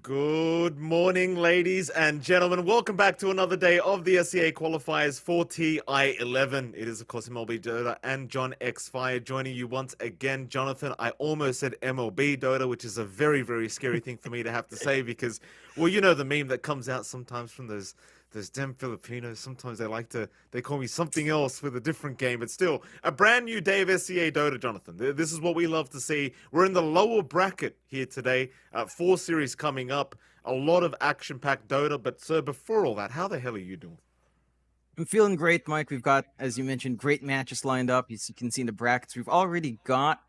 Good morning, ladies and gentlemen. Welcome back to another day of the SEA qualifiers for TI11. It is, of course, MLB Dota and John X Fire joining you once again. Jonathan, I almost said MLB Dota, which is a very, very scary thing for me to have to say because, well, you know the meme that comes out sometimes from those damn Filipinos. Sometimes they call me something else with a different game, but still, a brand new day of SEA Dota, Jonathan. This is what we love to see. We're in the lower bracket here today. 4 series coming up. A lot of action-packed Dota, but sir, before all that, how the hell are you doing? I'm feeling great, Mike. We've got, as you mentioned, great matches lined up. As you can see in the brackets, we've already got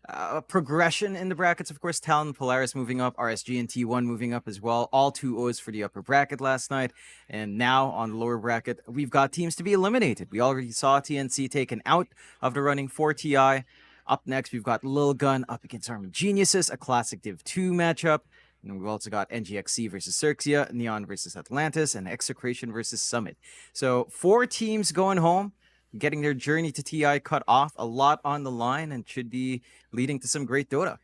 a progression in the brackets. Of course, Talon and Polaris moving up, RSG and T1 moving up as well. All 2-0s for the upper bracket last night. And now on the lower bracket, we've got teams to be eliminated. We already saw TNC taken out of the running for TI. Up next, we've got Lil Gun up against Army Geniuses, a classic Div 2 matchup. And we've also got NGXC versus Cirxia, Neon versus Atlantis, and Execration versus Summit. So 4 teams going home, getting their journey to TI cut off, a lot on the line, and should be leading to some great Dota.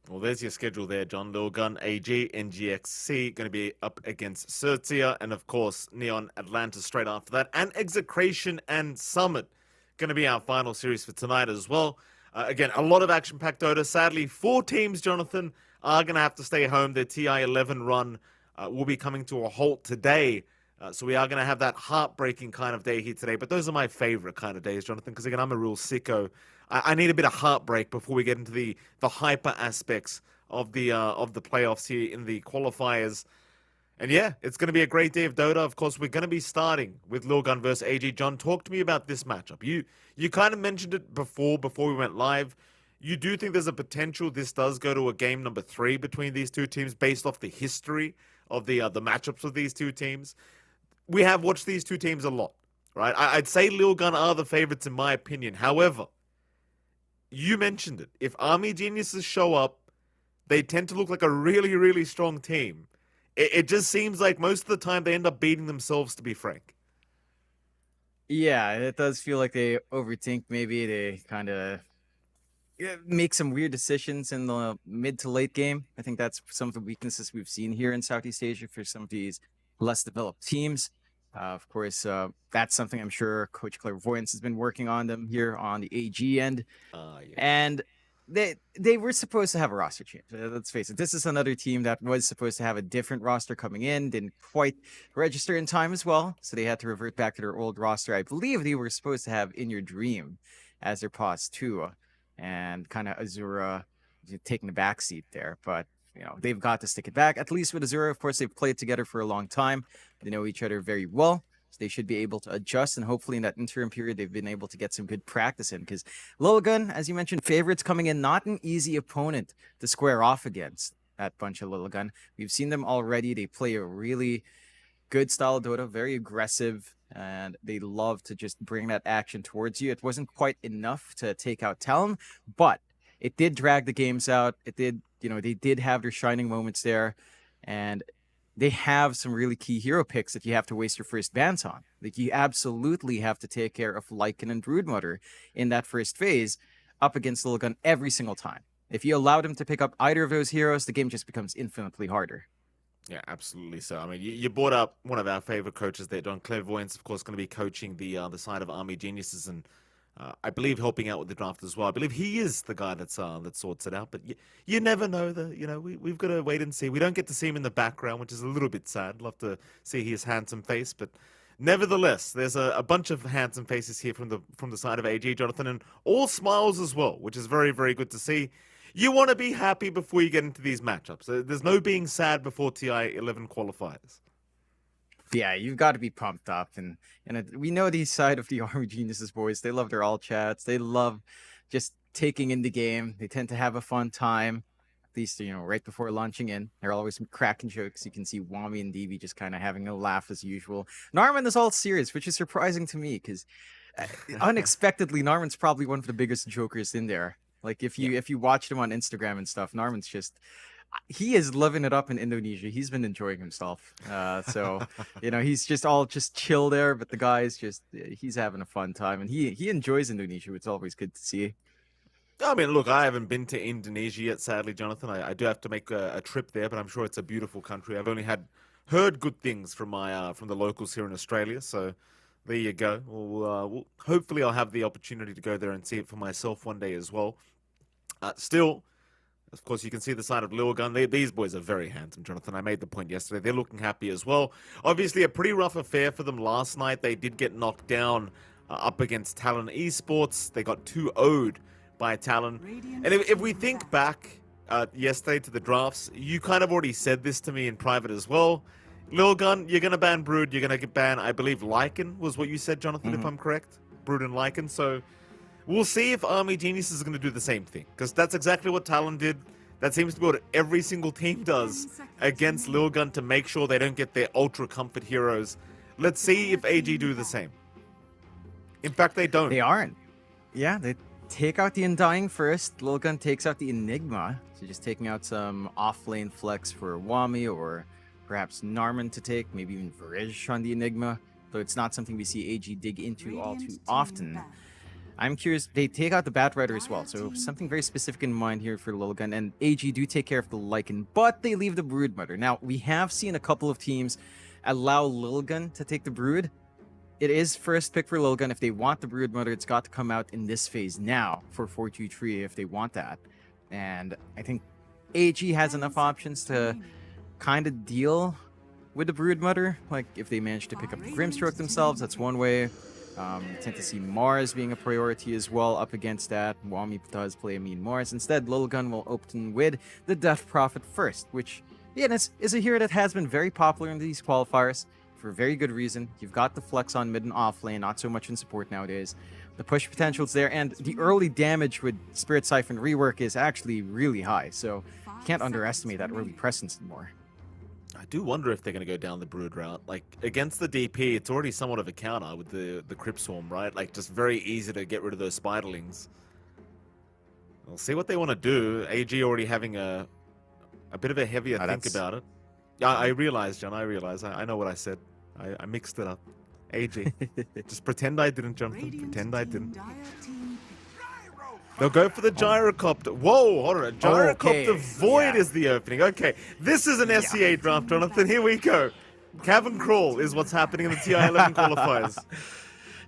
Well, there's your schedule there, John. Lil Gun, AG, NGXC, going to be up against Certia, and of course, Neon Atlantis straight after that, and Execration and Summit going to be our final series for tonight as well. Again, a lot of action-packed Dota. Sadly, 4 teams, Jonathan, are going to have to stay home. Their TI11 run will be coming to a halt today. So we are going to have that heartbreaking kind of day here today. But those are my favorite kind of days, Jonathan, because again, I'm a real sicko. I need a bit of heartbreak before we get into the hyper aspects of the playoffs here in the qualifiers. And yeah, it's going to be a great day of Dota. Of course, we're going to be starting with Lil Gun versus AG. John, talk to me about this matchup. You kind of mentioned it before we went live. You do think there's a potential this does go to a game number 3 between these two teams based off the history of the matchups of these two teams. We have watched these two teams a lot, right? I'd say Lil Gun are the favorites in my opinion. However, you mentioned it. If Army Geniuses show up, they tend to look like a really, really strong team. It just seems like most of the time they end up beating themselves, to be frank. Yeah, it does feel like they overthink. Maybe they kind of make some weird decisions in the mid to late game. I think that's some of the weaknesses we've seen here in Southeast Asia for some of these less developed teams. Of course, that's something I'm sure Coach Clairvoyance has been working on them here on the AG end. Yeah. And they were supposed to have a roster change. Let's face it, this is another team that was supposed to have a different roster coming in, didn't quite register in time as well, so they had to revert back to their old roster. I believe they were supposed to have In Your Dream as their pos 2, and kind of Azura taking the back seat there, but they've got to stick it back. At least with Azura, of course, they've played together for a long time. They know each other very well. So they should be able to adjust, and hopefully in that interim period, they've been able to get some good practice in. Because Lil Gun, as you mentioned, favorites coming in, not an easy opponent to square off against, that bunch of Lil Gun. We've seen them already. They play a really good style of Dota, very aggressive, and they love to just bring that action towards you. It wasn't quite enough to take out Talon, but it did drag the games out. It did, they did have their shining moments there, and they have some really key hero picks that you have to waste your first bans on. Like, you absolutely have to take care of Lycan and Broodmother in that first phase up against Lil Gun every single time. If you allowed him to pick up either of those heroes, the game just becomes infinitely harder. Yeah, absolutely. So, I mean, you brought up one of our favorite coaches there, John Clairvoyance, of course, going to be coaching the side of Army Geniuses, and I believe helping out with the draft as well. I believe he is the guy that sorts it out. But you never know. We've got to wait and see. We don't get to see him in the background, which is a little bit sad. Love to see his handsome face, but nevertheless, there's a bunch of handsome faces here from the side of AG, Jonathan, and all smiles as well, which is very, very good to see. You want to be happy before you get into these matchups. There's no being sad before TI11 qualifiers. Yeah, you've got to be pumped up, and we know the side of the Army Geniuses boys. They love their all chats. They love just taking in the game. They tend to have a fun time, at least right before launching in. They're always cracking jokes. You can see Wami and DB just kind of having a laugh as usual. Narman is all serious, which is surprising to me because unexpectedly, Narman's probably one of the biggest jokers in there. Like, if you watch him on Instagram and stuff, Narman's just, he is living it up in Indonesia. He's been enjoying himself. So he's just chill there, but the guy's just, he's having a fun time, and he enjoys Indonesia, which is always good to see. I mean, look, I haven't been to Indonesia yet, sadly, Jonathan. I do have to make a trip there, but I'm sure it's a beautiful country. I've only heard good things from from the locals here in Australia. So there you go. Hopefully, I'll have the opportunity to go there and see it for myself one day as well. Still, of course, you can see the side of Lilgun. These boys are very handsome, Jonathan. I made the point yesterday. They're looking happy as well. Obviously, a pretty rough affair for them last night. They did get knocked down up against Talon Esports. They got 2-0'd by Talon. And if we think back yesterday to the drafts, you kind of already said this to me in private as well. Lilgun, you're going to ban Brood. You're going to ban, I believe, Lycan was what you said, Jonathan, if I'm correct. Brood and Lycan. So we'll see if Army Genius is going to do the same thing, because that's exactly what Talon did. That seems to be what every single team does against Lilgun to make sure they don't get their ultra comfort heroes. Let's see if AG do the same. In fact, they don't. They aren't. Yeah, they take out the Undying first. Lilgun takes out the Enigma. So just taking out some off-lane flex for Wami, or perhaps Narman to take, maybe even Varish on the Enigma. Though it's not something we see AG dig into all too often. I'm curious, they take out the Batrider as well, so something very specific in mind here for Lilgun, and AG do take care of the Lycan, but they leave the Broodmother. Now, we have seen a couple of teams allow Lilgun to take the Brood. It is first pick for Lilgun. If they want the Broodmother, it's got to come out in this phase now for 4-2-3 if they want that. And I think AG has enough options to kind of deal with the Broodmother. Like, if they manage to pick up the Grimstroke themselves, that's one way. Tend to see Mars being a priority as well up against that. Wami does play a mean Mars. Instead, Lilgun will open with the Death Prophet first, which, again, is a hero that has been very popular in these qualifiers for a very good reason. You've got the flex on mid and off lane, not so much in support nowadays. The push potential is there, and the early damage with Spirit Siphon rework is actually really high, so you can't underestimate that early presence anymore. I do wonder if they're going to go down the Brood route. Like, against the DP, it's already somewhat of a counter with the Crypt Swarm, right? Like, just very easy to get rid of those Spiderlings. We'll see what they want to do. AG already having a bit of a heavier think about it. Yeah, I realize, John, I realize. I know what I said. I mixed it up. AG. Just pretend I didn't, Jonathan. Pretend I didn't. They'll go for the Gyrocopter. Whoa, hold on. Gyrocopter Void is the opening. Okay, this is an SEA draft, Jonathan. Here we go. Cavern Crawl is what's happening in the TI11 qualifiers.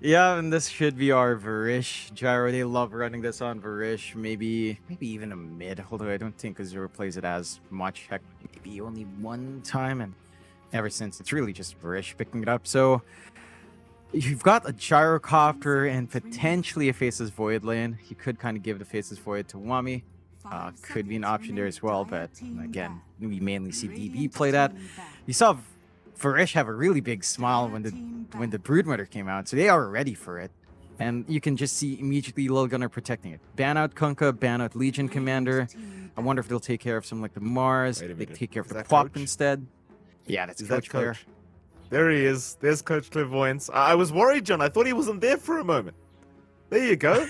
Yeah, and this should be our Varish Gyro. They love running this on Varish. Maybe even a mid, although I don't think Azure plays it as much. Heck, maybe only one time, and ever since, it's really just Varish picking it up. So you've got a Gyrocopter and potentially a Faceless Void lane. You could kind of give the Faceless Void to Wami. Could be an option there as well, but again, we mainly see DB play that. You saw Varish have a really big smile when the Broodmother came out, so they are ready for it. And you can just see immediately Lilgun protecting it. Ban out Kunkka, ban out Legion Commander. I wonder if they'll take care of some like the Mars. They take care of the Pop instead. Yeah, that's Coach player. There he is. There's Coach Clairvoyance. I was worried, John. I thought he wasn't there for a moment. There you go.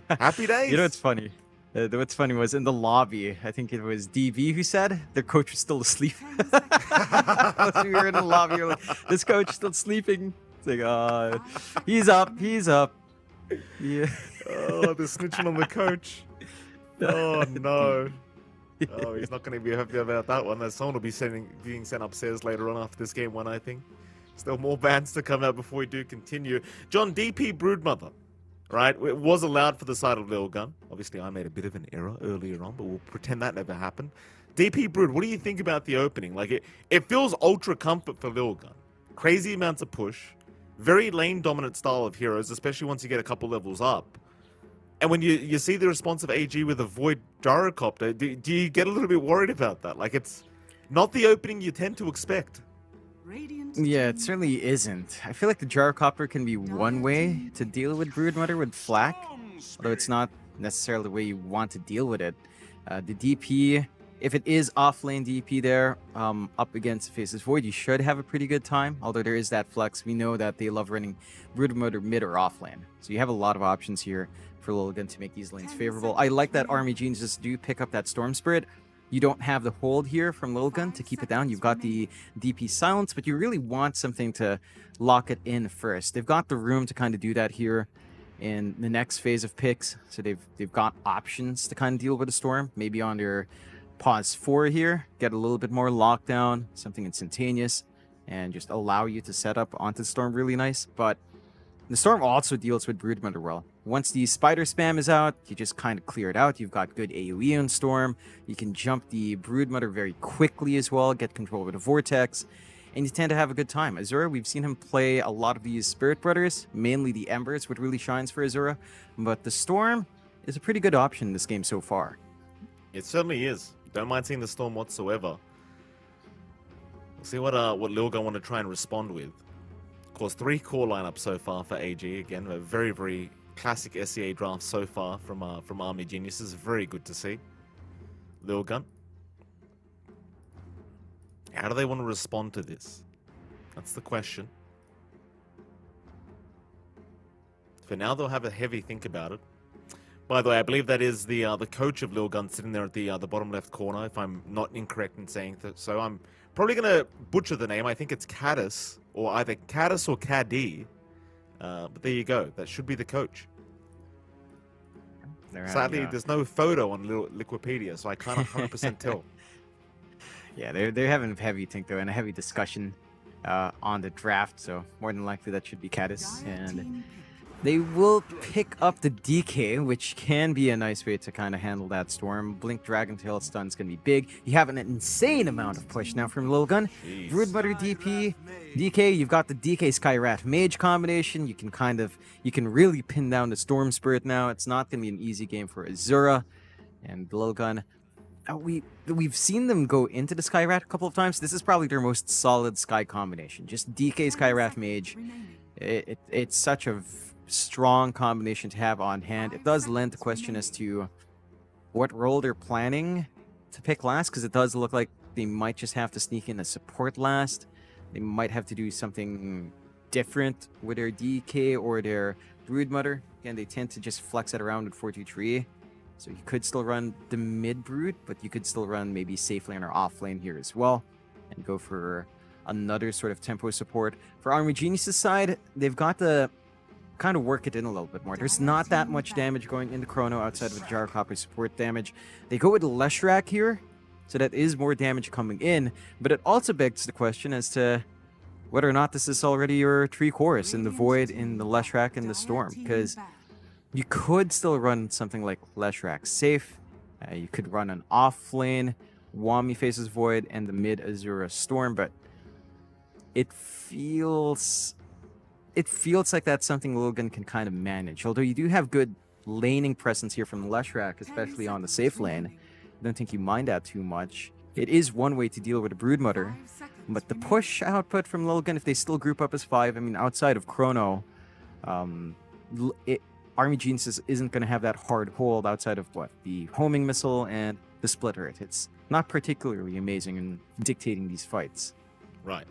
Happy days. You know what's funny? What's funny was in the lobby, I think it was DB who said their coach was still asleep. We were in the lobby, we were like, this coach is still sleeping. It's like, he's up. Yeah. Oh, they're snitching on the coach. Oh, no. Oh, he's not going to be happy about that one. Someone will be being sent upstairs later on after this game one, I think. Still more bans to come out before we do continue. John, DP Broodmother, right? It was allowed for the side of Lilgun. Obviously, I made a bit of an error earlier on, but we'll pretend that never happened. DP Brood, what do you think about the opening? Like, it feels ultra comfort for Lilgun. Crazy amounts of push. Very lane dominant style of heroes, especially once you get a couple levels up. And when you see the response of AG with a Void Gyrocopter, do you get a little bit worried about that? Like, it's not the opening you tend to expect. Yeah, it certainly isn't. I feel like the Gyrocopter can be one way to deal with Broodmother with Flak, although it's not necessarily the way you want to deal with it. The DP, if it is off-lane DP there, up against Faceless Void, you should have a pretty good time, although there is that flex. We know that they love running Broodmother mid or off-lane, so you have a lot of options here for Lilgun to make these lanes favorable. I like that Army Geniuses do pick up that Storm Spirit. You don't have the hold here from Lilgun to keep it down. You've got the DP silence, but you really want something to lock it in first. They've got the room to kind of do that here. in the next phase of picks. So they've got options to kind of deal with the storm. Maybe on their pause 4 here, get a little bit more lockdown, something instantaneous, and just allow you to set up onto the storm really nice. But the storm also deals with Broodmother well. Once the spider spam is out, you just kind of clear it out. You've got good AoE on Storm. You can jump the Broodmother very quickly as well, get control over the Vortex, and you tend to have a good time. Azura, we've seen him play a lot of these Spirit Brothers, mainly the Embers, what really shines for Azura, but the Storm is a pretty good option in this game so far. It certainly is. Don't mind seeing the storm whatsoever. We'll see what Lilgun want to try and respond with. Of course, 3 core lineups so far for AG. Again, a very, very classic SEA draft so far from Army Geniuses. Very good to see. Lilgun. How do they want to respond to this? That's the question. For now, they'll have a heavy think about it. By the way, I believe that is the coach of Lilgun sitting there at the bottom left corner, if I'm not incorrect in saying that. So I'm probably going to butcher the name. I think it's Caddis, or either Caddis or Caddy. But there you go. That should be the coach. Sadly, there's no photo on Liquipedia, so I can't 100% tell. Yeah, they're having a heavy think, though, and a heavy discussion on the draft, so more than likely that should be Caddis. And they will pick up the DK, which can be a nice way to kind of handle that storm. Blink Dragon Tail stun's going to be big. You have an insane amount of push now from Lilgun. Broodmother DP, DK, you've got the DK Skyrat Mage combination. You can really pin down the Storm Spirit now. It's not going to be an easy game for Azura and Lilgun. We've seen them go into the Skyrat a couple of times. This is probably their most solid Sky combination. Just DK Skyrat Mage. It's such a strong combination to have on hand. It does lend the question as to what role they're planning to pick last, because it does look like they might just have to sneak in a support last. They might have to do something different with their DK or their Broodmother. Again, they tend to just flex it around with 4-2-3. So you could still run the mid Brood, but you could still run maybe safe lane or off lane here as well, and go for another sort of tempo support. For Army Genius' side, they've got to kind of work it in a little bit more. There's not that much damage going into Chrono outside of the Gyrocopter support damage. They go with Leshrac here, so that is more damage coming in, but it also begs the question as to whether or not this is already your 3 cores in the Void, in the Leshrac, and the Storm, because you could still run something like Leshrac safe. You could run an off lane, Wami faces Void, and the mid Azura Storm, but it feels like that's something Lilgun can kind of manage. Although you do have good laning presence here from Leshrac, especially on the safe lane. I don't think you mind that too much. It is one way to deal with a Broodmother, but the push output from Lilgun, if they still group up as 5, I mean, outside of Chrono, Army Genius isn't going to have that hard hold outside of what? The homing missile and the splitter. It's not particularly amazing in dictating these fights. Right.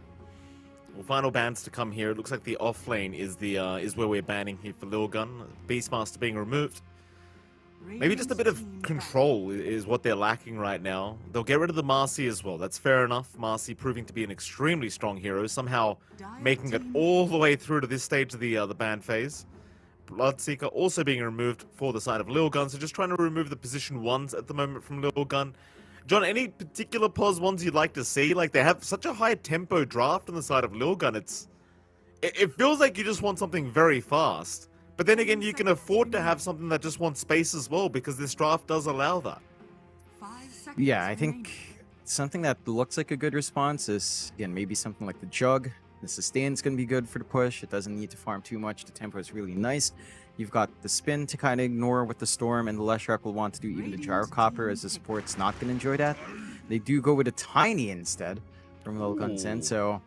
Well, final bans to come here. It looks like the off lane is where we're banning here for Lilgun. Beastmaster being removed. Maybe just a bit of control is what they're lacking right now. They'll get rid of the Marcy as well. That's fair enough. Marcy proving to be an extremely strong hero, somehow making it all the way through to this stage of the ban phase. Bloodseeker also being removed for the side of Lilgun, so just trying to remove the position 1s at the moment from Lilgun. John, any particular pos 1s you'd like to see? Like, they have such a high tempo draft on the side of Lilgun. It feels like you just want something very fast. But then again, you can afford to have something that just wants space as well, because this draft does allow that. Yeah, I think something that looks like a good response is, again, maybe something like the Jug. The sustain's going to be good for the push. It doesn't need to farm too much. The tempo is really nice. You've got the spin to kind of ignore with the Storm, and the Leshrac will want to do even the Gyrocopter, as the support's not going to enjoy that. They do go with a Tiny instead from Lilgun's end, so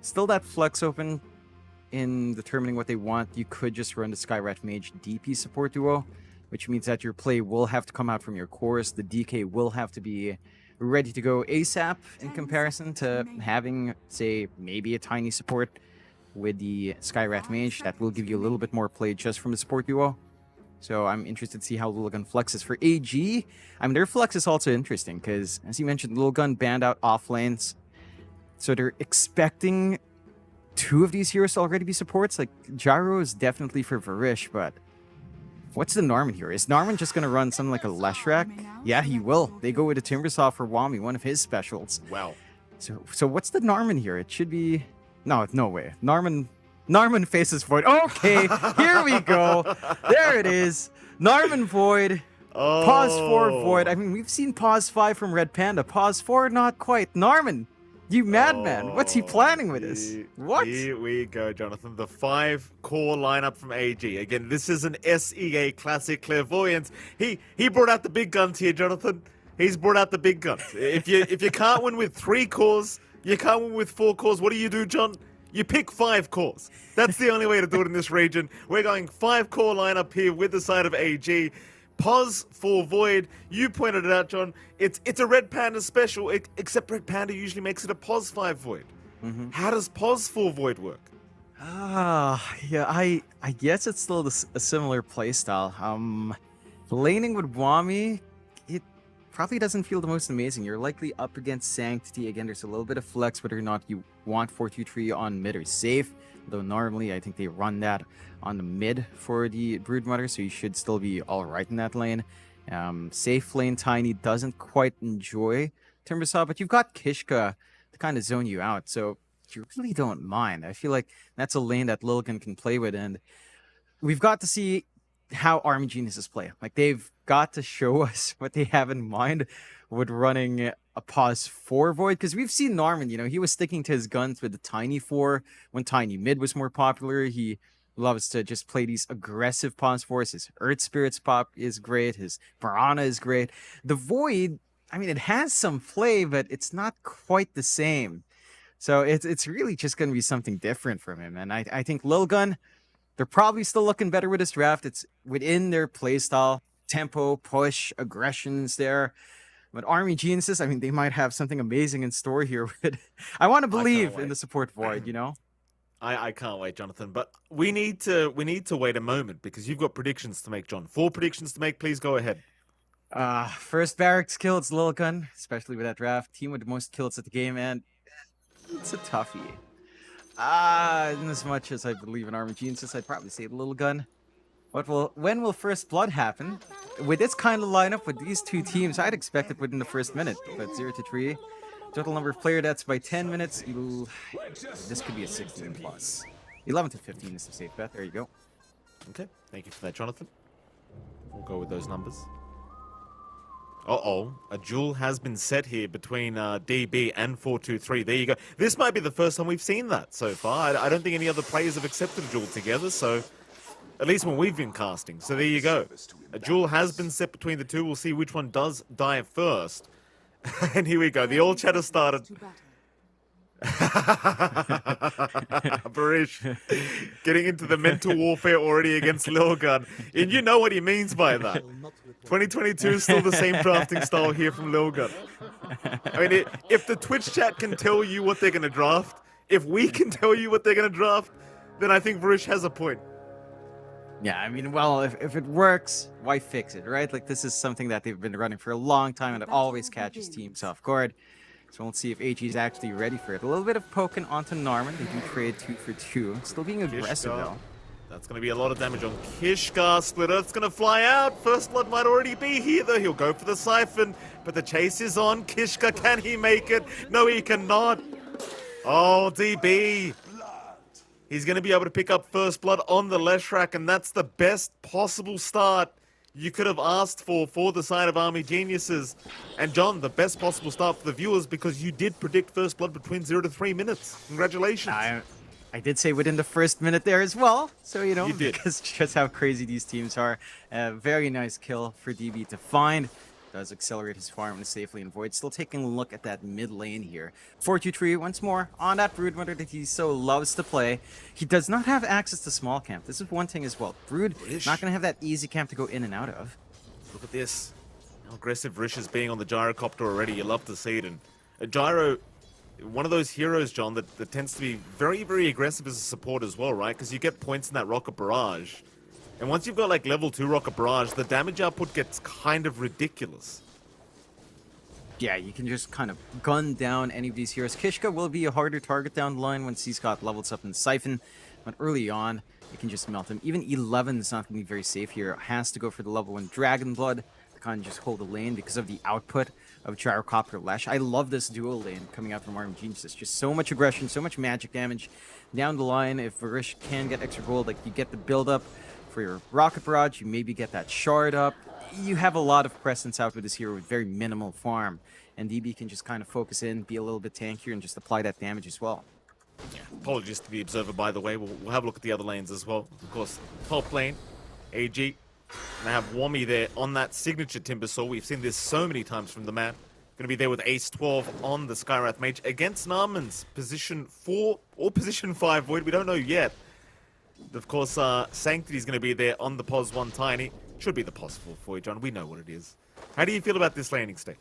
still that flex open in determining what they want. You could just run the Skyrat Mage DP support duo, which means that your play will have to come out from your cores. The DK will have to be ready to go ASAP in comparison to having, say, maybe a Tiny support with the Skyrat Mage. That will give you a little bit more play just from the support duo. So I'm interested to see how Lilgun flexes. For AG, I mean, their flex is also interesting because, as you mentioned, Lilgun banned out off lanes. So they're expecting 2 of these heroes to already be supports. Like, Gyro is definitely for Varish, but What's the Norman here? Is Norman just going to run something like a Leshrac? Yeah, he will. They go with a Timbersaw for Wami, one of his specials. Wow. So what's the Norman here? It should be... No way. Norman faces Void. Okay, here we go. There it is. Norman Void. Oh. Pause 4 Void. I mean, we've seen Pause 5 from Red Panda. Pause 4, not quite. Norman, you madman. What's he planning with this? What? Here we go, Jonathan. The 5-core lineup from AG. Again, this is an SEA Classic Clairvoyance. He brought out the big guns here, Jonathan. He's brought out the big guns. If you can't win with 3 cores, you can't win with 4 cores. What do, John? You pick 5 cores. That's the only way to do it in this region. We're going 5-core lineup here with the side of AG. Pause for Void. You pointed it out, John. It's a Red Panda special, except Red Panda usually makes it a Pause 5 Void. Mm-hmm. How does Pause 4 Void work? Yeah, I guess it's still a similar playstyle. Laning with Wami, it probably doesn't feel the most amazing. You're likely up against Sanctity. Again, there's a little bit of flex whether or not you want 4-2-3 on mid or safe. Though normally I think they run that on the mid for the Broodmother, so you should still be alright in that lane. Safe lane Tiny doesn't quite enjoy Timbersaw, but you've got Kishka to kind of zone you out, so you really don't mind. I feel like that's a lane that Lilligan can play with, and we've got to see how Army Geniuses play. Like, they've got to show us what they have in mind with running a Pause 4 Void, because we've seen Norman, he was sticking to his guns with the Tiny 4 when Tiny Mid was more popular. He loves to just play these aggressive Pause 4s. His Earth Spirits pop is great. His Piranha is great. The Void, I mean, it has some play, but it's not quite the same. So it's really just going to be something different from him. And I think Lilgun, they're probably still looking better with this draft. It's within their playstyle. Tempo, push, aggressions there. But Army Geniuses, I mean, they might have something amazing in store here. I want to believe in the support Void, I can't wait, Jonathan. But we need to wait a moment because you've got predictions to make, John. 4 predictions to make. Please go ahead. First barracks kill, it's Lilgun, especially with that draft. Team with the most kills at the game, and it's a toughie. In as much as I believe in Army Geniuses, I'd probably say Lilgun. When will first blood happen? With this kind of lineup, with these 2 teams, I'd expect it within the first minute. But 0-3, total number of player deaths by 10 minutes. This could be a 16 plus. 11-15 is the safe bet. There you go. Okay, thank you for that, Jonathan. We'll go with those numbers. Uh-oh, a duel has been set here between DB and 4-2-3. There you go. This might be the first time we've seen that so far. I don't think any other players have accepted a duel together, so at least when we've been casting. So there you go. A duel has been set between the 2. We'll see which one does die first. And here we go. The all chatter started. Barish getting into the mental warfare already against Lilgun. And you know what he means by that. 2022 is still the same drafting style here from Lilgun. I mean, if the Twitch chat can tell you what they're going to draft, if we can tell you what they're going to draft, then I think Barish has a point. Yeah, I mean, well, if it works, why fix it, right? Like, this is something that they've been running for a long time, and it always catches teams off guard. So we'll see if AG is actually ready for it. A little bit of poking onto Norman. They do trade 2 for 2. Still being aggressive, Kishka. though. That's going to be a lot of damage on Kishka. Split Earth's going to fly out. First Blood might already be here, though. He'll go for the Siphon, but the chase is on. Kishka, can he make it? No, he cannot. Oh, DB. He's going to be able to pick up First Blood on the Leshrac, and that's the best possible start you could have asked for the side of Army Geniuses. And John, the best possible start for the viewers because you did predict First Blood between 0-3 minutes. Congratulations. I did say within the first minute there as well. So, You did. because just how crazy these teams are. Very nice kill for DB to find. Does accelerate his farm safely in Void. Still taking a look at that mid lane here. 4-2-3 once more on that Broodmother that he so loves to play. He does not have access to small camp. This is one thing as well. Brood not going to have that easy camp to go in and out of. Look at this. How aggressive Rish is being on the Gyrocopter already. You love to see it. And a Gyro, one of those heroes, John, that tends to be very, very aggressive as a support as well, right? Because you get points in that Rocket Barrage. And once you've got like level 2 Rocket Barrage, the damage output gets kind of ridiculous. Yeah, you can just kind of gun down any of these heroes. Kishka will be a harder target down the line once he's got levels up in Siphon, but early on, you can just melt him. Even 11 is not going to be very safe here. Has to go for the level 1 Dragon Blood to kind of just hold the lane because of the output of Gyrocopter Lash. I love this dual lane coming out from Arm Genius. Just so much aggression, so much magic damage down the line. If Varish can get extra gold, like you get the build up for your Rocket Barrage, you maybe get that shard up. You have a lot of presence out with this hero with very minimal farm, and DB can just kind of focus in, be a little bit tankier, and just apply that damage as well. Yeah, apologies to the observer, by the way. We'll have a look at the other lanes as well. Of course, top lane, AG. And I have Wommy there on that signature Timbersaw. We've seen this so many times from the map. Going to be there with Ace 12 on the Skywrath Mage against Narman's position 4 or position 5 Void. We don't know yet. Of course, Sanctity's going to be there on the POS 1 Tiny. Should be the POS 4 Void, John. We know what it is. How do you feel about this laning stage?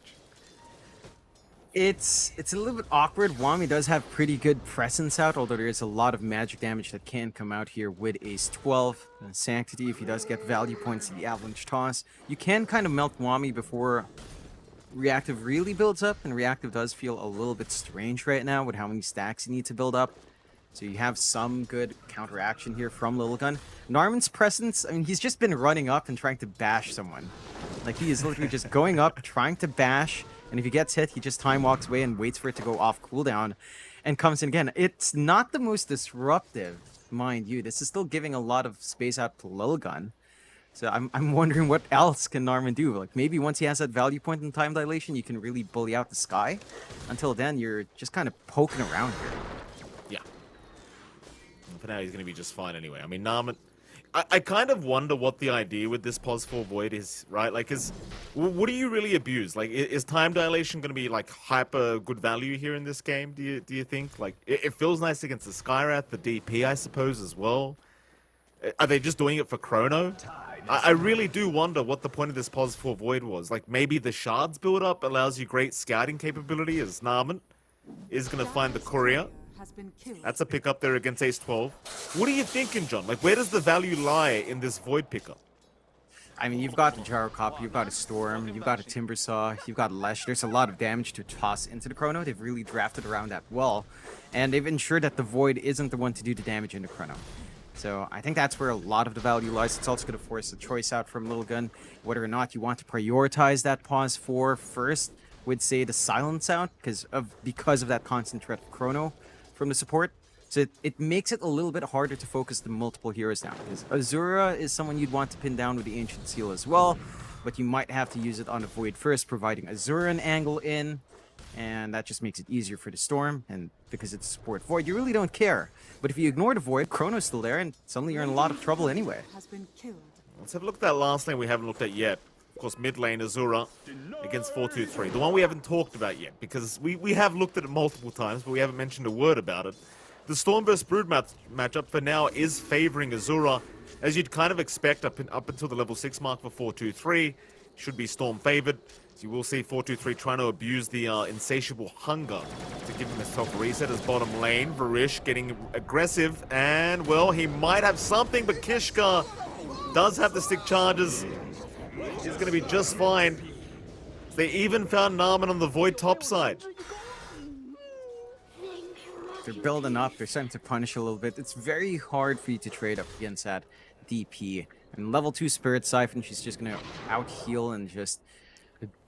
It's a little bit awkward. Wami does have pretty good presence out, although there is a lot of magic damage that can come out here with Ace 12. And Sanctity, if he does get value points in the Avalanche Toss, you can kind of melt Wami before Reactive really builds up, and Reactive does feel a little bit strange right now with how many stacks you need to build up. So you have some good counteraction here from Lilgun. Narman's presence, I mean, he's just been running up and trying to bash someone. Like, he is literally just going up, trying to bash, and if he gets hit, he just time walks away and waits for it to go off cooldown and comes in again. It's not the most disruptive, mind you. This is still giving a lot of space out to Lilgun. So I'm wondering what else can Narman do? Like, maybe once he has that value point in time dilation, you can really bully out the sky. Until then, you're just kind of poking around here. Yeah. For now, he's going to be just fine anyway. I mean, Narman... I kind of wonder what the idea with this POS 4 Void is, right? Like, what do you really abuse? Like, is time dilation going to be, like, hyper good value here in this game, do you think? Like, it feels nice against the Skywrath, the DP, I suppose, as well. Are they just doing it for Chrono? I really do wonder what the point of this POS 4 Void was. Like, maybe the Shards build-up allows you great scouting capability as Narman is going to find the Courier. That's a pickup there against Ace 12. What are you thinking, John? Like, where does the value lie in this Void pickup? I mean, you've got the Gyrocopter, you've got a Storm, you've got a Timbersaw, you've got Lesh. There's a lot of damage to toss into the Chrono. They've really drafted around that well, and they've ensured that the Void isn't the one to do the damage in the Chrono. So I think that's where a lot of the value lies. It's also going to force a choice out from Lilgun, whether or not you want to prioritize that POS 4 first with, say, the Silence out, because of that constant threat of Chrono from the support. So it makes it a little bit harder to focus the multiple heroes down. Because Azura is someone you'd want to pin down with the Ancient Seal as well, but you might have to use it on a Void first, providing Azura an angle in, and that just makes it easier for the Storm, and because it's a support Void, you really don't care. But if you ignore the Void, Chrono's still there, and suddenly you're in a lot of trouble anyway. Let's have a look at that last lane we haven't looked at yet. Of course, mid lane, Azura against 4-2-3. The one we haven't talked about yet, because we have looked at it multiple times, but we haven't mentioned a word about it. The Storm vs Brood matchup for now is favoring Azura, as you'd kind of expect up until the level 6 mark for 4-2-3. Should be Storm favored. So you will see 4-2-3 trying to abuse the insatiable hunger to give himself a reset as bottom lane. Varish getting aggressive, and, well, he might have something, but Kishka does have the stick charges. He's going to be just fine. They even found Narman on the Void top side. They're building up. They're starting to punish a little bit. It's very hard for you to trade up against that DP. And level 2 Spirit Siphon, she's just going to out-heal and just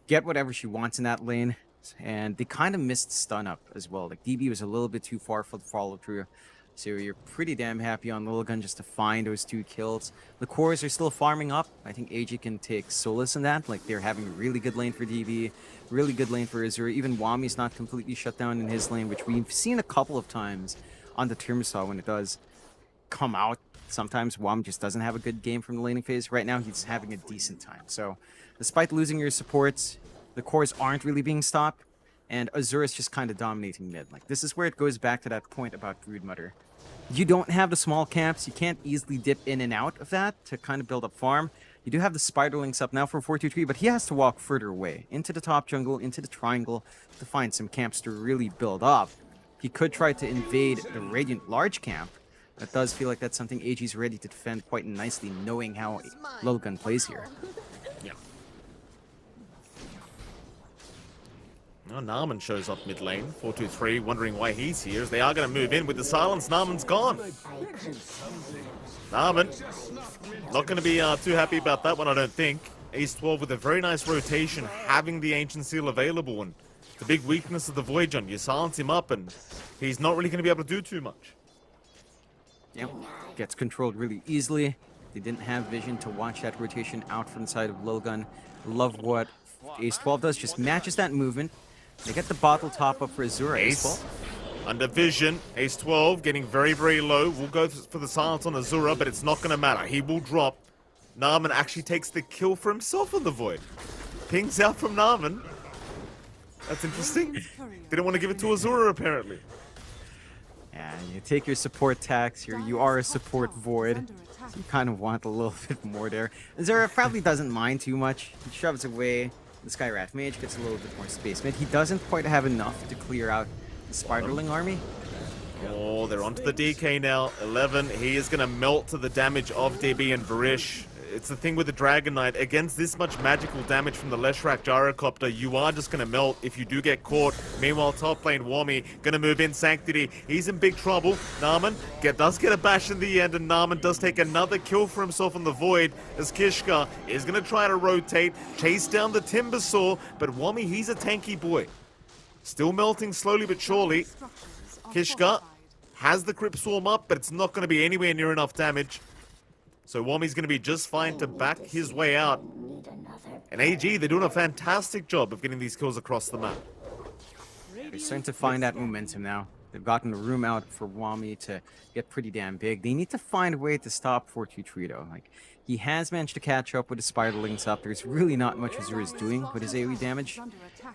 get whatever she wants in that lane. And they kind of missed stun up as well. Like, DB was a little bit too far for the follow-through. So you're pretty damn happy on Lilgun just to find those 2 kills. The cores are still farming up. I think AG can take solace in that. Like, they're having a really good lane for DB, really good lane for Azura. Even Wami's not completely shut down in his lane, which we've seen a couple of times on the Timbersaw when it does come out. Sometimes Wami just doesn't have a good game from the laning phase. Right now, he's having a decent time. So, despite losing your supports, the cores aren't really being stopped, and Azura's just kind of dominating mid. Like, this is where it goes back to that point about Broodmother. You don't have the small camps. You can't easily dip in and out of that to kind of build up farm. You do have the Spiderlings up now for 4-2-3, but he has to walk further away, into the top jungle, into the triangle, to find some camps to really build up. He could try to invade the Radiant large camp. That does feel like that's something AG's ready to defend quite nicely, knowing how Lilgun plays here. Yeah. Oh, Narman shows up mid lane. 4-2-3, wondering why he's here. As they are going to move in with the silence. Narman's gone. Narman, not going to be too happy about that one, I don't think. Ace 12 with a very nice rotation, having the Ancient Seal available. And the big weakness of the Void John, you silence him up and he's not really going to be able to do too much. Yep. Gets controlled really easily. They didn't have vision to watch that rotation out from the side of Lilgun. Love what Ace 12 does, just matches that movement. They get the bottle top up for Azura. Ace under vision. Ace 12 getting very, very low. We'll go for the silence on Azura, but it's not going to matter. He will drop. Narman actually takes the kill for himself on the Void. Pings out from Narman. That's interesting. Didn't want to give it to Azura, apparently. Yeah, you take your support tax, you are a support Void. So you kind of want a little bit more there. Azura probably doesn't mind too much. He shoves away. The Skywrath Mage gets a little bit more space. But he doesn't quite have enough to clear out the Spiderling army. Oh, they're onto the DK now. 11. He is going to melt to the damage of DB and Varish. It's the thing with the Dragon Knight. Against this much magical damage from the Leshrac Gyrocopter, you are just going to melt if you do get caught. Meanwhile, top lane Wami going to move in Sanctity. He's in big trouble. Narman does get a bash in the end, and Narman does take another kill for himself on the Void as Kishka is going to try to rotate, chase down the Timbersaw, but Wami, he's a tanky boy. Still melting slowly but surely. Kishka has the Crypt Swarm up, but it's not going to be anywhere near enough damage. So Wami's going to be just fine to back his way out. And AG, they're doing a fantastic job of getting these kills across the map. They're starting to find that momentum now. They've gotten the room out for Wami to get pretty damn big. They need to find a way to stop 4-2-3 though. Like, he has managed to catch up with his Spiderlings up. There's really not much Azura is doing with his AoE damage.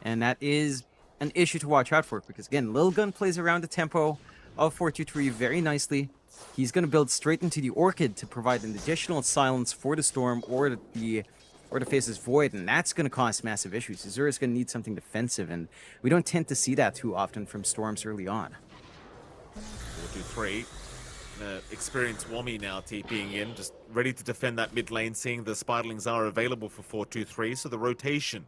And that is an issue to watch out for, because again, Lilgun plays around the tempo of 4-2-3 very nicely. He's going to build straight into the Orchid to provide an additional silence for the Storm or to face his Void, and that's going to cause massive issues. Azura's going to need something defensive, and we don't tend to see that too often from Storms early on. 4-2-3. Experienced Wami now TPing in, just ready to defend that mid lane, seeing the Spiderlings are available for 4-2-3, so the rotation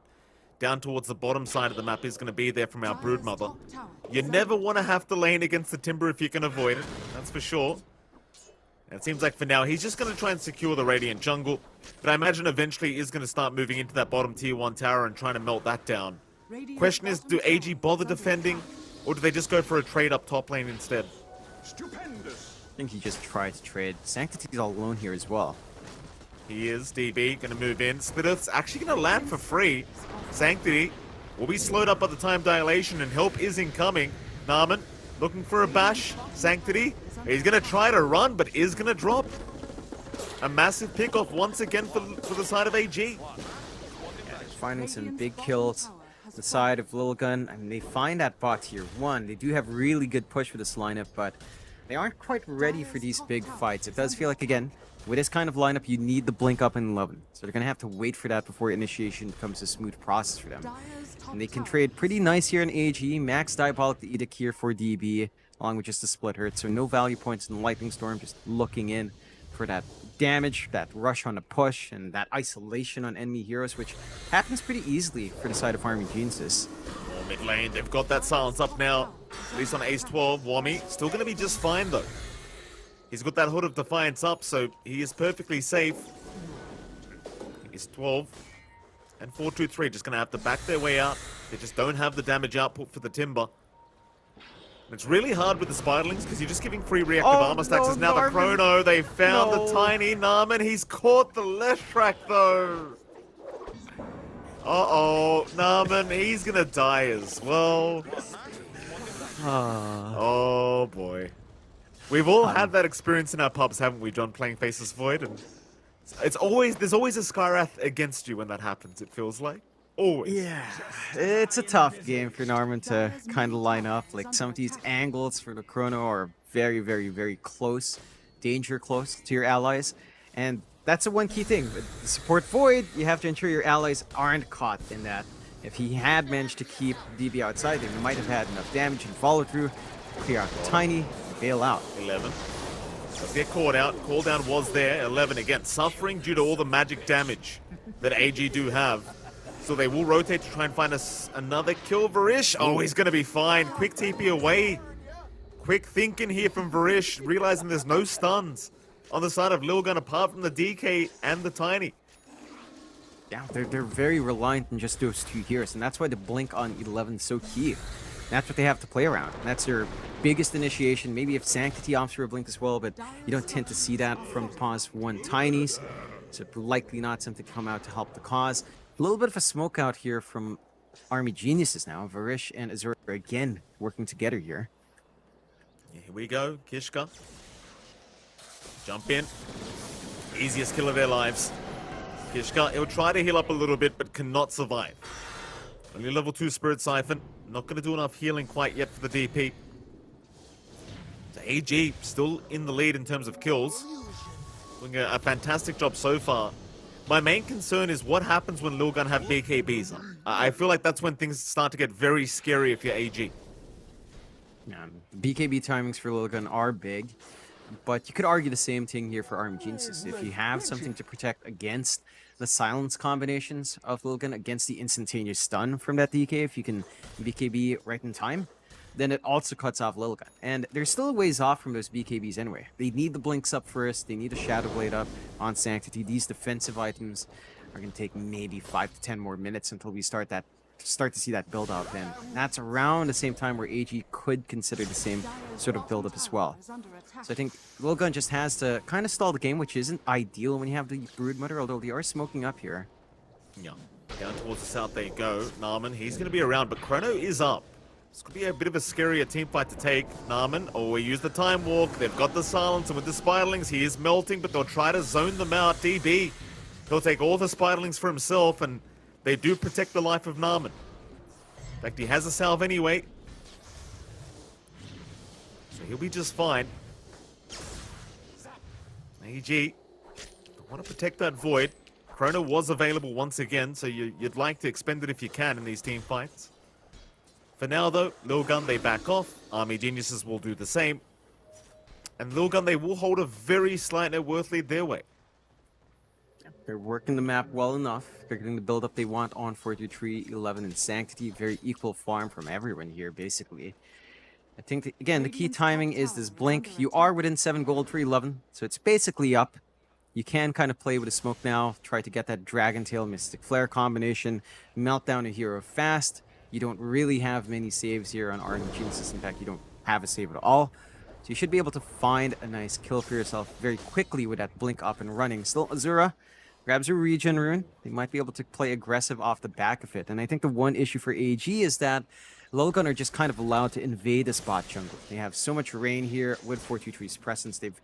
down towards the bottom side of the map is going to be there from our Broodmother. You never want to have to lane against the Timber if you can avoid it, that's for sure. And it seems like for now, he's just going to try and secure the Radiant Jungle, but I imagine eventually he is going to start moving into that bottom tier 1 tower and trying to melt that down. Question is, do AG bother defending, or do they just go for a trade up top lane instead? I think he just tried to trade. Sanctity's all alone here as well. He is. DB going to move in. Splitter's actually going to land for free. Sanctity will be slowed up by the time dilation, and help is incoming. Narman looking for a bash. Sanctity, he's going to try to run, but is going to drop. A massive pickoff once again for the side of AG. Yeah, they're finding some big kills. The side of Lilgun, I mean, they find that bot tier 1. They do have really good push for this lineup, but they aren't quite ready for these big fights. It does feel like, again, with this kind of lineup, you need the blink up in 11. So they're going to have to wait for that before initiation becomes a smooth process for them. And they can trade pretty nice here in AG. Max Diabolic the Edict here for DB, along with just a split hurt. So no value points in the Lightning Storm, just looking in for that damage, that rush on the push, and that isolation on enemy heroes, which happens pretty easily for the side of Army Geniuses. Oh, mid lane, they've got that silence up now. At least on Ace 12. Wami still going to be just fine though. He's got that Hood of Defiance up, so he is perfectly safe. He's 12. And 4-2-3 just going to have to back their way out. They just don't have the damage output for the Timber. And it's really hard with the Spiderlings because you're just giving free reactive armor stacks. As now the Chrono, they found the tiny Narman. He's caught the Leshrac though. Uh-oh, Narman, he's going to die as well. Oh boy. We've all had that experience in our pubs, haven't we, John, playing Faceless Void? And there's always a Skywrath against you when that happens, it feels like. Always. Yeah, it's a tough game for Narman to kind of line up. Like, some of these angles for the Chrono are very, very, very close, danger close to your allies. And that's the one key thing. With the support Void, you have to ensure your allies aren't caught in that. If he had managed to keep DB outside, they might have had enough damage and follow through, clear out the Tiny, bail out. 11. Let's get caught out. Cooldown was there. 11 again, suffering due to all the magic damage that AG do have. So they will rotate to try and find us another kill. Varish, oh, he's going to be fine. Quick TP away. Quick thinking here from Varish, realizing there's no stuns on the side of Lilgun apart from the DK and the Tiny. Yeah, they're very reliant on just those two heroes, and that's why the blink on 11 is so key. That's what they have to play around. And that's their biggest initiation. Maybe if Sanctity opts for a blink as well, but you don't tend to see that from Pause 1 Tinies. So likely not something to come out to help the cause. A little bit of a smoke out here from Army Geniuses now. Varish and Azura again working together here. Here we go, Kishka. Jump in. Easiest kill of their lives. Kishka, he'll try to heal up a little bit, but cannot survive. Only level 2 Spirit Siphon. Not going to do enough healing quite yet for the DP. So AG still in the lead in terms of kills. Doing a fantastic job so far. My main concern is what happens when Lilgun have BKBs on. I feel like that's when things start to get very scary if you're AG. BKB timings for Lilgun are big, but you could argue the same thing here for Army Geniuses. If you have something to protect against the silence combinations of Lilgun, against the instantaneous stun from that DK, if you can BKB right in time, then it also cuts off Lilgun. And they're still a ways off from those BKBs anyway. They need the blinks up first, they need a Shadow Blade up on Sanctity. These defensive items are going to take maybe 5 to 10 more minutes until we start to see that build up, and that's around the same time where AG could consider the same sort of build up as well. So I think Lilgun just has to kind of stall the game, which isn't ideal when you have the Broodmother, although they are smoking up here. Yeah, down towards the south they go. Narman, he's going to be around, but Chrono is up. This could be a bit of a scarier team fight to take. Narman, we use the Time Walk. They've got the silence, and with the Spiderlings, he is melting, but they'll try to zone them out. DB, he'll take all the Spiderlings for himself, and they do protect the life of Narman. In fact, he has a salve anyway. So he'll be just fine. AG, want to protect that Void. Chrono was available once again, so you'd like to expend it if you can in these team fights. For now, though, Lilgun, they back off. Army Geniuses will do the same. And Lilgun, they will hold a very slight net worth lead their way. They're working the map well enough. They're getting the build-up they want on 43, 11, and Sanctity. Very equal farm from everyone here, basically. I think, again, the key timing is this blink. You are within 7 gold for 11, so it's basically up. You can kind of play with a smoke now, try to get that Dragon Tail, Mystic Flare combination, melt down a hero fast. You don't really have many saves here on Army Geniuses. In fact, you don't have a save at all. So you should be able to find a nice kill for yourself very quickly with that blink up and running. Still, Azura grabs a regen rune. They might be able to play aggressive off the back of it. And I think the one issue for AG is that Lilgun are just kind of allowed to invade the spot jungle. They have so much rain here with 423's presence. They've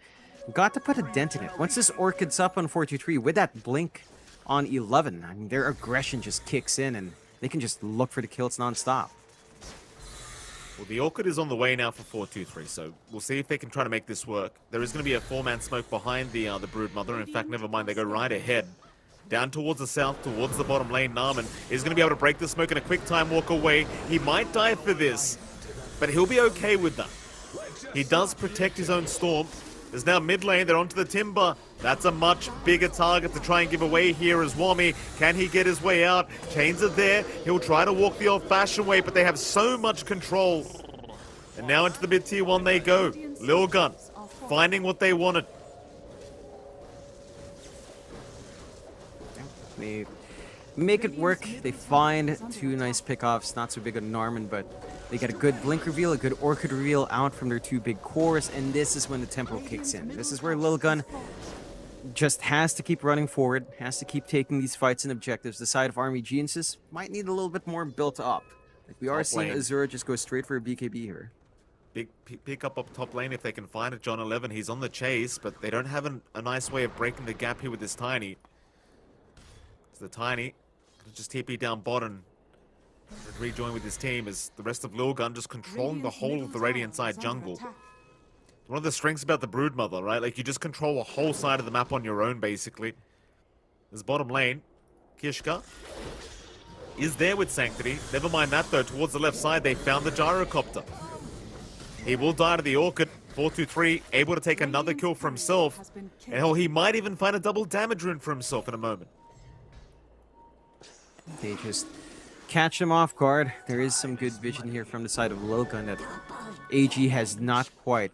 got to put a dent in it. Once this Orchid's up on 423 with that blink on 11, I mean, their aggression just kicks in and they can just look for the kills non-stop. Well, the Orchid is on the way now for 423, so we'll see if they can try to make this work. There is going to be a 4-man smoke behind the Broodmother. In fact, never mind, they go right ahead. Down towards the south, towards the bottom lane. Narman is going to be able to break the smoke and a quick time walk away. He might die for this, but he'll be okay with that. He does protect his own Storm. There's now mid lane, they're onto the Timber. That's a much bigger target to try and give away here as Wami. Can he get his way out? Chains are there. He'll try to walk the old-fashioned way, but they have so much control. And now into the mid-tier 1 they go. Lilgun, finding what they wanted. They make it work. They find 2 nice pickoffs. Not so big on Narman, but they get a good blink reveal, a good Orchid reveal out from their 2 big cores, and this is when the tempo kicks in. This is where Lilgun just has to keep running forward, has to keep taking these fights and objectives. The side of Army Geniuses might need a little bit more built up. Like we are seeing Azura just go straight for a BKB here. Big pick up top lane if they can find it. John 11, he's on the chase, but they don't have a nice way of breaking the gap here with this Tiny. So the Tiny could just TP down bottom and rejoin with his team as the rest of Lilgun just controlling the whole of the Radiant side jungle. One of the strengths about the Broodmother, right? Like, you just control a whole side of the map on your own, basically. This bottom lane, Kishka is there with Sanctity. Never mind that, though. Towards the left side, they found the Gyrocopter. He will die to the Orchid. 423, able to take another kill for himself. And hell, he might even find a double damage rune for himself in a moment. They just catch them off guard. There is some good vision here from the side of Lilgun that AG has not quite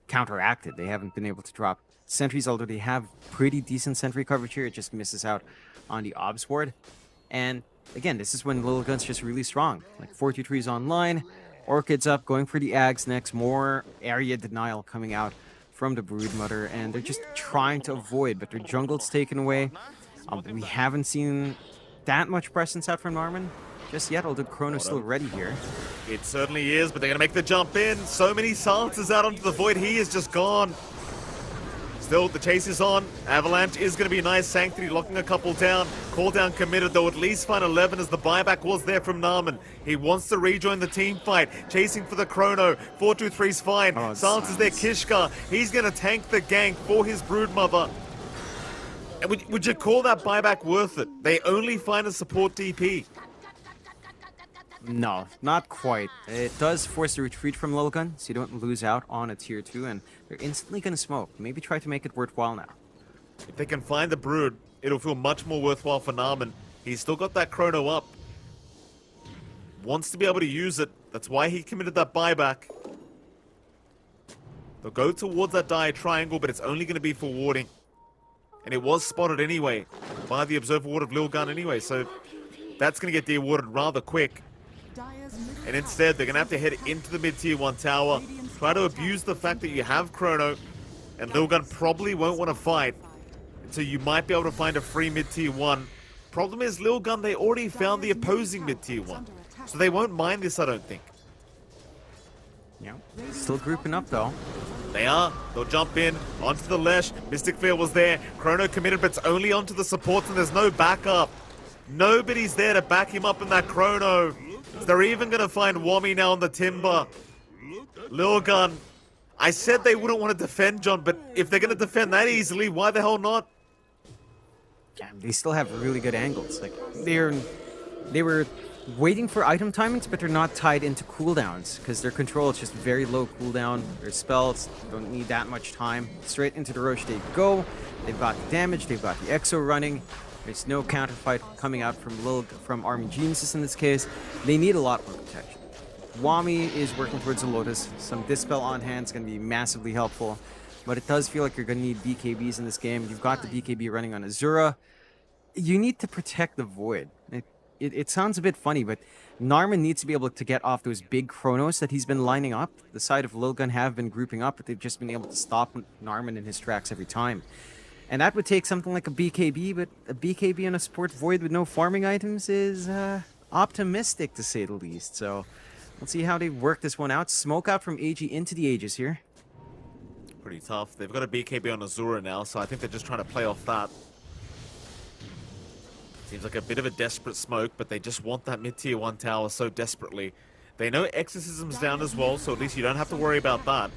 counteracted. They haven't been able to drop sentries, although they have pretty decent sentry coverage here. It just misses out on the obs ward. And again, this is when Lilgun's just really strong. Like 43 is online, Orchid's up, going for the Ags next, more area denial coming out from the Broodmother, and they're just trying to avoid, but their jungle's taken away. We haven't seen that much presence out from Norman just yet, although Chrono's still ready here. It certainly is, but they're going to make the jump in. So many silences out onto the Void. He is just gone. Still, the chase is on. Avalanche is going to be nice. Sanctity locking a couple down. Call down committed, though at least find 11 as the buyback was there from Narman. He wants to rejoin the team fight. Chasing for the Chrono. 4-2-3's fine. Silence is there. Kishka. He's going to tank the gank for his Broodmother. Would you call that buyback worth it? They only find a support DP. No, not quite. It does force the retreat from Lilgun, so you don't lose out on a tier 2, and they're instantly going to smoke. Maybe try to make it worthwhile now. If they can find the Brood, it'll feel much more worthwhile for Narman. He's still got that Chrono up. Wants to be able to use it. That's why he committed that buyback. They'll go towards that dire triangle, but it's only going to be for warding. And it was spotted anyway by the Observer Ward of Lilgun anyway, so that's going to get de-warded rather quick. And instead, they're going to have to head into the mid-tier 1 tower, try to abuse the fact that you have Chrono, and Lilgun probably won't want to fight, so you might be able to find a free mid-tier 1. Problem is, Lilgun, they already found the opposing mid-tier 1, so they won't mind this, I don't think. Yeah, still grouping up though. They are. They'll jump in onto the Lesh. Mystic Flare was there. Chrono committed, but it's only onto the supports, and there's no backup. Nobody's there to back him up in that Chrono. They're even going to find Wami now on the Timber. Lilgun. I said they wouldn't want to defend, John, but if they're going to defend that easily, why the hell not? Yeah, they still have really good angles. Like they were waiting for item timings, but they're not tied into cooldowns because their control is just very low cooldown. Their spells don't need that much time. Straight into the Roche they go. They've got the damage. They've got the Exo running. There's no counterfight coming out from Army Geniuses in this case. They need a lot more protection. Wami is working towards a Lotus. Some Dispel on hand is going to be massively helpful. But it does feel like you're going to need BKBs in this game. You've got the BKB running on Azura. You need to protect the Void. It sounds a bit funny, but Narman needs to be able to get off those big Chronos that he's been lining up. The side of Lilgun have been grouping up, but they've just been able to stop Narman in his tracks every time. And that would take something like a BKB, but a BKB on a support Void with no farming items is optimistic, to say the least. So let's see how they work this one out. Smoke out from AG into the Aegis here. Pretty tough. They've got a BKB on Azura now, so I think they're just trying to play off that. Seems like a bit of a desperate smoke, but they just want that mid-tier 1 tower so desperately. They know Exorcism's down as well, so at least you don't have to worry about that.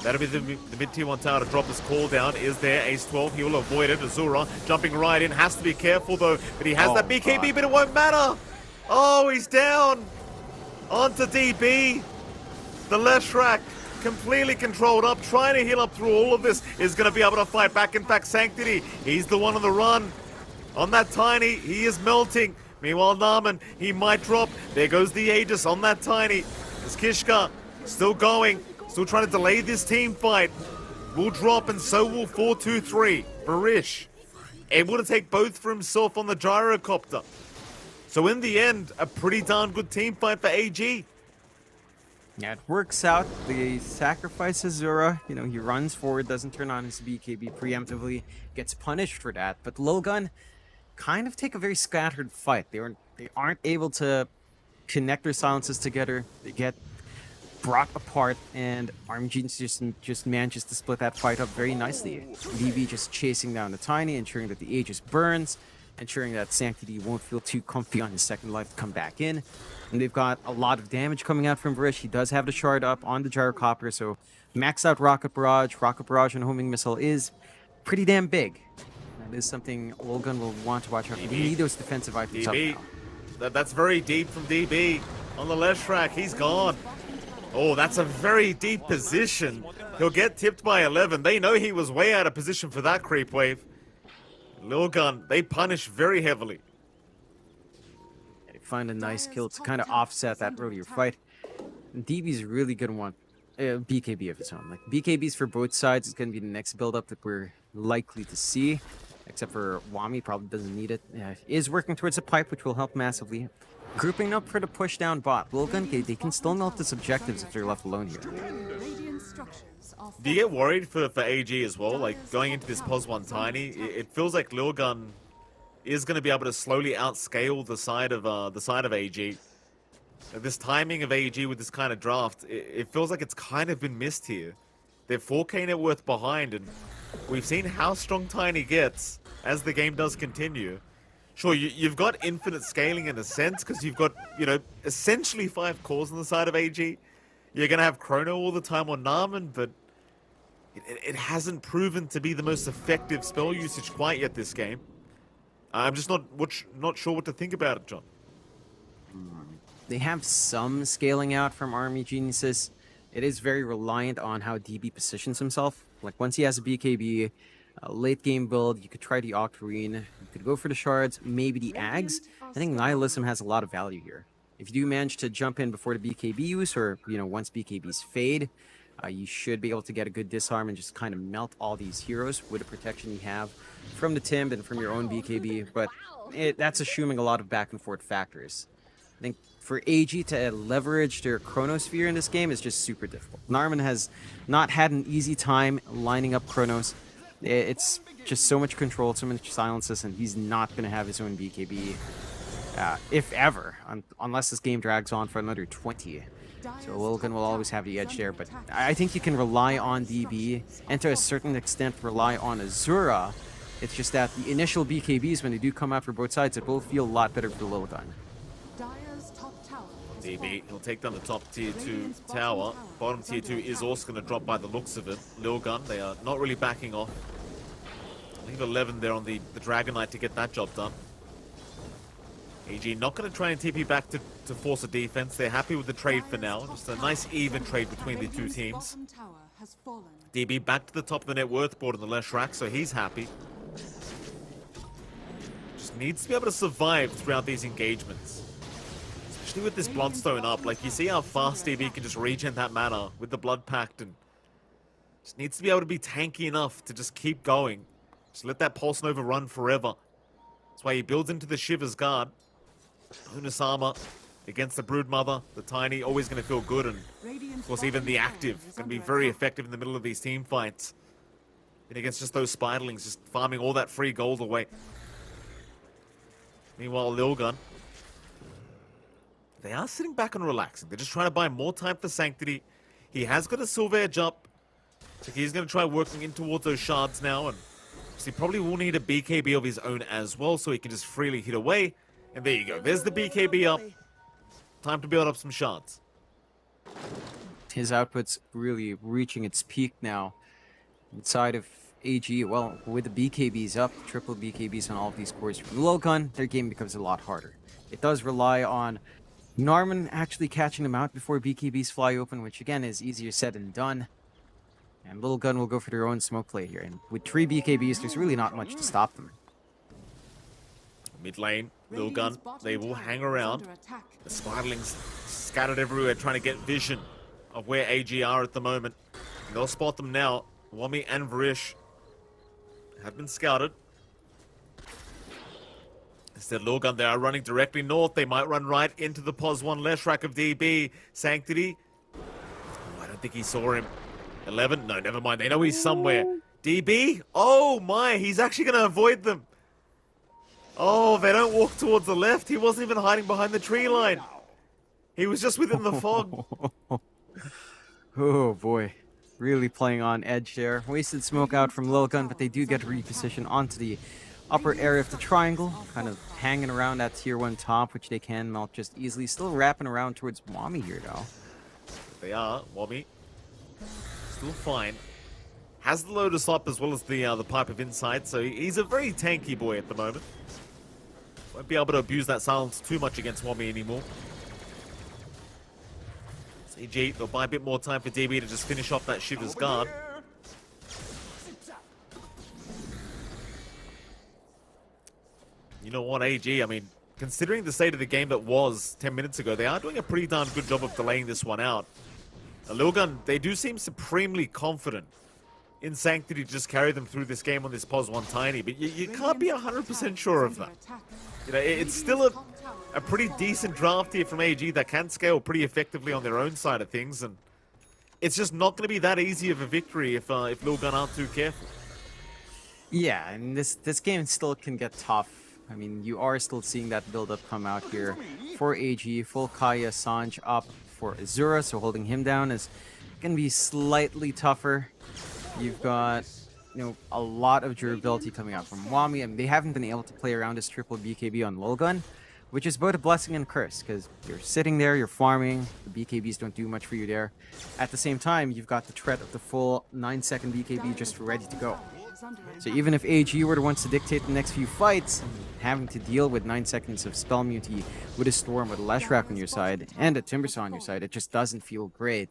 That'll be the mid-tier 1 tower to drop his call down. Is there Ace 12? He will avoid it. Azura jumping right in. Has to be careful though. But he has that BKB, but it won't matter. Oh, he's down. Onto DB. The Leshrac completely controlled up. Trying to heal up through all of this. Is going to be able to fight back. In fact, Sanctity, he's the one on the run. On that Tiny, he is melting. Meanwhile, Narman, he might drop. There goes the Aegis on that Tiny. There's Kishka still going. Still trying to delay this team fight. Will drop, and so will 4-2-3. Barish able to take both for himself on the gyrocopter. So in the end, a pretty darn good team fight for AG. Yeah, it works out. They sacrifice Azura. You know, he runs forward, doesn't turn on his BKB preemptively, gets punished for that. But Lilgun kind of take a very scattered fight. They aren't able to connect their silences together. They get brought apart, and Army Genius just manages to split that fight up very nicely. DB just chasing down the Tiny, ensuring that the Aegis burns, ensuring that Sanctity won't feel too comfy on his second life to come back in. And they've got a lot of damage coming out from Varish. He does have the shard up on the gyrocopter, so max out Rocket Barrage. Rocket Barrage and Homing Missile is pretty damn big. That is something Lilgun will want to watch out for. They need those defensive items DB. up now. That's very deep from DB. On the Leshrac, he's gone. Oh, that's a very deep position. He'll get tipped by 11. They know he was way out of position for that creep wave. Lilgun, they punish very heavily. find a nice kill to kind of offset that earlier fight. And DB's really gonna want BKB of his own. Like BKBs for both sides is gonna be the next build-up that we're likely to see. Except for Wami, probably doesn't need it. Is working towards a pipe, which will help massively. Grouping up for the push down bot. Wilgun, they can still notice objectives if they're left alone here. Do you get worried for AG as well? Like, going into this POS 1 Tiny, it feels like Lilgun is going to be able to slowly outscale the side of AG. This timing of AG with this kind of draft, it feels like it's kind of been missed here. They're 4K net worth behind, and we've seen how strong Tiny gets as the game does continue. Sure, you've got infinite scaling in a sense, because you've got, essentially 5 cores on the side of AG. You're going to have Chrono all the time on Narman, but it hasn't proven to be the most effective spell usage quite yet this game. I'm just not sure what to think about it, John. They have some scaling out from Army Geniuses. It is very reliant on how DB positions himself. Like, once he has a BKB, a late game build, you could try the Octarine, you could go for the shards, maybe the Ags. I think Nihilism has a lot of value here. If you do manage to jump in before the BKB use, or, once BKBs fade, you should be able to get a good disarm and just kind of melt all these heroes with the protection you have from the Timb and from your own BKB. But that's assuming a lot of back and forth factors. I think for AG to leverage their Chronosphere in this game is just super difficult. Narman has not had an easy time lining up Chronos. It's just so much control, so much silences, and he's not going to have his own BKB, if ever, unless this game drags on for another 20. So Lilgun will always have the edge there, but I think you can rely on DB, and to a certain extent rely on Azura. It's just that the initial BKBs, when they do come out for both sides, it will feel a lot better for Lilgun. DB, he'll take down the top tier 2 tower. Bottom tier 2 is also going to drop by the looks of it. Lilgun, they are not really backing off. Leave 11 there on the Dragon Knight to get that job done. AG not going to try and TP back to force a defense. They're happy with the trade for now. Just a nice even trade between the two teams. DB back to the top of the net worth board on the left rack, so he's happy. Just needs to be able to survive throughout these engagements. Especially with this Bloodstone up. Like, you see how fast DB can just regen that mana with the Blood Pact, and just needs to be able to be tanky enough to just keep going. Just let that Pulse Nova run forever. That's why he builds into the Shiver's Guard. Bonus armor against the Broodmother, the Tiny, always going to feel good, and of course even the Active going to be very effective in the middle of these team fights. And against just those Spiderlings, just farming all that free gold away. Meanwhile, Lilgun, they are sitting back and relaxing. They're just trying to buy more time for Sanctity. He has got a Silver Edge up, so he's going to try working in towards those shards now, and he probably will need a BKB of his own as well, so he can just freely hit away. And there you go. There's the BKB up. Time to build up some shards. His output's really reaching its peak now. Inside of AG, well, with the BKBs up, triple BKBs on all of these cores from Lilgun, their game becomes a lot harder. It does rely on Narman actually catching them out before BKBs fly open, which again is easier said than done. And Lilgun will go for their own smoke play here. And with 3 BKBs, there's really not much to stop them. Mid lane, Lilgun, they will hang around. The Spiderlings scattered everywhere trying to get vision of where AG are at the moment. And they'll spot them now. Wami and Varish have been scouted. Instead, Lilgun, they are running directly north. They might run right into the POS 1 Leshrac of DB. Sanctity. Oh, I don't think he saw him. 11? No, never mind. They know he's somewhere. DB? Oh my, he's actually going to avoid them. Oh, they don't walk towards the left. He wasn't even hiding behind the tree line. He was just within the fog. Oh boy. Really playing on edge there. Wasted smoke out from Lilgun, but they do get repositioned onto the upper area of the triangle. Kind of hanging around that tier 1 top, which they can melt just easily. Still wrapping around towards Wami here, though. They are. Wami. Still fine. Has the Lotus up as well as the Pipe of Insight, so he's a very tanky boy at the moment. Won't be able to abuse that silence too much against Wami anymore. CG, they'll buy a bit more time for DB to just finish off that Shiver's Guard. You know what, AG, I mean, considering the state of the game that was 10 minutes ago, they are doing a pretty darn good job of delaying this one out. Lilgun, they do seem supremely confident in Sanctity to just carry them through this game on this pos 1 tiny, but you can't be 100% sure of that. You know, it's still a pretty decent draft here from AG that can scale pretty effectively on their own side of things, and it's just not going to be that easy of a victory if Lilgun aren't too careful. Yeah, and this game still can get tough. I mean, you are still seeing that build-up come out here for AG. Full Kaya Sanj up for Azura, so holding him down is going to be slightly tougher. You've got, you know, a lot of durability coming out from Wami. I mean, they haven't been able to play around this triple BKB on Lilgun, which is both a blessing and a curse, because you're sitting there, you're farming, the BKBs don't do much for you there. At the same time, you've got the threat of the full 9-second BKB just ready to go. So even if AG were the ones to dictate the next few fights, having to deal with 9 seconds of spell immunity with a Storm, with a Leshrac on your side, and a Timbersaw on your side, it just doesn't feel great.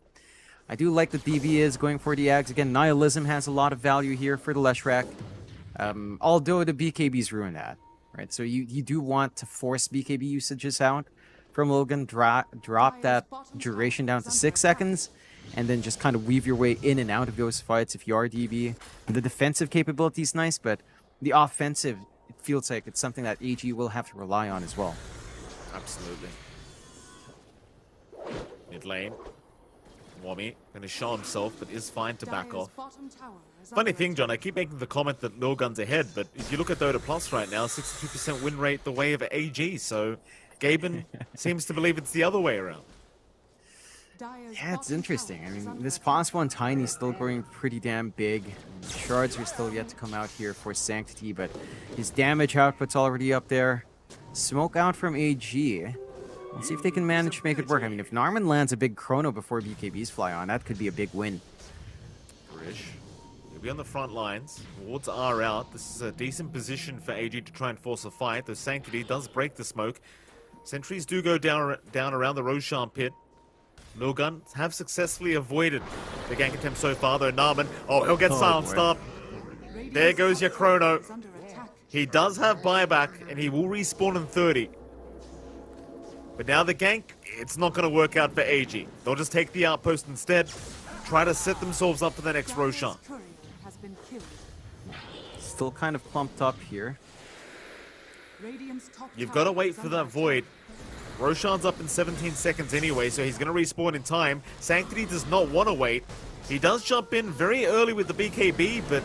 I do like that DV is going for the Ags. Again, Nihilism has a lot of value here for the Leshrac, although the BKBs ruin that. Right, so you do want to force BKB usages out from Logan, drop that duration down to 6 seconds, and then just kind of weave your way in and out of those fights if you are DB. The defensive capability is nice, but the offensive, it feels like it's something that AG will have to rely on as well. Absolutely. Mid lane. Wami going to show himself, but is fine to back off. Funny thing, John, I keep making the comment that Lilgun's ahead, but if you look at Dota Plus right now, 62% win rate the way of AG, so Gaben seems to believe it's the other way around. Yeah, it's interesting. I mean, this pos 1 tiny is still growing pretty damn big. Shards are still yet to come out here for Sanctity, but his damage output's already up there. Smoke out from AG. Let's see if they can manage to make it work. I mean, if Narman lands a big chrono before BKBs fly on, that could be a big win. Grish. He'll be on the front lines. Wards are out. This is a decent position for AG to try and force a fight. The Sanctity does break the smoke. Sentries do go down around the Roshan pit. Lilgun have successfully avoided the gank attempt so far, though Narman, he'll get silenced up. There goes your chrono. He does have buyback, and he will respawn in 30. But now the gank, it's not going to work out for AG. They'll just take the outpost instead, try to set themselves up for the next Roshan. Still kind of clumped up here. You've got to wait for that void. Roshan's up in 17 seconds anyway, so he's going to respawn in time. Sanctity does not want to wait. He does jump in very early with the BKB, but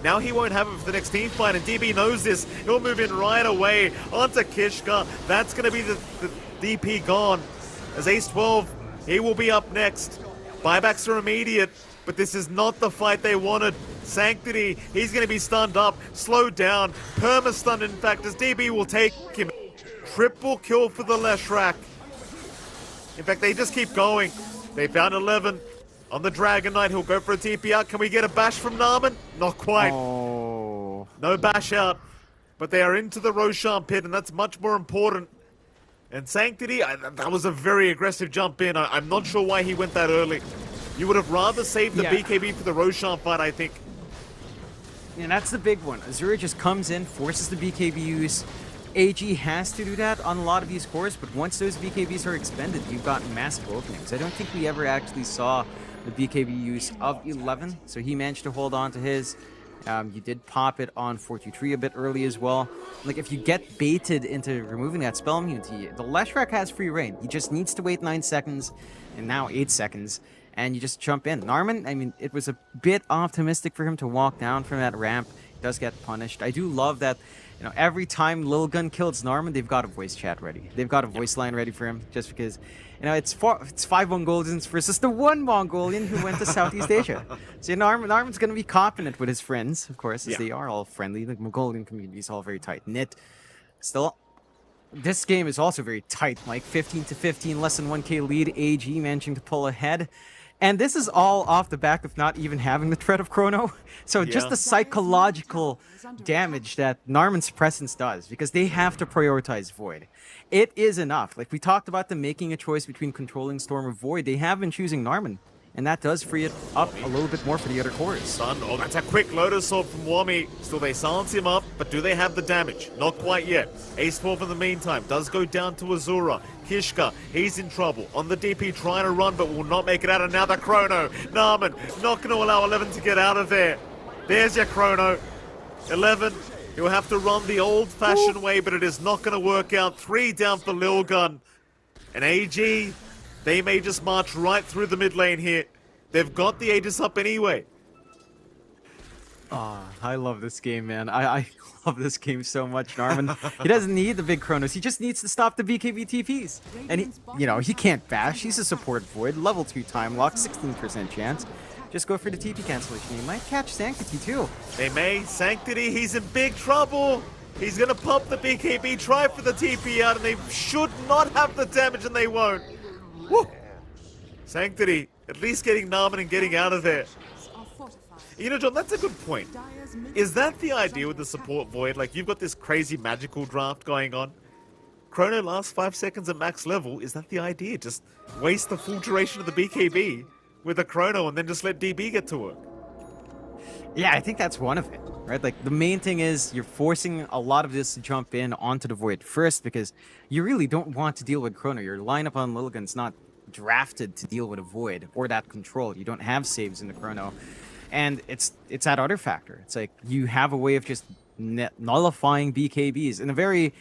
now he won't have it for the next team fight, and DB knows this. He'll move in right away onto Kishka. That's going to be the DP gone. As Ace 12, he will be up next. Buybacks are immediate, but this is not the fight they wanted. Sanctity, he's going to be stunned up, slowed down, perma-stunned in fact, as DB will take him. Triple kill for the Leshrac. In fact, they just keep going. They found 11 on the Dragon Knight. He'll go for a TP out. Can we get a bash from Narman? Not quite. Oh. No bash out. But they are into the Roshan pit, and that's much more important. And Sanctity, that was a very aggressive jump in. I'm not sure why he went that early. You would have rather saved the BKB for the Roshan fight, I think. And that's the big one. Azura just comes in, forces the BKB use. AG has to do that on a lot of these cores, but once those BKBs are expended, you've got massive openings. I don't think we ever actually saw the BKB use of 11, so he managed to hold on to his. You did pop it on 423 a bit early as well. Like, if you get baited into removing that spell immunity, the Leshrac has free reign. He just needs to wait 9 seconds, and now 8 seconds, and you just jump in. Narman, I mean, it was a bit optimistic for him to walk down from that ramp. He does get punished. I do love that, you know, every time Lilgun kills Narman, they've got a voice chat ready. They've got a voice line ready for him, just because, you know, it's 5 Mongolians versus the 1 Mongolian who went to Southeast Asia. So Narman's going to be confident with his friends, of course, as they are all friendly. The Mongolian community is all very tight-knit. Still, this game is also very tight, like 15-15, less than 1k lead, AG managing to pull ahead. And this is all off the back of not even having the threat of Chrono. So just the psychological damage that Narman's presence does, because they have to prioritize Void. It is enough. Like, we talked about them making a choice between controlling Storm or Void. They have been choosing Narman and that does free it up a little bit more for the other cores. Stun. Oh, that's a quick Lotus Sword from Wami. Still, they silence him up, but do they have the damage? Not quite yet. Ace 12 in the meantime does go down to Azura. Kishka, he's in trouble. On the DP, trying to run, but will not make it out. And now the Chrono. Narman, not going to allow 11 to get out of there. There's your Chrono. 11, he'll have to run the old-fashioned way, but it is not going to work out. 3 down for Lil Gun. And AG, they may just march right through the mid lane here. They've got the Aegis up anyway. I love this game, man. I love this game so much, Narman. He doesn't need the big Chronos. He just needs to stop the BKB TPs. And he can't bash. He's a support void. Level 2 time lock, 16% chance. Just go for the TP cancellation. He might catch Sanctity too. They may. Sanctity, he's in big trouble. He's going to pop the BKB, try for the TP out, and they should not have the damage, and they won't. Woo! Sanctity, at least getting Narman and getting out of there. You know, John, that's a good point. Is that the idea with the support void? Like, you've got this crazy magical draft going on. Chrono lasts 5 seconds at max level. Is that the idea? Just waste the full duration of the BKB with a Chrono and then just let DB get to work. Yeah, I think that's one of it, right? Like, the main thing is you're forcing a lot of this to jump in onto the void first because you really don't want to deal with Chrono. Your lineup on Lilligan's not drafted to deal with a void or that control. You don't have saves in the Chrono. And it's that other factor. It's like you have a way of just nullifying BKBs in a very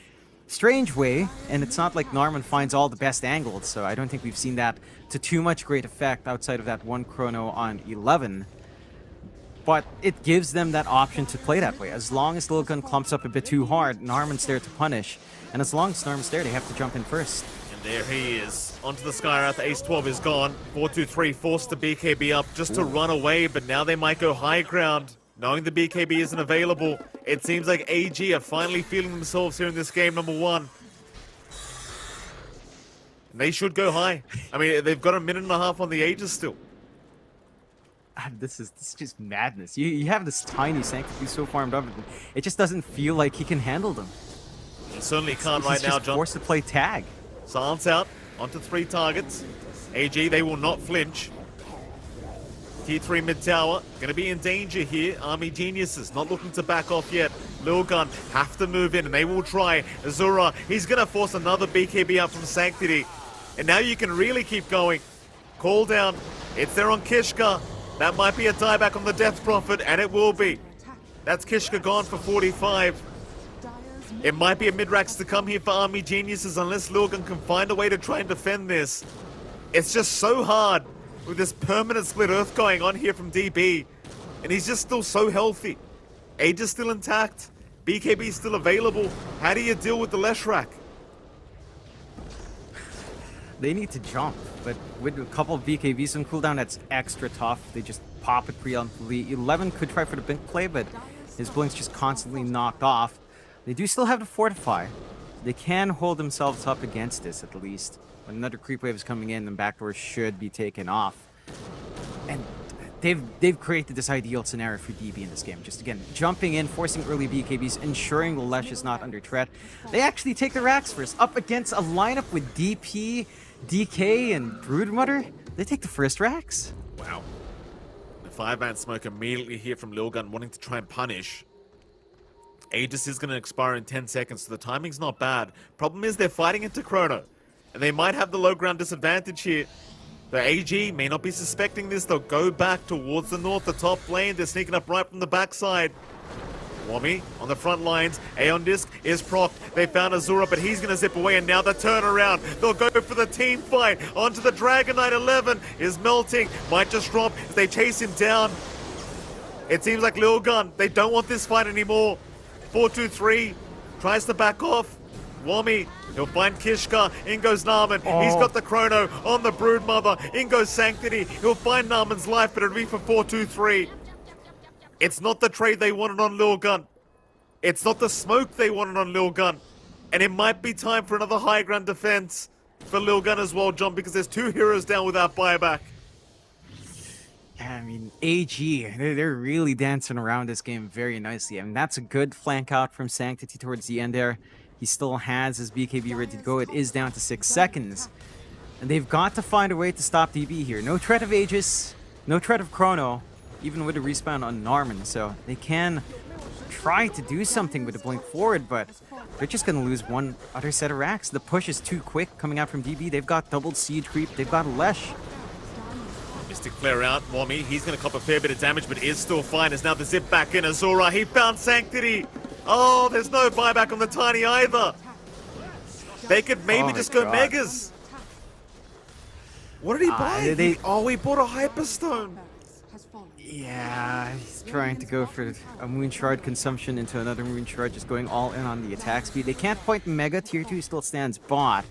strange way, and it's not like Narman finds all the best angles, so I don't think we've seen that to too much great effect outside of that one Chrono on 11. But it gives them that option to play that way. As long as Lilgun clumps up a bit too hard, Narman's there to punish. And as long as Narman's there, they have to jump in first. And there he is. Onto the Skywrath. Ace 12 is gone. 4-2-3 forced the BKB up just to run away, but now they might go high ground. Knowing the BKB isn't available, it seems like AG are finally feeling themselves here in this game, number 1. And they should go high. I mean, they've got a minute and a half on the Aegis still. This is just madness. You have this tiny Sanctity so farmed up, it just doesn't feel like he can handle them. He certainly can't right now, John. Forced to play tag. Silence out onto 3 targets. AG, they will not flinch. Tier 3 mid tower, going to be in danger here. Army Geniuses not looking to back off yet. Lil Gun have to move in, and they will try. Azura, he's going to force another BKB out from Sanctity. And now you can really keep going. Call down. It's there on Kishka. That might be a dieback on the Death Prophet, and it will be. That's Kishka gone for 45. It might be a mid-racks to come here for Army Geniuses unless Lilgan can find a way to try and defend this. It's just so hard with this permanent split earth going on here from DB. And he's just still so healthy. Age is still intact. BKB is still available. How do you deal with the Leshrac? They need to jump, but with a couple of BKBs on cooldown, that's extra tough. They just pop it preemptively. 11 could try for the blink play, but his blink's just constantly knocked off. They do still have to fortify. They can hold themselves up against this, at least. When another creep wave is coming in, then backdoor should be taken off. And they've created this ideal scenario for DB in this game. Just again, jumping in, forcing early BKBs, ensuring the Lesh is not under threat. They actually take the racks first, up against a lineup with DP, DK, and Broodmother. They take the first racks. Wow. The 5-man smoke immediately here from Lilgun wanting to try and punish. Aegis is going to expire in 10 seconds, so the timing's not bad. Problem is they're fighting into Chrono, and they might have the low ground disadvantage here. The AG may not be suspecting this. They'll go back towards the north, the top lane. They're sneaking up right from the backside. Wami on the front lines. Aeon Disc is procced. They found Azura, but he's going to zip away, and now the turnaround. They'll go for the team fight. Onto the Dragon Knight. 11 is melting. Might just drop as they chase him down. It seems like Lil Gun, they don't want this fight anymore. 4-2-3 tries to back off. Wami, he'll find Kishka. In goes Narman. He's got the Chrono on the Broodmother. In goes Sanctity. He'll find Narman's life, but it'll be for 4-2-3. It's not the trade they wanted on Lil Gun. It's not the smoke they wanted on Lil Gun. And it might be time for another high ground defense for Lil Gun as well, John, because there's 2 heroes down without buyback. I mean, AG, they're really dancing around this game very nicely. I mean, that's a good flank out from Sanctity towards the end there. He still has his BKB ready to go. It is down to 6 seconds. And they've got to find a way to stop DB here. No threat of Aegis, no threat of Chrono, even with a respawn on Narman. So they can try to do something with the blink forward, but they're just going to lose one other set of racks. The push is too quick coming out from DB. They've got doubled siege creep. They've got Lesh. Mystic Flare out, Wami. He's going to cop a fair bit of damage, but is still fine. As now the zip back in. Azura, he found Sanctity. Oh, there's no buyback on the Tiny either. They could maybe just go Megas. What did he buy? He bought a Hyperstone. Yeah, he's trying to go for a Moon Shard consumption into another Moon Shard, just going all in on the attack speed. They can't point Mega. Tier 2 still stands bot.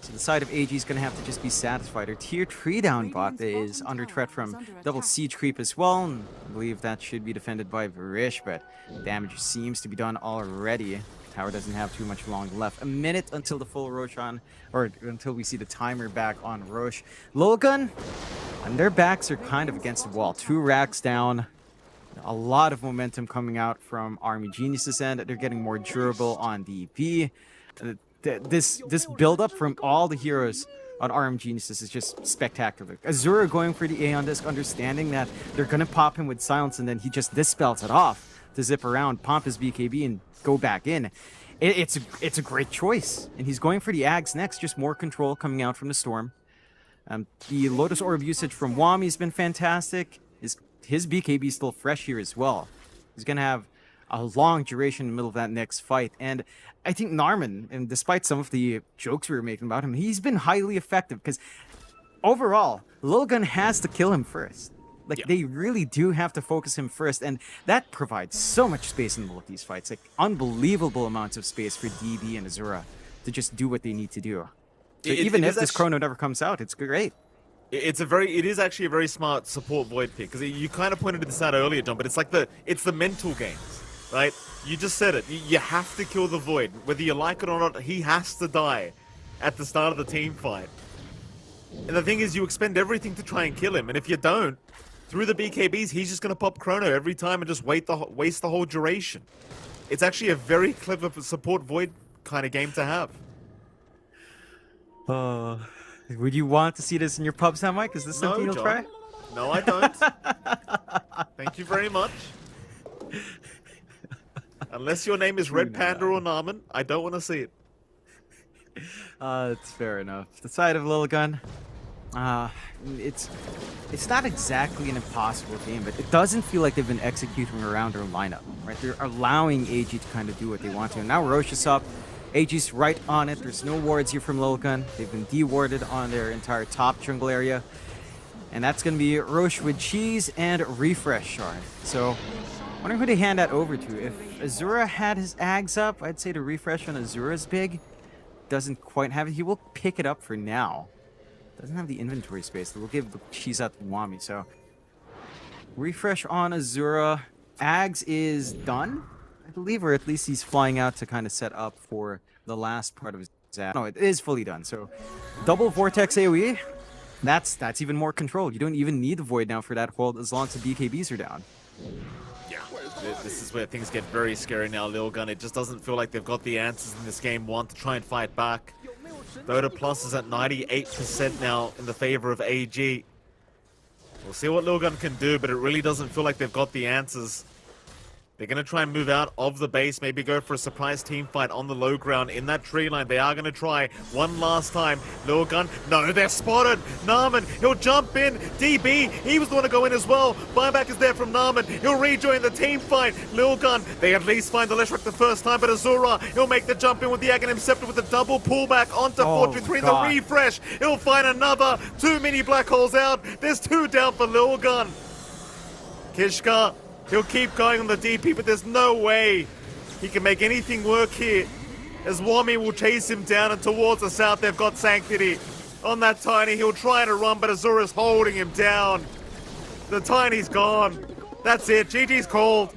So the side of AG is going to have to just be satisfied. Her Tier 3 down bot is under threat from double siege creep as well. And I believe that should be defended by Varish, but damage seems to be done already. Tower doesn't have too much long left. A minute until the full Roshan, or until we see the timer back on Rosh. Lilgun, and their backs are kind of against the wall. 2 racks down. A lot of momentum coming out from Army Genius's end. They're getting more durable on DP. This build-up from all the heroes on Arm Geniuses is just spectacular. Azura going for the Aeon Disc, understanding that they're going to pop him with silence, and then he just dispels it off to zip around, pump his BKB, and go back in. It's a great choice. And he's going for the Ags next, just more control coming out from the Storm. The Lotus Orb usage from Wami has been fantastic. His BKB is still fresh here as well. He's going to have a long duration in the middle of that next fight. And I think Narman, and despite some of the jokes we were making about him, he's been highly effective because overall, Lilgun has to kill him first. Like, they really do have to focus him first, and that provides so much space in the middle of these fights. Like, unbelievable amounts of space for DB and Azura to just do what they need to do. So even if this Chrono never comes out, it's great. It is actually a very smart support Void pick, because you kind of pointed this out earlier, John, but it's the mental games, right? You just said it. You have to kill the Void. Whether you like it or not, he has to die at the start of the team fight. And the thing is, you expend everything to try and kill him, and if you don't, through the BKBs, he's just going to pop Chrono every time and just waste the whole duration. It's actually a very clever support Void kind of game to have. Would you want to see this in your pub, Sam Mike? Is this something you'll try? No, I don't. Thank you very much. Unless your name is Red Panda or Narman, I don't want to see it. It's fair enough. The side of Lilgun, it's not exactly an impossible game, but it doesn't feel like they've been executing around their lineup, right? They're allowing AG to kind of do what they want to. And now Roche is up. AG's right on it. There's no wards here from Lilgun. They've been dewarded on their entire top jungle area. And that's going to be Roche with Cheese and Refresh Shard. So, wondering who they hand that over to. If Azura had his Ags up, I'd say the refresh on Azura's big. Doesn't quite have it. He will pick it up for now. Doesn't have the inventory space. We'll give the Cheese out to Wami. So, refresh on Azura. Ags is done, I believe, or at least he's flying out to kind of set up for the last part of his zap. No, it is fully done. So, double Vortex AoE. That's even more controlled. You don't even need the Void now for that hold as long as the BKBs are down. Yeah, this is where things get very scary now, Lilgun. It just doesn't feel like they've got the answers in this game. Want to try and fight back. Dota Plus is at 98% now in the favor of AG. We'll see what Lilgun can do, but it really doesn't feel like they've got the answers. They're going to try and move out of the base, maybe go for a surprise team fight on the low ground in that tree line. They are going to try one last time. Lilgun, no, they're spotted. Narman, he'll jump in. DB, he was the one to go in as well. Buyback is there from Narman. He'll rejoin the team fight. Lilgun, they at least find the Leshrac the first time, but Azura, he'll make the jump in with the Aghanim Scepter with the double pullback onto 423. The refresh, he'll find another. Too many black holes out. There's 2 down for Lilgun. Kishka, he'll keep going on the DP, but there's no way he can make anything work here. As Wami will chase him down, and towards the south, they've got Sanctity. On that Tiny, he'll try to run, but Azura's holding him down. The Tiny's gone. That's it. GG's called.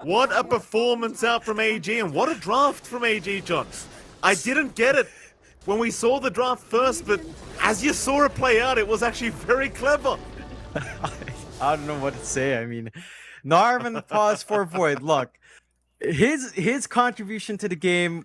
What a performance out from AG, and what a draft from AG, John. I didn't get it when we saw the draft first, but as you saw it play out, it was actually very clever. I don't know what to say. I mean, Narman pause for Void. Look, his contribution to the game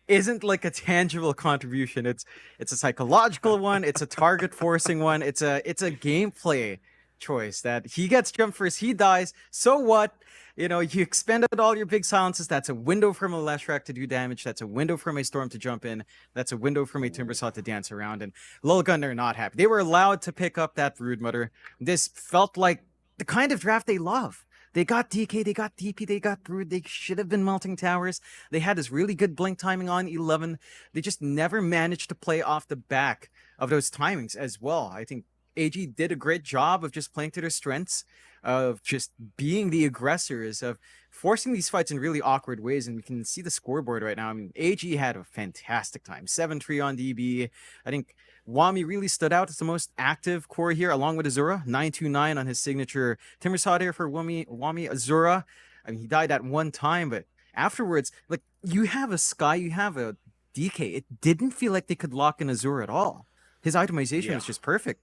isn't like a tangible contribution. It's a psychological one. It's a target forcing one. It's a gameplay choice that he gets jumped first, he dies. So what? You know, you expended all your big silences. That's a window from a Leshrac to do damage. That's a window from a Storm to jump in. That's a window from a Timbersaw to dance around. And Lilgun are not happy. They were allowed to pick up that Broodmother. This felt like the kind of draft they love. They got DK, they got DP, they got Brood. They should have been melting towers. They had this really good blink timing on 11. They just never managed to play off the back of those timings as well. I think AG did a great job of just playing to their strengths, of just being the aggressors, of forcing these fights in really awkward ways. And we can see the scoreboard right now. I mean, AG had a fantastic time. 7-3 on DB. I think Wami really stood out as the most active core here, along with Azura. 929 on his signature Timbersaw there for Wami Azura. I mean, he died at one time, but afterwards, like, you have a Sky, you have a DK. It didn't feel like they could lock in Azura at all. His itemization was just perfect.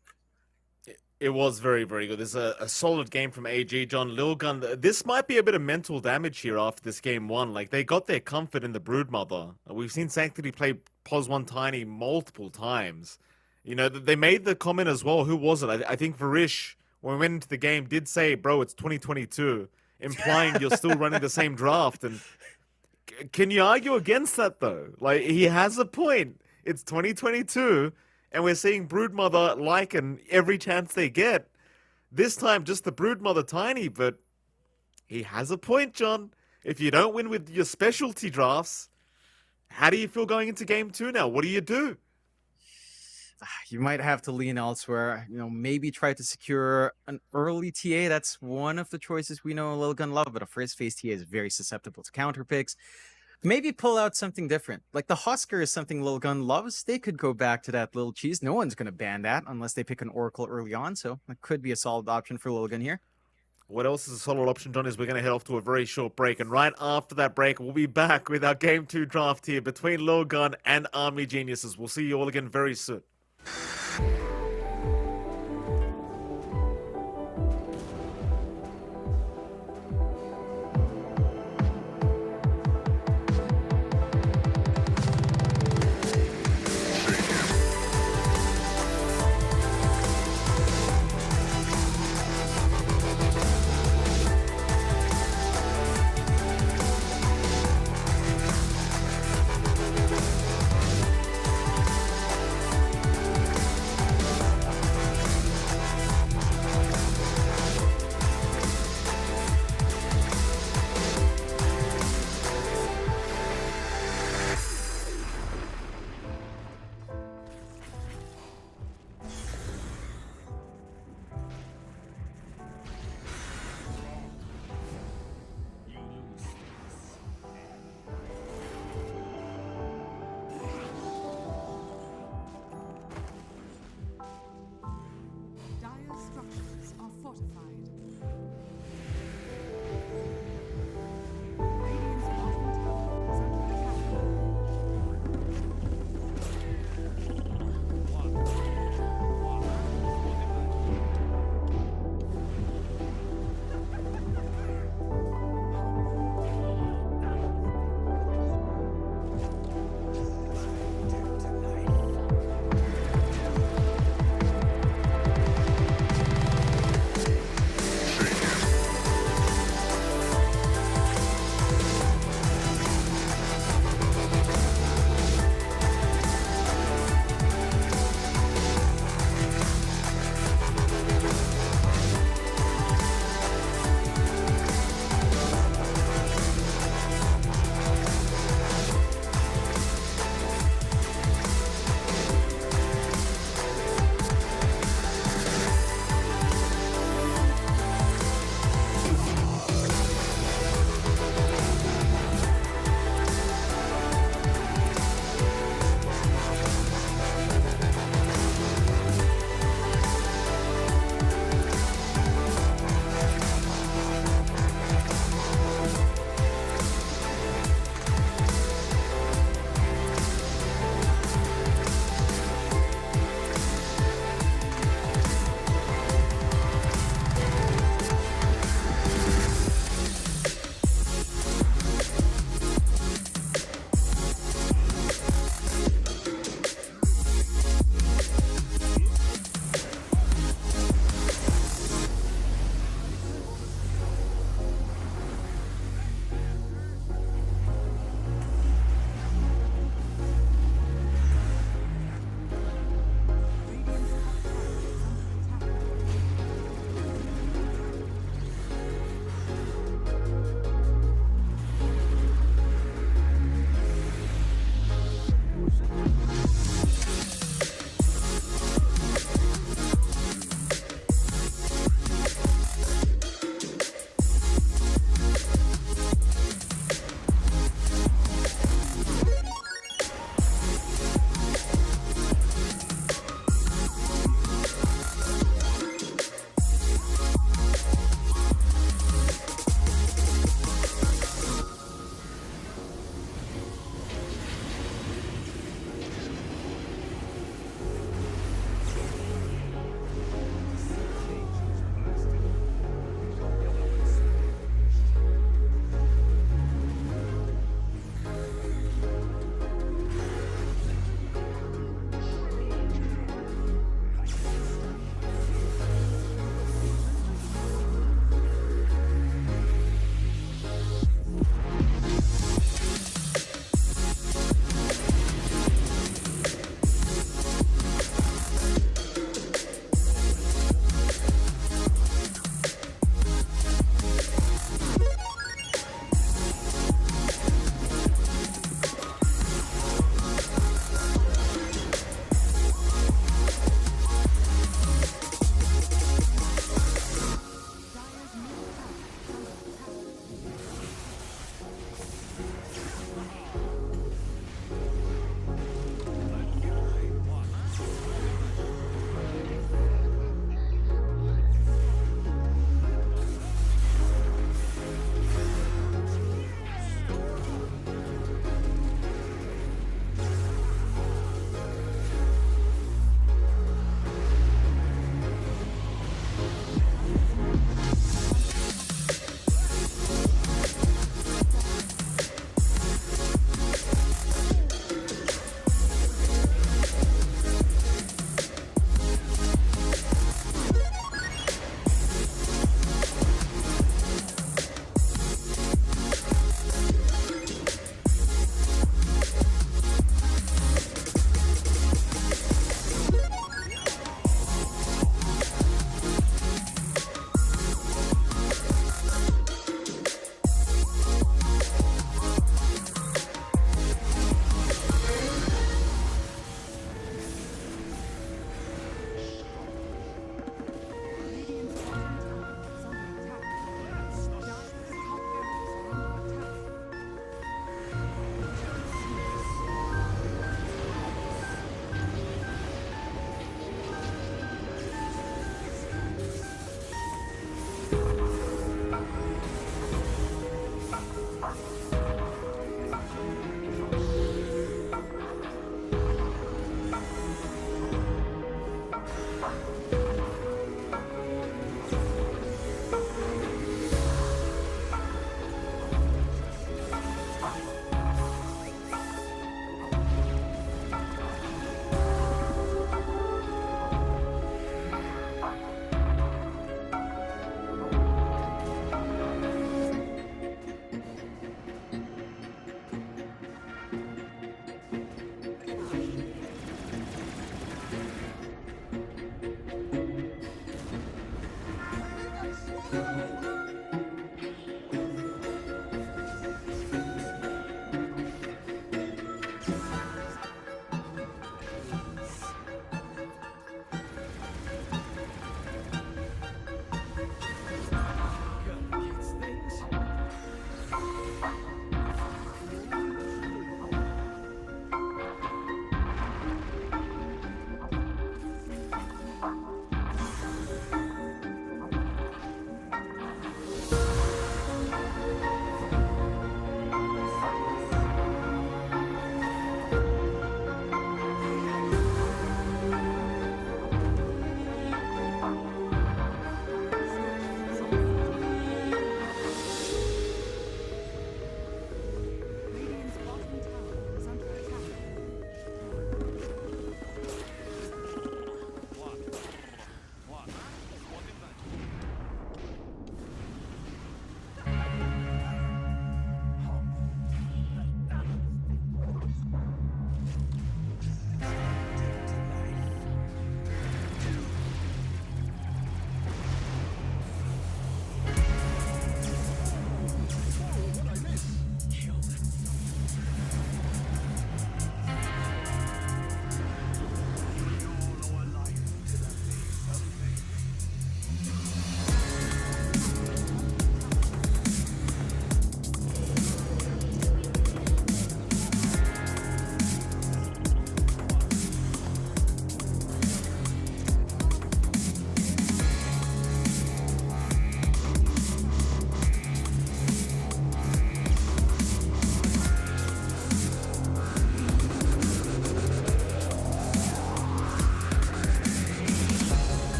It was very, very good. There's a solid game from AG, John. Lilgun, this might be a bit of mental damage here after this game one. Like, they got their comfort in the Broodmother. We've seen Sanctity play Pos 1 Tiny multiple times. You know, they made the comment as well. Who was it? I think Varish, when we went into the game, did say, bro, it's 2022, implying you're still running the same draft. And can you argue against that, though? Like, he has a point. It's 2022. And we're seeing Broodmother Lycan every chance they get. This time, just the Broodmother Tiny, but he has a point, John. If you don't win with your specialty drafts, how do you feel going into game 2 now? What do you do? You might have to lean elsewhere. You know, maybe try to secure an early TA. That's one of the choices we know Lilgun love, but a first phase TA is very susceptible to counter picks. Maybe pull out something different. Like the Husker is something Lilgun loves. They could go back to that little cheese. No one's going to ban that unless they pick an Oracle early on. So it could be a solid option for Lilgun here. What else is a solid option, John, is we're going to head off to a very short break. And right after that break, we'll be back with our Game 2 draft here between Lilgun and Army Geniuses. We'll see you all again very soon.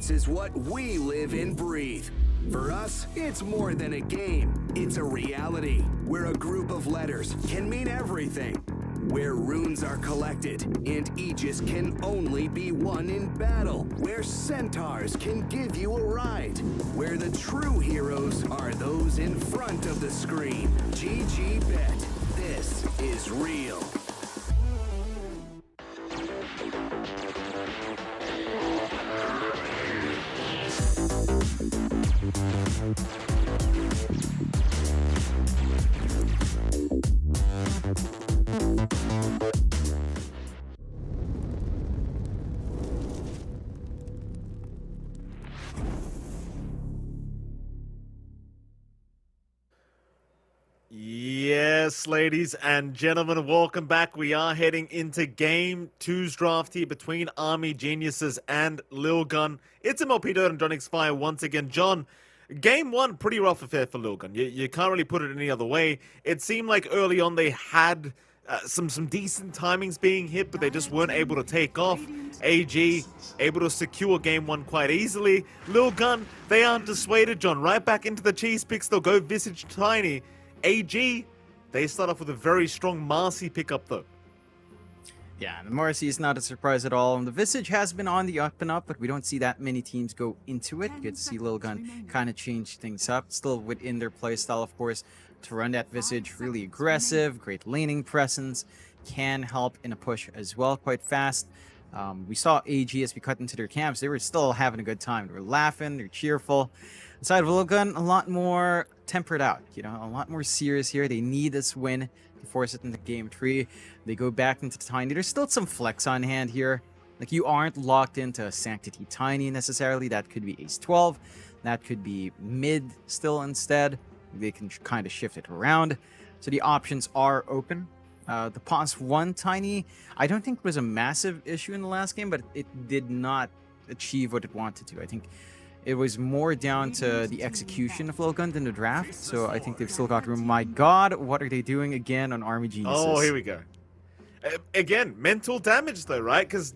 Sports is what we live and breathe. For us, it's more than a game. It's a reality where a group of letters can mean everything. Where runes are collected and Aegis can only be won in battle. Where centaurs can give you a ride. Where the true heroes are those in front of the screen. GG Bet. This is real. Yes, ladies and gentlemen, welcome back. We are heading into Game 2's draft here between Army Geniuses and Lil Gun. It's MLP Dirt and John X Fire once again. John, Game 1, pretty rough affair for Lil Gun. You can't really put it any other way. It seemed like early on they had some decent timings being hit, but they just weren't able to take off. AG able to secure Game 1 quite easily. Lil Gun, they aren't dissuaded, John. Right back into the cheese picks. They'll go Visage Tiny. AG, they start off with a very strong Marcy pickup, though. Yeah, and Marcy is not a surprise at all. And the Visage has been on the up and up, but we don't see that many teams go into it. Good to see Lil Gun kind of change things up. Still within their playstyle, of course, to run that Visage. Really aggressive, great laning presence. Can help in a push as well, quite fast. We saw AG as we cut into their camps. They were still having a good time. They were laughing, they're cheerful. Inside of Lil Gun, a lot more tempered out, you know, a lot more serious here. They need this win to force it into Game 3. They go back into Tiny. There's still some flex on hand here. Like, you aren't locked into Sanctity Tiny necessarily. That could be Ace 12. That could be mid still instead. They can kind of shift it around. So the options are open. The Pause 1 Tiny, I don't think was a massive issue in the last game, but it did not achieve what it wanted to. I think it was more down to the execution of Lil Gun than the draft, so I think they've still got room. My god, what are they doing again on Army Geniuses? Oh, here we go. Again, mental damage though, right? Because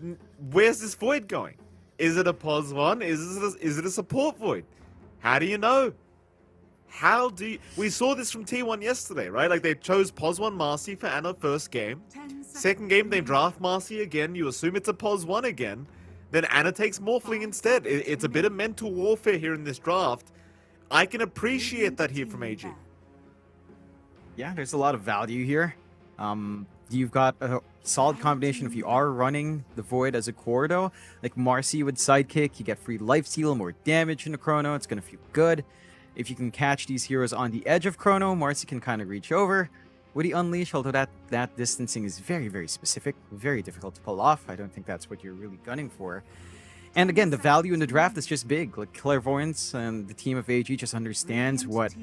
where's this Void going? Is it a pos 1? Is it a support Void? How do you know? How do you... We saw this from T1 yesterday, right? Like, they chose pos 1 Marcy for Anna first game. Second game, they draft Marcy again. You assume it's a pos 1 again. Then Anna takes Morphling instead. It's a bit of mental warfare here in this draft. I can appreciate that here from AG. Yeah, there's a lot of value here. You've got a solid combination if you are running the Void as a core, though. Like Marcy with Sidekick, you get free life steal, more damage in the Chrono. It's going to feel good. If you can catch these heroes on the edge of Chrono, Marcy can kind of reach over. With the Unleash, although that distancing is very, very specific, very difficult to pull off. I don't think that's what you're really gunning for. And again, the value in the draft is just big. Like, Clairvoyance and the team of AG just understands what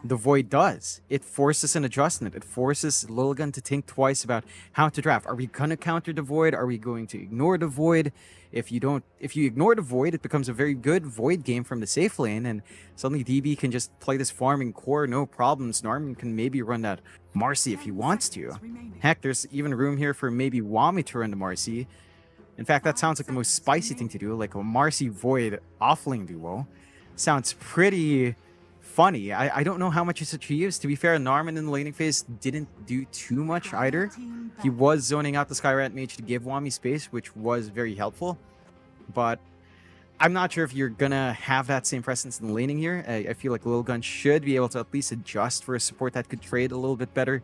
the Void does. It forces an adjustment. It forces Lil Gun to think twice about how to draft. Are we going to counter the Void? Are we going to ignore the Void? If you ignore the Void, it becomes a very good Void game from the safe lane, and suddenly DB can just play this farming core, no problems. Norman can maybe run that Marcy if he wants to. Heck, there's even room here for maybe Wami to run the Marcy. In fact, that sounds like the most spicy thing to do, like a Marcy Void offlane duo. Sounds pretty funny. I don't know how much it achieves. To be fair, Norman in the laning phase didn't do too much either. He was zoning out the Skyrant Mage to give Wami space, which was very helpful. But I'm not sure if you're gonna have that same presence in the laning here. I feel like Lil Gun should be able to at least adjust for a support that could trade a little bit better.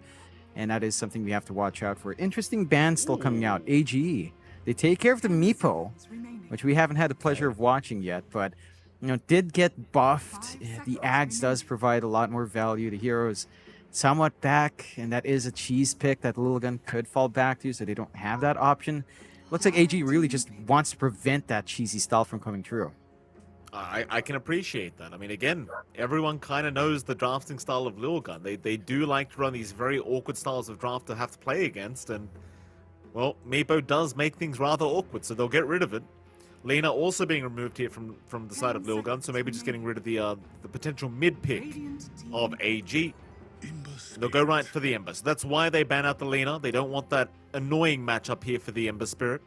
And that is something we have to watch out for. Interesting band still coming out. AG. They take care of the Meepo, which we haven't had the pleasure of watching yet, but you know, did get buffed. The Ags does provide a lot more value. The heroes somewhat back, and that is a cheese pick that Lil Gun could fall back to, so they don't have that option. Looks like AG really just wants to prevent that cheesy style from coming true. I can appreciate that. I mean, again, everyone kind of knows the drafting style of Lil Gun. They do like to run these very awkward styles of draft to have to play against, and well, Meepo does make things rather awkward, so they'll get rid of it. Lena also being removed here from the side of Lil Gun, so maybe just getting rid of the potential mid pick of AG. They'll go right for the Ember. So that's why they ban out the Lena. They don't want that annoying matchup here for the Ember Spirit.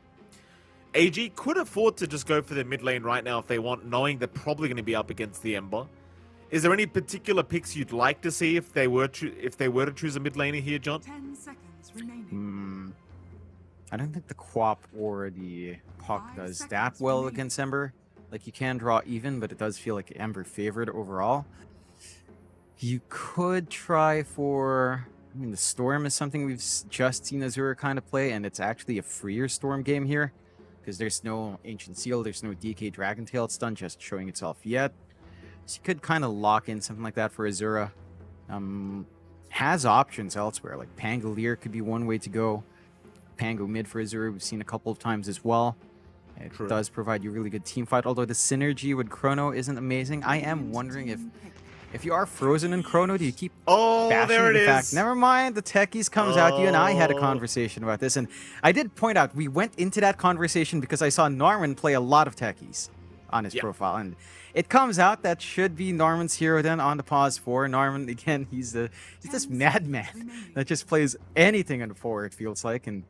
AG could afford to just go for their mid lane right now if they want, knowing they're probably going to be up against the Ember. Is there any particular picks you'd like to see if they were to choose a mid laner here, John? 10 seconds remaining. I don't think the Quap or the Puck does that well against Ember. Like, you can draw even, but it does feel like Ember favored overall. You could try for... I mean, the Storm is something we've just seen Azura kind of play, and it's actually a freer Storm game here, because there's no Ancient Seal, there's no DK Dragontail stun just showing itself yet. So you could kind of lock in something like that for Azura. Has options elsewhere, like Pangolier could be one way to go. Pango mid for Azura, we've seen a couple of times as well. It does provide you a really good team fight, although the synergy with Chrono isn't amazing. I am wondering if you are frozen in Chrono, do you keep bashing there it the fact? is. Never mind, the techies comes out. You and I had a conversation about this, and I did point out we went into that conversation because I saw Norman play a lot of techies on his profile, and it comes out that should be Norman's hero then on the pause 4. Norman, again, he's this madman that just plays anything on 4, it feels like, and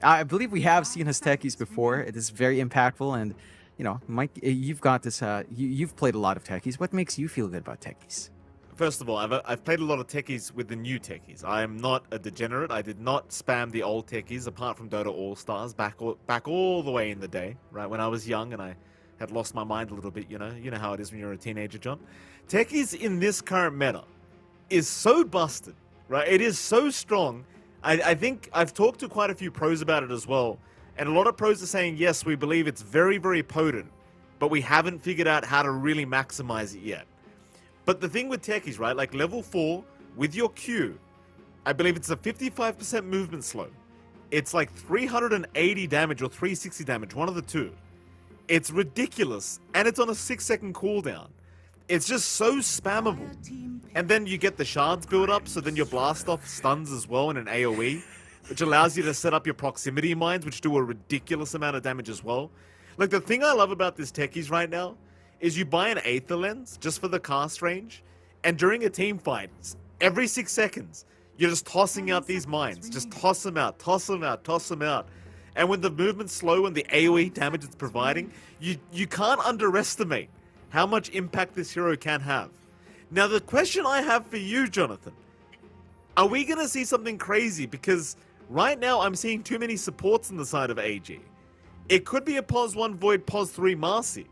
I believe we have seen his techies before. It is very impactful, and you know, Mike, you've got this. You've played a lot of techies. What makes you feel good about techies? First of all, I've played a lot of techies with the new techies. I am not a degenerate. I did not spam the old techies, apart from Dota All Stars back all the way in the day, right when I was young and I had lost my mind a little bit. You know how it is when you're a teenager, John. Techies in this current meta is so busted, right? It is so strong. I think I've talked to quite a few pros about it as well. And a lot of pros are saying, yes, we believe it's very, very potent, but we haven't figured out how to really maximize it yet. But the thing with techies, right, like level 4 with your Q, I believe it's a 55% movement slow. It's like 380 damage or 360 damage, one of the two. It's ridiculous, and it's on a 6-second cooldown. It's just so spammable. And then you get the shards build up, so then your blast off stuns as well in an AoE, which allows you to set up your proximity mines, which do a ridiculous amount of damage as well. Like, the thing I love about this techies right now is you buy an Aether Lens just for the cast range, and during a team fight, every 6 seconds, you're just tossing out these mines. Just toss them out, toss them out, toss them out. And when the movement's slow and the AoE damage it's providing, you can't underestimate how much impact this hero can have. Now, the question I have for you, Jonathan, are we going to see something crazy? Because right now I'm seeing too many supports on the side of AG. It could be a POS 1 Void, POS 3 Marcy.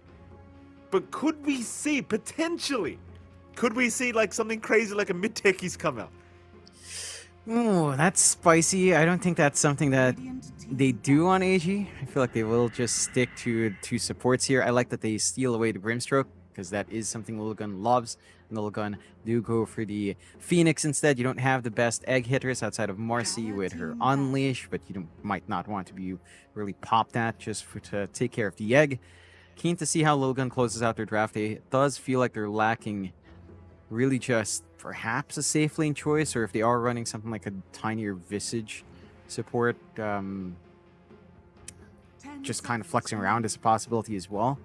But could we see, potentially, like something crazy like a mid-techies come out? Ooh, that's spicy. I don't think that's something that they do on AG. I feel like they will just stick to two supports here. I like that they steal away the Grimstroke, because that is something Lilgun loves. And Lilgun do go for the Phoenix instead. You don't have the best egg hitters outside of Marcy with her Unleash, but you might not want to be really popped at just to take care of the egg. Keen to see how Lilgun closes out their draft day. It does feel like they're lacking really just perhaps a safe lane choice, or if they are running something like a tinier Visage support, just kind of flexing around is a possibility as well.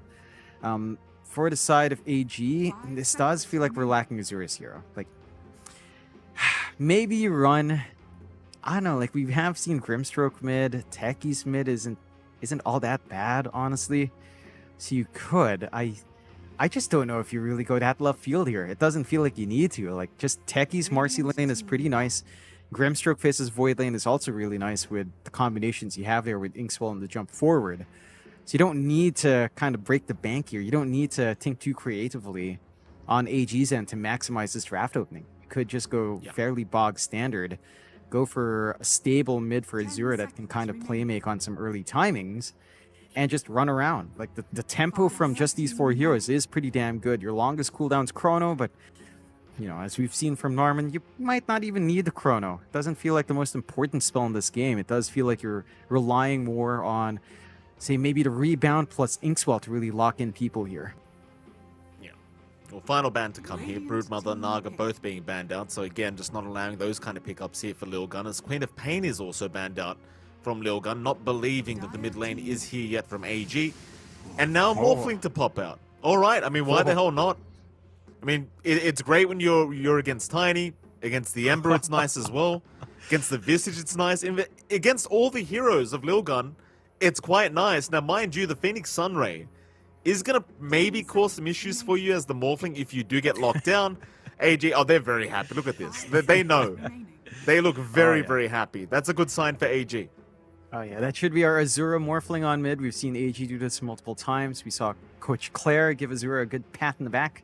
For the side of AG, this does feel like we're lacking Azura's hero. Like, maybe you run, I don't know, like we have seen Grimstroke mid, Techies mid isn't all that bad, honestly. So you could, I just don't know if you really go that left field here. It doesn't feel like you need to. Like, just Techies Marcy lane is pretty nice. Grimstroke faces Void lane is also really nice with the combinations you have there with Inkswell and the jump forward. So you don't need to kind of break the bank here. You don't need to think too creatively on AG's end to maximize this draft opening. You could just go fairly bog standard, go for a stable mid for Azura that can kind of play make on some early timings, and just run around. Like, the tempo from just these 4 heroes is pretty damn good. Your longest cooldown's Chrono, but you know, as we've seen from Norman, you might not even need the Chrono. It doesn't feel like the most important spell in this game. It does feel like you're relying more on, say, maybe the rebound plus Inkswell to really lock in people here. Yeah. Well, final ban to come here. Broodmother and Naga both being banned out. So again, just not allowing those kind of pickups here for Lilgun. As Queen of Pain is also banned out from Lilgun, not believing that the mid lane is here yet from AG. And now Morphling to pop out. All right. I mean, why the hell not? I mean, it's great when you're against Tiny. Against the Ember, it's nice as well. Against the Visage, it's nice. Against all the heroes of Lilgun, it's quite nice. Now, mind you, the Phoenix Sunray is going to maybe cause some issues for you as the Morphling if you do get locked down. AG, oh, they're very happy. Look at this. They know. They look very, yeah. very happy. That's a good sign for AG. Oh yeah, that should be our Azura Morphling on mid. We've seen AG do this multiple times. We saw Coach Claire give Azura a good pat in the back.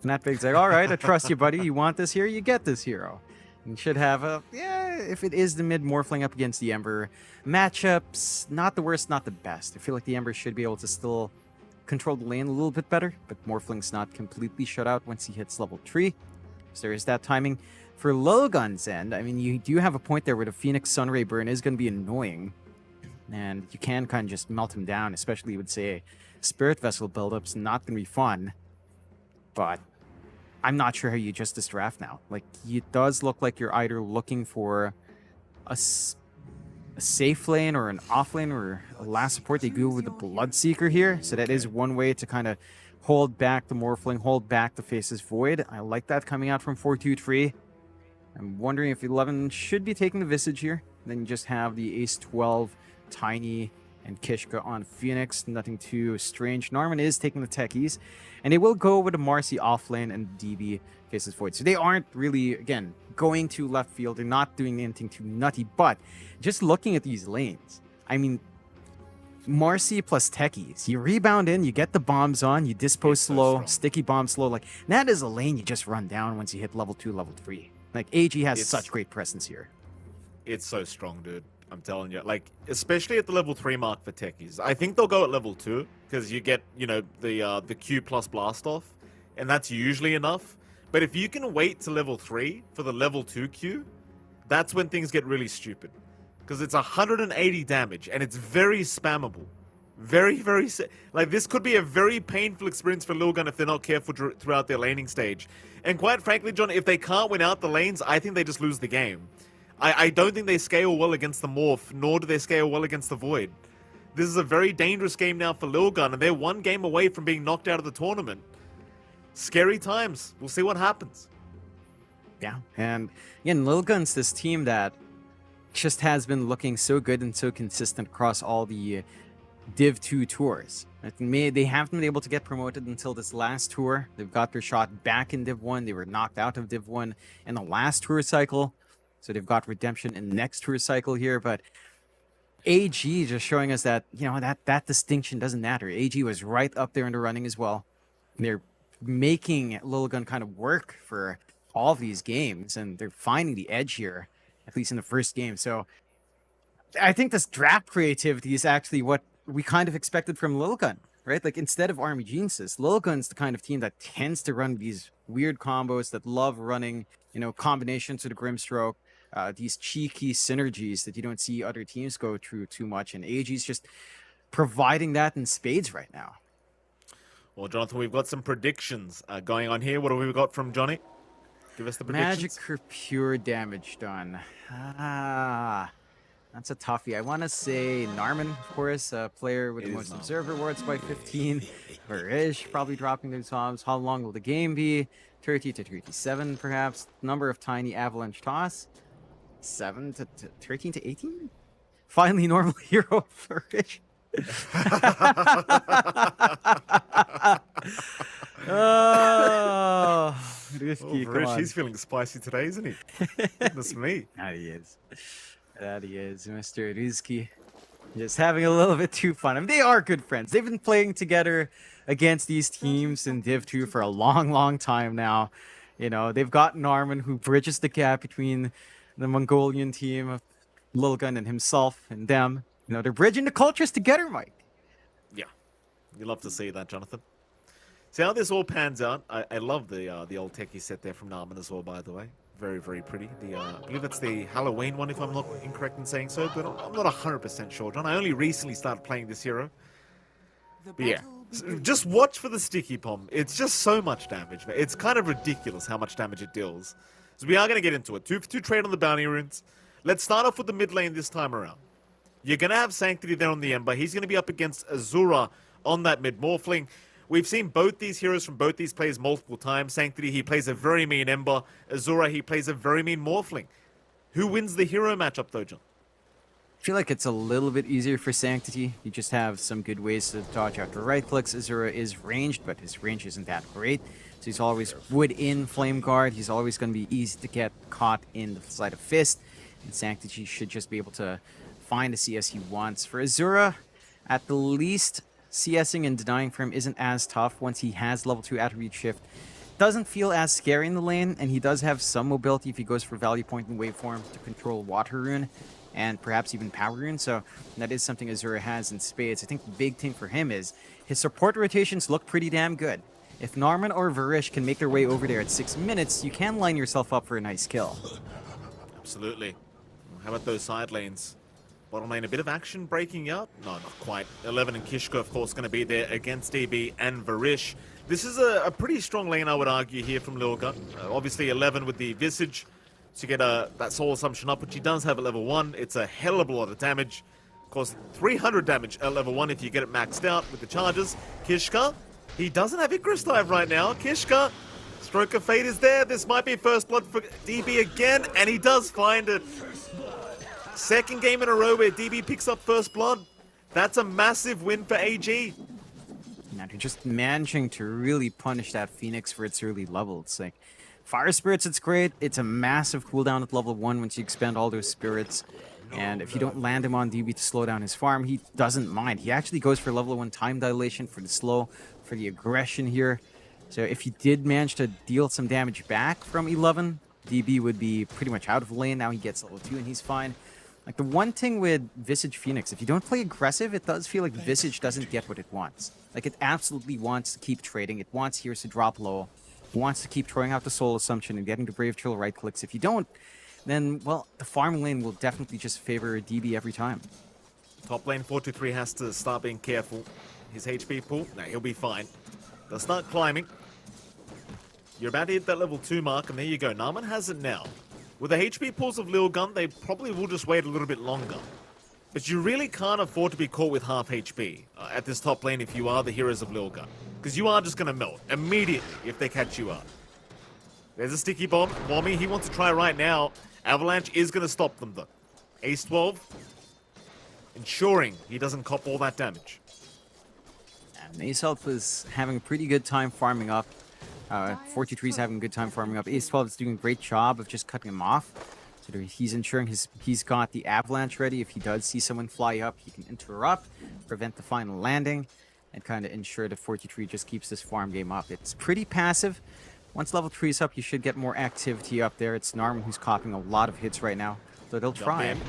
And that big's like, all right, I trust you, buddy. You want this here, you get this hero. You should have a, yeah, if it is the mid Morphling up against the Ember, matchups, not the worst, not the best. I feel like the Ember should be able to still control the lane a little bit better, but Morphling's not completely shut out once he hits level 3. So there is that timing. For Logan's end, I mean, you do have a point there where the Phoenix Sunray burn is going to be annoying. And you can kind of just melt him down, especially with, say, Spirit Vessel buildup's not going to be fun. But I'm not sure how you adjust this draft now. Like, it does look like you're either looking for a safe lane or an off lane or a last support. They go with the Bloodseeker here. So that is one way to kind of hold back the Morphling, hold back the Faceless Void. I like that coming out from 423. I'm wondering if 11 should be taking the Visage here. Then you just have the Ace 12, Tiny, and Kishka on Phoenix. Nothing too strange. Narman is taking the techies. And they will go with the Marcy offlane and DB Faceless Void. So they aren't really, again, going to left field. They're not doing anything too nutty. But just looking at these lanes, I mean, Marcy plus techies. You rebound in, you get the bombs on, you dispose slow, sticky bomb slow. Like, that is a lane you just run down once you hit level 2, level 3. Like, AG has such great presence here. It's so strong, dude. I'm telling you. Like, especially at the level 3 mark for techies. I think they'll go at level 2, because you get, you know, the Q plus blast off, and that's usually enough. But if you can wait to level 3 for the level 2 Q, that's when things get really stupid. Because it's 180 damage, and it's very spammable. Very, very... Like, this could be a very painful experience for Lilgun if they're not careful throughout their laning stage. And quite frankly, John, if they can't win out the lanes, I think they just lose the game. I don't think they scale well against the Morph, nor do they scale well against the Void. This is a very dangerous game now for Lilgun, and they're one game away from being knocked out of the tournament. Scary times. We'll see what happens. Yeah, and again, Lilgun's this team that just has been looking so good and so consistent across all the Div 2 tours. They haven't been able to get promoted until this last tour. They've got their shot back in Div 1. They were knocked out of Div 1 in the last tour cycle. So they've got redemption in the next tour cycle here. But AG just showing us that, you know, that distinction doesn't matter. AG was right up there in the running as well. They're making Lilgun kind of work for all of these games, and they're finding the edge here, at least in the first game. So I think this draft creativity is actually what we kind of expected from Lilgun, right? Like, instead of Army Geniuses, Lilgun's the kind of team that tends to run these weird combos, that love running, you know, combinations with the Grimstroke, these cheeky synergies that you don't see other teams go through too much. And AG's just providing that in spades right now. Well, Jonathan, we've got some predictions going on here. What have we got from Johnny? Give us the predictions. Magic for pure damage done. That's a toughie. I want to say Narman, of course, a player with the most observer rewards by 15. Varish probably dropping those bombs. How long will the game be? 30 to 37, perhaps. Number of tiny avalanche toss. 7 to 13 to 18. Finally, normal hero for Rich. Oh, risky, Rich, he's feeling spicy today, isn't he? Goodness me. That he is. That he is, Mr. Rizky. Just having a little bit too fun. I mean, they are good friends. They've been playing together against these teams in Div 2 for a long, long time now. You know, they've got Narman, who bridges the gap between the Mongolian team of Lilgun and himself and them. You know, they're bridging the cultures together, Mike. Yeah. You love to see that, Jonathan. See how this all pans out. I love the old techie set there from Narman as well, by the way. Very, very pretty. I believe that's the Halloween one, if I'm not incorrect in saying so, but I'm not 100% sure, John. I only recently started playing this hero. But yeah, just watch for the sticky bomb. It's just so much damage. It's kind of ridiculous how much damage it deals. So we are going to get into it. 2 for 2 trade on the bounty runes. Let's start off with the mid lane this time around. You're going to have Sanctity there on the Ember. He's going to be up against Azura on that mid Morphling. We've seen both these heroes from both these players multiple times. Sanctity, he plays a very mean Ember. Azura, he plays a very mean Morphling. Who wins the hero matchup, though, John? feel like it's a little bit easier for Sanctity. You just have some good ways to dodge after right clicks. Azura is ranged, but his range isn't that great. So he's always wood in Flame Guard. He's always going to be easy to get caught in the Sleight of Fist. And Sanctity should just be able to find a CS he wants. For Azura, at the least, CSing and denying for him isn't as tough once he has level 2 attribute shift. Doesn't feel as scary in the lane, and he does have some mobility if he goes for Value Point and Waveform to control Water Rune and perhaps even Power Rune, so that is something Azura has in spades. I think the big thing for him is his support rotations look pretty damn good. If Narman or Varish can make their way over there at 6 minutes, you can line yourself up for a nice kill. Absolutely. How about those side lanes? Bottom lane, a bit of action breaking out? No, not quite. 11 and Kishka, of course, going to be there against DB and Varish. This is a pretty strong lane, I would argue, here from Lilgun. Obviously, 11 with the Visage to get that Soul Assumption up, which he does have at level 1. It's a hell of a lot of damage. Of course, 300 damage at level 1 if you get it maxed out with the charges. Kishka, he doesn't have Icarus Dive right now. Kishka, Stroke of Fate is there. This might be first blood for DB again, and he does find it. Second game in a row where DB picks up first blood. That's a massive win for AG. Now you're just managing to really punish that Phoenix for its early level. It's like Fire Spirits, it's great. It's a massive cooldown at level 1 once you expend all those spirits. And if you don't land him on DB to slow down his farm, he doesn't mind. He actually goes for level 1 time dilation for the slow, for the aggression here. So if he did manage to deal some damage back from 11, DB would be pretty much out of lane. Now he gets level 2 and he's fine. Like, the one thing with Visage Phoenix, if you don't play aggressive, it does feel like Visage doesn't get what it wants. Like, it absolutely wants to keep trading. It wants heroes to drop low. It wants to keep throwing out the Soul Assumption and getting the Brave Chill right clicks. If you don't, then, well, the farm lane will definitely just favor DB every time. Top lane 423 has to start being careful. His HP pool, no, he'll be fine. They'll start climbing. You're about to hit that level 2 mark, and there you go. Narman has it now. With the HP pools of Lilgun, they probably will just wait a little bit longer. But you really can't afford to be caught with half HP at this top lane if you are the heroes of Lilgun. Because you are just going to melt immediately if they catch you up. There's a sticky bomb. Wommy, he wants to try right now. Avalanche is going to stop them, though. Ace 12, ensuring he doesn't cop all that damage. And Ace Health is having a pretty good time farming up. 423 is having a good time farming up. Ace 12 is doing a great job of just cutting him off. So he's ensuring he's got the Avalanche ready. If he does see someone fly up, he can interrupt, prevent the final landing, and kind of ensure that 423 just keeps this farm game up. It's pretty passive. Once level 3 is up, you should get more activity up there. It's Narman who's copying a lot of hits right now, so they'll try. In.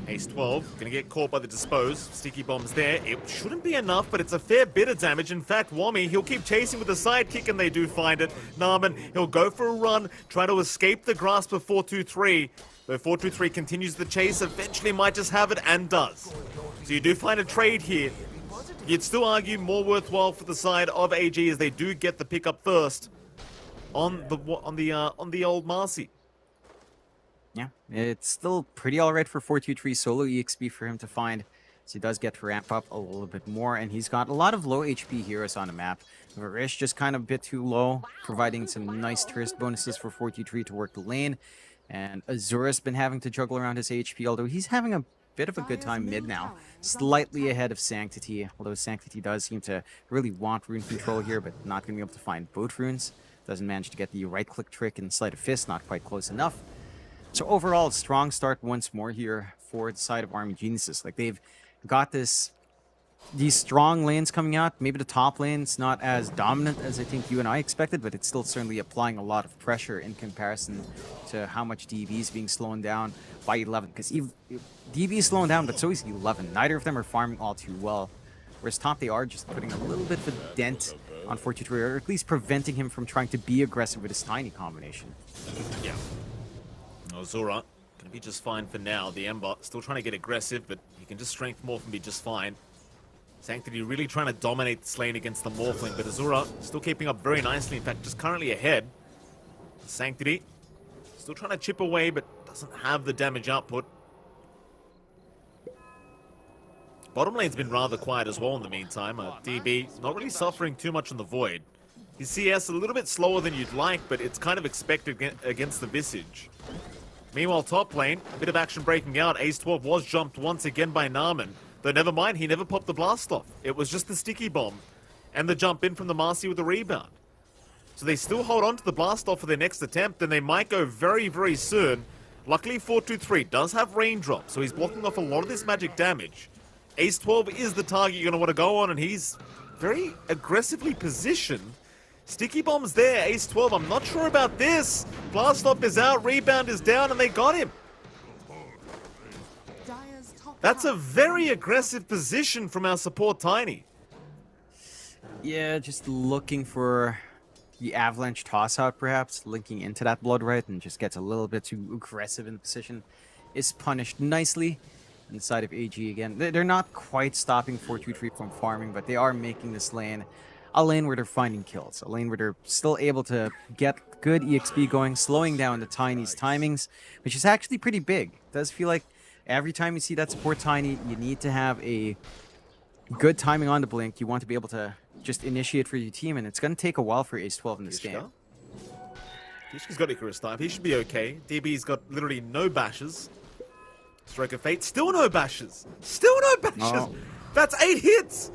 Ace 12, gonna get caught by the Dispose. Sticky bomb's there. It shouldn't be enough, but it's a fair bit of damage. In fact, Wommy, he'll keep chasing with the sidekick, and they do find it. Narman, he'll go for a run, try to escape the grasp of 423. Though 423 continues the chase, eventually might just have it, and does. So you do find a trade here. You'd still argue more worthwhile for the side of AG as they do get the pickup first on the old Marcy. Yeah, it's still pretty alright for 423 solo EXP for him to find. So he does get to ramp up a little bit more, and he's got a lot of low HP heroes on the map. Varish just kind of a bit too low, providing some nice turret bonuses for 423 to work the lane. And Azura's been having to juggle around his HP, although he's having a bit of a good time mid now. Slightly ahead of Sanctity, although Sanctity does seem to really want rune control here, but not going to be able to find both runes. Doesn't manage to get the right-click trick and Sleight of Fist, not quite close enough. So overall, strong start once more here for the side of Army Geniuses. Like, they've got these strong lanes coming out. Maybe the top lane's not as dominant as I think you and I expected, but it's still certainly applying a lot of pressure in comparison to how much DB is being slowed down by 11. Because DB is slowing down, but so is 11. Neither of them are farming all too well. Whereas top, they are just putting a little bit of a dent on 423, or at least preventing him from trying to be aggressive with his tiny combination. Yeah. Azura gonna be just fine for now. The Ember still trying to get aggressive, but he can just strength morph and be just fine. Sanctity really trying to dominate this lane against the Morphling, but Azura still keeping up very nicely. In fact, just currently ahead. Sanctity still trying to chip away, but doesn't have the damage output. Bottom lane's been rather quiet as well in the meantime. DB not really suffering too much on the Void. His CS a little bit slower than you'd like, but it's kind of expected against the Visage. Meanwhile, top lane, a bit of action breaking out. Ace 12 was jumped once again by Narman. Though never mind, he never popped the blast off. It was just the sticky bomb and the jump in from the Marcy with the rebound. So they still hold on to the blast off for their next attempt, and they might go very, very soon. Luckily, 423 does have raindrop, so he's blocking off a lot of this magic damage. Ace 12 is the target you're going to want to go on, and he's very aggressively positioned. Sticky bomb's there, Ace 12. I'm not sure about this. Blast off is out, rebound is down, and they got him. Dire's top That's a tower very aggressive position from our support Tiny. Yeah, just looking for the avalanche toss out, perhaps linking into that blood right, and just gets a little bit too aggressive in the position. Is punished nicely on the side of AG again. They're not quite stopping 423 from farming, but they are making this lane a lane where they're finding kills, a lane where they're still able to get good EXP going, slowing down the Tiny's timings, which is actually pretty big. It does feel like every time you see that support Tiny, you need to have a good timing on the blink. You want to be able to just initiate for your team, and it's going to take a while for Ace 12 in this game. Kishka's got Icarus dive. He should be okay. DB's got literally no bashes. Stroke of Fate, still no bashes. Still no bashes. No. That's 8 hits.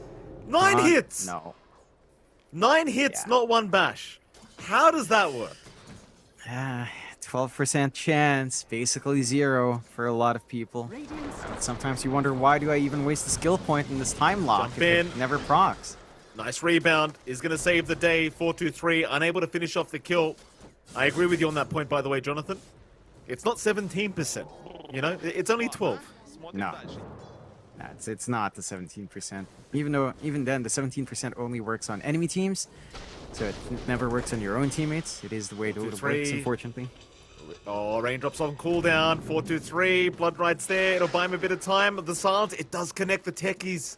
9 hits. No. 9 hits, Yeah. not 1 bash. How does that work? 12% chance, basically 0 for a lot of people. radiance But sometimes you wonder, why do I even waste a skill point in this time lock Jump if it in. never procs? Nice rebound. Is going to save the day. 423, unable to finish off the kill. I agree with you on that point, by the way, Jonathan. It's not 17%. You know, it's only 12. No. It's not the 17%. Even then, the 17% only works on enemy teams, so it never works on your own teammates. It is the way Dota works, 2-3. unfortunately. Oh, raindrops on cooldown. 423. Blood Right's there. It'll buy him a bit of time. The silence, it does connect the techies.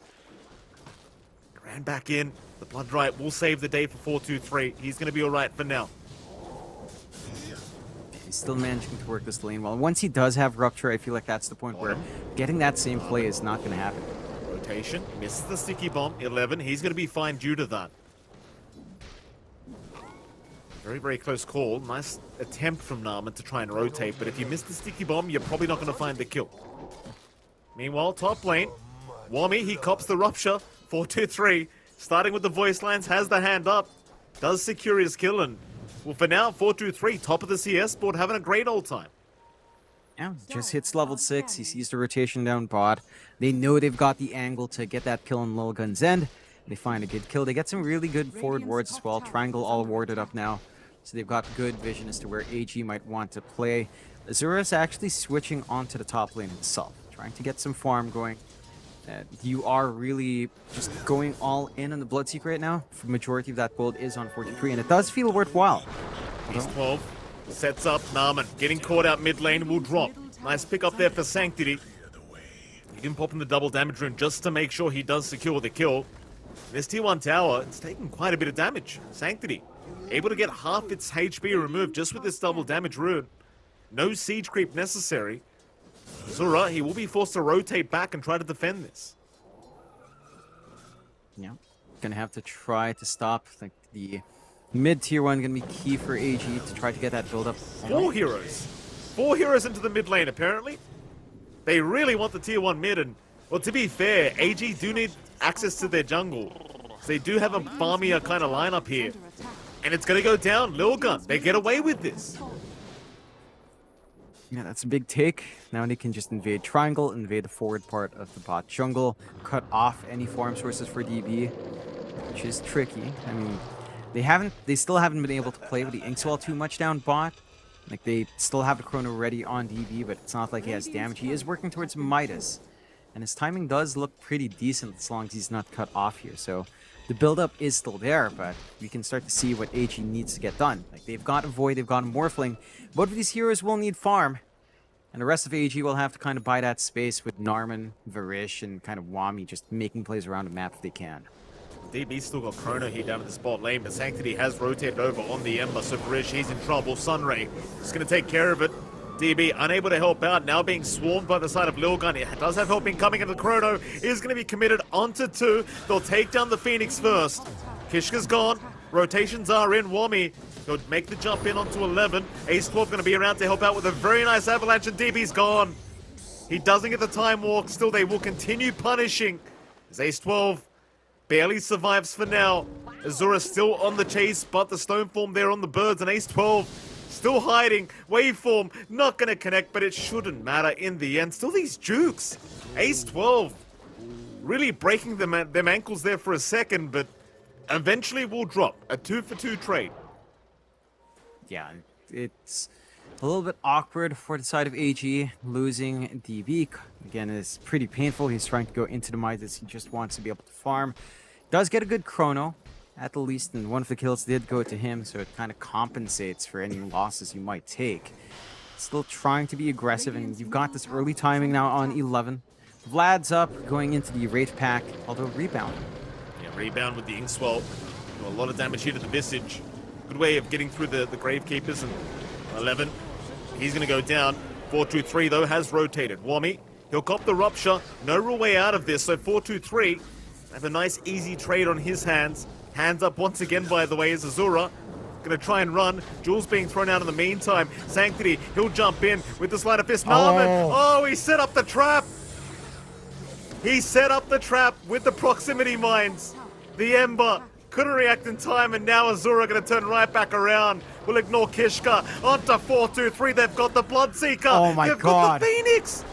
Ran back in. The Blood Right will save the day for 423. He's going to be alright for now. He's still managing to work this lane well. Once he does have Rupture, I feel like that's the point where getting that same play is not going to happen. Rotation. Misses the sticky bomb. 11. He's going to be fine due to that. Very, very close call. Nice attempt from Narman to try and rotate, but if you miss the sticky bomb, you're probably not going to find the kill. Meanwhile, top lane. Wami, he cops the Rupture. 423. Starting with the voice lines, has the hand up. Does secure his kill, and well, for now, 423, top of the CS board, having a great old time. Yeah, just hits level 6. He sees the rotation down bot. They know they've got the angle to get that kill on Lilgun's end. They find a good kill. They get some really good forward wards as well. Triangle all warded up now. So they've got good vision as to where AG might want to play. Azura's actually switching onto the top lane himself, trying to get some farm going. You are really just going all in on the Bloodseeker right now. The majority of that build is on 43, and it does feel worthwhile. He's 12. Sets up Narman. Getting caught out mid lane will drop. Nice pick up there for Sanctity. He didn't pop in the double damage rune just to make sure he does secure the kill. This tier 1 tower, it's taking quite a bit of damage. Sanctity, able to get half its HP removed just with this double damage rune. No siege creep necessary. Zura, he will be forced to rotate back and try to defend this. Yeah, gonna have to try to stop like the mid tier 1. Gonna be key for AG to try to get that build up. 4 heroes. 4 heroes into the mid lane, apparently. They really want the tier 1 mid, and, well, to be fair, AG do need access to their jungle. So they do have a farmier kind of lineup here. under attack. And it's going to go down. Lilgun, they get away with this. Yeah, that's a big take. Now they can just invade triangle, invade the forward part of the bot jungle, cut off any farm sources for DB, which is tricky. I mean, they still haven't been able to play with the Inkswell too much down bot. Like, they still have the Chrono ready on DB, but it's not like he has damage. He is working towards Midas, and his timing does look pretty decent as long as he's not cut off here. So the build-up is still there, but we can start to see what AG needs to get done. Like, they've got a Void, they've got a Morphling. Both of these heroes will need farm, and the rest of AG will have to kind of buy that space with Narman, Varish, and kind of Wami just making plays around the map if they can. DB's still got Chrono here down at the spot lane, but Sanctity has rotated over on the Ember, so Varish, he's in trouble. Sunray is going to take care of it. DB unable to help out, now being swarmed by the side of Lilgun. It does have help incoming, and the Chrono is going to be committed onto 2. They'll take down the Phoenix first. Kishka's gone. Rotations are in. Wami He'll make the jump in onto 11. Ace 12 going to be around to help out with a very nice avalanche, and DB's gone. He doesn't get the time walk. Still, they will continue punishing. As Ace 12 barely survives for now. Azura still on the chase, but the stone form there on the birds, and Ace 12 still hiding. Waveform not going to connect, but it shouldn't matter in the end. Still these jukes. Ace 12 really breaking them ankles there for a second, but eventually will drop. A 2-for-2 trade. Yeah, it's a little bit awkward for the side of AG. Losing DB, again, is pretty painful. He's trying to go into the mines. He just wants to be able to farm. Does get a good chrono, at the least, and one of the kills did go to him, so it kind of compensates for any losses you might take. Still trying to be aggressive, and you've got this early timing now on 11. Vlad's up, going into the Wraith Pack, although rebound. Yeah, rebound with the Inkswell. Do a lot of damage here to the Visage. Good way of getting through the Gravekeepers. And 11, he's going to go down. 4-2-3, though, has rotated. Wami, he'll cop the Rupture. No real way out of this, so 4-2-3 have a nice, easy trade on his hands. Hands up once again, by the way, is Azura. Gonna try and run. Jules being thrown out in the meantime. Sanctity, he'll jump in with the Sleight of Fist. Narman, oh, he set up the trap. He set up the trap with the proximity mines. The Ember couldn't react in time, and now Azura gonna turn right back around. We'll ignore Kishka. Onto 4-2-3. They've got the Bloodseeker. Oh my They've God. got the Phoenix.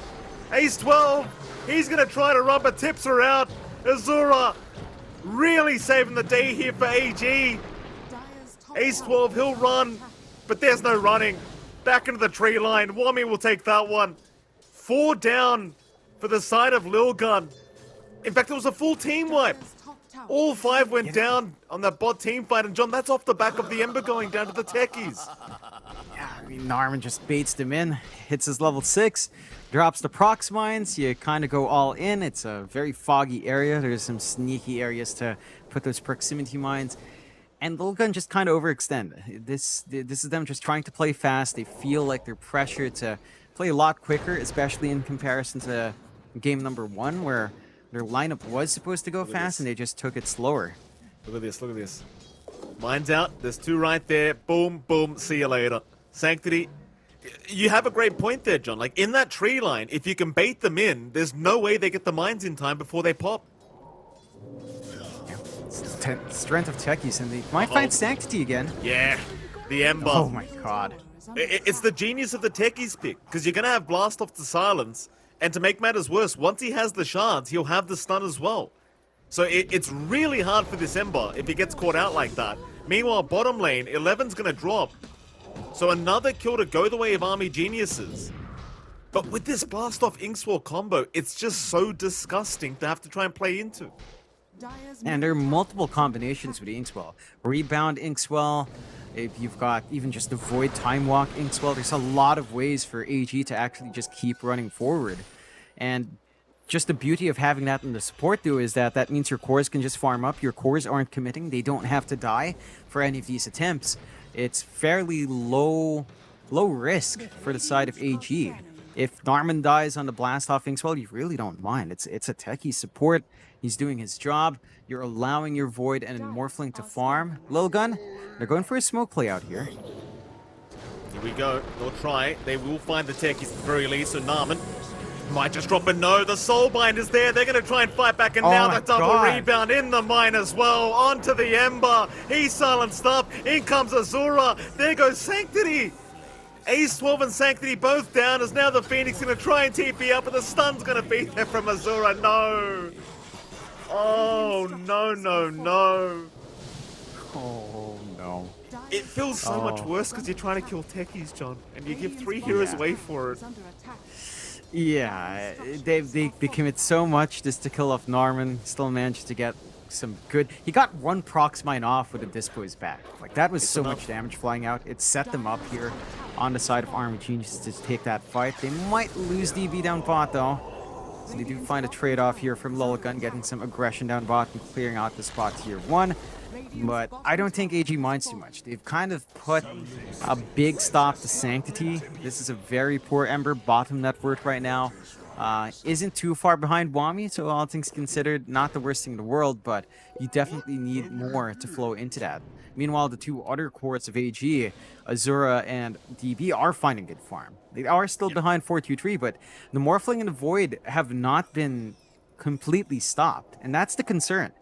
Ace 12. He's gonna try to run, but tips her out. Azura really saving the day here for AG. Ace 12, he'll run, but there's no running. Back into the tree line. Wami will take that one. 4 down for the side of Lilgun. In fact, it was a full team wipe. All 5 went down on that bot team fight, and John, that's off the back of the Ember going down to the techies. Yeah, I mean, Narman just baits them in, hits his level 6, drops the prox mines. You kind of go all in. It's a very foggy area. There's some sneaky areas to put those proximity mines. And Lilgun just kind of overextend. This is them just trying to play fast. They feel like they're pressured to play a lot quicker, especially in comparison to game number 1, where their lineup was supposed to go fast and they just took it slower. Look at this, look at this. Mine's out. There's 2 right there. Boom, boom. See you later. Sanctity. You have a great point there, John. Like, in that tree line, if you can bait them in, there's no way they get the mines in time before they pop. Strength of techies, and they might find Sanctity again. Yeah, the Ember. Oh my God. It's the genius of the techies pick, because you're going to have Blast off to silence, and to make matters worse, once he has the shards, he'll have the stun as well. So it's really hard for this Ember if he gets caught out like that. Meanwhile, bottom lane, 11's going to drop. So another kill to go the way of Army Geniuses. But with this Blast off Inkswell combo, it's just so disgusting to have to try and play into. And there are multiple combinations with Inkswell. Rebound Inkswell, if you've got even just the Void Time Walk Inkswell, there's a lot of ways for AG to actually just keep running forward. And just the beauty of having that in the support duo is that means your cores can just farm up. Your cores aren't committing. They don't have to die for any of these attempts. It's fairly low risk for the side of AG. If Narman dies on the blast off Inkswell, you really don't mind. It's a techie support. He's doing his job. You're allowing your Void and Morphling to farm. Lilgun, they're going for a smoke play out here. Here we go. They'll try. They will find the techies at the very least. So Narman might just drop a no. The Soulbind is there. They're going to try and fight back. And now the double rebound in the mine as well. Onto the Ember. He's silenced up. In comes Azura. There goes Sanctity. Ace 12 and Sanctity both down, as now the Phoenix going to try and TP up, but the stun's going to be there from Azura. No. Oh, no, no, no. Oh, no. It feels so much worse because you're trying to kill techies, John, and you give 3 heroes away for it. Yeah, they commit so much just to kill off Narman. Still managed to get some good... He got 1 prox mine off with a Dispo's back. Like, that was so much damage flying out. It set them up here on the side of Army Genius to take that fight. They might lose DB down bot, though. So they do find a trade-off here from Lilgun, getting some aggression down bot and clearing out the spot tier 1. But I don't think AG minds too much. They've kind of put a big stop to Sanctity. This is a very poor Ember bottom net worth right now. isn't too far behind Wami, so all things considered, not the worst thing in the world, but you definitely need more to flow into that. Meanwhile, the two other cores of AG, Azura and DB, are finding good farm. They are still behind 4-2-3, but the Morphling and the Void have not been completely stopped, and that's the concern.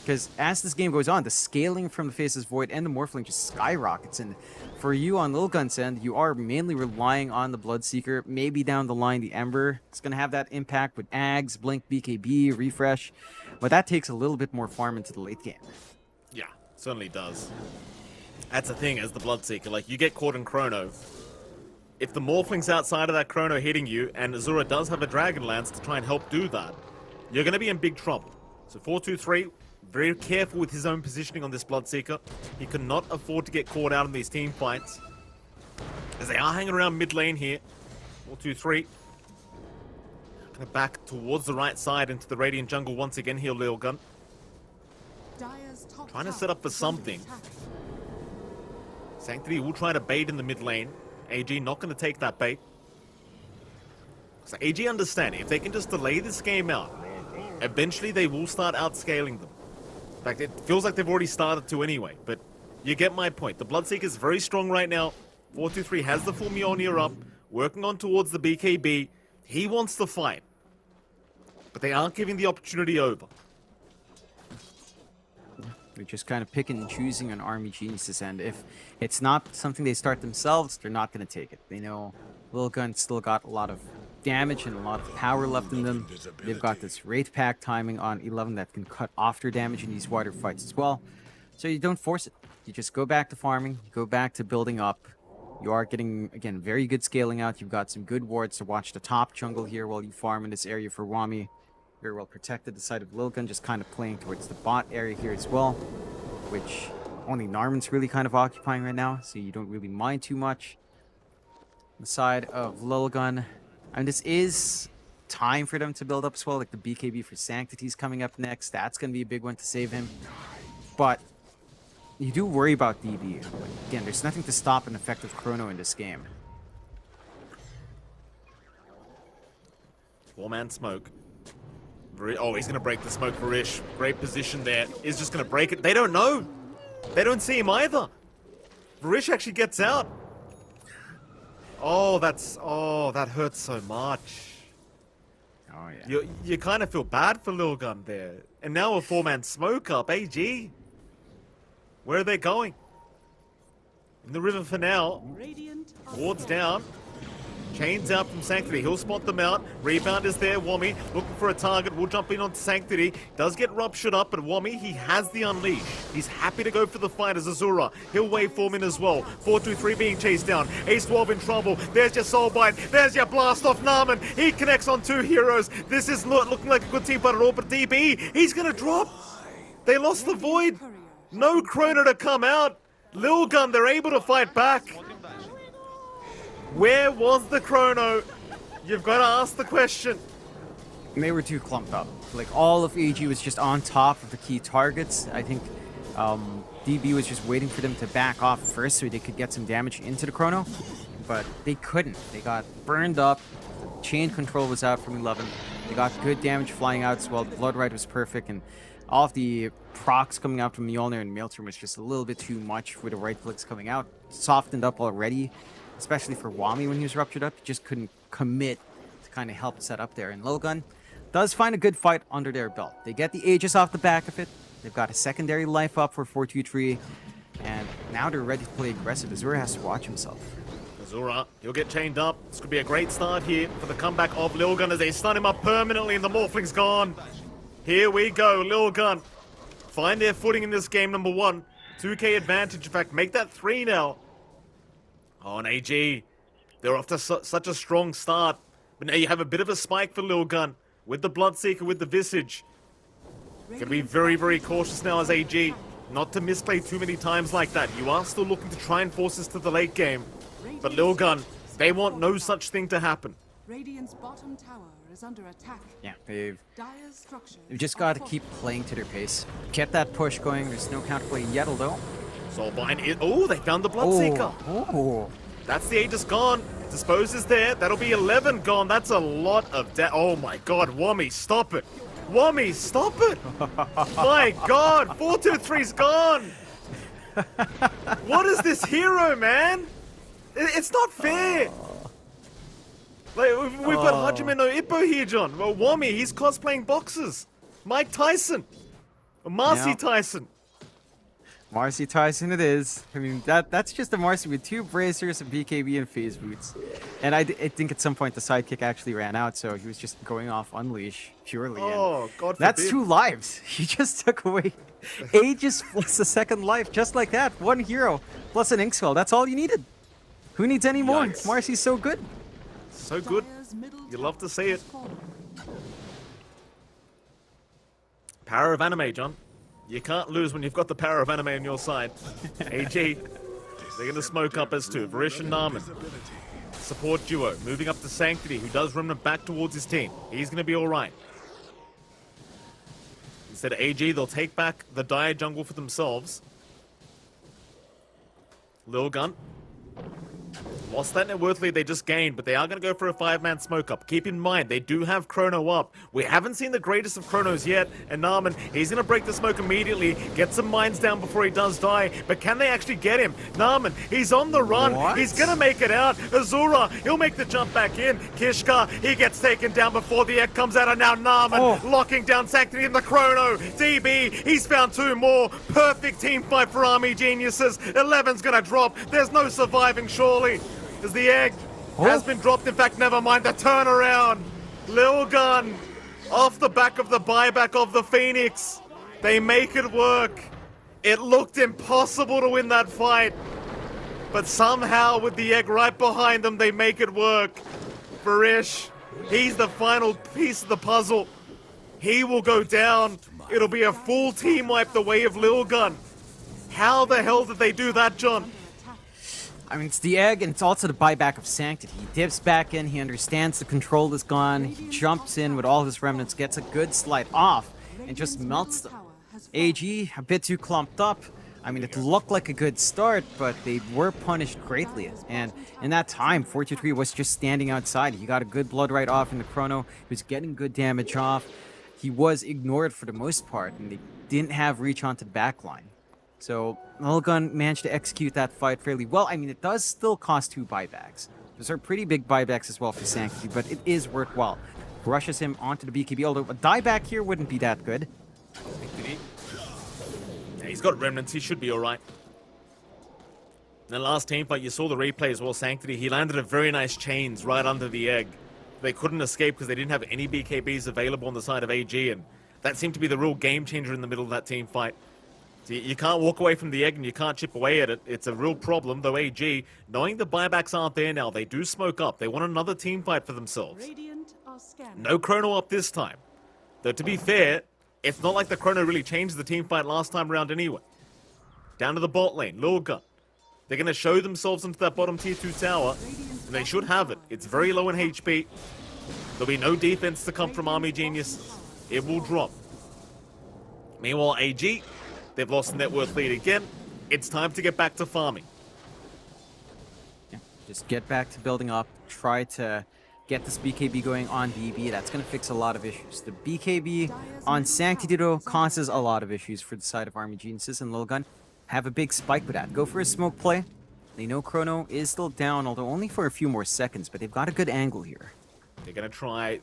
Because as this game goes on, the scaling from the Faceless Void and the Morphling just skyrockets. And for you on Lil Gun's end, you are mainly relying on the Bloodseeker. Maybe down the line, the Ember. It's going to have that impact with Ags, Blink, BKB, Refresh. But that takes a little bit more farm into the late game. Yeah, certainly does. That's the thing as the Bloodseeker. Like, you get caught in Chrono. If the Morphling's outside of that Chrono hitting you, and Azura does have a Dragon Lance to try and help do that, you're going to be in big trouble. So 4-2-3... very careful with his own positioning on this Bloodseeker. He cannot afford to get caught out in these team fights. As they are hanging around mid lane here. 4-2-3. Gonna back towards the right side into the Radiant jungle once again here, Lil Gun. Trying to set up for something. Sanctity will try to bait in the mid lane. AG not going to take that bait. So AG understand, if they can just delay this game out, eventually they will start outscaling them. In fact, it feels like they've already started to anyway, but you get my point. The Bloodseeker is very strong right now. 4-2-3 has the full Mjolnir up, working on towards the BKB. He wants to fight, but they aren't giving the opportunity over. They're just kind of picking and choosing on Army Geniuses, and if it's not something they start themselves, they're not going to take it. They know Lil Gun still got a lot of damage and a lot of power left in them. They've got this Wraith Pack timing on 11 that can cut off their damage in these wider fights as well. So you don't force it. You just go back to farming, go back to building up. You are getting, again, very good scaling out. You've got some good wards to watch the top jungle here while you farm in this area for Wami. Very well protected. The side of Lilgun just kind of playing towards the bot area here as well, which only Narman's really kind of occupying right now, so you don't really mind too much. The side of Lilgun, and this is time for them to build up as well, like the BKB for Sanctity's coming up next. That's going to be a big one to save him. But you do worry about DB. Again, there's nothing to stop an effective Chrono in this game. Four-man smoke. Oh, he's going to break the smoke for Rish. Great position there. He's just going to break it. They don't know. They don't see him either. Rish actually gets out. Oh, that hurts so much. Oh, yeah. You kind of feel bad for Lil Gun there. And now a four-man smoke up. AG. Where are they going? In the river for now. Wards down. Chains out from Sanctity. He'll spot them out. Rebound is there. Wami looking for a target. Will jump in onto Sanctity. Does get ruptured up, but Wami, he has the unleash. He's happy to go for the fight as Azura. He'll waveform in as well. 4-2-3 being chased down. Ace 12 in trouble. There's your soul bite. There's your blast off Narman. He connects on two heroes. This is looking like a good team fight at all, but DB, he's gonna drop. They lost the void. No Chrono to come out. Lil Gun, they're able to fight back. Where was the Chrono? You've got to ask the question. They were too clumped up. Like, all of AG was just on top of the key targets. I think DB was just waiting for them to back off first so they could get some damage into the Chrono. But they couldn't. They got burned up. Chain control was out from 11. They got good damage flying out as well. The Blood Rite was perfect. And all of the procs coming out from Mjolnir and Maelstrom was just a little bit too much with the right clicks coming out. Softened up already. Especially for Wami when he was ruptured up, he just couldn't commit to kind of help set up there. And Lilgun does find a good fight under their belt. They get the Aegis off the back of it. They've got a secondary life up for 4-2-3. And now they're ready to play aggressive. Azura has to watch himself. Azura, he'll get chained up. This could be a great start here for the comeback of Lilgun as they stun him up permanently and the Morphling's gone. Here we go, Lilgun. Find their footing in this game, number one. 2k advantage, in fact, make that 3 now. Oh, and AG, they're off to such a strong start. But now you have a bit of a spike for Lil Gun with the Bloodseeker, with the Visage. Gonna be very, very cautious now as AG. Not to misplay too many times like that. You are still looking to try and force this to the late game. But Lil Gun, they want no such thing to happen. Radiant's bottom tower is under attack. Yeah, they've Structures just got to keep playing to their pace. Get that push going. There's no counterplay yet, although. Soulbind is... Oh, they found the Bloodseeker. Oh. That's the Aegis gone. Dispose is there. That'll be 11 gone. That's a lot of oh my god, Wommy, stop it. Wommy, stop it. My god, 423's gone. What is this hero, man? It's not fair. Like, we've got Hajime no Ippo here, John. Well, Wommy, he's cosplaying boxers. Mike Tyson. Marcy Yeah. Tyson. Marcy Tyson it is. I mean, that's just a Marcy with 2 bracers, a BKB, and phase boots. And I think at some point the sidekick actually ran out, so he was just going off Unleash purely. and Oh, God That's forbid. 2 lives. He just took away Aegis plus a second life, just like that. 1 hero plus an Inkswell. That's all you needed. Who needs any more? Yikes. Marcy's so good. So good. Dire's middle You love to tower see it. has fallen. Power of anime, John. You can't lose when you've got the power of anime on your side. AG, they're going to smoke up as 2. Varish and Narman. Support duo. Moving up to Sanctity, who does Remnant back towards his team. He's going to be alright. Instead of AG, they'll take back the Dire jungle for themselves. Lil Gun. Lost that net worth lead they just gained, but they are going to go for a 5-man smoke up. Keep in mind, they do have Chrono up. We haven't seen the greatest of Chronos yet, and Narman, he's going to break the smoke immediately, get some mines down before he does die, but can they actually get him? Narman, he's on the run. What? He's going to make it out. Azura, he'll make the jump back in. Kishka, he gets taken down before the egg comes out, and now Narman locking down Sanctity in the Chrono. DB, he's found 2 more. Perfect team fight for Army Geniuses. 11's going to drop. There's no surviving, surely. As the egg has been dropped. In fact, never mind the turnaround. Lil Gun, off the back of the buyback of the Phoenix. They make it work. It looked impossible to win that fight. But somehow, with the egg right behind them, they make it work. Varish, he's the final piece of the puzzle. He will go down. It'll be a full team wipe the way of Lil Gun. How the hell did they do that, John? I mean, it's the egg, and it's also the buyback of Sanctity. He dips back in, he understands the control is gone, he jumps in with all his remnants, gets a good slide off, and just melts them. AG, a bit too clumped up. I mean, it looked like a good start, but they were punished greatly. And in that time, 423 was just standing outside. He got a good blood right off in the Chrono. He was getting good damage off. He was ignored for the most part, and they didn't have reach onto the back line. So, Mulligan managed to execute that fight fairly well. I mean, it does still cost 2 buybacks. Those are pretty big buybacks as well for Sanctity, but it is worthwhile. Brushes him onto the BKB, although a dieback here wouldn't be that good. Yeah, he's got remnants. He should be alright. In the last team fight, you saw the replay as well, Sanctity. He landed a very nice chains right under the egg. They couldn't escape because they didn't have any BKBs available on the side of AG, and that seemed to be the real game changer in the middle of that team fight. So you can't walk away from the egg and you can't chip away at it. It's a real problem, though AG, knowing the buybacks aren't there now, they do smoke up. They want another team fight for themselves. Radiant are scanning. No Chrono up this time. Though to be fair, it's not like the Chrono really changed the team fight last time around anyway. Down to the bot lane, Lil Gun. They're going to show themselves into that bottom tier 2 tower, and they should have it. It's very low in HP. There'll be no defense to come from Army Genius. It will drop. Meanwhile, AG, they've lost the net worth lead again. It's time to get back to farming. Yeah, just get back to building up. Try to get this BKB going on DB. That's going to fix a lot of issues. The BKB on Sanctity though causes a lot of issues for the side of Army Geniuses, and Lil Gun have a big spike with that. Go for a smoke play. They know Chrono is still down, although only for a few more seconds, but they've got a good angle here. They're going to try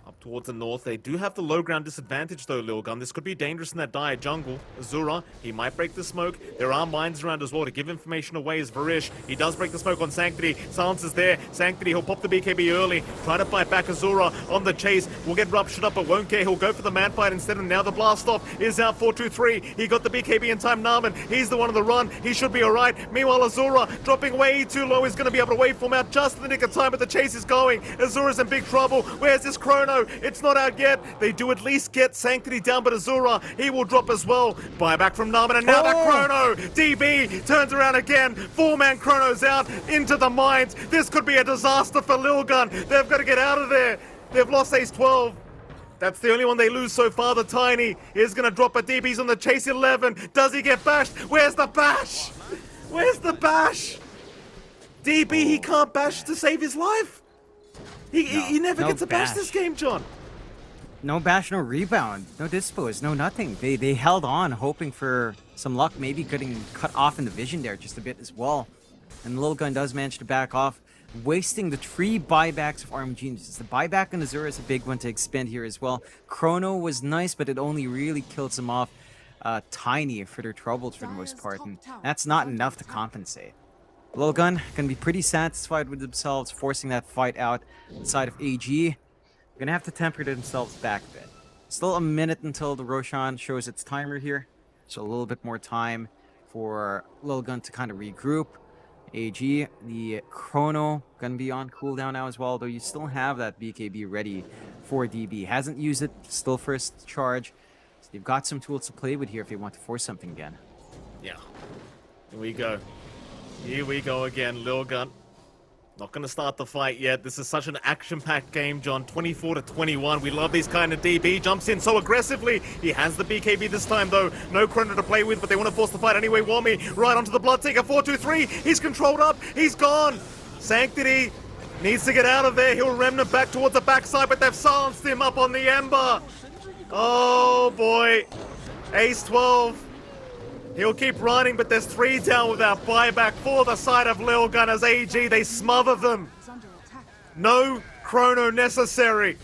up towards the north. They do have the low ground disadvantage though, Lil Gun. This could be dangerous in that dire jungle. Azura, he might break the smoke. There are mines around as well to give information away as Varish. He does break the smoke on Sanctity. Silence is there. Sanctity, he'll pop the BKB early. Try to fight back Azura on the chase. Will get ruptured up but won't care. He'll go for the man fight instead, and now the blast off is out 4-2-3. He got the BKB in time. Narman, he's the one on the run. He should be alright. Meanwhile, Azura dropping way too low is going to be able to wait for him out just in the nick of time, but the chase is going. Azura's in big trouble. Where's this Chrono? It's not out yet. They do at least get Sanctity down, but Azura, he will drop as well. Buyback from Narman, and now that Chrono. DB turns around again. 4-man Chrono's out into the mines. This could be a disaster for Lil Gun. They've got to get out of there. They've lost Ace 12. That's the only one they lose so far. The Tiny is going to drop a DB's on the chase 11. Does he get bashed? Where's the bash? Where's the bash? DB, he can't bash to save his life. He never no gets a bash this bash. game, John. No bash, no rebound, no dispose, no nothing. They held on, hoping for some luck, maybe getting cut off in the vision there just a bit as well. And Lil Gun does manage to back off, wasting the 3 buybacks of Army Geniuses. The buyback on Azura is a big one to expend here as well. Chrono was nice, but it only really kills him off tiny for their troubles for the most part, and that's not enough to compensate. Lil Gun gonna be pretty satisfied with themselves, forcing that fight out on the side of AG. Gonna have to temper themselves back a bit. Still a minute until the Roshan shows its timer here, so a little bit more time for Lil Gun to kind of regroup. AG, the Chrono gonna be on cooldown now as well, though you still have that BKB ready for DB. Hasn't used it, still first charge. So they've got some tools to play with here if they want to force something again. Yeah. Here we go. Here we go again, Lil Gun. Not going to start the fight yet. This is such an action-packed game, John. 24-21. We love these kind of DB. Jumps in so aggressively. He has the BKB this time, though. No Chrono to play with, but they want to force the fight anyway. Wami right onto the Bloodseeker. 4-2-3. He's controlled up. He's gone. Sanctity needs to get out of there. He'll remnant back towards the backside, but they've silenced him up on the Ember. Oh, boy. Ace 12. He'll keep running, but there's 3 down with that buyback for the side of Lil Gun as AG. They smother them. Is under attack. No Chrono necessary.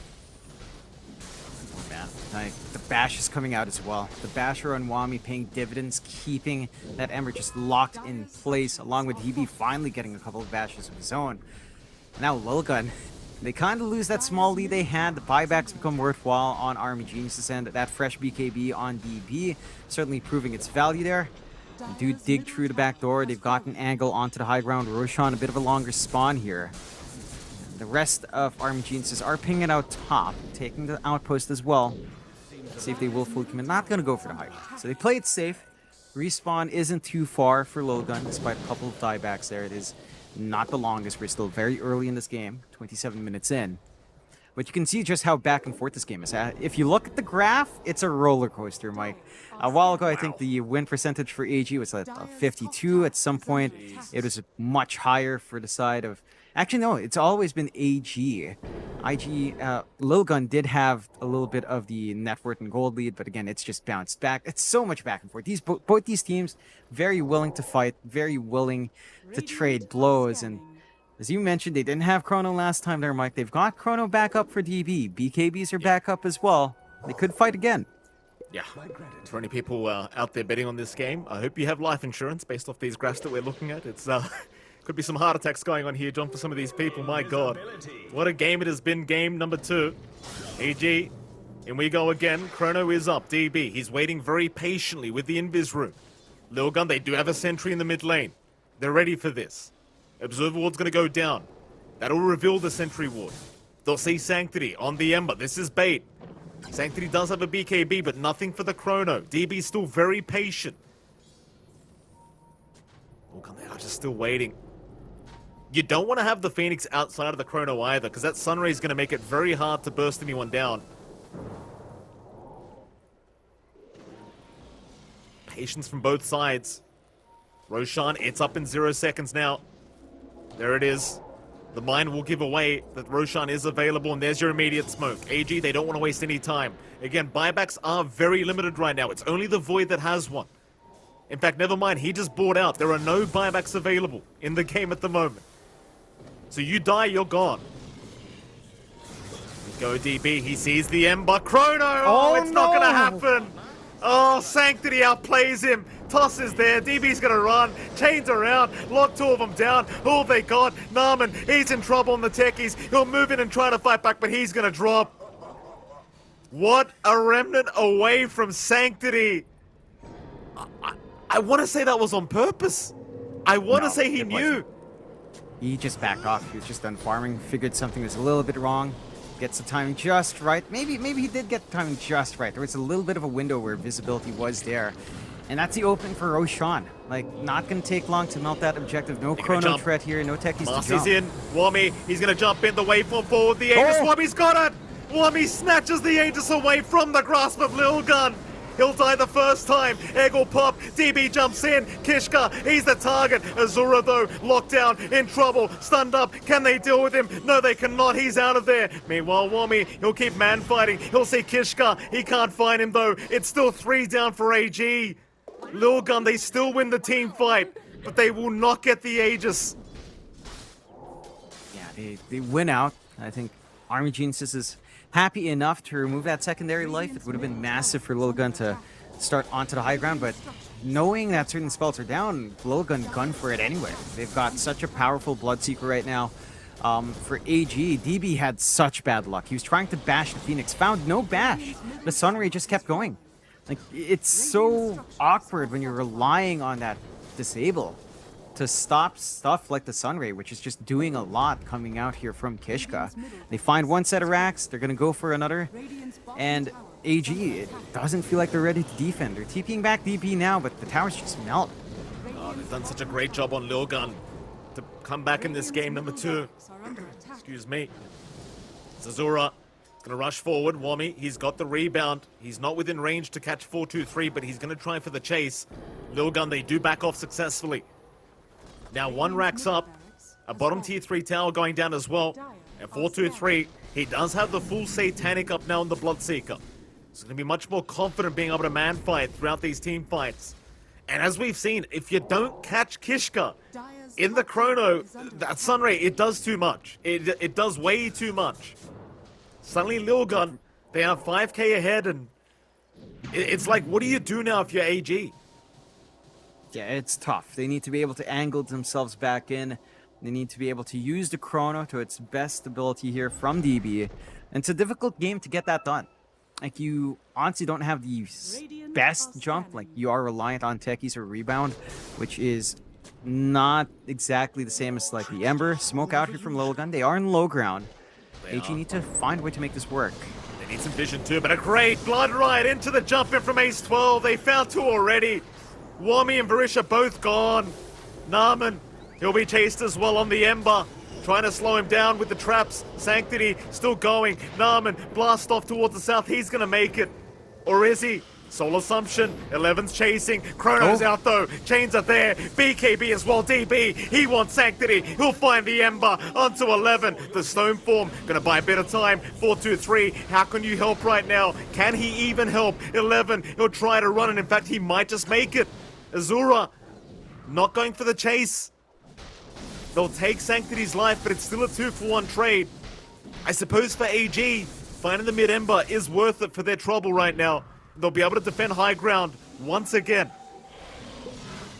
Yeah, like, the bash is coming out as well. The basher on Wami paying dividends, keeping that Ember just locked in place, along with DB finally getting a couple of bashes of his own. Now Lil Gun, they kind of lose that small lead they had. The buybacks become worthwhile on Army Geniuses, and that fresh BKB on DB certainly proving its value there. They do dig through the back door. They've got an angle onto the high ground. Roshan, a bit of a longer spawn here. The rest of Army Geniuses are pinging out top, taking the outpost as well. See if they will fully commit. Not going to go for the high ground. So they play it safe. Respawn isn't too far for Lil Gun, despite a couple of diebacks there. It is not the longest. We're still very early in this game, 27 minutes in. But you can see just how back and forth this game is. If you look at the graph, it's a roller coaster, Mike. A while ago, I think the win percentage for AG was at 52. At some point, it was much higher for the side of... Actually, no, it's always been AG. Lil Gun did have a little bit of the net worth and gold lead, but again, it's just bounced back. It's so much back and forth. Both these teams, very willing to fight, very willing to trade blows, and as you mentioned, they didn't have Chrono last time there, Mike. They've got Chrono back up for DB. BKBs are back up as well. They could fight again. Yeah. For any people out there betting on this game, I hope you have life insurance based off these graphs that we're looking at. It's could be some heart attacks going on here, John, for some of these people. My God. What a game it has been, game number 2. AG, in we go again. Chrono is up. DB, he's waiting very patiently with the invis room. Lil Gun, they do have a sentry in the mid lane. They're ready for this. Observer ward's going to go down. That'll reveal the sentry ward. They'll see Sanctity on the Ember. This is bait. Sanctity does have a BKB, but nothing for the Chrono. DB's still very patient. Oh, God, they are just still waiting. You don't want to have the Phoenix outside of the Chrono either, because that Sunray is going to make it very hard to burst anyone down. Patience from both sides. Roshan, it's up in 0 seconds now. There it is. The mine will give away that Roshan is available, and there's your immediate smoke. AG, they don't want to waste any time. Again, buybacks are very limited right now. It's only the Void that has one. In fact, never mind, he just bought out. There are no buybacks available in the game at the moment. So you die, you're gone. Go DB, he sees the Ember. Chrono! Oh, it's not gonna happen! Oh, Sanctity outplays him. Toss is there. DB's gonna run. Chains around. Lock 2 of them down. Who have they got? Narman, he's in trouble on the techies. He'll move in and try to fight back, but he's gonna drop. What a remnant away from Sanctity. I want to say that was on purpose. I want to say he knew. He just backed off. He was just done farming. Figured something was a little bit wrong. Gets the timing just right. Maybe he did get the timing just right. There was a little bit of a window where visibility was there. And that's the opening for Roshan. Like, not going to take long to melt that objective. No Chrono threat here. No techies to jump. Marcy's in. Wami, he's going to jump in the waveform forward. The Aegis. Wami's got it. Wami snatches the Aegis away from the grasp of Lil Gun. He'll die the first time. Egg will pop. DB jumps in. Kishka, he's the target. Azura, though, locked down, in trouble, stunned up. Can they deal with him? No, they cannot. He's out of there. Meanwhile, Wami, he'll keep man fighting. He'll see Kishka. He can't find him, though. It's still 3 down for AG. Lil Gun, they still win the team fight, but they will not get the Aegis. Yeah, they win out. I think Army Geniuses is happy enough to remove that secondary life. It would have been massive for Lil Gun to start onto the high ground, but knowing that certain spells are down, Lil Gun gun for it anyway. They've got such a powerful Bloodseeker right now. For AG, DB had such bad luck. He was trying to bash the Phoenix, found no bash. The Sunray just kept going. Like, it's so awkward when you're relying on that disable to stop stuff like the Sunray, which is just doing a lot coming out here from Kishka. They find one set of racks, they're gonna go for another, and AG, it doesn't feel like they're ready to defend. They're TPing back DB now, but the towers just melt. Oh, they've done such a great job on Lil Gun to come back in this game number 2. Excuse me. Zazura is going to rush forward. Wami, he's got the rebound. He's not within range to catch 4-2-3, but he's going to try for the chase. Lil Gun, they do back off successfully. Now 1 racks up. A bottom tier 3 tower going down as well. And 4-2-3, he does have the full Satanic up now on the Bloodseeker. He's going to be much more confident being able to man fight throughout these team fights. And as we've seen, if you don't catch Kishka in the chrono, that Sunray, it does too much. It does way too much. Suddenly Lil Gun, they are 5k ahead, and it's like, what do you do now if you're AG? Yeah, it's tough. They need to be able to angle themselves back in. They need to be able to use the chrono to its best ability here from DB. And it's a difficult game to get that done. Like, you honestly don't have the best jump. Like, you are reliant on techies or rebound, which is not exactly the same as like the Ember. Smoke out here from Lil Gun. They are in low ground. AG need to find a way to make this work. They need some vision too, but a great blood right into the jump in from Ace 12. They found 2 already. Wami and Varisha both gone. Narman, he'll be chased as well on the Ember. Trying to slow him down with the traps. Sanctity still going. Narman, blast off towards the south. He's going to make it. Or is he? Soul Assumption. 11's chasing. Chrono's out though. Chains are there. BKB as well. DB. He wants Sanctity. He'll find the Ember onto 11. The Stone Form. Gonna buy a bit of time. 4-2-3. How can you help right now? Can he even help? 11. He'll try to run, and in fact, he might just make it. Azura not going for the chase. They'll take Sanctity's life, but it's still a 2-for-1 trade. I suppose for AG, finding the mid-Ember is worth it for their trouble right now. They'll be able to defend high ground once again.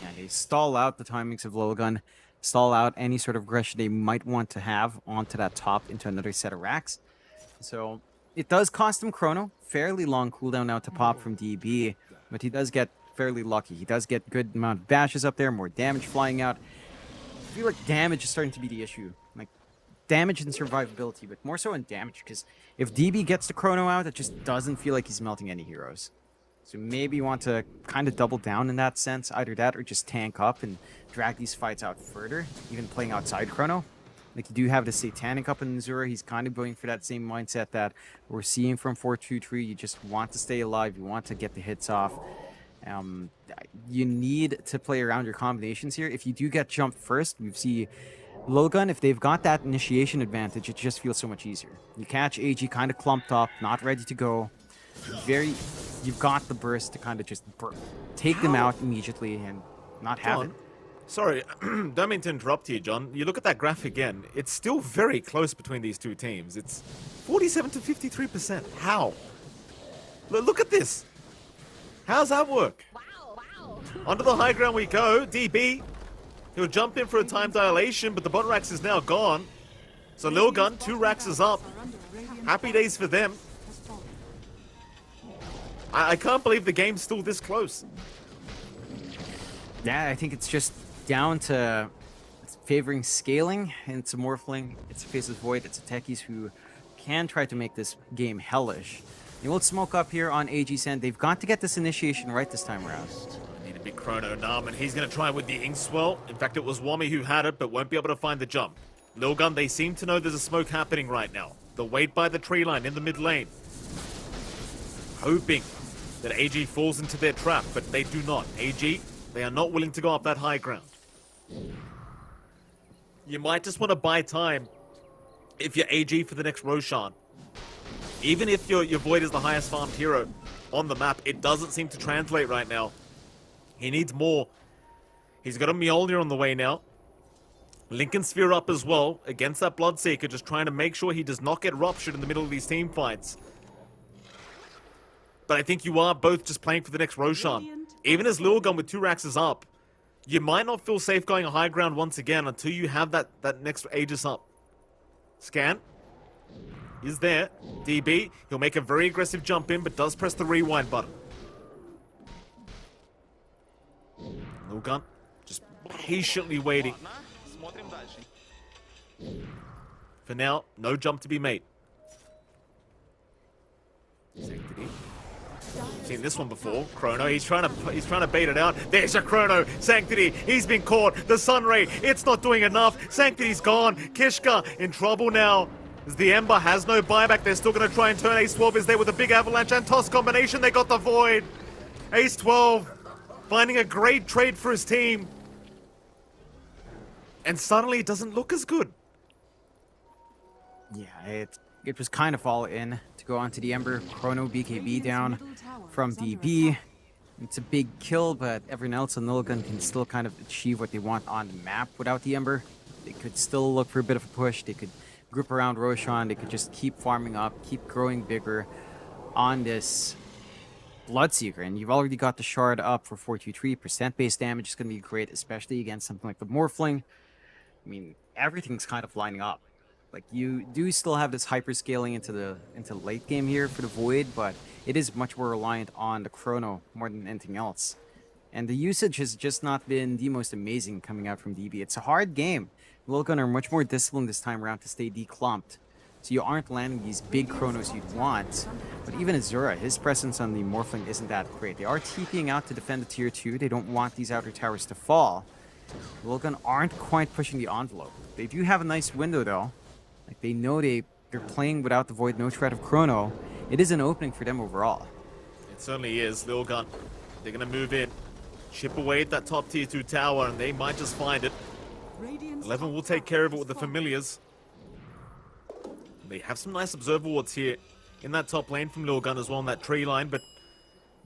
Yeah, they stall out the timings of Lil Gun, stall out any sort of aggression they might want to have onto that top into another set of racks. So it does cost him chrono. Fairly long cooldown now to pop from DB, but he does get fairly lucky. He does get good amount of bashes up there, more damage flying out. I feel like damage is starting to be the issue. Like, damage and survivability, but more so in damage, because if DB gets the chrono out, it just doesn't feel like he's melting any heroes. So maybe you want to kind of double down in that sense, either that or just tank up and drag these fights out further, even playing outside chrono. Like, you do have the Satanic up in Azura. He's kind of going for that same mindset that we're seeing from 4-2-3. You just want to stay alive. You want to get the hits off. You need to play around your combinations here. If you do get jumped first, you see Lil Gun, if they've got that initiation advantage, it just feels so much easier. You catch AG kind of clumped up, not ready to go. You've got the burst to kind of just take them out immediately and not have it. Sorry, don't mean to interrupt you, John. You look at that graph again, it's still very close between these two teams. It's 47 to 53%. How? Look at this. How's that work? Wow. Onto the high ground we go. DB. He'll jump in for a time dilation, but the bot racks is now gone. So Lil Gun, 2 racks is up. Happy days for them. I can't believe the game's still this close. Yeah, I think it's just down to favoring scaling, and it's a Morphling, it's a Faceless Void, it's a Techies who can try to make this game hellish. They will smoke up here on AG Sand. They've got to get this initiation right this time around. Need a big chrono Nam, and he's going to try with the Inkswell. In fact, it was Wami who had it, but won't be able to find the jump. Lil Gun, they seem to know there's a smoke happening right now. They'll wait by the tree line in the mid lane. Hoping that AG falls into their trap, but they do not. AG, they are not willing to go up that high ground. You might just want to buy time if you're AG for the next Roshan. Even if your Void is the highest farmed hero on the map, it doesn't seem to translate right now. He needs more. He's got a Mjolnir on the way now. Lincoln Sphere up as well against that Bloodseeker, just trying to make sure he does not get ruptured in the middle of these team fights. But I think you are both just playing for the next Roshan. Even as Lilgun with 2 racks is up, you might not feel safe going a high ground once again until you have that next Aegis up. Scan is there. DB, he'll make a very aggressive jump in, but does press the rewind button. Lilgun just patiently waiting. For now, no jump to be made. Sanctity. Seen this one before. Chrono, he's trying to bait it out. There's a Chrono. Sanctity, he's been caught. The Sunray, it's not doing enough. Sanctity's gone. Kishka in trouble now. As the Ember has no buyback, they're still going to try and turn. Ace 12 is there with a big avalanche and toss combination. They got the Void. Ace 12 finding a great trade for his team. And suddenly it doesn't look as good. Yeah, it was kind of all in to go onto the Ember. Chrono BKB down from DB. It's a big kill, but everyone else on Nilligan can still kind of achieve what they want on the map without the Ember. They could still look for a bit of a push. They could group around Roshan. They could just keep farming up, keep growing bigger on this Bloodseeker. And you've already got the shard up for 423%. Base damage is going to be great, especially against something like the Morphling. I mean, everything's kind of lining up. Like, you do still have this hyper scaling into late game here for the Void, but it is much more reliant on the Chrono more than anything else. And the usage has just not been the most amazing coming out from DB. It's a hard game. Lilgun are much more disciplined this time around to stay declumped, so you aren't landing these big Chronos you'd want. But even Azura, his presence on the Morphling isn't that great. They are TPing out to defend the tier 2. They don't want these outer towers to fall. Lilgun aren't quite pushing the envelope. They do have a nice window though. Like, they know they're playing without the Void, no threat of Chrono. It is an opening for them overall. It certainly is. Lilgun, they're going to move in, chip away at that top tier 2 tower, and they might just find it. 11 will take care of it with the familiars. They have some nice observer wards here in that top lane from Lilgun as well on that tree line, but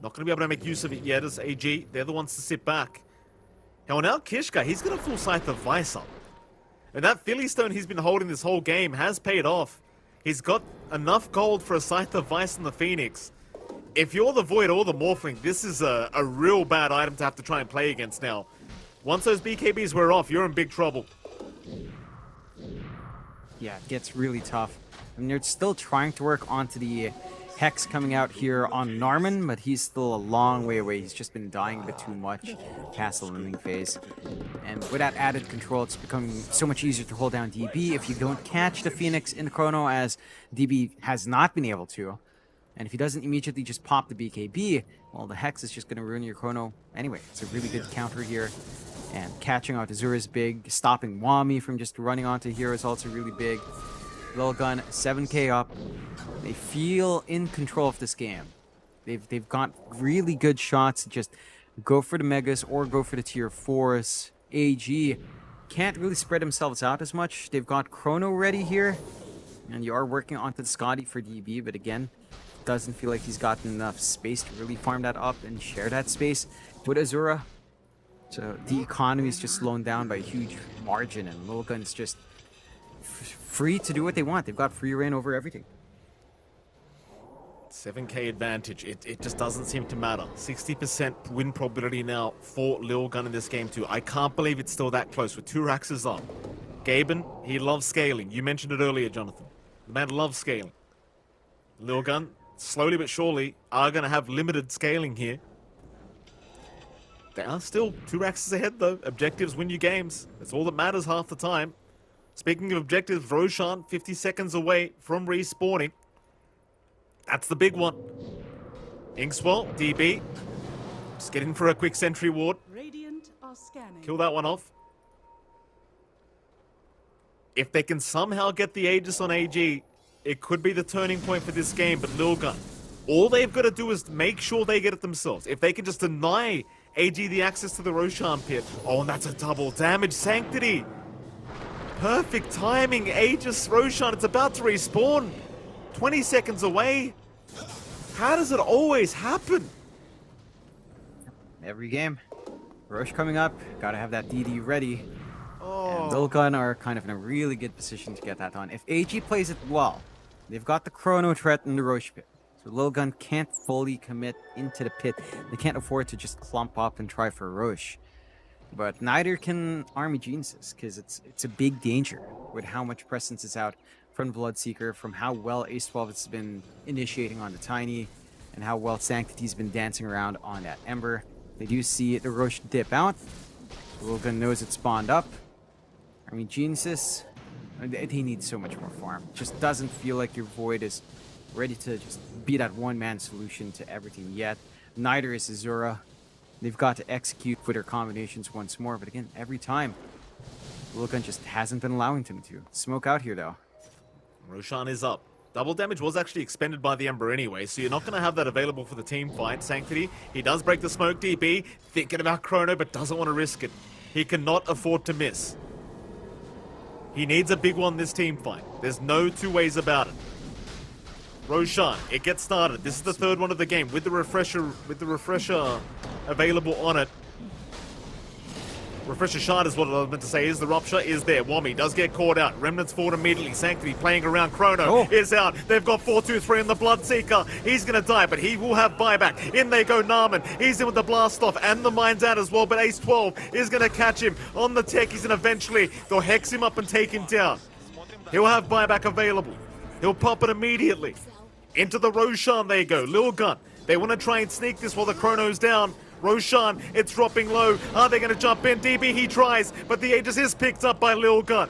not going to be able to make use of it yet as AG. They're the ones to sit back. Now Kishka, he's got a full Scythe of Vice up. And that Philly Stone he's been holding this whole game has paid off. He's got enough gold for a Scythe of Vice in the Phoenix. If you're the Void or the Morphling, this is a real bad item to have to try and play against now. Once those BKBs wear off, you're in big trouble. Yeah, it gets really tough. I mean, they're still trying to work onto the Hex coming out here on Narman, but he's still a long way away. He's just been dying a bit too much past the limiting phase. And with that added control, it's becoming so much easier to hold down DB if you don't catch the Phoenix in the Chrono, as DB has not been able to. And if he doesn't immediately just pop the BKB, well, the Hex is just going to ruin your Chrono anyway. It's a really good counter here. And catching out Azura is big. Stopping Wami from just running onto here is also really big. Lilgun, 7k up. They feel in control of this game. They've got really good shots to just go for the Megas or go for the tier 4s. AG can't really spread themselves out as much. They've got Chrono ready here. And you are working onto the Scotty for DB, but again, doesn't feel like he's gotten enough space to really farm that up and share that space with Azura. So the economy is just slowing down by a huge margin, and Lilgun's just free to do what they want. They've got free reign over everything. 7k advantage. It just doesn't seem to matter. 60% win probability now for Lilgun in this game too. I can't believe it's still that close with 2 racks up. Gaben, he loves scaling. You mentioned it earlier, Jonathan. The man loves scaling. Lilgun, slowly but surely, are going to have limited scaling here. They are still 2 racks ahead though. Objectives win you games. That's all that matters half the time. Speaking of objectives, Roshan 50 seconds away from respawning. That's the big one. Inkswell, DB, just get in for a quick sentry ward. Radiant are scanning. Kill that one off. If they can somehow get the Aegis on AG, it could be the turning point for this game, but Lilgun, All they've got to do is make sure they get it themselves. If they can just deny AG the access to the Roshan pit. Oh, and that's a double damage. Sanctity. Perfect timing. Aegis Roshan, it's about to respawn. 20 seconds away. How does it always happen? Every game. Roche coming up. Gotta have that DD ready. Oh. And Lilgun are kind of in a really good position to get that on. If AG plays it well, they've got the chrono threat in the Roche pit. So Lilgun can't fully commit into the pit. They can't afford to just clump up and try for Roche. But neither can Army Geniuses, because it's a big danger with how much presence is out from Bloodseeker, from how well Ace-12 has been initiating on the Tiny, and how well Sanctity's been dancing around on that Ember. They do see the Roche dip out. Lilgun knows it spawned up. I mean, Geniuses, they need so much more farm. It just doesn't feel like your Void is ready to just be that one-man solution to everything yet. Neither is Azura. They've got to execute for their combinations once more, but again, every time, Lilgun just hasn't been allowing them to. Smoke out here, though. Roshan is up. Double damage was actually expended by the Ember anyway, so you're not going to have that available for the team fight. Sanctity, he does break the smoke DB, thinking about Chrono, but doesn't want to risk it. He cannot afford to miss. He needs a big one this team fight. There's no two ways about it. Roshan, it gets started. This is the third one of the game with the refresher available on it. Refresher shard is what I was meant to say. Is the rupture is there. Wami does get caught out. Remnants forward immediately. Sanctity playing around. Chrono is out. They've got 4-2-3 in the Bloodseeker. He's going to die, but he will have buyback. In they go Narman. He's in with the blast off and the mines out as well, but Ace-12 is going to catch him on the tech. He's going to eventually go hex him up and take him down. He'll have buyback available. He'll pop it immediately. Into the Roshan they go. Lilgun. They want to try and sneak this while the Chrono's down. Roshan, it's dropping low. Are they going to jump in? DB, he tries, but the Aegis is picked up by Lilgun.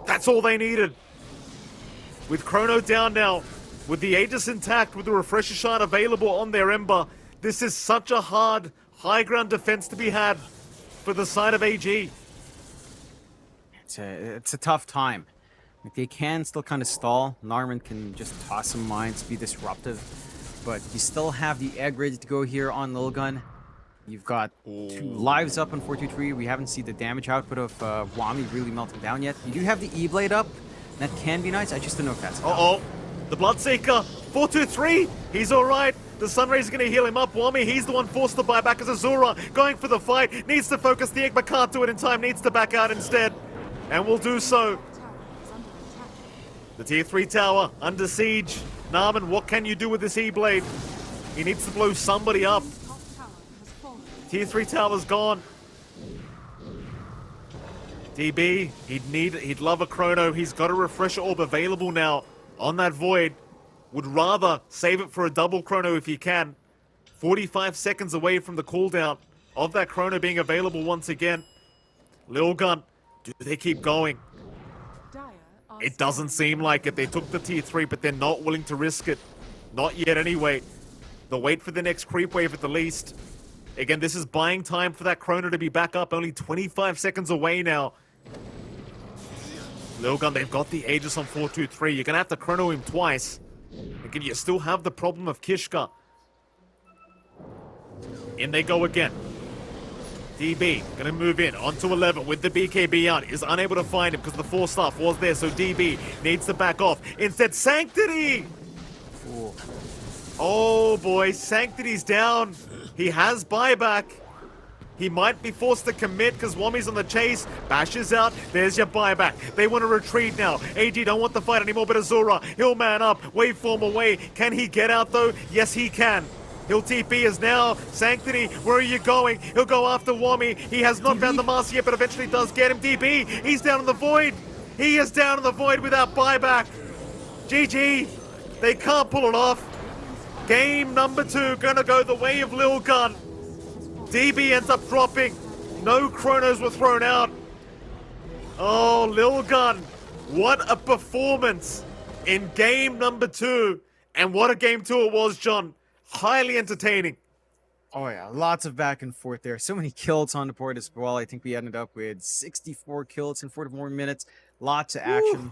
That's all they needed. With Chrono down now, with the Aegis intact, with the Refresher Shard available on their Ember, this is such a hard, high ground defense to be had for the side of AG. It's a tough time. Like, they can still kind of stall. Narman can just toss some mines, be disruptive. But you still have the egg ready to go here on Lilgun. You've got 2 lives up on 423. We haven't seen the damage output of Wami really melting down yet. You do have the E-Blade up. That can be nice. I just don't know if that's enough. Uh-oh. The Bloodseeker. 423. He's all right. The Sunray's going to heal him up. Wami, he's the one forced to buy back as Azura. Going for the fight. Needs to focus the egg, but can't do it in time. Needs to back out instead. And will do so. The tier 3 tower under siege. Narman, what can you do with this E-Blade? He needs to blow somebody up. Tier 3 tower's gone. DB, he'd love a Chrono. He's got a Refresher Orb available now on that Void. Would rather save it for a double Chrono if he can. 45 seconds away from the cooldown of that Chrono being available once again. Lilgun, do they keep going? It doesn't seem like it. They took the tier 3, but they're not willing to risk it. Not yet anyway. They'll wait for the next creep wave at the least. Again, this is buying time for that Chrono to be back up. Only 25 seconds away now. Lilgun, they've got the Aegis on 423. You're going to have to Chrono him twice. Again, you still have the problem of Kishka. In they go again. DB gonna move in onto 11 with the BKB out. Is unable to find him because the 4 staff was there, so DB needs to back off. Instead, Sanctity! Ooh. Oh boy, Sanctity's down. He has buyback. He might be forced to commit because Wami's on the chase. Bash is out. There's your buyback. They want to retreat now. AG don't want the fight anymore, but Azura, he'll man up. Waveform away. Can he get out though? Yes, he can. He'll TP as now. Sanctity, where are you going? He'll go after Wami. He has not found the master yet, but eventually does get him. DB, he's down in the void. He is down in the void without buyback. GG. They can't pull it off. Game number 2 gonna go the way of Lilgun. DB ends up dropping. No Chronos were thrown out. Oh, Lilgun. What a performance in game number 2. And what a game 2 it was, John. Highly entertaining. Oh yeah, lots of back and forth there. So many kills on the board as well. I think we ended up with 64 kills in 44 minutes. Lots of action.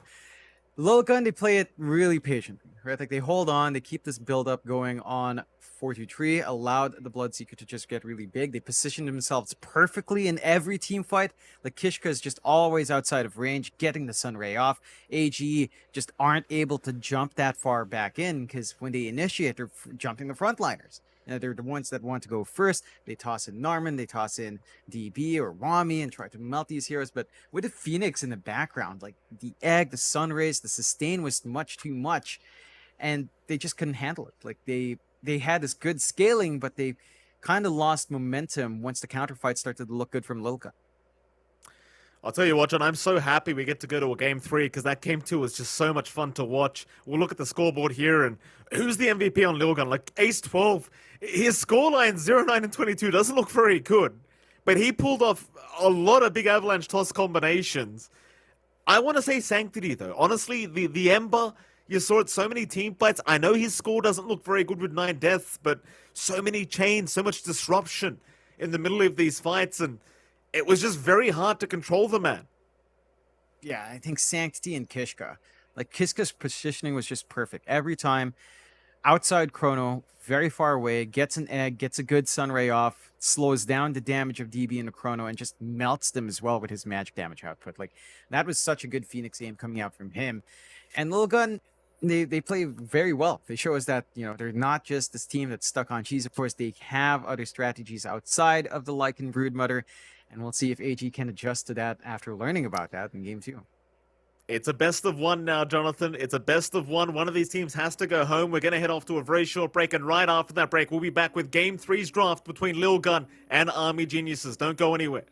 Lilgun, they play it really patiently, right? Like they hold on, they keep this build up going on 4-2-3, allowed the Bloodseeker to just get really big. They positioned themselves perfectly in every team fight. Like Kishka is just always outside of range, getting the Sunray off. AG just aren't able to jump that far back in because when they initiate, they're jumping the frontliners. They're the ones that want to go first. They toss in Narman, they toss in DB or Wami and try to melt these heroes. But with the Phoenix in the background, like the egg, the sun rays, the sustain was much too much, and they just couldn't handle it. Like they had this good scaling, but they kind of lost momentum once the counterfight started to look good from Lilka. I'll tell you what, John, I'm so happy we get to go to a game 3 because that game 2 was just so much fun to watch. We'll look at the scoreboard here and who's the MVP on Lilgun? Like Ace 12. His scoreline 0-9 and 22 doesn't look very good, but he pulled off a lot of big avalanche toss combinations. I want to say Sanctity though. Honestly, the Ember, you saw it so many team fights. I know his score doesn't look very good with 9 deaths, but so many chains, so much disruption in the middle of these fights, and it was just very hard to control the man. Yeah, I think Sanctity and Kishka. Like Kishka's positioning was just perfect. Every time, outside Chrono, very far away, gets an egg, gets a good Sunray off, slows down the damage of DB in the Chrono, and just melts them as well with his magic damage output. Like, that was such a good Phoenix aim coming out from him. And Lilgun, they play very well. They show us that, they're not just this team that's stuck on cheese. Of course, they have other strategies outside of the Lycan Broodmother, and we'll see if AG can adjust to that after learning about that in game 2. It's a best of one now, Jonathan. It's a best of one. One of these teams has to go home. We're going to head off to a very short break, and right after that break, we'll be back with Game 3's draft between Lilgun and Army Geniuses. Don't go anywhere.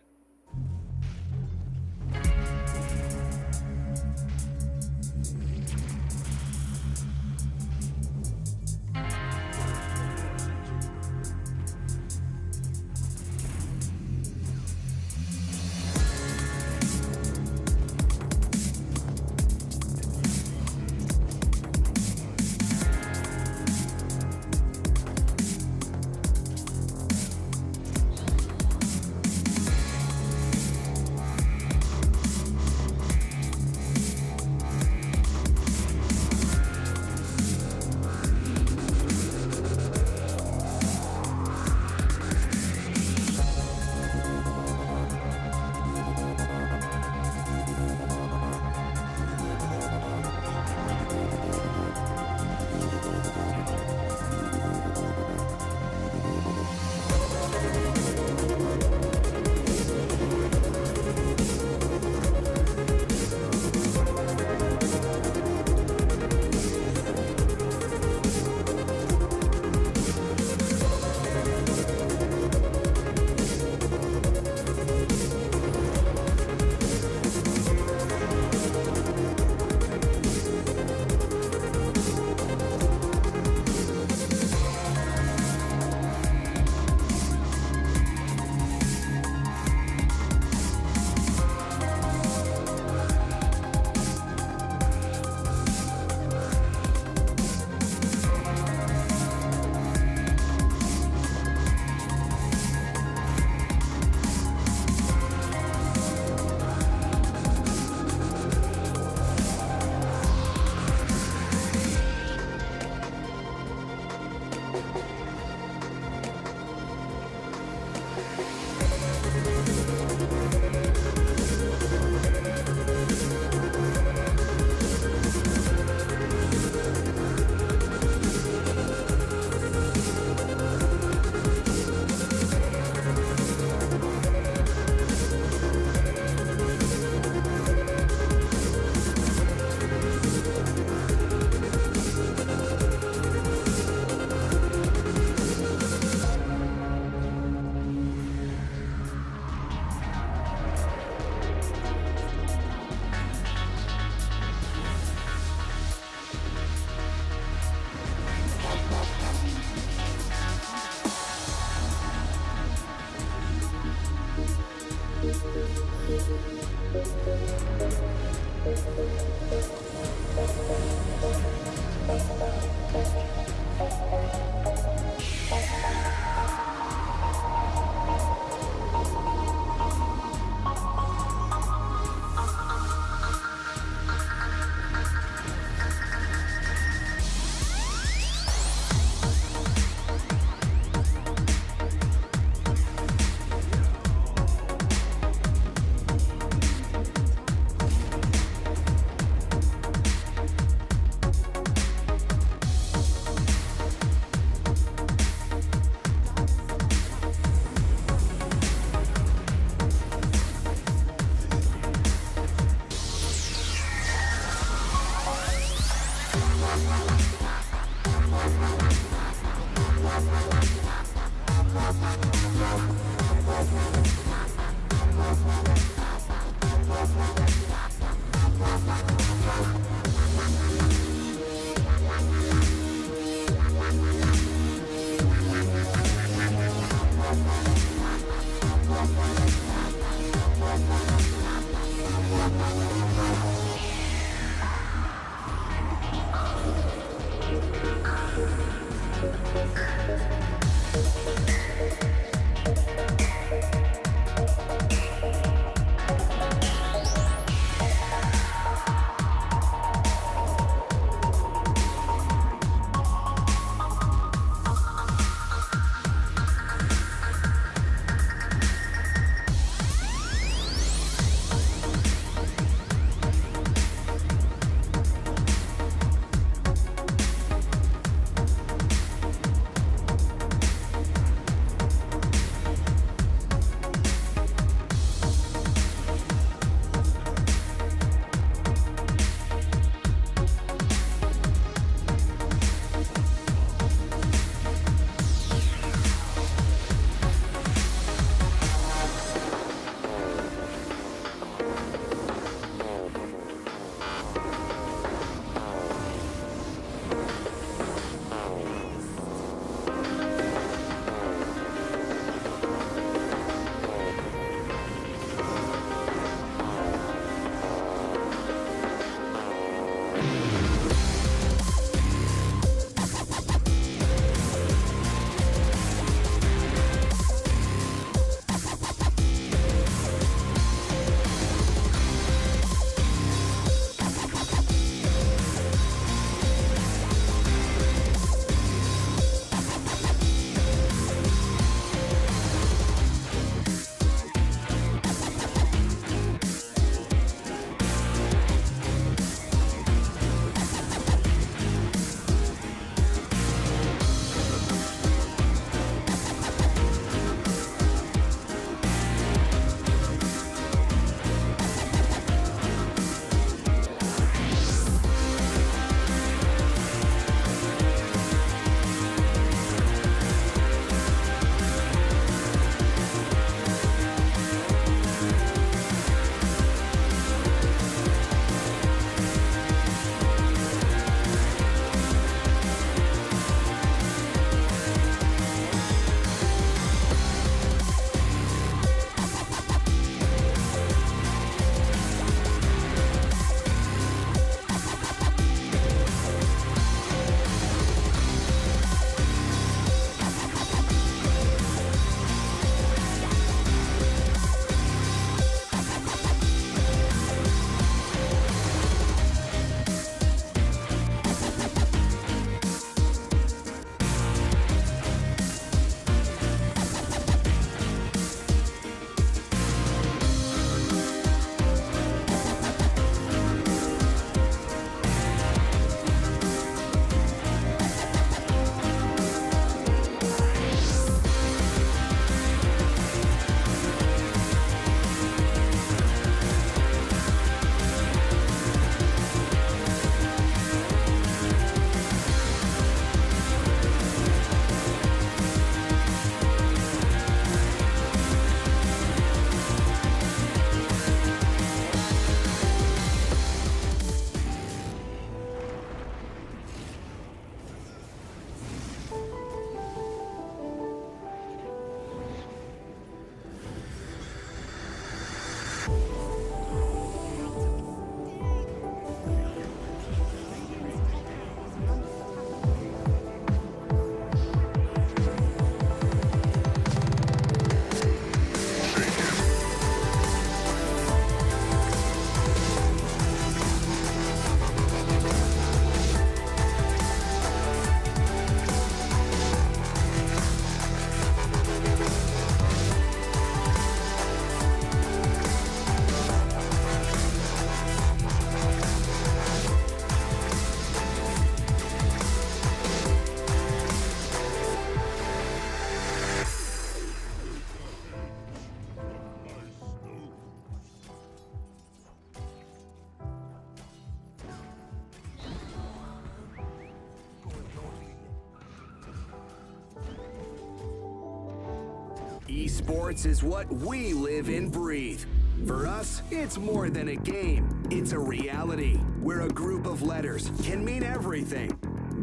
Esports is what we live and breathe. For us, it's more than a game. It's a reality where a group of letters can mean everything.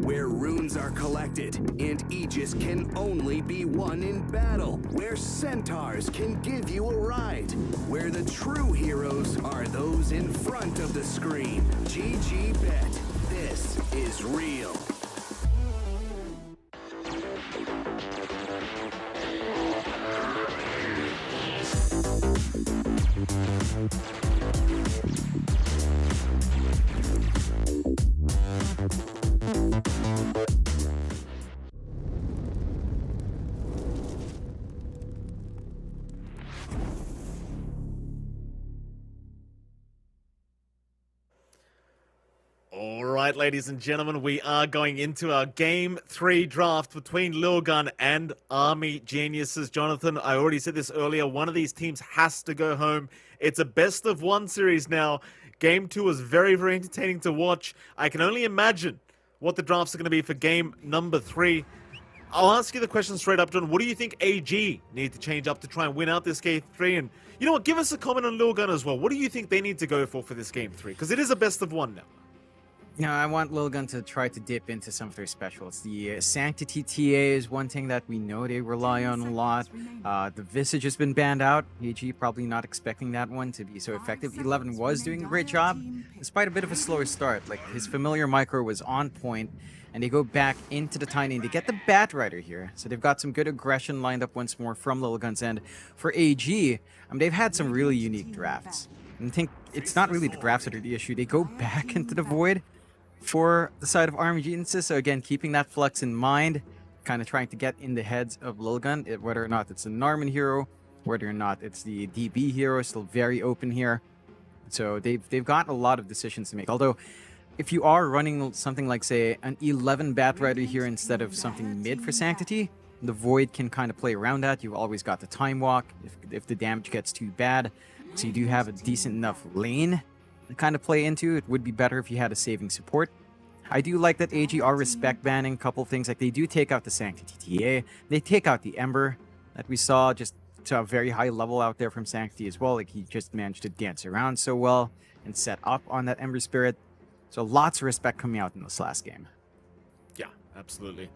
Where runes are collected and Aegis can only be won in battle. Where centaurs can give you a ride. Where the true heroes are those in front of the screen. GG Bet. This is real. All right, ladies and gentlemen, we are going into our Game 3 draft between Lilgun and Army Geniuses. Jonathan, I already said this earlier, one of these teams has to go home. It's a best-of-1 series now. Game 2 was very, very entertaining to watch. I can only imagine what the drafts are going to be for Game number 3. I'll ask you the question straight up, John. What do you think AG need to change up to try and win out this Game 3? And you know what? Give us a comment on Lilgun as well. What do you think they need to go for this Game 3? Because it is a best-of-1 now. No, I want Lilgun to try to dip into some of their specials. The Sanctity TA is one thing that we know they rely on a lot. The Visage has been banned out. AG probably not expecting that one to be so effective. 11 was doing a great job, despite a bit of a slower start. Like, his familiar micro was on point, and they go back into the Tiny, and they get the Bat Rider here. So they've got some good aggression lined up once more from Lilgun's end. For AG, they've had some really unique drafts. And I think it's not really the drafts that are the issue. They go back into the Void for the side of Army Geniuses. So again, keeping that flex in mind, kind of trying to get in the heads of Lilgun, whether or not it's a Narman hero, whether or not it's the DB hero, still very open here. So they've got a lot of decisions to make. Although, if you are running something like, say, an 11 Bat Rider here instead of something mid for Sanctity, the Void can kind of play around that. You've always got the Time Walk if the damage gets too bad. So you do have a decent enough lane to kind of play into. It would be better if you had a saving support. I do like that AG are respect banning a couple things. Like, they do take out the Sanctity TA. They take out the Ember that we saw just to a very high level out there from Sanctity as well. Like, he just managed to dance around so well and set up on that Ember Spirit. So lots of respect coming out in this last game. Yeah, absolutely.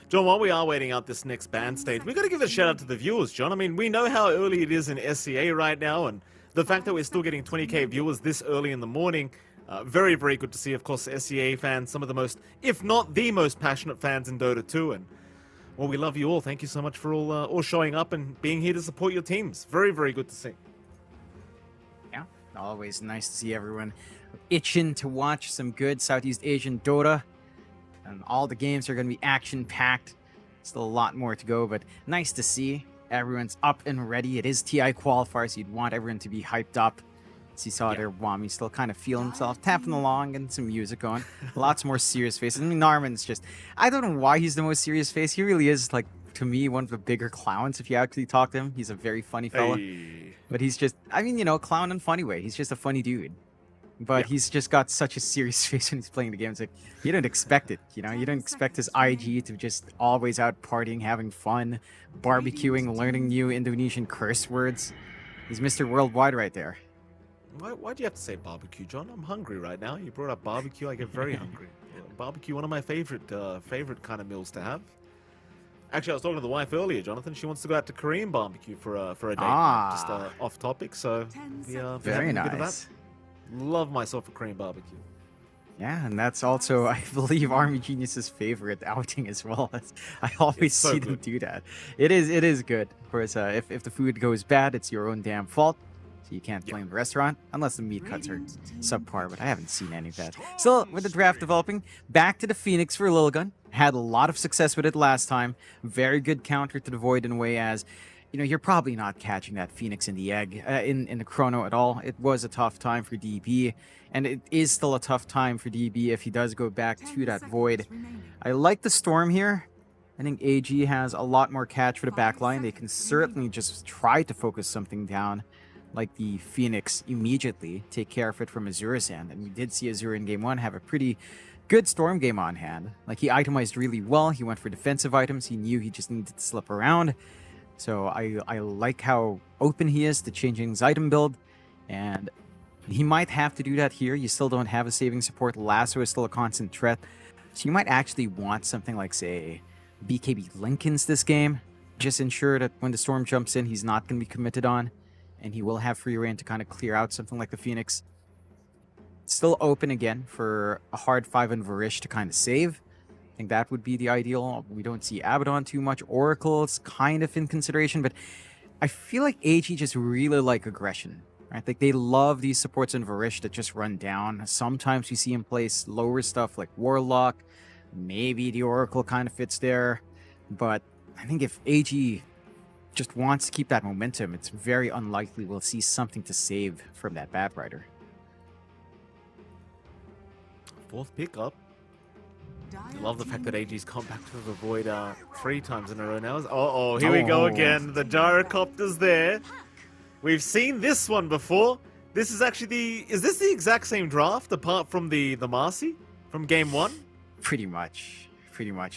John, while we are waiting out this next band stage, we got to give a shout out to the viewers, John. I mean, we know how early it is in SEA right now, and the fact that we're still getting 20k viewers this early in the morning, very, very good to see. Of course, SEA fans, some of the most, if not the most passionate fans in Dota 2, and well, we love you all. Thank you so much for all showing up and being here to support your teams. Very, very good to see. Yeah, always nice to see everyone itching to watch some good Southeast Asian Dota. And all the games are going to be action-packed. Still a lot more to go, but nice to see everyone's up and ready. It is TI qualifiers, so you'd want everyone to be hyped up. As you saw there, Wami still kind of feeling himself, tapping along and some music going. Lots more serious faces. I mean, Narman's just, I don't know why he's the most serious face. He really is, like, to me, one of the bigger clowns if you actually talk to him. He's a very funny fella. Hey. But he's just, I mean, you know, clown in a funny way. He's just a funny dude. But he's just got such a serious face when he's playing the game. It's like, you don't expect it, you know? You don't expect his IG to just always out partying, having fun, barbecuing, learning new Indonesian curse words. He's Mr. Worldwide right there. Why'd you have to say barbecue, John? I'm hungry right now. You brought up barbecue. I get very hungry. Barbecue, one of my favorite kind of meals to have. Actually, I was talking to the wife earlier, Jonathan. She wants to go out to Korean barbecue for a date. Just off topic. So yeah, very nice. Love myself a Korean barbecue. Yeah, and that's also, I believe, Army Genius's favorite outing as well. I always so see good. them do that. It is good. Of course, if the food goes bad, it's your own damn fault. So you can't blame the restaurant, unless the meat cuts are subpar, but I haven't seen any of that. Still, with the draft developing, back to the Phoenix for Lilgun. Had a lot of success with it last time. Very good counter to the Void in a way as, you know, you're probably not catching that Phoenix in the egg, in the Chrono at all. It was a tough time for DB, and it is still a tough time for DB if he does go back to that Void. I like the Storm here. I think AG has a lot more catch for the backline. They can certainly just try to focus something down, like the Phoenix immediately, take care of it from Azura's end. And we did see Azura in Game 1 have a pretty good Storm game on hand. Like, he itemized really well. He went for defensive items. He knew he just needed to slip around. So I like how open he is to changing his item build, and he might have to do that here. You still don't have a saving support. Lasso is still a constant threat. So you might actually want something like, say, BKB Lincolns this game. Just ensure that when the Storm jumps in, he's not going to be committed on, and he will have free reign to kind of clear out something like the Phoenix. Still open again for a hard 5 and Varish to kind of save. I think that would be the ideal. We don't see Abaddon too much. Oracle is kind of in consideration, but I feel like AG just really like aggression, right? Like they love these supports in Varish that just run down. Sometimes you see him place lower stuff like Warlock. Maybe the Oracle kind of fits there, but I think if AG just wants to keep that momentum, it's very unlikely we'll see something to save from that Bat Rider. 4th pickup. I love the fact that AG's come back to the Void 3 times in a row now. Oh, here we go again. The gyrocopter's there. We've seen this one before. This is actually is this the exact same draft apart from the Marcy from game 1? Pretty much.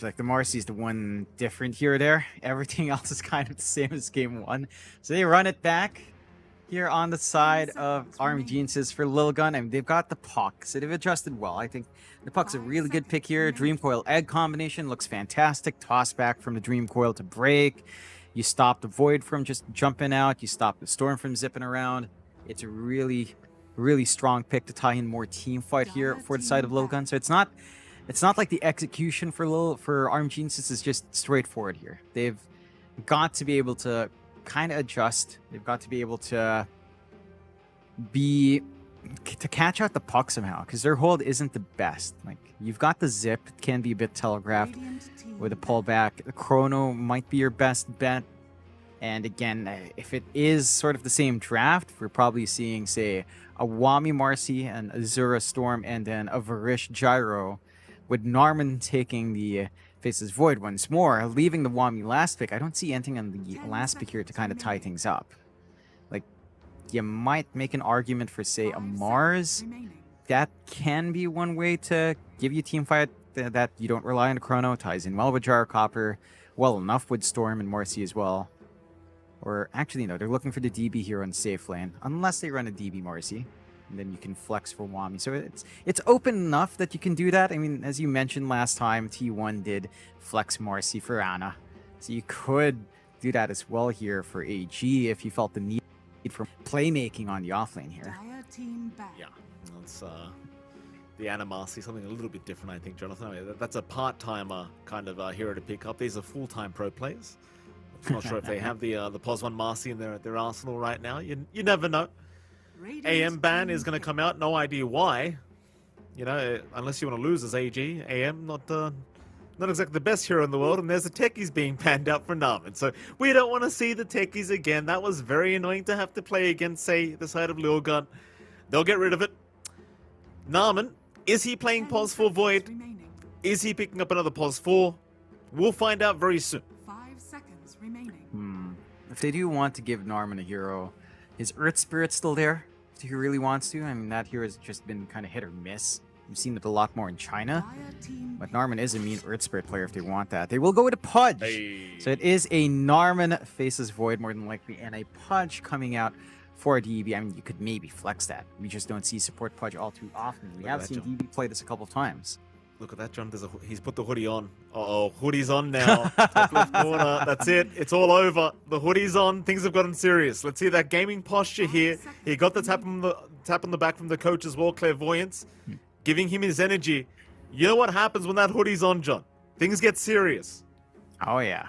Like the Marcy's the one different here or there. Everything else is kind of the same as game 1. So they run it back here on the side of Army Geniuses for Lilgun. I mean, they've got the Puck, so they've adjusted well. I think the Puck's a really good pick here. Dream Coil Egg combination looks fantastic. Toss back from the Dream Coil to break. You stop the Void from just jumping out. You stop the Storm from zipping around. It's a really, really strong pick to tie in more team fight here for the side of Lilgun. So it's not like the execution for Army Geniuses is just straightforward here. They've got to be able to kind of adjust. They've got to be able to catch out the Puck somehow, because their hold isn't the best. Like, you've got the Zip, it can be a bit telegraphed with a pullback. The Chrono might be your best bet. And again, if it is sort of the same draft, we're probably seeing, say, a Wami Marcy, an Azura Storm, and then a Varish Gyro, with Narman taking the Faces Void once more, leaving the Wami last pick. I don't see anything on the last pick here to kind of tie things up. Like, you might make an argument for, say, a Mars. That can be one way to give you team fight that you don't rely on a Chrono. Ties in well with Gyrocopter, well enough with Storm and Marcy as well. Or actually, no, they're looking for the DB here on safe lane, unless they run a DB Marcy. And then you can flex for Wami. So it's open enough that you can do that. I mean, as you mentioned last time, T1 did flex Marcy for Ana. So you could do that as well here for AG if you felt the need for playmaking on the offlane here. Yeah, that's the Ana Marcy, something a little bit different, I think, Jonathan. I mean, that's a part-timer kind of hero to pick up. These are full-time pro players. I'm not sure if they have the POS1 Marcy in their arsenal right now. You never know. AM ban is going to come out. No idea why. You know, unless you want to lose as AG. AM, not exactly the best hero in the world. And there's the techies being panned out for Narman. So we don't want to see the techies again. That was very annoying to have to play against, say, the side of Lilgun. They'll get rid of it. Narman, is he playing POS 4 Void? Is he picking up another POS 4? We'll find out very soon. 5 seconds remaining. If they do want to give Narman a hero, is Earth Spirit still there? If he really wants to. I mean, that hero has just been kind of hit or miss. We've seen it a lot more in China. But Narman is a mean Earth Spirit player if they want that. They will go with a Pudge. Hey. So it is a Narman Faces Void more than likely, and a Pudge coming out for DB. I mean, you could maybe flex that. We just don't see support Pudge all too often. We have seen DB play this a couple of times. Look at that, John. He's put the hoodie on. Uh-oh, hoodie's on now. Top left corner. That's it. It's all over. The hoodie's on. Things have gotten serious. Let's see that gaming posture here. He got the tap on the back from the coach as well, Clairvoyance, giving him his energy. You know what happens when that hoodie's on, John? Things get serious. Oh, yeah.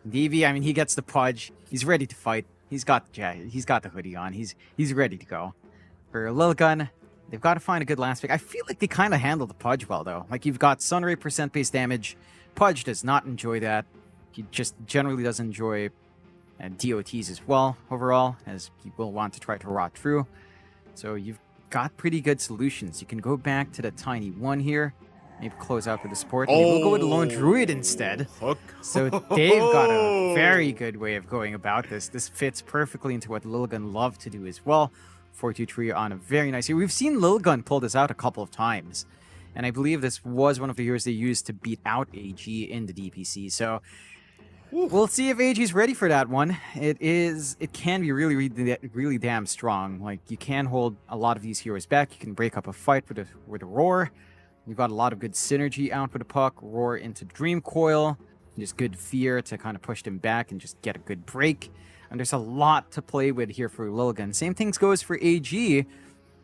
DB, I mean, he gets the Pudge. He's ready to fight. He's got the hoodie on. He's ready to go. For Lilgun, they've got to find a good last pick. I feel like they kind of handle the Pudge well, though. Like, you've got Sunray % base damage. Pudge does not enjoy that. He just generally doesn't enjoy DOTs as well, overall, as he will want to try to rot through. So you've got pretty good solutions. You can go back to the Tiny One here. Maybe close out with the support. Maybe we'll go with Lone Druid instead. Hook. So they've got a very good way of going about this. This fits perfectly into what Lilgun love to do as well. 4-2-3 on a very nice hero. We've seen Lilgun pull this out a couple of times. And I believe this was one of the heroes they used to beat out AG in the DPC. So We'll see if AG's ready for that one. It can be really damn strong. Like, you can hold a lot of these heroes back. You can break up a fight with a roar. You've got a lot of good synergy out with the puck. Roar into Dream Coil. Just good fear to kind of push them back and just get a good break. And there's a lot to play with here for Lilligan. Same things goes for AG.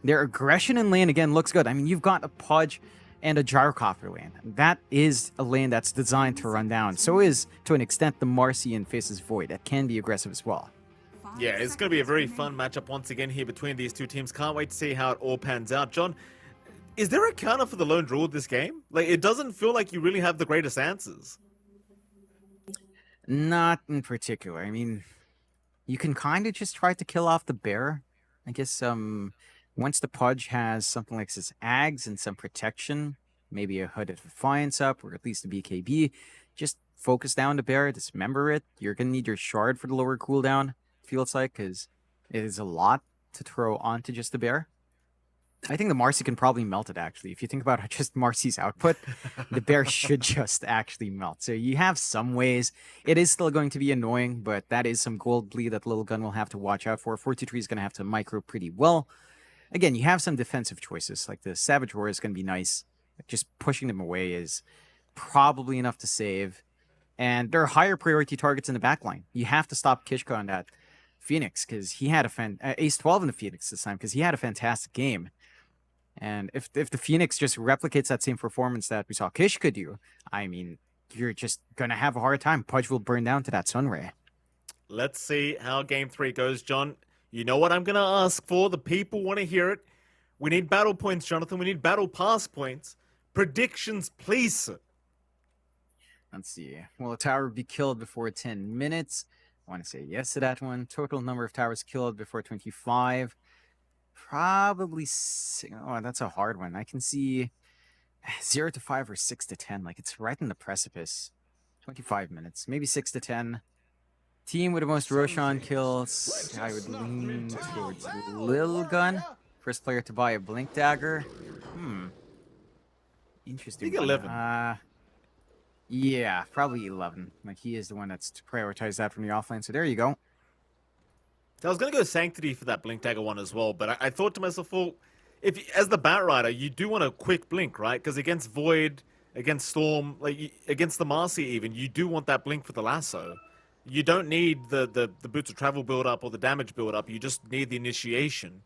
Their aggression in lane, again, looks good. I mean, you've got a Pudge and a Gyrocopter lane. That is a lane that's designed to run down. So is, to an extent, the Marcy and Faces Void. That can be aggressive as well. Yeah, it's going to be a very fun matchup once again here between these two teams. Can't wait to see how it all pans out. John, is there a counter for the lone draw this game? Like, it doesn't feel like you really have the greatest answers. Not in particular. I mean, you can kind of just try to kill off the bear. I guess once the Pudge has something like his Ags and some protection, maybe a Hooded Defiance up, or at least a BKB, just focus down the bear, dismember it. You're going to need your shard for the lower cooldown, feels like, because it is a lot to throw onto just the bear. I think the Marcy can probably melt it, actually. If you think about just Marcy's output, the bear should just actually melt. So you have some ways. It is still going to be annoying, but that is some gold bleed that Little Gun will have to watch out for. 423 is going to have to micro pretty well. Again, you have some defensive choices, like the Savage Roar is going to be nice. Just pushing them away is probably enough to save. And there are higher priority targets in the backline. You have to stop Kishka on that Phoenix, because he had Ace 12 in the Phoenix this time, because he had a fantastic game. And if the Phoenix just replicates that same performance that we saw Kishka do, I mean, you're just going to have a hard time. Pudge will burn down to that Sunray. Let's see how Game 3 goes, John. You know what I'm going to ask for? The people want to hear it. We need battle points, Jonathan. We need battle pass points. Predictions, please, sir. Let's see. Will a tower be killed before 10 minutes? I want to say yes to that one. Total number of towers killed before 25. Probably, oh, that's a hard one. I can see 0 to 5 or 6 to 10. Like, it's right in the precipice. 25 minutes, maybe 6 to 10. Team with the most Roshan kills, I would lean towards Lil Gun. First player to buy a Blink Dagger. Interesting. I think 11. Yeah, probably 11. Like, he is the one that's to prioritize that from the offline. So there you go. I was going to go Sanctity for that Blink Dagger one as well, but I thought to myself, well, as the Bat Rider, you do want a quick Blink, right? Because against Void, against Storm, against the Marcy even, you do want that Blink for the Lasso. You don't need the Boots of Travel build-up or the damage build-up, you just need the initiation.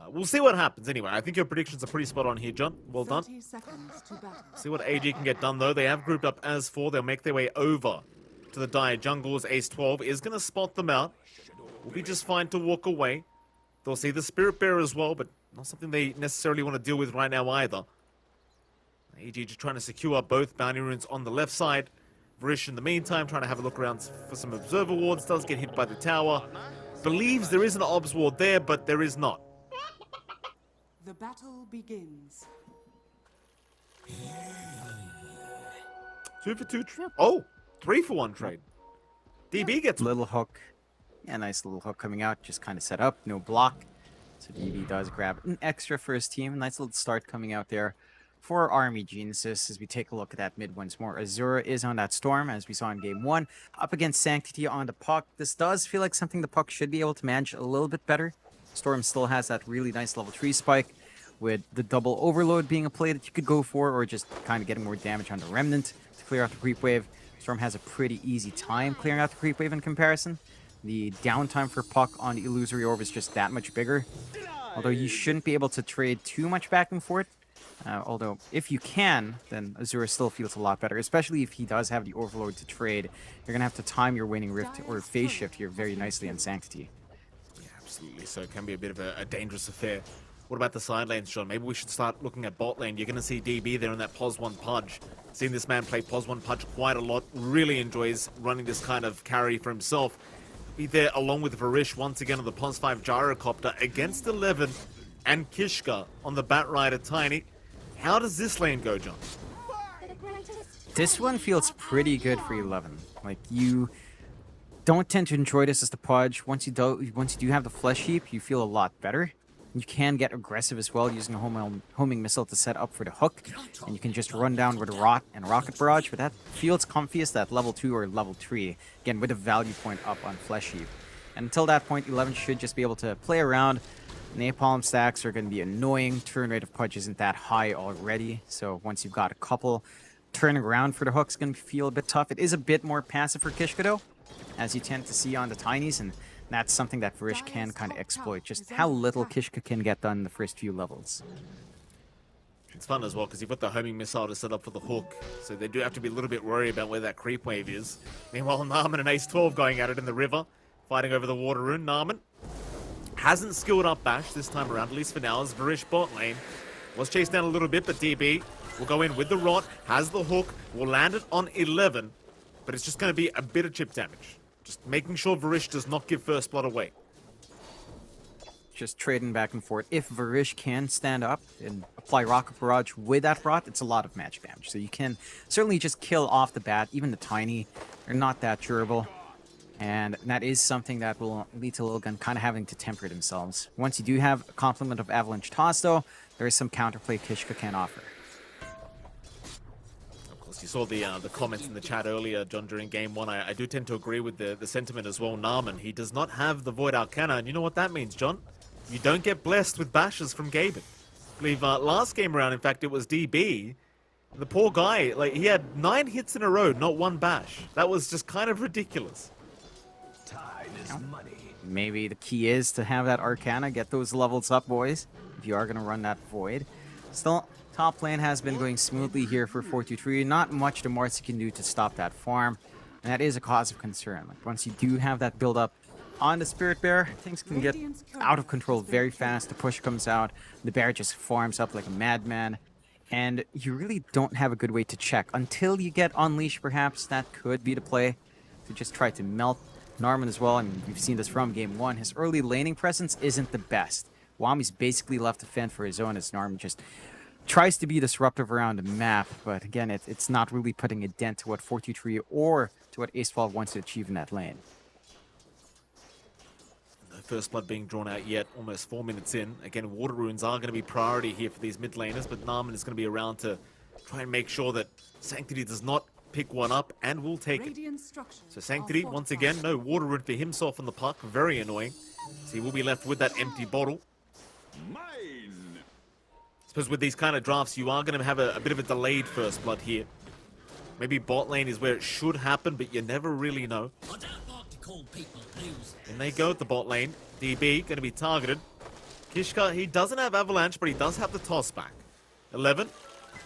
We'll see what happens anyway. I think your predictions are pretty spot on here, John. Well done. 30 seconds to battle. See what AG can get done, though. They have grouped up as 4. They'll make their way over to the Dire Jungles. Ace 12 is going to spot them out. Will be just fine to walk away. They'll see the Spirit Bearer as well, but not something they necessarily want to deal with right now either. AG just trying to secure both bounty runes on the left side. Varish, in the meantime, trying to have a look around for some Observer wards. Does get hit by the tower. Believes there is an Obs ward there, but there is not. The battle begins. 2 for 2 trade. Oh, 3 for 1 trade. DB gets Little hook. Yeah, nice little hook coming out. Just kind of set up. No block. So DB does grab an extra for his team. Nice little start coming out there for Army Genesis as we take a look at that mid once more. Azura is on that Storm, as we saw in Game 1. Up against Sanctity on the puck. This does feel like something the puck should be able to manage a little bit better. Storm still has that really nice level 3 spike with the double overload being a play that you could go for, or just kind of getting more damage on the Remnant to clear out the creep wave. Storm has a pretty easy time clearing out the creep wave in comparison. The downtime for puck on the Illusory Orb is just that much bigger. Although you shouldn't be able to trade too much back and forth. Although, if you can, then Azura still feels a lot better. Especially if he does have the Overload to trade. You're going to have to time your Waning Rift or Phase Shift here very nicely on Sanctity. Yeah, absolutely. So it can be a bit of a dangerous affair. What about the side lanes, John? Maybe we should start looking at bot lane. You're going to see DB there in that POS 1 Pudge. Seen this man play POS 1 Pudge quite a lot. Really enjoys running this kind of carry for himself. Be there along with Varish once again on the POS 5 Gyrocopter against 11 and Kishka on the Bat Rider Tiny. How does this lane go, John? This one feels pretty good for 11. Like, you don't tend to enjoy this as the Pudge. Once you do have the Flesh Heap, you feel a lot better. You can get aggressive as well using a homing missile to set up for the hook. And you can just run down with a rot and a rocket barrage, but that feels comfiest at level 2 or level 3. Again, with a value point up on Flesh Heap. And until that point, 11 should just be able to play around. Napalm stacks are going to be annoying. Turn rate of Pudge isn't that high already. So once you've got a couple, turning around for the hook's going to feel a bit tough. It is a bit more passive for Kishka though, as you tend to see on the Tinies, and that's something that Varish can kind of exploit, just how little Kishka can get done in the first few levels. It's fun as well because you've got the homing missile to set up for the hook, so they do have to be a little bit worried about where that creep wave is. Meanwhile, Narman and Ace 12 going at it in the river, fighting over the water rune. Narman hasn't skilled up Bash this time around, at least for now, as Varish bot lane was chased down a little bit, but DB will go in with the rot, has the hook, will land it on 11, but it's just going to be a bit of chip damage. Just making sure Varish does not give first blood away. Just trading back and forth. If Varish can stand up and apply Rocket Barrage with that rot, it's a lot of magic damage. So you can certainly just kill off the bat. Even the Tiny are not that durable. And that is something that will lead to Lilgun kind of having to temper themselves. Once you do have a complement of Avalanche Toss, though, there is some counterplay Kishka can offer. You saw the comments in the chat earlier, John, during game 1. I do tend to agree with the sentiment as well. Narman, he does not have the Void Arcana, and you know what that means, John? You don't get blessed with bashes from Gaben. I believe last game around, in fact, it was DB. The poor guy, like, he had 9 hits in a row, not 1 bash. That was just kind of ridiculous. Time is money. Maybe the key is to have that Arcana, get those levels up, boys, if you are going to run that Void. Still, top lane has been going smoothly here for 4-2-3. Not much the Marcy can do to stop that farm. And that is a cause of concern. Like, once you do have that build up on the Spirit Bear, things can get out of control very fast. The push comes out. The bear just farms up like a madman. And you really don't have a good way to check. Until you get Unleash, perhaps, that could be the play. To just try to melt Narman as well. I mean, you've seen this from game 1. His early laning presence isn't the best. Wami's basically left to fend for his own as Narman just tries to be disruptive around the map, but again, it's not really putting a dent to what 4-2-3 or to what Ace12 wants to achieve in that lane. No first blood being drawn out yet, almost 4 minutes in. Again, water runes are going to be priority here for these mid laners, but Narman is going to be around to try and make sure that Sanctity does not pick one up and will take it. So Sanctity, once again, no water rune for himself on the puck, very annoying. So he will be left with that empty bottle. I suppose with these kind of drafts, you are going to have a bit of a delayed first blood here. Maybe bot lane is where it should happen, but you never really know. In they go at the bot lane. DB going to be targeted. Kishka, he doesn't have Avalanche, but he does have the toss back. 11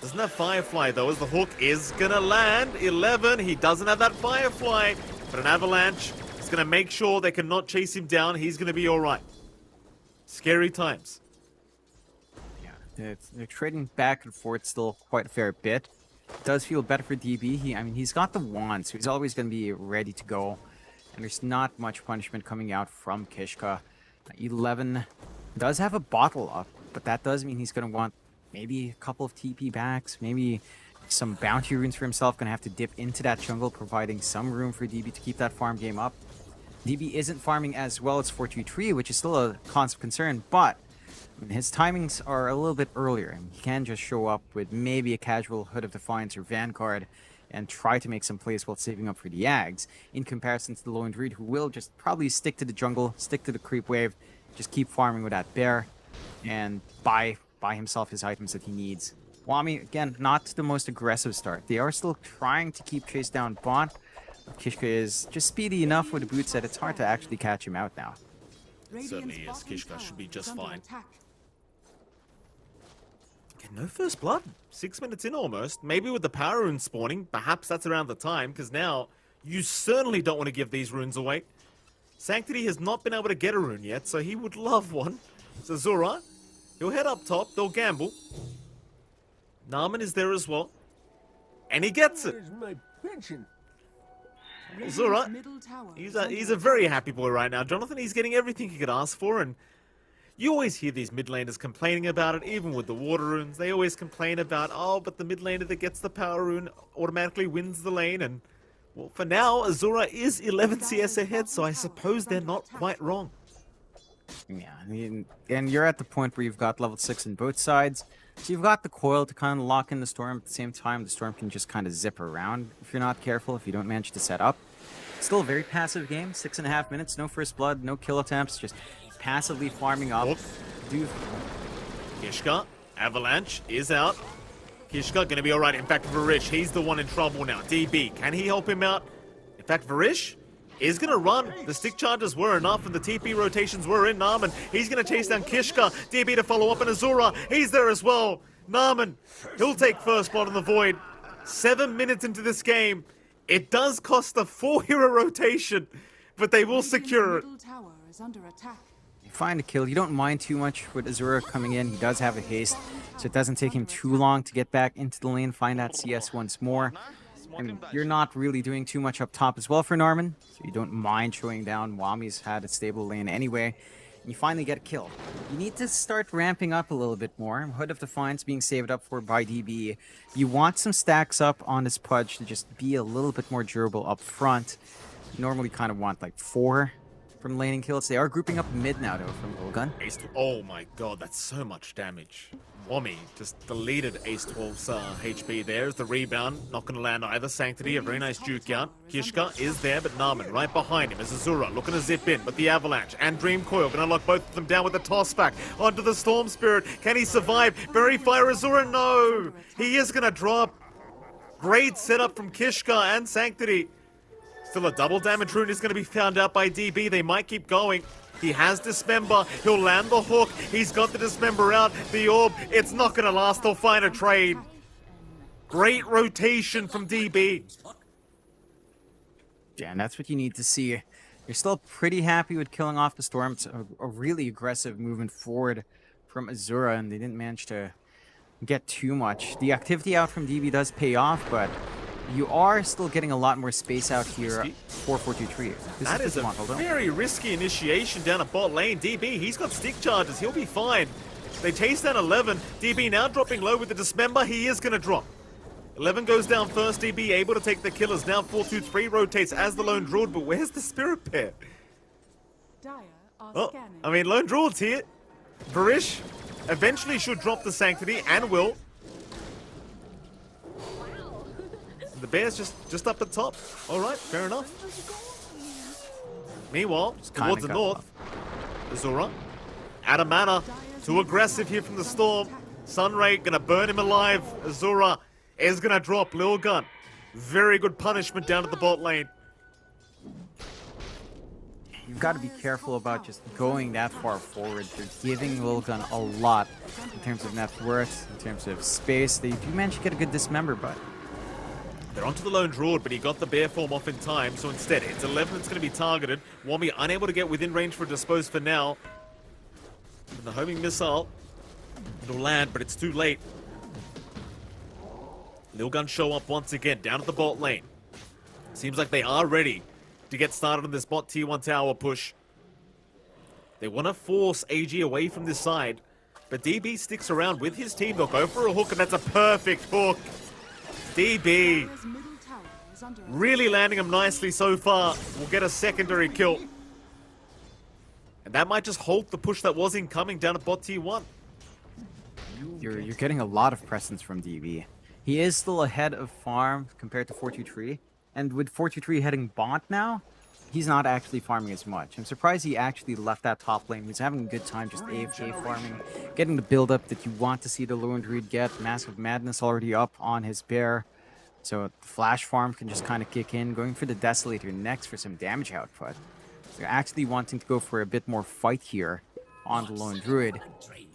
doesn't have Firefly, though, as the hook is going to land. 11, he doesn't have that Firefly, but an Avalanche is going to make sure they cannot chase him down. He's going to be all right. Scary times. They're trading back and forth still quite a fair bit. It does feel better for DB. I mean, he's got the wand, so he's always going to be ready to go. And there's not much punishment coming out from Kishka. 11 does have a bottle up, but that does mean he's going to want maybe a couple of TP backs, maybe some bounty runes for himself. Going to have to dip into that jungle, providing some room for DB to keep that farm game up. DB isn't farming as well as 4-2-3, which is still a cause of concern, but his timings are a little bit earlier, and he can just show up with maybe a casual Hood of Defiance or Vanguard and try to make some plays while saving up for the Ags, in comparison to the Lone Druid, who will just probably stick to the jungle, stick to the creep wave, just keep farming with that bear, and buy himself his items that he needs. Wami, again, not the most aggressive start. They are still trying to keep chase down bot, but Kishka is just speedy enough with the boots that it's hard to actually catch him out now. It certainly is. Kishka should be just fine. No first blood. 6 minutes in almost. Maybe with the power rune spawning, perhaps that's around the time, because now you certainly don't want to give these runes away. Sanctity has not been able to get a rune yet, so he would love one. So Zura, he'll head up top, they'll gamble. Narman is there as well. And he gets it. Zura, he's a very happy boy right now. Jonathan, he's getting everything he could ask for, and you always hear these mid laners complaining about it, even with the water runes. They always complain about, oh, but the mid laner that gets the power rune automatically wins the lane. And, well, for now, Azura is 11 CS ahead, so I suppose they're not quite wrong. Yeah, I mean, and you're at the point where you've got level 6 in both sides. So you've got the coil to kind of lock in the storm. At the same time, the storm can just kind of zip around if you're not careful, if you don't manage to set up. Still a very passive game. 6.5 minutes, no first blood, no kill attempts, just passively farming up. Oh. Do Kishka, Avalanche is out. Kishka gonna be alright. In fact, Varish, he's the one in trouble now. DB, can he help him out? In fact, Varish is gonna run. The stick charges were enough and the TP rotations were in Narman. He's gonna chase down Kishka. DB to follow up, and Azura, he's there as well. Narman, he'll take first blood on the Void. 7 minutes into this game. It does cost a 4-hero rotation, but they will secure it. Middle tower is under attack. you find a kill. You don't mind too much with Azura coming in. He does have a haste, so it doesn't take him too long to get back into the lane, find that CS once more. And you're not really doing too much up top as well for Narman, so you don't mind showing down. Wami's had a stable lane anyway. And you finally get a kill. You need to start ramping up a little bit more. Hood of Defiance being saved up for by DB. You want some stacks up on this Pudge to just be a little bit more durable up front. You normally kind of want like 4 from laning kills. They are grouping up mid now though from Ulgun. Ace, oh my god, that's so much damage. Wami just deleted Ace 12's HP. There's the rebound, not going to land either. Sanctity, a very nice juke out. Kishka is there, but Narman right behind him is Azura looking to zip in, but the Avalanche and Dream Coil going to lock both of them down with the toss back onto the Storm Spirit. Can he survive? Very Fire Azura, no! He is going to drop. Great setup from Kishka and Sanctity. Still a double damage rune is going to be found out by DB. They might keep going. He has Dismember. He'll land the hook. He's got the Dismember out. The orb. It's not going to last. They'll find a trade. Great rotation from DB. Yeah, and that's what you need to see. You're still pretty happy with killing off the Storm. It's a really aggressive movement forward from Azura, and they didn't manage to get too much. The activity out from DB does pay off, but you are still getting a lot more space out here for 423. That is a very risky initiation down at bot lane. DB, he's got stick charges. He'll be fine. They chase down 11. DB now dropping low with the Dismember. He is going to drop. 11 goes down first. DB able to take the killers. Now 423 rotates as the Lone Druid, but where's the Spirit Pair? Dire are Oh, scanning. I mean, Lone Druid's here. Varish eventually should drop the Sanctity and will. The Bear's just up at top. All right, fair enough. Meanwhile, towards the north, Azura, out of mana, too aggressive here from the Storm. Sunray gonna burn him alive. Azura is gonna drop Lil Gun. Very good punishment down at the bot lane. You've got to be careful about just going that far forward. You're giving Lilgun a lot in terms of net worth, in terms of space. They do manage to get a good Dismember, but They're onto the Lone Druid, but he got the Bear form off in time, so instead it's 11 that's going to be targeted. Wami unable to get within range for a Dispose for now. And the homing missile, it'll land, but it's too late. Lil Gun show up once again, down at the bot lane. Seems like they are ready to get started on this bot tier 1 tower push. They want to force AG away from this side, but DB sticks around with his team. They'll go for a hook, and that's a perfect hook. DB Dire's middle tower is under attack. really landing him nicely so far. We'll get a secondary kill. And that might just halt the push that was incoming down at bot tier 1. you're getting a lot of presence from DB. He is still ahead of farm compared to 423. And with 423 heading bot now, he's not actually farming as much. I'm surprised he actually left that top lane. He's having a good time just AFK farming, getting the build-up that you want to see the Lone Druid get. Massive Madness already up on his Bear. So the Flash farm can just kind of kick in. Going for the Desolator next for some damage output. They're actually wanting to go for a bit more fight here on the Lone Druid.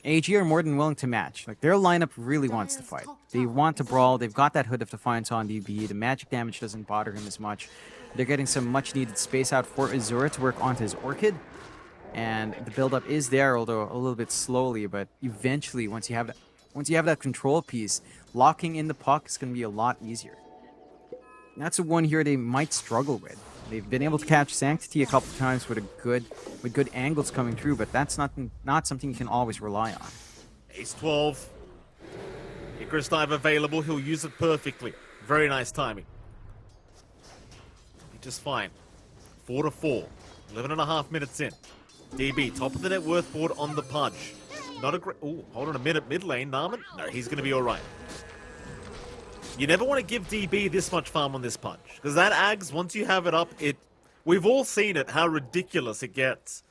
AG are more than willing to match. Like, their lineup really wants to fight. They want to brawl. They've got that Hood of Defiance on DB. The magic damage doesn't bother him as much. They're getting some much-needed space out for Azura to work onto his Orchid. And the build-up is there, although a little bit slowly. But eventually, once you have that control piece, locking in the puck is going to be a lot easier. And that's the one here they might struggle with. They've been able to catch Sanctity a couple of times with good angles coming through, but that's not something you can always rely on. Ace 12. Icarus Dive available. He'll use it perfectly. Very nice timing. Just fine. 4-4. 11.5 minutes in. DB, top of the net worth board on the Pudge. Not a great... Oh, hold on a minute. Mid lane, Narman? No, he's going to be all right. You never want to give DB this much farm on this Pudge. Because that Ags, once you have it up, we've all seen it, how ridiculous it gets.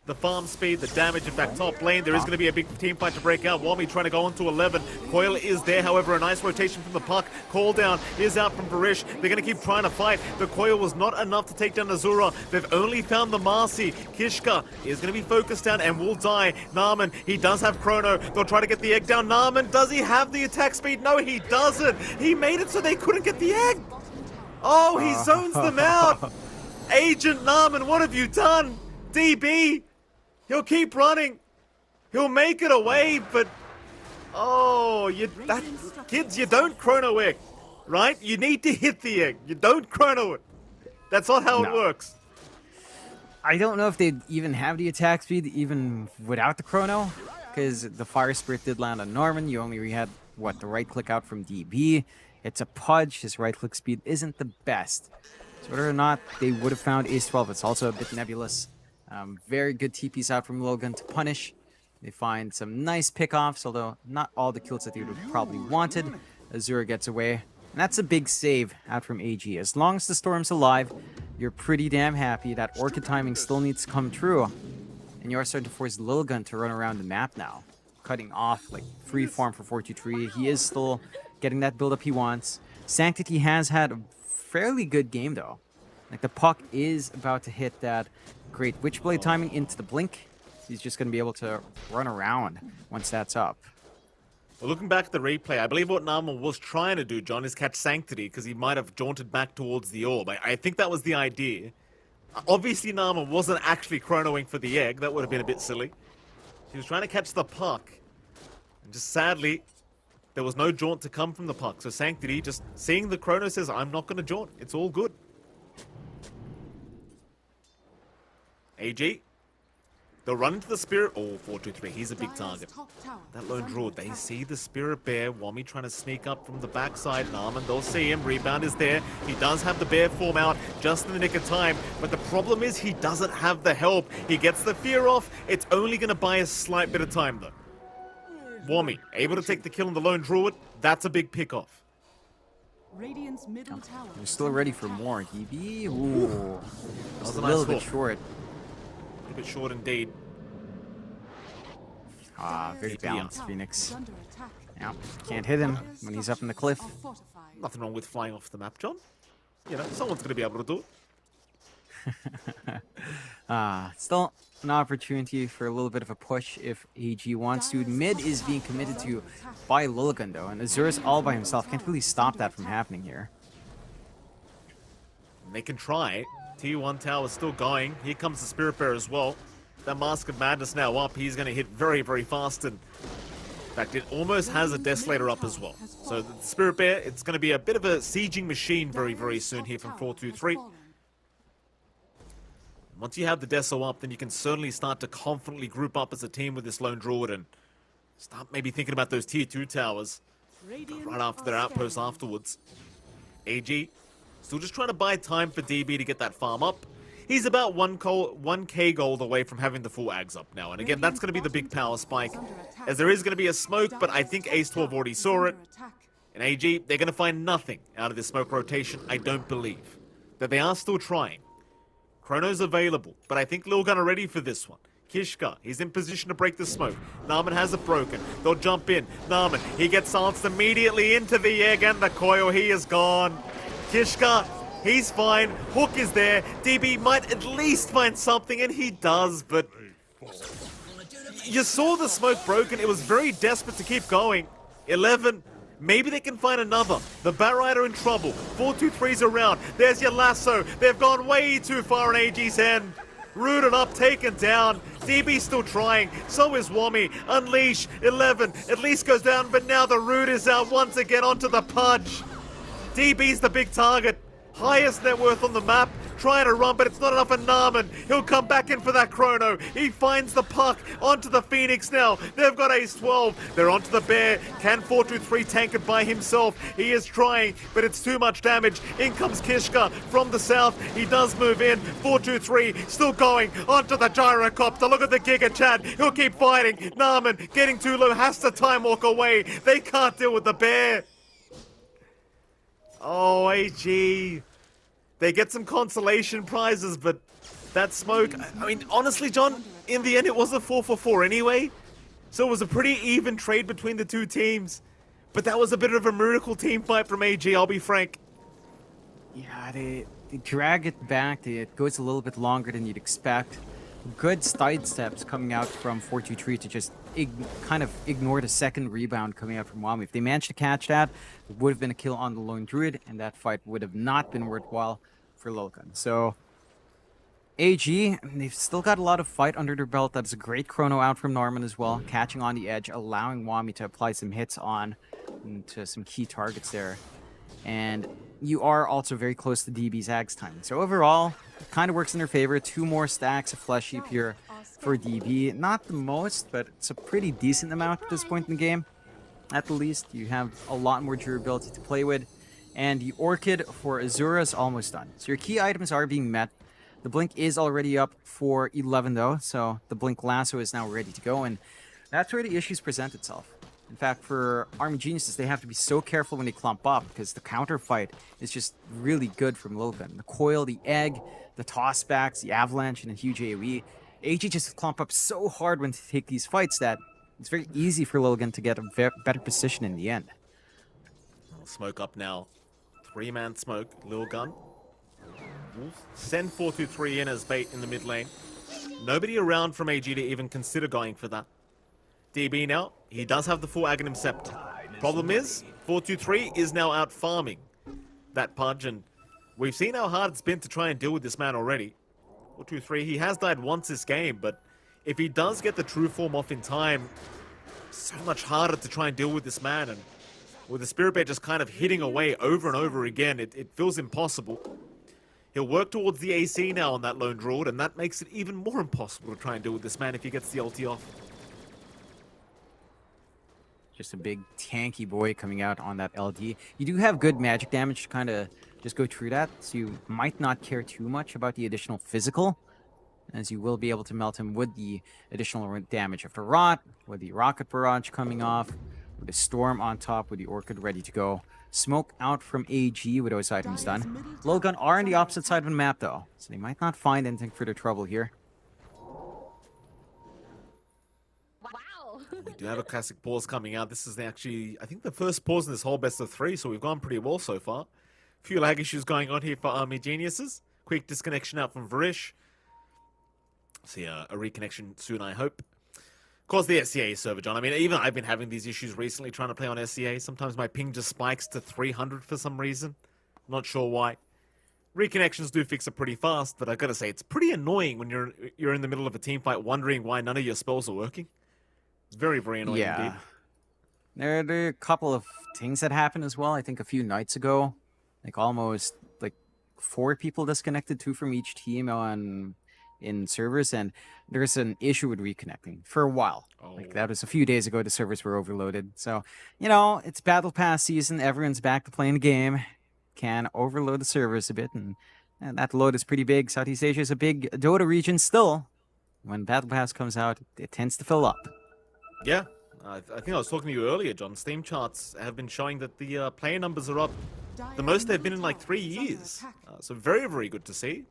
The farm speed, the damage. In fact, top lane, there is going to be a big team fight to break out. Wami trying to go on to 11. Coil is there, however, a nice rotation from the puck. Call down is out from Varish. They're going to keep trying to fight. The Coil was not enough to take down Azura. They've only found the Marcy. Kishka is going to be focused down and will die. Narman, he does have Chrono. They'll try to get the egg down. Narman, does he have the attack speed? No, he doesn't. He made it so they couldn't get the egg. Oh, he zones them out. Agent Narman, what have you done? DB. He'll keep running. He'll make it away, but... Oh, kids, you don't chrono egg, right? You need to hit the egg. You don't chrono it. That's not how it works. I don't know if they'd even have the attack speed, even without the chrono, because the Fire Spirit did land on Norman. You only had, the right click out from DB. It's a Pudge. His right click speed isn't the best. So whether or not they would have found Ace 12, it's also a bit nebulous. Very good TPs out from Logan to punish. They find some nice pickoffs, although not all the kills that they would have probably wanted. Azura gets away. And that's a big save out from AG. As long as the Storm's alive, you're pretty damn happy. That Orchid timing still needs to come true. And you are starting to force Lilgun to run around the map now. Cutting off, free farm for 4-2-3. He is still getting that build-up he wants. Sanctity has had a fairly good game, though. The puck is about to hit that great Witchblade timing into the blink. He's just going to be able to run around once that's up. Well, looking back at the replay, I believe what Nama was trying to do, John, is catch Sanctity, because he might have jaunted back towards the orb. I think that was the idea. Obviously, Nama wasn't actually chronoing for the egg. That would have been a bit silly. He was trying to catch the puck. And just sadly, there was no jaunt to come from the puck. So Sanctity, just seeing the chrono, says, I'm not going to jaunt. It's all good. AG, they'll run into the Spirit. Oh, 4-2-3, he's a big target. That lone draw, they see the Spirit Bear. Wami trying to sneak up from the backside. Narman, they'll see him. Rebound is there. He does have the Bear form out just in the nick of time. But the problem is he doesn't have the help. He gets the fear off. It's only going to buy a slight bit of time, though. Wami, able to take the kill on the lone druid. That's a big pickoff. Radiant's middle tower. You're still ready for more, DB. Ooh, just a little bit short. A little bit short indeed. Very balanced, Phoenix. Under attack. Yeah, can't hit him when he's up in the cliff. Are fortified. Nothing wrong with flying off the map, John. You know, someone's going to be able to do it. Still an opportunity for a little bit of a push if AG wants to. Mid is being committed to by Lilligan, though, and Azura's all by himself. Can't really stop that from happening here. They can try. T1 tower still going. Here comes the Spirit Bear as well. That Mask of Madness now up. He's going to hit very, very fast. And in fact, it almost has a Desolator up as well. So the Spirit Bear, it's going to be a bit of a sieging machine very, very soon here from 4-2-3. Once you have the Deso up, then you can certainly start to confidently group up as a team with this Lone Druid and start maybe thinking about those Tier 2 towers right after their outpost afterwards. AG still just trying to buy time for DB to get that farm up. He's about 1k gold away from having the full Ags up now. And again, that's going to be the big power spike, as there is going to be a smoke, but I think Ace 12 already saw it. And AG, they're going to find nothing out of this smoke rotation, I don't believe. That they are still trying. Chrono's available, but I think Lilgun are ready for this one. Kishka, he's in position to break the smoke. Narman has it broken. They'll jump in. Narman, he gets silenced immediately into the egg and the coil. He is gone. Kishka, he's fine. Hook is there. DB might at least find something, and he does, but... You saw the smoke broken. It was very desperate to keep going. 11... Maybe they can find another. The Bat are in trouble. 4-2-3's around. There's your lasso. They've gone way too far on AG's end. Rooted up, taken down. DB still trying. So is Wami. Unleash. 11 at least goes down, but now the root is out once again onto the Pudge. DB's the big target. highest net worth on the map, trying to run, but it's not enough for Naaman. He'll come back in for that chrono. He finds the puck onto the Phoenix now. They've got ace 12. They're onto the bear. Can 423 tank it by himself? He is trying, but it's too much damage. In comes Kishka from the south. He does move in. 423 still going onto the gyrocopter. Look at the Giga Chad. He'll keep fighting. Naaman getting too low, has to time walk away. They can't deal with the bear. Oh, AG. They get some consolation prizes, but that smoke... I mean, honestly, John, in the end, it was a 4-for-4 anyway. So it was a pretty even trade between the two teams. But that was a bit of a miracle team fight from AG, I'll be frank. Yeah, they drag it back. It goes a little bit longer than you'd expect. Good side steps coming out from 423 to just kind of ignore the second rebound coming out from Wami. If they managed to catch that, it would have been a kill on the lone druid, and that fight would have not been worthwhile for Lilgun. So AG, they've still got a lot of fight under their belt. That's a great chrono out from Norman as well, catching on the edge, allowing Wami to apply some hits on to some key targets there. And you are also very close to DB's Ags timing. So overall, it kind of works in their favor. 2 more stacks of Flesh Heap here for DB. Not the most, but it's a pretty decent amount at this point in the game. At the least, you have a lot more durability to play with. And the Orchid for Azura is almost done. So your key items are being met. The Blink is already up for 11 though, so the Blink Lasso is now ready to go. And that's where the issues present itself. In fact, for Army Geniuses, they have to be so careful when they clump up because the counter fight is just really good from Lilgun. The coil, the egg, the tossbacks, the avalanche, and a huge AoE. AG just clump up so hard when they take these fights that it's very easy for Lilgun to get a better position in the end. Smoke up now. 3-man smoke, Lilgun. Send 423 in as bait in the mid lane. Nobody around from AG to even consider going for that. DB now, he does have the full Aghanim Scepter. Problem is, 423 is now out farming that Pudge, and we've seen how hard it's been to try and deal with this man already. 423, he has died once this game, but if he does get the true form off in time, so much harder to try and deal with this man, and with the Spirit Bear just kind of hitting away over and over again, it feels impossible. He'll work towards the AC now on that lone druid, and that makes it even more impossible to try and deal with this man if he gets the ulti off. Just a big tanky boy coming out on that LD. You do have good magic damage to kind of just go through that, so you might not care too much about the additional physical, as you will be able to melt him with the additional damage of the Rot, with the Rocket Barrage coming off, with the Storm on top, with the Orchid ready to go. Smoke out from AG with those items done. Lilgun are on the opposite side of the map though, so they might not find anything for their trouble here. We do have a classic pause coming out. This is actually, I think, the first pause in this whole best of 3, so we've gone pretty well so far. A few lag issues going on here for Army Geniuses. Quick disconnection out from Varish. See a reconnection soon, I hope. Of course, the SEA server, John. I mean, even I've been having these issues recently trying to play on SEA. Sometimes my ping just spikes to 300 for some reason. Not sure why. Reconnections do fix it pretty fast, but I gotta say, it's pretty annoying when you're in the middle of a team fight wondering why none of your spells are working. Very, very annoying indeed. There are a couple of things that happened as well. I think a few nights ago, like almost like 4 people disconnected, 2 from each team in servers, and there's an issue with reconnecting for a while. Like that was a few days ago. The servers were overloaded. So, you know, it's Battle Pass season. Everyone's back to playing the game. Can overload the servers a bit, and that load is pretty big. Southeast Asia is a big Dota region still. When Battle Pass comes out, it tends to fill up. Yeah, I think I was talking to you earlier, John. Steam charts have been showing that the player numbers are up the most they've been in like 3 years. So very, very good to see.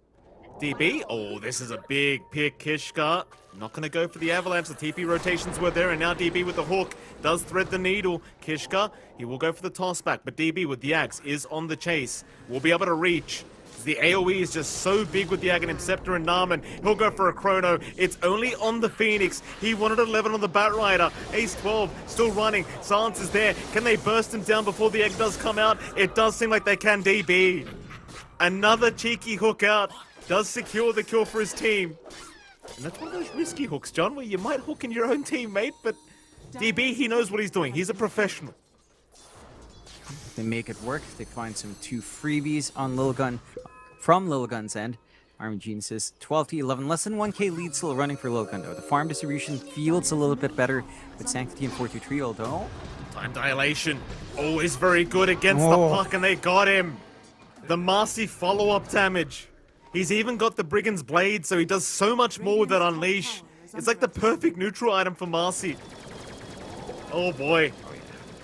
DB, oh, this is a big pick. Kishka, not going to go for the avalanche. The TP rotations were there, and now DB with the hook does thread the needle. Kishka, he will go for the toss back, but DB with the axe is on the chase. Will be able to reach. The AoE is just so big with the Aghanim Scepter and Naaman. He'll go for a chrono. It's only on the Phoenix. He wanted 11 on the Batrider. Ace 12 still running. Silence is there. Can they burst him down before the egg does come out? It does seem like they can. DB. Another cheeky hook out. Does secure the kill for his team. And that's one of those risky hooks, John, where you might hook in your own teammate, but DB, he knows what he's doing. He's a professional. They make it work. They find some 2 freebies on Lilgun from Lilgun's end. Army Geniuses 12 to 11, less than 1k lead still running for Lilgun though. The farm distribution feels a little bit better with Sanctity and 423, although Time dilation, always very good against the puck, and they got him. The Marcy follow-up damage. He's even got the Brigand's Blade, so he does so much more with that Unleash. It's like the perfect neutral item for Marcy. Oh boy.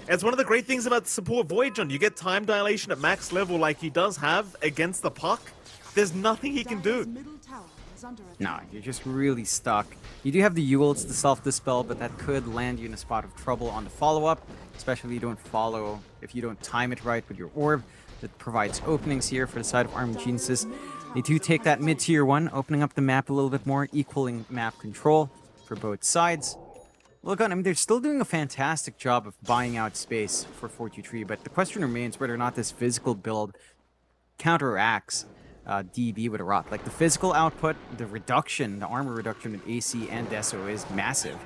It's one of the great things about the support Void, John. You get time dilation at max level like he does have against the puck. There's nothing he can do. no, you're just really stuck. You do have the Yules to self-dispel, but that could land you in a spot of trouble on the follow-up, especially if you don't time it right with your orb. That provides openings here for the side of Army Geniuses. They do take that mid-tier 1, opening up the map a little bit more, equaling map control for both sides. Look, I mean, they're still doing a fantastic job of buying out space for 423, but the question remains whether or not this physical build counteracts DB with a rock. Like, the physical output, the armor reduction with AC and Deso is massive.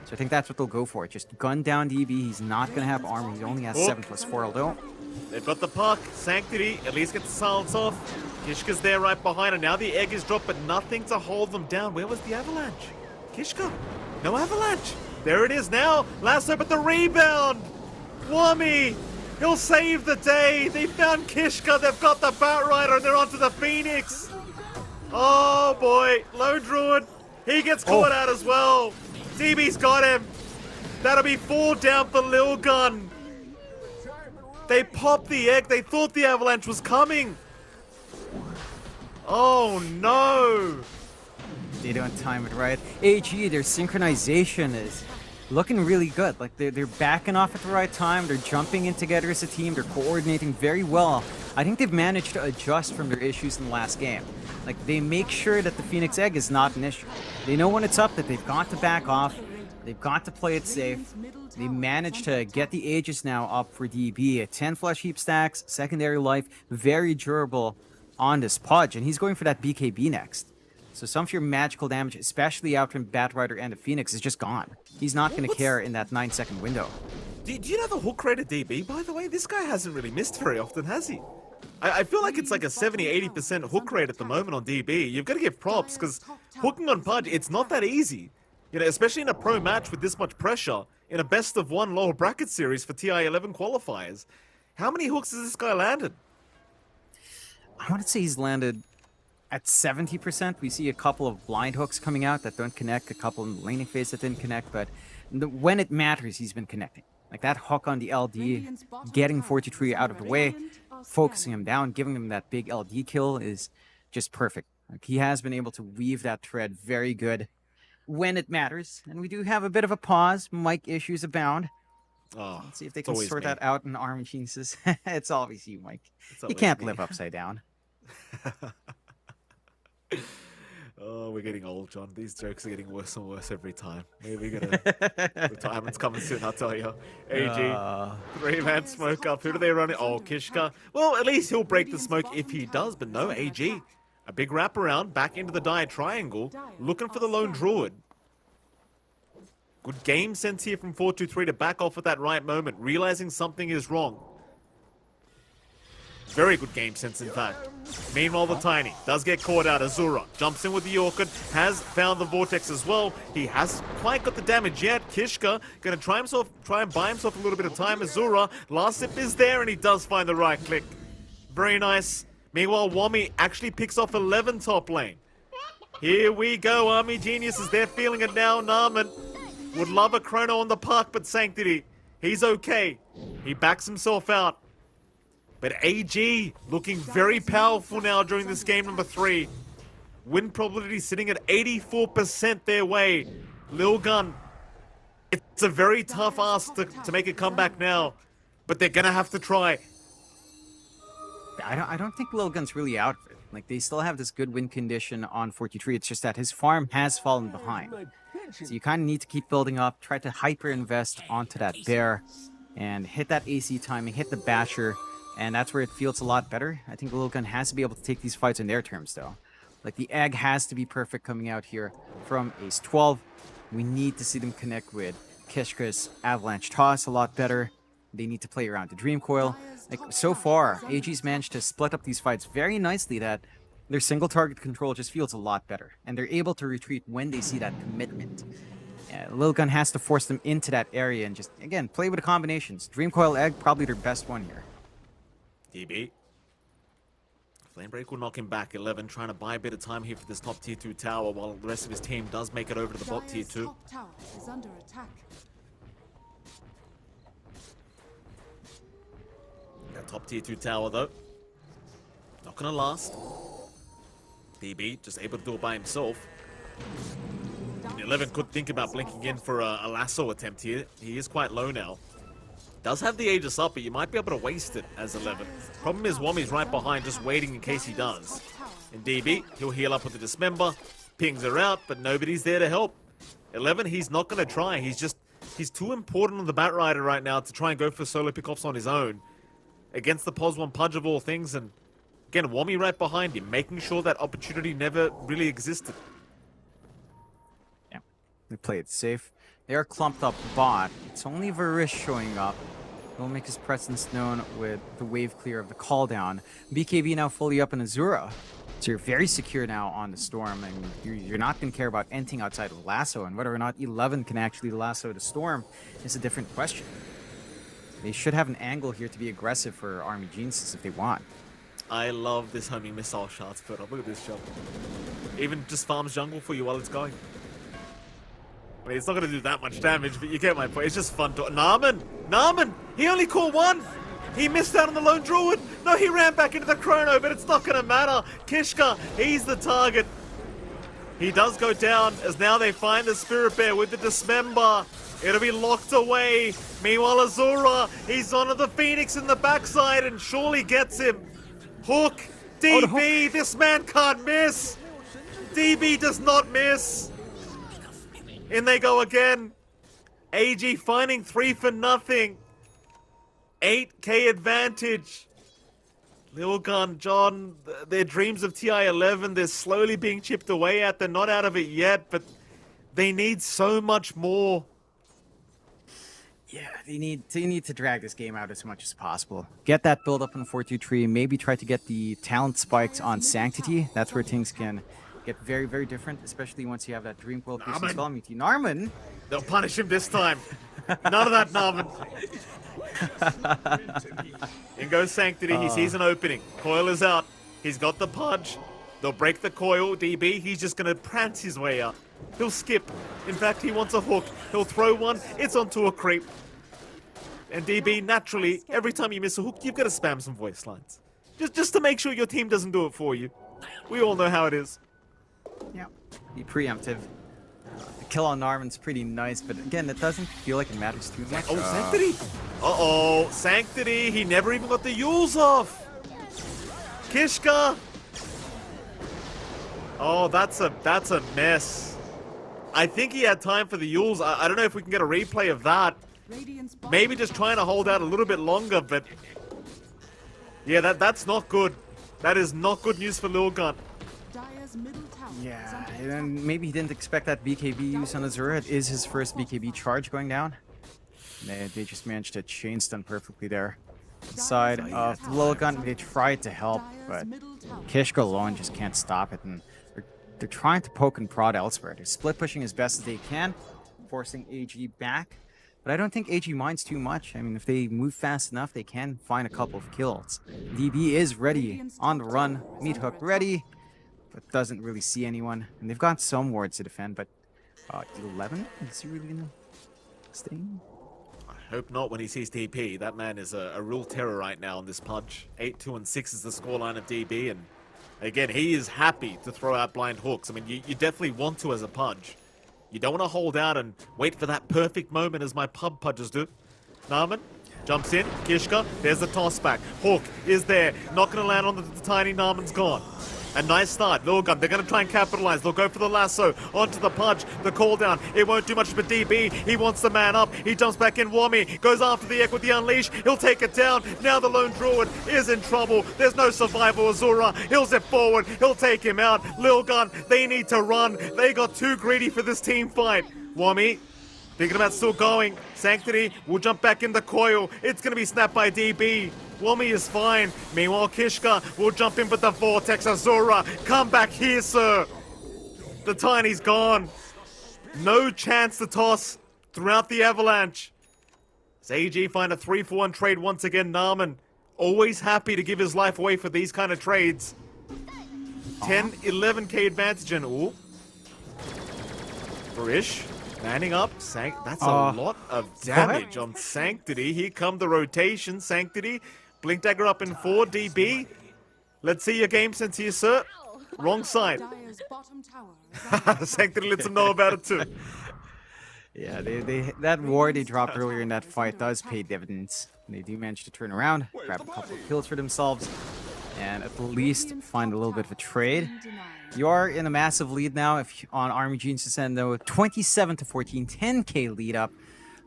So I think that's what they'll go for. Just gun down DB. He's not going to have armor. He only has 7+4, although. They've got the puck. Sanctity at least gets the silence off. Kishka's there right behind, and now the egg is dropped, but nothing to hold them down. Where was the avalanche? Kishka, no avalanche. There it is now. Lasso, but the rebound. Wami, he'll save the day. They found Kishka. They've got the Bat Rider, and they're onto the Phoenix. Oh boy, Lone Druid. He gets caught out as well. DB's got him. That'll be 4 down for Lilgun. They popped the egg. They thought the avalanche was coming. Oh no. They don't time it right. AG, their synchronization is looking really good. Like, they're backing off at the right time. They're jumping in together as a team. They're coordinating very well. I think they've managed to adjust from their issues in the last game. Like, they make sure that the Phoenix Egg is not an issue. They know when it's up that they've got to back off. They've got to play it safe. They managed to get the Aegis now up for DB. 10 flesh heap stacks, secondary life, very durable on this Pudge. And he's going for that BKB next. So some of your magical damage, especially out from Bat Rider and the Phoenix, is just gone. He's not going to care in that 9-second window. Do you know the hook rate at DB, by the way? This guy hasn't really missed very often, has he? I feel like it's like a 70-80% hook rate at the moment on DB. You've got to give props, because hooking on Pudge, it's not that easy. You know, especially in a pro match with this much pressure, in a best-of-1 lower bracket series for TI-11 qualifiers. How many hooks has this guy landed? I want to say he's landed at 70%. We see a couple of blind hooks coming out that don't connect, a couple in the laning phase that didn't connect, but when it matters, he's been connecting. Like that hook on the LD, getting 43 out of the way, focusing him down, giving him that big LD kill is just perfect. Like, he has been able to weave that thread very good when it matters. And we do have a bit of a pause. Mic issues abound. Oh, Let's see if they can sort that out in Army Geniuses. It's always you, Mike. You can't live upside down. Oh, we're getting old, John. These jokes are getting worse and worse every time. Maybe we're gonna... Retirement's coming soon, I'll tell you. AG, 3-man smoke up. Who do they run it? Oh, Kishka. Well, at least he'll break the smoke if he does, but no, AG. A big wraparound, back into the Dire Triangle, looking for the Lone Druid. Good game sense here from 423 to back off at that right moment, realizing something is wrong. Very good game sense, in fact. Meanwhile, the Tiny does get caught out. Azura jumps in with the Orchid, has found the Vortex as well. He hasn't quite got the damage yet. Kishka gonna try and buy himself a little bit of time. Azura, last sip is there, and he does find the right click. Very nice. Meanwhile, Wami actually picks off 11 top lane. Here we go, Army Geniuses. They're feeling it now. Narman would love a chrono on the park, but Sanctity, he's okay. He backs himself out. But AG looking very powerful now during this game number 3. Win probability sitting at 84% their way. Lilgun, it's a very tough ask to make a comeback now, but they're gonna have to try. I don't think Lilgun's really out of it. Like, they still have this good win condition on 43. It's just that his farm has fallen behind. So you kind of need to keep building up, try to hyper-invest onto that bear, and hit that AC timing, hit the basher, and that's where it feels a lot better. I think Lilgun has to be able to take these fights on their terms, though. Like, the egg has to be perfect coming out here from Ace 12. We need to see them connect with Kishka's Avalanche Toss a lot better. They need to play around the Dream Coil. Like, so far, AG's managed to split up these fights very nicely that their single target control just feels a lot better. And they're able to retreat when they see that commitment. Lil Gun has to force them into that area and just, again, play with the combinations. Dream Coil Egg, probably their best one here. DB. Flamebreak will knock him back. 11 trying to buy a bit of time here for this top tier 2 tower while the rest of his team does make it over to the bot tier Dire's 2. top tower is under attack. That top tier 2 tower though, not gonna last. DB just able to do it by himself. And 11 could think about blinking in for a lasso attempt here. He is quite low now. Does have the Aegis up, but you might be able to waste it as 11. Problem is Wami's right behind, just waiting in case he does. And DB, he'll heal up with the Dismember, pings her out, but nobody's there to help. 11, he's not going to try. He's too important on the Batrider right now to try and go for solo pickoffs on his own. Against the POS 1 Pudge of all things, and again, Wami right behind him, making sure that opportunity never really existed. Yeah, they play it safe. They are clumped up bot. It's only Varish showing up. He'll make his presence known with the wave clear of the call down. BKB now fully up in Azura. So you're very secure now on the Storm, and you're not going to care about anything outside of Lasso, and whether or not 11 can actually lasso the Storm is a different question. They should have an angle here to be aggressive for Army Geniuses if they want. I love this homing missile shots, but look at this shot. Even just farms jungle for you while it's going. I mean, it's not going to do that much damage, but you get my point. It's just fun to... Narman! He only caught one! He missed out on the lone druid! No, he ran back into the chrono, but it's not going to matter. Kishka, he's the target. He does go down, as now they find the Spirit Bear with the Dismember. It'll be locked away. Meanwhile, Azura, he's onto the Phoenix in the backside and surely gets him. Hook! DB, this man can't miss! DB does not miss! In they go again. AG finding 3 for nothing. 8k advantage. Lil Gun, John, their dreams of TI-11, they're slowly being chipped away at. They're not out of it yet, but they need so much more. Yeah, they need to drag this game out as much as possible. Get that build up in 4-2-3, maybe try to get the talent spikes on Sanctity. That's where things can get very, very different, especially once you have that Dream Coil piercing spell immunity. Narman! They'll punish him this time. None of that, Narman. In goes Sanctity. He sees an opening. Coil is out. He's got the Pudge. They'll break the coil. DB, he's just going to prance his way up. He'll skip. In fact, he wants a hook. He'll throw one. It's onto a creep. And DB, naturally, every time you miss a hook, you've got to spam some voice lines. Just to make sure your team doesn't do it for you. We all know how it is. Yeah, be preemptive. The kill on Narman's pretty nice, but again, it doesn't feel like it matters too much. Oh, Sanctity! Uh-oh, Sanctity! He never even got the Yules off! Kishka! Oh, that's a mess. I think he had time for the Yules. I don't know if we can get a replay of that. Maybe just trying to hold out a little bit longer, but... Yeah, that's not good. That is not good news for Lil Gun. Yeah, and then maybe he didn't expect that BKB use on Azura. It is his first BKB charge going down. They just managed to chain stun perfectly there. Side of Lil Gun, they tried to help, but Kishka alone just can't stop it. And they're trying to poke and prod elsewhere. They're split pushing as best as they can, forcing AG back. But I don't think AG minds too much. I mean, if they move fast enough, they can find a couple of kills. DB is ready, on the run, meat hook ready, but doesn't really see anyone. And they've got some wards to defend, but 11? Is he really gonna stay? I hope not when he sees DP. That man is a real terror right now on this Pudge. 8-2-6 is the scoreline of DB, and again, he is happy to throw out blind hooks. I mean, you definitely want to as a Pudge. You don't want to hold out and wait for that perfect moment as my pub Pudges do. Narman jumps in. Kishka, there's the toss back. Hook is there. Not going to land on the tiny. Narman's gone. A nice start. Lil Gun, they're going to try and capitalize. They'll go for the lasso. Onto the Pudge. The call down. It won't do much for DB. He wants the man up. He jumps back in. Wami goes after the Ek with the Unleash. He'll take it down. Now the Lone Druid is in trouble. There's no survival. Azura, he'll zip forward. He'll take him out. Lil Gun, they need to run. They got too greedy for this team fight. Wami, Thinking about still going. Sanctity will jump back in the coil. It's going to be snapped by DB. Wommy is fine. Meanwhile, Kishka will jump in, but the Vortex Azura. Come back here, sir. The Tiny's gone. No chance to toss throughout the avalanche. As AG find a 3-for-1 trade once again. Narman, always happy to give his life away for these kind of trades. 10, 11k advantage and ooh. Barish, manning up. That's a lot of damage on Sanctity. Here come the rotation. Sanctity, Blink Dagger up in 4, DB. Let's see your game sense here, sir. Wrong side. Dire's bottom tower is Sanctity lets him know about it too. Yeah, that war they dropped earlier in that fight does pay dividends. They do manage to turn around, grab a couple of kills for themselves, and at least find a little bit of a trade. You are in a massive lead now if on Army Genes Ascendo, 27-14, 10k lead up.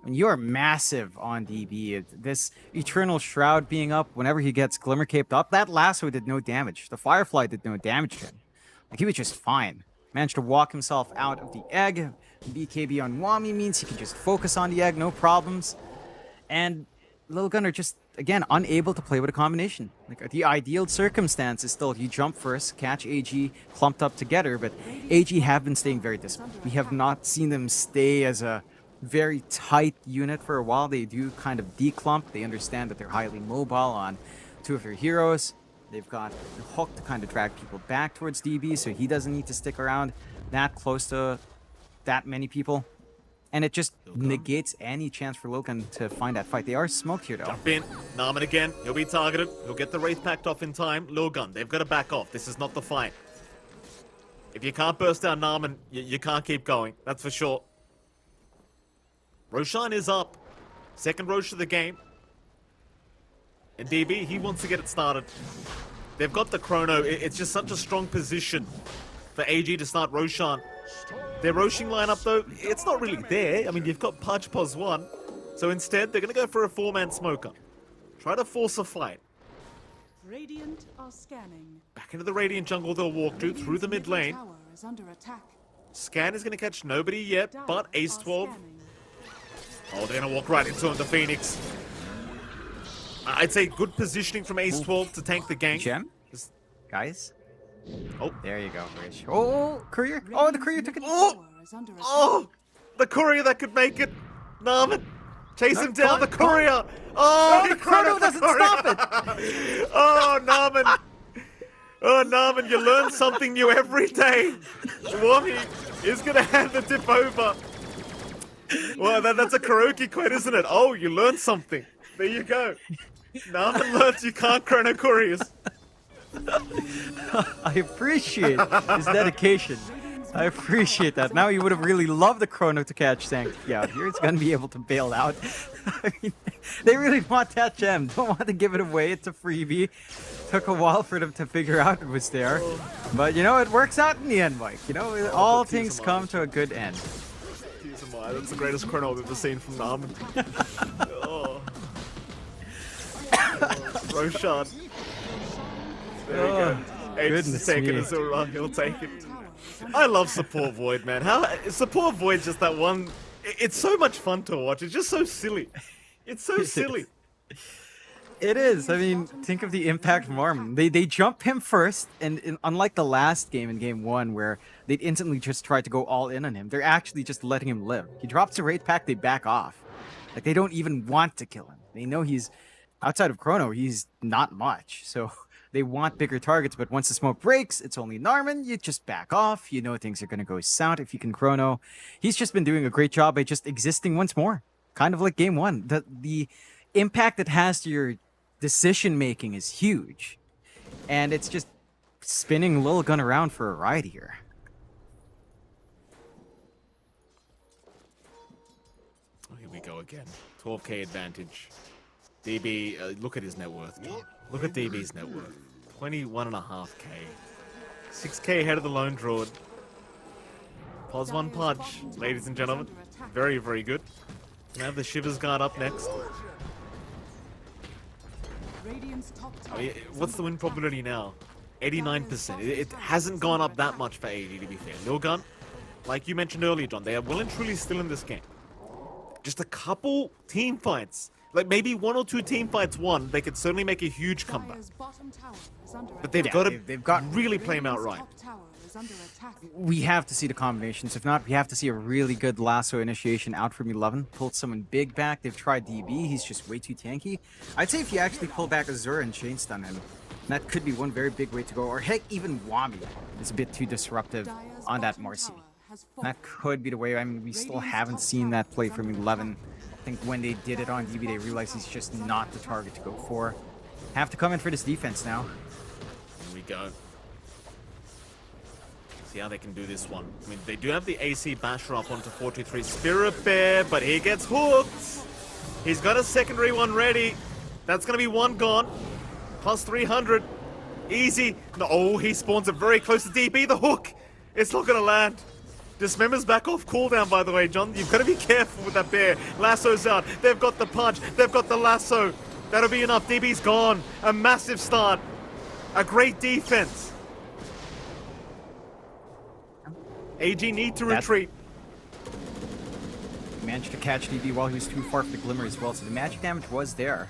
I mean, you are massive on DB. This Eternal Shroud being up, whenever he gets Glimmer Caped up, that lasso did no damage. The Firefly did no damage to him. Like, he was just fine. Managed to walk himself out of the egg. BKB on Wami means he can just focus on the egg, no problems. And Lil Gunner just, again, unable to play with a combination. Like, the ideal circumstance is still you jump first, catch AG clumped up together, but AG have been staying very disciplined. We have not seen them stay as a very tight unit for a while. They do kind of declump. They understand that they're highly mobile on two of their heroes. They've got the hook to kind of drag people back towards DB, so he doesn't need to stick around that close to that many people. And it just negates any chance for Logan to find that fight. They are smoked here, though. Jump in. Narman again. He'll be targeted. He'll get the Wraith packed off in time. Logan, they've got to back off. This is not the fight. If you can't burst down Narman, you can't keep going. That's for sure. Roshan is up. Second Rosh of the game. And DB, he wants to get it started. They've got the chrono. It's just such a strong position for AG to start Roshan. Their Roshing lineup, though, it's not really there. I mean, you've got Pudge Pos 1. So instead, they're going to go for a 4-man smoker. Try to force a fight. Radiant are scanning. Back into the Radiant jungle they'll walk to, through the mid lane. Tower is under attack. Scan is going to catch nobody yet, Dire but are Ace 12. scanning. Oh, they're going to walk right into him, the Phoenix. I'd say good positioning from Ace 12 to tank the gank. Gem? Just- Guys? Oh, There you go, Rich. Oh, Courier. Oh, the Courier took it. Oh! Tower is under attack. oh, the courier that could make it. Narman, chase him down, the come on. courier. Oh, Oh, the chrono doesn't stop it. Oh, Narman. Oh, Narman, you learn something new every day. Wami is going to hand the tip over. Well, that's a karaoke quote, isn't it? Oh, you learned something. There you go. Narman learns you can't chrono couriers. I appreciate his dedication. I appreciate that. Now you would have really loved the chrono to catch Sanctity out here. It's gonna be able to bail out. I mean, they really want that gem. Don't want to give it away. It's a freebie. Took a while for them to figure out it was there. But you know, it works out in the end, Mike. You know, all things come to a good end. That's the greatest chrono I've ever seen from Narman. Oh. Roshan. There you go. Ape's goodness taking me. Azura. He'll take it. I love Support Void, man. How Support Void's just that one. It's so much fun to watch. It's just so silly. It's so silly. It is. I mean, think of the impact from Armin. They jump him first, and unlike the last game in game 1 where they'd instantly just try to go all in on him, they're actually just letting him live. He drops a raid pack, they back off. Like, they don't even want to kill him. They know he's, outside of Chrono, he's not much. So they want bigger targets, but once the smoke breaks, it's only Narman, you just back off. You know things are going to go south if you can Chrono. He's just been doing a great job by just existing once more. Kind of like game 1. The impact it has to your decision making is huge, and it's just spinning Lil Gun around for a ride here. Oh, here we go again. 12k advantage. DB, look at his net worth. John. Look at DB's net worth. 21.5k. 6k ahead of the lone druid. Pos 1 Pudge, ladies and gentlemen. Very, very good. Gonna have the Shivers Guard up next. Radiant's top I tower mean, is what's the under win attack. probability now? 89%. It hasn't gone up that much for AD, to be fair. Lil Gun, like you mentioned earlier, John, they are well and truly still in this game. just a couple team fights, like maybe 1 or 2 team fights won, they could certainly make a huge comeback. Dire's bottom tower is under But they've attack. got to they've got- really play him out Radiant's right. top tower is under attack. We have to see the combinations. If not, we have to see a really good lasso initiation out from 11. Pulled someone big back. They've tried DB. He's just way too tanky. I'd say if you actually pull back Azura and chain stun him, that could be one very big way to go. Or heck, even Wami is a bit too disruptive Dire's on that bottom Marcy. tower has That fallen. could be the way. I mean, we still Radiant's haven't top seen tower that play is from under 11. I think when they did it on DB, they realized he's just not the target to go for. Have to come in for this defense now. Here we go. See how they can do this one. I mean, they do have the AC basher up onto 423 Spirit Bear, but he gets hooked. He's got a secondary one ready. That's going to be one gone. Plus 300. Easy. No, oh, he spawns it very close to DB. The hook. It's not going to land. Dismember's back off cooldown, by the way, John. You've got to be careful with that bear. Lasso's out. They've got the punch. They've got the lasso. That'll be enough. DB's gone. A massive start. A great defense. AG need to retreat. Managed to catch DB while he was too far for the Glimmer as well, so the magic damage was there.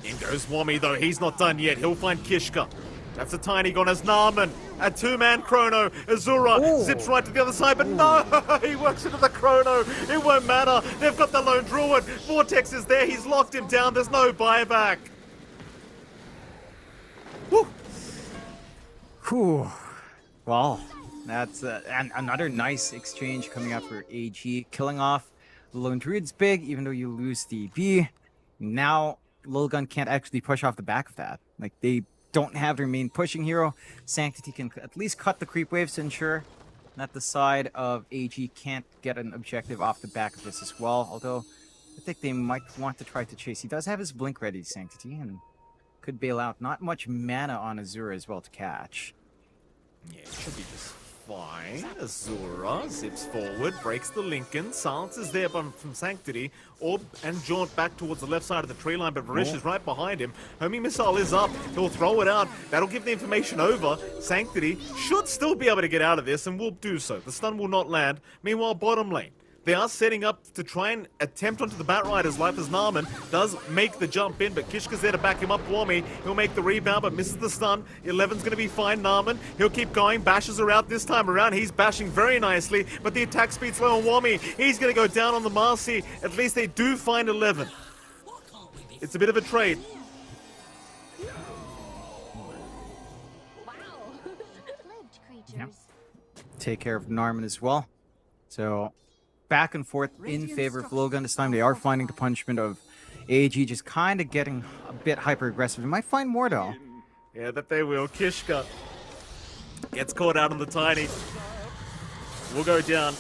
In goes Wami, though. He's not done yet. He'll find Kishka. That's a tiny gon as Naaman. A 2-man chrono. Azura Ooh. zips right to the other side, but no! He works into the chrono. It won't matter. They've got the lone druid. Vortex is there. He's locked him down. There's no buyback. Woo! Whew. Well, that's another nice exchange coming out for AG. Killing off the Lone Druid's big, even though you lose DB. Now, Lilgun can't actually push off the back of that. Like, they don't have their main pushing hero. Sanctity can at least cut the creep waves to ensure that the side of AG can't get an objective off the back of this as well. Although, I think they might want to try to chase. He does have his blink ready, Sanctity, and could bail out. Not much mana on Azura as well to catch. Yeah, it should be just fine. Azura zips forward, breaks the Lincoln. Silence is there from Sanctity. Orb and jaunt back towards the left side of the tree line, but Varish is right behind him. Homing missile is up. He'll throw it out. That'll give the information over. Sanctity should still be able to get out of this and will do so. The stun will not land. Meanwhile, bottom lane. They are setting up to try and attempt onto the Bat Rider's life as Naaman does make the jump in, but Kishka's there to back him up. Wami, he'll make the rebound, but misses the stun. 11's going to be fine. Naaman, he'll keep going. Bashes are out this time around. He's bashing very nicely, but the attack speed's low on Wami. He's going to go down on the Marcy. At least they do find 11. It's a bit of a trade. Lived creatures. Take care of Narman as well. So, back and forth in favor of Logan. This time they are finding the punishment of AG just kind of getting a bit hyper-aggressive. They might find more though. Yeah, that they will. Kishka gets caught out on the tiny. We'll go down.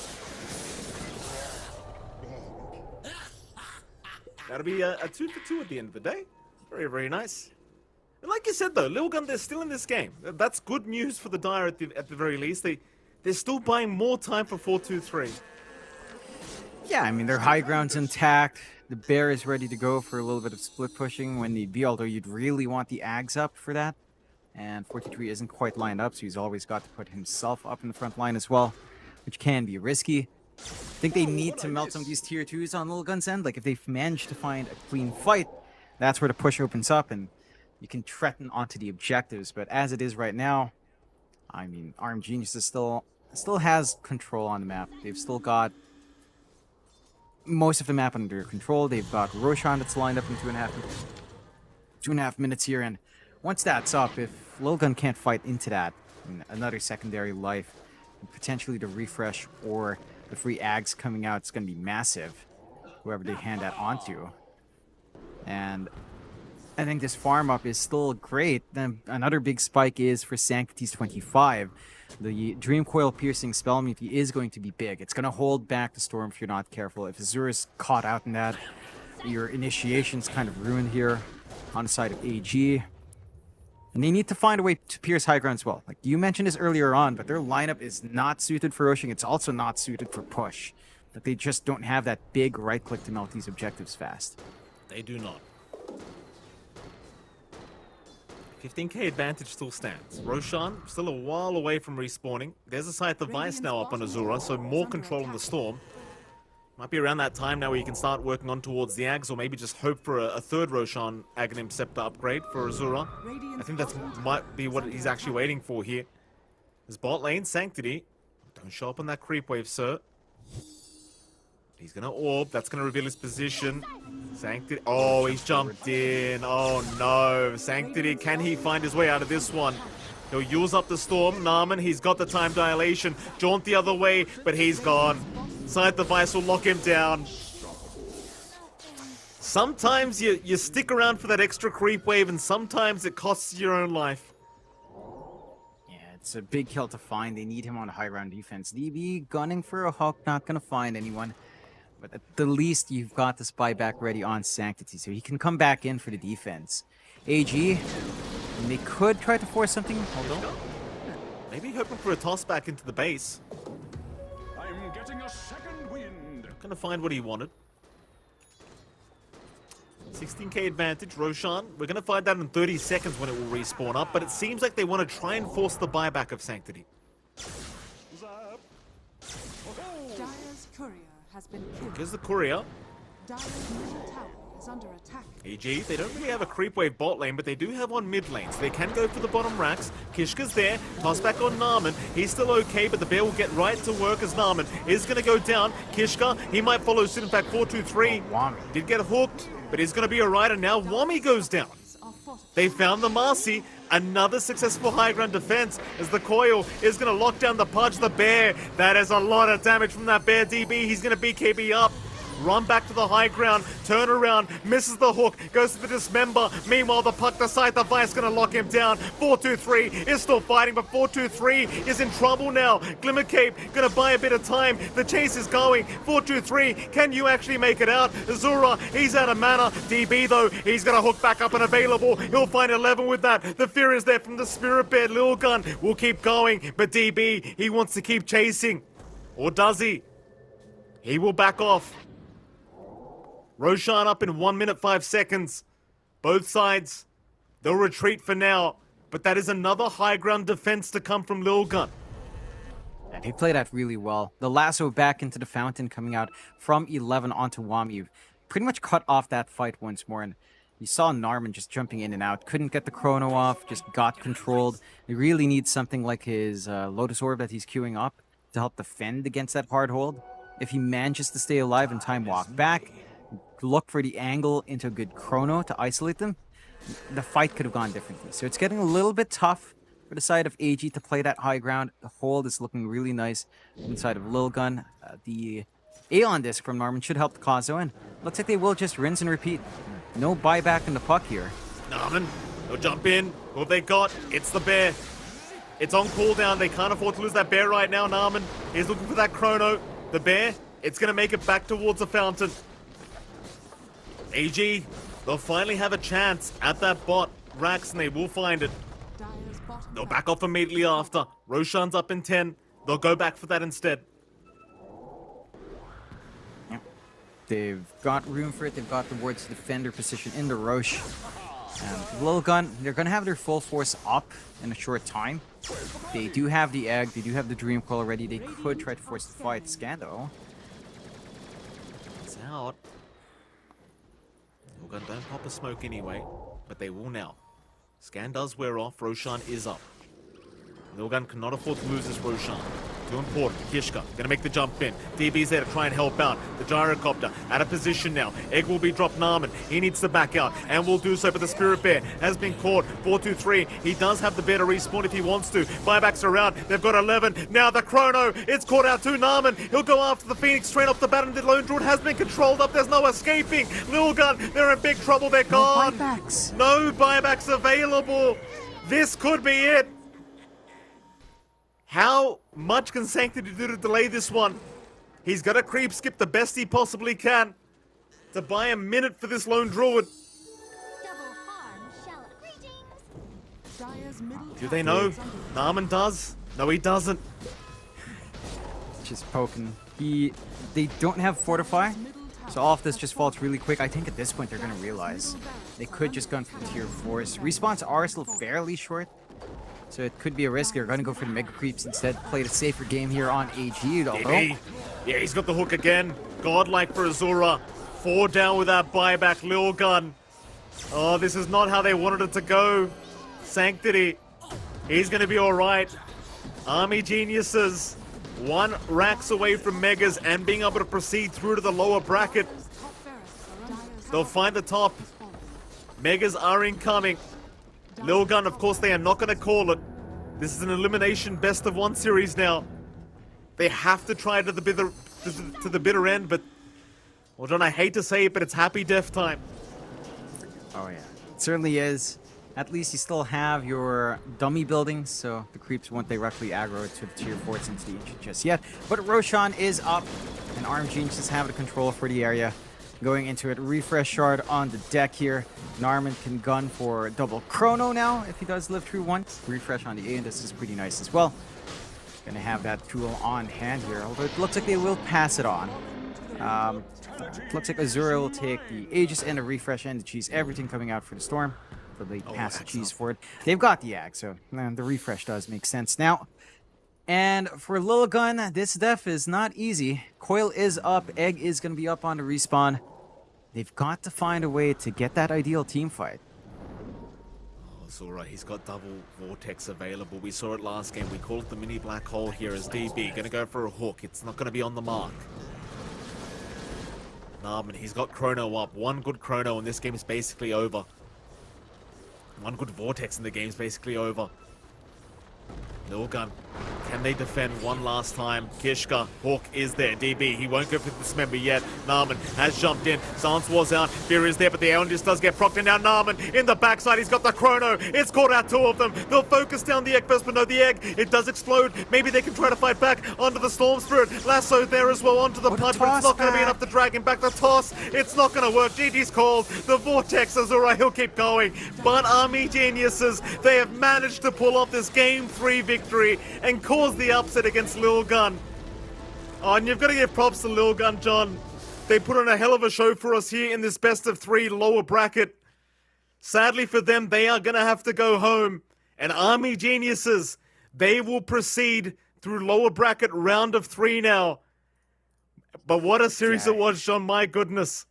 That'll be a 2 for 2 at the end of the day. Very, very nice. And like you said though, Lil Gun, they're still in this game. That's good news for the Dire at the very least. They're still buying more time for 4-2-3. Yeah, I mean, their high ground's intact. The bear is ready to go for a little bit of split pushing when need be, although you'd really want the Ags up for that. And 43 isn't quite lined up, so he's always got to put himself up in the front line as well, which can be risky. I think they need to melt some of these tier 2s on Little Gun's end. Like, if they've managed to find a clean fight, that's where the push opens up, and you can threaten onto the objectives. But as it is right now, I mean, Arm Genius is still has control on the map. They've still got most of the map under control. They've got Roshan that's lined up in 2.5 minutes here, and once that's up, if Lilgun can't fight into that, another secondary life, and potentially the refresh or the free Ags coming out, it's going to be massive, whoever they hand that onto. And I think this farm up is still great. Then another big spike is for Sanctity's 25. The Dream Coil piercing spell immunity is going to be big. It's going to hold back the storm if you're not careful. If Azura's caught out in that, your initiation's kind of ruined here on the side of AG. And they need to find a way to pierce high ground as well. Like you mentioned this earlier on, but their lineup is not suited for rushing. It's also not suited for push. That they just don't have that big right click to melt these objectives fast. They do not. 15k advantage still stands. Roshan still a while away from respawning. There's a Scythe of Vice now up on Azura, so more control on the storm. Might be around that time now where you can start working on towards the Ags, or maybe just hope for a third Roshan Aghanim Scepter upgrade for Azura. I think that might be what he's actually waiting for here. His bot lane, Sanctity. Don't show up on that creep wave, sir. He's gonna orb. That's gonna reveal his position. Sanctity. Oh, he's jumped in. Oh no. Sanctity, can he find his way out of this one? He'll use up the storm. Narman, he's got the time dilation. Jaunt the other way, but he's gone. Side device will lock him down. Sometimes you stick around for that extra creep wave, and sometimes it costs your own life. Yeah, it's a big kill to find. They need him on high ground defense. DB gunning for a hook, not gonna find anyone. But at the least, you've got this buyback ready on Sanctity, so he can come back in for the defense. AG, and they could try to force something. Hold on. Maybe hoping for a toss back into the base. I'm getting a second wind. Gonna find what he wanted. 16k advantage, Roshan. We're gonna find out in 30 seconds when it will respawn up, but it seems like they want to try and force the buyback of Sanctity. Zap. Dire's courier has been killed. Here's the courier. Dire's middle tower is under attack. AG, they don't really have a creep wave bot lane, but they do have one mid lane, so they can go for the bottom racks. Kishka's there, toss back on Narman. He's still okay, but the bear will get right to work as Narman is going to go down. Kishka, he might follow soon. In fact, 4-2-3 Wami. did get hooked, but he's going to be alright, and now Wami goes down. Are fortified. They found the Marcy. Another successful high ground defense as the coil is going to lock down the Pudge, the bear. That is a lot of damage from that bear DB. He's going to BKB up. Run back to the high ground, turn around, misses the hook, goes to the dismember. Meanwhile, the puck, the side device gonna lock him down. 4-2-3 is still fighting, but 4-2-3 is in trouble now. Glimmer Cape gonna buy a bit of time. The chase is going. 4-2-3, can you actually make it out? Azura, he's out of mana. DB though, he's gonna hook back up and available. He'll find 11 with that. The fear is there from the Spirit Bear. Lil Gun will keep going, but DB, he wants to keep chasing. Or does he? He will back off. Roshan up in 1 minute 5 seconds. Both sides, they'll retreat for now, but that is another high ground defense to come from Lil Gun. And he played that really well. The lasso back into the fountain coming out from 11 onto Wami. Pretty much cut off that fight once more. And you saw Narman just jumping in and out. Couldn't get the chrono off, just got controlled. He really needs something like his Lotus Orb that he's queuing up to help defend against that hard hold. If he manages to stay alive and time walk back, look for the angle into a good chrono to isolate them, the fight could have gone differently. So it's getting a little bit tough for the side of AG to play that high ground. The hold is looking really nice inside of Lil Gun. The Aeon Disc from Norman should help the cause though, and looks like they will just rinse and repeat. No buyback in the puck here. Narman, they'll jump in. Who have they got? It's the bear. It's on cooldown. They can't afford to lose that bear right now. Narman is looking for that chrono. The bear, it's going to make it back towards the fountain. AG, they'll finally have a chance at that bot. Rax, and they will find it. Dire's bottom They'll tower back off immediately after. Roshan's up in 10. They'll go back for that instead. They've got room for it. They've got the wards defender position in the Roche. Lil Gun, they're going to have their full force up in a short time. They do have the egg. They do have the Dream Coil already. They could try to force the fight. Scan though. It's out. Gun don't pop a smoke anyway, but they will now. Scan does wear off. Roshan is up. Lilgan cannot afford to lose this Roshan. Too important. Kishka gonna make the jump in. DB's there to try and help out. The gyrocopter out of position now. Egg will be dropped. Narman, he needs to back out and will do so, but the Spirit Bear has been caught. 4-2-3. He does have the bear to respawn if he wants to. Buybacks around. They've got 11. Now the chrono. It's caught out to Narman. He'll go after the Phoenix straight off the bat, and the Lone Druid has been controlled up. There's no escaping. Lilgun, they're in big trouble. They're gone. Buybacks. No buybacks available. This could be it. How much can Sanctity do to delay this one? He's got to creep skip the best he possibly can to buy a minute for this Lone Druid. Double harm shell. Greetings. Dire's middle Do they tower know? is under attack. Narman does. No, he doesn't. Just poking. They don't have Fortify, so all of this just falls really quick. I think at this point they're going to realize they could just go for tier 4s. Respawns are still fairly short, So it could be a risk. They're going to go for the Mega Creeps instead. Play the safer game here on AG. Although, Yeah, he's got the hook again. Godlike for Azura. 4 down with that buyback. Lil Gun. Oh, this is not how they wanted it to go. Sanctity. He's going to be alright. Army Geniuses. 1 racks away from Megas and being able to proceed through to the lower bracket. They'll find the top. Megas are incoming. Lil Gun, of course, they are not going to call it. This is an elimination best of 1 series now. They have to try to the bitter end, but well, John, I hate to say it, but it's happy death time. oh yeah, it certainly is. At least you still have your dummy buildings, so the creeps won't directly aggro to the tier 4s into the ancient just yet. But Roshan is up, and Arm Geniuses have the control for the area. Going into it, refresh shard on the deck here. Narman can gun for double chrono now if he does live through once. Refresh on the A, and this is pretty nice as well. Gonna have that tool on hand here, although it looks like they will pass it on. Looks like Azura will take the Aegis and the refresh and the cheese, everything coming out for the storm. So they pass the cheese for it. They've got the Ag, so the refresh does make sense now. And for Lil Gun, this def is not easy. Coil is up, Egg is gonna be up on the respawn. They've got to find a way to get that ideal team fight. Oh, Azura, he's got double Vortex available. We saw it last game. We call it the mini black hole here as DB. Gonna go for a hook. It's not gonna be on the mark. Narman, he's got chrono up. 1 good chrono and this game is basically over. 1 good Vortex and the game's basically over. Lil Gun. Can they defend one last time? Kishka, Hawk is there. DB, he won't go for Dismember yet. Narman has jumped in. Silence War's out. Fear is there, but the Aeon does get procced. And now Narman in the backside. He's got the chrono. It's caught out 2 of them. They'll focus down the egg first, but no, the egg, it does explode. Maybe they can try to fight back onto the Storm Spirit. Lasso there as well onto the punch, but it's not going to be enough to drag him back. The toss, it's not going to work. GG's called. The Vortex is alright. He'll keep going. But Army Geniuses, they have managed to pull off this Game 3 victory and cause the upset against Lil Gun. Oh, and you've got to give props to Lil Gun, John. They put on a hell of a show for us here in this best of 3 lower bracket. Sadly for them, they are going to have to go home. And Army Geniuses, they will proceed through lower bracket round of 3 now. But what a series it was, John. My goodness.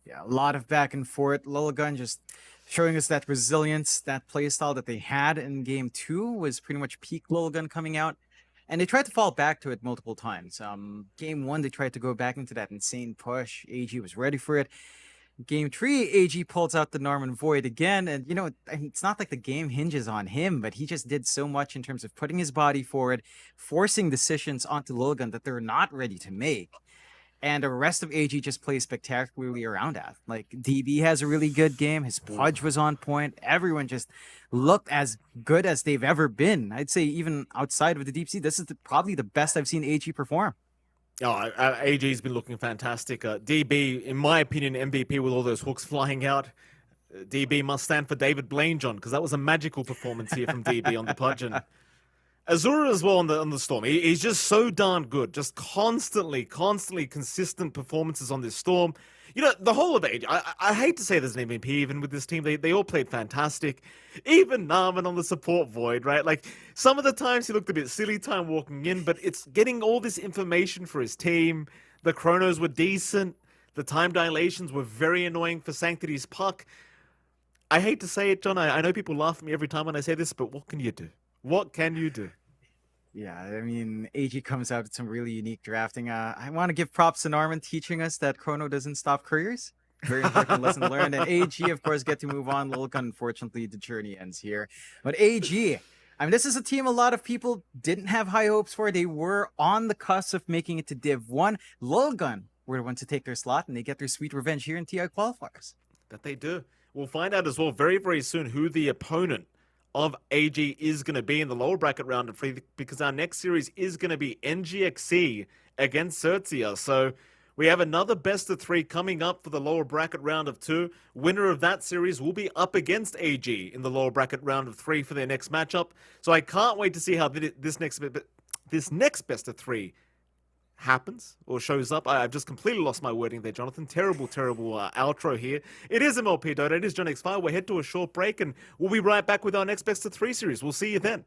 Yeah, a lot of back and forth. Lil Gun just showing us that resilience, that playstyle that they had in game 2 was pretty much peak Lil Gun coming out. And they tried to fall back to it multiple times. Game 1, they tried to go back into that insane push. AG was ready for it. Game 3, AG pulls out the Norman Void again. And, you know, it's not like the game hinges on him, but he just did so much in terms of putting his body forward, forcing decisions onto Lil Gun that they're not ready to make. And the rest of AG just plays spectacularly around that. Like, DB has a really good game. His Pudge was on point. Everyone just looked as good as they've ever been. I'd say even outside of the Deep Sea, this is probably the best I've seen AG perform. Oh, AG's been looking fantastic. DB, in my opinion, MVP with all those hooks flying out. DB must stand for David Blaine, John, because that was a magical performance here from DB on the Pudge. And Azura as well on the Storm. He's just so darn good. Just constantly consistent performances on this Storm. You know, the whole of AG, I hate to say there's an MVP even with this team. They all played fantastic. Even Narman on the support Void, right? Like, some of the times he looked a bit silly time walking in, but it's getting all this information for his team. The chronos were decent. The time dilations were very annoying for Sanctity's puck. I hate to say it, John. I know people laugh at me every time when I say this, but what can you do? What can you do? Yeah, I mean, AG comes out with some really unique drafting. I want to give props to Norman teaching us that chrono doesn't stop careers. Very important lesson learned. And AG, of course, get to move on. Lil Gun, unfortunately, the journey ends here. But AG, I mean, this is a team a lot of people didn't have high hopes for. They were on the cusp of making it to Div 1. Lil Gun were the ones to take their slot, and they get their sweet revenge here in TI qualifiers. That they do. We'll find out as well very, very soon who the opponent of AG is going to be in the lower bracket round of 3, because our next series is going to be NGXC against Certia. So we have another best of 3 coming up for the lower bracket round of 2. Winner of that series will be up against AG in the lower bracket round of 3 for their next matchup. So I can't wait to see how this next best of 3 happens or shows up. I've just completely lost my wording there, Jonathan. Terrible outro here. It is MLP Dota. It is John X Fire. We'll head to a short break and we'll be right back with our next Best of 3 series. We'll see you then.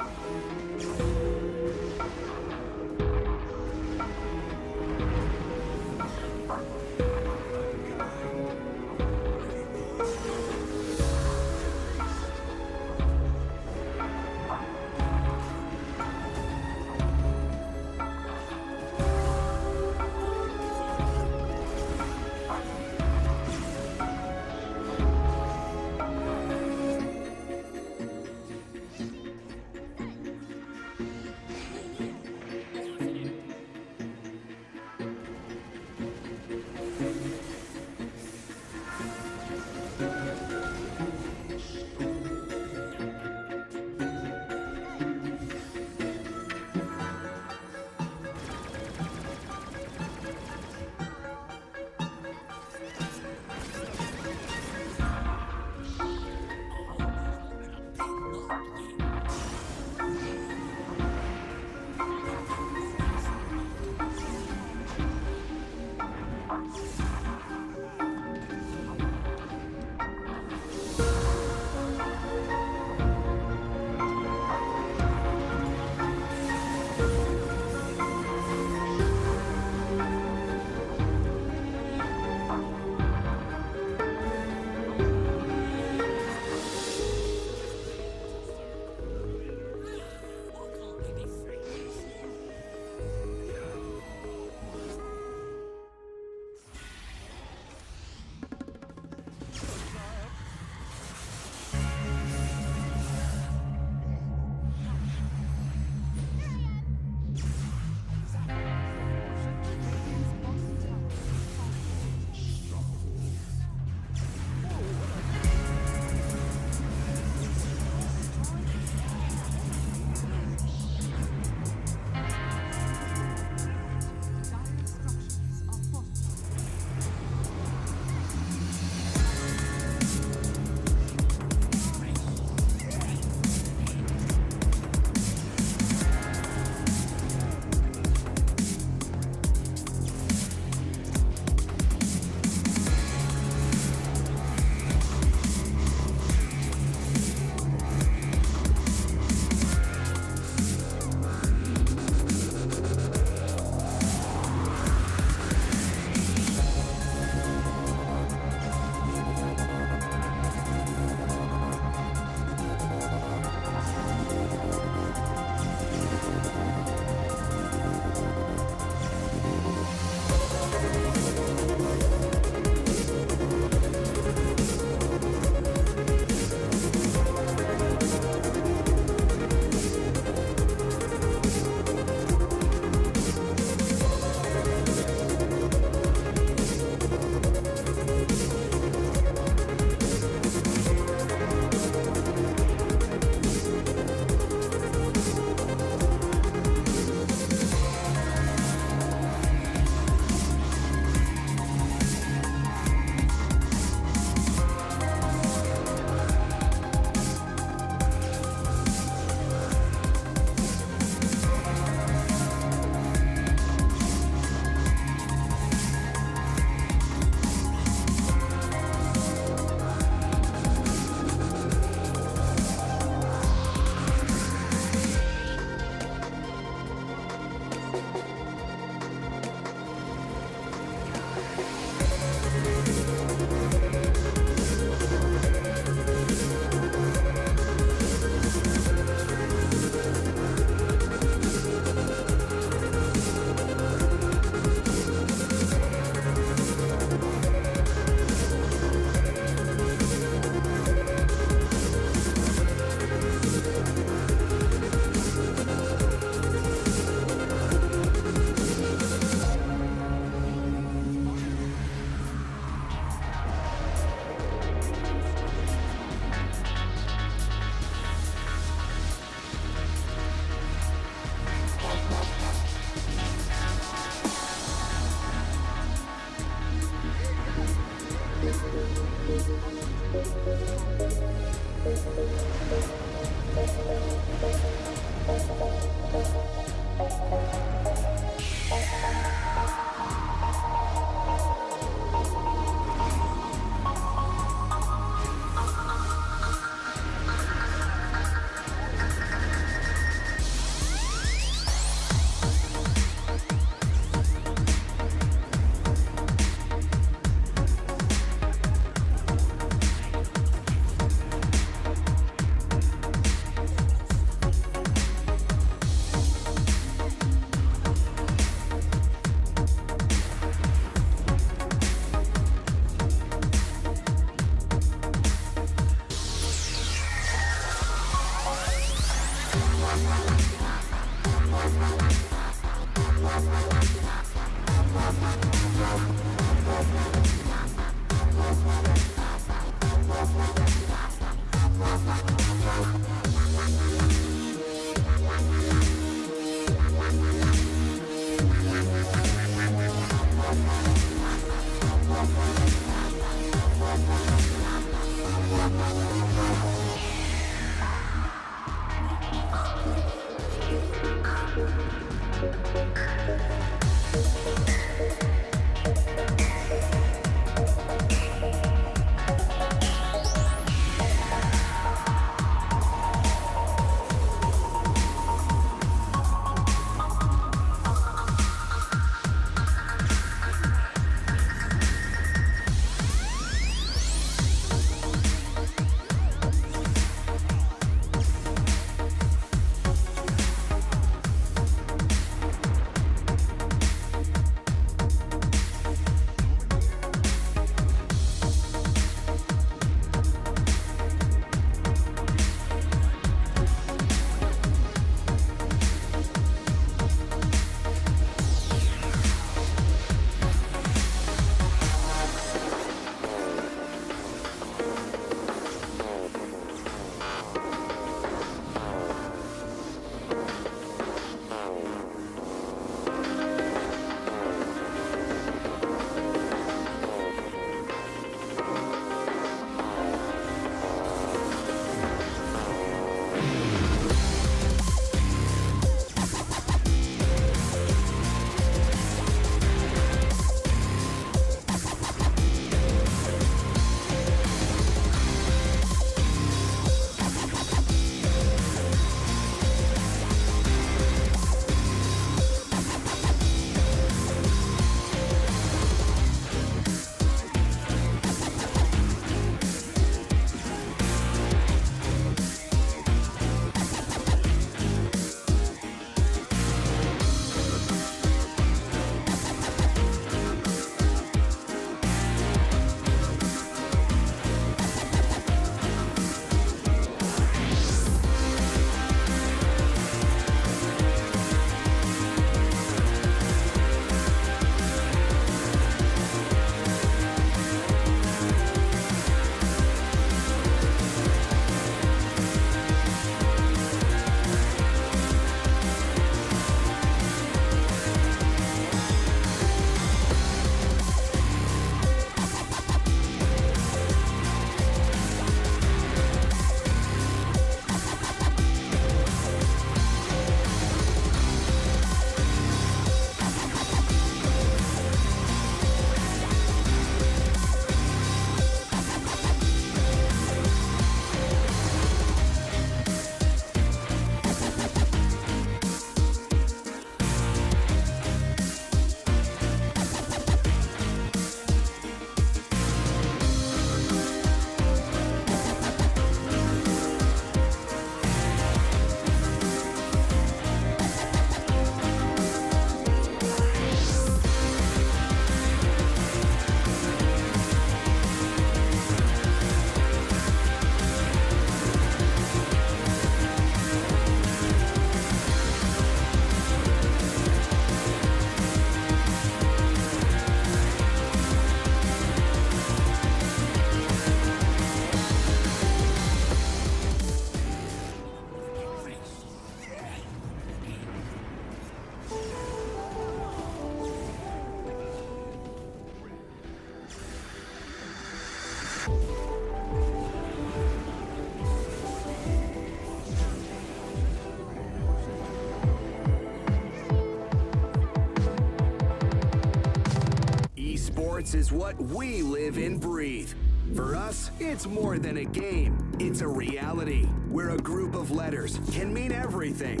Sports is what we live and breathe. For us, it's more than a game. It's a reality where a group of letters can mean everything.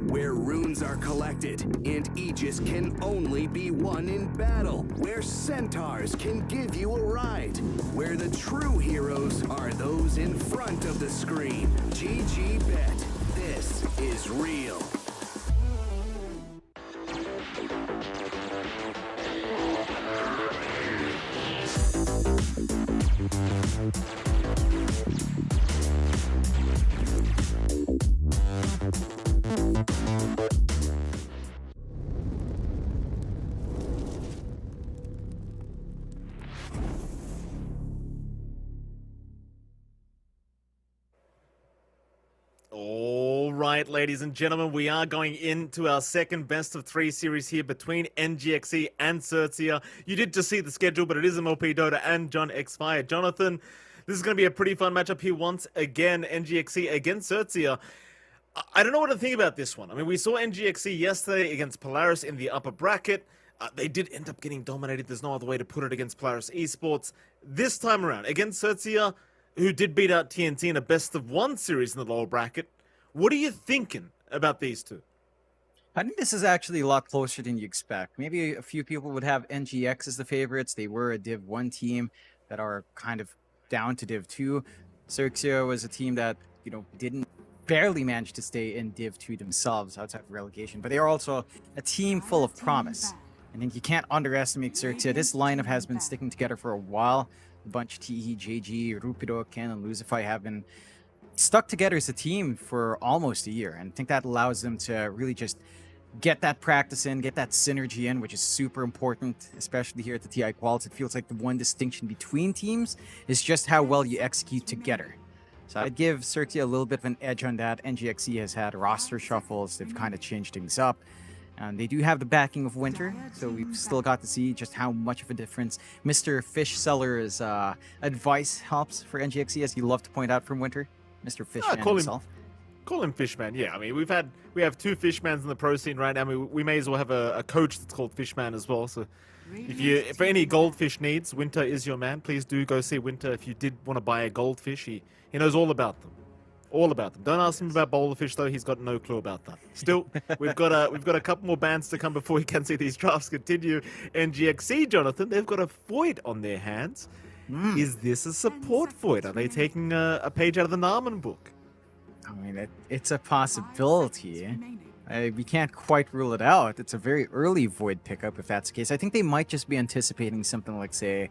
Where runes are collected and Aegis can only be won in battle. Where centaurs can give you a ride. Where the true heroes are those in front of the screen. GG Bet. This is real. right, ladies and gentlemen, we are going into our second best of 3 series here between NGXE and Certia. You did just see the schedule, but it is MLP Dota and John X Fire. Jonathan, this is going to be a pretty fun matchup here once again. NGXE against Certia. I don't know what to think about this one. I mean, we saw NGXE yesterday against Polaris in the upper bracket. They did end up getting dominated. There's no other way to put it against Polaris Esports. This time around, against Certia, who did beat out TNT in a best-of-1 series in the lower bracket. What are you thinking about these two? I think this is actually a lot closer than you expect. Maybe a few people would have NGX as the favorites. They were a Div 1 team that are kind of down to Div 2. Certia was a team that, didn't barely manage to stay in Div 2 themselves outside of relegation. But they are also a team full of promise. I think you can't underestimate Certia. This lineup has been sticking together for a while. A bunch of TE, JG, Rupido, Ken, and Lucify have been stuck together as a team for almost a year. And I think that allows them to really just get that practice in, get that synergy in, which is super important, especially here at the TI Quals. It feels like the one distinction between teams is just how well you execute together. So I'd give Certia a little bit of an edge on that. NGXE has had roster shuffles. They've kind of changed things up. And they do have the backing of Winter, so we've still got to see just how much of a difference Mr. Fish Seller's advice helps for NGXE, as he loved to point out from Winter. Mr. Fishman himself. Call him Fishman, yeah. I mean, we have two Fishmans in the pro scene right now. I mean, we may as well have a coach that's called Fishman as well. So if any goldfish needs, Winter is your man. Please do go see Winter. If you did want to buy a goldfish, he knows all about them. All about them. Don't ask him about bowlerfish though. He's got no clue about that. Still, we've got a couple more bans to come before we can see these drafts continue. NGXE, Jonathan, they've got a void on their hands. Is this a support void? Are they taking a page out of the Narman book? I mean, it's a possibility. We can't quite rule it out. It's a very early void pickup if that's the case. I think they might just be anticipating something like, say,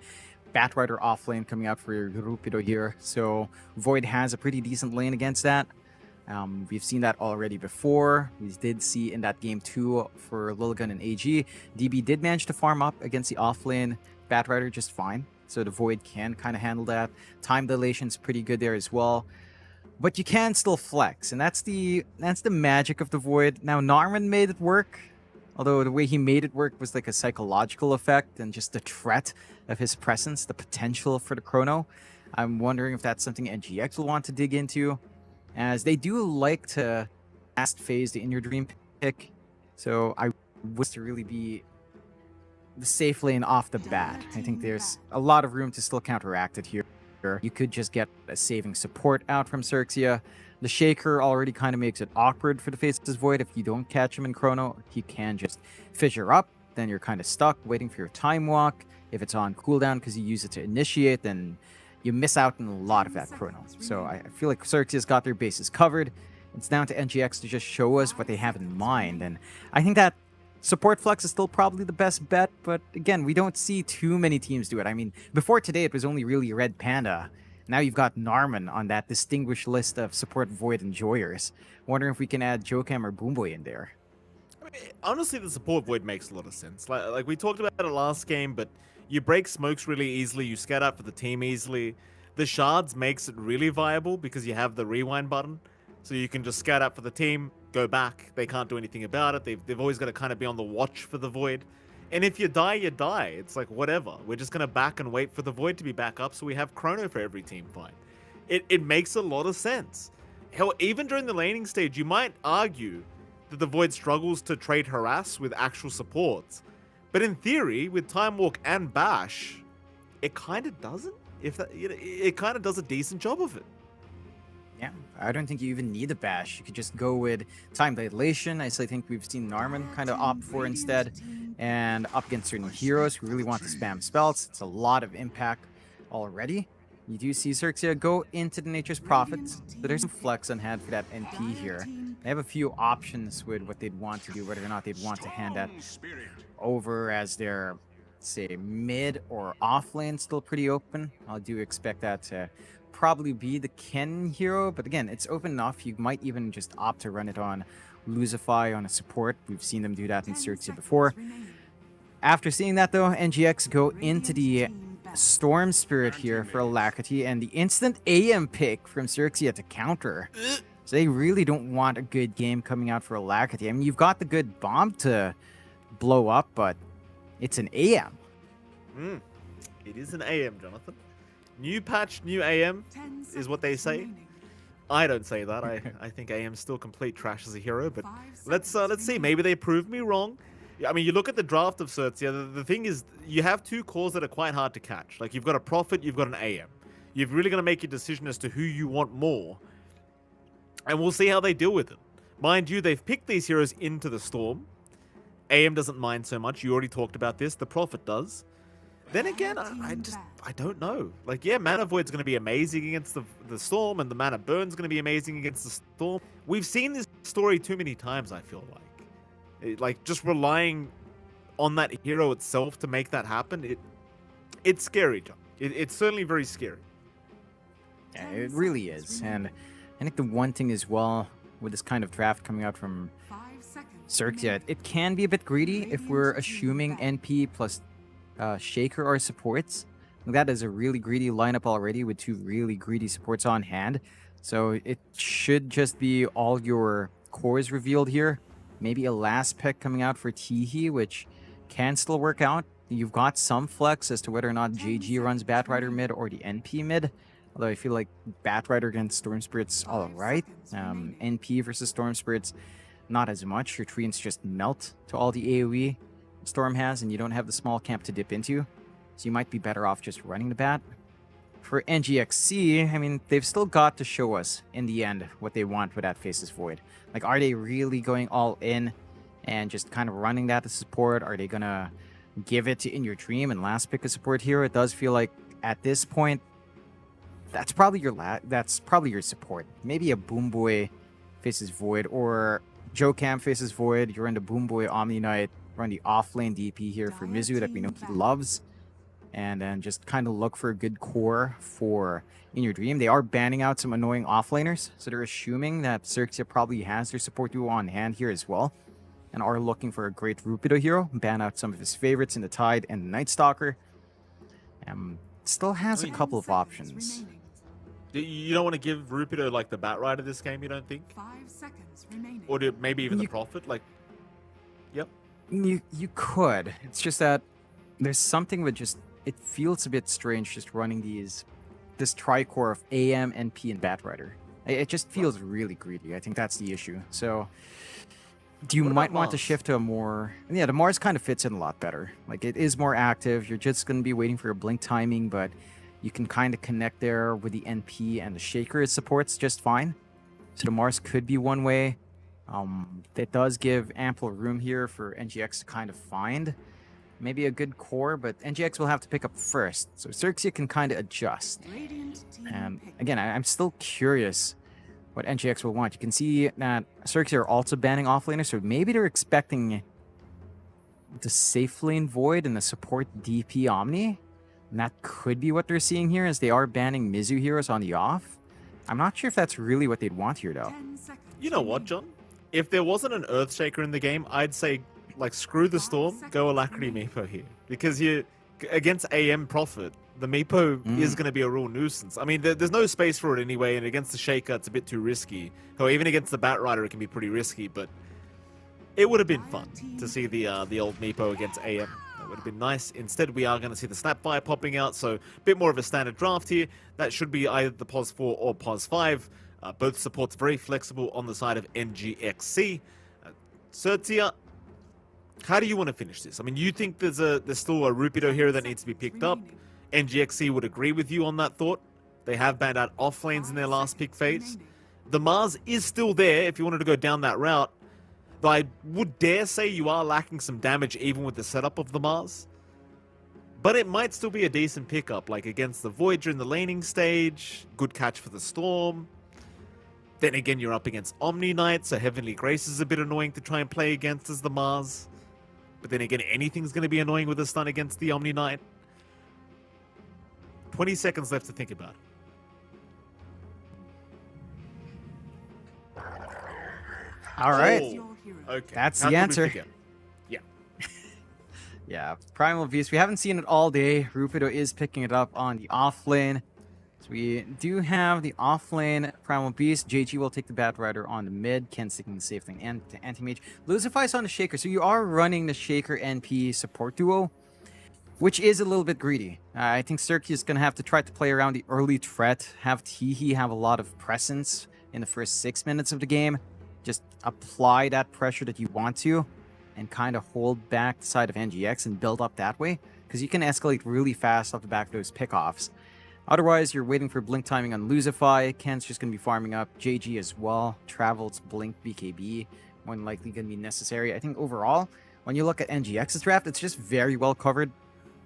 Batrider offlane coming out for Rupido here. So Void has a pretty decent lane against that. We've seen that already before. We did see in that game 2 for Lilligan and AG. DB did manage to farm up against the offlane Batrider just fine. So the Void can kind of handle that. Time dilation's pretty good there as well. But you can still flex, and that's the magic of the Void. Now, Narman made it work, although the way he made it work was like a psychological effect and just the threat of his presence, the potential for the Chrono. I'm wondering if that's something NGX will want to dig into, as they do like to last phase the In Your Dream pick. So I wish to really be the safe lane off the bat. I think there's a lot of room to still counteract it here. You could just get a saving support out from Certia. The Shaker already kind of makes it awkward for the Faceless Void. If you don't catch him in Chrono, he can just fissure up. Then you're kind of stuck waiting for your Time Walk. If it's on cooldown because you use it to initiate, then you miss out on a lot of that Chrono. So I feel like Certia's got their bases covered. It's down to NGX to just show us what they have in mind. And I think that support flex is still probably the best bet, but again, we don't see too many teams do it. I mean, before today, it was only really Red Panda. Now you've got Narman on that distinguished list of support Void enjoyers. Wondering if we can add Jokam or Boomboy in there. I mean, honestly, the support Void makes a lot of sense. Like we talked about it last game, but you break smokes really easily, you scout out for the team easily. The shards makes it really viable because you have the rewind button. So you can just scout out for the team, go back. They can't do anything about it. They've always got to kind of be on the watch for the Void. And if you die, you die. It's like, whatever. We're just going to back and wait for the Void to be back up so we have Chrono for every team fight. It makes a lot of sense. Hell, even during the laning stage, you might argue that the Void struggles to trade harass with actual supports. But in theory, with Time Walk and Bash, it kind of doesn't. It kind of does a decent job of it. Yeah, I don't think you even need a bash. You could just go with Time Dilation. I still think we've seen Narman kind of opt for instead. And up against certain heroes who really want to spam spells. It's a lot of impact already. You do see Certia go into the Nature's Prophet. So there's some flex on hand for that NP here. They have a few options with what they'd want to do, whether or not they'd want to hand that over as their, say, mid or off lane still pretty open. I do expect that to probably be the Ken hero, but again, it's open enough. You might even just opt to run it on Lucify on a support. We've seen them do that in Certia before. After seeing that though, NGX go into the Storm Spirit here for Alacrity, and the instant AM pick from Certia to counter So they really don't want a good game coming out for Alacrity. I mean, you've got the good bomb to blow up, but it's an AM. It is an AM, Jonathan. New patch, new AM 10 is what they seconds say. remaining. I don't say that. I think AM's still complete trash as a hero, but 5 let's seconds see. remaining. Maybe they prove me wrong. I mean, you look at the draft of Certia. The thing is, you have two cores that are quite hard to catch. Like you've got a Prophet, you've got an AM. You've really got to make your decision as to who you want more, and we'll see how they deal with it. Mind you, they've picked these heroes into the Storm. AM doesn't mind so much. You already talked about this. The Prophet does. Then again, I don't know. Like, yeah, Mana Void's going to be amazing against the Storm, and the Mana Burn's going to be amazing against the Storm. We've seen this story too many times, I feel like. Like, just relying on that hero itself to make that happen, it's scary, John. It's certainly very scary. Yeah, it really is. And I think the one thing as well with this kind of draft coming out from 5 seconds Xerxia, remaining. it can be a bit greedy if we're assuming NP plus Shaker are supports. That is a really greedy lineup already with two really greedy supports on hand. So it should just be all your cores revealed here. Maybe a last pick coming out for Teehee, which can still work out. You've got some flex as to whether or not JG runs Batrider mid or the NP mid. Although I feel like Batrider against Storm Spirits all right. NP versus Storm Spirits, not as much. Your treants just melt to all the AoE Storm has, and you don't have the small camp to dip into. So you might be better off just running the bat. For NGXC, I mean, they've still got to show us in the end what they want with that Faceless Void. Like, are they really going all in and just kind of running that to support? Are they gonna give it to In Your Dream and last pick a support hero? It does feel like at this point, that's probably your support. Maybe a Boom Boy Faces Void or Joe Cam Faces Void. You're in the Boom Boy Omni Knight. Run the offlane DP here for Mizu that we know he loves. And then just kind of look for a good core for In Your Dream. They are banning out some annoying offlaners, so they're assuming that Xerxia probably has their support duo on hand here as well, and are looking for a great Rupido hero. Ban out some of his favorites in the Tide and the Night Stalker. Still has a 10 couple of seconds options. remaining. You don't want to give Rupido like the Batrider this game, you don't think? 5 seconds remaining. Or maybe even the You- Prophet? Like, yep. You could. It's just that there's something with just, it feels a bit strange just running this tricore of AM, NP, and Batrider. It just feels really greedy. I think that's the issue. So you What might about want to Mars? shift to a more, yeah, the Mars kind of fits in a lot better. Like, it is more active. You're just going to be waiting for your blink timing, but you can kind of connect there with the NP and the Shaker it supports just fine. So the Mars could be one way. It does give ample room here for NGX to kind of find maybe a good core, but NGX will have to pick up first. So Xerxia can kind of adjust. Radiant team pick. Again, I'm still curious what NGX will want. You can see that Xerxia are also banning offlaners, so maybe they're expecting the safe lane Void and the support DP Omni. And that could be what they're seeing here, as they are banning Mizu heroes on the off. I'm not sure if that's really what they'd want here, though. 10 seconds You know what, remaining. John? If there wasn't an Earthshaker in the game, I'd say, like, screw the Storm, go Alacrity Meepo here. Because against AM Prophet, the Meepo is going to be a real nuisance. I mean, there's no space for it anyway, and against the Shaker, it's a bit too risky. Or even against the Batrider, it can be pretty risky, but it would have been fun to see the old Meepo against AM. That would have been nice. Instead, we are going to see the Snapfire popping out, so a bit more of a standard draft here. That should be either the POS 4 or POS 5. Both supports very flexible on the side of NGXC. Certia, how do you want to finish this? I mean, you think there's still a Rupido hero that needs to be picked up. NGXC would agree with you on that thought. They have banned out off lanes in their last pick phase. The Mars is still there if you wanted to go down that route. Though I would dare say you are lacking some damage even with the setup of the Mars. But it might still be a decent pickup, like against the Void during the laning stage. Good catch for the Storm. Then again, you're up against Omni Knight, so Heavenly Grace is a bit annoying to try and play against as the Mars. But then again, anything's going to be annoying with a stun against the Omni Knight. 20 seconds left to think about it. All right. Oh, Your hero. okay. That's How the could we answer. forget? Yeah. Yeah, Primal Beast. We haven't seen it all day. Rupido is picking it up on the off lane. So we do have the offlane Primal Beast. JG will take the Bat Rider on the mid. Ken sticking the safe lane and to Anti-Mage. Lucify's on the Shaker. So you are running the Shaker NP support duo, which is a little bit greedy. I think Cirque is going to have to try to play around the early threat, have Teehee have a lot of presence in the first 6 minutes of the game. Just apply that pressure that you want to and kind of hold back the side of NGX and build up that way, because you can escalate really fast off the back of those pickoffs. Otherwise, you're waiting for blink timing on Lucify. Ken's just going to be farming up. JG as well. Travel's blink BKB. More than likely going to be necessary. I think overall, when you look at NGX's draft, it's just very well covered.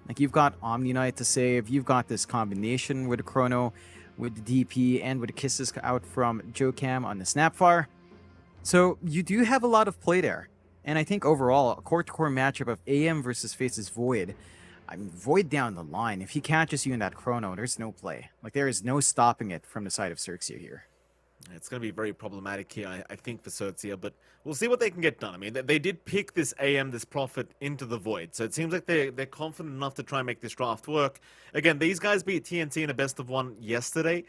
Like, you've got Omni Knight to save. You've got this combination with the Chrono, with the DP, and with the kisses out from Jocam on the Snapfire. So you do have a lot of play there. And I think overall, a core-to-core matchup of AM versus Faces Void. I mean, Void down the line, if he catches you in that Chrono, there's no play. Like, there is no stopping it from the side of Xerxia here. It's going to be very problematic here, I think, for Xerxia, but we'll see what they can get done. I mean, they did pick this AM, this Prophet, into the Void, so it seems like they're confident enough to try and make this draft work. Again, these guys beat TNT in a best of one yesterday,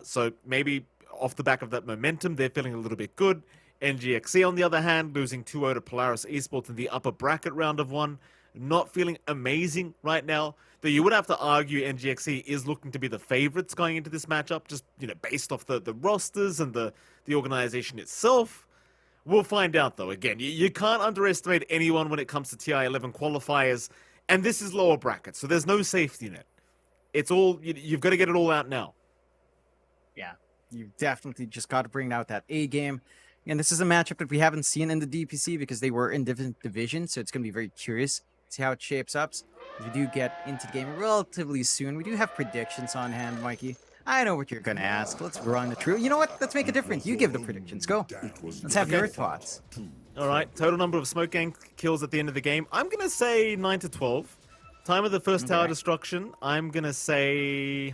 so maybe off the back of that momentum, they're feeling a little bit good. NGXC, on the other hand, losing 2-0 to Polaris Esports in the upper bracket round of one. Not feeling amazing right now. Though you would have to argue NGXE is looking to be the favorites going into this matchup, just, you know, based off the rosters and the organization itself. We'll find out, though. Again, you can't underestimate anyone when it comes to TI 11 qualifiers, and this is lower bracket, so there's no safety net. It's all, you've got to get it all out now. Yeah, you definitely just got to bring out that A game. And this is a matchup that we haven't seen in the DPC because they were in different divisions, so it's going to be very curious see how it shapes up. We do get into the game relatively soon. We do have predictions on hand, Mikey. I know what you're going to ask. Let's run the true. You know what? Let's make a difference. You give the predictions. Go. Let's have your thoughts. All right. Total number of smoke gang kills at the end of the game. I'm going to say 9 to 12. Time of the first tower destruction. I'm going to say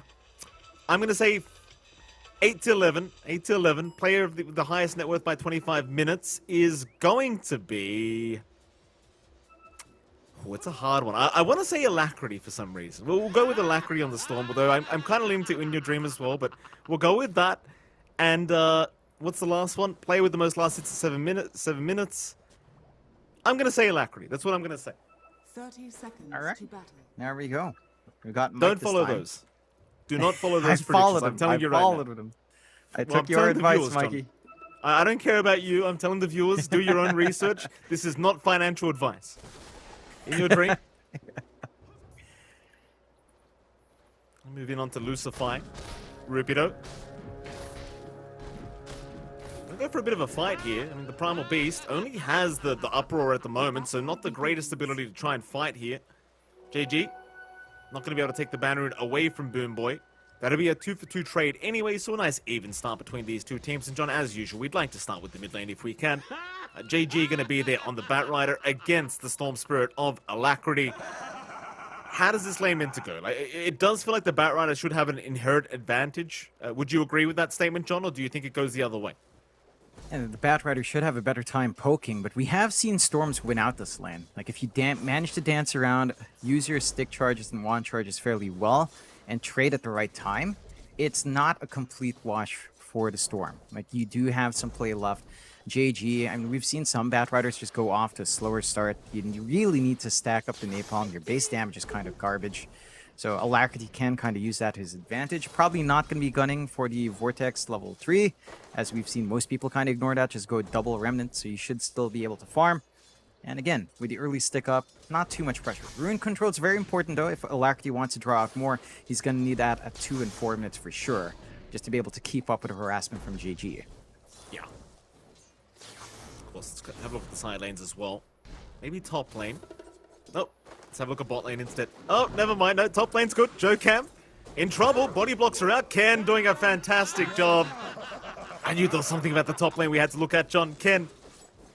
8 to 11. 8 to 11. Player of the highest net worth by 25 minutes is going to be... Oh, it's a hard one. I want to say Alacrity for some reason. We'll go with Alacrity on the Storm, although I'm kind of leaning to In Your Dream as well, but we'll go with that. And what's the last one? Player with the most last hits to 7 minutes. I'm going to say Alacrity. That's what I'm going to say. 30 seconds All right. to battle. There we go. We got Mike Don't this follow time. those. Do not follow I those followed predictions. him. I'm telling you I right followed now. with him. I Well, I'm took your telling the advice, viewers, John. Mikey. I don't care about you. I'm telling the viewers, do your own research. This is not financial advice. In Your Dream. Moving on to Lucify. Rupido. We'll go for a bit of a fight here. I mean, the Primal Beast only has the Uproar at the moment, so not the greatest ability to try and fight here. JG, not going to be able to take the banner away from Boom Boy. That'll be a 2-for-2 trade anyway, so a nice even start between these two teams. And John, as usual, we'd like to start with the mid lane if we can. JG going to be there on the Bat Rider against the Storm Spirit of Alacrity. How does this lane meant to go? Like, it does feel like the Bat Rider should have an inherent advantage. Would you agree with that statement, John, or do you think it goes the other way? And the Bat Rider should have a better time poking, but we have seen Storms win out this lane. Like, if you manage to dance around, use your stick charges and wand charges fairly well, and trade at the right time, it's not a complete wash for the Storm. Like, you do have some play left. JG, I mean, we've seen some Bat Riders just go off to a slower start. You really need to stack up the Napalm. Your base damage is kind of garbage. So Alacrity can kind of use that to his advantage. Probably not going to be gunning for the Vortex level 3, as we've seen most people kind of ignore that. Just go double Remnant, so you should still be able to farm. And again, with the early stick up, not too much pressure. Rune control is very important, though. If Alacrity wants to draw out more, he's going to need that at 2 and 4 minutes for sure, just to be able to keep up with the harassment from GG. Yeah. Of course, let's have a look at the side lanes as well. Maybe top lane. Nope. Let's have a look at bot lane instead. Oh, never mind. No, top lane's good. Jocam in trouble. Body blocks are out. Ken doing a fantastic job. I knew there was something about the top lane we had to look at, John. Ken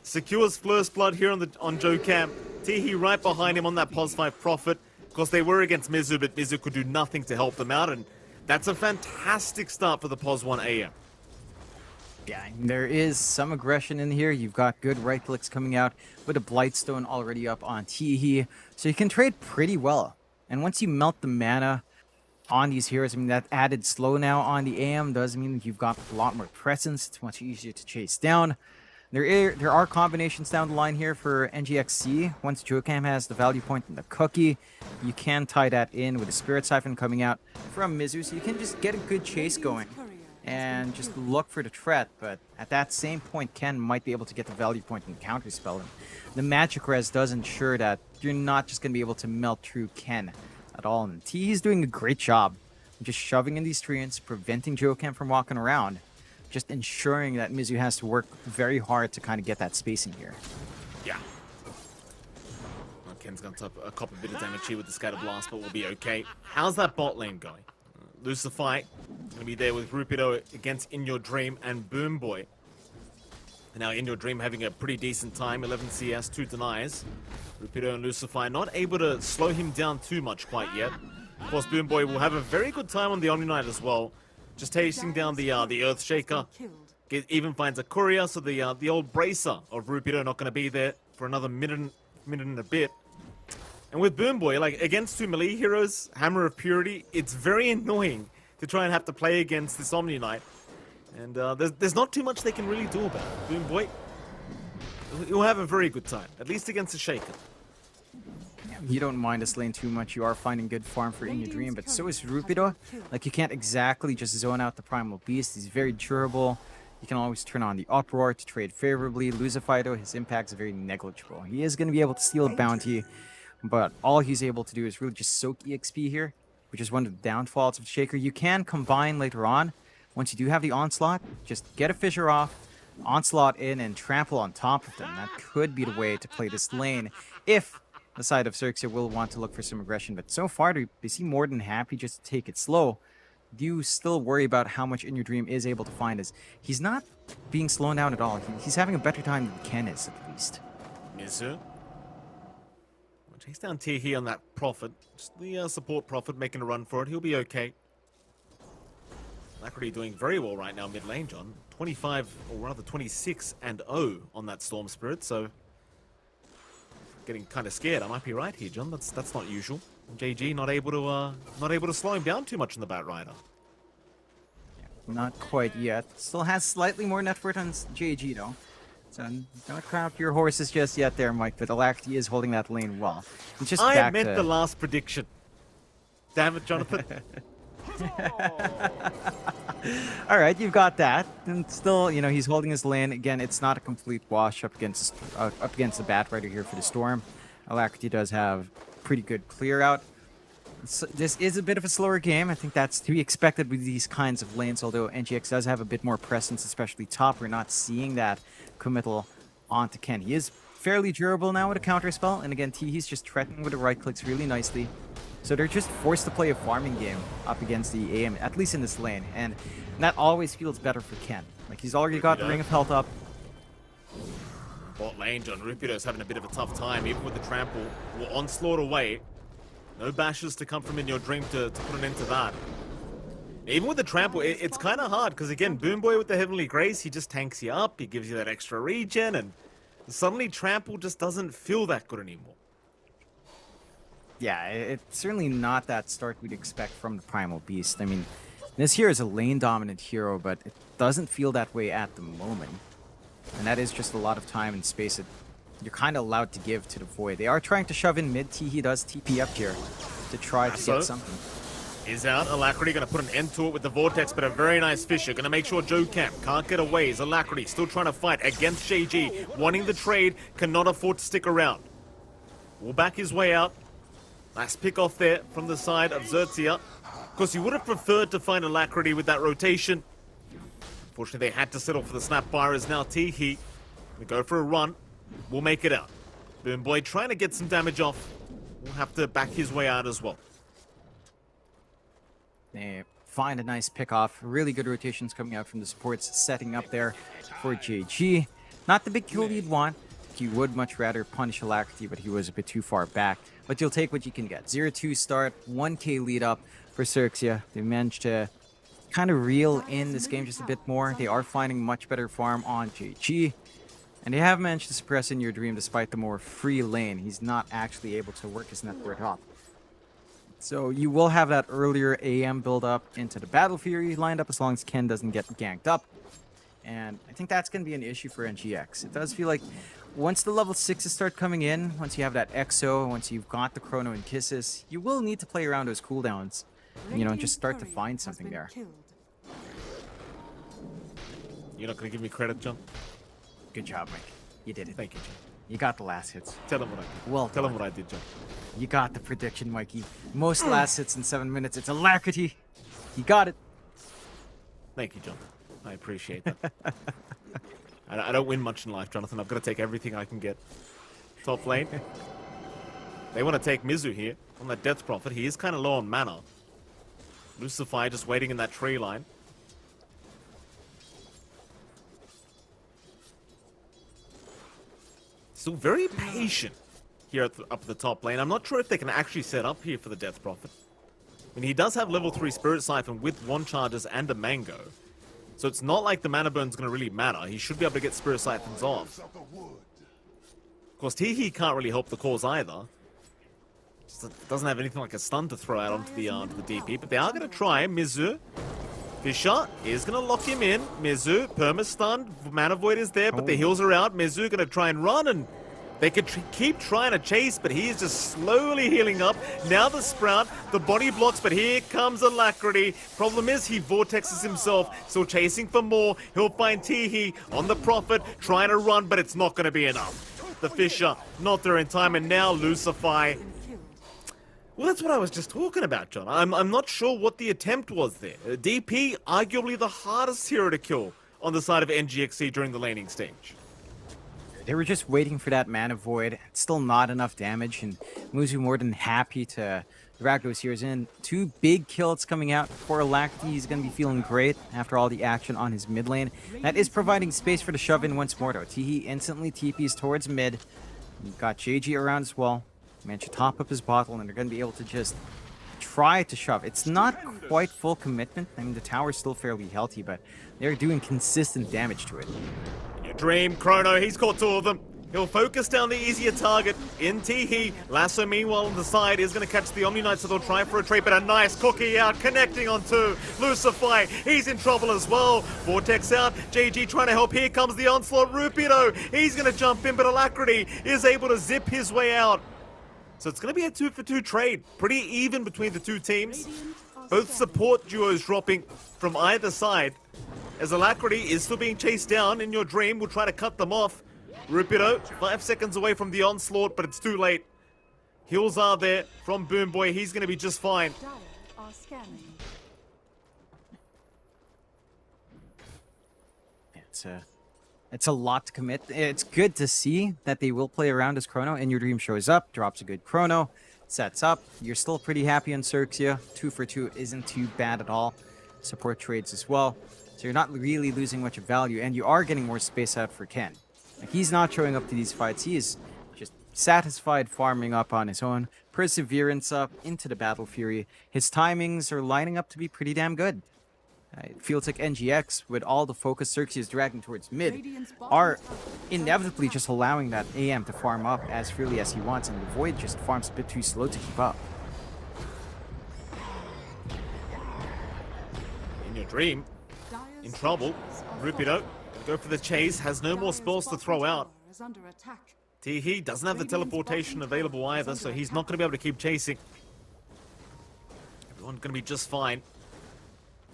secures first blood here on Jocam. Teehee right behind him on that pos 5 Prophet. Of course, they were against Mizu, but Mizu could do nothing to help them out, and that's a fantastic start for the pos 1 AM. Yeah, there is some aggression in here. You've got good right clicks coming out with a Blightstone already up on Teehee, so you can trade pretty well. And once you melt the mana, on these heroes. I mean, that added slow now on the AM does mean that you've got a lot more presence. It's much easier to chase down. There are combinations down the line here for NGXC. Once Jokam has the value point in the cookie, you can tie that in with a Spirit Siphon coming out from Mizu, so you can just get a good chase going and just look for the threat. But at that same point, Ken might be able to get the value point in the counter spell. And the magic res does ensure that you're not just going to be able to melt through Ken at all. And T is doing a great job just shoving in these treants, preventing Jokam from walking around. Just ensuring that Mizu has to work very hard to kind of get that spacing here. Yeah. Well, Ken's got a couple bit of damage here with the Scatter Blast, but we'll be okay. How's that bot lane going? Lucify going to be there with Rupido against In Your Dream and Boom Boy. And now In Your Dream having a pretty decent time, 11 CS, 2 denies. Rupido and Lucify not able to slow him down too much quite yet. Of course, Boom Boy will have a very good time on the Omni Knight as well. Just chasing down the Earth Shaker. Even finds a courier, so the old bracer of Rupido not going to be there for another minute and a bit. And with Boom Boy, like against 2 melee heroes, Hammer of Purity, it's very annoying to try and have to play against this Omni Knight. And there's not too much they can really do about it. Boom Boy, you'll have a very good time, at least against the Shaker. You don't mind this lane too much. You are finding good farm for In Your Dream, but so is Rupido. Like, you can't exactly just zone out the Primal Beast. He's very durable. You can always turn on the Uproar to trade favorably. Lucify, though, his impact's very negligible. He is going to be able to steal a bounty, but all he's able to do is really just soak EXP here, which is one of the downfalls of Shaker. You can combine later on. Once you do have the Onslaught, just get a Fissure off, Onslaught in, and trample on top of them. That could be the way to play this lane if the side of Xerxia will want to look for some aggression, but so far they seem more than happy just to take it slow. Do you still worry about how much In Your Dream is able to find? As he's not being slowed down at all. He's having a better time than Ken is, at least. Mizu. We'll chase down Tihi on that Prophet. Just the support Prophet making a run for it. He'll be okay. Lacrity doing very well right now mid lane, John. 25, or rather 26 and 0 on that Storm Spirit, so getting kind of scared. I might be right here, John. That's not usual. JG not able to slow him down too much in the Bat Rider. Not quite yet. Still has slightly more net worth on JG though. So don't count your horses just yet there, Mike, but Alacrity is holding that lane well. It's just I back meant to... the last prediction. Damn it, Jonathan. Alright, you've got that. And still, you know, he's holding his lane. Again, it's not a complete wash up against the Bat Rider here for the Storm. Alacrity does have pretty good clear out. So this is a bit of a slower game. I think that's to be expected with these kinds of lanes, although NGX does have a bit more presence, especially top. We're not seeing that committal onto Ken. He is fairly durable now with a counter spell, and again, he's just threatening with the right clicks really nicely. So they're just forced to play a farming game up against the AM, at least in this lane, and that always feels better for Ken. Like, he's already got the Ring of Health up. Bot lane, John. Rupido's having a bit of a tough time, even with the trample. Will onslaught away. No bashes to come from In Your Dream to put an end to that. Even with the trample, it's kind of hard, because again, Boom Boy with the Heavenly Grace, he just tanks you up, he gives you that extra regen, and suddenly trample just doesn't feel that good anymore. Yeah, it's certainly not that start we'd expect from the Primal Beast. I mean, this here is a lane-dominant hero, but it doesn't feel that way at the moment. And that is just a lot of time and space that you're kind of allowed to give to the Void. They are trying to shove in mid. He does TP up here to try to get something. Is out. Alacrity going to put an end to it with the Vortex, but a very nice Fissure. Going to make sure Jokam can't get away. Is Alacrity still trying to fight against JG. Wanting the trade, cannot afford to stick around. Will back his way out. Nice pick off there from the side of Xerxia. Of course, you would have preferred to find Alacrity with that rotation. Unfortunately, they had to settle for the Snapfire. Is now Tihi. We go for a run. We'll make it out. Boom Boy trying to get some damage off. We'll have to back his way out as well. They find a nice pick off. Really good rotations coming out from the supports, setting up there for JG. Not the big kill you'd want. You would much rather punish Alacrity, but he was a bit too far back. But you'll take what you can get. 0-2 start, 1k lead up for Xerxia. They managed to kind of reel in this game just a bit more. They are finding much better farm on JG. And they have managed to suppress In Your Dream despite the more free lane. He's not actually able to work his network up. So you will have that earlier AM build up into the Battle Fury lined up as long as Ken doesn't get ganked up. And I think that's going to be an issue for NGX. It does feel like once the level 6s start coming in, once you have that EXO, once you've got the Chrono and Kisses, you will need to play around those cooldowns. You know, just start to find something there. You're not going to give me credit, John? Good job, Mike. You did it. Thank you, John. You got the last hits. Tell him what I did. Well Tell him done. what I did, John. You got the prediction, Mikey. Most last hits in 7 minutes. It's alacrity. You got it. Thank you, John. I appreciate that. I don't win much in life, Jonathan. I've got to take everything I can get. Top lane. They want to take Mizu here on that Death Prophet. He is kind of low on mana. Lucify just waiting in that tree line. Still very patient here up at the top lane. I'm not sure if they can actually set up here for the Death Prophet. I mean, he does have level 3 Spirit Siphon with 1 charges and a Mango. So it's not like the mana burn's going to really matter. He should be able to get Spirit Siphons off. Of course, Teehee can't really help the cause either. Just doesn't have anything like a stun to throw out onto the DP, but they are going to try. Mizu. Fisher is going to lock him in. Mizu, perma-stunned. Mana Void is there, but the heals are out. Mizu going to try and run, and they could keep trying to chase, but he is just slowly healing up. Now the Sprout, the body blocks, but here comes Alacrity. Problem is, he vortexes himself, still chasing for more. He'll find Teehee on the Prophet, trying to run, but it's not going to be enough. The Fisher, not there in time, and now Lucify. Well, that's what I was just talking about, John. I'm not sure what the attempt was there. DP, arguably the hardest hero to kill on the side of NGXC during the laning stage. They were just waiting for that Mana Void. It's still not enough damage, and Muzu more than happy to drag those heroes in. 2 big kills coming out for Alacrity. He's going to be feeling great after all the action on his mid lane. That is providing space for the shove in once more, though. Teehee instantly TPs towards mid. You've got JG around as well. Man should top up his bottle, and they're going to be able to just try to shove. It's not quite full commitment. I mean, the tower's still fairly healthy, but they're doing consistent damage to it. Your dream, Chrono, he's caught 2 of them. He'll focus down the easier target in Teehee. Lasso, meanwhile, on the side is going to catch the Omni Knight, so they'll try for a trade, but a nice cookie out, connecting on 2. Lucify, he's in trouble as well. Vortex out, JG trying to help. Here comes the onslaught. Rupido, he's going to jump in, but Alacrity is able to zip his way out. So it's going to be a 2-for-2 trade. Pretty even between the 2 teams. Both support duos dropping from either side. As Alacrity is still being chased down in your dream, we'll try to cut them off. Rupido, 5 seconds away from the onslaught, but it's too late. Heals are there from Boom Boy. He's going to be just fine. It's a lot to commit. It's good to see that they will play around as Chrono, and your dream shows up, drops a good Chrono, sets up. You're still pretty happy on Xerxia. 2-for-2 isn't too bad at all. Support trades as well. So you're not really losing much of value, and you are getting more space out for Ken. Like, he's not showing up to these fights. He is just satisfied farming up on his own. Perseverance up into the Battle Fury. His timings are lining up to be pretty damn good. It feels like NGX, with all the focus Xerxia is dragging towards mid, are inevitably just allowing that AM to farm up as freely as he wants, and the Void just farms a bit too slow to keep up. In your dream, in trouble. Rupido, go for the chase, has no more spells to throw out. Teehee doesn't have the teleportation available either, so he's not going to be able to keep chasing. Everyone's going to be just fine.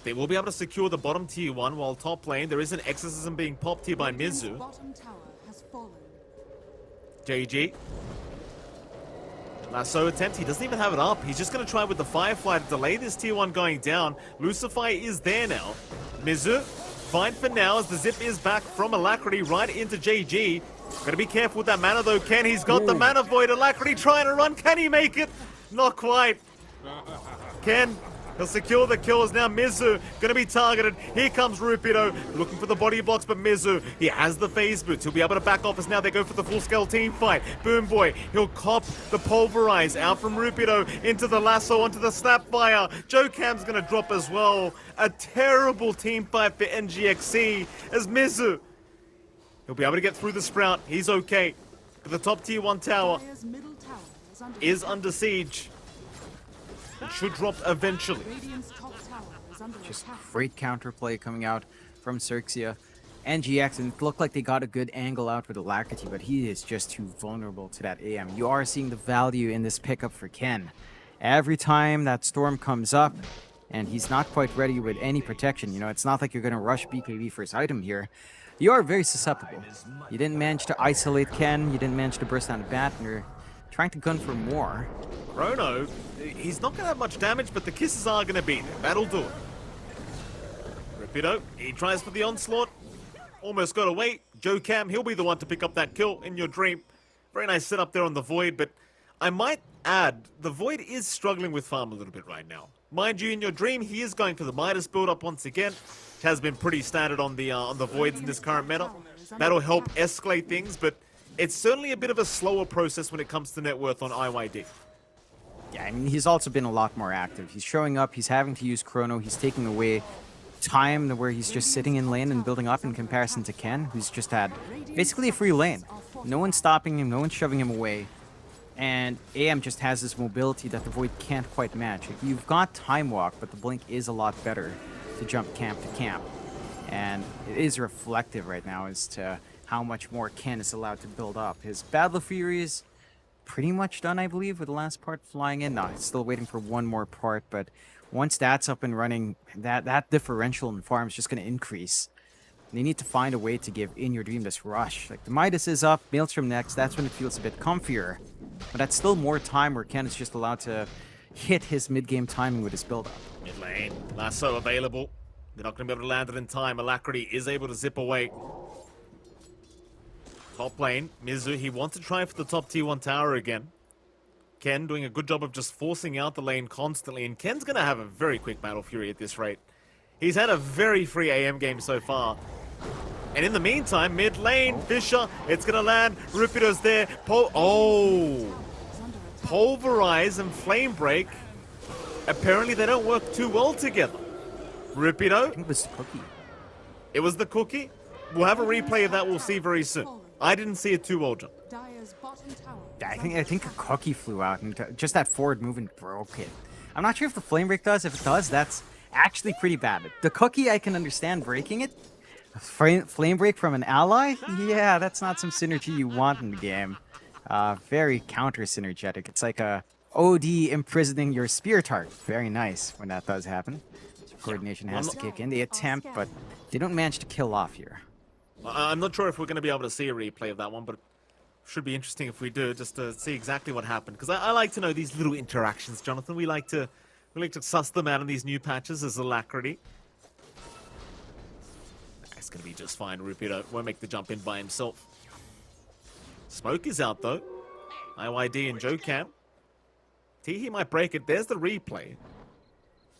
They will be able to secure the bottom tier 1, while top lane, there is an exorcism being popped here by Mizu. JG. Lasso attempt, he doesn't even have it up. He's just going to try with the Firefly to delay this tier 1 going down. Lucify is there now. Mizu, fine for now as the zip is back from Alacrity right into JG. Gotta be careful with that mana though, Ken. He's got the Mana Void. Alacrity trying to run. Can he make it? Not quite. Ken, he'll secure the kills. Now Mizu gonna be targeted. Here comes Rupido looking for the body blocks, but Mizu, he has the phase boots. He'll be able to back off as now they go for the full-scale team fight. Boom Boy, he'll cop the pulverize out from Rupido into the lasso onto the Snapfire. Joe Cam's gonna drop as well. A terrible team fight for NGXC as Mizu, he'll be able to get through the Sprout. He's okay. But the top tier 1 tower is under siege. It should drop eventually. Radiant's top tower is under Just attack. great counterplay coming out from Xerxia and GX, and it looked like they got a good angle out with Alacrity, but he is just too vulnerable to that AM. You are seeing the value in this pickup for Ken. Every time that storm comes up, and he's not quite ready with any protection, you know, it's not like you're going to rush BKB for his item here. You are very susceptible. You didn't manage to isolate Ken, you didn't manage to burst down the bat, and you're trying to gun for more. Chrono, he's not going to have much damage, but the kisses are going to be there. That'll do it. Rapido, he tries for the onslaught. Almost got away. Joe Cam, he'll be the one to pick up that kill in your dream. Very nice setup there on the Void, but I might add, the Void is struggling with farm a little bit right now. Mind you, in your dream, he is going for the Midas build-up once again. It has been pretty standard on the Voids in this current meta. That'll help escalate things, but it's certainly a bit of a slower process when it comes to net worth on IYD. Yeah, I mean, he's also been a lot more active. He's showing up, he's having to use Chrono, he's taking away time where he's just sitting in lane and building up in comparison to Ken, who's just had basically a free lane. No one's stopping him, no one's shoving him away. And AM just has this mobility that the Void can't quite match. Like, you've got Time Walk, but the Blink is a lot better to jump camp to camp. And it is reflective right now as to how much more Ken is allowed to build up. His Battle of Fury is pretty much done, I believe, with the last part flying in. No, he's still waiting for one more part, but once that's up and running, that differential in farm is just going to increase. They need to find a way to give In Your Dream this rush. Like, the Midas is up, Maelstrom next, that's when it feels a bit comfier. But that's still more time where Ken is just allowed to hit his mid-game timing with his build-up. Mid lane, lasso available. They're not going to be able to land it in time. Alacrity is able to zip away. Top lane, Mizu, he wants to try for the top T1 tower again. Ken doing a good job of just forcing out the lane constantly, and Ken's going to have a very quick Battle Fury at this rate. He's had a very free AM game so far. And in the meantime, mid lane, Fisher, it's going to land. Rupido's there. Pulverize and Flame Break. Apparently they don't work too well together. Rupido, I think it was the cookie. it was the cookie. We'll have a replay of that, we'll see very soon. I didn't see it too well, John. Dire's bottom tower Yeah, is I think a cookie flew out and just that forward movement broke it. I'm not sure if the Flame Break does. If it does, that's actually pretty bad. The cookie, I can understand breaking it. Flame Break from an ally? Yeah, that's not some synergy you want in the game. Very counter-synergetic. It's like a OD imprisoning your spear target. Very nice when that does happen. So coordination has to kick in. They attempt, but they don't manage to kill off here. I'm not sure if we're going to be able to see a replay of that one, but should be interesting if we do, just to see exactly what happened. Because I like to know these little interactions, Jonathan. We like to suss them out in these new patches as Alacrity. It's going to be just fine. Rupido won't make the jump in by himself. Smoke is out, though. IYD and Joe Cam. He might break it. There's the replay.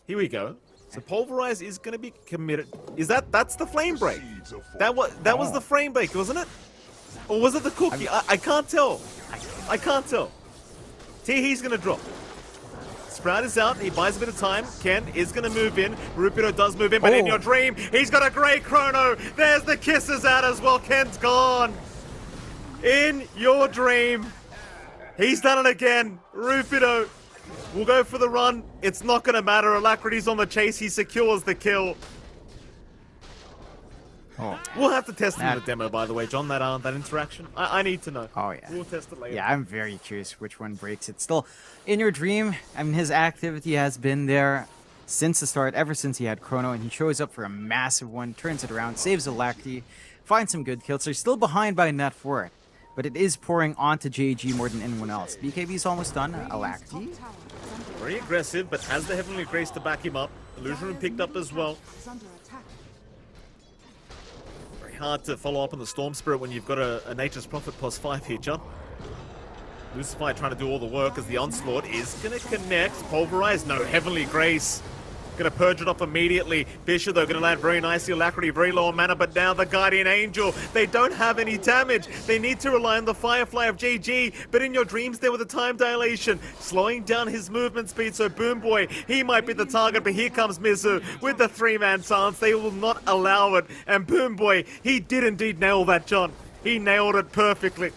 Here we go. So Pulverize is going to be committed. That's the Flame Break? That was the Flame Break, wasn't it? Or was it the cookie? I can't tell. I can't tell. He's going to drop. Sprout is out. He buys a bit of time. Ken is going to move in. Rupido does move in, but in your dream, he's got a great chrono. There's the kisses out as well. Ken's gone. In your dream. He's done it again. Rupido will go for the run. It's not going to matter. Alacrity's on the chase. He secures the kill. Oh. We'll have to test it in the demo, by the way, John, that interaction. I need to know. Oh, yeah. We'll test it later. Yeah, I'm very curious which one breaks it. Still, In Your Dream, I mean, his activity has been there since the start, ever since he had Chrono, and he shows up for a massive one, turns it around, saves Alacrity, finds some good kills. They're still behind by net for it, but it is pouring onto JG more than anyone else. BKB's almost done. Alacrity. Very aggressive, but has the Heavenly Grace to back him up. Illusion picked up as well. Very hard to follow up on the Storm Spirit when you've got a Nature's Prophet +5 here, John. Lucify trying to do all the work as the Onslaught is going to connect. Pulverize, no, Heavenly Grace. Going to purge it off immediately. Fisher, though, going to land very nicely. Alacrity, very low on mana, but now the Guardian Angel. They don't have any damage. They need to rely on the Firefly of GG, but in your dreams there with the time dilation, slowing down his movement speed, so Boom Boy, he might be the target, but here comes Mizu with the 3-man stance. They will not allow it, and Boom Boy, he did indeed nail that, John. He nailed it perfectly.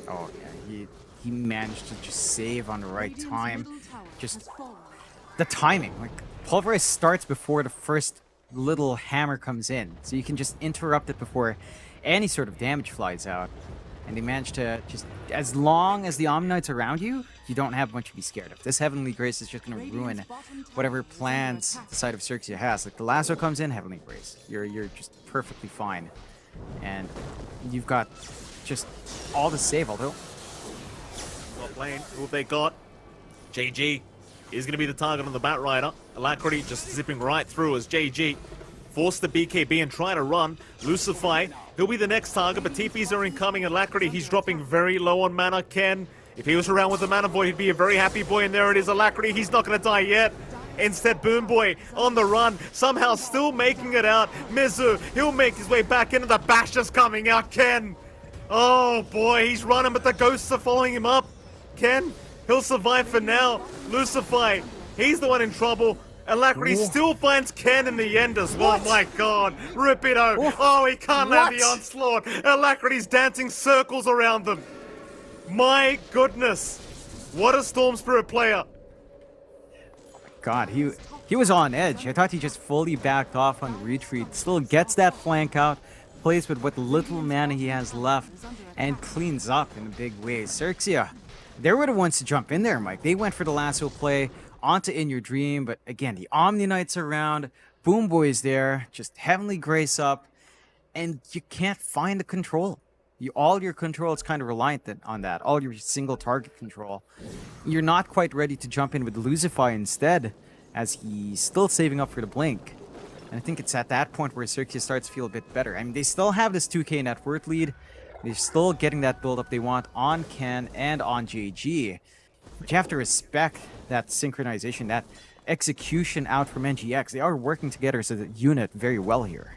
Oh, yeah, he managed to just save on the right time. just Fallen. the timing. Like, Pulverize starts before the first little hammer comes in, so you can just interrupt it before any sort of damage flies out. And they manage to just, as long as the Omnites around you, you don't have much to be scared of. This Heavenly Grace is just going to ruin whatever plans the side of Xerxia has. Like, the lasso comes in, Heavenly Grace. You're just perfectly fine. And you've got just all to save, although... Top lane, who have they got? JG is going to be the target on the Bat Rider. Alacrity just zipping right through as JG force the BKB and try to run. Lucify, he'll be the next target, but TPs are incoming. Alacrity, he's dropping very low on mana. Ken, if he was around with the Mana Void, he'd be a very happy boy, and there it is. Alacrity, he's not going to die yet. Instead, Boom Boy on the run, somehow still making it out. Mizu, he'll make his way back into the bash just coming out. Ken, oh boy, he's running, but the ghosts are following him up. Ken, he'll survive for now. Lucify, he's the one in trouble. Alacrity still finds Ken in the end as well. What? My god, Rapido. Oh, he can't land the What? onslaught. Alacrity's dancing circles around them. My goodness. What a Storm Spirit player. God, he was on edge. I thought he just fully backed off on retreat. Still gets that flank out, plays with what little mana he has left, and cleans up in a big way. Xerxia, they were the ones to jump in there, Mike. They went for the lasso play onto In Your Dream, but again, the Omni Knights around, Boom Boy's there, just Heavenly Grace up, and you can't find the control. All your control is kind of reliant on that, all your single target control. You're not quite ready to jump in with Lucify instead, as he's still saving up for the blink. And I think it's at that point where Xerxia starts to feel a bit better. I mean, they still have this 2k net worth lead. They're still getting that build up they want on Ken and on JG. But you have to respect that synchronization, that execution out from NGX. They are working together as a unit very well here.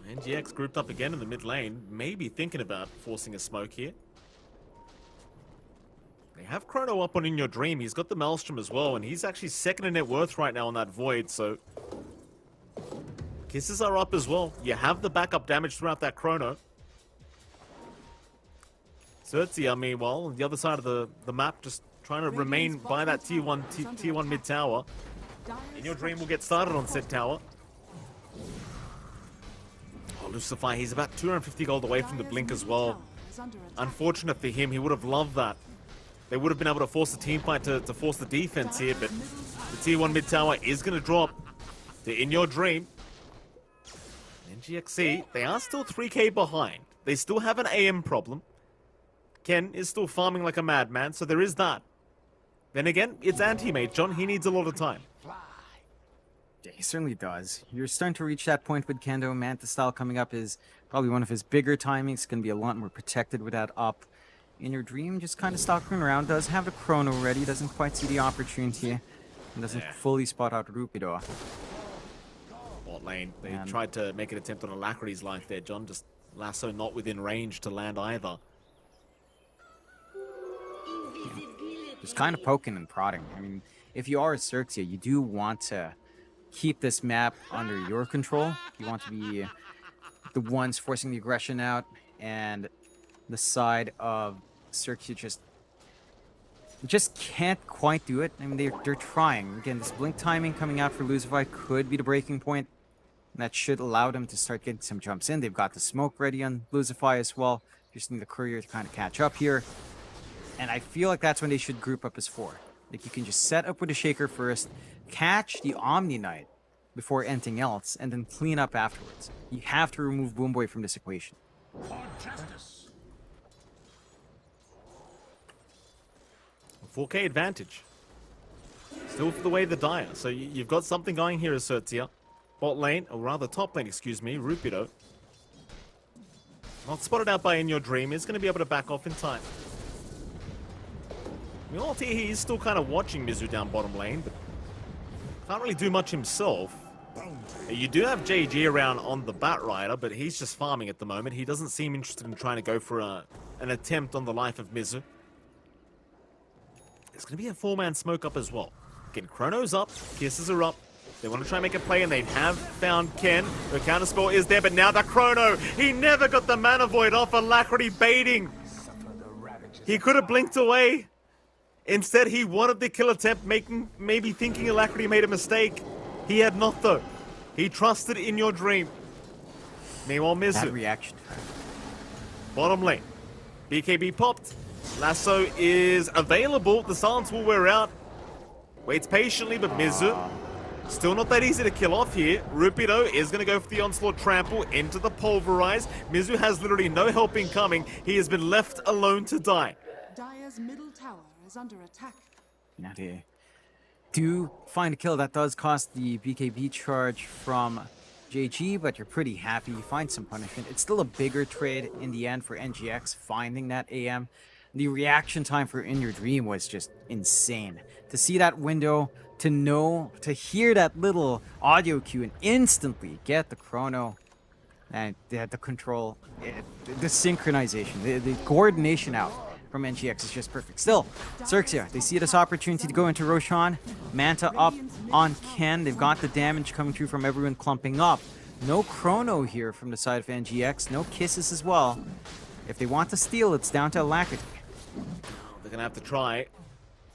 NGX grouped up again in the mid lane, maybe thinking about forcing a smoke here. They have Chrono up on In Your Dream. He's got the Maelstrom as well, and he's actually second in net worth right now on that Void, so... Kisses are up as well. You have the backup damage throughout that Chrono. Xerxia, meanwhile, on the other side of the map, just trying to remain by that tier 1 mid tower. In Your Dream will get started on said tower. Oh, Lucify, he's about 250 gold away from the blink as well. Unfortunate for him, he would have loved that. They would have been able to force the team fight to force the defense here, but the tier 1 mid tower is going to drop to In Your Dream. NGXC, they are still 3k behind. They still have an AM problem. Ken is still farming like a madman, so there is that. Then again, it's anti-mage, John. He needs a lot of time. Yeah, he certainly does. You're starting to reach that point with Kendo. Manta style coming up is probably one of his bigger timings. It's going to be a lot more protected with that up. In Your Dream, just kind of stalking around. Does have the Chrono ready. Doesn't quite see the opportunity. And doesn't fully spot out Rupido. Bot lane. They tried to make an attempt on Alacrity's life there, John. Just lasso not within range to land either. Just kind of poking and prodding. I mean, if you are a Xerxia, you do want to keep this map under your control. You want to be the ones forcing the aggression out, and the side of Xerxia just can't quite do it. I mean, they're trying. Again, this blink timing coming out for Lucify could be the breaking point. And that should allow them to start getting some jumps in. They've got the smoke ready on Lucify as well. Just need the courier to kind of catch up here. And I feel like that's when they should group up as 4. Like, you can just set up with the Shaker first, catch the Omni Knight before anything else, and then clean up afterwards. You have to remove Boom Boy from this equation. For justice. 4k advantage. Still for the way the Dire. So you've got something going here as Xerxia. Bot lane, or rather top lane, excuse me, Rupido. Not spotted out by In Your Dream, is going to be able to back off in time. Multi, he's still kind of watching Mizu down bottom lane, but can't really do much himself. You do have JG around on the Bat Rider, but he's just farming at the moment. He doesn't seem interested in trying to go for an attempt on the life of Mizu. There's going to be a 4-man smoke up as well. Again, Chrono's up, Kisses are up. They want to try and make a play, and they have found Ken. The counterspell is there, but now the Chrono. He never got the Mana Void off. Alacrity baiting. He could have blinked away. Instead, he wanted the kill attempt, maybe thinking Alacrity made a mistake. He had not, though. He trusted in your dream. Meanwhile, That Mizu, reaction. bottom lane. BKB popped. Lasso is available. The silence will wear out. Waits patiently, but Mizu, still not that easy to kill off here. Rupido is going to go for the onslaught trample into the pulverize. Mizu has literally no help incoming. He has been left alone to die. Dire's middle tower is under attack. Now they do find a kill. That does cost the BKB charge from JG, but you're pretty happy. You find some punishment. It's still a bigger trade in the end for NGX finding that AM. The reaction time for In Your Dream was just insane. To see that window, to hear that little audio cue and instantly get the chrono and the control, the synchronization, the coordination out from NGX is just perfect. Still, Xerxia, they see this opportunity to go into Roshan. Manta up on Ken. They've got the damage coming through from everyone clumping up. No chrono here from the side of NGX. No kisses as well. If they want to steal, it's down to Alacrity. They're going to have to try.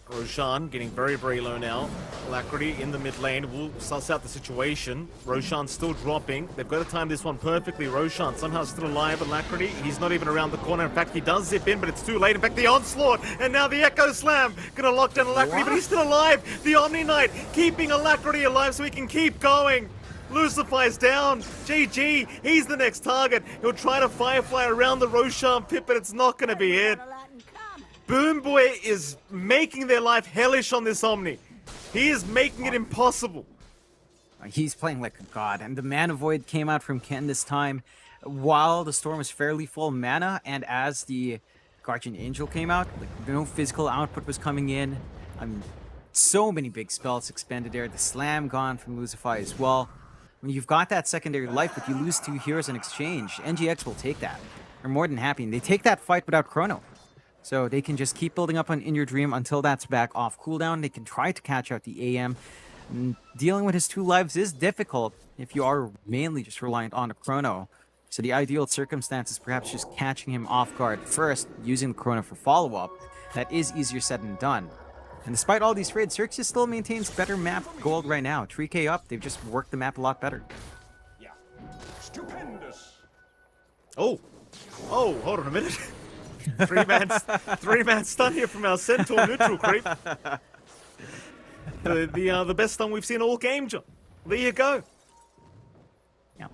Roshan getting very, very low now. Alacrity in the mid lane will suss out the situation. Roshan still dropping. They've got to time this one perfectly. Roshan somehow still alive. Alacrity, he's not even around the corner. In fact, he does zip in, but it's too late. In fact, the onslaught, and now the Echo Slam. Gonna lock down Alacrity, but he's still alive. The Omni Knight keeping Alacrity alive so he can keep going. Lucify's down. GG, he's the next target. He'll try to Firefly around the Roshan pit, but it's not gonna be it. Boom Boy is making their life hellish on this Omni. He is making it impossible. He's playing like a god, and the Mana Void came out from Ken this time while the Storm was fairly full mana, and as the Guardian Angel came out, like, no physical output was coming in. So many big spells expended there. The Slam gone from Lucify as well. When you've got that secondary life, but you lose 2 heroes in exchange, NGX will take that. They're more than happy, and they take that fight without Chrono. So they can just keep building up on In Your Dream until that's back off cooldown. They can try to catch out the AM. And dealing with his 2 lives is difficult if you are mainly just reliant on a Chrono. So the ideal circumstance is perhaps just catching him off guard first, using the Chrono for follow-up. That is easier said than done. And despite all these trades, Xerxia still maintains better map gold right now. 3k up, they've just worked the map a lot better. Yeah. Stupendous. Oh, hold on a minute. Three-man stun here from our Centaur neutral creep. The best stun we've seen all game, John. There you go. Yeah.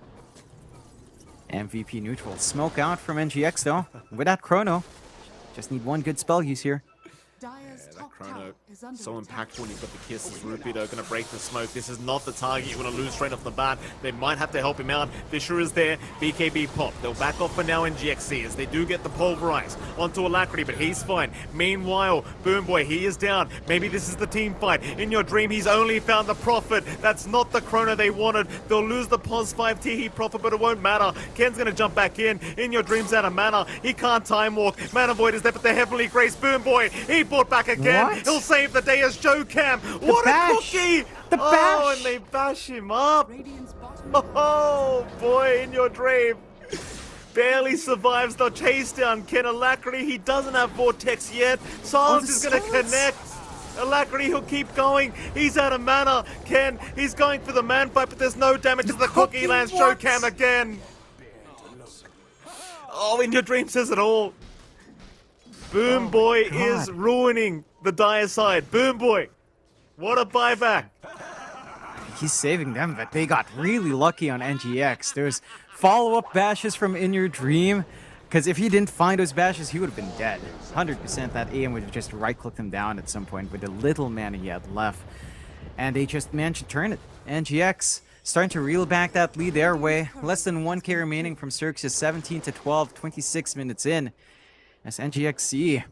MVP neutral. Smoke out from NGX though. With that Chrono. Just need one good spell use here. Dire's top Chrono, tower is under so attack. impactful when you've got the kisses. Rupido gonna break the smoke. This is not the target you want to lose straight off the bat. They might have to help him out. Fisher is there. BKB pop. They'll back off for now in GXC as they do get the pulverize onto Alacrity, but he's fine. Meanwhile, Boom Boy, he is down. Maybe this is the team fight. In Your Dream, he's only found the Prophet. That's not the Chrono they wanted. They'll lose the Pos 5 TE Prophet, but it won't matter. Ken's gonna jump back in. In Your Dream's out of mana. He can't time walk. Mana Void is there, but the Heavenly Grace. Boom Boy, he brought back again. What? He'll save the day as Joe Cam. What bash! a cookie! The Oh, bash! and they bash him up. Radiant's bottom Oh boy, In Your Dream barely survives the chase down. Ken Alacrity, he doesn't have Vortex yet. Silence is gonna connect. Alacrity, he'll keep going. He's out of mana. Ken, he's going for the man fight, but there's no damage as the cookie lands Joe Cam again. Oh, In Your Dream says it all. Boom Boy is ruining the dire side. Boom Boy, what a buyback. He's saving them, but they got really lucky on NGX. There's follow-up bashes from In Your Dream, because if he didn't find those bashes, he would have been dead. 100% that AM would have just right-clicked him down at some point with the little mana he had left. And they just managed to turn it. NGX starting to reel back that lead their way. Less than 1k remaining from Xerxia, 17 to 12, 26 minutes in. As NGXC,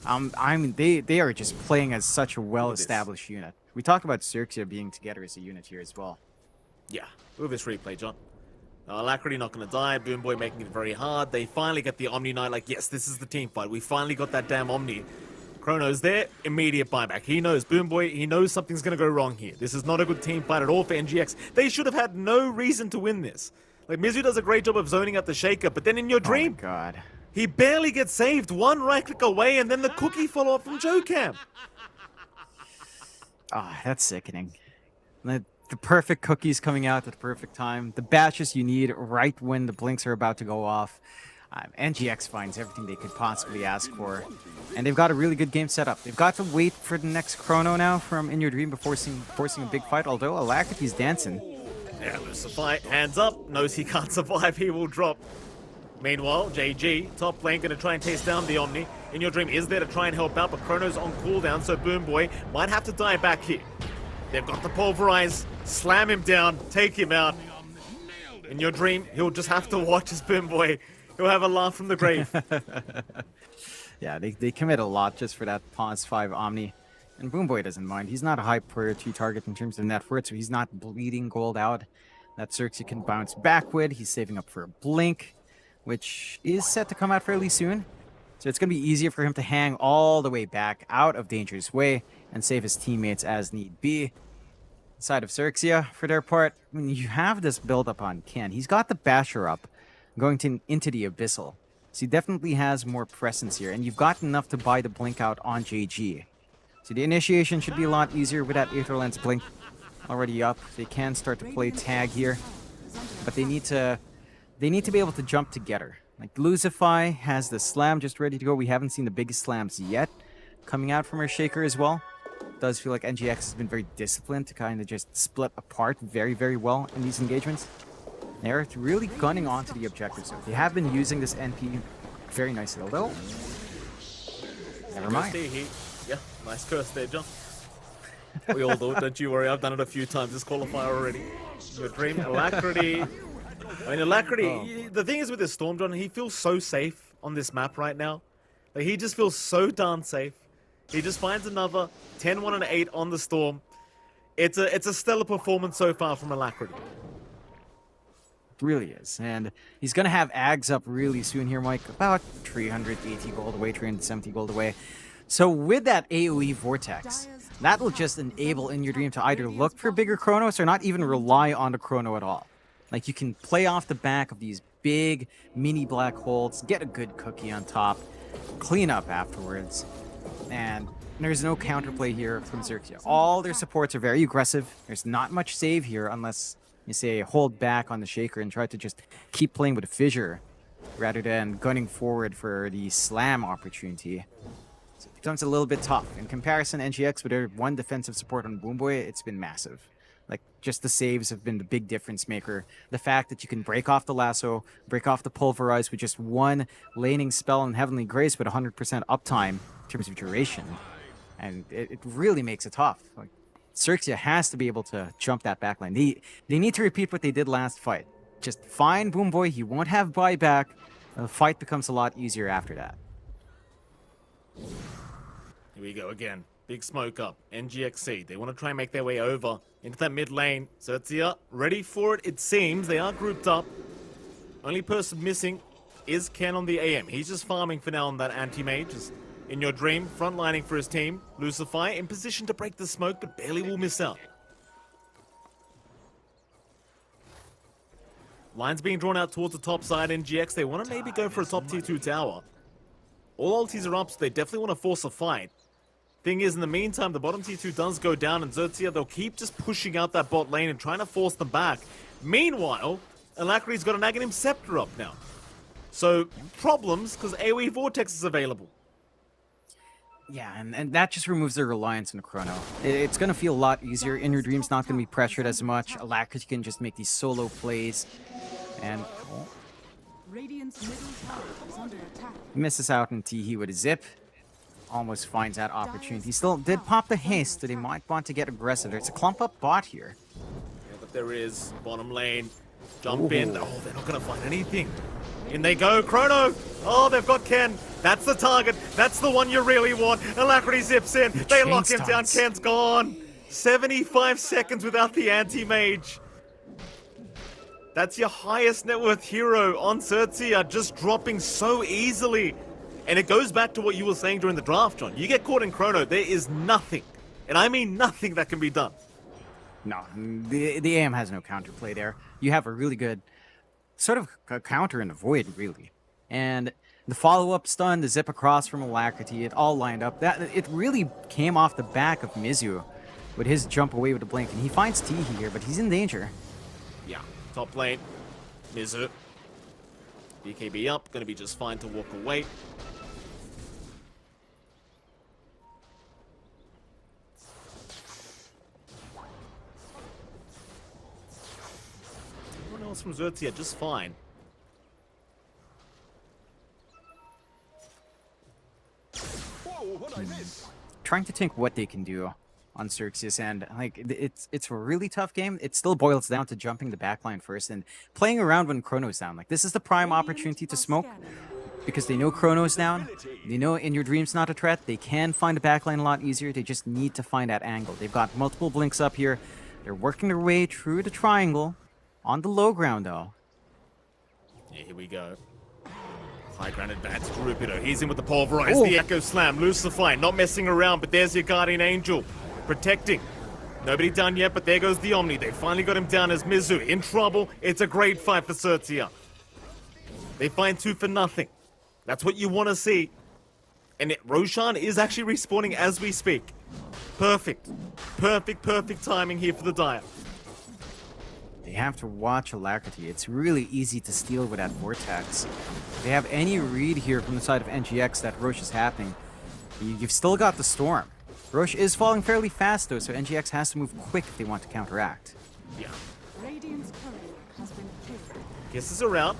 I mean, they are just playing as such a well-established unit. We talked about Xerxia being together as a unit here as well. Yeah, look at this replay, John. Alacrity not going to die. Boom Boy making it very hard. They finally get the Omni Knight. Like, yes, this is the team fight. We finally got that damn Omni. Chrono's there. Immediate buyback. He knows. Boom Boy, he knows something's going to go wrong here. This is not a good team fight at all for NGX. They should have had no reason to win this. Like, Mizu does a great job of zoning out the Shaker, but then In Your Dream, Oh my god. He barely gets saved. One right click away, and then the cookie follow-up from Jocam. Ah, that's sickening. The perfect cookies coming out at the perfect time. The batches you need right when the blinks are about to go off. NGX finds everything they could possibly ask for. And they've got a really good game set up. They've got to wait for the next chrono now from In Your Dream before forcing a big fight, although Alacrity's dancing. Yeah, Lucifer, hands up, knows he can't survive, he will drop. Meanwhile, JG, top lane, gonna try and chase down the Omni. In Your Dream is there to try and help out, but Chrono's on cooldown, so Boom Boy might have to die back here. They've got the Pulverize, slam him down, take him out. In Your Dream, he'll just have to watch his Boom Boy. He'll have a laugh from the grave. Yeah, they commit a lot just for that pause 5 Omni. And Boom Boy doesn't mind. He's not a high priority target in terms of net worth, so he's not bleeding gold out. That Xerxes can bounce back with. He's saving up for a blink, which is set to come out fairly soon. So it's going to be easier for him to hang all the way back out of dangerous way and save his teammates as need be. Side of Xerxes, for their part, when you have this build up on Ken, he's got the Basher up going into the Abyssal. So he definitely has more presence here, and you've got enough to buy the blink out on JG. So the initiation should be a lot easier with that Aether Lens blink already up. They can start to play tag here, but they need to be able to jump together. Like Lucify has the slam just ready to go. We haven't seen the biggest slams yet coming out from her shaker as well. Does feel like NGX has been very disciplined to kind of just split apart very, very well in these engagements. They're really gunning onto the objective zone. They have been using this NP very nicely, although never mind. Yeah, nice curse there, John. We all do it, don't you worry. I've done it a few times this qualifier already. Your Dream, Alacrity. I mean, Alacrity, the thing is with this Storm, John, he feels so safe on this map right now. Like, he just feels so darn safe. He just finds another 10, 1, and 8 on the Storm. It's a stellar performance so far from Alacrity. It really is. And he's going to have Ags up really soon here, Mike. About 380 gold away, 370 gold away. So with that AoE Vortex, that will just enable In Your Dream to either look for bigger chronos or not even rely on the chrono at all. Like, you can play off the back of these big mini black holes, get a good cookie on top, clean up afterwards, and there's no counterplay here from Xerxes. All their supports are very aggressive. There's not much save here unless you say hold back on the shaker and try to just keep playing with a fissure rather than gunning forward for the slam opportunity. So it becomes a little bit tough. In comparison, NGX with their one defensive support on Boom Boy, it's been massive. Like, just the saves have been the big difference maker. The fact that you can break off the lasso, break off the pulverize with just one laning spell and Heavenly Grace with 100% uptime in terms of duration. And it really makes it tough. Like, Xerxes has to be able to jump that backline. They need to repeat what they did last fight. Just find Boom Boy, he won't have buyback. The fight becomes a lot easier after that. Here we go again. Big smoke up. NGXC. They want to try and make their way over into that mid lane. Xerxes ready for it, it seems. They are grouped up. Only person missing is Ken on the AM. He's just farming for now on that anti-mage. Just In Your Dream, frontlining for his team. Lucifer in position to break the smoke, but barely will miss out. Lines being drawn out towards the top side. NGX, they want to maybe go for a top tier 2 tower. All ultis are up, so they definitely want to force a fight. Thing is, in the meantime, the bottom tier 2 does go down, and Xerxes, they'll keep just pushing out that bot lane and trying to force them back. Meanwhile, Alacrity's got an Aghanim Scepter up now. So, problems, because AoE Vortex is available. Yeah, and that just removes their reliance on the chrono. It's going to feel a lot easier. In Your Dream's not going to be pressured as much. Alacrity can just make these solo plays. And Radiant's middle tower is under attack. misses out in Teehee with a zip. Almost finds that opportunity. Still did pop the haste, so they might want to get aggressive. There's a clump up bot here. Yeah, but there is. Bottom lane. Jump in. Oh, they're not going to find anything. In they go. Chrono. Oh, they've got Ken. That's the target. That's the one you really want. Alacrity zips in. They lock him down. Ken's gone. 75 seconds without the anti-mage. That's your highest net worth hero on Xerxes, just dropping so easily. And it goes back to what you were saying during the draft, John. You get caught in chrono, there is nothing, and I mean nothing, that can be done. No, the AM has no counterplay there. You have a really good sort of a counter in the void, really. And The follow-up stun, the zip across from Alacrity, it all lined up. It really came off the back of Mizu with his jump away with the blink. And he finds Teehee here, but he's in danger. Yeah, top lane. Mizu. BKB up, gonna be just fine to walk away. Everyone else from Xerxia just fine. Whoa, what I miss? Trying to think what they can do on Xerxes, and like it's a really tough game. It still boils down to jumping the backline first and playing around when Chrono's down. Like this is the prime opportunity to smoke because they know Chrono's down. They know In Your Dream's not a threat. They can find the backline a lot easier. They just need to find that angle. They've got multiple blinks up here. They're working their way through the triangle on the low ground though. Yeah, here we go. High ground advance to Rupido. He's in with the pulverize, the echo slam, Lucify, not messing around, but there's your guardian angel. Protecting. Nobody done yet, but there goes the Omni. They finally got him down as Mizu in trouble. It's a great fight for Xerxia. They find 2 for nothing. That's what you want to see. And Roshan is actually respawning as we speak. Perfect. Perfect timing here for the Dire. They have to watch Alacrity. It's really easy to steal with that Vortex. If they have any read here from the side of NGX that Roche is happening, you've still got the Storm. Roche is falling fairly fast though, so NGX has to move quick if they want to counteract. Yeah. Radiant's courier has been killed. Kisses are out.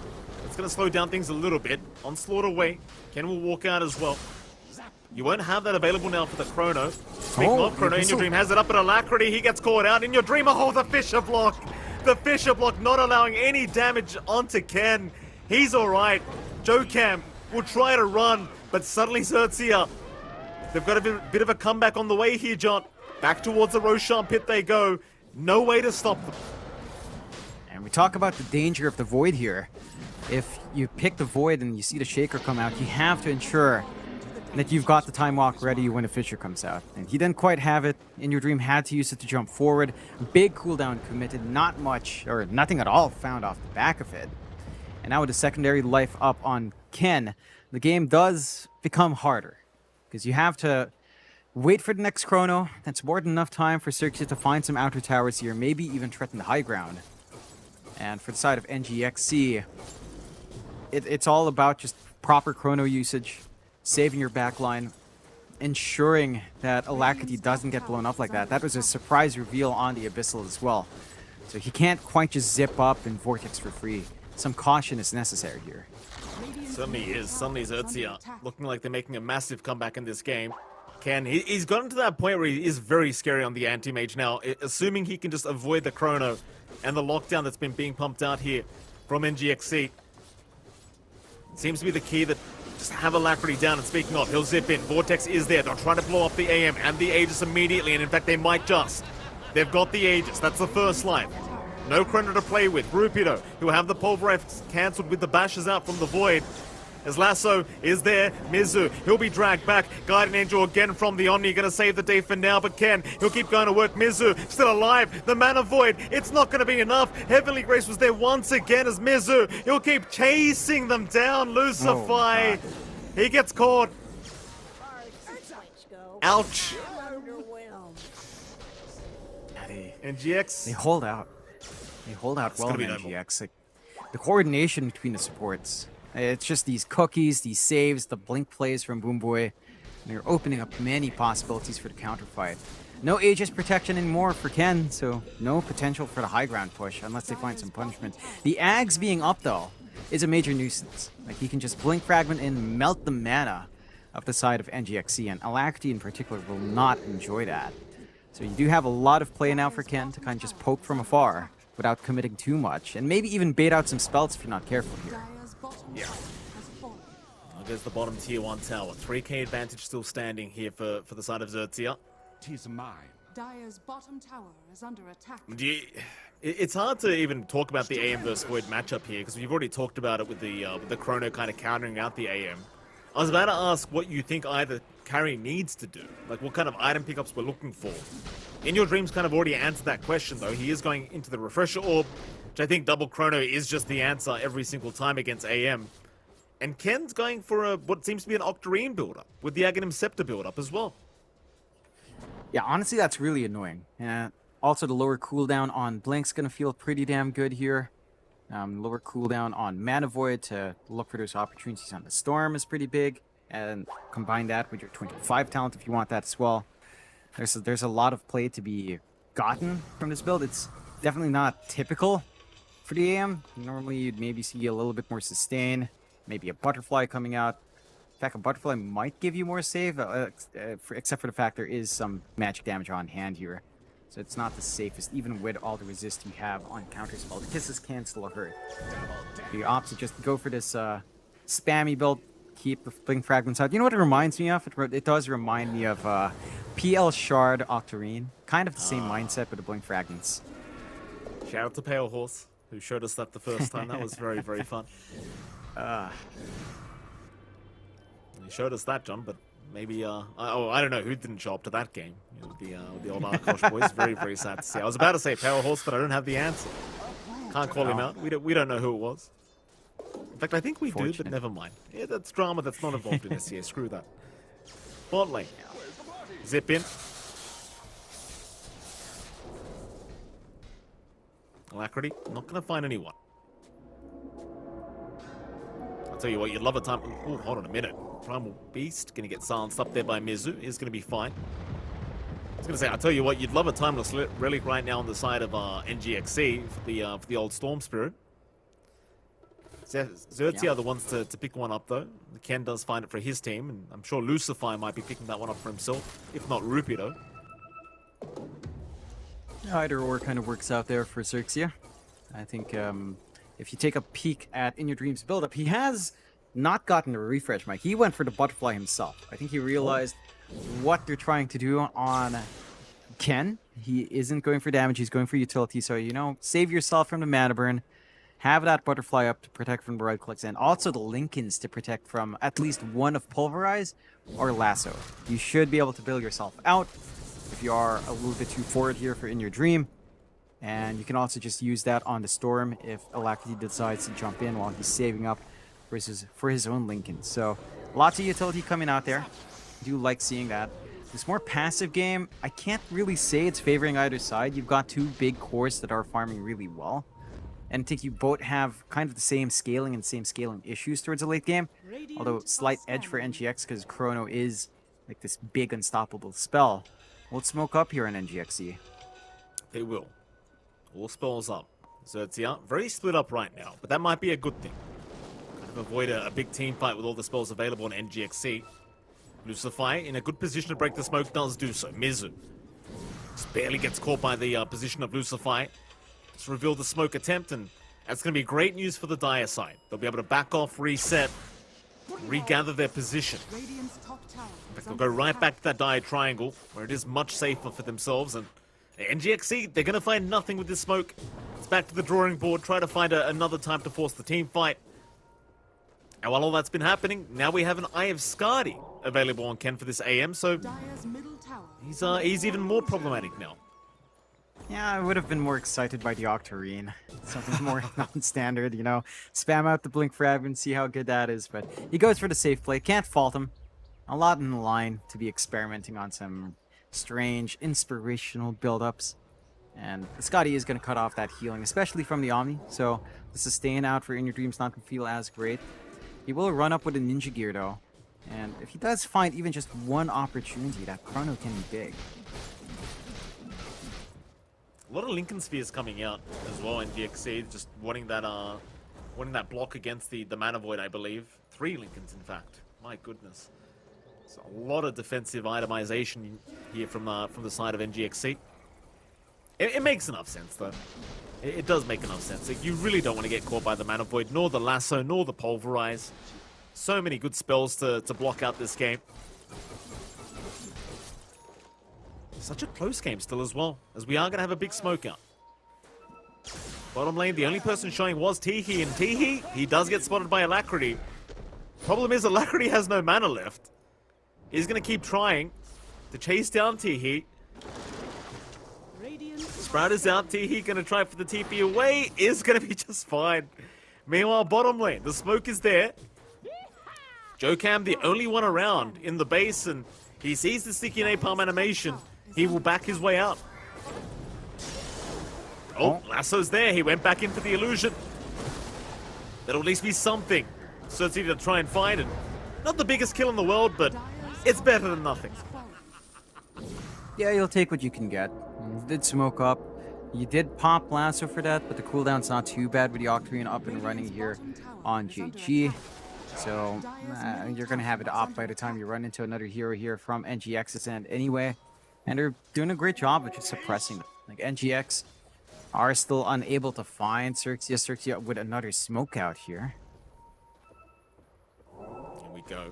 It's going to slow down things a little bit. Onslaught away. Ken will walk out as well. You won't have that available now for the Chrono. Speaking of Chrono, In Your Dream has it up at Alacrity. He gets caught out. In Your Dream, oh, the Fisher block. The Fisher block not allowing any damage onto Ken. He's alright. Joe Cam will try to run, but suddenly Xerxia. They've got a bit of a comeback on the way here, John. Back towards the Roshan pit they go. No way to stop them. And we talk about the danger of the Void here. If you pick the Void and you see the Shaker come out, you have to ensure that you've got the Time Walk ready when a Fisher comes out. And he didn't quite have it. In Your Dream had to use it to jump forward. Big cooldown committed, not much, or nothing at all found off the back of it. And now with the secondary life up on Ken, the game does become harder. Because you have to wait for the next Chrono. That's more than enough time for Xerxes to find some outer towers here, maybe even threaten the high ground. And for the side of NGXC, it's all about just proper Chrono usage, saving your backline, ensuring that Alacrity doesn't get blown up like that. That was a surprise reveal on the Abyssal as well. So he can't quite just zip up and Vortex for free. Some caution is necessary here. Certainly is. Suddenly Xerxia looking like they're making a massive comeback in this game. Ken, he's gotten to that point where he is very scary on the anti-mage now, assuming he can just avoid the Chrono and the lockdown that's been being pumped out here from NGXC. Seems to be the key that just have Alacrity down, and speaking of, he'll zip in. Vortex is there. They'll try to blow up the AM and the Aegis immediately, and in fact they might just. They've got the Aegis. That's the first life. No Chrono to play with. Rupido, who have the Pulverize cancelled with the bashes out from the Void. As Lasso is there, Mizu, he'll be dragged back. Guardian Angel again from the Omni, gonna save the day for now, but Ken, he'll keep going to work. Mizu, still alive. The Mana Void, it's not gonna be enough. Heavenly Grace was there once again as Mizu. He'll keep chasing them down. Lucify, he gets caught. Ouch. And GX, They hold out. They hold out well gonna in be notable. NGX. Like, the coordination between the supports. It's just these cookies, these saves, the blink plays from Boomboy. They're opening up many possibilities for the counterfight. No Aegis protection anymore for Ken, so no potential for the high ground push unless they find some punishment. The Ags being up, though, is a major nuisance. Like, he can just blink fragment and melt the mana of the side of NGXC, and Alacrity in particular will not enjoy that. So you do have a lot of play now for Ken to kind of just poke from afar without committing too much, and maybe even bait out some spells if you're not careful here. Dire's bottom Yeah. tower has fallen. there's the bottom tier 1 tower. 3k advantage still standing here for the side of Xerxia. Tis mine. Dire's bottom tower is under attack. It's hard to even talk about the AM versus Void matchup here because we've already talked about it with the Chrono kind of countering out the AM. I was about to ask what you think either carry needs to do, like what kind of item pickups we're looking for. In Your Dreams kind of already answered that question though. He is going into the Refresher Orb, which I think double Chrono is just the answer every single time against AM. And Ken's going for what seems to be an Octarine build-up, with the Aghanim Scepter build-up as well. Yeah, honestly, that's really annoying. Also, the lower cooldown on Blink's going to feel pretty damn good here. Lower cooldown on Mana Void to look for those opportunities on the Storm is pretty big. And combine that with your 25 talent if you want that as well. There's a lot of play to be gotten from this build. It's definitely not typical for the AM. Normally, you'd maybe see a little bit more sustain. Maybe a Butterfly coming out. In fact, a Butterfly might give you more save, except for the fact there is some magic damage on hand here. So it's not the safest, even with all the resist you have on counter spell. The kisses can still hurt. You opt to just go for this spammy build, keep the Blink Fragments out. You know what it reminds me of? It does remind me of PL Shard Octarine. Kind of the same mindset with the Blink Fragments. Shout out to Pale Horse, who showed us that the first time. That was very, very fun. He showed us that, John, but maybe, I don't know who didn't show up to that game. With the old Arkosh boys. Very, very sad to see. I was about to say Power Horse, but I don't have the answer. Can't call him out. We don't know who it was. In fact, I think we do, but never mind. Yeah, that's drama that's not involved in SEA. Screw that. Bot lane. Zip in. Alacrity. Not going to find anyone. I'll tell you what, you'd love a time... Oh, hold on a minute. Primal Beast going to get silenced up there by Mizu. He's going to be fine. I was going to say, I'll tell you what, you'd love a Timeless Relic right now on the side of NGXC for the old Storm Spirit. Xerxia are the ones to pick one up, though. Ken does find it for his team, and I'm sure Lucify might be picking that one up for himself, if not Rupido. Either or kind of works out there for Xerxia. I think if you take a peek at In Your Dreams build-up, he has not gotten a refresh, Mike. He went for the Butterfly himself. I think he realized what they're trying to do on Ken. He isn't going for damage, he's going for utility, so, you know, save yourself from the mana burn. Have that Butterfly up to protect from the right clicks, and also the Lincolns to protect from at least one of Pulverize or Lasso. You should be able to build yourself out if you are a little bit too forward here for In Your Dream. And you can also just use that on the Storm if Alacrity decides to jump in while he's saving up for his own Lincoln. So lots of utility coming out there. I do like seeing that. This more passive game, I can't really say it's favoring either side. You've got two big cores that are farming really well. And I think you both have kind of the same scaling and same scaling issues towards the late game. Although slight edge for NGX because Chrono is like this big unstoppable spell. Will it smoke up here in NGXE? They will. All spells up. Xerxia, very split up right now, but that might be a good thing. Kind of avoid a big team fight with all the spells available on NGXC. Lucify, in a good position to break the smoke, does do so. Mizu just barely gets caught by the position of Lucify. Just reveal the smoke attempt, and that's going to be great news for the Dire side. They'll be able to back off, reset, regather their position. In fact, they'll go right back to that Dire triangle, where it is much safer for themselves, and NGXC, they're going to find nothing with this smoke. It's back to the drawing board, try to find another time to force the team fight. And while all that's been happening, now we have an Eye of Skadi available on Ken for this AM, so he's even more problematic now. Yeah, I would have been more excited by the Octarine. Something more non-standard, you know. Spam out the Blink Fragment, see how good that is, but he goes for the safe play. Can't fault him. A lot in the line to be experimenting on some strange, inspirational build-ups. And Scotty is going to cut off that healing, especially from the Omni, so the sustain out for In Your Dreams not going to feel as great. He will run up with a Ninja Gear, though. And if he does find even just one opportunity, that Chrono can be big. A lot of Lincoln Spheres coming out as well in GXC, just wanting that block against the Mana Void, I believe. 3 Lincolns, in fact. My goodness. So a lot of defensive itemization here from the side of NGXC. It makes enough sense, though. It does make enough sense. Like, you really don't want to get caught by the Mana Void, nor the Lasso, nor the Pulverize. So many good spells to block out this game. Such a close game still as well, as we are going to have a big smoke out. Bottom lane, the only person showing was Teehee, and Teehee, he does get spotted by Alacrity. Problem is, Alacrity has no mana left. He's going to keep trying to chase down Teehee. Sprout is out, Teehee going to try for the TP away, is going to be just fine. Meanwhile, bottom lane, the smoke is there. Joe Cam, the only one around in the base, and he sees the sticky napalm animation. He will back his way out. Oh, Lasso's there. He went back in for the illusion. That'll at least be something. Certainly to try and find it. Not the biggest kill in the world, but it's better than nothing. Yeah, you'll take what you can get. You did smoke up. You did pop Lasso for that, but the cooldown's not too bad with the Octarine up and running here on JG. So you're going to have it up by the time you run into another hero here from NGX's end anyway. And they're doing a great job of just suppressing them. Like NGX are still unable to find Xerxia. Xerxia with another smoke out here. Here we go.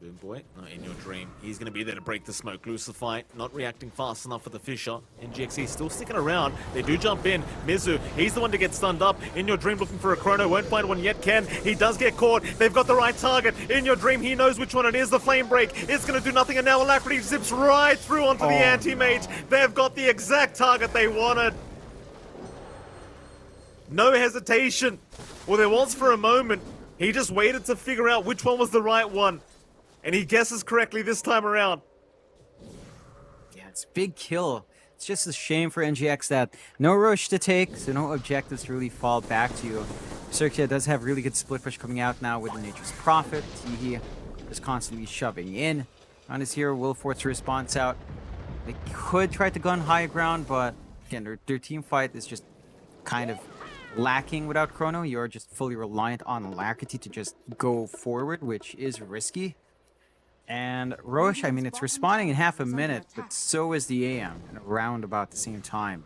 Boom boy, not in your dream. He's going to be there to break the smoke. Lucify not reacting fast enough for the Fisher. NGXE still sticking around. They do jump in. Mizu, he's the one to get stunned up. In your dream looking for a chrono. Won't find one yet. Ken, he does get caught. They've got the right target. In your dream, he knows which one it is. The flame break. It's going to do nothing. And now Alacrity zips right through onto the anti-mage. They've got the exact target they wanted. No hesitation. Well, there was for a moment. He just waited to figure out which one was the right one. And he guesses correctly this time around. Yeah, it's a big kill. It's just a shame for NGX that no rush to take, so no objectives to really fall back to you. Xerxia does have really good split push coming out now with the Nature's Prophet. He is constantly shoving in on his hero. Will force a response out. They could try to gun high ground, but again, their team fight is just kind of lacking without Chrono. You're just fully reliant on Alacrity to just go forward, which is risky. And Roche, I mean, it's respawning in half a minute, but so is the AM in around about the same time.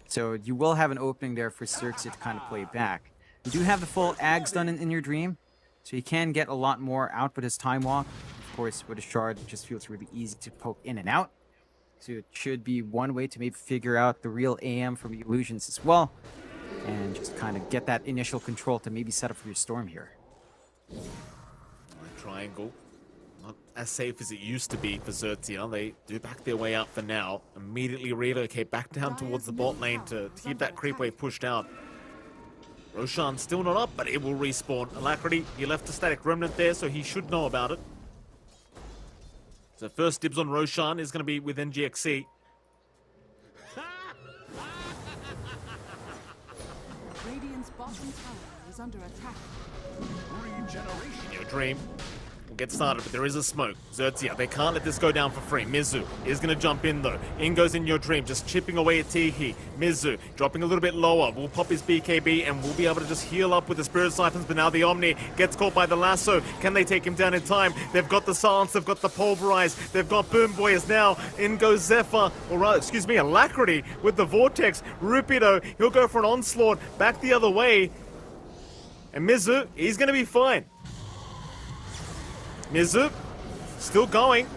So you will have an opening there for Xerxia to kind of play back. You do have the full Ags done in your dream, so you can get a lot more out with his time walk. Of course, with a shard, it just feels really easy to poke in and out. So it should be one way to maybe figure out the real AM from the illusions as well. And just kind of get that initial control to maybe set up for your storm here. Triangle. Not as safe as it used to be for Xerxia. They do back their way out for now. Immediately relocate back down towards the bot lane to keep that creep wave pushed out. Roshan still not up, but it will respawn. Alacrity, he left a static remnant there, so he should know about it. So first dibs on Roshan is going to be with NGXE. Radiant's bottom tower is under attack. In your dream. We'll get started, but there is a smoke. Xerxia, they can't let this go down for free. Mizu is going to jump in, though. In goes In Your Dream, just chipping away at Teehee. Mizu dropping a little bit lower. We'll pop his BKB, and we'll be able to just heal up with the Spirit Siphons, but now the Omni gets caught by the lasso. Can they take him down in time? They've got the Silence, they've got the Pulverize, they've got Boom Boy as now. In goes Zephyr, or rather, excuse me, Alacrity with the Vortex. Rupido, he'll go for an onslaught back the other way. And Mizu, he's going to be fine. Mizu, still going.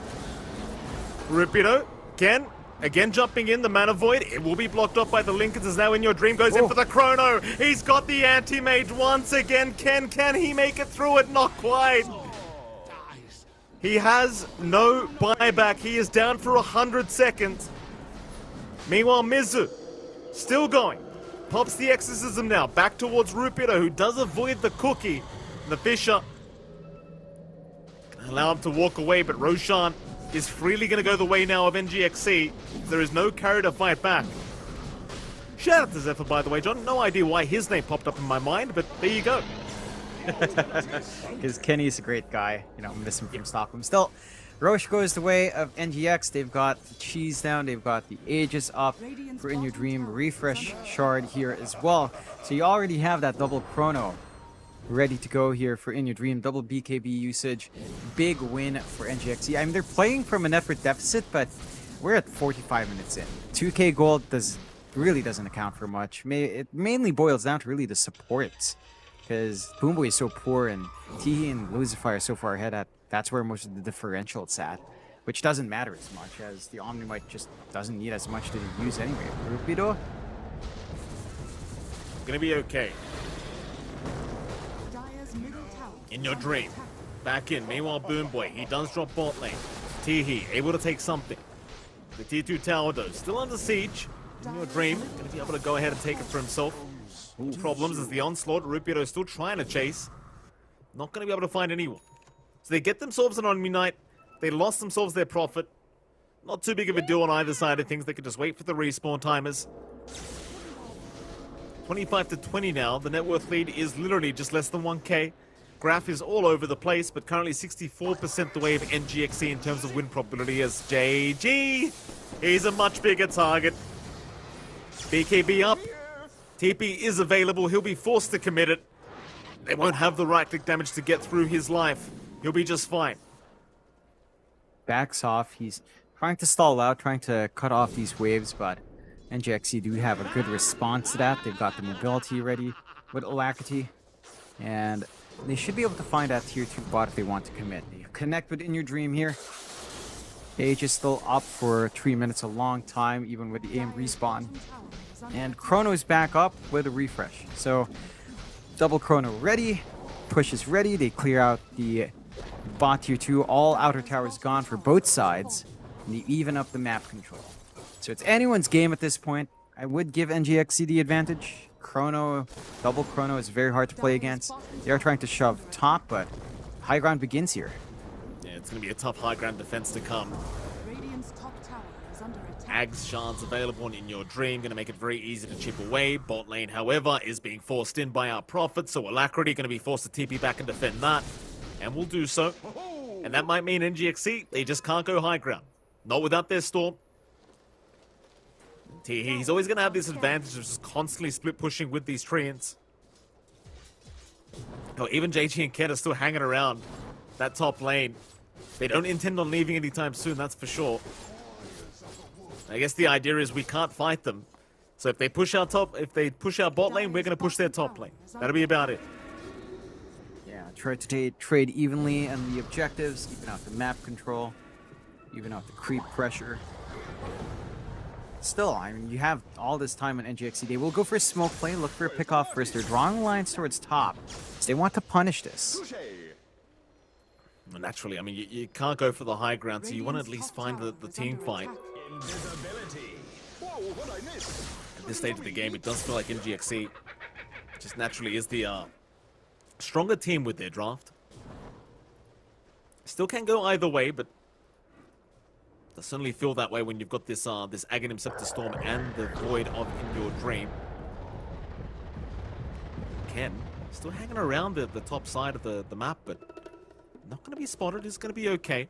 Rupido, Ken, again jumping in, the Mana Void. It will be blocked off by the Linkers as now In Your Dream goes in for the Chrono. He's got the Anti-Mage once again. Ken, can he make it through it? Not quite. He has no buyback. He is down for 100 seconds. Meanwhile, Mizu, still going. Pops the Exorcism now, back towards Rupido, who does avoid the cookie. The Fisher allow him to walk away, but Roshan is freely going to go the way now of NGXE. There is no carry to fight back. Shout out to Zephyr, by the way, John. No idea why his name popped up in my mind, but there you go. Because Kenny's a great guy. You know, miss him from Stockholm. Still, Roche goes the way of NGX. They've got the cheese down. They've got the Aegis up for In Your Dream. Refresh shard here as well. So you already have that double chrono ready to go here for In Your Dream. Double BKB usage. Big win for NGXE. I mean, they're playing from an effort deficit, but we're at 45 minutes in. 2k gold really doesn't account for much. It mainly boils down to really the supports, because Boomboy is so poor and Teehee and Lucifer are so far ahead at that's where most of the differential is at, which doesn't matter as much as the Omnimite just doesn't need as much to use anyway. Rupido? Gonna be okay. Dire's middle tower In Your Dream. Back in. Meanwhile, Boom Boy, he does drop bot lane. Teehee, able to take something. The T2 tower, though, still under siege. In Your Dream, gonna be able to go ahead and take it for himself. Problems as the onslaught. Rupido still trying to chase. Not going to be able to find anyone. So they get themselves an Omni-Knight. They lost themselves their Prophet. Not too big of a deal on either side of things. They can just wait for the respawn timers. 25 to 20 now. The net worth lead is literally just less than 1k. Graph is all over the place, but currently 64% the way of NGXC in terms of win probability as JG. He's a much bigger target. BKB up. TP is available. He'll be forced to commit it. They won't have the right click damage to get through his life. He'll be just fine. Backs off. He's trying to stall out, trying to cut off these waves, but NGXC do have a good response to that. They've got the mobility ready with Alacrity, and they should be able to find that tier 2 bot if they want to commit. They connect with In Your Dream here. Age is still up for 3 minutes, a long time, even with the aim respawn. And Chrono is back up with a refresh. So, double Chrono ready, push is ready, they clear out the bot tier 2, all outer towers gone for both sides, and they even up the map control. So it's anyone's game at this point. I would give NGXC the advantage. Chrono, double Chrono is very hard to play against. They are trying to shove top, but high ground begins here. Yeah, it's going to be a tough high ground defense to come. Radiant's top tower is under attack. Ags shards available in Your Dream, going to make it very easy to chip away. Bot lane, however, is being forced in by our Prophet, so Alacrity going to be forced to TP back and defend that. And will do so. And that might mean NGXC, they just can't go high ground. Not without their Storm. He's always going to have this advantage of just constantly split pushing with these Treants. Oh, even JG and Ken are still hanging around that top lane. They don't intend on leaving anytime soon, that's for sure. I guess the idea is we can't fight them. So if they push our bot lane, we're going to push their top lane. That'll be about it. Yeah, try to trade evenly on the objectives, even out the map control, even out the creep pressure. Still, I mean, you have all this time on NGXC. They will go for a smoke play, look for a pick off first. They're drawing lines towards top. So they want to punish this. Well, naturally, I mean, you can't go for the high ground, so you want to at least find the team fight. At this stage of the game, it does feel like NGXC just naturally is the stronger team with their draft. Still can go either way, but I certainly feel that way when you've got this this Aghanim Scepter Storm and the Void of In Your Dream. Ken still hanging around the top side of the map, but not going to be spotted. It's going to be okay.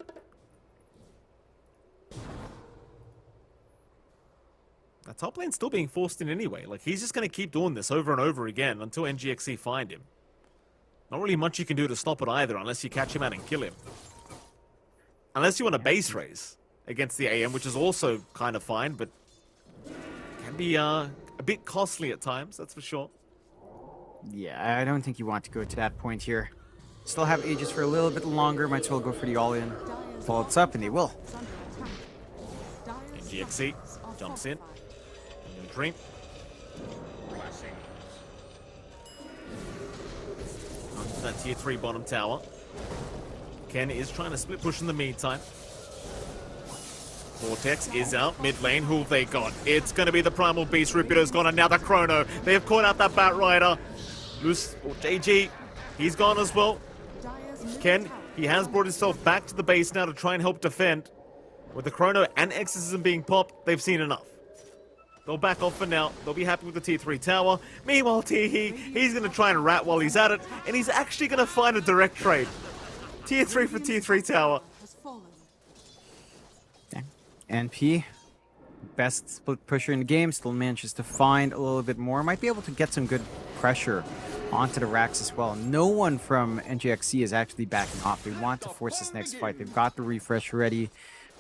That top lane's still being forced in anyway. Like, he's just going to keep doing this over and over again until NGXC find him. Not really much you can do to stop it either, unless you catch him out and kill him. Unless you want a base race against the AM, which is also kind of fine, but can be a bit costly at times, that's for sure. Yeah, I don't think you want to go to that point here. Still have Aegis for a little bit longer. Might as well go for the all-in. Follow it up, and they will. NGXC jumps in. In Your Dream. Onto that tier 3 bottom tower. Ken is trying to split push in the meantime. Vortex is out mid lane. Who have they got? It's going to be the Primal Beast. Rupido's gone, and now the Chrono. They have caught out that Bat Rider. Loose, or JG, he's gone as well. Ken, he has brought himself back to the base now to try and help defend. With the Chrono and Exorcism being popped, they've seen enough. They'll back off for now. They'll be happy with the tier 3 tower. Meanwhile, Teehee, he's going to try and rat while he's at it, and he's actually going to find a direct trade. Tier 3 for tier 3 tower. NP, best split pusher in the game, still manages to find a little bit more. Might be able to get some good pressure onto the racks as well. No one from NGXC is actually backing off. They want to force this next fight. They've got the refresh ready,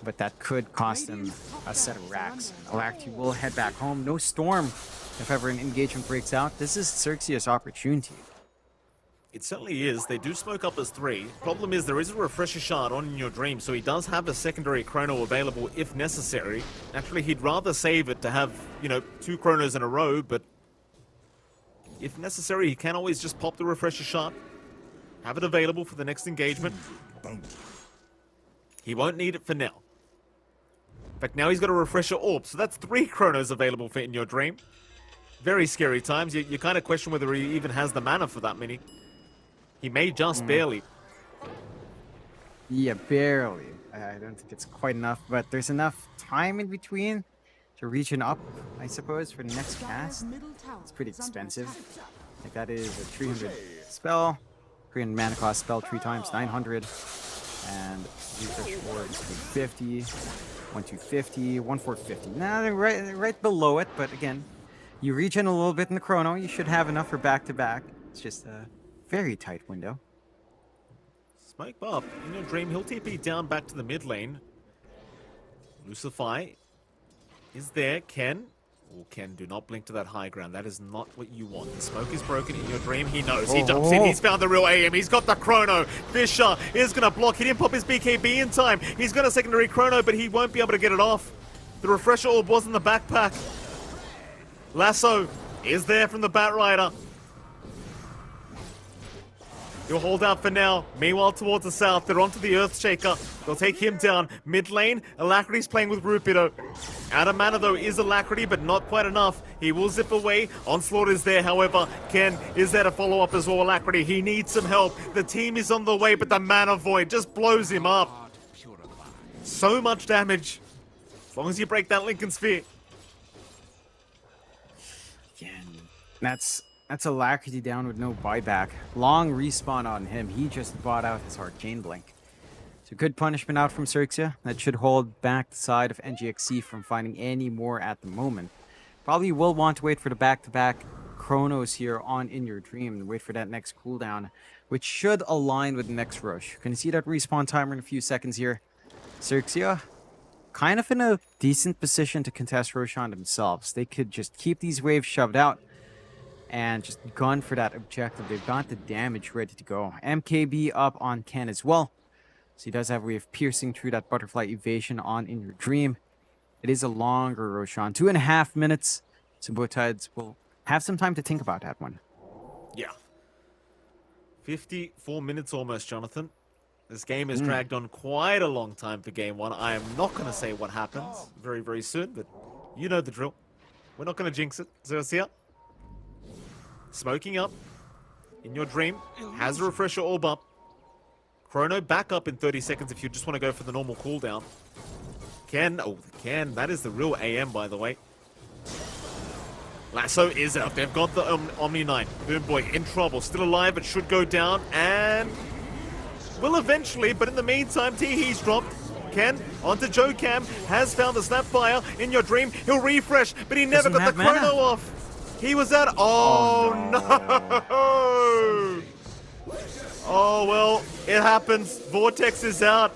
but that could cost them a set of racks. Alacrity will head back home. No Storm if ever an engagement breaks out. This is Xerxes' opportunity. It certainly is. They do smoke up as 3. Problem is, there is a refresher shard on In Your Dream, so he does have a secondary Chrono available if necessary. Naturally, he'd rather save it to have, 2 Chronos in a row, but if necessary, he can always just pop the refresher shard, have it available for the next engagement. He won't need it for now. In fact, now he's got a refresher orb, so that's 3 Chronos available for In Your Dream. Very scary times. You kind of question whether he even has the mana for that many. He may just barely. Yeah, barely. I don't think it's quite enough, but there's enough time in between to reach an up, I suppose, for the next cast. It's pretty expensive. Like that is a 300 spell, 300 mana cost spell 3 times, 900, and refresh orb is 250, 1250, 1450. Now they're right below it, but again, you reach in a little bit in the chrono, you should have enough for back-to-back. It's just a very tight window. Smoke Bob, in your dream, he'll TP down back to the mid lane. Lucify is there. Ken. Oh, Ken, do not blink to that high ground. That is not what you want. The smoke is broken in your dream. He knows. He jumps in. He's found the real AM. He's got the chrono. Fisher is going to block. He didn't pop his BKB in time. He's got a secondary chrono, but he won't be able to get it off. The refresher orb was in the backpack. Lasso is there from the Batrider. He'll hold out for now. Meanwhile, towards the south, they're onto the Earthshaker. They'll take him down. Mid lane, Alacrity's playing with Rupido. Out of mana, though, is Alacrity, but not quite enough. He will zip away. Onslaught is there, however. Ken is there to follow up as well. Alacrity, he needs some help. The team is on the way, but the Mana Void just blows him up. So much damage. As long as you break that Lincoln Sphere. Again, that's Alacrity down with no buyback. Long respawn on him. He just bought out his Arcane Blink. So good punishment out from Xerxia. That should hold back the side of NGXC from finding any more at the moment. Probably will want to wait for the back-to-back chronos here on In Your Dream and wait for that next cooldown, which should align with the next rush. Can you see that respawn timer in a few seconds here? Xerxia, kind of in a decent position to contest Roshan themselves. They could just keep these waves shoved out and just gone for that objective. They've got the damage ready to go. MKB up on Ken as well. So he does have a way of piercing through that butterfly evasion on In Your Dream. It is a longer Roshan. 2.5 minutes. So both sides will have some time to think about that one. Yeah. 54 minutes almost, Jonathan. This game has dragged on quite a long time for game one. I am not going to say what happens very, very soon, but you know the drill. We're not going to jinx it. Xerxia. Smoking up. In Your Dream. Has a refresher orb up. Chrono back up in 30 seconds if you just want to go for the normal cooldown. Ken. Oh, Ken. That is the real AM, by the way. Lasso is out. They've got the Omni Knight. Boom Boy in trouble. Still alive, but should go down. And will eventually, but in the meantime, Teehee's dropped. Ken onto Joe Cam. Has found the Snapfire. In Your Dream. He'll refresh, but he never got the chrono off. He was out. Oh, no. Oh, well, it happens. Vortex is out.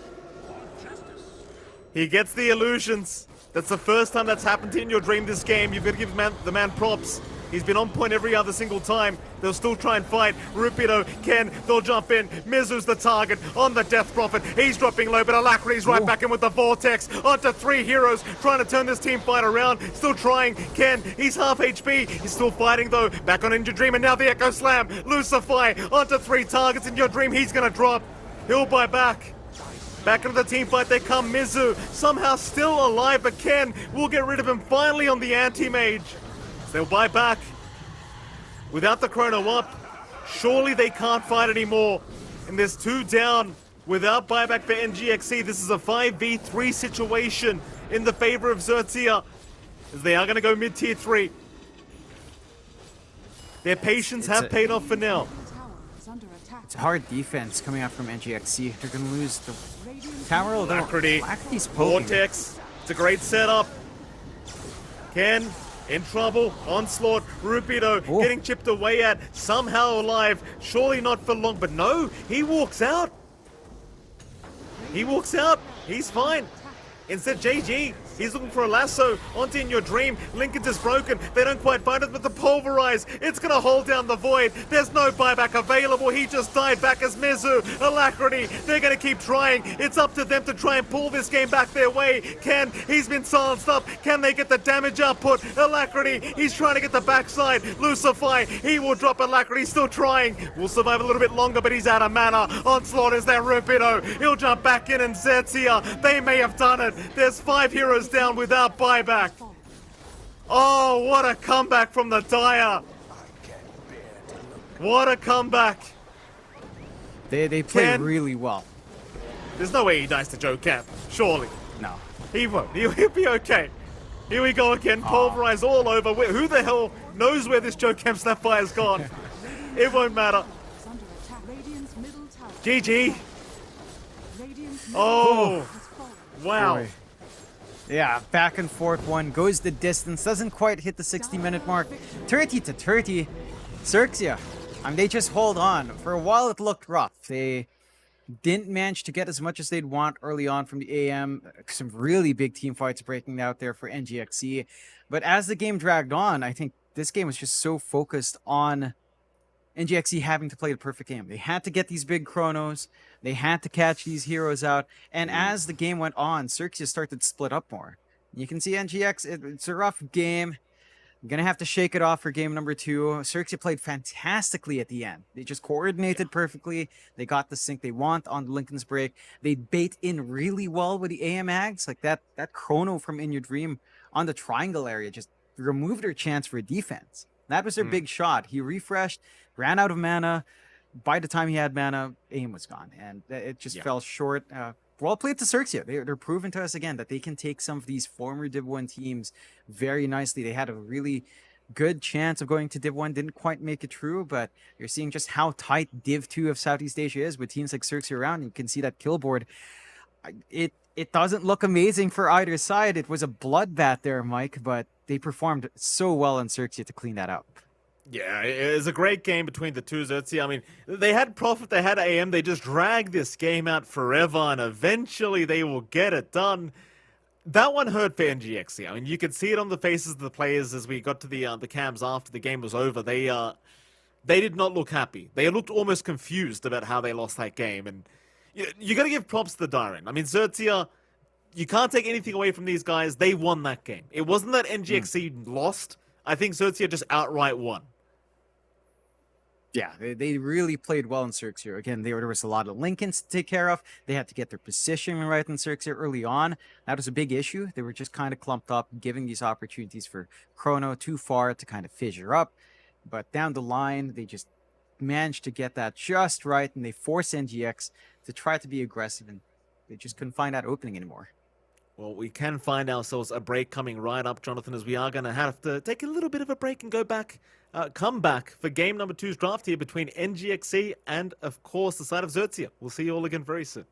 He gets the illusions. That's the first time that's happened to In Your Dream this game. You've got to give the man props. He's been on point every other single time. They'll still try and fight. Rupido, Ken, they'll jump in. Mizu's the target on the Death Prophet. He's dropping low, but Alacrity's right back in with the Vortex. Onto 3 heroes, trying to turn this team fight around. Still trying. Ken, he's half HP. He's still fighting, though. Back on In Your Dream, and now the Echo Slam. Lucify onto 3 targets. In Your Dream, he's going to drop. He'll buy back. Back into the team fight they come. Mizu, somehow still alive, but Ken will get rid of him finally on the Anti-Mage. They'll buy back. Without the chrono up, surely they can't fight anymore. And there's 2 down without buyback for NGXC. This is a 5v3 situation in the favor of Xerxia, as they are going to go mid-tier 3. Their patience have paid off for now. It's hard defense coming out from NGXC. They're going to lose the tower. Alacrity, Vortex. It's a great setup. Ken in trouble. Onslaught. Rupido getting chipped away at. Somehow alive. Surely not for long. But no, he walks out. He walks out. He's fine. Instead, JG, he's looking for a lasso onto In Your Dream. Lincoln's is broken. They don't quite find it, but the Pulverize, it's going to hold down the Void. There's no buyback available. He just died back as Mizu. Alacrity, they're going to keep trying. It's up to them to try and pull this game back their way. Ken, he's been silenced up. Can they get the damage output? Alacrity, he's trying to get the backside. Lucify, he will drop Alacrity, still trying. Will survive a little bit longer, but he's out of mana. Onslaught is there, Rupido. He'll jump back in, and Xerxia, they may have done it. There's 5 heroes down without buyback. Oh, what a comeback from the Dire. What a comeback. They play Ken? really well. There's no way he dies to Joe Camp. Surely. No. He won't. He'll be okay. Here we go again. Pulverize all over. Who the hell knows where this Joe Camp Snapfire's gone? It won't matter. Is under attack. Radiant's middle tower. GG. Radiant's middle Oh. tower has fallen. Wow. Boy. Yeah, back and forth one. Goes the distance. Doesn't quite hit the 60-minute mark. 30-30. Xerxia. They just hold on. For a while, it looked rough. They didn't manage to get as much as they'd want early on from the AM. Some really big team fights breaking out there for NGXC. But as the game dragged on, I think this game was just so focused on NGXC having to play the perfect game. They had to get these big chronos. They had to catch these heroes out. And as the game went on, Xerxia started to split up more. You can see NGX, it's a rough game. I'm going to have to shake it off for game number 2. Xerxia played fantastically at the end. They just coordinated perfectly. They got the sync they want on Lincoln's break. They bait in really well with the AM Ags. Like that chrono from In Your Dream on the triangle area just removed their chance for defense. That was their big shot. He refreshed, ran out of mana. By the time he had mana, aim was gone. And it just fell short. Well played to Xerxia. They're proving to us again that they can take some of these former Div 1 teams very nicely. They had a really good chance of going to Div 1, didn't quite make it through, but you're seeing just how tight Div 2 of Southeast Asia is with teams like Xerxia around. You can see that kill board. It doesn't look amazing for either side. It was a bloodbath there, Mike, but they performed so well in Xerxia to clean that up. Yeah, it was a great game between the two Xerxia. I mean, they had Prophet, they had AM, they just dragged this game out forever, and eventually they will get it done. That one hurt for NGXC. I mean, you could see it on the faces of the players as we got to the cams after the game was over. They did not look happy. They looked almost confused about how they lost that game, and you got to give props to the Dyren. I mean, Xerxia, you can't take anything away from these guys. They won that game. It wasn't that NGXC lost. I think Xerxia just outright won. Yeah, they really played well in Xerxia. Again, there was a lot of Lincolns to take care of. They had to get their position right in Xerxia early on. That was a big issue. They were just kind of clumped up, giving these opportunities for Chrono too far to kind of fissure up. But down the line, they just managed to get that just right, and they forced NGX to try to be aggressive, and they just couldn't find that opening anymore. Well, we can find ourselves a break coming right up, Jonathan, as we are going to have to take a little bit of a break and go back, come back for game number 2's draft here between NGXC and, of course, the side of Xerxia. We'll see you all again very soon.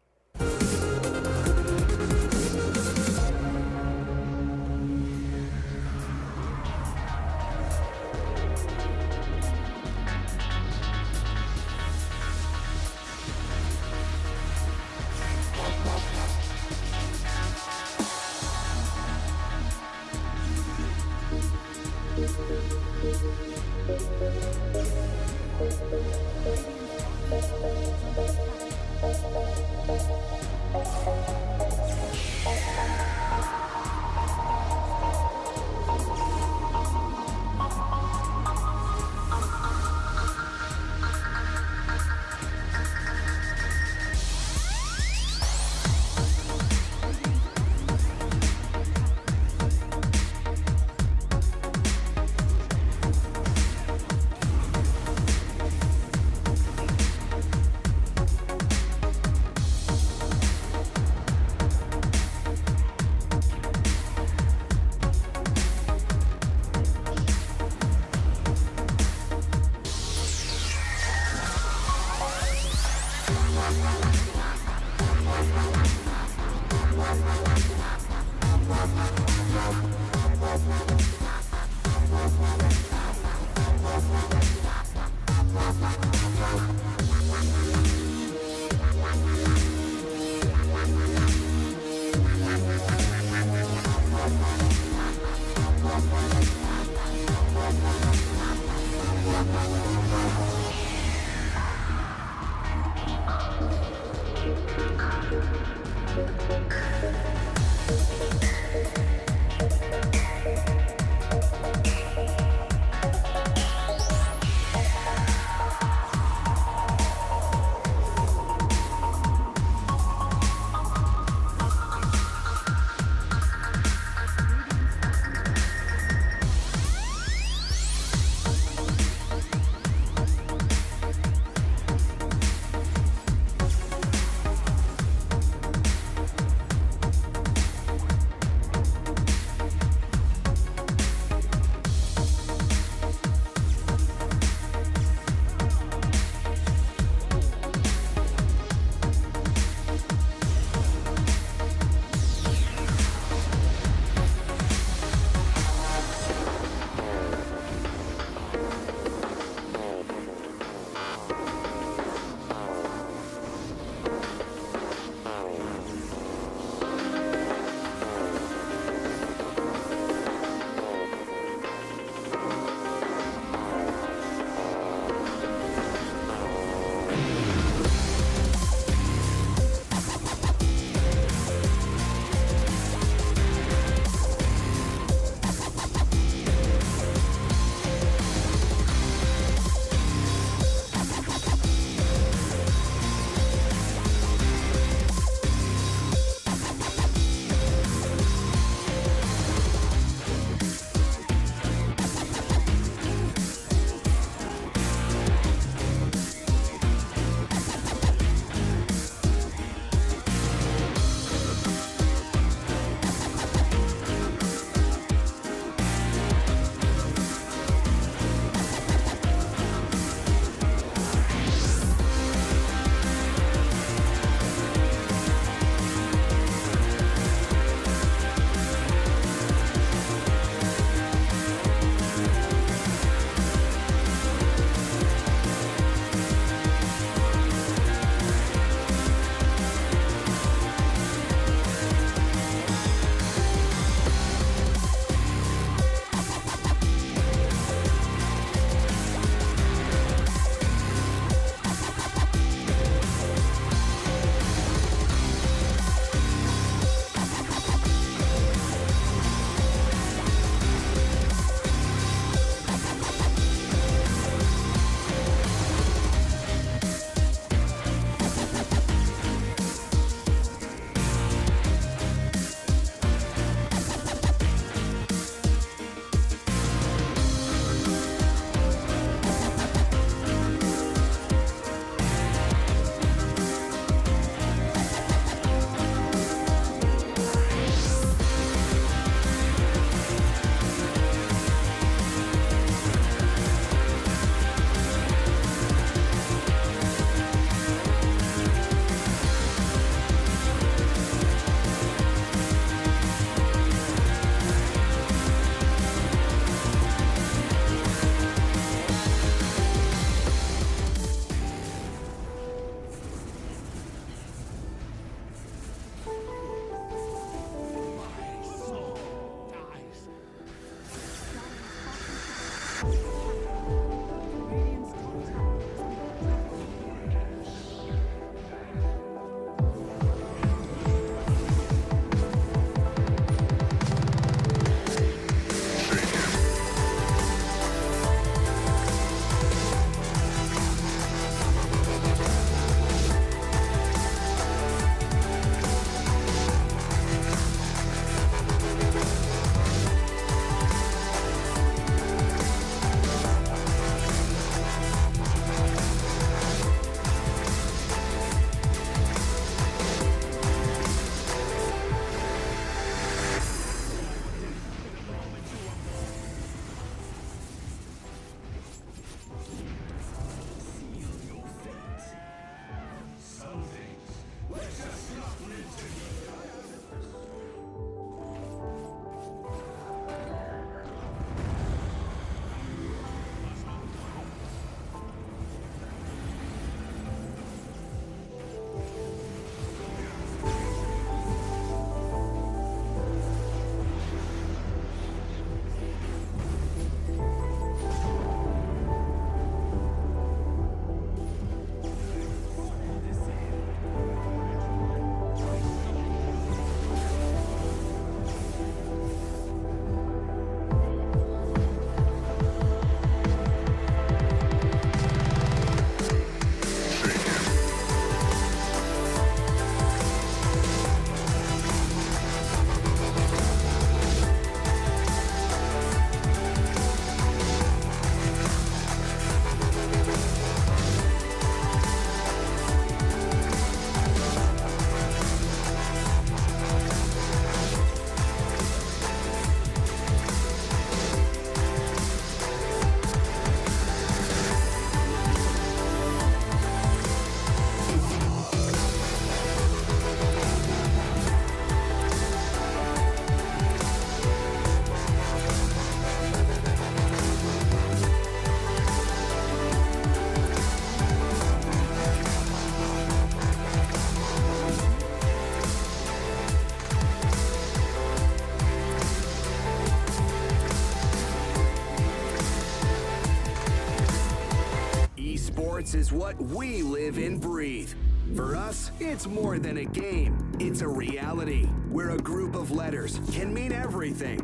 is what we live and breathe. For us, it's more than a game. It's a reality where a group of letters can mean everything.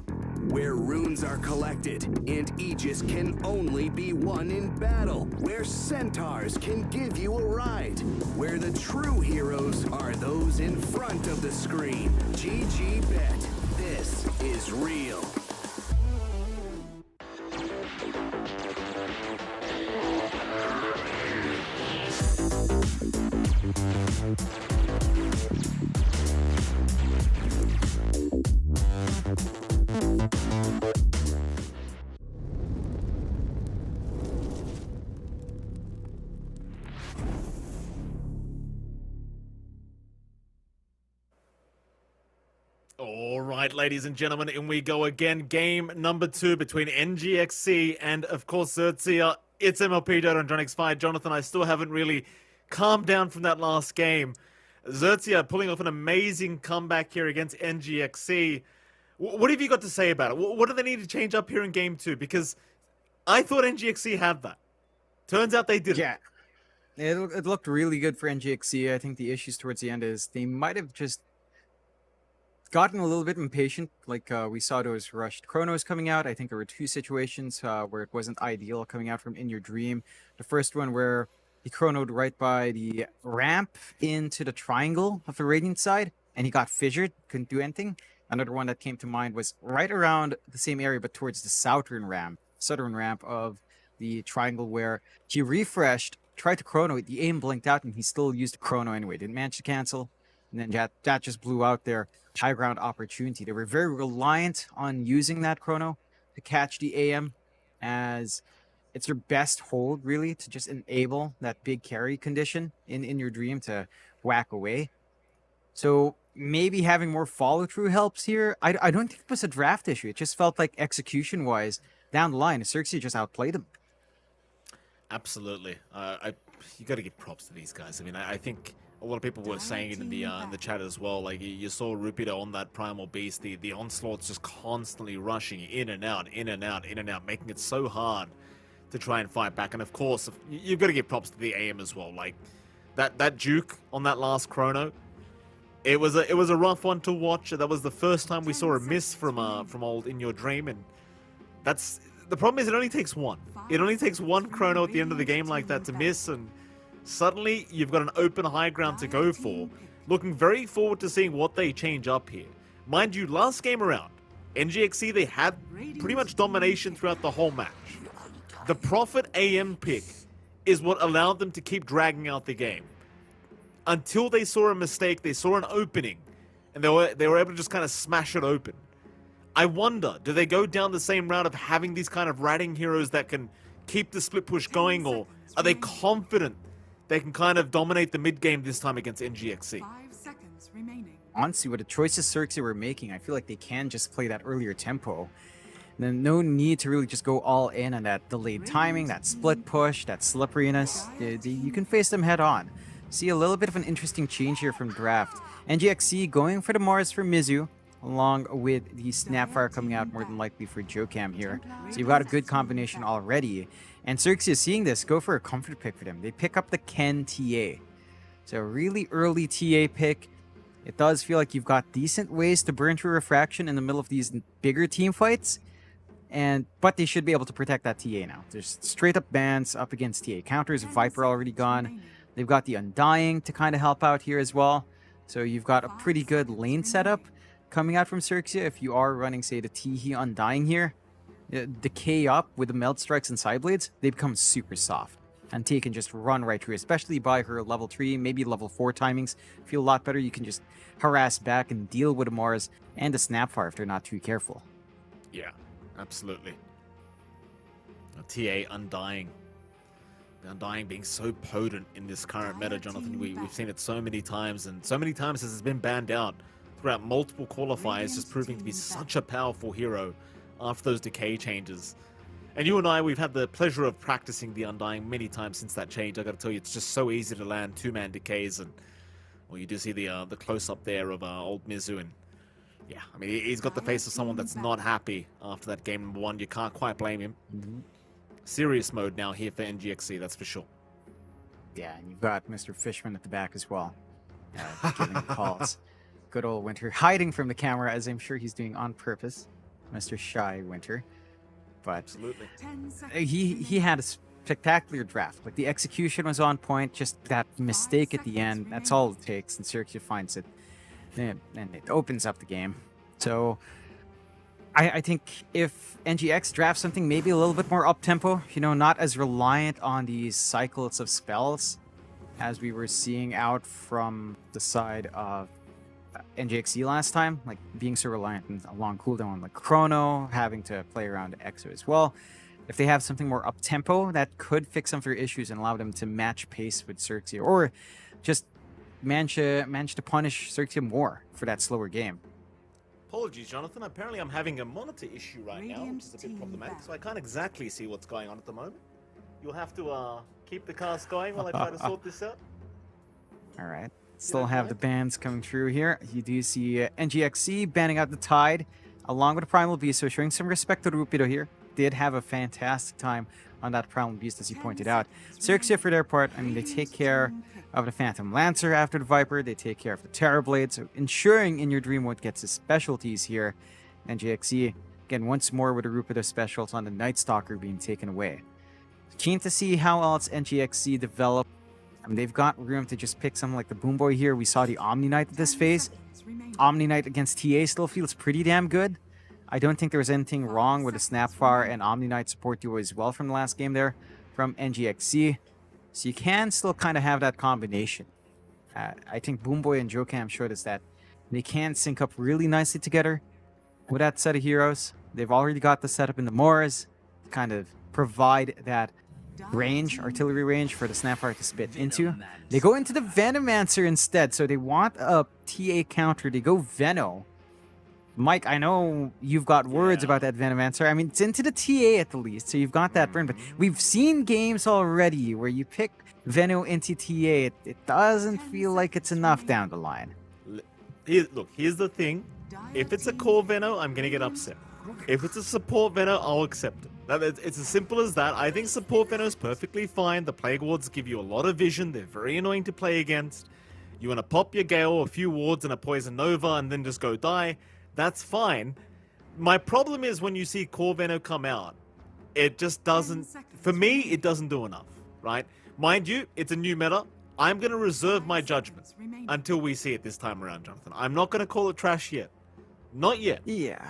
Where runes are collected and Aegis can only be won in battle. Where centaurs can give you a ride. Where the true heroes are those in front of the screen. GG Bet. This is real. All right, ladies and gentlemen, in we go again. Game number 2 between NGXC and, of course, Xerxia. It's MLP.Dronix5. Jonathan, I still haven't really calmed down from that last game. Xerxia pulling off an amazing comeback here against NGXC. What have you got to say about it? What do they need to change up here in game 2? Because I thought NGXC had that. Turns out they didn't. Yeah. It looked really good for NGXC. I think the issues towards the end is they might have just gotten a little bit impatient. Like we saw those rushed chronos coming out. I think there were 2 situations where it wasn't ideal coming out from In Your Dream. The first one where he chronoed right by the ramp into the triangle of the Radiant side, and he got fissured, couldn't do anything. Another one that came to mind was right around the same area, but towards the southern ramp of the triangle, where he refreshed, tried to chrono it, the aim blinked out, and he still used the chrono anyway. Didn't manage to cancel, and then that just blew out their high ground opportunity. They were very reliant on using that chrono to catch the AM, as it's their best hold, really, to just enable that big carry condition in your dream to whack away. So maybe having more follow through helps here. I don't think it was a draft issue. It just felt like execution wise down the line, Xerxia just outplayed him. Absolutely. You got to give props to these guys. I mean, I think a lot of people were saying it in the chat as well. Like you saw Rupita on that Primal Beast, the onslaught's just constantly rushing in and out, in and out, in and out, making it so hard to try and fight back. And of course, you've got to give props to the AM as well. Like that juke on that last chrono, it was a rough one to watch. That was the first time we saw a miss from old In Your Dream, and that's the problem. Is it only takes one. It only takes one chrono at the end of the game like that to miss, and suddenly you've got an open high ground to go for. Looking very forward to seeing what they change up here. Mind you, last game around, NGXC, they had pretty much domination throughout the whole match. The Prophet AM pick is what allowed them to keep dragging out the game. Until they saw a mistake, they saw an opening, and they were able to just kind of smash it open. I wonder, do they go down the same route of having these kind of ratting heroes that can keep the split push going, or are they confident they can kind of dominate the mid game this time against NGXC? 5 seconds remaining. Honestly, with the choices Xerxia were making, I feel like they can just play that earlier tempo. Then no need to really just go all in on that delayed timing, that split push, that slipperiness. You can face them head on. See a little bit of an interesting change here from draft. NGXC going for the Mars for Mizu, along with the Snapfire coming out more than likely for Jokam here. So you've got a good combination already. And Xerxia seeing this, go for a comfort pick for them. They pick up the Ken TA. So a really early TA pick. It does feel like you've got decent ways to burn through refraction in the middle of these bigger team fights. But they should be able to protect that TA now. There's straight up bans up against TA counters. Viper already gone. They've got the Undying to kind of help out here as well. So you've got a pretty good lane setup coming out from Xerxia. If you are running, say, the Teehee Undying here, decay up with the Melt Strikes and Sideblades, they become super soft. And T can just run right through, especially by her level 3, maybe level 4 timings. Feel a lot better. You can just harass back and deal with the Mars and the Snapfire if they're not too careful. Yeah, absolutely. TA Undying. The Undying being so potent in this current meta, Jonathan. We've seen it so many times, and so many times as it's been banned out throughout multiple qualifiers, just proving to be such a powerful hero after those decay changes. And you and I, we've had the pleasure of practicing the Undying many times since that change. I gotta tell you, it's just so easy to land 2-man decays, and well, you do see the close-up there of old Mizu, and yeah, I mean, he's got the face of someone that's not happy after that game number 1. You can't quite blame him. Serious mode now here for NGXC, that's for sure. Yeah, and you've got Mr. Fishman at the back as well, giving the calls. Good old Winter hiding from the camera, as I'm sure he's doing on purpose. Mr. Shy Winter. But Absolutely. 10 seconds. he had a spectacular draft. Like the execution was on point. Just that mistake at the end. That's all it takes, and Syracuse finds it, and it opens up the game. So I think if NGX drafts something maybe a little bit more up tempo, not as reliant on these cycles of spells as we were seeing out from the side of NGXE last time, like being so reliant on a long cooldown on the Chrono, having to play around Exo as well. If they have something more up tempo, that could fix some of their issues and allow them to match pace with Xerxia, or just manage to punish Xerxia more for that slower game. Apologies, Jonathan. Apparently I'm having a monitor issue right now, which Radiant is a bit team problematic, back. so I can't exactly see what's going on at the moment. You'll have to keep the cast going while I try to sort this out. All right. Still okay? have the bans coming through here. You do see NGXE banning out the Tide along with the Primal Beast, so showing some respect to Rupido here. Did have a fantastic time on that Primal Beast, as he pointed out. Xerxia, for their part, they take care of the Phantom Lancer after the Viper. They take care of the Terrorblade, so ensuring In Your Dream won't get his specialties here. NGXE, again, once more with the Rupido specials on the Night Stalker being taken away. Keen to see how else NGXE develop. They've got room to just pick something like the Boom Boy here. We saw the Omni Knight at this 10 phase. seconds remaining. Omni Knight against TA still feels pretty damn good. I don't think there was anything wrong with the Snapfire and Omni Knight support duo as well from the last game there from NGXC. So you can still kind of have that combination. I think Boomboy and Jokam showed us that they can sync up really nicely together with that set of heroes. They've already got the setup in the Moors to kind of provide that range, artillery range for the Snapfire to spit into. They go into the Venomancer instead, so they want a TA counter. They go Veno. Mike, I know you've got words about that Venomancer. It's into the TA at the least, so you've got that burn. But we've seen games already where you pick Veno into TA. It doesn't feel like it's enough down the line. Look, here's the thing. If it's a core Veno, I'm going to get upset. If it's a support Veno, I'll accept it. It's as simple as that. I think support Veno is perfectly fine. The Plague Wards give you a lot of vision. They're very annoying to play against. You want to pop your Gale, a few wards, and a Poison Nova, and then just go die. That's fine. My problem is when you see core Veno come out, it just doesn't, for me, it doesn't do enough, right? Mind you, it's a new meta. I'm going to reserve my judgment until we see it this time around, Jonathan. I'm not going to call it trash yet. Not yet. Yeah.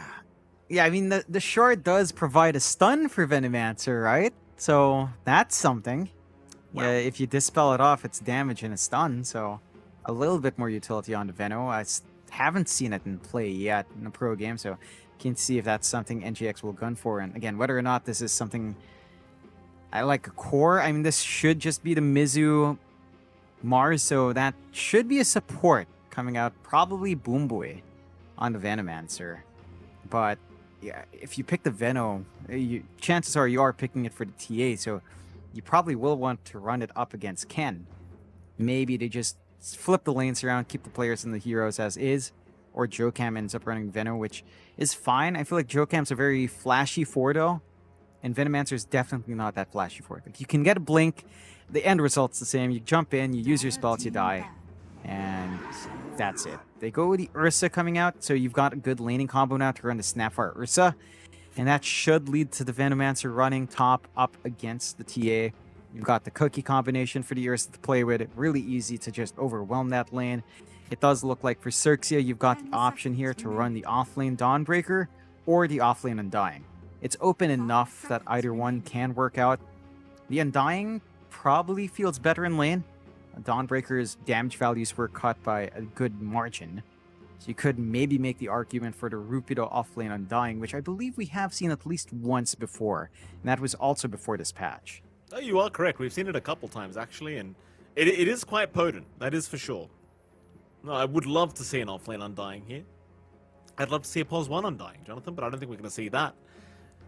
Yeah, the shard does provide a stun for Venomancer, right? So that's something. Wow. Yeah, if you dispel it off, it's damage and a stun, so a little bit more utility on the Veno. I haven't seen it in play yet in a pro game, so can't see if that's something NGX will gun for. And again, whether or not this is something I like a core, this should just be the Mizu Mars, so that should be a support coming out, probably Boomboy on the Venomancer. But yeah, if you pick the Veno, chances are you are picking it for the TA, so you probably will want to run it up against Ken. Maybe they just flip the lanes around, keep the players and the heroes as is, or Jokam ends up running Veno, which is fine. I feel like Jokam's a very flashy four though, and Venomancer is definitely not that flashy four. Like, you can get a blink, the end result's the same. You jump in, you use your spells, you die, and that's it. They go with the Ursa coming out, so you've got a good laning combo now to run the Snapfire Ursa, and that should lead to the Venomancer running top up against the TA. You've got the cookie combination for the Ursa to play with. Really easy to just overwhelm that lane. It does look like for Xerxia, you've got the option here to run the offlane Dawnbreaker or the offlane Undying. It's open enough that either one can work out. The Undying probably feels better in lane. Dawnbreaker's damage values were cut by a good margin. So you could maybe make the argument for the Rupido offlane Undying, which I believe we have seen at least once before. And that was also before this patch. Oh, you are correct. We've seen it a couple times, actually, and it is quite potent. That is for sure. No, I would love to see an offlane Undying here. I'd love to see a POS 1 Undying, Jonathan, but I don't think we're going to see that.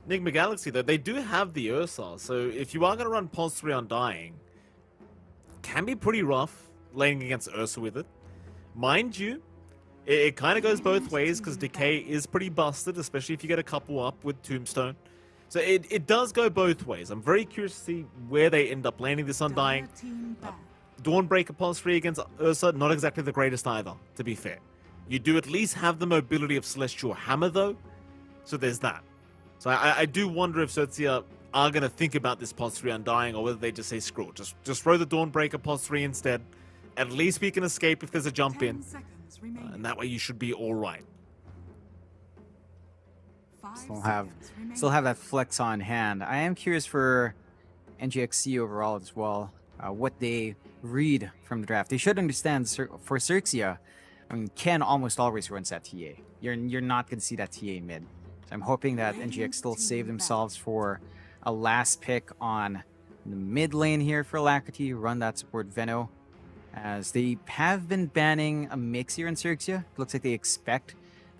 Enigma Galaxy, though, they do have the Ursa, so if you are going to run POS 3 Undying, can be pretty rough laning against Ursa with it. Mind you, it kind of goes both ways, because Decay is pretty busted, especially if you get a couple up with Tombstone. So it does go both ways. I'm very curious to see where they end up landing this Undying. Dire team back. Dawnbreaker Upholstery against Ursa, not exactly the greatest either, to be fair. You do at least have the mobility of Celestial Hammer, though, so there's that. So I do wonder if Certia are going to think about this Upholstery Undying, or whether they just say, screw it, just throw the Dawnbreaker Upholstery instead. At least we can escape if there's a jump 10 in, seconds remaining. and that way you should be all right. 5 Still have seconds remaining. that flex on hand. I am curious for NGXC overall as well, what they read from the draft. They should understand for Xerxia, I mean, Ken almost always runs that TA. You're not going to see that TA mid. So I'm hoping that NGX still save themselves for a last pick on the mid lane here for Alacrity, run that support Veno, as they have been banning a mix here in Xerxia. It looks like they expect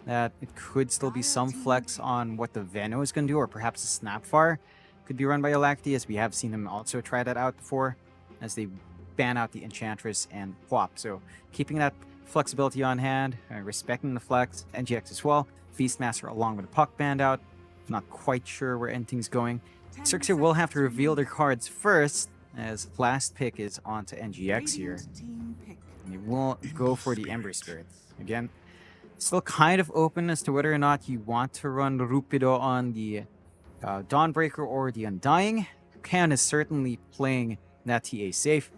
that it could still be some flex on what the Veno is going to do, or perhaps the Snapfire could be run by Alacrity, as we have seen them also try that out before, as they ban out the Enchantress and Pwop. So keeping that flexibility on hand, respecting the flex, NGX as well. Feastmaster along with the Puck banned out. Not quite sure where anything's going. Xerxia will have to reveal their cards first, as last pick is onto NGX here. Radiant team pick. And they will go for the Ember Spirit. Again, still kind of open as to whether or not you want to run Rupido on the Dawnbreaker or the Undying. Ken is certainly playing that TA safe.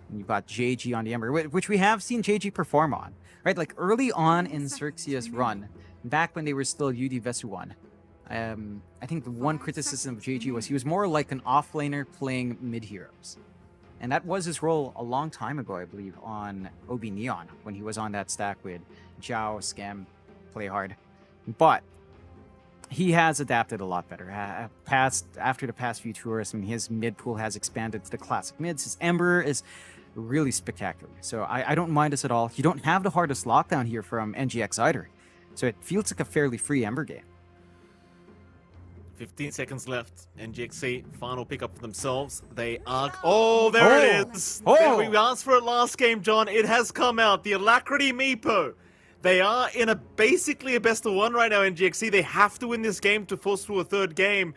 And you've got JG on the Ember, which we have seen JG perform on. Right, like early on in Xerxia's run, back when they were still UD Vesuan, I think the one criticism of JG was he was more like an offlaner playing mid-heroes. And that was his role a long time ago, I believe, on OB Neon, when he was on that stack with Zhao, Scam, Play Hard. But he has adapted a lot better. After the past few tours, I mean, his mid pool has expanded to the classic mids. His Ember is really spectacular. So I don't mind this at all. You don't have the hardest lockdown here from NGX either. So it feels like a fairly free Ember game. 15 seconds left. NGXC, final pickup for themselves. They are... Oh, there it is! Oh! We asked for it last game, John. It has come out. The Alacrity Meepo. They are in basically a best of one right now, NGXC. They have to win this game to force through a third game.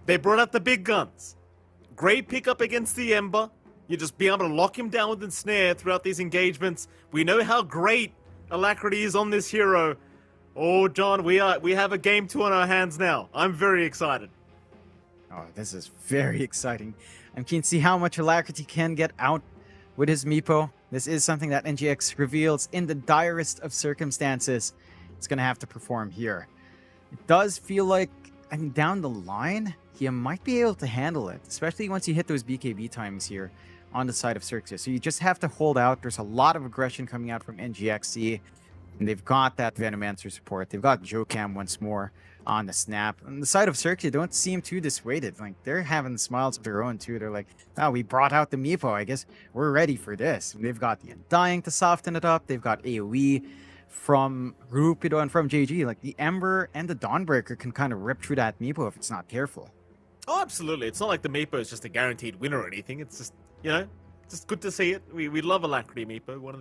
They brought out the big guns. Great pickup against the Ember. You just be able to lock him down with Ensnare throughout these engagements. We know how great Alacrity is on this hero. Oh, John, we have a game 2 on our hands now. I'm very excited. Oh, this is very exciting. I'm keen to see how much Alacrity can get out with his Meepo. This is something that NGX reveals in the direst of circumstances. It's going to have to perform here. It does feel like, I mean, down the line, he might be able to handle it, especially once you hit those BKB times here on the side of Xerxia. So you just have to hold out. There's a lot of aggression coming out from NGXC. And they've got that Venomancer support. They've got Jocam once more on the snap. On the side of Xerxia, don't seem too dissuaded. Like, they're having smiles of their own, too. They're like, oh, we brought out the Meepo. I guess we're ready for this. And they've got the Undying to soften it up. They've got AoE from Rupido and from JG. Like, the Ember and the Dawnbreaker can kind of rip through that Meepo if it's not careful. Oh, absolutely. It's not like the Meepo is just a guaranteed winner or anything. It's just, you know, just good to see it. We love Alacrity Meepo, one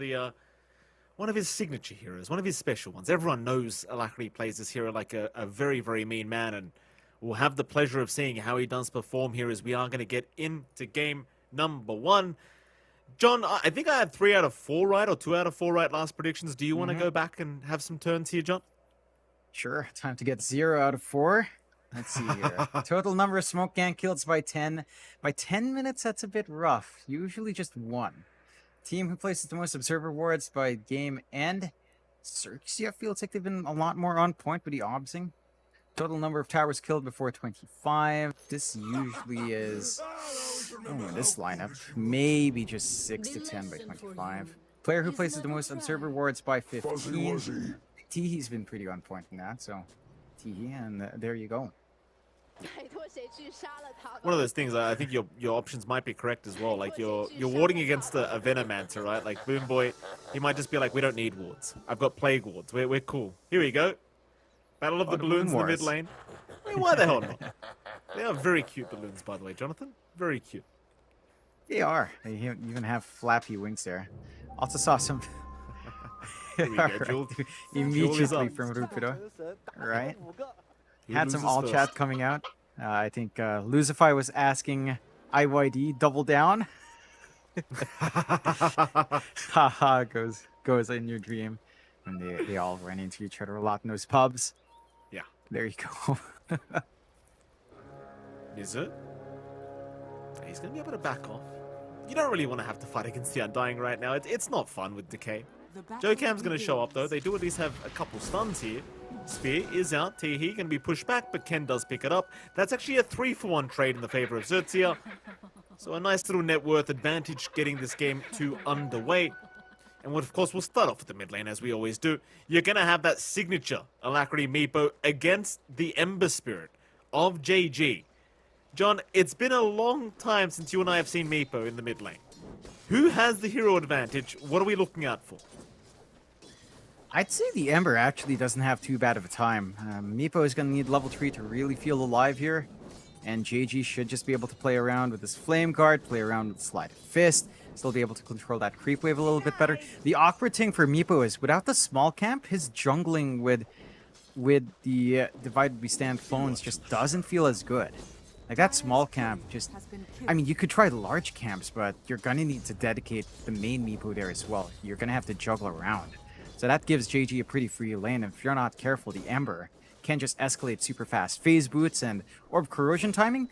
of his signature heroes, one of his special ones. Everyone knows Alacrity plays this hero like a very, very mean man, and we'll have the pleasure of seeing how he does perform here as we are going to get into game number 1. John, I think I had 3 out of 4 right, or 2 out of 4 right last predictions. Do you want to go back and have some turns here, John? Sure. Time to get 0 out of 4. Let's see here. Total number of smoke gang kills by 10. By 10 minutes, that's a bit rough. Usually just 1. Team who places the most observer wards by game end. Xerxia feels like they've been a lot more on point with the obsing. Total number of towers killed before 25. This usually is, this lineup, maybe just 6 to 10 by 25. Player who places the most observer wards by 15. Teehee's been pretty on point in that, so Teehee, and there you go. One of those things, I think your options might be correct as well. Like, you're warding against a Venomancer, right? Like, Boom Boy, he might just be like, we don't need wards. I've got Plague wards. We're cool. Here we go. Battle of the balloons in the mid lane. I mean, why the hell not? They are very cute balloons, by the way, Jonathan. Very cute. They are. They even have flappy wings there. Also saw some... Here we go, Jewel. Immediately from Rupido. Right? Had some all chat coming out. I think Luzify was asking IYD double down. Haha, goes in your dream. And they all ran into each other a lot in those pubs. Yeah. There you go. Mizu. He's going to be able to back off. You don't really want to have to fight against the Undying right now. It's not fun with Decay. The battle Joe Cam's going to show up though. begins. They do at least have a couple stuns here. Spear is out. Teehee going to be pushed back, but Ken does pick it up. That's actually a 3-for-1 trade in the favor of Xerxia. So a nice little net worth advantage getting this game to underway. And of course, we'll start off with the mid lane as we always do. You're going to have that signature Alacrity Meepo against the Ember Spirit of JG. John, it's been a long time since you and I have seen Meepo in the mid lane. Who has the hero advantage? What are we looking out for? I'd say the Ember actually doesn't have too bad of a time. Meepo is going to need level 3 to really feel alive here. And JG should just be able to play around with his Flame Guard, play around with Sleight of Fist, still be able to control that creep wave a little bit better. The awkward thing for Meepo is, without the small camp, his jungling with the Divided We Stand clones just doesn't feel as good. Like, that small camp just... I mean, you could try large camps, but you're gonna need to dedicate the main Meepo there as well. You're gonna have to juggle around. So that gives JG a pretty free lane, and if you're not careful, the Ember can just escalate super fast. Phase boots and Orb Corrosion timing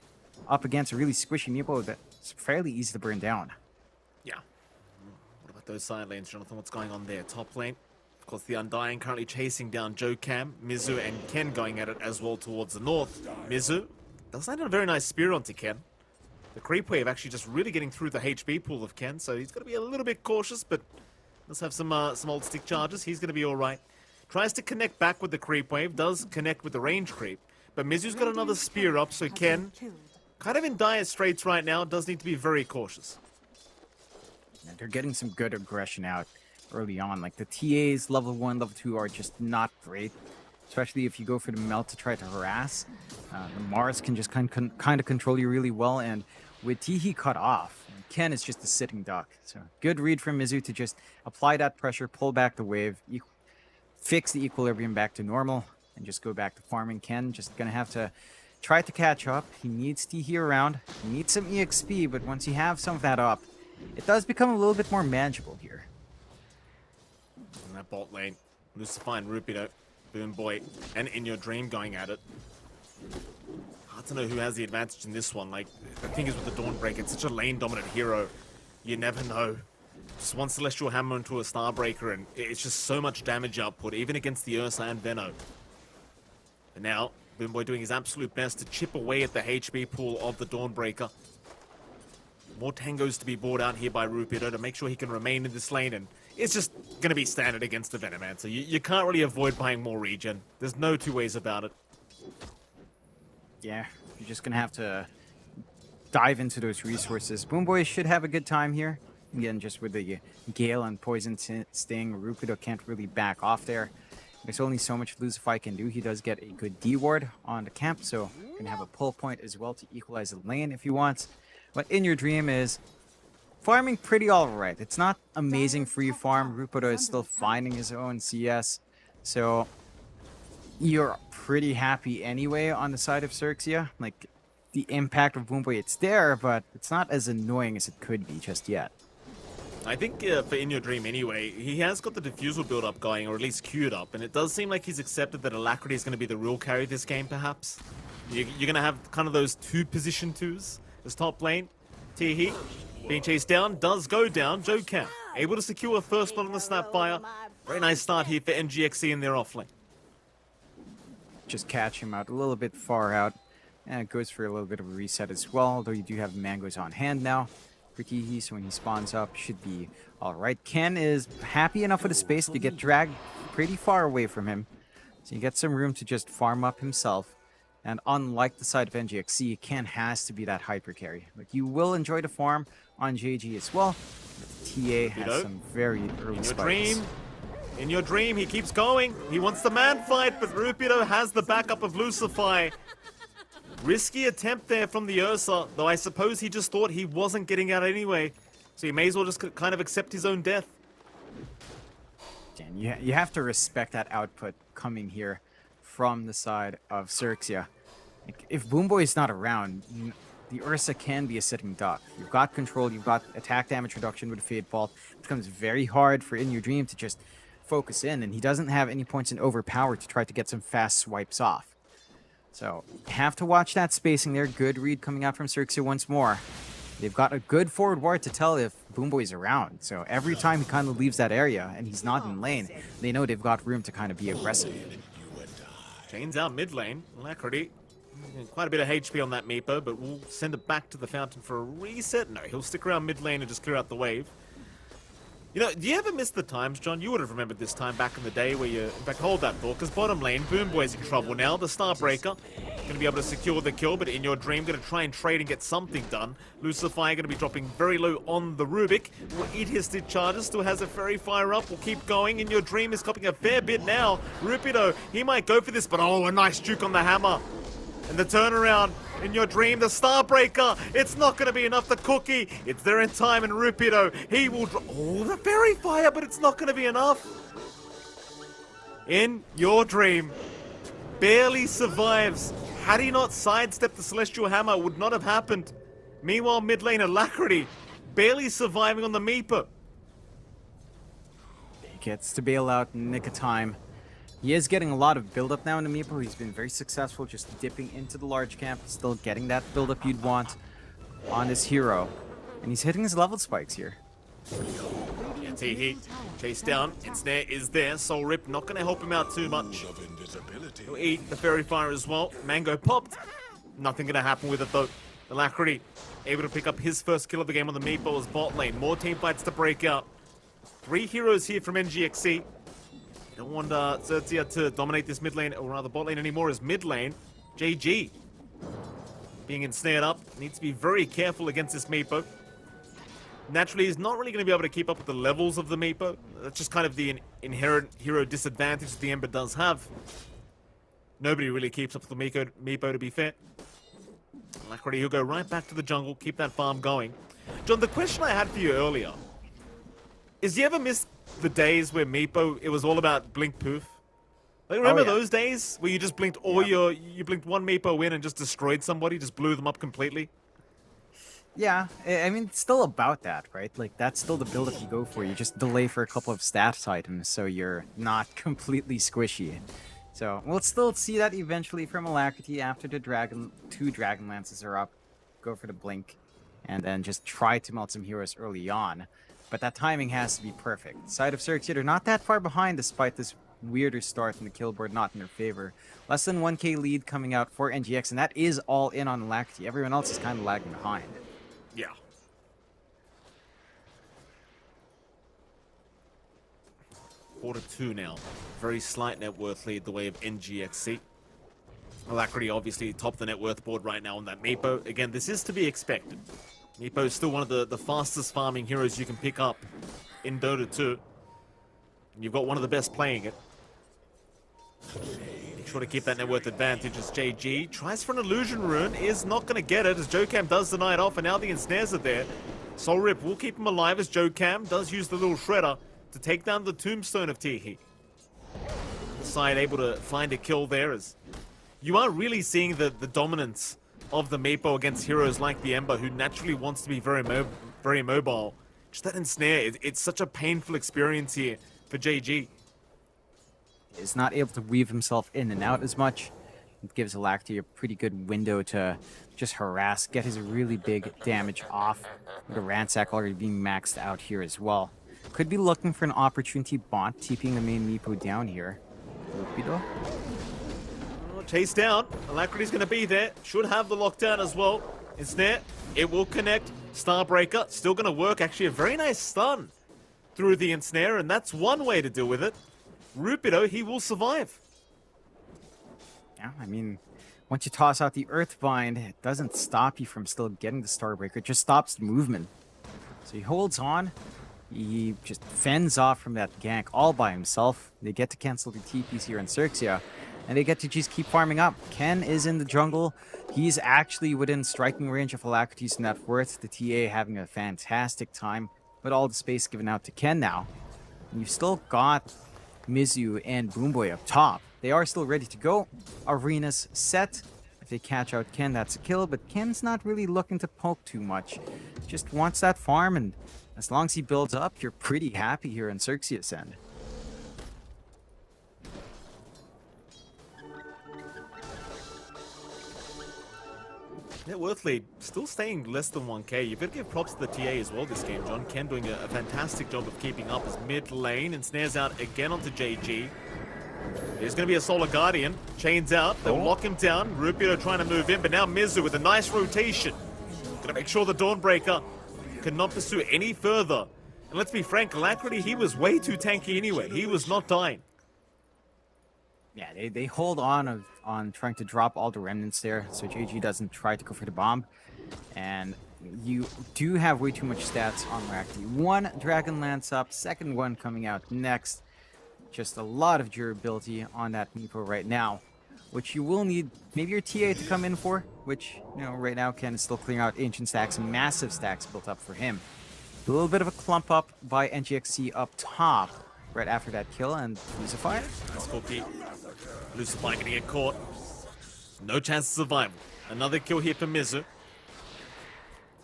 up against a really squishy Meepo that's fairly easy to burn down. Yeah. What about those side lanes, Jonathan? What's going on there? Top lane. Of course, the Undying currently chasing down Joe Cam, Mizu, and Ken going at it as well towards the north. Mizu does land a very nice spear onto Ken. The creep wave actually just really getting through the HP pool of Ken, so he's got to be a little bit cautious, but does have some old stick charges. He's going to be all right. Tries to connect back with the creep wave, does connect with the range creep, but Mizu's got another spear up, so Ken, kind of in dire straits right now, does need to be very cautious. And they're getting some good aggression out early on. Like, the TAs level 1, level 2 are just not great, especially if you go for the melt to try to harass. The Mars can just kind of control you really well, and with Teehee cut off, Ken is just a sitting duck. So good read from Mizu to just apply that pressure, pull back the wave, fix the equilibrium back to normal, and just go back to farming. Ken just gonna have to try to catch up. He needs Teehee around, he needs some EXP, but once you have some of that up, it does become a little bit more manageable here. In that bot lane, Lucifer and Rupido, Boom Boy, and In Your Dream going at it. Hard to know who has the advantage in this one. Like, the thing is with the Dawnbreaker, it's such a lane-dominant hero. You never know. Just one Celestial Hammer into a Starbreaker, and it's just so much damage output, even against the Ursa and Venno. But now, Boom Boy doing his absolute best to chip away at the HP pool of the Dawnbreaker. More tangos to be brought out here by Rupido to make sure he can remain in this lane, and it's just going to be standard against the Venomancer. You can't really avoid buying more regen. There's no two ways about it. Yeah, you're just gonna have to dive into those resources. Boom Boy should have a good time here. Again, just with the Gale and Poison Sting, Rupido can't really back off there. There's only so much Lucify can do. He does get a good D-ward on the camp, so you can have a pull point as well to equalize the lane if he wants. But In Your Dream is farming pretty alright. It's not amazing free farm. Rupido is still finding his own CS, so you're pretty happy anyway on the side of Xerxia. Like, the impact of Boom Boy, it's there, but it's not as annoying as it could be just yet. I think for In Your Dream anyway, he has got the Diffusal build-up going, or at least queued up, and it does seem like he's accepted that Alacrity is going to be the real carry this game, perhaps. You're going to have kind of those two position twos as top lane. Teehee being chased down, does go down. Joe Cam able to secure a first blood on the Snapfire. Very nice start here for NGXC in their offlane. Just catch him out a little bit far out, and it goes for a little bit of a reset as well, although you do have mangoes on hand now for Teehee, so when he spawns up, should be alright. Ken is happy enough with the space to get dragged pretty far away from him, so you get some room to just farm up himself. And unlike the side of NGXC, Ken has to be that hyper carry. Like, you will enjoy the farm on JG as well, but TA has some very early spikes. In Your Dream, he keeps going. He wants the man fight, but Rupido has the backup of Lucifer. Risky attempt there from the Ursa, though I suppose he just thought he wasn't getting out anyway. So he may as well just kind of accept his own death. Dan, you have to respect that output coming here from the side of Xerxia. Like, if Boomboy is not around, the Ursa can be a sitting duck. You've got control, you've got attack damage reduction with Fade Bolt. It becomes very hard for In Your Dream to just focus in, and he doesn't have any points in Overpower to try to get some fast swipes off. So, have to watch that spacing there. Good read coming out from Xerxia once more. They've got a good forward ward to tell if Boomboy's around. So every time he kind of leaves that area and he's not in lane, they know they've got room to kind of be aggressive. Chains out mid lane. Alacrity. Quite a bit of HP on that Meepo, but we'll send it back to the fountain for a reset. No, he'll stick around mid lane and just clear out the wave. You know, do you ever miss the times, John? You would have remembered this time back in the day where you, in fact, hold that thought, because bottom lane, Boomboy's in trouble now. The Starbreaker going to be able to secure the kill, but In Your Dream going to try and trade and get something done. Lucifer going to be dropping very low on the Rubik. Will eat his stitch charges, still has a Fairy Fire up, will keep going. In Your Dream is copying a fair bit now. Rupido, he might go for this, but oh, a nice juke on the hammer. And the turnaround, In Your Dream, the Starbreaker, it's not going to be enough. The Cookie, it's there in time, and Rupido, he will drop, oh, the Fairy Fire, but it's not going to be enough. In Your Dream barely survives. Had he not sidestepped the Celestial Hammer, it would not have happened. Meanwhile, mid lane, Alacrity, barely surviving on the Meepo. He gets to bail out in nick of time. He is getting a lot of build-up now in the Meepo. He's been very successful just dipping into the large camp, still getting that build-up you'd want on this hero. And he's hitting his level spikes here. He chase down, Ensnare is there, Soul Rip not going to help him out too much. He'll eat the Fairy Fire as well. Mango popped. Nothing going to happen with it though. Alacrity able to pick up his first kill of the game on the Meatballs bot lane. More team fights to break out. 3 heroes here from NGXC. Don't want Xerxia to dominate this mid lane, or rather bot lane anymore, as mid lane. JG being ensnared up. Needs to be very careful against this Meepo. Naturally, he's not really going to be able to keep up with the levels of the Meepo. That's just kind of the inherent hero disadvantage that the Ember does have. Nobody really keeps up with the Meepo, to be fair. Alacrity, he'll go right back to the jungle, keep that farm going. John, the question I had for you earlier is, you ever miss the days where Meepo, it was all about blink poof? Like, remember those days where you just blinked all you blinked one Meepo in and just destroyed somebody, just blew them up completely? Yeah, I mean, it's still about that, right? Like, that's still the build-up you go for. You just delay for a couple of stats items so you're not completely squishy. So, we'll still see that eventually from Alacrity after the two Dragon Lances are up. Go for the blink, and then just try to melt some heroes early on. But that timing has to be perfect. Side of Xerxia, they're not that far behind despite this weirder start in the kill board not in their favor. Less than 1k lead coming out for NGX, and that is all in on Alacrity. Everyone else is kind of lagging behind. Yeah. 4-2 now. Very slight net worth lead the way of NGXC. Alacrity obviously top the net worth board right now on that Meepo. Again, this is to be expected. Meepo is still one of the fastest farming heroes you can pick up in Dota 2. And you've got one of the best playing it. Make sure to keep that net worth advantage as JG tries for an illusion rune, is not going to get it as Jokam does deny it off, and now the ensnares are there. Soul Rip will keep him alive as Jokam does use the little shredder to take down the tombstone of Tihi. The side able to find a kill there, as you are really seeing the dominance of the Meepo against heroes like the Ember, who naturally wants to be very mobile. Just that ensnare, it's such a painful experience here for JG. Is not able to weave himself in and out as much. It gives Alacrity a pretty good window to just harass, get his really big damage off. The Ransack already being maxed out here as well. Could be looking for an opportunity bot, TPing the main Meepo down here. Rupido. Chase down. Alacrity's going to be there. Should have the lockdown as well. Ensnare, it will connect. Starbreaker, still going to work. Actually, a very nice stun through the ensnare, and that's one way to deal with it. Rupido, he will survive. Yeah, I mean, once you toss out the Earthbind, it doesn't stop you from still getting the Starbreaker. It just stops the movement. So he holds on. He just fends off from that gank all by himself. They get to cancel the TPs here in Xerxia, and they get to just keep farming up. Ken is in the jungle. He's actually within striking range of Alacrity's net worth. The TA having a fantastic time, but all the space given out to Ken now. And you've still got Mizu and Boomboy up top. They are still ready to go. Arenas set. If they catch out Ken, that's a kill, but Ken's not really looking to poke too much. Just wants that farm, and as long as he builds up, you're pretty happy here in Xerxes' end. Net worth lead still staying less than 1k. You've got to give props to the TA as well this game, John. Ken doing a fantastic job of keeping up his mid lane and snares out again onto JG. There's going to be a Solar Guardian. Chains out. They'll lock him down. Rupio trying to move in, but now Mizu with a nice rotation. Going to make sure the Dawnbreaker cannot pursue any further. And let's be frank, Alacrity, he was way too tanky anyway. He was not dying. Yeah, they hold on trying to drop all the remnants there, so JG doesn't try to go for the bomb. And you do have way too much stats on Racti. One Dragon Lance up, second one coming out next. Just a lot of durability on that Meepo right now, which you will need maybe your TA to come in for, which, you know, right now Ken is still clearing out ancient stacks, massive stacks built up for him. A little bit of a clump up by NGXC up top right after that kill, and Lucify. Nice cookie. Lucify gonna get caught. No chance of survival. Another kill here for Mizu.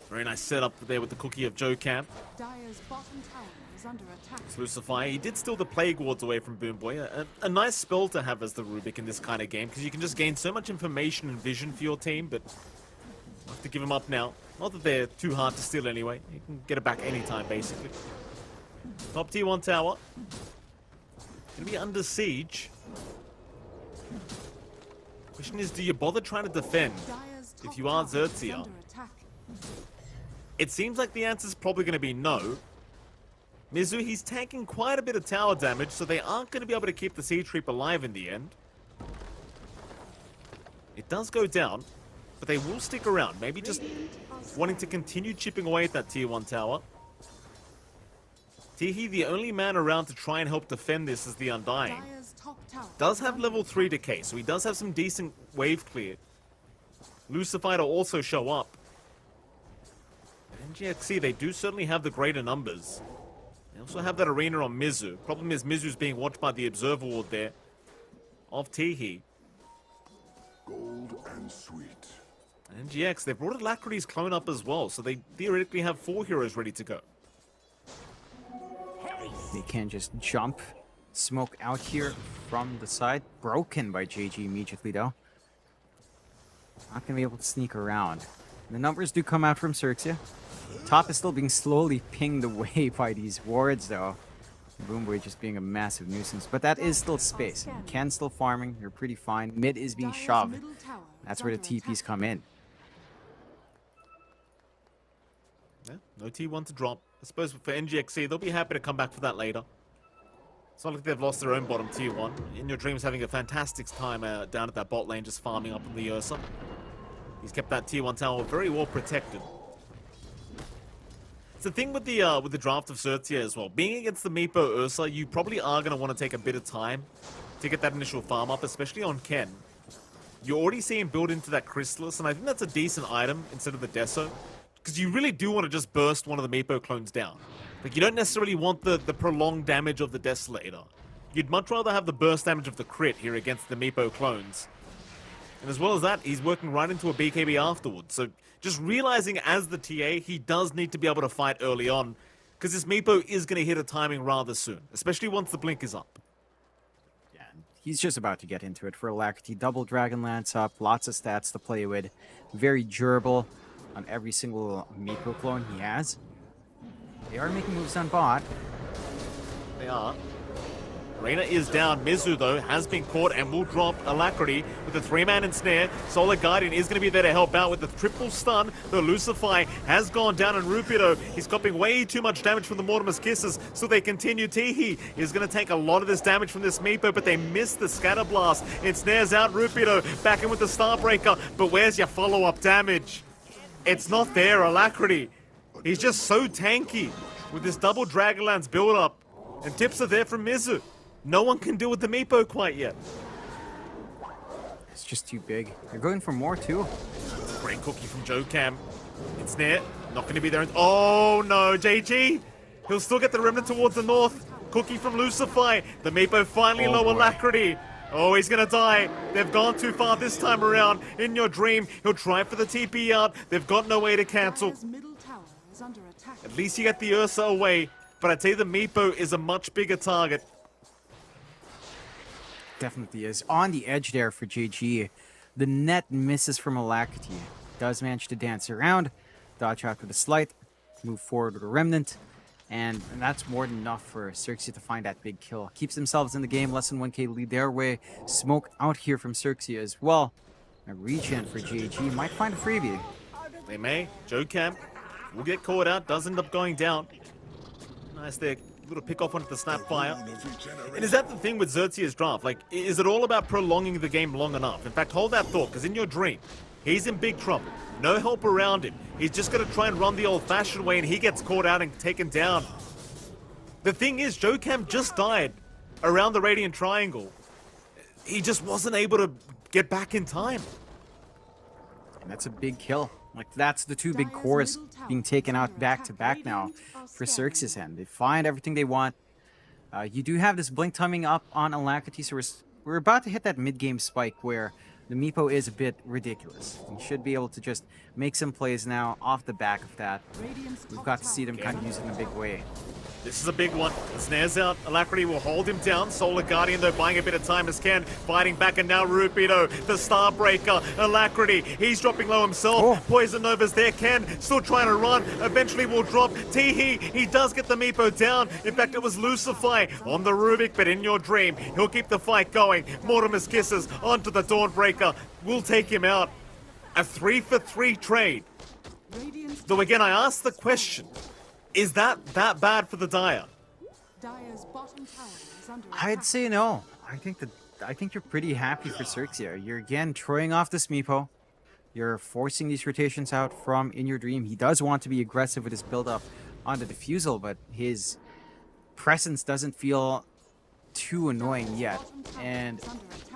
Very nice setup there with the cookie of Joe Camp. Dire's bottom tower is under attack. Lucify, he did steal the Plague Wards away from Boomboy. A nice spell to have as the Rubik in this kind of game, because you can just gain so much information and vision for your team, but you have to give them up now. Not that they're too hard to steal anyway. You can get it back anytime, basically. Top T1 tower. Gonna be under siege. Question is, do you bother trying to defend Dire's top if you are tower is Xerxia? under attack. It seems like the answer is probably going to be no. Mizu, he's tanking quite a bit of tower damage, so they aren't going to be able to keep the Siege Reap alive in the end. It does go down, but they will stick around. Maybe just wanting to continue chipping away at that tier 1 tower. Tihi, the only man around to try and help defend this is the Undying. Dire's top tower Does is have under level 3 decay, so he does have some decent wave clear. Lucify to also show up. NGXC, they do certainly have the greater numbers. They also have that arena on Mizu. Problem is, Mizu's being watched by the Observer Ward there of Tihi. Gold and sweet. And NGX, they've brought Alacrity's clone up as well, so they theoretically have 4 heroes ready to go. They can just jump smoke out here from the side. Broken by JG immediately, though. Not going to be able to sneak around. The numbers do come out from Xerxia. Top is still being slowly pinged away by these wards, though. Boomboy just being a massive nuisance. But that is still space. Ken's still farming. You're pretty fine. Mid is being Dire's shoved. middle tower That's is where the under TPs attack. come in. Yeah, no T1 to drop. I suppose for NGXC, they'll be happy to come back for that later. It's not like they've lost their own bottom tier 1. In Your Dream's having a fantastic time down at that bot lane, just farming up on the Ursa. He's kept that tier 1 tower very well protected. It's the thing with the draft of Xerxia as well. Being against the Meepo Ursa, you probably are going to want to take a bit of time to get that initial farm up, especially on Ken. You already see him build into that Chrysalis, and I think that's a decent item instead of the Deso. Because you really do want to just burst one of the Meepo clones down. Like, you don't necessarily want the prolonged damage of the Desolator. You'd much rather have the burst damage of the crit here against the Meepo clones. And as well as that, he's working right into a BKB afterwards. So just realizing as the TA, he does need to be able to fight early on. Because this Meepo is going to hit a timing rather soon. Especially once the blink is up. Yeah, he's just about to get into it for Alacrity. Double Dragon Lance up, lots of stats to play with. Very durable on every single Meepo clone he has. They are making moves on bot. They are. Reina is down. Mizu, though, has been caught and will drop Alacrity with a 3-man ensnare. Solar Guardian is going to be there to help out with the triple stun. The Lucify has gone down, and Rupido, he's copying way too much damage from the Mortimer's Kisses, so they continue. Tihi is going to take a lot of this damage from this Meepo, but they miss the Scatter Blast. It snares out Rupido, back in with the Starbreaker, but where's your follow-up damage? It's not there, Alacrity. He's just so tanky with this double Dragonlance build-up, and tips are there from Mizu. No one can deal with the Meepo quite yet. It's just too big. They're going for more, too. Great cookie from Joe Cam. It's near. Not going to be there. Oh, no, JG. He'll still get the remnant towards the north. Cookie from Lucify. The Meepo finally low boy. Alacrity. Oh, he's gonna die. They've gone too far this time around. In your dream, he'll try for the TP out. They've got no way to cancel. Dire's middle tower is under attack. At least you get the Ursa away. But I'd say the Meepo is a much bigger target. Definitely is. On the edge there for JG. The net misses from Alacrity. Does manage to dance around, dodge out with a slight, move forward with a remnant, and that's more than enough for Xerxia to find that big kill. Keeps themselves in the game, less than 1k lead their way. Smoke out here from Xerxia as well. A regen for JG might find a freebie. They may. Joe Camp will get caught out, does end up going down. Nice there. Little pick off onto the Snapfire. And is that the thing with Xerxia's draft? Like, is it all about prolonging the game long enough? In fact, hold that thought, because in your dream, he's in big trouble. No help around him. He's just going to try and run the old-fashioned way, and he gets caught out and taken down. The thing is, Joe Camp just died around the Radiant Triangle. He just wasn't able to get back in time. And that's a big kill. Like, that's the two big cores being taken out back-to-back now for Xerxes' end. They find everything they want. You do have this blink timing up on Alacrity, so we're about to hit that mid-game spike where the Meepo is a bit ridiculous. You should be able to just make some plays now off the back of that. We've got to see them kind of use it in a big way. This is a big one. The snare's out. Alacrity will hold him down. Solar Guardian, though, buying a bit of time as Ken. Fighting back, and now Rupido, the Starbreaker. Alacrity, he's dropping low himself. Oh. Poison Nova's there. Ken still trying to run. Eventually will drop. Teehee, he does get the Meepo down. In fact, it was Lucify on the Rubik, but in your dream, he'll keep the fight going. Mortimer's Kisses onto the Dawnbreaker. Will take him out. A 3-for-3 trade. Though again, I ask the question, is that bad for the Dire? Dire's bottom tower is under I'd attack. say no. I think you're pretty happy for Xerxia. You're again throwing off this Meepo. You're forcing these rotations out from In Your Dream. He does want to be aggressive with his build-up on the Diffusal, but his presence doesn't feel too annoying yet. And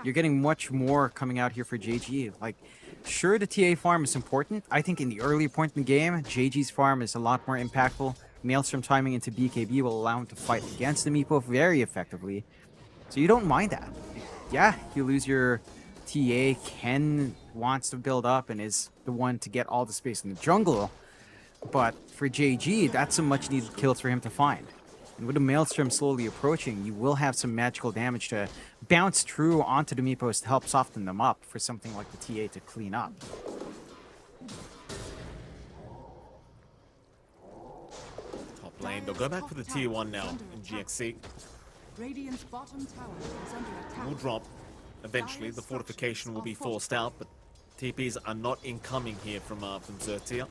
you're getting much more coming out here for JG. Like, sure, the TA farm is important. I think in the early point in the game, JG's farm is a lot more impactful. Maelstrom timing into BKB will allow him to fight against the Meepo very effectively. So you don't mind that. Yeah, you lose your TA. Ken wants to build up and is the one to get all the space in the jungle. But for JG, that's a much needed kill for him to find. And with the Maelstrom slowly approaching, you will have some magical damage to bounce through onto the Meepos to help soften them up for something like the TA to clean up. Top lane, they'll go back for the tier 1 now in GXC. Radiant's bottom tower is under attack. Will drop. Eventually, the fortification will be forced out, but TPs are not incoming here from Xerxia.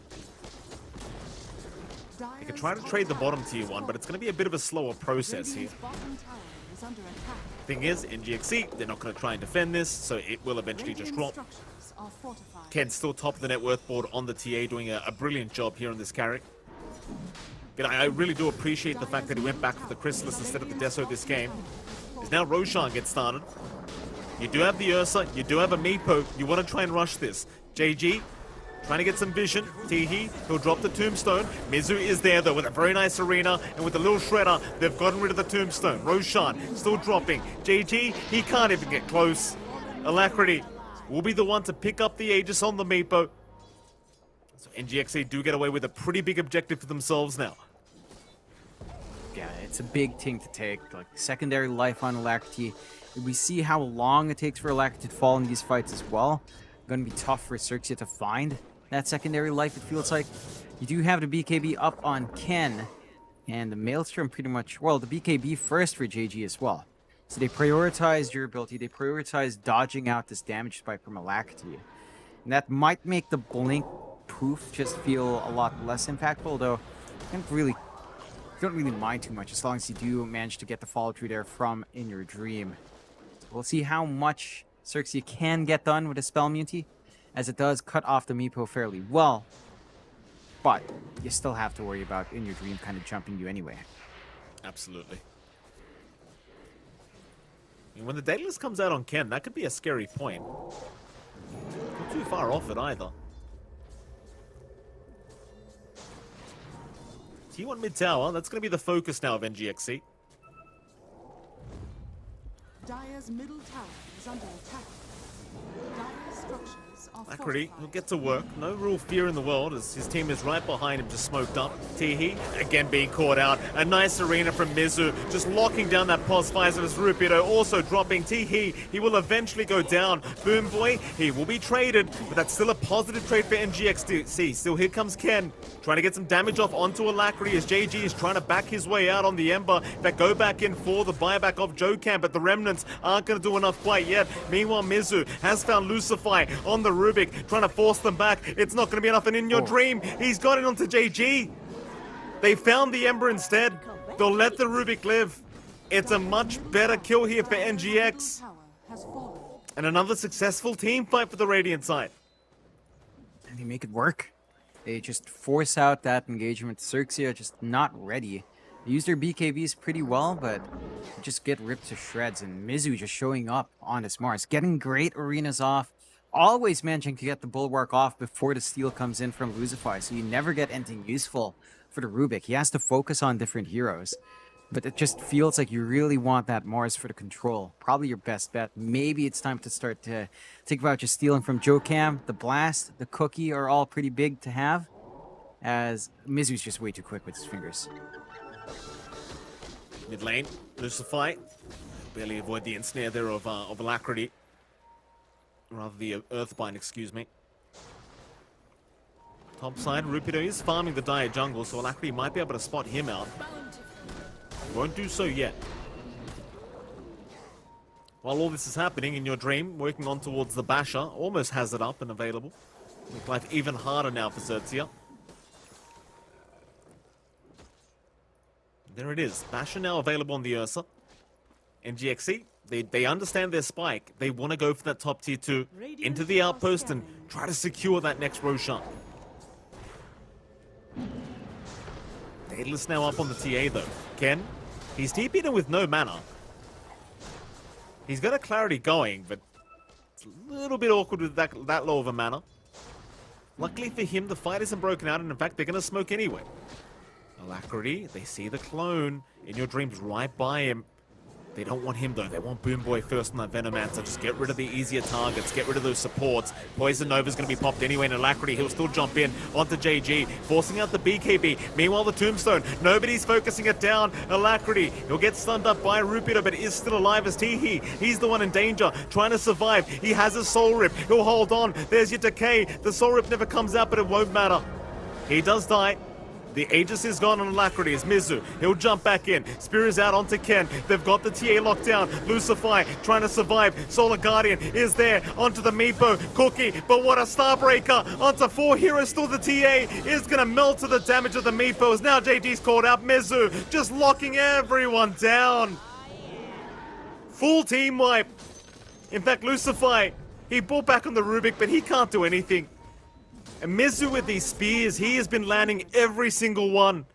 They could try to trade the bottom tier 1, but it's going to be a bit of a slower process here. Radiant's bottom tower is under attack. Thing is, in GXC, they're not going to try and defend this, so it will eventually just Radiant drop. structures are fortified. Ken's still top of the net worth board on the TA, doing a brilliant job here on this carry. But I really do appreciate the fact that he went back for the Chrysalis instead of the Deso this game. As now Roshan gets started. You do have the Ursa, you do have a Meepo, you want to try and rush this. JG, trying to get some vision. Teehee, he'll drop the Tombstone. Mizu is there though with a very nice arena, and with a little shredder, they've gotten rid of the Tombstone. Roshan still dropping. JG, he can't even get close. Alacrity will be the one to pick up the Aegis on the Meepo. So NGXA do get away with a pretty big objective for themselves now. Yeah, it's a big thing to take. Like, secondary life on Alacrity. We see how long it takes for Alacrity to fall in these fights as well. Gonna be tough for Xerxia to find that secondary life, it feels like. You do have the BKB up on Ken, and the Maelstrom pretty much, well, the BKB first for JG as well. So they prioritize durability, they prioritize dodging out this damage spike from Alacrity. And that might make the blink poof just feel a lot less impactful, though I don't really mind too much as long as you do manage to get the follow through there from In Your Dream. So we'll see how much Xerxia can get done with a spell immunity, as it does cut off the Meepo fairly well. But you still have to worry about In Your Dream kind of jumping you anyway. Absolutely. And when the Daedalus comes out on Ken, that could be a scary point. Not too far off it either. T1 mid tower, that's going to be the focus now of NGXC. Dire's middle tower is under attack. Dire's structures are Alacrity, he'll fortified. get to work. No real fear in the world as his team is right behind him, just smoked up. Teehee, again being caught out. A nice arena from Mizu, just locking down that pulse fires of his Rupido, also dropping Teehee. He will eventually go down. Boom Boy, he will be traded, but that's still a positive trade for NGXC. Still, here comes Ken, trying to get some damage off onto Alacrity as JG is trying to back his way out on the Ember. That go back in for the buyback of Jokan, but the remnants aren't going to do enough quite yet. Meanwhile, Mizu has found Lucify on the Rubik, trying to force them back. It's not going to be enough, and in your dream, he's got it onto JG. They found the Ember instead. They'll let the Rubik live. It's a much better kill here for Dire's middle NGX. tower has fallen. And another successful team fight for the Radiant side. And they make it work. They just force out that engagement. Xerxia just not ready. They use their BKBs pretty well, but just get ripped to shreds. And Mizu just showing up on his Mars, getting great arenas off. Always managing to get the Bulwark off before the steal comes in from Lucify, so you never get anything useful for the Rubik. He has to focus on different heroes. But it just feels like you really want that Mars for the control. Probably your best bet. Maybe it's time to start to think about just stealing from Jokam. The Blast, the Cookie are all pretty big to have, as Mizu's just way too quick with his fingers. Mid lane, Lucify. Barely avoid the ensnare there of Alacrity. Rather the Earthbind, excuse me. Top side, Rupido is farming the Dire jungle, so Alacrity might be able to spot him out. Won't do so yet. While all this is happening in your dream, working on towards the Basher, almost has it up and available. Make life even harder now for Xerxia. There it is. Basher now available on the Ursa. NGXC, they understand their spike. They want to go for that top tier 2 into the outpost and try to secure that next Roshan. Daedalus now up on the TA though. Ken, he's TP'd in with no mana. He's got a clarity going, but it's a little bit awkward with that low of a mana. Luckily for him, the fight isn't broken out, and in fact, they're going to smoke anyway. Alacrity, they see the clone in your dreams right by him. They don't want him though, they want Boom Boy first on that Venomancer. Just get rid of the easier targets, get rid of those supports. Poison Nova's going to be popped anyway, and Alacrity, he'll still jump in onto JG, forcing out the BKB. Meanwhile, the Tombstone, nobody's focusing it down. Alacrity, he'll get stunned up by Rupido, but is still alive as Teehee. He's the one in danger, trying to survive. He has a Soul Rip, he'll hold on. There's your Decay. The Soul Rip never comes out, but it won't matter. He does die. The Aegis is gone on Alacrity as Mizu. He'll jump back in. Spear is out onto Ken. They've got the TA locked down. Lucify trying to survive. Solar Guardian is there onto the Meepo. Cookie, but what a Starbreaker. Onto 4 heroes. Still the TA is going to melt to the damage of the Meepos. Now JG's called out. Mizu just locking everyone down. Full team wipe. In fact, Lucify, he brought back on the Rubik, but he can't do anything. And Mizu with these spears, he has been landing every single one.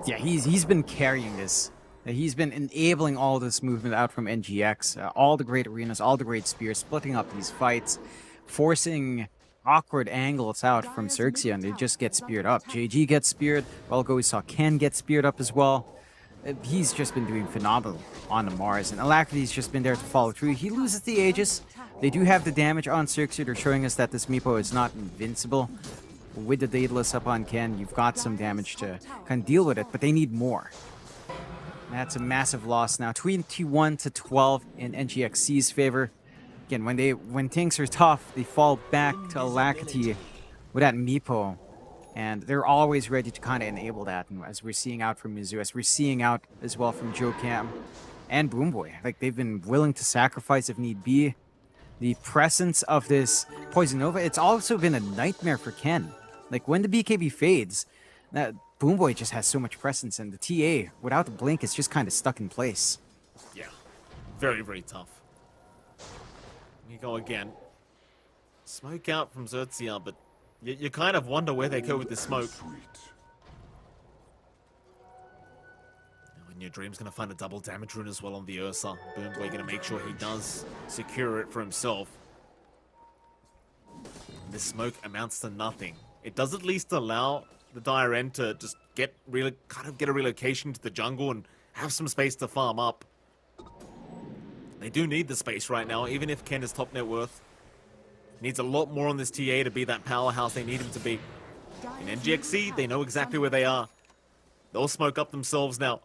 Yeah, he's been carrying this. He's been enabling all this movement out from NGX. All the great arenas, all the great spears, splitting up these fights, forcing awkward angles out from Xerxia, and they just get speared up. JG gets speared. Well, we saw Ken get speared up as well. He's just been doing phenomenal on the Mars, and Alacrity's just been there to follow through. He loses the Aegis. They do have the damage on Xerxia. They're showing us that this Meepo is not invincible. With the Daedalus up on Ken, you've got some damage to kind of deal with it, but they need more. That's a massive loss now. 21-12 in NGXC's favor. Again, when things are tough, they fall back to Alacrity with that Meepo. And they're always ready to kind of enable that, and as we're seeing out from Mizu, as we're seeing out as well from Jokam and Boom Boy. Like, they've been willing to sacrifice if need be. The presence of this Poison Nova, it's also been a nightmare for Ken. Like, when the BKB fades, that Boom Boy just has so much presence, and the TA, without the blink, is just kind of stuck in place. Yeah, very, very tough. You go again. Smoke out from Xerxia, but you kind of wonder where they go with the smoke. And your dream's gonna find a double damage rune as well on the Ursa. Boom Boy gonna make sure he does secure it for himself. This smoke amounts to nothing. It does at least allow the Dire End to just get a relocation to the jungle and have some space to farm up. They do need the space right now, even if Ken is top net worth. Needs a lot more on this TA to be that powerhouse they need him to be. In NGXC, they know exactly where they are. They'll smoke up themselves now.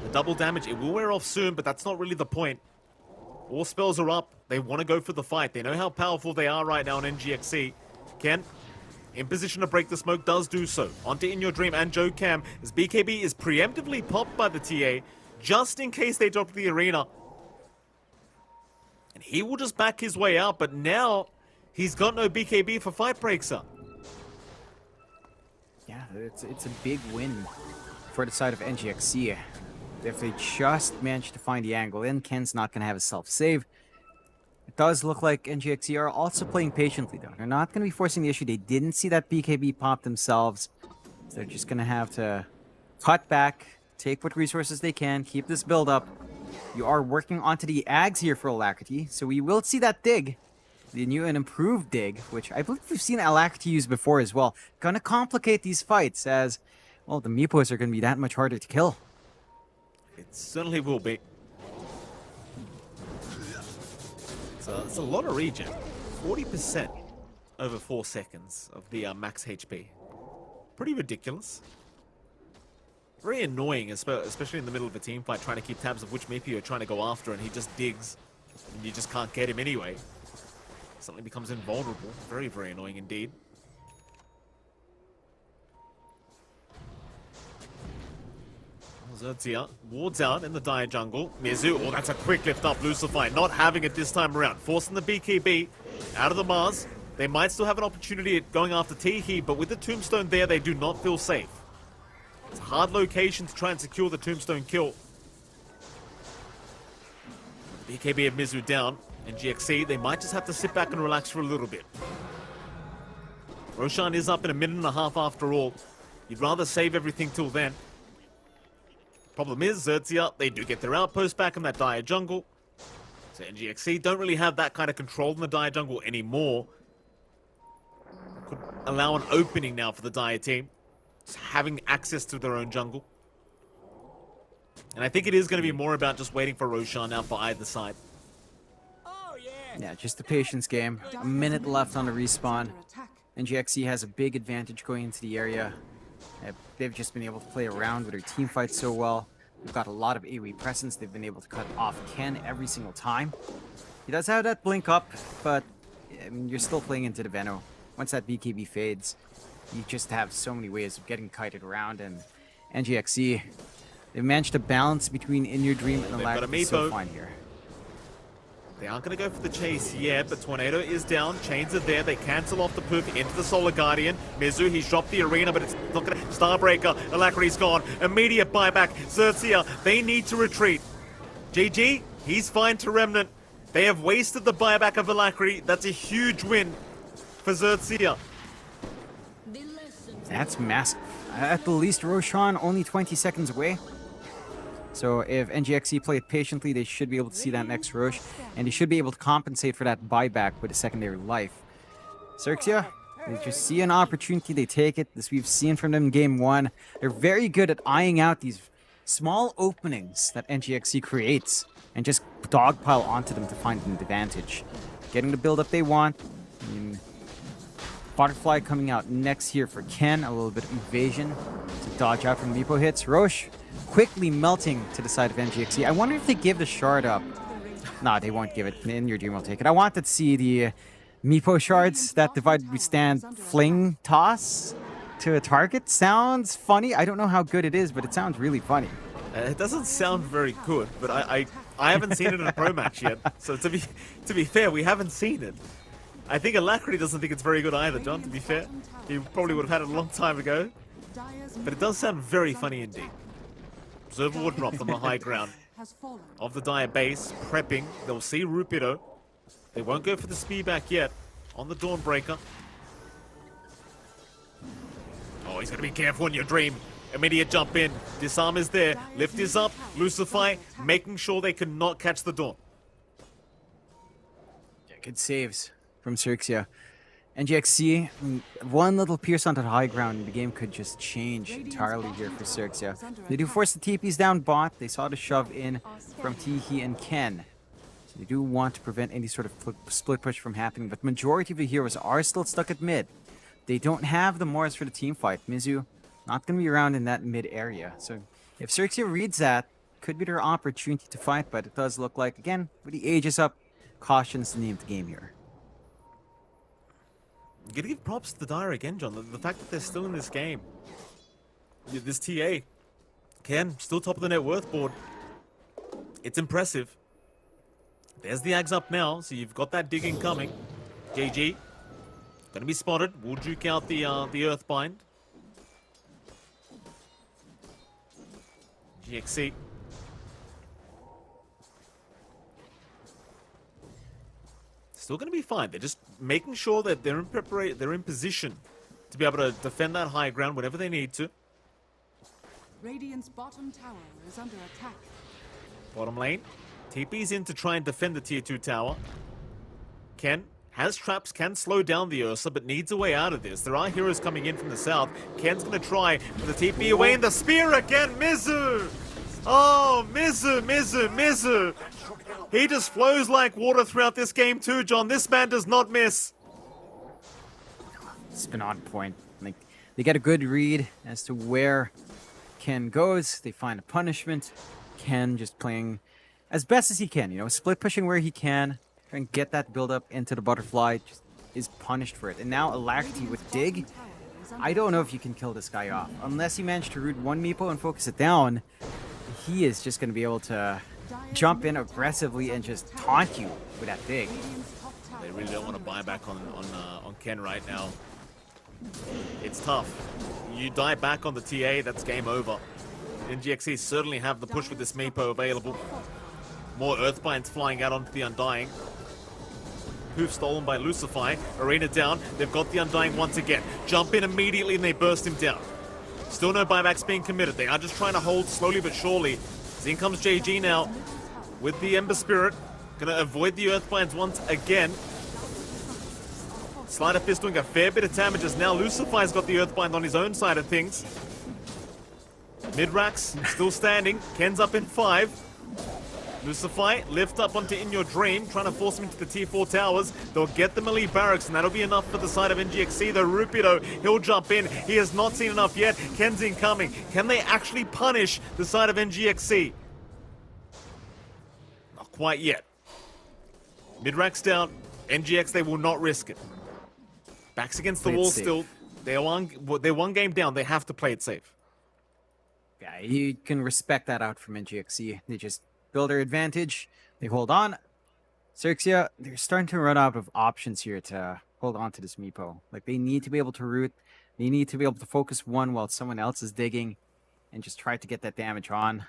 The double damage, it will wear off soon, but that's not really the point. All spells are up. They want to go for the fight. They know how powerful they are right now in NGXC. Ken, in position to break the smoke, does do so. Onto In Your Dream and Joe Cam, as BKB is preemptively popped by the TA, just in case they drop the arena. And he will just back his way out, but now he's got no BKB for fight breaks up. Yeah, it's a big win for the side of NGXC. If they just manage to find the angle in, Ken's not going to have a self-save. It does look like NGXC are also playing patiently, though. They're not going to be forcing the issue. They didn't see that BKB pop themselves. So they're just going to have to cut back, take what resources they can, keep this build up. You are working onto the Ags here for Alacrity, so we will see that dig. The new and improved dig, which I believe we've seen Alacrity use before as well. Gonna complicate these fights as, well, the Meepos are gonna be that much harder to kill. It certainly will be. So it's a lot of regen. 40% over 4 seconds of the max HP. Pretty ridiculous. Very annoying, especially in the middle of a team fight, trying to keep tabs of which Meepy you're trying to go after, and he just digs, and you just can't get him anyway. Suddenly becomes invulnerable. Very, very annoying indeed. Zertia wards out in the dire jungle. Mizu, oh, that's a quick lift up. Lucify not having it this time around. Forcing the BKB out of the Mars. They might still have an opportunity at going after Teehee, but with the Tombstone there, they do not feel safe. It's a hard location to try and secure the Tombstone kill. BKB of Mizu down. And GXC, they might just have to sit back and relax for a little bit. Roshan is up in a minute and a half after all. You'd rather save everything till then. Problem is, Zertia, they do get their outpost back in that dire jungle. So NGXC don't really have that kind of control in the dire jungle anymore. Could allow an opening now for the dire team. Just having access to their own jungle. And I think it is going to be more about just waiting for Roshan now for either side. Yeah, just a patience game. A minute left on the respawn. NGXC has a big advantage going into the area. They've just been able to play around with their team fight so well. They've got a lot of AoE presence. They've been able to cut off Ken every single time. He does have that blink up, but I mean, you're still playing into the Veno. Once that BKB fades, you just have so many ways of getting kited around, and NGXC, they've managed to balance between In Your Dream and Alacrity so fine here. They aren't going to go for the chase yet, but Tornado is down. Chains are there. They cancel off the poof into the Solar Guardian. Mizu, he's dropped the arena, but it's not going to... Starbreaker, Alacrity's gone. Immediate buyback. Xerxia, they need to retreat. GG, he's fine to Remnant. They have wasted the buyback of Alacrity. That's a huge win for Xerxia. That's massive. At the least, Roshan only 20 seconds away. So if NGXC play it patiently, they should be able to see that next Roche, and they should be able to compensate for that buyback with a secondary life. Xerxia, they just see an opportunity, they take it. This we've seen from them in Game 1. They're very good at eyeing out these small openings that NGXC creates and just dogpile onto them to find an advantage. Getting the build-up they want. I mean, Butterfly coming out next here for Ken. A little bit of evasion to dodge out from Meepo hits. Roche quickly melting to the side of NGXC. I wonder if they give the shard up. Nah, they won't give it. In Your Dream will take it. I wanted to see the Meepo shards that divided we stand fling toss to a target. Sounds funny. I don't know how good it is, but it sounds really funny. It doesn't sound very good, but I haven't seen it in a pro match yet. So to be fair, we haven't seen it. I think Alacrity doesn't think it's very good either, John, to be fair. He probably would have had it a long time ago. But it does sound very funny indeed. Observer will drop on the high ground of the Dire base, prepping. They'll see Rupido. They won't go for the speed back yet on the Dawnbreaker. Oh, he's going to be careful in Your Dream. Immediate jump in. Disarm is there. Lift is up. Lucify, making sure they cannot catch the Dawn. Yeah, good saves from Xerxia. NGXC, one little pierce onto the high ground and the game could just change entirely here for Xerxia. They do force the TPs down bot. They saw the shove in from Teehee and Ken. So they do want to prevent any sort of split push from happening, but majority of the heroes are still stuck at mid. They don't have the Morris for the team fight. Mizu not going to be around in that mid area. So if Xerxia reads that, could be their opportunity to fight, but it does look like, again, with the ages up, caution's the name of the game here. You gotta give props to the Dire again, John. The fact that they're still in this game. This TA, Ken, still top of the net worth board. It's impressive. There's the Ags up now, so you've got that digging coming. JG, gonna be spotted. We'll juke out the Earthbind. GXC. Still going to be fine. They're just making sure that they're in position to be able to defend that high ground whenever they need to. Radiant's bottom tower is under attack. Bottom lane. TP's in to try and defend the tier 2 tower. Ken has traps, can slow down the Ursa, but needs a way out of this. There are heroes coming in from the south. Ken's going to try for the TP away, and the spear again. Mizu! Oh, Mizu. He just flows like water throughout this game too, John. This man does not miss. It's been on point. Like, they get a good read as to where Ken goes. They find a punishment. Ken just playing as best as he can, you know, split pushing where he can, try and get that build up into the butterfly, just is punished for it. And now Alacrity with Dig. I don't know if you can kill this guy off. Unless you manage to root one Meepo and focus it down, he is just going to be able to jump in aggressively and just taunt you with that Dig. They really don't want to buy back on Ken right now. It's tough. You die back on the TA, that's game over. NGXE certainly have the push with this Meepo available. More Earthbinds flying out onto the Undying. Hoof stolen by Lucify. Arena down. They've got the Undying once again. Jump in immediately and they burst him down. Still no buybacks being committed. They are just trying to hold slowly but surely. In comes JG now with the Ember Spirit. Gonna avoid the Earthbinds once again. Slider Fist doing a fair bit of damage as now Lucify's got the Earthbind on his own side of things. Midrax still standing. Ken's up in 5. Lucify, lift up onto In Your Dream, trying to force him into the tier 4 towers. They'll get the melee barracks, and that'll be enough for the side of NGXC. The Rupido, he'll jump in. He has not seen enough yet. Ken's incoming. Can they actually punish the side of NGXC? Not quite yet. Midrax down. NGX, they will not risk it. Backs against the Play it wall safe. still. They're one game down. They have to play it safe. Yeah, you can respect that out from NGXE. They just build their advantage. They hold on. Xerxia, they're starting to run out of options here to hold on to this Meepo. Like, they need to be able to root. They need to be able to focus one while someone else is digging and just try to get that damage on.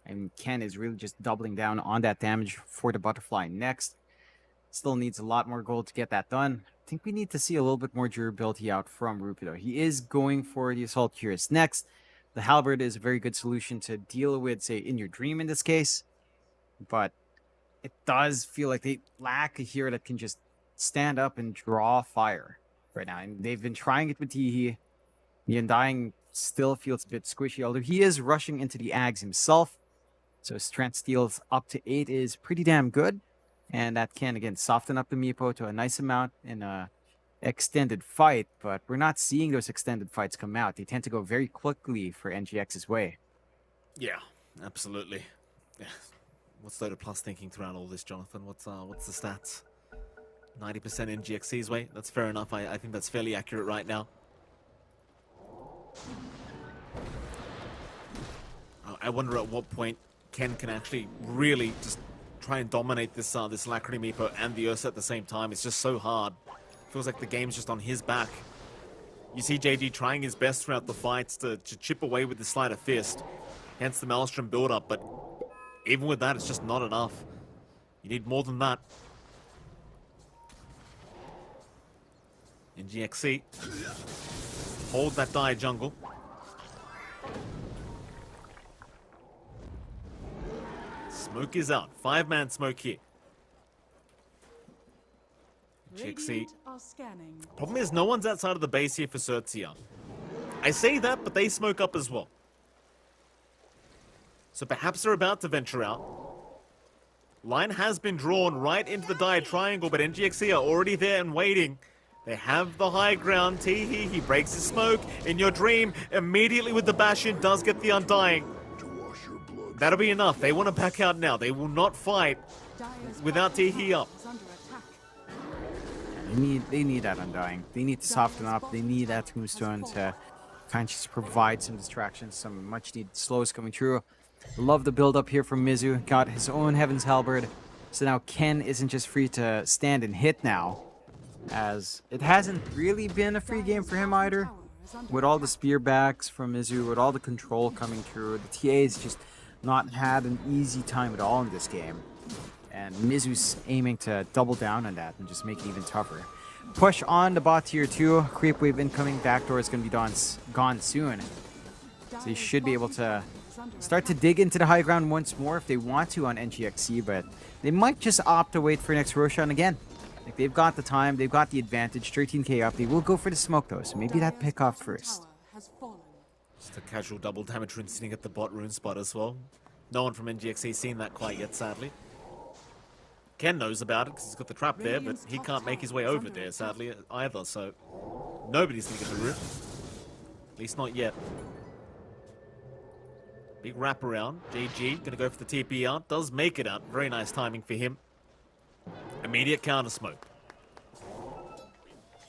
And Ken is really just doubling down on that damage for the butterfly next. Still needs a lot more gold to get that done. I think we need to see a little bit more durability out from Rupido. He is going for the Assault Curious next. The Halberd is a very good solution to deal with, say, In Your Dream in this case. But it does feel like they lack a hero that can just stand up and draw fire right now. And they've been trying it with Teehee. The Undying still feels a bit squishy, although he is rushing into the Ags himself. So strength steals up to 8 is pretty damn good. And that can, again, soften up the Meepo to a nice amount in a extended fight. But we're not seeing those extended fights come out. They tend to go very quickly for NGX's way. Yeah, absolutely. Yeah. What's Dota Plus thinking throughout all this, Jonathan? What's the stats? 90% NGXC's way? That's fair enough. I think that's fairly accurate right now. I wonder at what point Ken can actually really just try and dominate this Lacrity Meepo and the Ursa at the same time. It's just so hard. Feels like the game's just on his back. You see JG trying his best throughout the fights to chip away with the Sleight of Fist. Hence the Maelstrom build-up, but even with that, it's just not enough. You need more than that. NGXC. Hold that Dire jungle. Smoke is out. 5-man smoke here. GXC. Radiant are scanning. Problem is, no one's outside of the base here for Certia. I say that, but they smoke up as well. So perhaps they're about to venture out. Line has been drawn right into the dire triangle, but NGXC are already there and waiting. They have the high ground. Teehee, he breaks his smoke. In your dream, immediately with the bash in, does get the undying. That'll be enough. They want to back out now. They will not fight Dire's without Teehee up. is under attack. They need that undying. They need to soften up. They need that tombstone to kind of just provide some distractions, some much needed slows coming through. Love the build up here from Mizu. Got his own Heaven's Halberd. So now Ken isn't just free to stand and hit now, as it hasn't really been a free game for him either. With all the spear backs from Mizu, with all the control coming through, the TA's just not had an easy time at all in this game. And Mizu's aiming to double down on that and just make it even tougher. Push on the bot tier 2. Creep wave incoming. Backdoor is going to be gone soon. So he should be able to start to dig into the high ground once more if they want to on NGXC, but they might just opt to wait for next Roshan again. Like, they've got the time, they've got the advantage, 13k up. They will go for the smoke though, so maybe that pick off first. Tower has fallen. Just a casual double damage rune sitting at the bot rune spot as well. No one from NGXC seen that quite yet, sadly. Ken knows about it because he's got the trap there, but he can't make his way over there, sadly, either, so nobody's going to get the rune. At least not yet. Big wraparound. JG going to go for the TP out. Does make it out. Very nice timing for him. Immediate counter smoke.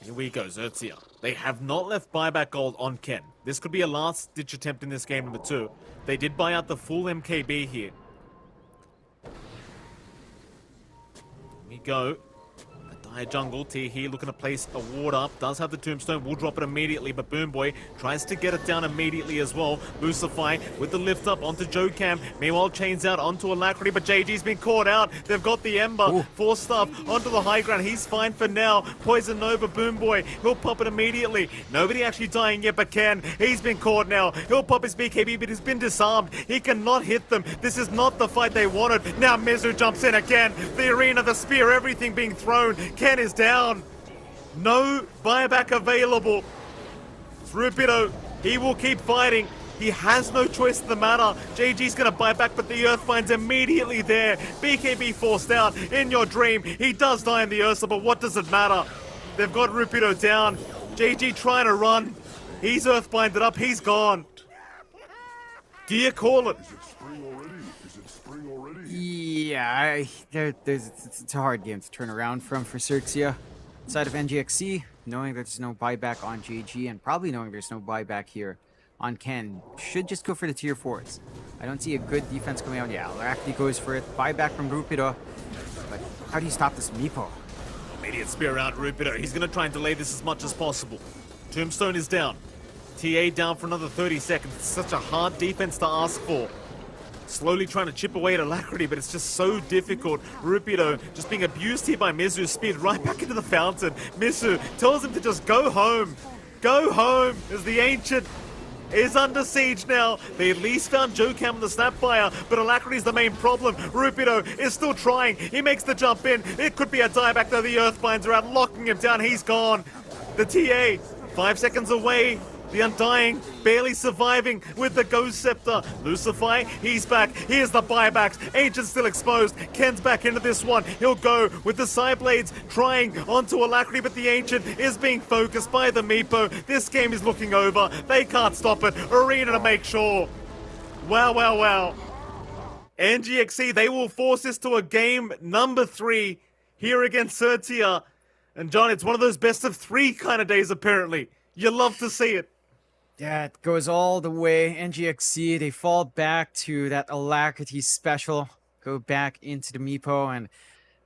Here we go, Xerxia. They have not left buyback gold on Ken. This could be a last-ditch attempt in this game number 2. They did buy out the full MKB here. Here we go. The dire jungle. Teehee looking to place a ward up. Does have the tombstone. Will drop it immediately, but Boom Boy tries to get it down immediately as well. Lucify with the lift up onto Jokam. Meanwhile, chains out onto Alacrity, but JG's been caught out. They've got the Ember. Ooh. Force stuff onto the high ground. He's fine for now. Poison Nova, Boom Boy. He'll pop it immediately. Nobody actually dying yet, but Ken. He's been caught now. He'll pop his BKB, but he's been disarmed. He cannot hit them. This is not the fight they wanted. Now Mizu jumps in again. The arena, the spear, everything being thrown. Ken is down. No buyback available. It's Rupido. He will keep fighting. He has no choice in the matter. JG's gonna buy back, but the Earthbind's immediately there. BKB forced out. In your dream, he does die in the Ursa, but what does it matter? They've got Rupido down. JG trying to run. He's Earthbinded up. He's gone. Do you call it? Yeah, it's a hard game to turn around from for Xerxia. Side of NGXC, knowing there's no buyback on JG and probably knowing there's no buyback here on Ken, should just go for the tier 4s. I don't see a good defense coming out. Yeah, Arachne goes for it. Buyback from Rupido. But how do you stop this Meepo? Immediate spear out, Rupido. He's going to try and delay this as much as possible. Tombstone is down. TA down for another 30 seconds. It's such a hard defense to ask for. Slowly trying to chip away at Alacrity, but it's just so difficult. Rupido just being abused here by Mizu. Speared right back into the fountain. Mizu tells him to just go home. Go home, as the Ancient is under siege now. They at least found Jokam and the Snapfire, but Alacrity's the main problem. Rupido is still trying. He makes the jump in. It could be a dieback, though. The Earthbinds are out, locking him down. He's gone. The TA, 5 seconds away. The Undying barely surviving with the Ghost Scepter. Lucify, he's back. Here's the buybacks. Ancient's still exposed. Ken's back into this one. He'll go with the Side Blades trying onto Alacrity, but the Ancient is being focused by the Meepo. This game is looking over. They can't stop it. Arena to make sure. Wow, wow, wow. NGXC, they will force this to a game number 3 here against Certia. And John, it's one of those best of 3 kind of days, apparently. You love to see it. Yeah, it goes all the way. NGXC, they fall back to that Alacrity special. Go back into the Meepo, and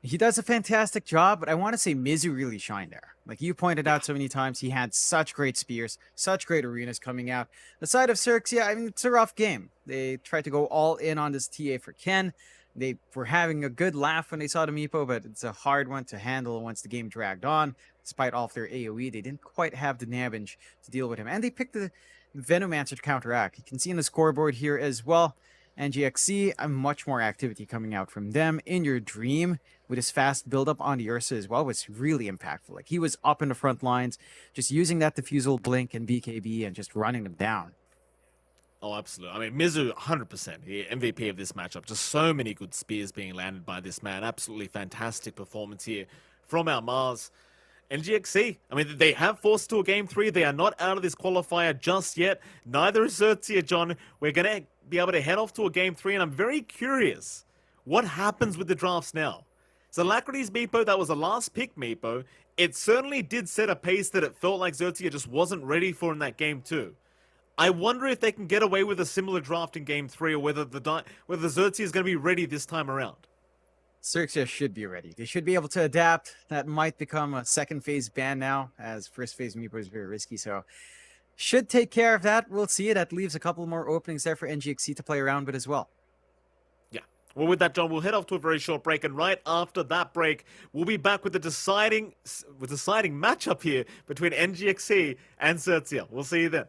he does a fantastic job, but I want to say Mizu really shined there. Like you pointed out so many times, he had such great spears, such great arenas coming out. The side of Xerxia, I mean, it's a rough game. They tried to go all in on this TA for Ken. They were having a good laugh when they saw the Meepo, but it's a hard one to handle once the game dragged on. Despite all of their AoE, they didn't quite have the damage to deal with him. And they picked the Venomancer to counteract. You can see in the scoreboard here as well, NGXC, much more activity coming out from them. In Your Dream, with his fast build-up on the Ursa as well, was really impactful. Like, he was up in the front lines, just using that diffusal blink and BKB and just running them down. Oh, absolutely. I mean, Mizu, 100%. He MVP of this matchup. Just so many good spears being landed by this man. Absolutely fantastic performance here from our Mars. NGXC, I mean, they have forced to a game 3. They are not out of this qualifier just yet. Neither is Xerxia, John. We're going to be able to head off to a game 3, and I'm very curious what happens with the drafts now. So Alacrity's Meepo, that was a last pick Meepo. It certainly did set a pace that it felt like Xerxia just wasn't ready for in that game 2. I wonder if they can get away with a similar draft in game 3, or whether Xerxia is going to be ready this time around. Xerxia should be ready. They should be able to adapt. That might become a second phase ban now, as first phase Meepo is very risky. So should take care of that. We'll see. That leaves a couple more openings there for NGXC to play around with as well. Yeah. Well, with that, John, we'll head off to a very short break, and right after that break, we'll be back with the deciding matchup here between NGXC and Xerxia. We'll see you then.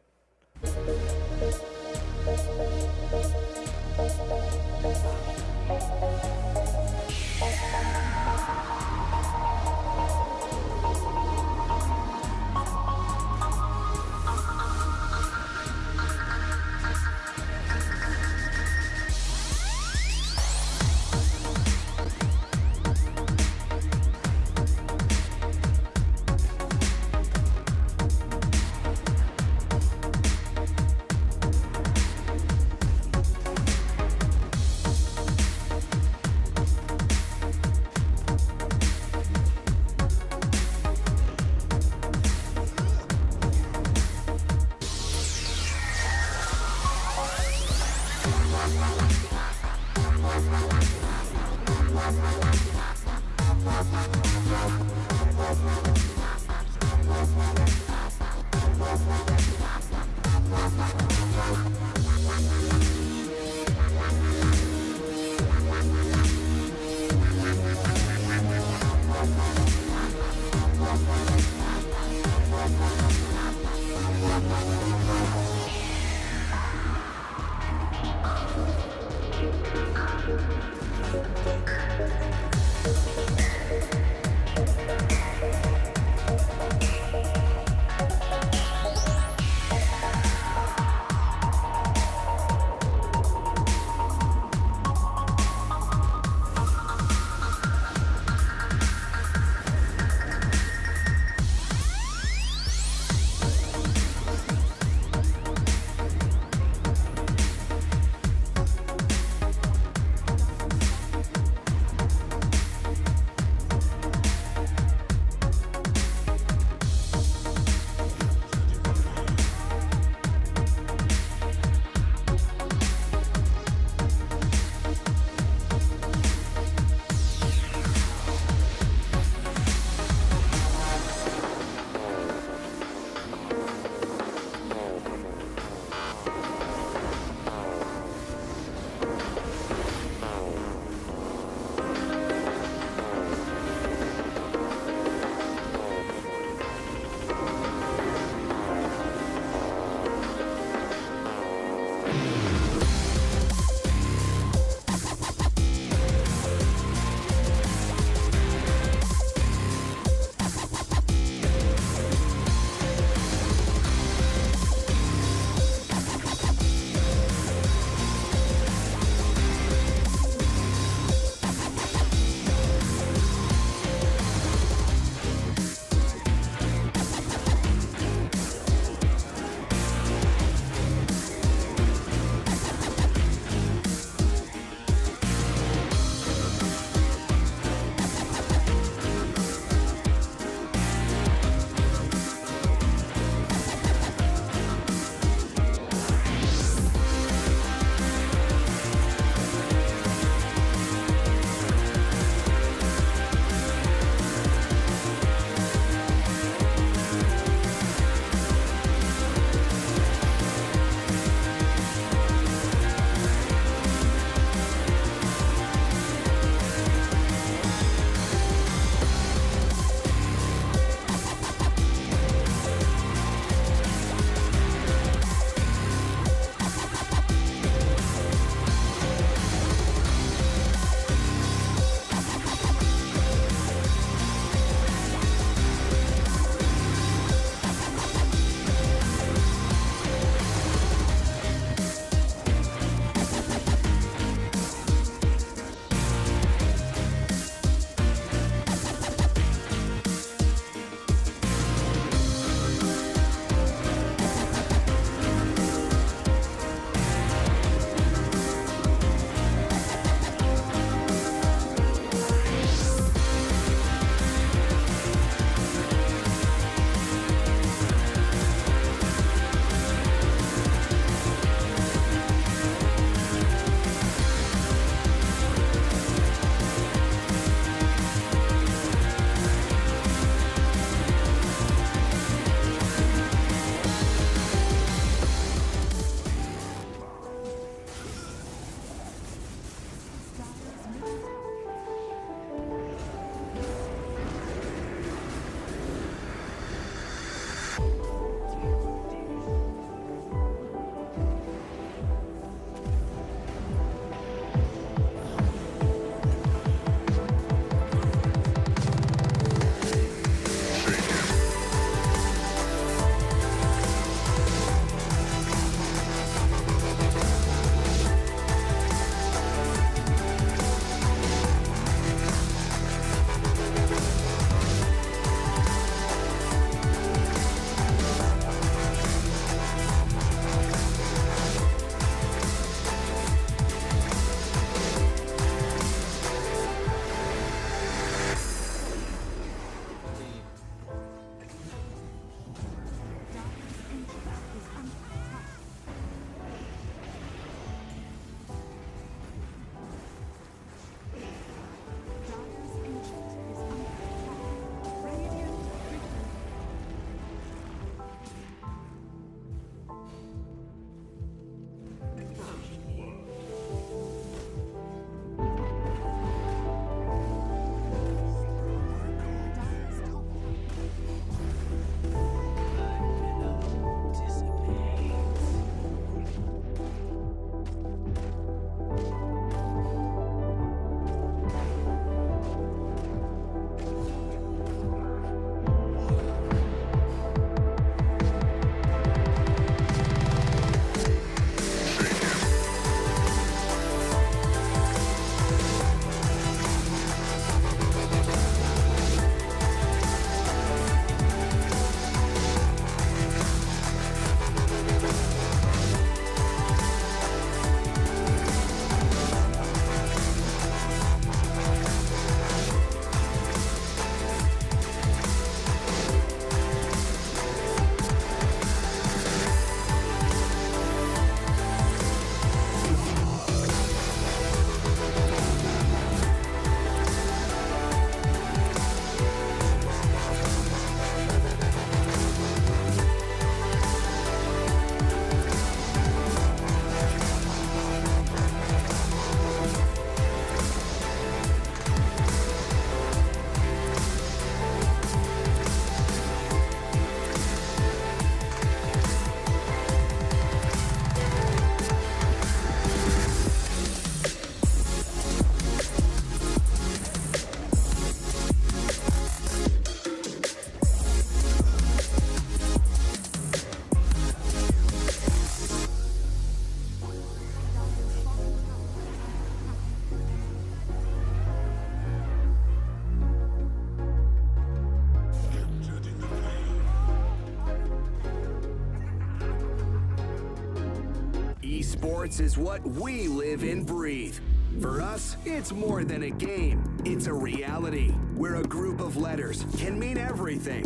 Esports is what we live and breathe. For us, it's more than a game. It's a reality where a group of letters can mean everything.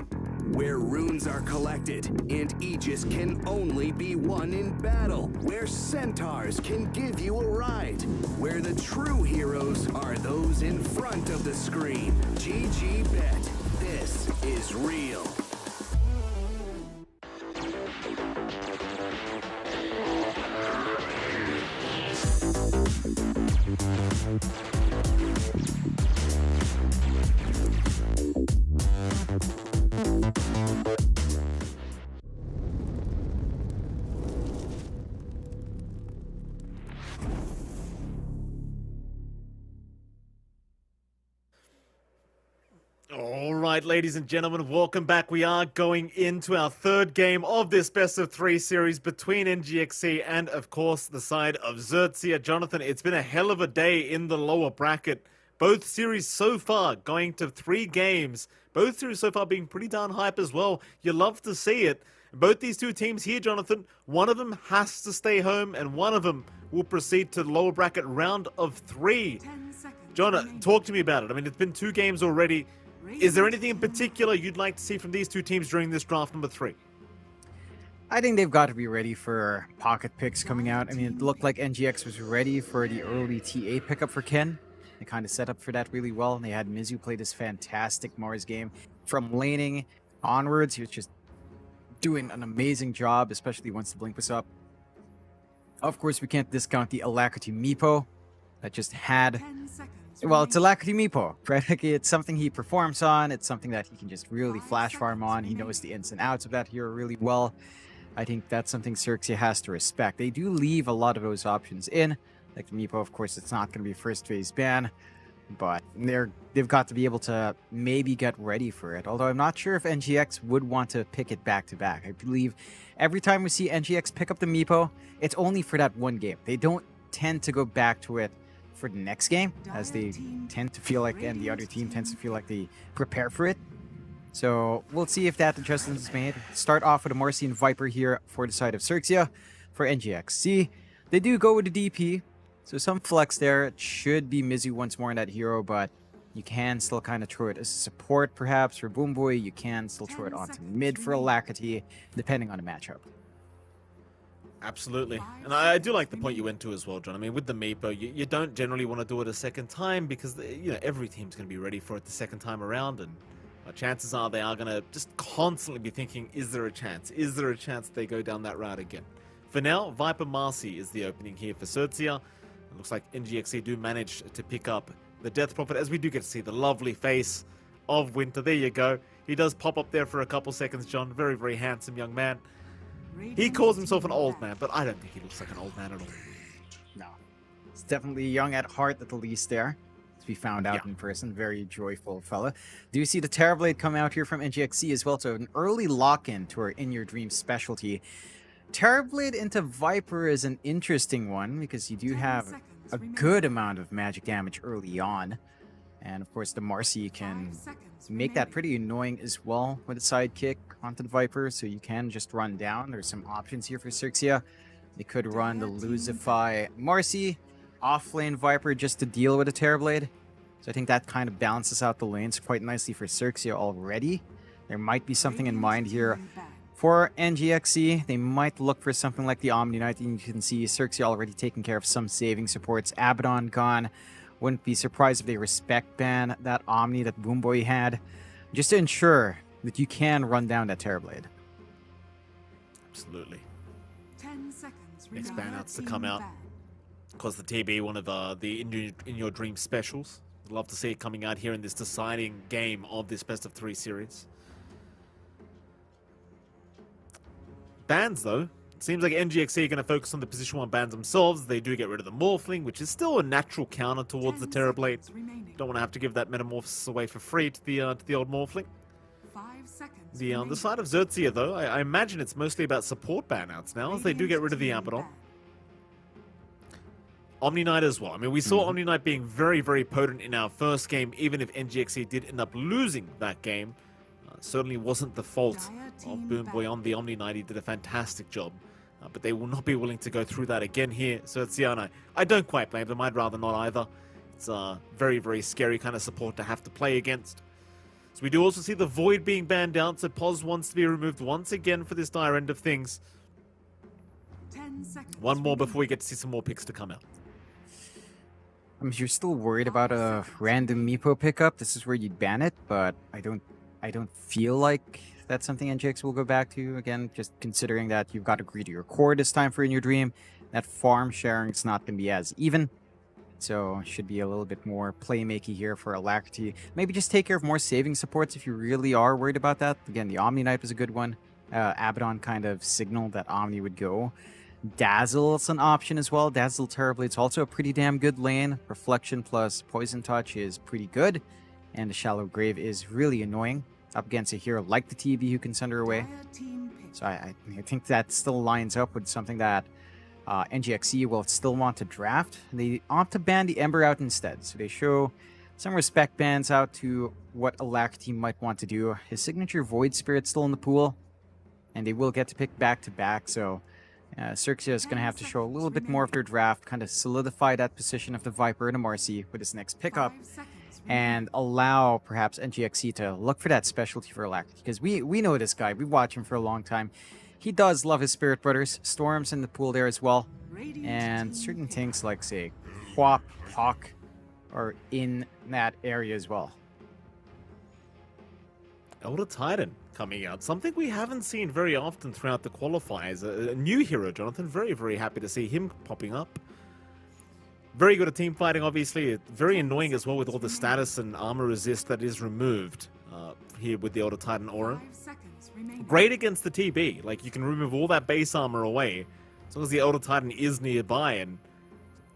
Where runes are collected and Aegis can only be won in battle. Where centaurs can give you a ride. Where the true heroes are those in front of the screen. GG Bet. This is real. All right, ladies and gentlemen, welcome back. We are going into our third game of this best of three series between NGXC and, of course, the side of Xerxia. Jonathan, it's been a hell of a day in the lower bracket. Both series so far going to 3 games. Both series so far being pretty darn hype as well. You love to see it. Both these two teams here, Jonathan, one of them has to stay home and one of them will proceed to the lower bracket round of 3. 10 seconds. Jonah, remaining. talk to me about it. I mean, it's been 2 games already. Is there anything in particular you'd like to see from these two teams during this draft number 3? I think they've got to be ready for pocket picks coming out. I mean, it looked like NGX was ready for the early TA pickup for Ken. They kind of set up for that really well. They had Mizu play this fantastic Mars game. From laning onwards, he was just doing an amazing job, especially once the blink was up. Of course, we can't discount the Alacrity Meepo that just had... 10 seconds. Well, it's remaining. Alacrity Meepo, right? Like, it's something he performs on. It's something that he can just really flash farm on. He knows the ins and outs of that hero really well. I think that's something Xerxia has to respect. They do leave a lot of those options in. Like the Meepo, of course, it's not going to be first phase ban, but they've got to be able to maybe get ready for it. Although I'm not sure if NGX would want to pick it back to back. I believe every time we see NGX pick up the Meepo, it's only for that one game. They don't tend to go back to it for the next game, as they tend to feel like, and the other team tends to feel like they prepare for it. So we'll see if that adjustment is made. Start off with a Marcian Viper here for the side of Xerxia. For NGXC, they do go with the DP, so some flex there. It should be Mizu once more in that hero, but you can still kind of throw it as a support perhaps for Boomboy. You can still throw it 10 onto seconds mid for remaining. Alacrity, depending on the matchup. Absolutely. And I do like the point you went to as well, John. I mean, with the Meepo, you don't generally want to do it a second time because, every team's going to be ready for it the second time around. And chances are they are going to just constantly be thinking, is there a chance? Is there a chance they go down that route again? For now, Viper Marcy is the opening here for Xerxia. It looks like NGXC do manage to pick up the Death Prophet, as we do get to see the lovely face of Winter. There you go. He does pop up there for a couple seconds, John. Very, very handsome young man. He calls himself an old man, but I don't think he looks like an old man at all. No. It's definitely young at heart at the least there. As we found out Yeah. in person. Very joyful fella. Do you see the Terrorblade come out here from NGXC as well? So an early lock-in to our In Your Dream specialty. Terrorblade into Viper is an interesting one because you do 10 have seconds a remaining. good amount of magic damage early on. And of course the Marcy can 5 seconds make that remaining. pretty annoying as well with a sidekick onto the Viper, so you can just run down. There's some options here for Xerxia. They could run the Luzify Marcy, offlane Viper just to deal with a Terrorblade. So I think that kind of balances out the lanes quite nicely for Xerxia already. There might be something in mind here for NGXC. They might look for something like the Omni Knight, and you can see Xerxia already taking care of some saving supports. Abaddon gone. Wouldn't be surprised if they respect ban that Omni that Boomboy had, just to ensure that you can run down that Terrorblade. Absolutely. 10 seconds Next remaining. ban outs to come out. Of course, the TB, one of the In Your Dream specials. I'd love to see it coming out here in this deciding game of this best of 3 series. Bans, though. It seems like NGXC are going to focus on the position 1 bans themselves. They do get rid of the Morphling, which is still a natural counter towards the 10 Terrorblade. seconds remaining. Don't want to have to give that Metamorphosis away for free to the old Morphling. 5 seconds The remaining. side of Xerxia, though, I imagine it's mostly about support ban outs now, as they do get rid of the Abaddon. Omni Knight as well. I mean, we saw Omni Knight being very, very potent in our first game, even if NGXC did end up losing that game. Certainly wasn't the fault of Boomboy on the Omni Knight. He did a fantastic job But they will not be willing to go through that again here. So it's I don't quite blame them. I'd rather not either. It's a very, very scary kind of support to have to play against. So we do also see the Void being banned out, so Pos wants to be removed once again for this dire end of things. 10 seconds. One more before we get to see some more picks to come out. You're still worried about a random Meepo pickup. This is where you'd ban it, but I don't feel like that's something NGX will go back to. Again, just considering that you've got to agree to your core this time for In Your Dream. That farm sharing is not going to be as even. So should be a little bit more playmaky here for Alacrity. Maybe just take care of more saving supports if you really are worried about that. Again, the Omni Knife is a good one. Abaddon kind of signaled that Omni would go. Dazzle's an option as well. Dazzle Terrorblade's also a pretty damn good lane. Reflection plus Poison Touch is pretty good. And the Shallow Grave is really annoying. Up against a hero like the TB who can send her away. So I think that still lines up with something that NGXE will still want to draft. They opt to ban the Ember out instead. So they show some respect bans out to what Alacrity might want to do. His signature Void Spirit's still in the pool. And they will get to pick back-to-back. So Xerxia is going to have to show a little bit more of their draft, kind of solidify that position of the Viper and the Marcy with his next pickup, and allow perhaps NGXE to look for that specialty for Alacrity. Because we know this guy, we watch him for a long time. He does love his Spirit Brothers. Storm's in the pool there as well. And certain things like, say, Quap, Hawk are in that area as well. Elder Titan coming out. Something we haven't seen very often throughout the qualifiers. A new hero, Jonathan. Very, very happy to see him popping up. Very good at team fighting, obviously. Very annoying as well with all the status and armor resist that is removed here with the Elder Titan aura. Great against the TB. Like, you can remove all that base armor away as long as the Elder Titan is nearby. And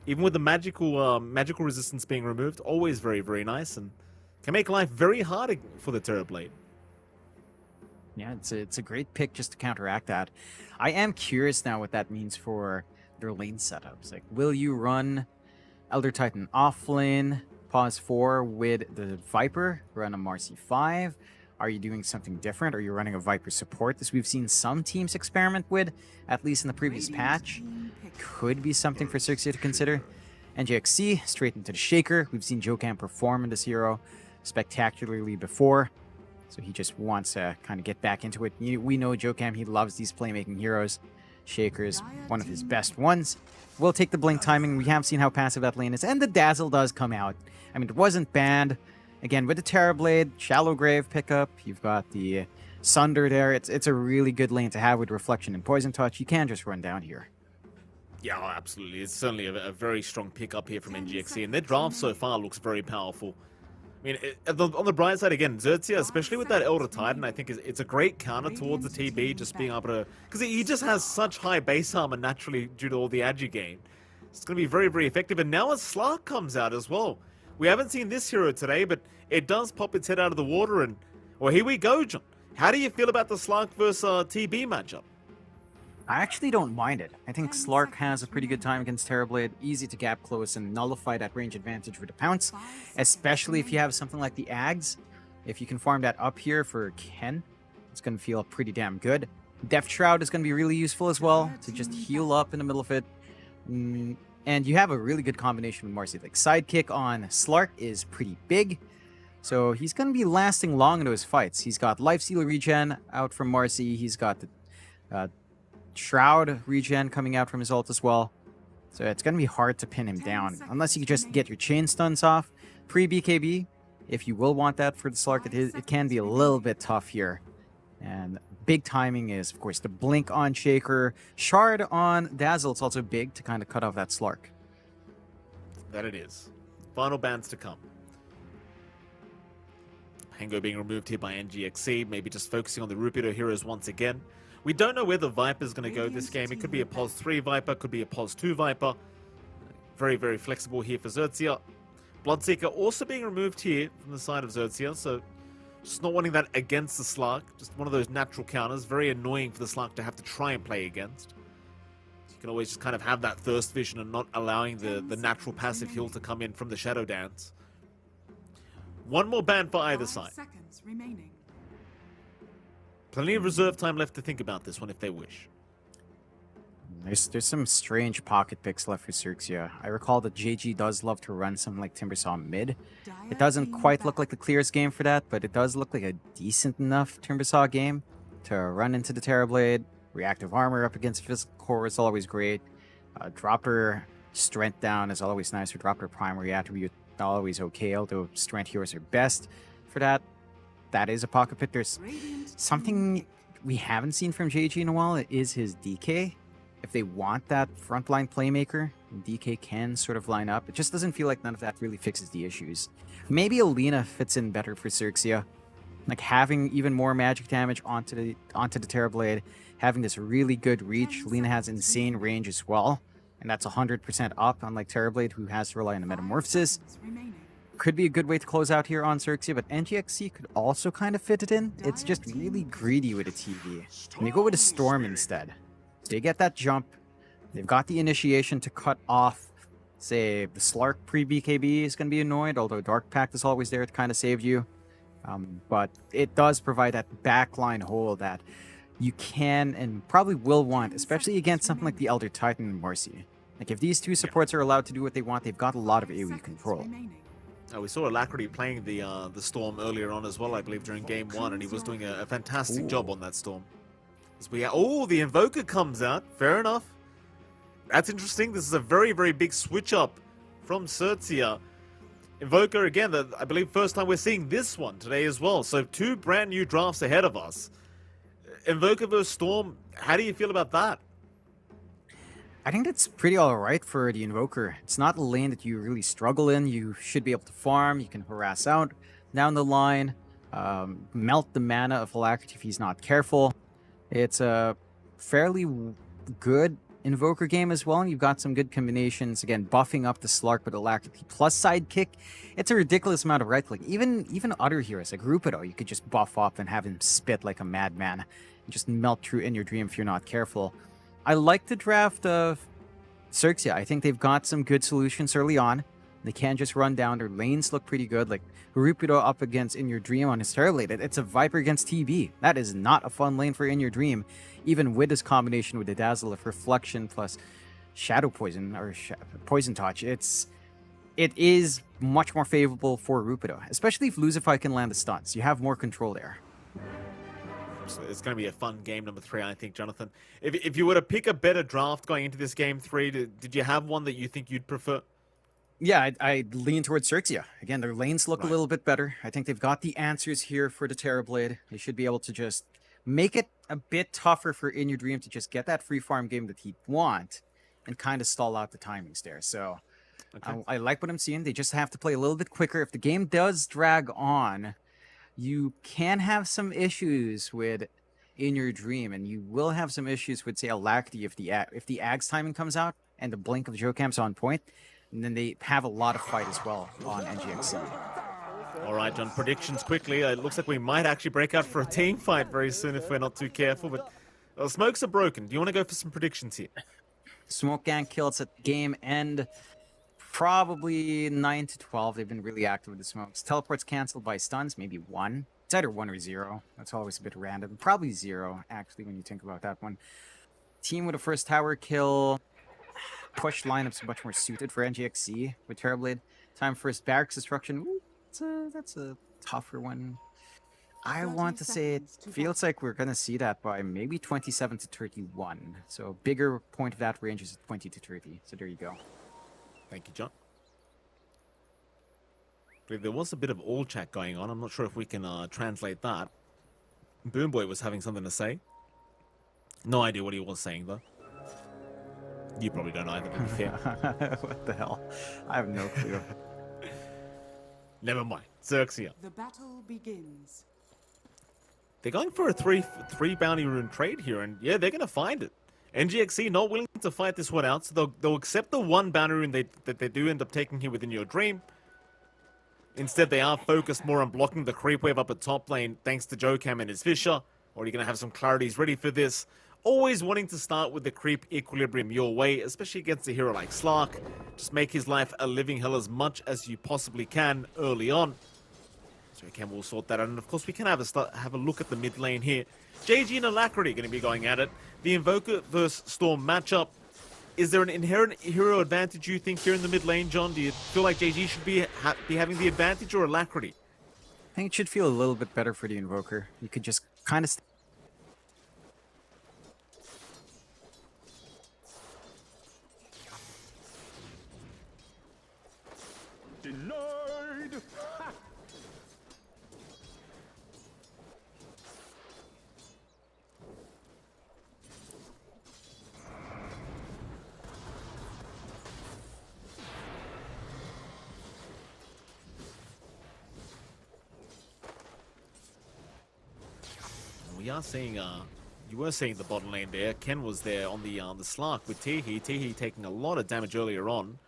even with the magical resistance being removed, always very, very nice. And can make life very hard for the Terrorblade. Yeah, it's a great pick just to counteract that. I am curious now what that means for their lane setups. Like, will you run Elder Titan off lane, pause 4 with the Viper, run a Marcy 5? Are you doing something different? Are you running a Viper support? This we've seen some teams experiment with, at least in the previous patch. Could be something for Xerxia to consider. NGXC, straight into the Shaker. We've seen Jokam perform in this hero spectacularly before. So he just wants to kind of get back into it. We know Jokam, he loves these playmaking heroes. Shaker is one of his best ones. We'll take the blink timing. We have seen how passive that lane is. And the Dazzle does come out. I mean, it wasn't banned. Again, with the Terrorblade, Shallow Grave pickup, you've got the Sunder there. It's a really good lane to have with Reflection and Poison Touch. You can just run down here. Yeah, absolutely. It's certainly a very strong pickup here from NGXE. And their draft so far looks very powerful. I mean, on the bright side, again, Xerxia, especially with that Elder Titan, I think it's a great counter towards the TB, just being able to... Because he just has such high base armor naturally due to all the agi gain. It's going to be very, very effective. And now a Slark comes out as well. We haven't seen this hero today, but it does pop its head out of the water. And, well, here we go, John. How do you feel about the Slark versus TB matchup? I actually don't mind it. I think Slark has a pretty good time against Terrorblade. Easy to gap close and nullify that range advantage with the pounce. Especially if you have something like the Ags. If you can farm that up here for Ken, it's going to feel pretty damn good. Death Shroud is going to be really useful as well to just heal up in the middle of it. And you have a really good combination with Marcy. Like, Sidekick on Slark is pretty big. So he's going to be lasting long into his fights. He's got Life Stealer regen out from Marcy. He's got the Shroud regen coming out from his ult as well. So it's going to be hard to pin him down. Unless you just get your chain stuns off. Pre-BKB, if you will want that for the Slark, it can be a little bit tough here. And big timing is, of course, the blink on Shaker. Shard on Dazzle. It's also big to kind of cut off that Slark. That it is. Final bans to come. Pango being removed here by NGXC. Maybe just focusing on the Rupido heroes once again. We don't know where the Viper's going to go this game. It could be a Pos 3 Viper, could be a Pos 2 Viper. Very, very flexible here for Xerxia. Bloodseeker also being removed here from the side of Xerxia, so just not wanting that against the Slark. Just one of those natural counters. Very annoying for the Slark to have to try and play against. You can always just kind of have that Thirst Vision and not allowing the natural passive heal to come in from the Shadow Dance. One more ban for either side. Plenty of reserve time left to think about this one if they wish. There's some strange pocket picks left for Xerxia. I recall that JG does love to run something like Timbersaw mid. It doesn't quite look like the clearest game for that, but it does look like a decent enough Timbersaw game to run into the Terrorblade. Reactive armor up against physical core is always great. Drop her strength down is always nice, or drop her primary attribute always okay, although strength heroes are best for that. That is a pocket pick. There's something we haven't seen from JG in a while. It is his DK. If they want that frontline playmaker, DK can sort of line up. It just doesn't feel like none of that really fixes the issues. Maybe Alina fits in better for Xerxia. Like having even more magic damage onto the Terrorblade, having this really good reach. Alina has insane range as well, and that's 100% up, unlike Terrorblade, who has to rely on the Metamorphosis. Could be a good way to close out here on Xerxia, but NGXC could also kind of fit it in. It's just really greedy with a TV. And you go with a Storm instead. They get that jump. They've got the initiation to cut off, say, the Slark pre-BKB is going to be annoyed, although Dark Pact is always there to kind of save you. But it does provide that backline hole that you can and probably will want, especially against something like the Elder Titan and Marcy. Like, if these two supports are allowed to do what they want, they've got a lot of AoE control. We saw Alacrity playing the Storm earlier on as well, I believe, during Game 1, and he was doing a fantastic job on that Storm. Oh, the Invoker comes out. Fair enough. That's interesting. This is a very, very big switch up from Xerxia. Invoker, again, I believe first time we're seeing this one today as well. So 2 brand new drafts ahead of us. Invoker versus Storm, how do you feel about that? I think that's pretty alright for the Invoker. It's not a lane that you really struggle in. You should be able to farm. You can harass out down the line. Melt the mana of Alacrity if he's not careful. It's a fairly good Invoker game as well, and you've got some good combinations. Again, buffing up the Slark with Alacrity plus Sidekick. It's a ridiculous amount of right click. Even other heroes like Rupido, you could just buff up and have him spit like a madman and just melt through in your dream if you're not careful. I like the draft of Xerxia. I think they've got some good solutions early on. They can just run down. Their lanes look pretty good. Like Rupido up against In Your Dream on his Terrorblade. It's a Viper against TB. That is not a fun lane for In Your Dream, even with this combination with the Dazzle of Reflection plus Shadow Poison or Poison Touch. It is much more favorable for Rupido, especially if Lucify can land the stuns. You have more control there. So it's going to be a fun game number 3, I think, Jonathan. If you were to pick a better draft going into this game 3, did you have one that you think you'd prefer? Yeah, I'd lean towards Xerxia. Again, their lanes look a little bit better. I think they've got the answers here for the Terrorblade. They should be able to just make it a bit tougher for In Your Dream to just get that free farm game that he'd want and kind of stall out the timings there. So I like what I'm seeing. They just have to play a little bit quicker. If the game does drag on, you can have some issues with In Your Dream, and you will have some issues with, say, Alacrity if the Ags timing comes out and the blink of Jokam's on point. And then they have a lot of fight as well on NGXC. All right, John, predictions quickly. It looks like we might actually break out for a team fight very soon if we're not too careful, but smokes are broken. Do you want to go for some predictions here? Smoke Gang kills at game end. Probably 9 to 12. They've been really active with the smokes. Teleports canceled by stuns, maybe 1. It's either 1 or 0. That's always a bit random. Probably 0, actually, when you think about that one. Team with a first tower kill. Push lineups much more suited for NGXC with Terrorblade. Time first barracks destruction. Ooh, that's a tougher one. I want to say it feels like we're going to see that by maybe 27 to 31. So bigger point of that range is 20 to 30. So there you go. Thank you, John. There was a bit of all chat going on. I'm not sure if we can translate that. Boomboy was having something to say. No idea what he was saying, though. You probably don't either, to be fair. What the hell? I have no clue. Never mind. Xerxia. The battle begins. They're going for a three bounty rune trade here, and yeah, they're going to find it. NGXC not willing to fight this one out, so they'll accept the 1 bounty rune that they do end up taking here within your dream. Instead, they are focused more on blocking the creep wave up at top lane, thanks to Jokam and his Fisher. Or you're going to have some clarities ready for this. Always wanting to start with the creep equilibrium your way, especially against a hero like Slark. Just make his life a living hell as much as you possibly can early on. So Ken will sort that out. And of course, we can have a look at the mid lane here. JG and Alacrity going to be going at it. The Invoker versus Storm matchup. Is there an inherent hero advantage, you think, here in the mid lane, John? Do you feel like JG should be having the advantage, or Alacrity? I think it should feel a little bit better for the Invoker. You could just kind of... Denied! Ha! We are seeing, you were seeing the bottom lane there. Ken was there on the Slark with Teehee. Teehee taking a lot of damage earlier on.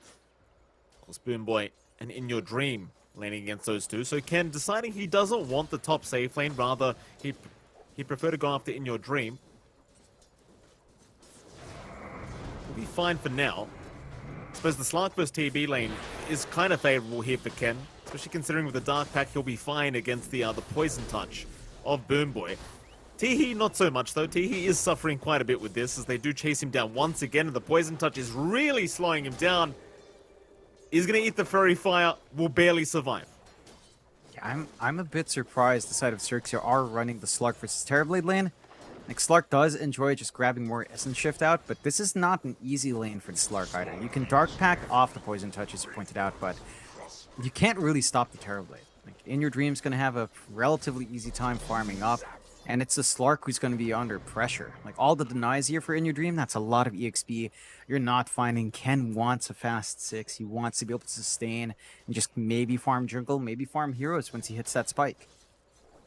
Spoon Boy and In Your Dream laning against those two. So Ken deciding he doesn't want the top safe lane, rather he'd prefer to go after In Your Dream. We'll be fine for now. I suppose the Slark vs TB lane is kind of favorable here for Ken, especially considering with the Dark Pack he'll be fine against the Poison Touch of Boom Boy. Teehee not so much though. Teehee is suffering quite a bit with this as they do chase him down once again, and the Poison Touch is really slowing him down. He's gonna eat the Furry Fire, will barely survive. Yeah, I'm a bit surprised the side of Xerxia are running the Slark versus Terrorblade lane. Like, Slark does enjoy just grabbing more Essence Shift out, but this is not an easy lane for the Slark either. You can Dark Pack off the Poison Touch, as you pointed out, but you can't really stop the Terrorblade. Like, In Your Dream's gonna have a relatively easy time farming up, and it's the Slark who's going to be under pressure. Like, all the denies here for In Your Dream, that's a lot of EXP. You're not finding. Ken wants a fast 6. He wants to be able to sustain and just maybe farm jungle, maybe farm heroes once he hits that spike.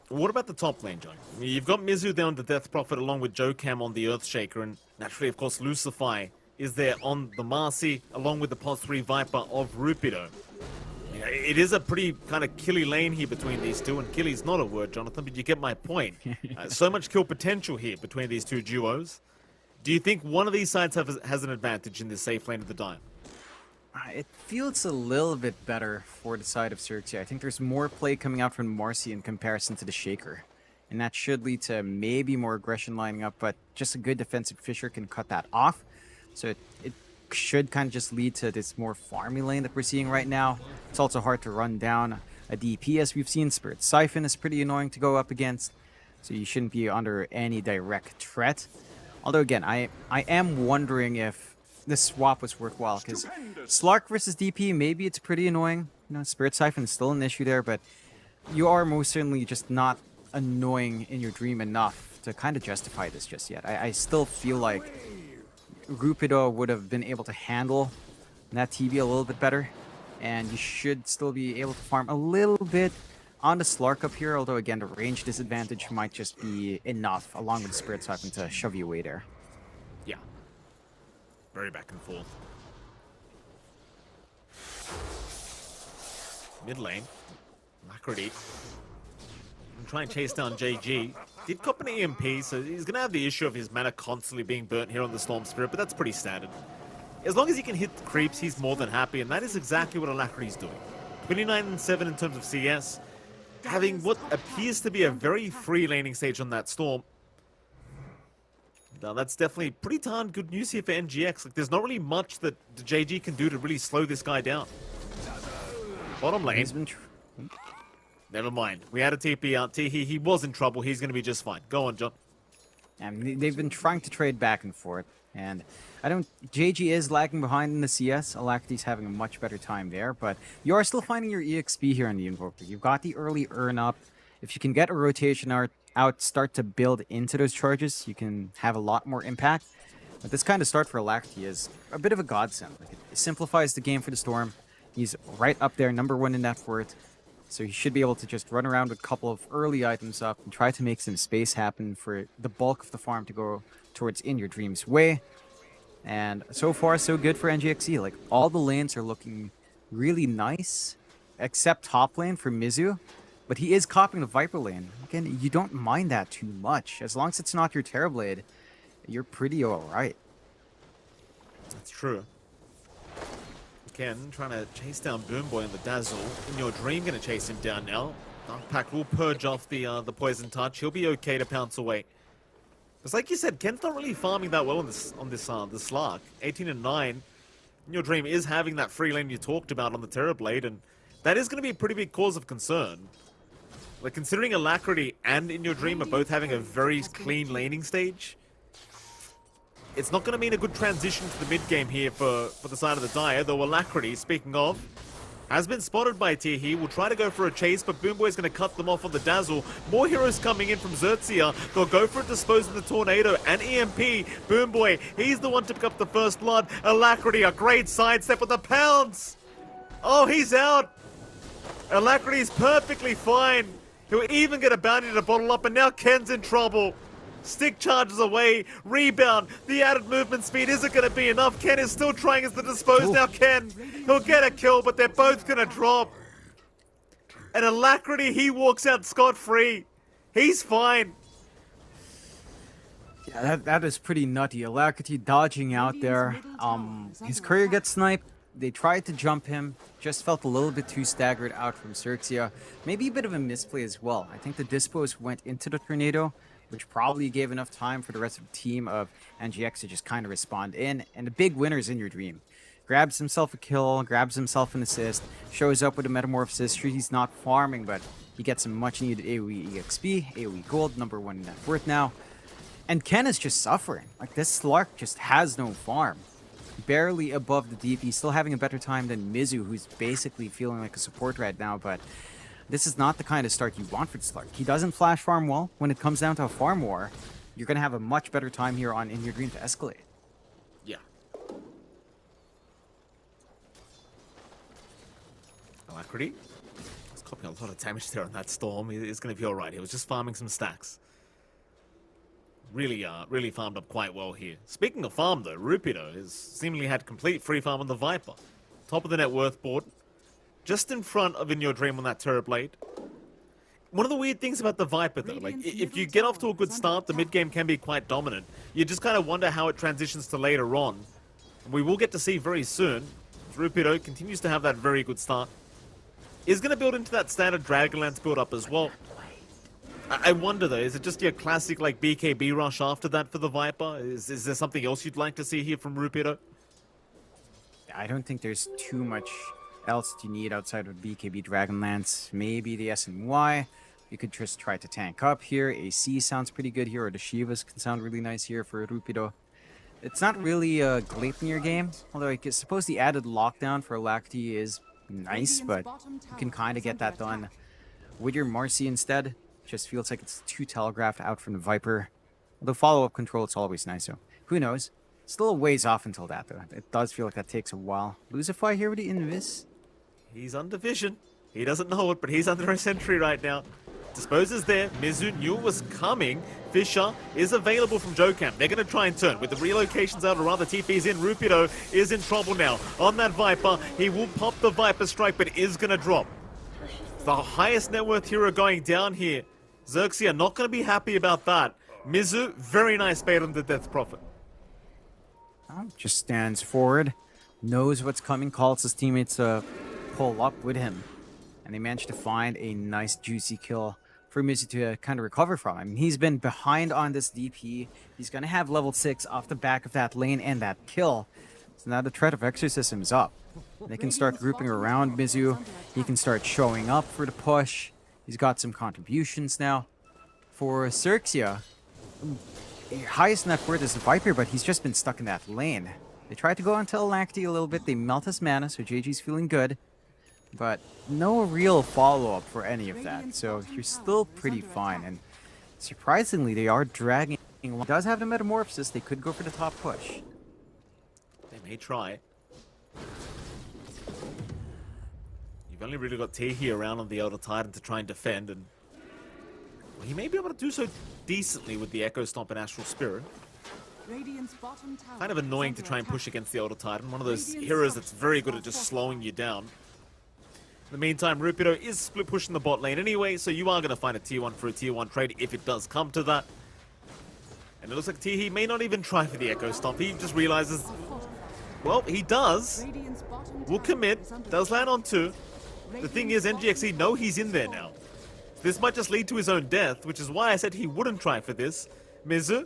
What about the top lane, John? I mean, you've got Mizu there on the Death Prophet along with Jokam on the Earthshaker, and naturally, of course, Lucify is there on the Marcy along with the Pos 3 Viper of Rupido. You know, it is a pretty kind of killy lane here between these two, and killy's not a word, Jonathan, but you get my point. So much kill potential here between these two duos. Do you think one of these sides has an advantage in this safe lane of the Dime? It feels a little bit better for the side of Xerxia. I think there's more play coming out from Marcy in comparison to the Shaker. And that should lead to maybe more aggression lining up, but just a good defensive Fisher can cut that off. So it should kind of just lead to this more farmy lane that we're seeing right now. It's also hard to run down a DP, as we've seen. Spirit Siphon is pretty annoying to go up against, so you shouldn't be under any direct threat. Although again, I am wondering if this swap was worthwhile, because Slark versus DP, maybe it's pretty annoying. You know, Spirit Siphon is still an issue there, but you are most certainly just not annoying In Your Dream enough to kind of justify this just yet. I still feel like Rupido would have been able to handle that TB a little bit better, and you should still be able to farm a little bit on the Slark up here, although again, the range disadvantage might just be enough, along with the Spirit Siphon, to shove you away there. Yeah. Very back and forth. Mid lane. Alacrity. And try and chase down JG. Did cop an EMP, so he's going to have the issue of his mana constantly being burnt here on the Storm Spirit, but that's pretty standard. As long as he can hit the creeps, he's more than happy, and that is exactly what Alacrity's doing. 29-7 in terms of CS. Having what appears to be a very free laning stage on that Storm. Now, that's definitely pretty darn good news here for NGX. Like, there's not really much that the JG can do to really slow this guy down. Bottom lane. Never mind. We had a TP out. He was in trouble. He's going to be just fine. Go on, John. And they've been trying to trade back and forth, and JG is lagging behind in the CS. Alacrity's having a much better time there, but you are still finding your EXP here on the Invoker. You've got the early earn up. If you can get a rotation out, start to build into those charges, you can have a lot more impact. But this kind of start for Alacrity is a bit of a godsend. Like, it simplifies the game for the Storm. He's right up there, #1 in net worth. So he should be able to just run around with a couple of early items up and try to make some space happen for the bulk of the farm to go towards In Your Dream's way. And so far, so good for NGXE. Like, all the lanes are looking really nice, except top lane for Mizu. But he is copying the Viper lane. Again, you don't mind that too much. As long as it's not your Terrorblade, you're pretty alright. That's true. Ken trying to chase down Boom Boy in the Dazzle. In Your Dream going to chase him down now. Dark Pact will purge off the poison touch. He'll be okay to pounce away. It's like you said, Ken's not really farming that well on this Slark. 18 and 9. In Your Dream is having that free lane you talked about on the Terrorblade, and that is going to be a pretty big cause of concern. Like, considering Alacrity and In Your Dream are both having a very clean laning stage, it's not going to mean a good transition to the mid game here for the side of the Dire, though Alacrity, speaking of, has been spotted by Tihi. Will try to go for a chase, but Boomboy's going to cut them off on the Dazzle. More heroes coming in from Xerxia. They'll go for it, disposing the Tornado and EMP. Boomboy, he's the one to pick up the first blood. Alacrity, a great sidestep with the pounds. Oh, he's out. Alacrity's perfectly fine. He'll even get a bounty to bottle up, and now Ken's in trouble. Stick charges away, rebound, the added movement speed isn't going to be enough. Ken is still trying as the dispose now. Ken, he'll get a kill, but they're both going to drop. And Alacrity, he walks out scot-free. He's fine. Yeah, that is pretty nutty. Alacrity dodging out there. His courier gets sniped. They tried to jump him. Just felt a little bit too staggered out from Xerxia. Maybe a bit of a misplay as well. I think the dispose went into the Tornado, which probably gave enough time for the rest of the team of NGX to just kind of respond in. And the big winner's In Your Dream. Grabs himself a kill, grabs himself an assist, shows up with a Metamorphosis. Sure, he's not farming, but he gets some much needed AoE EXP, AoE gold, #1 net worth now. And Ken is just suffering. Like, this Slark just has no farm. Barely above the DP, still having a better time than Mizu, who's basically feeling like a support right now, but this is not the kind of start you want for the Slark. He doesn't flash farm well. When it comes down to a farm war, you're going to have a much better time here on In Your Dream to escalate. Yeah. Alacrity. He's copying a lot of damage there on that Storm. He's going to be alright. He was just farming some stacks. Really farmed up quite well here. Speaking of farm though, Rupido has seemingly had complete free farm on the Viper. Top of the net worth board. Just in front of In Your Dream on that Terrorblade. One of the weird things about the Viper though, like if you get off to a good start, the mid game can be quite dominant. You just kind of wonder how it transitions to later on. We will get to see very soon. Rupido continues to have that very good start. Is going to build into that standard Dragonlance build up as well. I wonder though, is it just your classic like BKB rush after that for the Viper? Is there something else you'd like to see here from Rupido? I don't think there's too much else you need outside of BKB Dragonlance. Maybe the SNY. You could just try to tank up here. AC sounds pretty good here, or the Shivas can sound really nice here for Rupido. It's not really a Gleipnir game, although I suppose the added lockdown for Alacrity is nice, but you can kind of get that done with your Marcy instead. Just feels like it's too telegraphed out from the Viper. Although follow-up control, it's always nice, so who knows? Still a ways off until that, though. It does feel like that takes a while. Lucify here with the Invis. He's under vision. He doesn't know it, but he's under a sentry right now. Disposes there. Mizu knew it was coming. Fisher is available from Jokam. They're going to try and turn. With the relocations out, or rather TP's in, Rupido is in trouble now. On that Viper, he will pop the Viper strike, but is going to drop. The highest net worth hero going down here. Xerxia not going to be happy about that. Mizu, very nice bait on the Death Prophet. Just stands forward, knows what's coming, calls his teammates to pull up with him. And they managed to find a nice juicy kill for Mizu to kind of recover from. I mean, he's been behind on this DP. He's going to have level 6 off the back of that lane and that kill. So now the threat of Exorcism is up. They can start grouping around Mizu. He can start showing up for the push. He's got some contributions now. For Xerxia, highest net worth is the Viper, but he's just been stuck in that lane. They tried to go onto Alacrity a little bit. They melt his mana, so JG's feeling good. But no real follow-up for any of that. So you're still pretty fine. And surprisingly, they are dragging. He does have the Metamorphosis. They could go for the top push. They may try. You've only really got Tehi around on the Elder Titan to try and defend, and well, he may be able to do so decently with the Echo Stomp and Astral Spirit. Kind of annoying to try and push against the Elder Titan, one of those heroes that's very good at just slowing you down. In the meantime, Rupido is split pushing the bot lane anyway, so you are going to find a tier 1 for a tier 1 trade if it does come to that. And it looks like Tehi may not even try for the Echo Stomp. He just realizes, well, he does. Will commit, does land on 2. The thing is, NGXE know he's in there now. This might just lead to his own death, which is why I said he wouldn't try for this. Mizu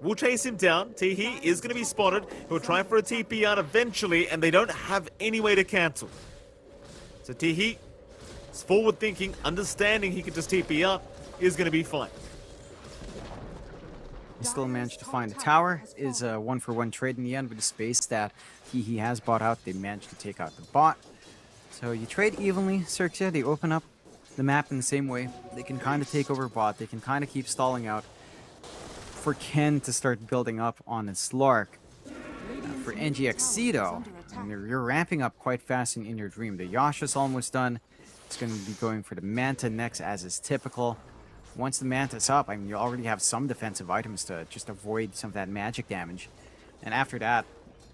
will chase him down. Teehee is going to be spotted. He'll try for a TP out eventually, and they don't have any way to cancel. So Teehee is forward thinking, understanding he can just TP out, is going to be fine. He still managed to find a tower. Is a 1-for-1 trade in the end with the space that he has bought out. They managed to take out the bot. So you trade evenly, Xerxia. They open up the map in the same way. They can kind of take over bot. They can kind of keep stalling out for Ken to start building up on his Slark. For NGXC though, you're ramping up quite fast in your dream. The Yasha's almost done. It's going to be going for the Manta next, as is typical. Once the Manta's up, I mean, you already have some defensive items to just avoid some of that magic damage. And after that,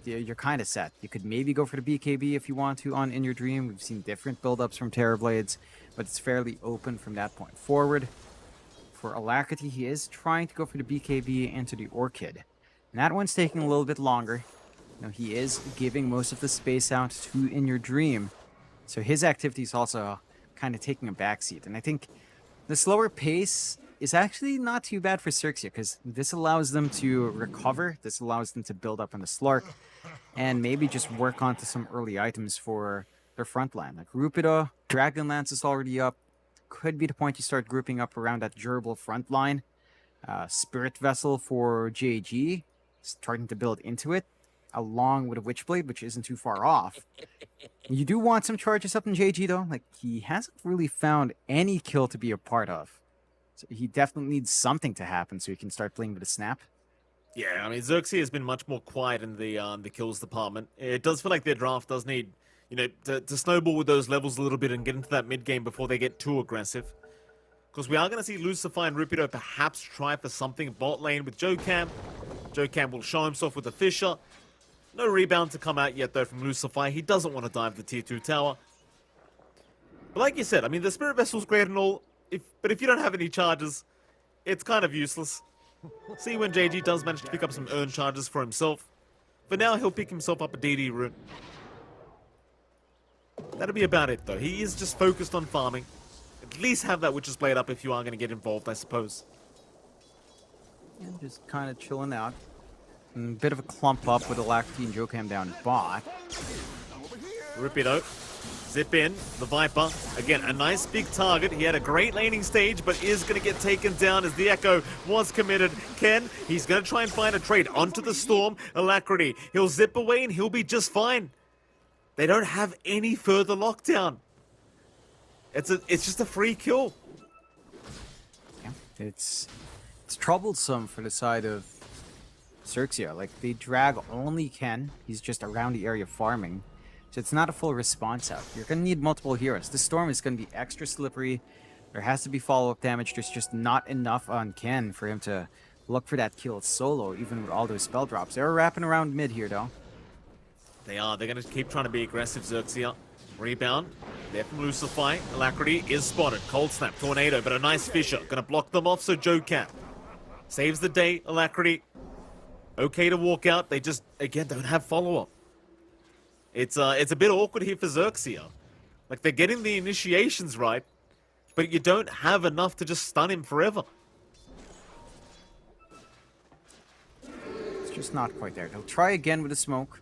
you're kind of set. You could maybe go for the BKB if you want to on In Your Dream. We've seen different build-ups from Terrorblades, but it's fairly open from that point forward. For Alacrity, he is trying to go for the BKB into the Orchid. And that one's taking a little bit longer. You know, he is giving most of the space out to In Your Dream. So his activity is also kind of taking a backseat. And I think the slower pace is actually not too bad for Xerxia, because this allows them to recover. This allows them to build up on the Slark and maybe just work onto some early items for their front line. Like Rupido, Dragonlance is already up. Could be the point you start grouping up around that durable front line. Spirit Vessel for JG, starting to build into it, along with a Witchblade, which isn't too far off. You do want some charges up in JG though. Like, he hasn't really found any kill to be a part of. So he definitely needs something to happen so he can start playing with a snap. Yeah, I mean, Xerxia has been much more quiet in the kills department. It does feel like their draft does need, you know, to snowball with those levels a little bit and get into that mid game before they get too aggressive. Because we are going to see Lucify and Rupido perhaps try for something bot lane with Jocam. Jocam will show himself with the Fisher. No rebound to come out yet, though, from Lucify. He doesn't want to dive the tier 2 tower. But like you said, I mean, the Spirit Vessel's great and all, but if you don't have any charges, it's kind of useless. See when JG does manage to pick up some earned charges for himself. For now, he'll pick himself up a DD rune. That'll be about it, though. He is just focused on farming. At least have that Witch's Blade up if you are going to get involved, I suppose. And just kind of chilling out. And a bit of a clump up with Alacrity and Jocam down bot. Rupido. Zip in. The Viper. Again, a nice big target. He had a great laning stage, but is going to get taken down as the Echo was committed. Ken, he's going to try and find a trade onto the Storm. Alacrity. He'll zip away and he'll be just fine. They don't have any further lockdown. It's just a free kill. Yeah, it's troublesome for the side of Xerxia. Like, they drag only Ken. He's just around the area farming. So it's not a full response out. You're going to need multiple heroes. The Storm is going to be extra slippery. There has to be follow-up damage. There's just not enough on Ken for him to look for that kill solo, even with all those spell drops. They're wrapping around mid here, though. They are. They're going to keep trying to be aggressive, Xerxia. Rebound. There from Lucify. Alacrity is spotted. Cold Snap. Tornado, but a nice Fisher. Going to block them off, so Jocam saves the day. Alacrity. Okay to walk out. They just, again, don't have follow-up. It's a bit awkward here for Xerxia. Like, they're getting the initiations right, but you don't have enough to just stun him forever. It's just not quite there. They'll try again with a smoke.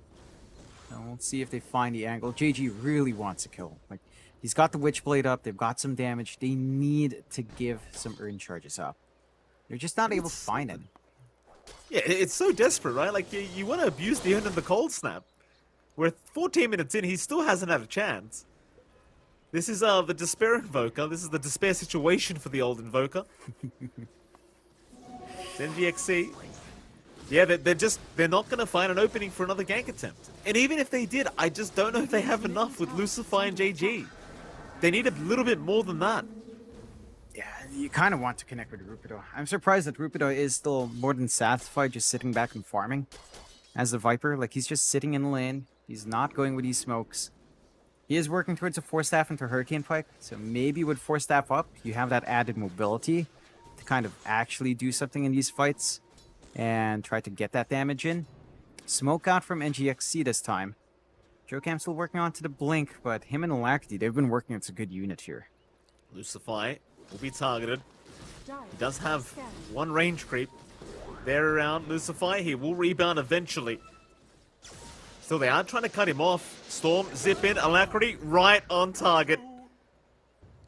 And we'll see if they find the angle. JG really wants a kill. Like, he's got the Witchblade up. They've got some damage. They need to give some earn charges up. They're just not able to find it. Yeah, it's so desperate, right? Like, you want to abuse the earn and the Cold Snap. We're 14 minutes in, he still hasn't had a chance. This is the Despair Invoker. This is the Despair situation for the old Invoker. It's NGXC. Yeah, they're not going to find an opening for another gank attempt. And even if they did, I just don't know if they have enough with Lucify and JG. They need a little bit more than that. Yeah, you kind of want to connect with Rupido. I'm surprised that Rupido is still more than satisfied just sitting back and farming as the Viper. Like, he's just sitting in the lane. He's not going with these smokes. He is working towards a Force Staff into Hurricane Pike. So maybe with Force Staff up, you have that added mobility to kind of actually do something in these fights and try to get that damage in. Smoke out from NGXC this time. Jocam still working on to the Blink, but him and Alacrity, they've been working as a good unit here. Lucify will be targeted. Dire He does have scanning. one range creep there around Lucifer. He will rebound eventually. Still, they are trying to cut him off. Storm, zip in, Alacrity, right on target.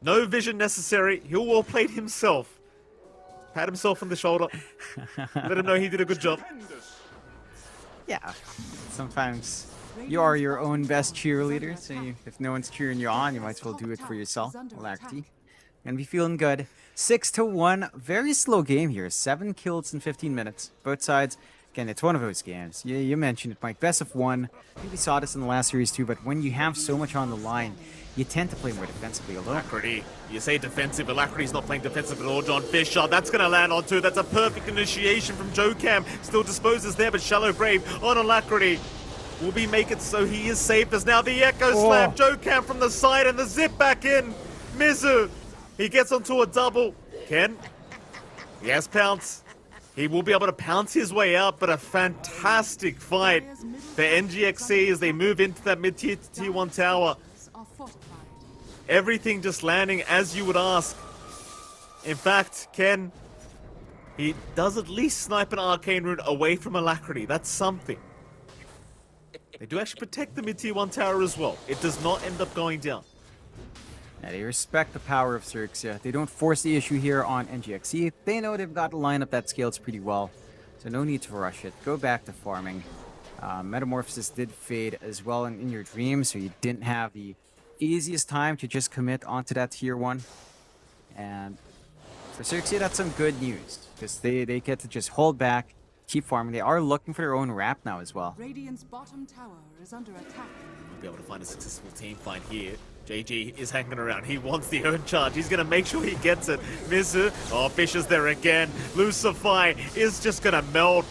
No vision necessary. He'll well played himself. Pat himself on the shoulder. Let him know he did a good job. Yeah, sometimes you are your own best cheerleader, so if no one's cheering you on, you might as well do it for yourself. Alacrity. Gonna be feeling good. 6-1, very slow game here. 7 kills in 15 minutes. Both sides. Again, it's one of those games. You mentioned it, Mike. Best of one. I think we saw this in the last series too, but when you have so much on the line, you tend to play more defensively alone. Alacrity. You say defensive. Alacrity's not playing defensive at all. John Fisher. That's going to land on two. That's a perfect initiation from Joe Cam. Still disposes there, but Shallow Grave on Alacrity. Will be make it so he is safe as now the Echo Slam. Joe Cam from the side and the zip back in. Mizu. He gets onto a double. Ken. He has pounce. He will be able to pounce his way out, but a fantastic fight for NGXC as they move into that mid-tier T1 tower. Are fortified. Everything just landing as you would ask. In fact, Ken, he does at least snipe an Arcane Rune away from Alacrity. That's something. They do actually protect the mid-tier 1 tower as well. It does not end up going down. Yeah, they respect the power of Xerxia. They don't force the issue here on NGXE. They know they've got a lineup that scales pretty well, so no need to rush it. Go back to farming. Metamorphosis did fade as well in your dream, so you didn't have the easiest time to just commit onto that tier 1. And for Xerxia, that's some good news, because they get to just hold back, keep farming. They are looking for their own wrap now as well. Radiant's bottom tower is under attack. We'll be able to find a successful team fight here. JG is hanging around. He wants the own charge. He's going to make sure he gets it. Mizu. Oh, Fisher's there again. Lucify is just going to melt.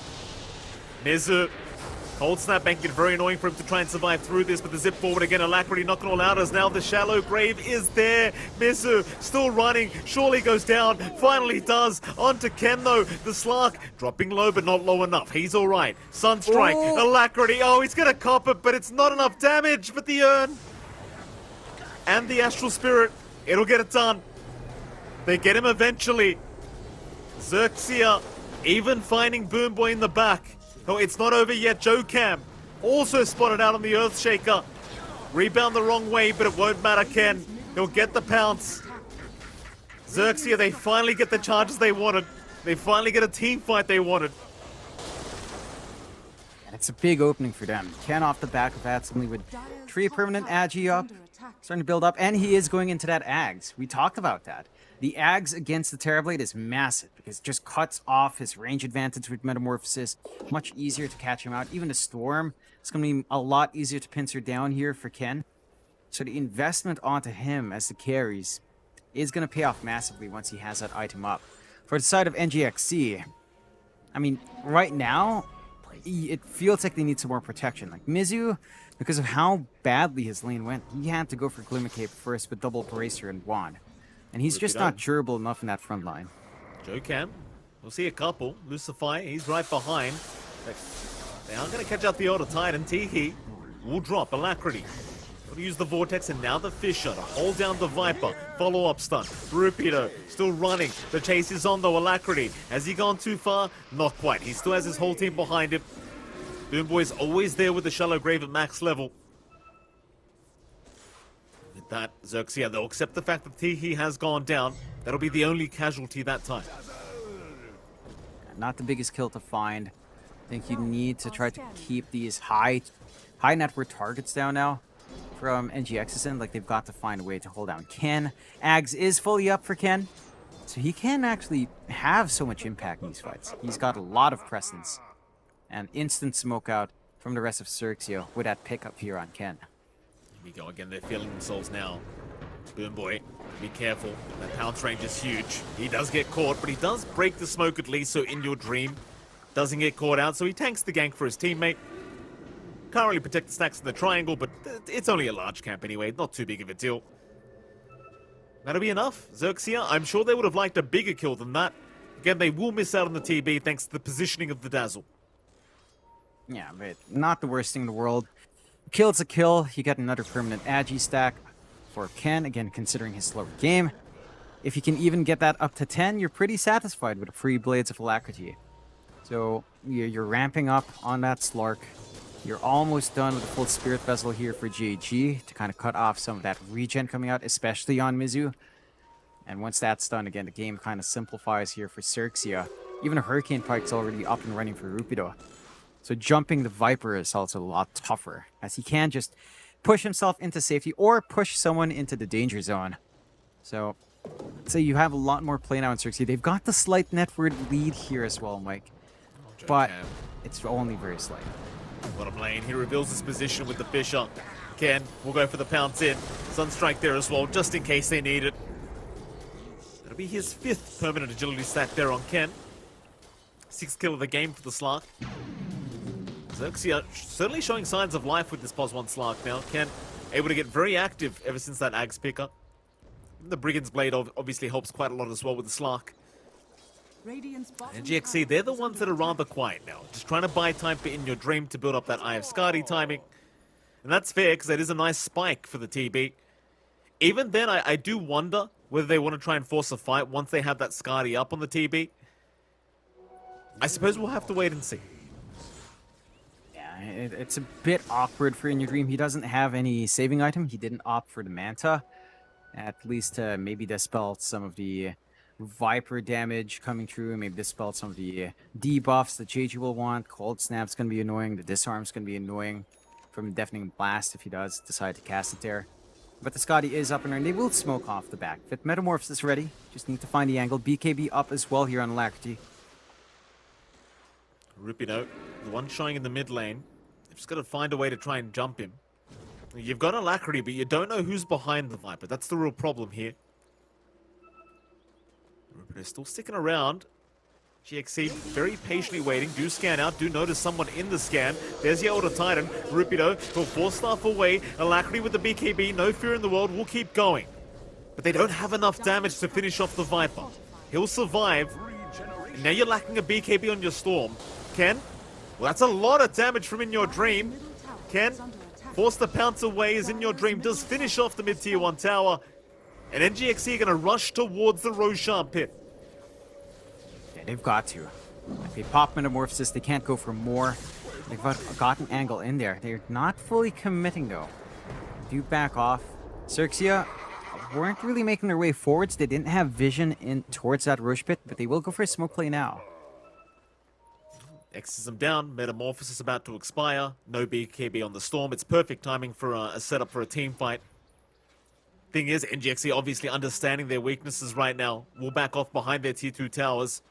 Mizu. Cold snap bank, very annoying for him to try and survive through this, but the zip forward again. Alacrity not going to allow us now. The Shallow Grave is there. Mizu still running. Surely goes down. Finally does. On to Ken though. The Slark dropping low, but not low enough. He's all right. Sunstrike. Alacrity. Oh, he's going to cop it, but it's not enough damage. But the urn and the Astral Spirit, it'll get it done. They get him eventually. Xerxia even finding Boom Boy in the back. Oh, it's not over yet. Joe Cam also spotted out on the Earthshaker. Rebound the wrong way, but it won't matter, Ken. He'll get the pounce. Xerxia, they finally get the charges they wanted. They finally get a team fight they wanted. And it's a big opening for them. Ken off the back of that, suddenly with 3 permanent Agi up, starting to build up, and he is going into that Ags. We talked about that. The Ags against the Terrorblade is massive because it just cuts off his range advantage with Metamorphosis. Much easier to catch him out. Even the Storm, it's going to be a lot easier to pincer down here for Ken. So the investment onto him as the carries is going to pay off massively once he has that item up. For the side of NGXC, I mean, right now, it feels like they need some more protection. Like Mizu, because of how badly his lane went, he had to go for Glimmer Cape first with double Bracer and Wand. And he's just not durable enough in that front line. Joe Cam, we'll see a couple. Lucify, he's right behind. They are going to catch out the Elder Titan. Teehee will drop. Alacrity. Got to use the Vortex and now the Fisher to hold down the Viper. Follow-up stun. Rupido still running. The chase is on though. Alacrity. Has he gone too far? Not quite. He still has his whole team behind him. Boomboy's always there with the Shallow Grave at max level. With that, Xerxia, they'll accept the fact that Teehee has gone down. That'll be the only casualty that time. Not the biggest kill to find. I think you need to try to keep these high net worth targets down now from NGX's end. Like, they've got to find a way to hold down Ken. Ags is fully up for Ken, so he can actually have so much impact in these fights. He's got a lot of presence. And instant smoke out from the rest of Xerxia with that pickup here on Ken. Here we go again, they're feeling themselves now. Boomboy, be careful. That pounce range is huge. He does get caught, but he does break the smoke at least, so in your dream, doesn't get caught out, so he tanks the gank for his teammate. Can't really protect the stacks in the triangle, but it's only a large camp anyway, not too big of a deal. That'll be enough. Xerxia, I'm sure they would have liked a bigger kill than that. Again, they will miss out on the TB thanks to the positioning of the Dazzle. Yeah, but not the worst thing in the world. Kill's a kill. You get another permanent Agi stack for Ken, again, considering his slower game. If you can even get that up to 10, you're pretty satisfied with free Blades of Alacrity. So you're ramping up on that Slark. You're almost done with the full Spirit Vessel here for GG to kind of cut off some of that regen coming out, especially on Mizu. And once that's done, again, the game kind of simplifies here for Xerxia. Even a Hurricane Pike's already up and running for Rupido. So jumping the Viper is also a lot tougher, as he can just push himself into safety or push someone into the danger zone. So you have a lot more play now in Xerxia. They've got the slight netward lead here as well, Mike. But it's only very slight. Bottom lane, he reveals his position with the Fisher. Ken will go for the pounce in. Sunstrike there as well, just in case they need it. That'll be his 5th permanent agility stack there on Ken. 6th kill of the game for the Slark. Xerxia certainly showing signs of life with this +1 Slark now. Ken able to get very active ever since that Axe picker. The Brigand's Blade obviously helps quite a lot as well with the Slark. And GXC, they're the ones that are rather quiet now. Just trying to buy time for In Your Dream to build up that Eye of Skadi timing. And that's fair, because that is a nice spike for the TB. Even then, I do wonder whether they want to try and force a fight once they have that Skadi up on the TB. I suppose we'll have to wait and see. Yeah, it's a bit awkward for In Your Dream. He doesn't have any saving item. He didn't opt for the Manta. At least to maybe dispel some of the Viper damage coming through, maybe dispel some of the debuffs that JG will want. Cold Snap's going to be annoying. The Disarm's going to be annoying from Deafening Blast if he does decide to cast it there. But the Skadi is up and running. They will smoke off the back. Fit Metamorphs is ready. Just need to find the angle. BKB up as well here on Alacrity. Rupido, the one showing in the mid lane. They've just got to find a way to try and jump him. You've got Alacrity, but you don't know who's behind the Viper. That's the real problem here. Rupido still sticking around. GXC very patiently waiting. Do scan out. Do notice someone in the scan. There's the Elder Titan. Rupido will force staff away. Alacrity with the BKB. No fear in the world. Will keep going. But they don't have enough damage to finish off the Viper. He'll survive. And now you're lacking a BKB on your Storm. Ken? Well, that's a lot of damage from In Your Dream. Ken? Force the pounce away as In Your Dream does finish off the mid-tier 1 tower. And NGXC are going to rush towards the Roshan pit. Yeah, they've got to. If they pop Metamorphosis, they can't go for more. They've got an angle in there. They're not fully committing, though. Do back off. Xerxia weren't really making their way forwards. They didn't have vision in towards that Rosh pit, but they will go for a smoke play now. Exorcism down, Metamorphosis about to expire. No BKB on the Storm. It's perfect timing for a setup for a team fight. Thing is, NGXC obviously understanding their weaknesses right now will back off behind their tier 2 towers.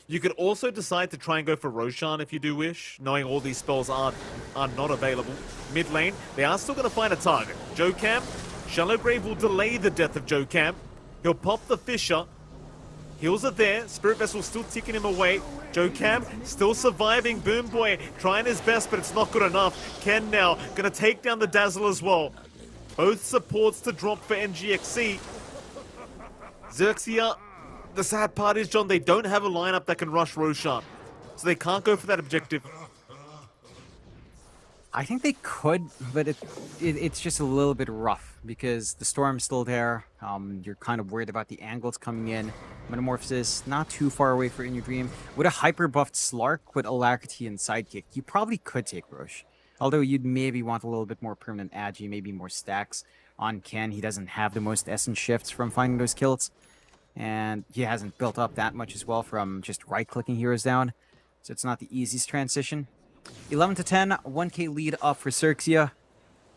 You could also decide to try and go for Roshan if you do wish, knowing all these spells are not available. Mid lane, they are still going to find a target. Joe Cam, Shallow Grave will delay the death of Joe Cam. He'll pop the Fisher. Heals are there. Spirit Vessel still ticking him away. Joe Cam still surviving. Boom Boy trying his best, but it's not good enough. Ken now going to take down the Dazzle as well. Both supports to drop for NGXC. Xerxia, the sad part is, John, they don't have a lineup that can rush Roshan. So they can't go for that objective. I think they could, but it's just a little bit rough because the Storm's still there. You're kind of worried about the angles coming in. Metamorphosis, not too far away for In Your Dream. With a hyper-buffed Slark with Alacrity and Sidekick, you probably could take Rosh. Although you'd maybe want a little bit more permanent agi, maybe more stacks on Ken. He doesn't have the most essence shifts from finding those kills. And he hasn't built up that much as well from just right-clicking heroes down. So it's not the easiest transition. 11 to 10, 1k lead up for Xerxia.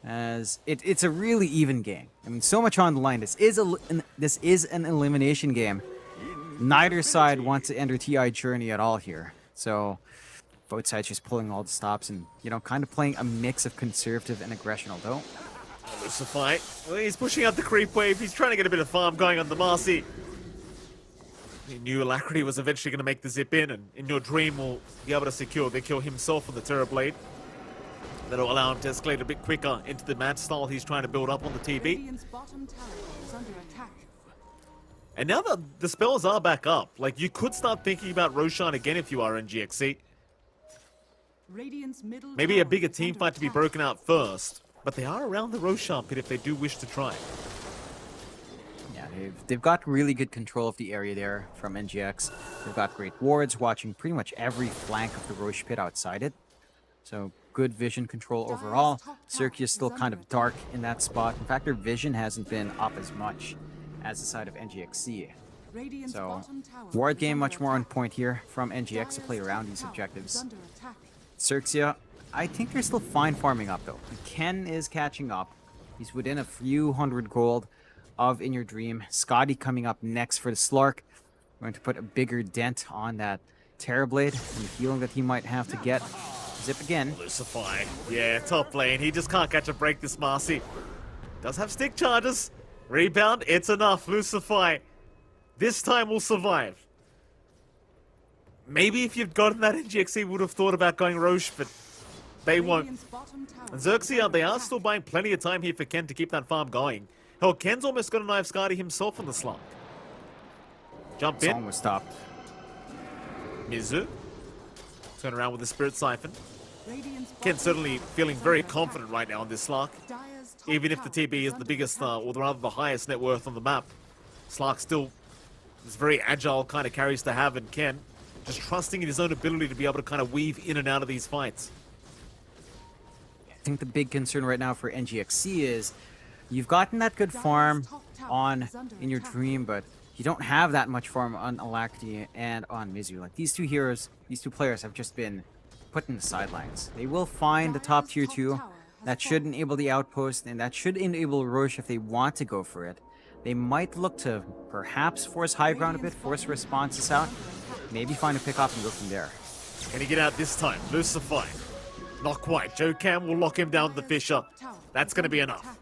As it's a really even game. I mean, so much on the line. This is an elimination game. Neither side wants to enter TI journey at all here. So both sides just pulling all the stops and, you know, kind of playing a mix of conservative and aggression, although. Lucify, well, he's pushing out the creep wave. He's trying to get a bit of farm going on the Marcy. He knew Alacrity was eventually going to make the zip in, and In Your Dream will be able to secure the kill himself on the Terror Blade. That'll allow him to escalate a bit quicker into the match style he's trying to build up on the TB. Radiant's bottom tower is under attack. And now that the spells are back up, like, you could start thinking about Roshan again if you are NGXC. Radiant's middle Maybe a tower bigger is team under fight to be attack. broken out first, but they are around the Roshan pit if they do wish to try. Yeah, they've got really good control of the area there from NGX. They've got great wards watching pretty much every flank of the Roche pit outside it. So good vision control overall. Circia is still kind of dark in that spot. In fact, their vision hasn't been up as much as the side of NGXC. So ward game much more on point here from NGX to play around these objectives. Circia, I think they're still fine farming up though. Ken is catching up. He's within a few hundred gold of In Your Dream. Scotty coming up next for the Slark. Going to put a bigger dent on that Terrorblade and the healing that he might have to get. Zip again. Lucify. Yeah, top lane. He just can't catch a break, this Marcy. Does have stick charges. Rebound, it's enough. Lucify. This time will survive. Maybe if you'd gotten that NGXE, would have thought about going Roche, but they won't. And Xerxia, they are still buying plenty of time here for Ken to keep that farm going. Hell, Ken's almost got a knife Scotty himself on the slot. Jump It's in. almost stopped. Mizu. Turn around with the Spirit Siphon. Ken's certainly feeling very confident right now on this Slark. Even if the TB is the biggest, or rather the highest net worth on the map. Slark still is very agile kind of carries to have, and Ken just trusting in his own ability to be able to kind of weave in and out of these fights. I think the big concern right now for NGXC is you've gotten that good farm on In Your Dream, but you don't have that much farm on Alacrity and on Mizu. Like, these two heroes, these two players have just been put in the sidelines. They will find the top tier 2 that should enable the outpost, and that should enable Roche if they want to go for it. They might look to perhaps force high ground a bit, force responses out, maybe find a pick up and go from there. Can he get out this time? Lucify. Not quite. Joe Cam will lock him down with the Fisher. That's going to be enough.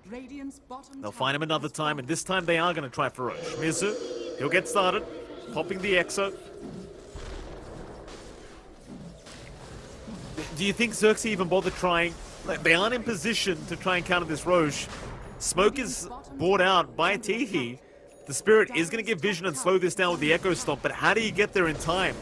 They'll find him another time, and this time they are going to try for Roche. Mizu, he'll get started. Popping the Exo. Do you think Xerxes even bothered trying? Like, they aren't in position to try and counter this Roche. Smoke is brought out by Teehee. The Spirit is going to give vision and slow this down with the Echo Stomp, but how do you get there in time?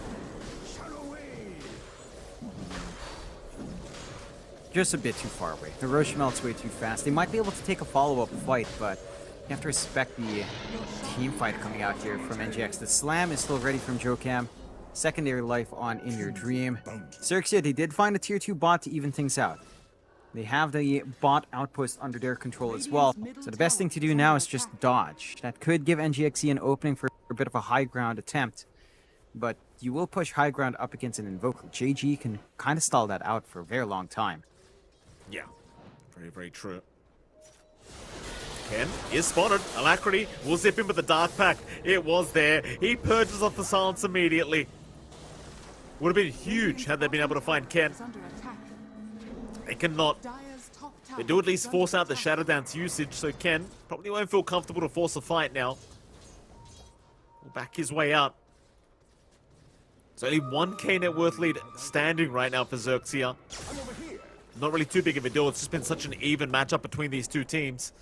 Just a bit too far away. The Roche melts way too fast. They might be able to take a follow-up fight, but you have to respect the team fight coming out here from NGX. The slam is still ready from Jokam. Secondary life on In Your Dream. Xerxia, they did find a tier 2 bot to even things out. They have the bot outpost under their control as well. So the best thing to do now is just dodge. That could give NGXE an opening for a bit of a high ground attempt. But you will push high ground up against an Invoker. JG can kind of stall that out for a very long time. Yeah, very, very true. Ken is spotted. Alacrity will zip in with the Dark Pact. It was there. He purges off the silence immediately. Would have been huge had they been able to find Ken. They cannot. They do at least force out the Shadow Dance usage, so Ken probably won't feel comfortable to force a fight now. Will back his way out. It's only 1k net worth lead standing right now for Xerxia. Not really too big of a deal. It's just been such an even matchup between these two teams.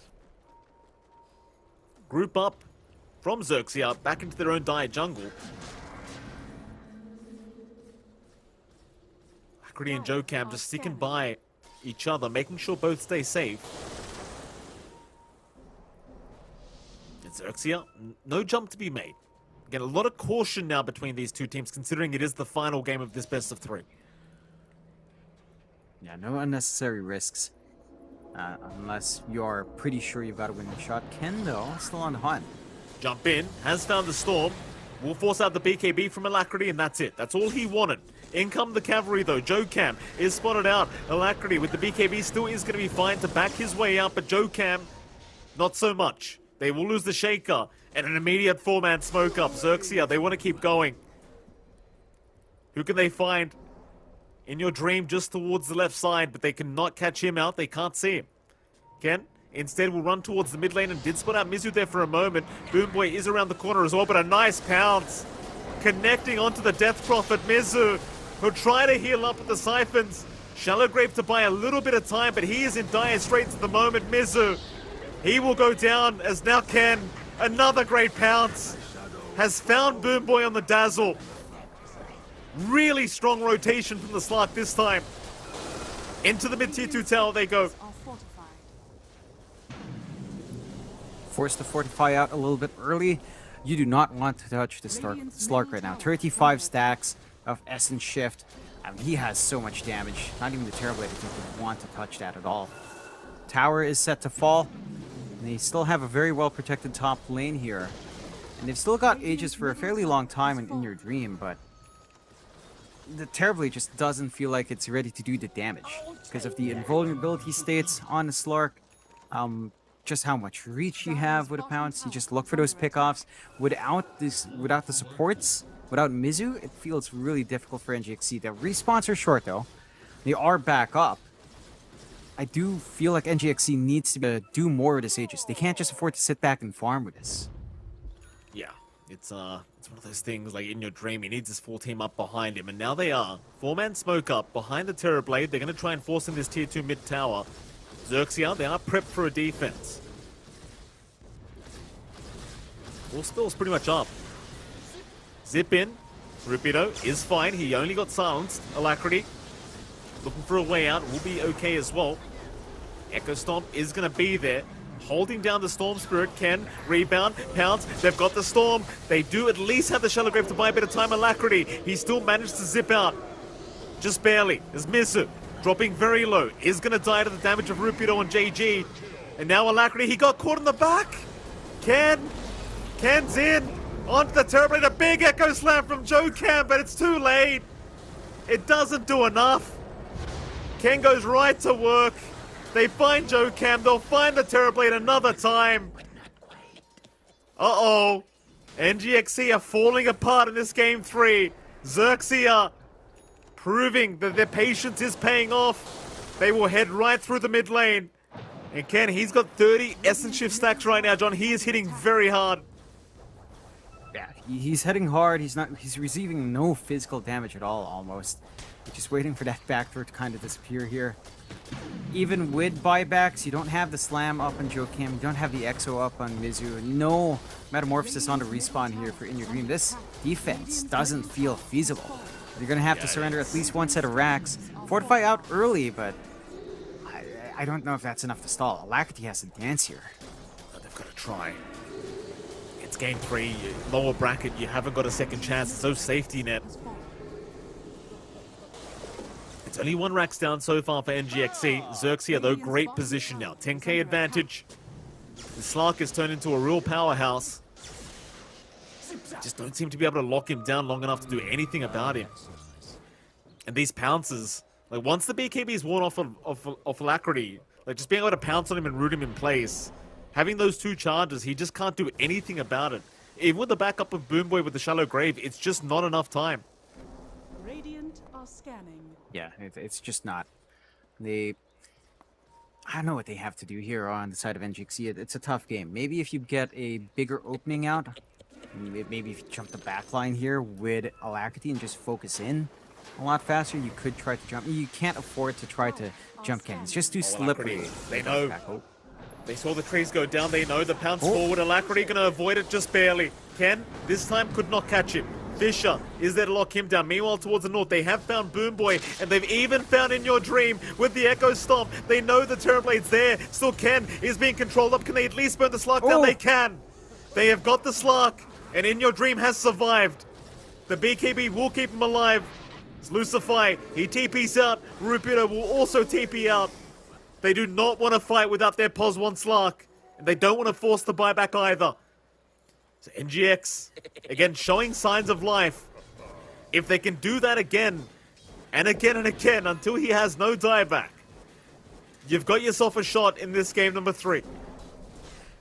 Group up from Xerxia back into their own dire jungle. Alacrity and Jokam just sticking by each other, making sure both stay safe. And Xerxia, no jump to be made. Again, a lot of caution now between these two teams, considering it is the final game of this best of 3. Yeah, no unnecessary risks. Unless you're pretty sure you've got a winning shot. Ken, though, still on the hunt. Jump in, has found the storm. Will force out the BKB from Alacrity, and that's it. That's all he wanted. In come the cavalry, though. Jokam is spotted out. Alacrity with the BKB still is going to be fine to back his way out, but Jokam, not so much. They will lose the Shaker, and an immediate 4-man smoke up. Xerxia, they want to keep going. Who can they find? In Your Dream, just towards the left side, but they cannot catch him out. They can't see him. Ken, instead, will run towards the mid lane and did spot out Mizu there for a moment. Boomboy is around the corner as well, but a nice pounce. Connecting onto the Death Prophet, Mizu, who'll try to heal up with the Siphons. Shallow Grave to buy a little bit of time, but he is in dire straits at the moment. Mizu, he will go down as now Ken, another great pounce, has found Boomboy on the Dazzle. Really strong rotation from the Slark this time. Into the mid-tier 2 tower they go. Forced to fortify out a little bit early. You do not want to touch the Slark right now. 35 stacks of Essence Shift. I mean, he has so much damage. Not even the Terrorblade would want to touch that at all. Tower is set to fall. And they still have a very well protected top lane here. And they've still got Aegis for a fairly long time in your dream, but the Terrorblade just doesn't feel like it's ready to do the damage because of the invulnerability states on the Slark. Just how much reach you have with a pounce. You just look for those pickoffs. Without the supports, without Mizu, it feels really difficult for NGXC. The respawns are short though. They are back up. I do feel like NGXC needs to do more with this Aegis. They can't just afford to sit back and farm with this. Yeah, it's one of those things like in your dream, he needs his full team up behind him, and now they are. 4-man smoke up behind the Terrorblade. They're going to try and force in this tier 2 mid tower. Xerxia, they are prepped for a defense. All spills pretty much up. Zip in. Rupido is fine. He only got silenced. Alacrity looking for a way out. Will be okay as well. Echo Stomp is going to be there. Holding down the Storm Spirit. Can rebound, pounce. They've got the Storm. They do at least have the Shallow Grave to buy a bit of time. Alacrity, he still managed to zip out. Just barely. There's Mizu dropping very low. Is going to die to the damage of Rupido on JG. And now Alacrity, he got caught in the back. Ken's in. Onto the Terrorblade. A big Echo Slam from Joe Cam, but it's too late. It doesn't do enough. Ken goes right to work. They find Joe Cam. They'll find the Terrorblade another time. Uh-oh. NGXC are falling apart in this game 3. Xerxia proving that their patience is paying off. They will head right through the mid lane. And Ken, he's got 30 Essence Shift stacks right now, John. He is hitting very hard. Yeah, he's hitting hard. He's receiving no physical damage at all, almost. We're just waiting for that backdoor to kind of disappear here. Even with buybacks, you don't have the slam up on Joe Cam. You don't have the Exo up on Mizu. No Metamorphosis on the respawn here for In Your Dream. This defense doesn't feel feasible. You're going to have to surrender at least one set of racks. Fortify out early, but I don't know if that's enough to stall. Alacrity has to dance here. But they've got to try. It's game 3, lower bracket, you haven't got a second chance. It's no safety net. It's only 1 racks down so far for NGXC. Xerxia, though, great position now. 10k advantage. The Slark has turned into a real powerhouse. Just don't seem to be able to lock him down long enough to do anything about him. And these pounces, like once the BKB is worn off of Alacrity, like just being able to pounce on him and root him in place, having those 2 charges, he just can't do anything about it. Even with the backup of Boomboy with the Shallow Grave, it's just not enough time. Radiant are scanning. Yeah, it's just not. I don't know what they have to do here on the side of NGXC. It's a tough game. Maybe if you get a bigger opening out, maybe if you jump the back line here with Alacrity and just focus in a lot faster, you could try to jump. You can't afford to try to jump Ken. It's just too slippery. They know. They saw the trees go down. They know the pounce forward. Alacrity going to avoid it just barely. Ken, this time, could not catch him. Fisher is there to lock him down. Meanwhile, towards the north, they have found Boomboy, and they've even found In Your Dream with the Echo Stomp. They know the Terrorblade's there. Still, Ken is being controlled up. Can they at least burn the Slark down? They can. They have got the Slark, and In Your Dream has survived. The BKB will keep him alive. It's Lucify. He TP's out. Rupido will also TP out. They do not want to fight without their POS 1 Slark, and they don't want to force the buyback either. So NGX, again, showing signs of life. If they can do that again, and again and again, until he has no dieback, you've got yourself a shot in this game number 3.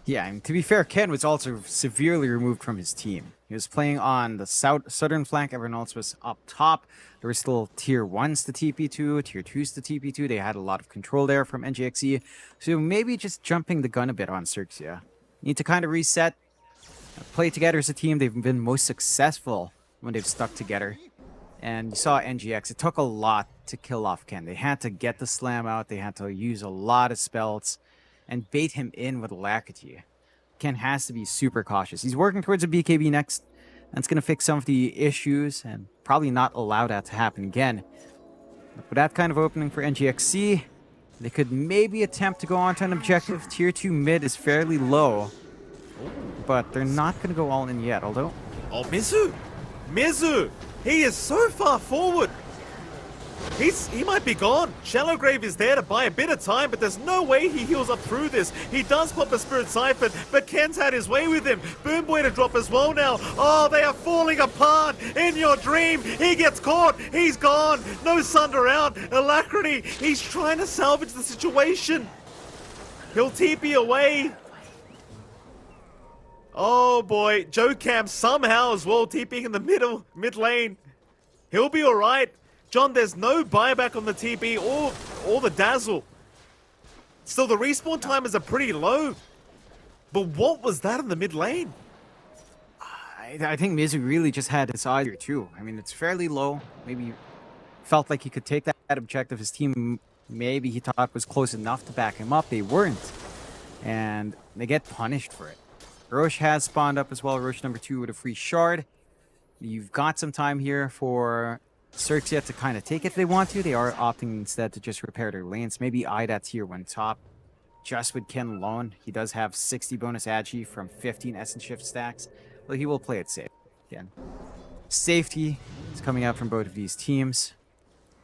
Yeah, and to be fair, Ken was also severely removed from his team. He was playing on the southern flank. Everyone else was up top. There were still tier 1s to TP2, tier 2s to TP2. They had a lot of control there from NGXE. So maybe just jumping the gun a bit on Xerxia. Need to kind of reset. Play together as a team. They've been most successful when they've stuck together. And you saw NGX. It took a lot to kill off Ken. They had to get the slam out. They had to use a lot of spells and bait him in with Alacrity. Ken has to be super cautious. He's working towards a BKB next. That's going to fix some of the issues and probably not allow that to happen again. But with that kind of opening for NGXC, they could maybe attempt to go on to an objective. Tier 2 mid is fairly low. but they're not going to go all in yet, although... Oh, Mizu! Mizu! He is so far forward! He might be gone. Shallow Grave is there to buy a bit of time, but there's no way he heals up through this. He does pop a Spirit Siphon, but Ken's had his way with him. Boom Boy to drop as well now. Oh, they are falling apart in your dream. He gets caught. He's gone. No Sunder out. Alacrity. He's trying to salvage the situation. He'll TP away. Oh boy. Joe Cam somehow as well TPing in the mid lane. He'll be alright. John, there's no buyback on the TP or the Dazzle. Still, the respawn timers are pretty low. But what was that in the mid lane? I think Mizu really just had his eye here too. I mean, it's fairly low. Maybe felt like he could take that objective. His team, maybe he thought was close enough to back him up. They weren't. And they get punished for it. Roche has spawned up as well. Roche number 2 with a free shard. You've got some time here for Xerxia to kind of take it if they want to. They are opting instead to just repair their lanes. Maybe that tier 1 top. Just with Ken alone, he does have 60 bonus agi from 15 Essence Shift stacks. Well, he will play it safe again. Safety is coming out from both of these teams.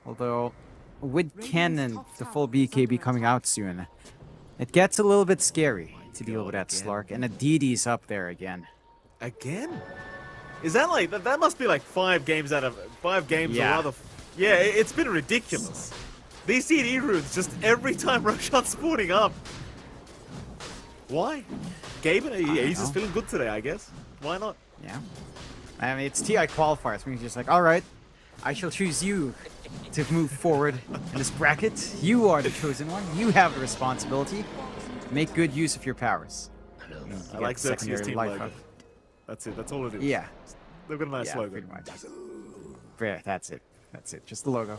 Although, with Ken and the full BKB coming out soon, it gets a little bit scary to deal with that Slark. And Aditi's up there again. Again? Is that like, that must be like 5 games out of 5 games Yeah. or other. Yeah, it's been ridiculous. These CD runes just every time Roshan's spawning up. Why? Gaben, he's just feeling good today, I guess. Why not? Yeah. I mean, it's TI qualifiers. I mean, he's just like, all right, I shall choose you to move forward in this bracket. You are the chosen one. You have the responsibility. Make good use of your powers. I like Xerxia's team logo. That's it. That's all it is. Yeah. They've got a nice logo. Pretty much. Yeah, that's it. That's it. Just the logo.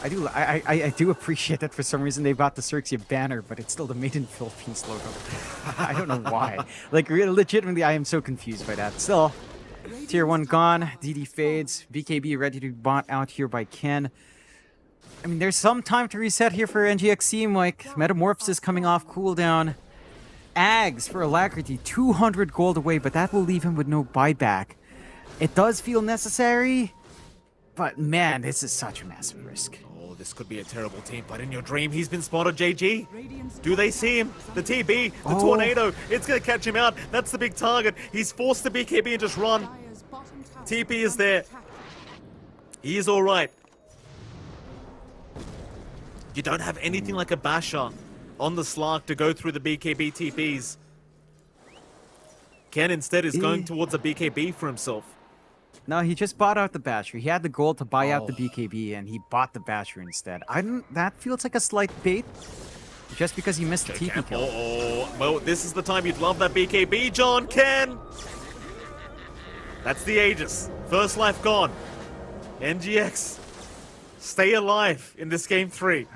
I do appreciate that for some reason they bought the Xerxia banner, but it's still the Made in Philippines logo. I don't know why. Like, legitimately, I am so confused by that. Still, tier 1 gone. DD fades. BKB ready to be bought out here by Ken. I mean, there's some time to reset here for NGXC, Mike. Metamorphosis coming off cooldown. Ags for Alacrity, 200 gold away, but that will leave him with no buyback. It does feel necessary, but man, this is such a massive risk. Oh, this could be a terrible team, but in your dream, he's been spotted, JG. Do they see him? The TB, the Tornado, it's going to catch him out. That's the big target. He's forced to BKB and just run. Dire's bottom tower TP is there. attacked. He is all right. You don't have anything like a Basher on the Slark to go through the BKB TPs. Ken instead is going towards a BKB for himself. No, he just bought out the Basher. He had the gold to buy out the BKB, and he bought the Basher instead. That feels like a slight bait, just because he missed the TP kill. Oh, well, this is the time you'd love that BKB, John. Ken! That's the Aegis. First life gone. NGX, stay alive in this game 3.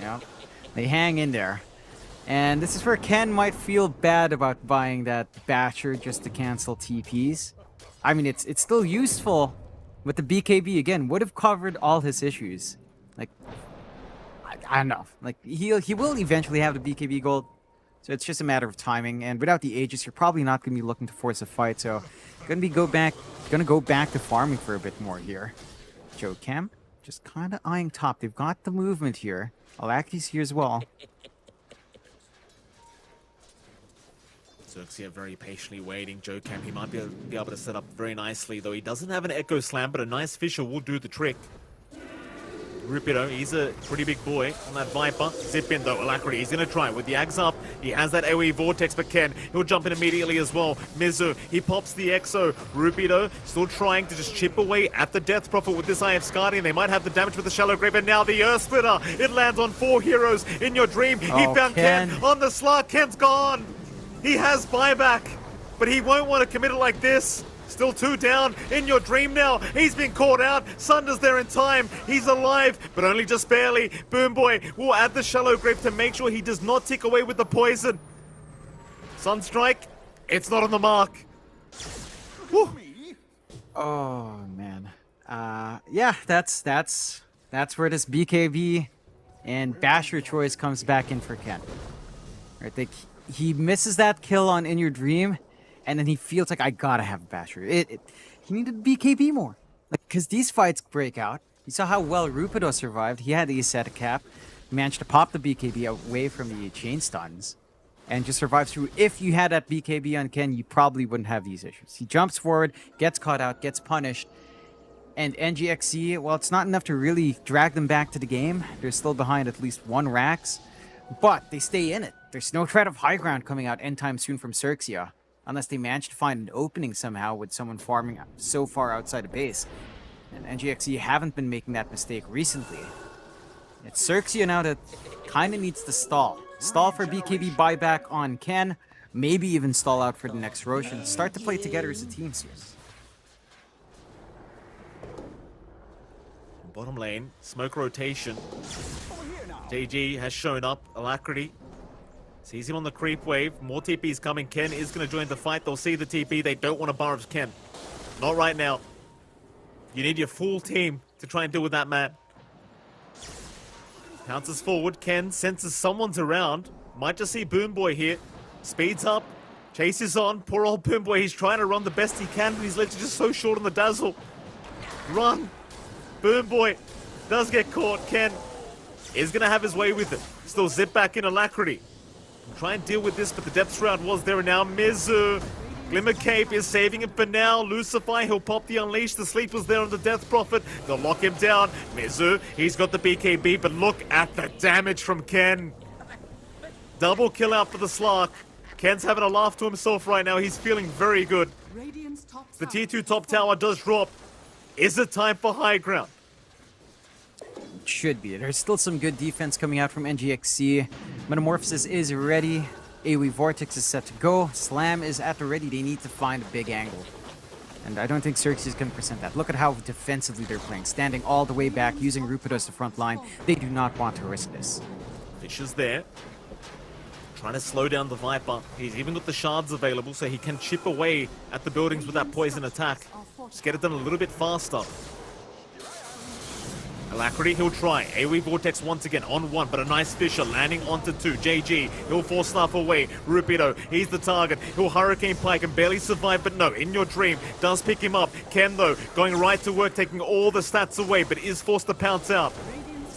Yeah, they hang in there. And this is where Ken might feel bad about buying that Basher just to cancel TPs. I mean, it's still useful, but the BKB, again, would have covered all his issues. Like, I don't know. Like, he will eventually have the BKB gold, so it's just a matter of timing. And without the Aegis, you're probably not going to be looking to force a fight, so gonna go back to farming for a bit more here. Joe Cam, just kind of eyeing top. They've got the movement here. Alacrity's here as well. Xerxia very patiently waiting. Joe Cam, he might be able to set up very nicely, though he doesn't have an Echo Slam, but a nice Fisher will do the trick. Rupido, he's a pretty big boy on that Viper. Zip in though, Alacrity, he's gonna try with the Ags up. He has that AoE Vortex, but Ken, he'll jump in immediately as well. Mizu, he pops the Exo. Rupido still trying to just chip away at the Death Prophet with this IF Guardian. They might have the damage with the Shallow Grave, and now the Earth Splitter. It lands on 4 heroes in your dream. He found Ken on the Slark. Ken's gone. He has buyback, but he won't want to commit it like this. Still 2 down in your dream now. He's been caught out. Sunder's there in time. He's alive, but only just barely. Boom Boy will add the Shallow Grave to make sure he does not tick away with the poison. Sunstrike, it's not on the mark. Woo. Oh man. Yeah, that's where this BKB and Basher choice comes back in for Ken. Right, he misses that kill on In Your Dream, and then he feels like I gotta have a Basher. He needed BKB more, because these fights break out. You saw how well Rupido survived. He had the Asceta cap, managed to pop the BKB away from the chain stuns, and just survives through. If you had that BKB on Ken, you probably wouldn't have these issues. He jumps forward, gets caught out, gets punished, and NGXC, well, it's not enough to really drag them back to the game. They're still behind at least 1 Rax, but they stay in it. There's no threat of high ground coming out anytime soon from Xerxia, unless they manage to find an opening somehow with someone farming so far outside of base. And NGXE haven't been making that mistake recently. It's Xerxia now that kind of needs to stall. Stall for BKB buyback on Ken, maybe even stall out for the next Roshan. Start to play together as a team soon. Bottom lane, smoke rotation. JG has shown up. Alacrity sees him on the creep wave. More TP's coming. Ken is going to join the fight. They'll see the TP. They don't want to bar of Ken. Not right now. You need your full team to try and deal with that man. Pounces forward. Ken senses someone's around. Might just see Boom Boy here. Speeds up. Chases on. Poor old Boom Boy. He's trying to run the best he can, but he's literally just so short on the dazzle. Run. Boom Boy does get caught. Ken is going to have his way with it. Still zip back in Alacrity. Try and deal with this, but the depth shroud was there and now. Mizu. Glimmer Cape is saving him for now. Lucify, he'll pop the Unleash. The sleep was there on the Death Prophet. They'll lock him down. Mizu, he's got the BKB, but look at the damage from Ken. Double kill out for the Slark. Ken's having a laugh to himself right now. He's feeling very good. Radiant's top The tower T2 top tower does drop. Is it time for high ground? Should be. There's still some good defense coming out from NGXC. Metamorphosis is ready. AoE Vortex is set to go. Slam is at the ready. They need to find a big angle. And I don't think Xerxes can present that. Look at how defensively they're playing. Standing all the way back, using Rupido as the front line. They do not want to risk this. Fish is there. Trying to slow down the Viper. He's even got the shards available, so he can chip away at the buildings with that poison attack. Just get it done a little bit faster. Alacrity, he'll try. AoE Vortex once again on 1, but a nice Fisher landing onto 2. JG, he'll force Snuff away. Rupido, he's the target. He'll Hurricane Pike and barely survive, but no, In Your Dream does pick him up. Ken, though, going right to work, taking all the stats away, but is forced to pounce out.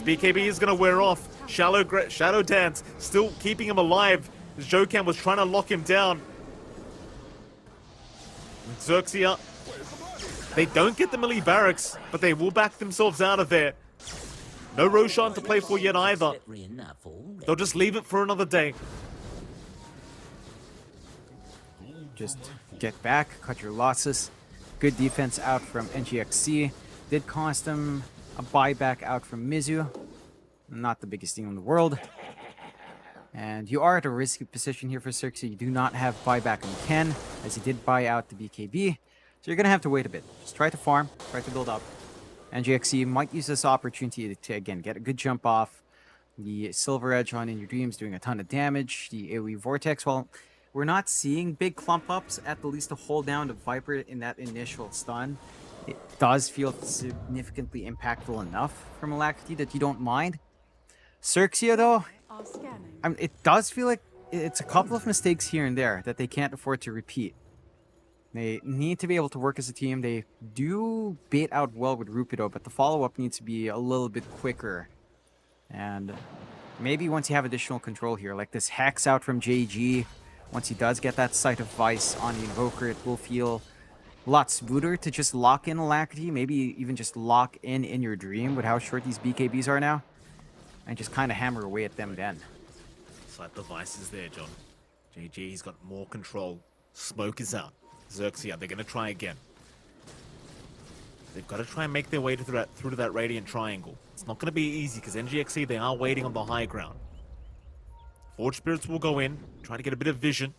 BKB is going to wear off. Shadow Dance, still keeping him alive. Jokan was trying to lock him down. Xerxia, they don't get the melee barracks, but they will back themselves out of there. No Roshan to play for yet either. They'll just leave it for another day. Just get back, cut your losses. Good defense out from NGXC. Did cost them a buyback out from Mizu. Not the biggest team in the world. And you are at a risky position here for Xerxes. You do not have buyback on Ken, as he did buy out the BKB. So you're going to have to wait a bit. Just try to farm, try to build up. NGXC might use this opportunity to, again, get a good jump off. The Silver Edge on In Your Dreams doing a ton of damage. The AoE Vortex, well, we're not seeing big clump ups, at the least to hold down the Viper in that initial stun. It does feel significantly impactful enough from Alacrity that you don't mind. Xerxia, though, are scanning. it does feel like it's a couple of mistakes here and there that they can't afford to repeat. They need to be able to work as a team. They do bait out well with Rupido, but the follow-up needs to be a little bit quicker. And maybe once you have additional control here, like this Hex out from JG, once he does get that Sight of Vice on the Invoker, it will feel a lot smoother to just lock in Alacrity, maybe even just lock in Your Dream with how short these BKBs are now, and just kind of hammer away at them then. Sight the Vice is there, John. JG, he's got more control. Smoke is out. Xerxia, they're going to try again. They've got to try and make their way through to that Radiant Triangle. It's not going to be easy because NGXC, they are waiting on the high ground. Forge Spirits will go in, try to get a bit of vision.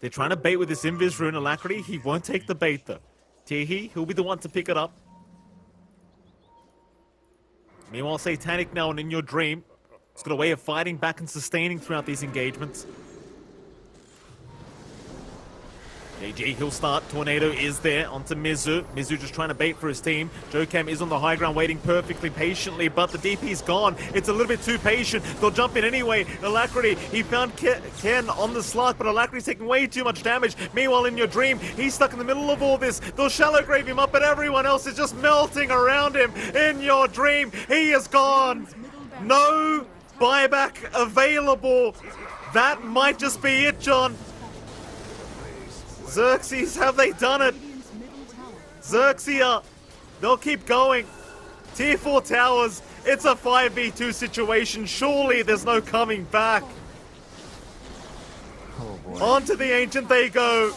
They're trying to bait with this Invis Rune. Alacrity, he won't take the bait though. Tehi, he'll be the one to pick it up. Meanwhile, Satanic now and In Your Dream. It's got a way of fighting back and sustaining throughout these engagements. AG, he'll start. Tornado is there onto Mizu. Mizu just trying to bait for his team. Jocam is on the high ground waiting perfectly patiently, but the DP's gone. It's a little bit too patient. They'll jump in anyway. Alacrity, he found Ken on the slot, but Alacrity's taking way too much damage. Meanwhile, in your dream, he's stuck in the middle of all this. They'll shallow grave him up, but everyone else is just melting around him. In your dream, he is gone. No buyback available. That might just be it, John. Xerxes, have they done it? Xerxia, they'll keep going. Tier 4 towers, it's a 5v2 situation. Surely there's no coming back. Oh boy. Onto the Ancient they go.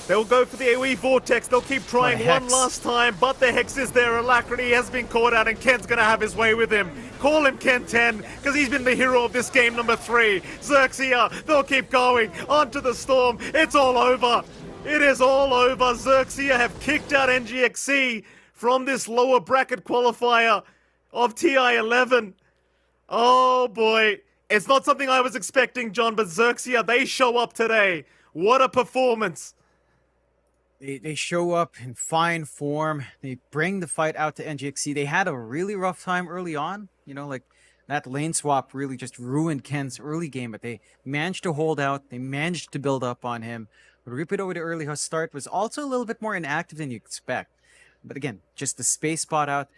They'll go for the AoE Vortex. They'll keep trying one Hex. last time, but the Hex is there. Alacrity has been caught out, and Ken's gonna have his way with him. Call him Ken 10, because he's been the hero of this game, number 3. Xerxia, they'll keep going. Onto the Storm. It's all over. It is all over. Xerxia have kicked out NGXC from this lower bracket qualifier of TI11. Oh boy. It's not something I was expecting, John, but Xerxia, they show up today. What a performance. They show up in fine form. They bring the fight out to NGXC. They had a really rough time early on. You know, like that lane swap really just ruined Ken's early game, but they managed to hold out. They managed to build up on him. Rapido with the early start was also a little bit more inactive than you expect. But again, just the space spot out.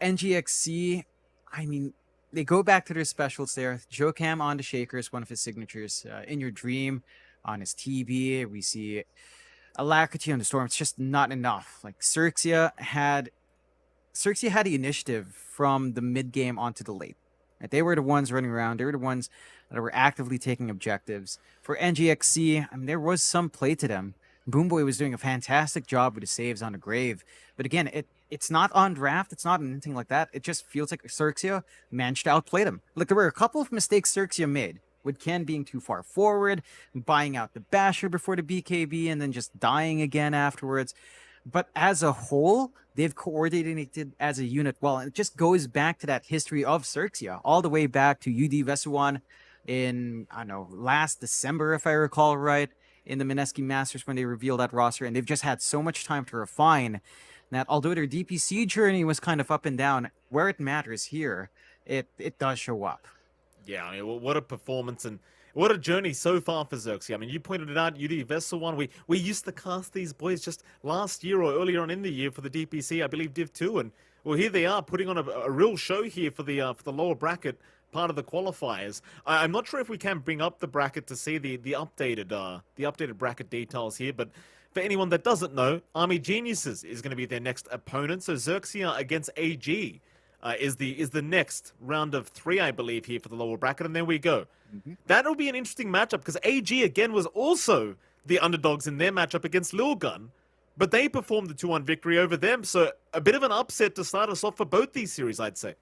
NGXC, I mean, they go back to their specials there. Jocam on the Shakers, one of his signatures. In Your Dream on his TB. We see Alacrity on the Storm. It's just not enough. Like Xerxia had the initiative from the mid game onto the late. Right? They were the ones running around. They were the ones that were actively taking objectives. For NGXC, I mean, there was some play to them. Boomboy was doing a fantastic job with the saves on the grave. But again, it's not on draft. It's not anything like that. It just feels like Xerxia managed to outplay them. Like there were a couple of mistakes Xerxia made, with Ken being too far forward, buying out the Basher before the BKB, and then just dying again afterwards. But as a whole, they've coordinated as a unit well. And it just goes back to that history of Xerxia, all the way back to UD Vesuan in, I don't know, last December, if I recall right, in the Mineski Masters when they revealed that roster. And they've just had so much time to refine that although their DPC journey was kind of up and down, where it matters here, it does show up. Yeah, I mean, what a performance and what a journey so far for Xerxia. I mean, you pointed it out, UD Vessel one. We used to cast these boys just last year or earlier on in the year for the DPC, I believe Div 2, and well, here they are putting on a real show here for the lower bracket part of the qualifiers. I'm not sure if we can bring up the bracket to see the updated bracket details here, but for anyone that doesn't know, Army Geniuses is going to be their next opponent. So Xerxia against AG. Is the next round of 3, I believe, here for the lower bracket, and there we go. That'll be an interesting matchup because AG again was also the underdogs in their matchup against Lil Gun, but they performed the 2-1 victory over them. So a bit of an upset to start us off for both these series, I'd say.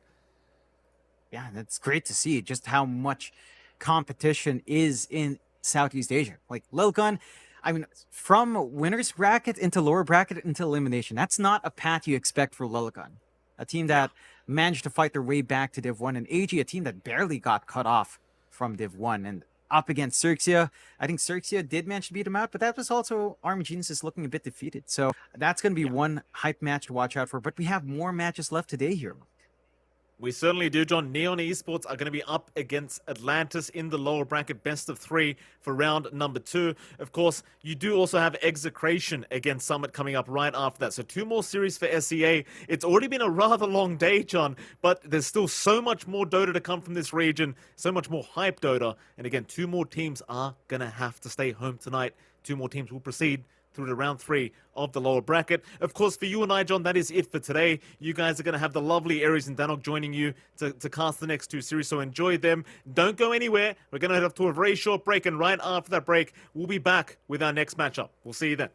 Yeah, that's great to see just how much competition is in Southeast Asia. Like Lil Gun, I mean, from winners bracket into lower bracket into elimination, that's not a path you expect for Lil Gun. A team that managed to fight their way back to Div 1, and AG, a team that barely got cut off from Div 1. And up against Xerxia, I think Xerxia did manage to beat him out, but that was also Army Geniuses looking a bit defeated. So that's going to be one hype match to watch out for, but we have more matches left today here. We certainly do, John. Neon Esports are going to be up against Atlantis in the lower bracket best of 3 for round number 2. Of course, you do also have Execration against Summit coming up right after that. So 2 more series for SEA. It's already been a rather long day, John, but there's still so much more Dota to come from this region, so much more hype Dota. And again, 2 more teams are going to have to stay home tonight. 2 more teams will proceed through to round 3 of the lower bracket. Of course, for you and I, John, that is it for today. You guys are going to have the lovely Aries and Danok joining you to cast the next 2 series, so enjoy them. Don't go anywhere. We're going to head off to a very short break, and right after that break, we'll be back with our next matchup. We'll see you then.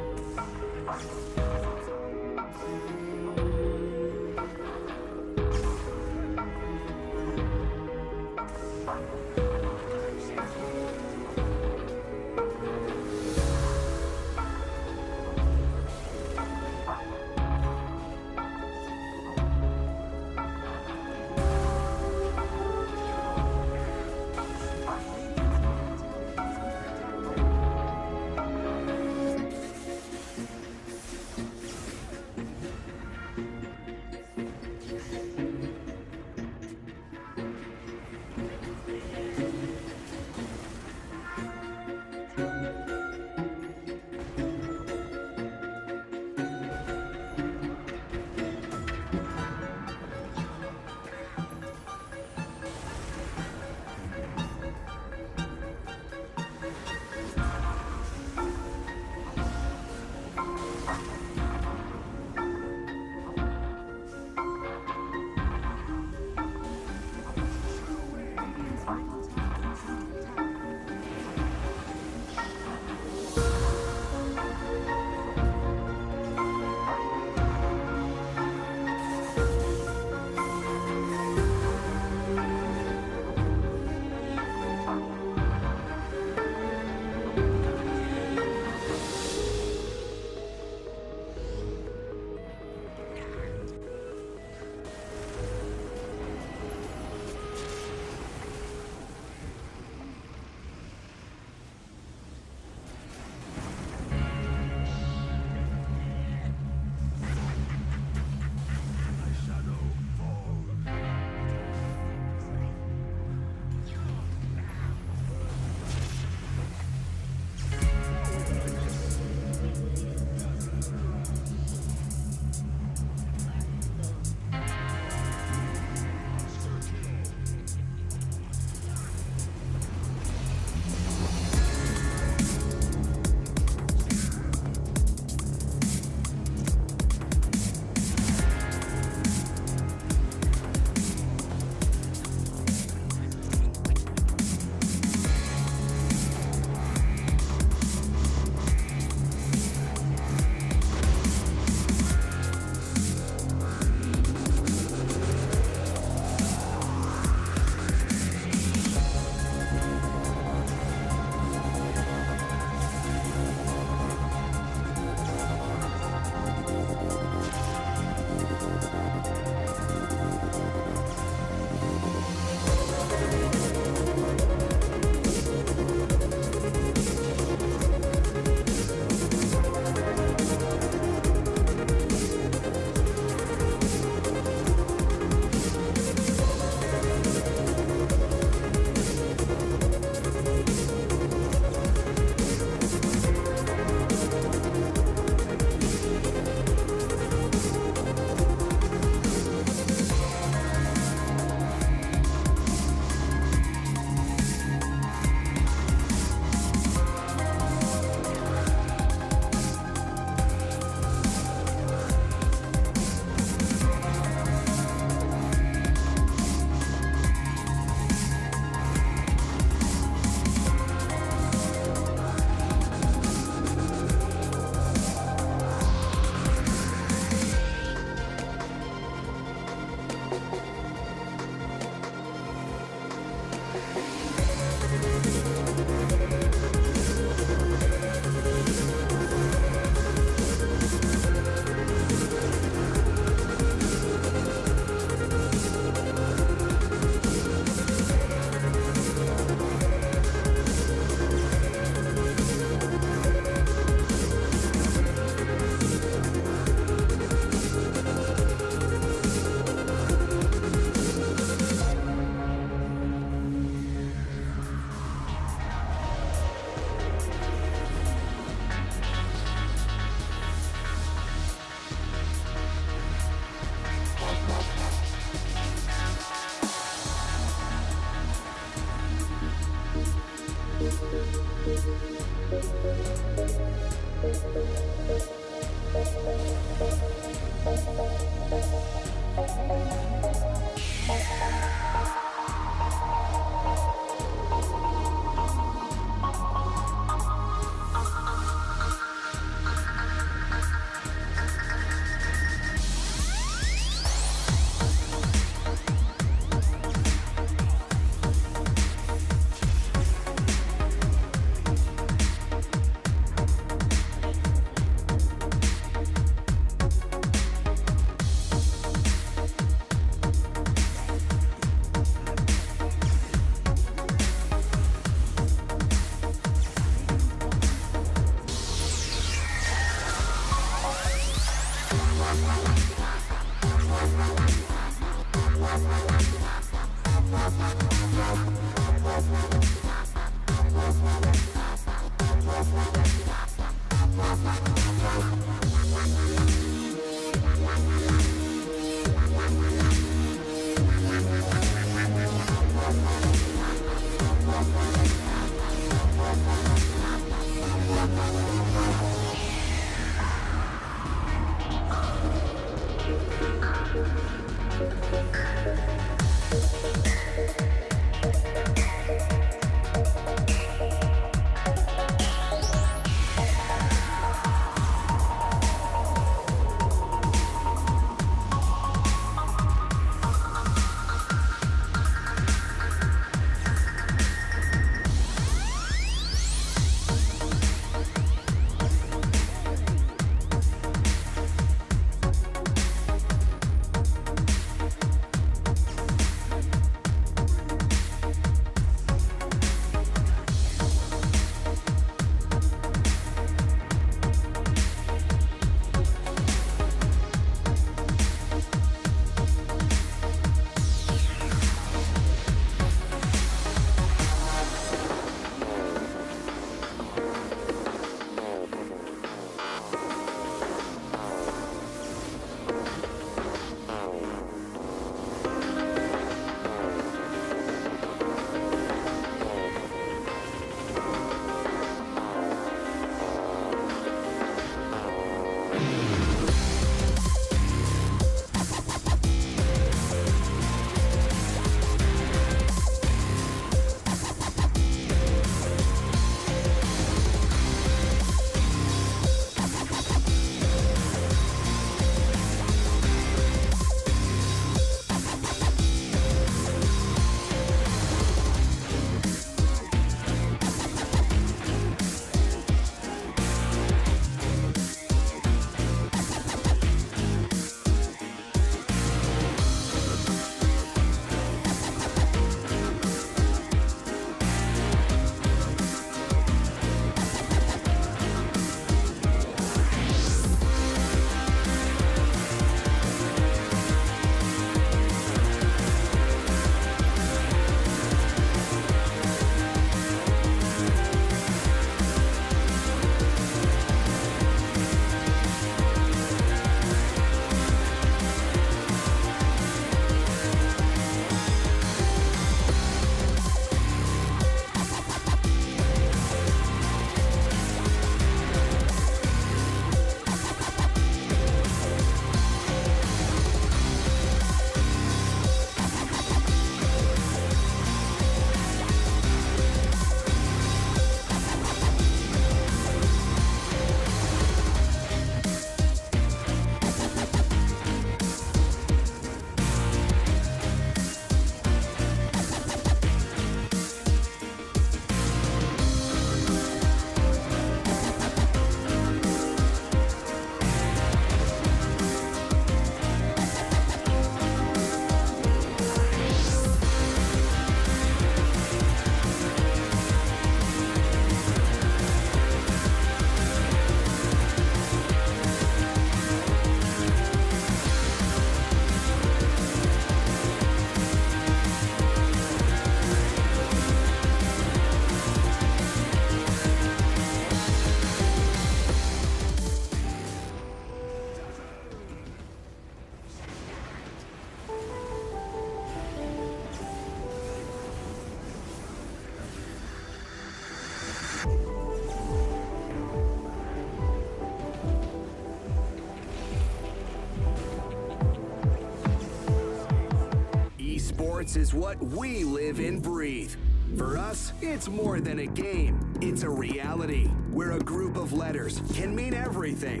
Sports is what we live and breathe. For us, it's more than a game, it's a reality where a group of letters can mean everything.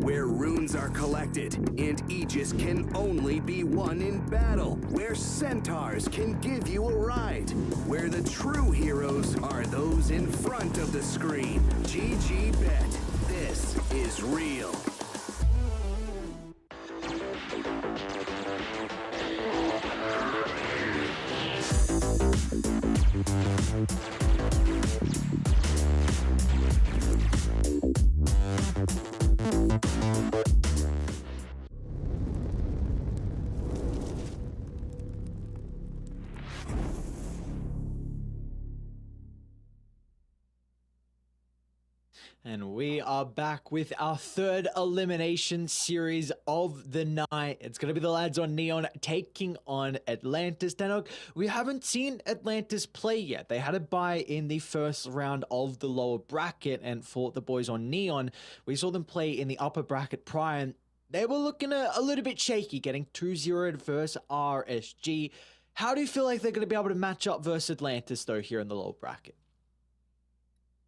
Where runes are collected and Aegis can only be won in battle. Where centaurs can give you a ride. Where the true heroes are those in front of the screen. GG Bet. This is real. And we are back with our third elimination series of the night. It's going to be the lads on Neon taking on Atlantis. Danok, we haven't seen Atlantis play yet. They had a bye in the first round of the lower bracket, and for the boys on Neon, we saw them play in the upper bracket prior, and they were looking a little bit shaky, getting 2-0 versus RSG. How do you feel like they're going to be able to match up versus Atlantis, though, here in the lower bracket?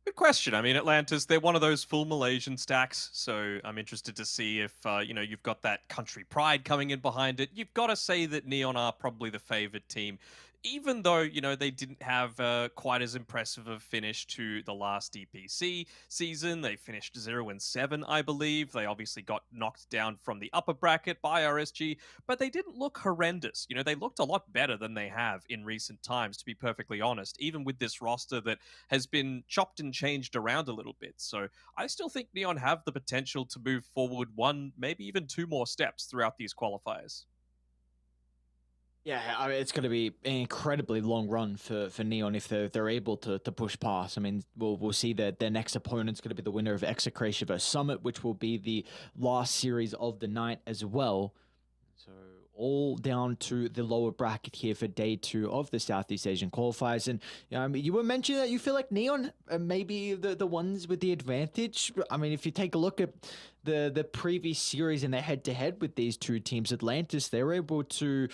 Good question. I mean, Atlantis, they're one of those full Malaysian stacks, so I'm interested to see if, you've got that country pride coming in behind it. You've got to say that Neon are probably the favored team, even though, they didn't have quite as impressive a finish to the last DPC season. They finished 0-7, I believe. They obviously got knocked down from the upper bracket by RSG, but they didn't look horrendous. They looked a lot better than they have in recent times, to be perfectly honest, even with this roster that has been chopped and changed around a little bit. So I still think Neon have the potential to move forward one, maybe even two more steps throughout these qualifiers. Yeah, I mean, it's going to be an incredibly long run for Neon if they're able to push past. I mean, we'll see that their next opponent's going to be the winner of Execration vs Summit, which will be the last series of the night as well. So all down to the lower bracket here for day 2 of the Southeast Asian qualifiers. And you were mentioning that you feel like Neon are maybe the ones with the advantage. I mean, if you take a look at the previous series in their head-to-head with these two teams, Atlantis, they were able to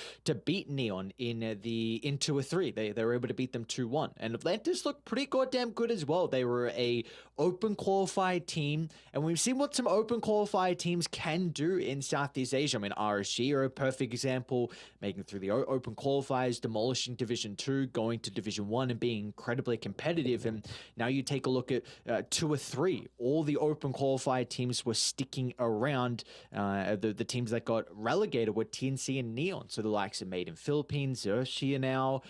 beat Neon in 2 or 3. They were able to beat them 2-1. And Atlantis looked pretty goddamn good as well. They were a open qualified team, and we've seen what some open qualified teams can do in Southeast Asia. I mean, RSG are a perfect example, making it through the open qualifiers, demolishing Division 2, going to Division 1 and being incredibly competitive. And now you take a look at 2 or 3. All the open qualified teams were sticking around. The teams that got relegated were TNC and Neon. So the likes of Made in Philippines, Xerxia now.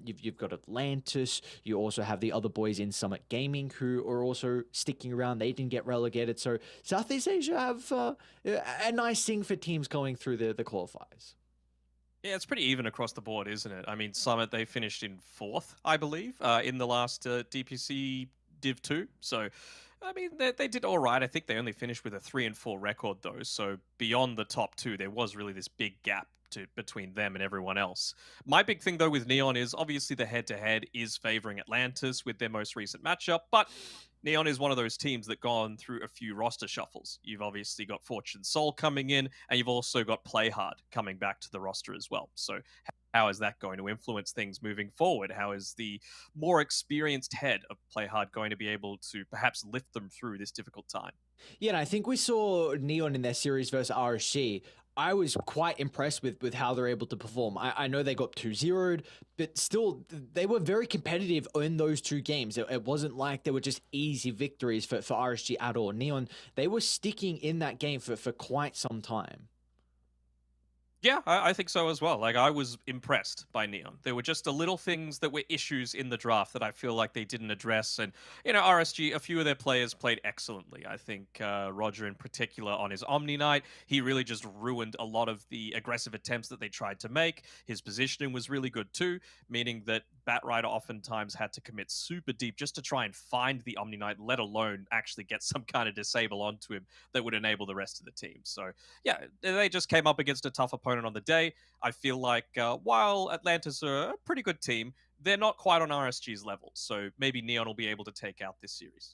You've got Atlantis. You also have the other boys in Summit Gaming who are also sticking around. They didn't get relegated. So Southeast Asia have a nice thing for teams going through the qualifiers. Yeah, it's pretty even across the board, isn't it? I mean, Summit, they finished in 4th, I believe, in the last DPC Div 2. So, I mean, they did all right. I think they only finished with a 3-4 record, though. So beyond the top 2, there was really this big gap between them and everyone else. My big thing, though, with Neon is obviously the head-to-head is favoring Atlantis with their most recent matchup, but Neon is one of those teams that gone through a few roster shuffles. You've obviously got Fortune Soul coming in, and you've also got Play Hard coming back to the roster as well. So how is that going to influence things moving forward? How is the more experienced head of Play Hard going to be able to perhaps lift them through this difficult time? Yeah, and I think we saw Neon in their series versus RSG. I was quite impressed with how they're able to perform. I know they got 2-0'd, but still, they were very competitive in those 2 games. It wasn't like they were just easy victories for RSG at all. Neon, they were sticking in that game for quite some time. Yeah, I think so as well. Like, I was impressed by Neon. There were just a little things that were issues in the draft that I feel like they didn't address. And, RSG, a few of their players played excellently. I think Roger in particular on his Omni Night, he really just ruined a lot of the aggressive attempts that they tried to make. His positioning was really good too, meaning that Batrider oftentimes had to commit super deep just to try and find the Omni Knight, let alone actually get some kind of disable onto him that would enable the rest of the team. So, yeah, they just came up against a tough opponent on the day. I feel like while Atlantis are a pretty good team, they're not quite on RSG's level. So maybe Neon will be able to take out this series.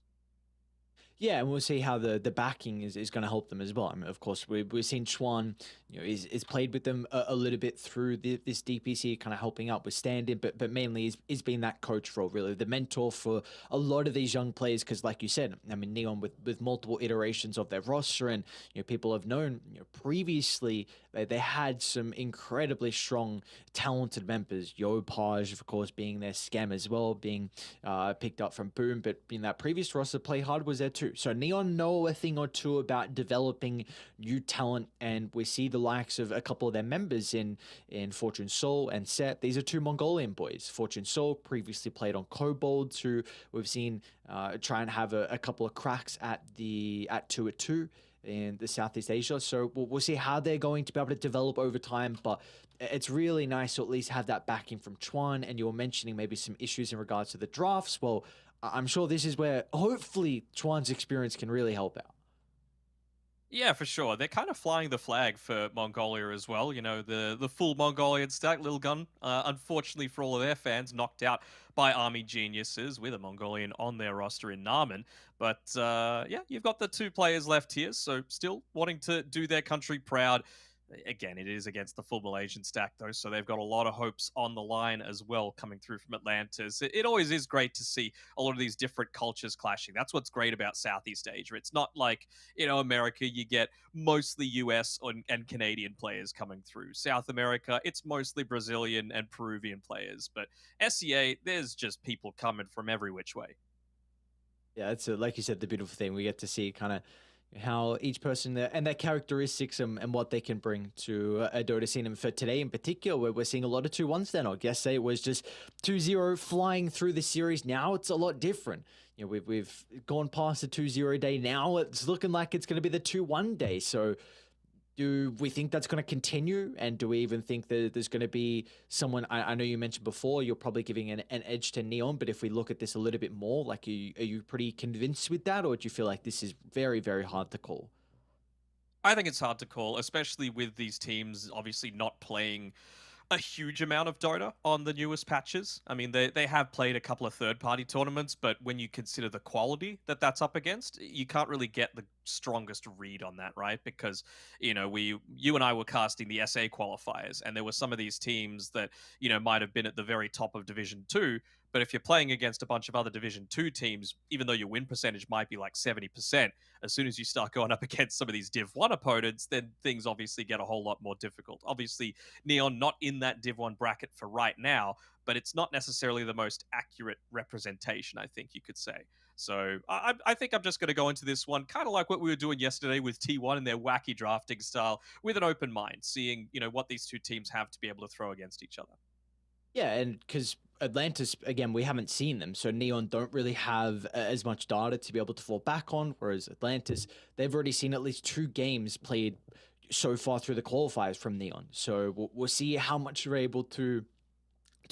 Yeah, and we'll see how the backing is going to help them as well. I mean, of course, we've seen Chuan, is played with them a little bit through this DPC, kind of helping out with stand-in, but mainly is being that coach role, really, the mentor for a lot of these young players. Because, like you said, I mean, Neon with multiple iterations of their roster, and people have known previously they had some incredibly strong, talented members. Yo Paj, of course, being their scam as well, being picked up from Boom, but in that previous roster, Play Hard was there too. So Neon know a thing or two about developing new talent, and we see the likes of a couple of their members in Fortune Soul and Set. These are two Mongolian boys. Fortune Soul previously played on Kobolds, who we've seen try and have a couple of cracks at 2-2 in the Southeast Asia. So we'll see how they're going to be able to develop over time, but it's really nice to at least have that backing from Chuan. And you were mentioning maybe some issues in regards to the drafts. Well, I'm sure this is where hopefully Chuan's experience can really help out. Yeah, for sure. They're kind of flying the flag for Mongolia as well. The full Mongolian stack, Lil Gun, unfortunately for all of their fans, knocked out by Army Geniuses with a Mongolian on their roster in Narman. But yeah, you've got the two players left here, so still wanting to do their country proud. Again, it is against the full Malaysian stack, though, so they've got a lot of hopes on the line as well coming through from Atlantis. It always is great to see a lot of these different cultures clashing. That's what's great about Southeast Asia. It's not like, America, you get mostly US and Canadian players coming through. South America, it's mostly Brazilian and Peruvian players. But SEA, there's just people coming from every which way. Yeah, it's like you said, the beautiful thing. We get to see kind of how each person and their characteristics and what they can bring to a Dota scene. And for today in particular, where we're seeing a lot of 2-1s then. I guess say it was just 2-0 flying through the series. Now it's a lot different. We've gone past the 2-0 day. Now it's looking like it's going to be the 2-1 day. So do we think that's going to continue? And do we even think that there's going to be someone? I know you mentioned before you're probably giving an edge to Neon, but if we look at this a little bit more, like, are you pretty convinced with that, or do you feel like this is very, very hard to call? I think it's hard to call, especially with these teams obviously not playing a huge amount of Dota on the newest patches. I mean, they have played a couple of third-party tournaments, but when you consider the quality that's up against, you can't really get the strongest read on that, right? Because, you and I were casting the SA qualifiers, and there were some of these teams that, might have been at the very top of Division 2, but if you're playing against a bunch of other Division 2 teams, even though your win percentage might be like 70%, as soon as you start going up against some of these Div 1 opponents, then things obviously get a whole lot more difficult. Obviously, Neon not in that Div 1 bracket for right now, but it's not necessarily the most accurate representation, I think you could say. So I think I'm just going to go into this one kind of like what we were doing yesterday with T1 and their wacky drafting style, with an open mind, seeing, what these two teams have to be able to throw against each other. Yeah, and because Atlantis, again, we haven't seen them, so Neon don't really have as much data to be able to fall back on, whereas Atlantis, they've already seen at least 2 games played so far through the qualifiers from Neon. So we'll see how much they're able to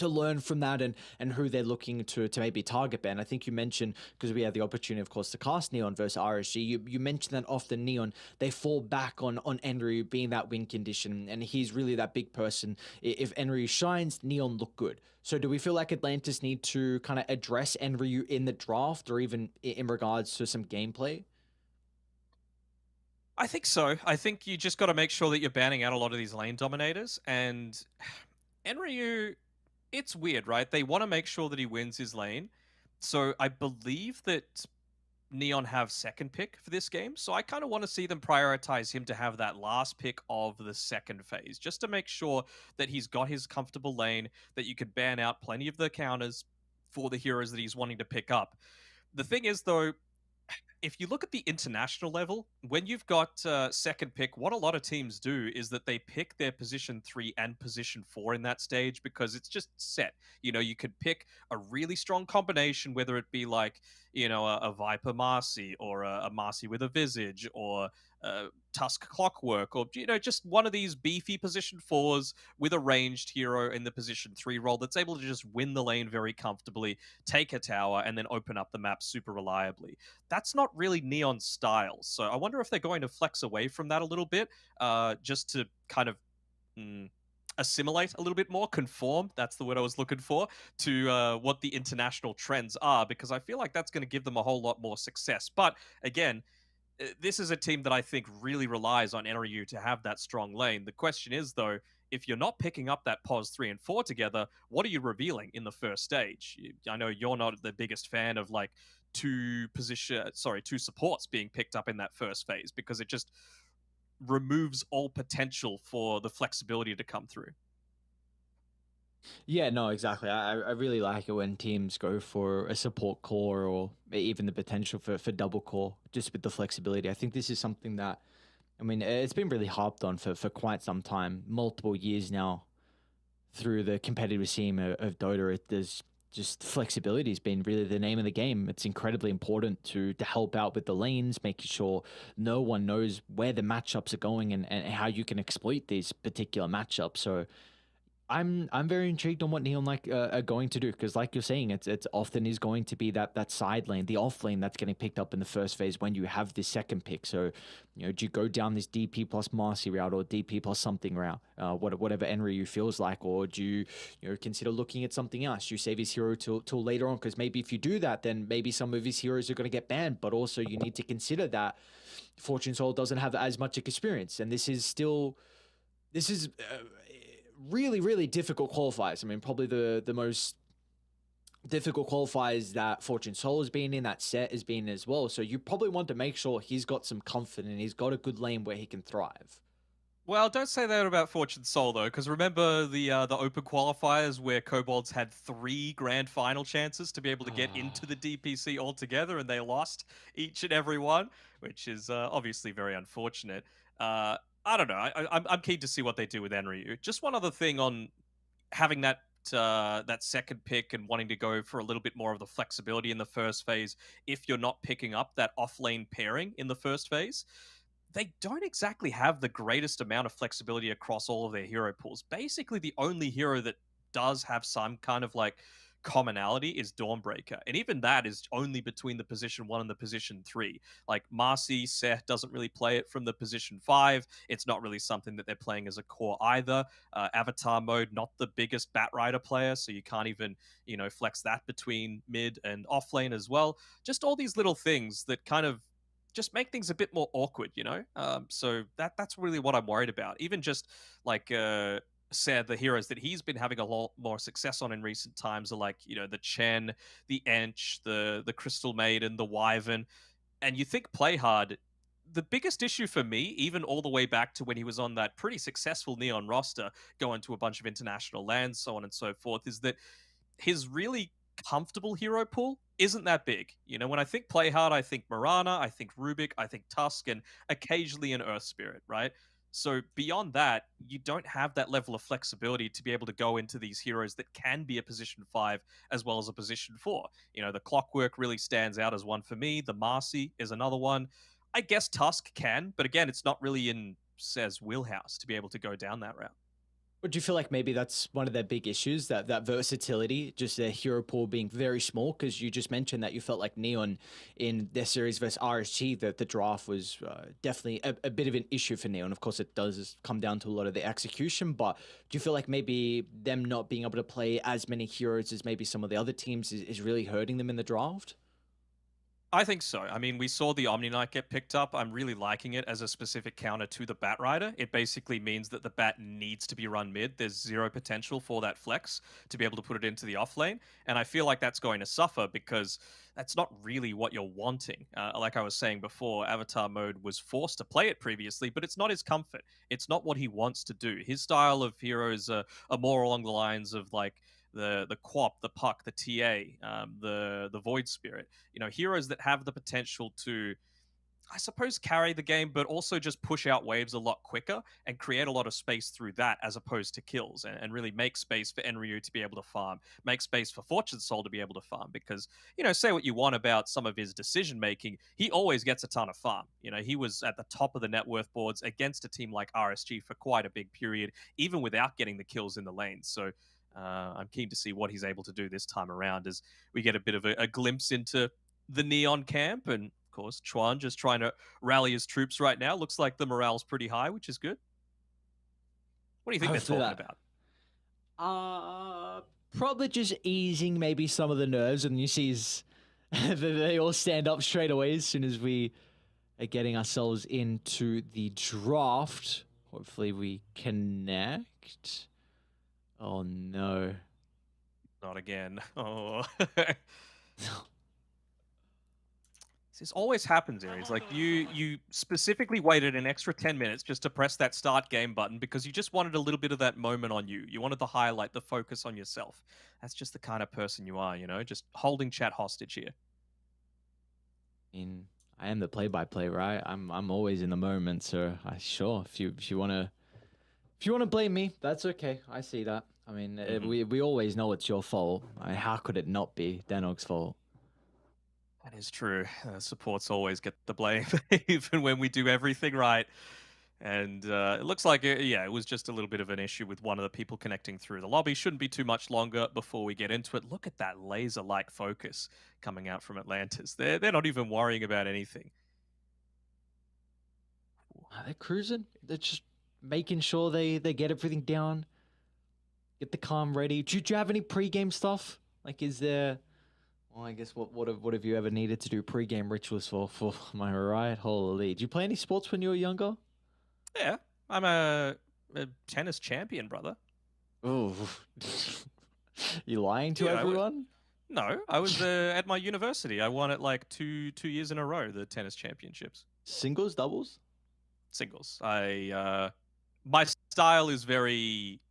learn from that, and who they're looking to maybe target ban. I think you mentioned, because we had the opportunity, of course, to cast Neon versus RSG, you mentioned that often Neon, they fall back on Enryu being that win condition, and he's really that big person. If Enryu shines, Neon look good. So do we feel like Atlantis need to kind of address Enryu in the draft, or even in regards to some gameplay? I think so. I think you just got to make sure that you're banning out a lot of these lane dominators, and Enryu, it's weird, right? They want to make sure that he wins his lane. So I believe that Neon have second pick for this game. So I kind of want to see them prioritize him to have that last pick of the second phase, just to make sure that he's got his comfortable lane, that you could ban out plenty of the counters for the heroes that he's wanting to pick up. The thing is, though, if you look at the international level, when you've got second pick, what a lot of teams do is that they pick their position 3 and position 4 in that stage, because it's just set. You could pick a really strong combination, whether it be like, a Viper Marcy, or a Marcy with a Visage, or Tusk Clockwork, or, just one of these beefy position 4s with a ranged hero in the position 3 role that's able to just win the lane very comfortably, take a tower, and then open up the map super reliably. That's not really Neon's style. So I wonder if they're going to flex away from that a little bit, just to kind of assimilate a little bit more, conform. That's the word I was looking for, to what the international trends are, because I feel like that's going to give them a whole lot more success. But again, this is a team that I think really relies on NRU to have that strong lane. The question is, though, if you're not picking up that pos 3 and 4 together, what are you revealing in the first stage? I know you're not the biggest fan of like two supports being picked up in that first phase, because it just removes all potential for the flexibility to come through. Yeah, no, exactly. I really like it when teams go for a support core or even the potential for double core, just with the flexibility. I think this is something that, I mean, it's been really harped on for quite some time, multiple years now through the competitive scene of Dota. There's just flexibility has been really the name of the game. It's incredibly important to help out with the lanes, making sure no one knows where the matchups are going and how you can exploit these particular matchups. So I'm very intrigued on what Neon are going to do, because like you're saying, it's often is going to be that side lane, the off lane that's getting picked up in the first phase when you have this second pick. So, do you go down this DP plus Marcy route or DP plus something route, whatever Enryu feels like, or do you consider looking at something else? You save his hero till later on, because maybe if you do that, then maybe some of his heroes are going to get banned. But also you need to consider that Fortune Soul doesn't have as much experience, and this is really, really difficult qualifiers. I mean, probably the most difficult qualifiers that Fortune Soul has been in, that set has been as well. So you probably want to make sure he's got some comfort and he's got a good lane where he can thrive. Well, don't say that about Fortune Soul, though, because remember the open qualifiers where Kobolds had 3 grand final chances to be able to get into the DPC altogether, and they lost each and every one, which is obviously very unfortunate. I don't know. I'm keen to see what they do with Enryu. Just one other thing on having that second pick and wanting to go for a little bit more of the flexibility in the first phase. If you're not picking up that off lane pairing in the first phase, they don't exactly have the greatest amount of flexibility across all of their hero pools. Basically, the only hero that does have some kind of like commonality is Dawnbreaker, and even that is only between the position 1 and the position 3. Like Marcy, Seth doesn't really play it from the position 5. It's not really something that they're playing as a core either. Avatar mode, not the biggest Batrider player, so you can't even flex that between mid and off lane as well. Just all these little things that kind of just make things a bit more awkward. So that's really what I'm worried about. Even just like said, the heroes that he's been having a lot more success on in recent times are like, the Chen, the Ench, the Crystal Maiden, the Wyvern. And you think play hard. The biggest issue for me, even all the way back to when he was on that pretty successful Neon roster, going to a bunch of international lands, so on and so forth, is that his really comfortable hero pool isn't that big. When I think play hard, I think Mirana, I think Rubik, I think Tusk, and occasionally an Earth Spirit, right? So beyond that, you don't have that level of flexibility to be able to go into these heroes that can be a position 5 as well as a position 4. The Clockwork really stands out as one for me. The Marcy is another one. I guess Tusk can, but again, it's not really in Sez's wheelhouse to be able to go down that route. But do you feel like maybe that's one of their big issues, that versatility, just their hero pool being very small? Because you just mentioned that you felt like Neon in their series versus RSG, that the draft was definitely a bit of an issue for Neon. Of course, it does come down to a lot of the execution, but do you feel like maybe them not being able to play as many heroes as maybe some of the other teams is really hurting them in the draft? I think so. I mean, we saw the Omni Knight get picked up. I'm really liking it as a specific counter to the Batrider. It basically means that the Bat needs to be run mid. There's zero potential for that flex to be able to put it into the off lane. And I feel like that's going to suffer because that's not really what you're wanting. Like I was saying before, Avatar mode was forced to play it previously, but it's not his comfort. It's not what he wants to do. His style of heroes are more along the lines of like, the Quap, the Puck, the TA, the Void Spirit, heroes that have the potential to, I suppose, carry the game, but also just push out waves a lot quicker and create a lot of space through that as opposed to kills, and really make space for Enryu to be able to farm, make space for Fortune Soul to be able to farm, because, say what you want about some of his decision making, he always gets a ton of farm. He was at the top of the net worth boards against a team like RSG for quite a big period, even without getting the kills in the lanes. So I'm keen to see what he's able to do this time around as we get a bit of a glimpse into the Neon camp. And of course, Chuan just trying to rally his troops right now. Looks like the morale's pretty high, which is good. What do you think they're talking about? Probably just easing maybe some of the nerves, and you see they all stand up straight away as soon as we are getting ourselves into the draft. Hopefully we connect. Oh no. Not again. Oh. This always happens, Aries. Like you specifically waited an extra 10 minutes just to press that start game button because you just wanted a little bit of that moment on you. You wanted the highlight, the focus on yourself. That's just the kind of person you are, you know, just holding chat hostage here. I mean, I am the play-by-play, right? I'm always in the moment, so sure if you wanna blame me, that's okay. I see that. I mean, we always know it's your fault. How could it not be Denog's fault? That is true. Supports always get the blame, even when we do everything right. And it looks like, it was just a little bit of an issue with one of the people connecting through the lobby. Shouldn't be too much longer before we get into it. Look at that laser-like focus coming out from Atlantis. They're not even worrying about anything. They're cruising. They're just making sure they get everything down, get the calm ready. Do you have any pre-game stuff? Like, is there... Well, I guess what have you ever needed to do pre-game rituals for? Am I right? Holy. Did you play any sports when you were younger? Yeah, I'm a tennis champion, brother. Oh, you lying to Yeah, everyone? No, I was at my university. I won it like two years in a row, the tennis championships. Singles, doubles? Singles. My style is very...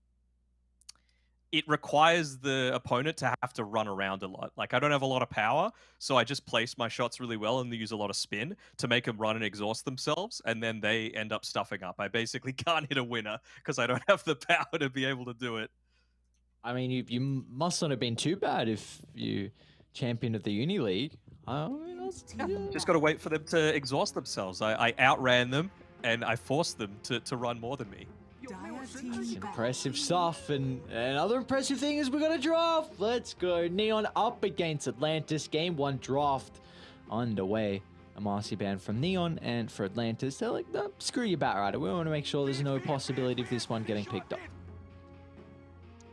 It requires the opponent to have to run around a lot. Like, I don't have a lot of power, so I just place my shots really well and use a lot of spin to make them run and exhaust themselves, and then they end up stuffing up. I basically can't hit a winner because I don't have the power to be able to do it. I mean, you must not have been too bad if you champion of the Uni League. Just got to wait for them to exhaust themselves. I outran them, and I forced them to run more than me. Impressive stuff, and another impressive thing is we got a draft. Let's go. Neon up against Atlantis. Game 1 draft underway. A marzipan from Neon, and for Atlantis, they're like, no, screw your bat rider. We want to make sure there's no possibility of this one getting picked up.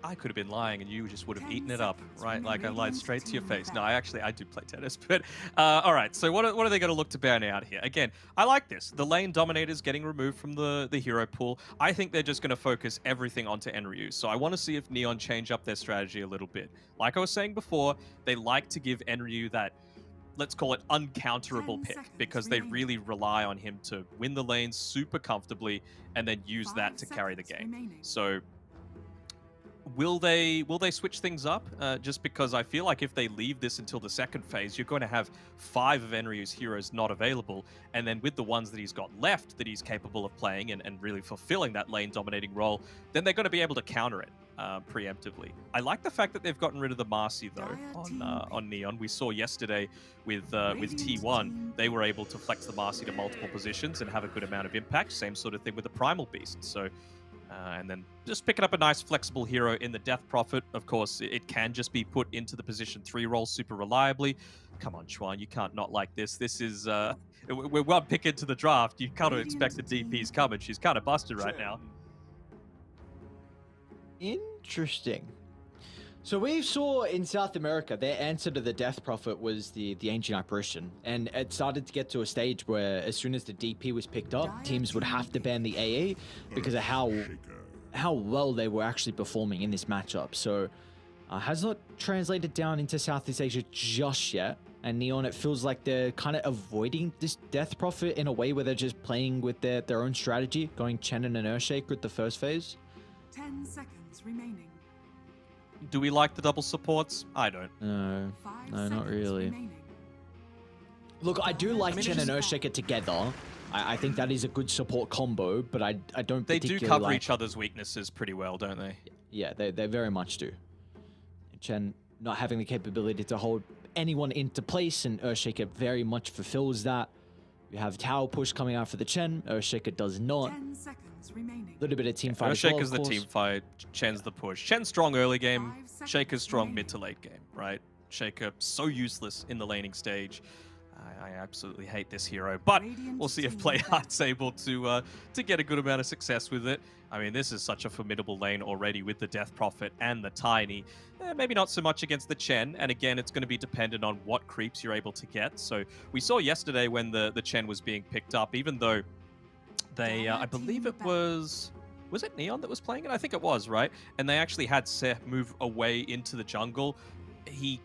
I could have been lying and you just would have eaten it up, right? Like I lied straight to your face. No, I do play tennis, but all right. So what are they going to look to ban out here? Again, I like this. The lane dominators getting removed from the hero pool. I think they're just going to focus everything onto Enryu. So I want to see if Neon change up their strategy a little bit. Like I was saying before, they like to give Enryu that, let's call it uncounterable pick, because they really rely on him to win the lanes super comfortably and then use that to carry the game. So will they switch things up? Just because I feel like if they leave this until the second phase, you're going to have 5 of Enryu's heroes not available, and then with the ones that he's got left that he's capable of playing and really fulfilling that lane dominating role, then they're going to be able to counter it preemptively. I like the fact that they've gotten rid of the Marcy though on Neon. We saw yesterday with T1, they were able to flex the Marcy to multiple positions and have a good amount of impact. Same sort of thing with the Primal Beast. So and then just picking up a nice flexible hero in the Death Prophet. Of course, it can just be put into the position 3 role super reliably. Come on, Chuan, you can't not like this. This is, we're one pick into the draft. You kind of expect the DP's coming. She's kind of busted right now. Interesting. So we saw in South America, their answer to the Death Prophet was the Ancient Apparition. And it started to get to a stage where as soon as the DP was picked up, teams would have to ban the AA because of how well they were actually performing in this matchup. So has not translated down into Southeast Asia just yet. And Neon, it feels like they're kind of avoiding this Death Prophet in a way where they're just playing with their own strategy, going Chen and an Earthshaker at the first phase. 10 seconds remaining. Do we like the double supports? I don't. No, not really. Look, I do like Chen and Earthshaker together. I think that is a good support combo, but I don't They particularly do cover like... each other's weaknesses pretty well, don't they? Yeah, they very much do. Chen not having the capability to hold anyone into place, and Earthshaker very much fulfills that. You have Tower push coming out for the Chen. Earthshaker does not. 10 seconds remaining. A little bit of team fight as well, Earthshaker's the team fight. Chen's the push. Chen's strong early game. 5 seconds Shaker's strong remaining. mid to late game, right? Shaker so useless in the laning stage. I absolutely hate this hero, but we'll see if Playheart's able to get a good amount of success with it. I mean, this is such a formidable lane already with the Death Prophet and the Tiny. Maybe not so much against the Chen, and again, it's going to be dependent on what creeps you're able to get. So we saw yesterday when the Chen was being picked up, even though they, I believe it was it Neon that was playing it? I think it was, right? And they actually had Seth move away into the jungle. He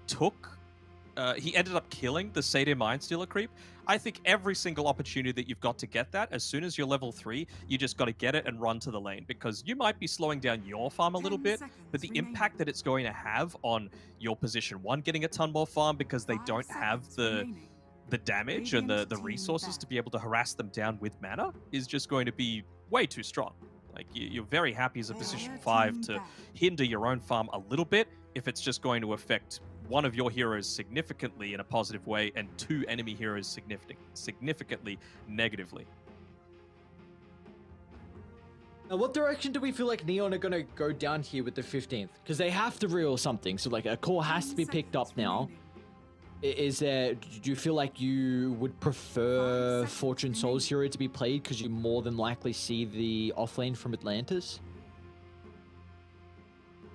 ended up killing the Satyr Mindstealer creep. I think every single opportunity that you've got to get that, as soon as you're level 3, you just got to get it and run to the lane, because you might be slowing down your farm a little bit, but the impact that it's going to have on your position 1 getting a ton more farm, because they don't have the damage and the resources to be able to harass them down with mana, is just going to be way too strong. Like, you're very happy as a position 5 to hinder your own farm a little bit if it's just going to affect one of your heroes significantly in a positive way and 2 enemy heroes significantly negatively. Now, what direction do we feel like Neon are going to go down here with the 15th? Because they have to reveal something. So, like, a core has to be picked up now. Do you feel like you would prefer Fortune Souls hero to be played because you more than likely see the offlane from Atlantis?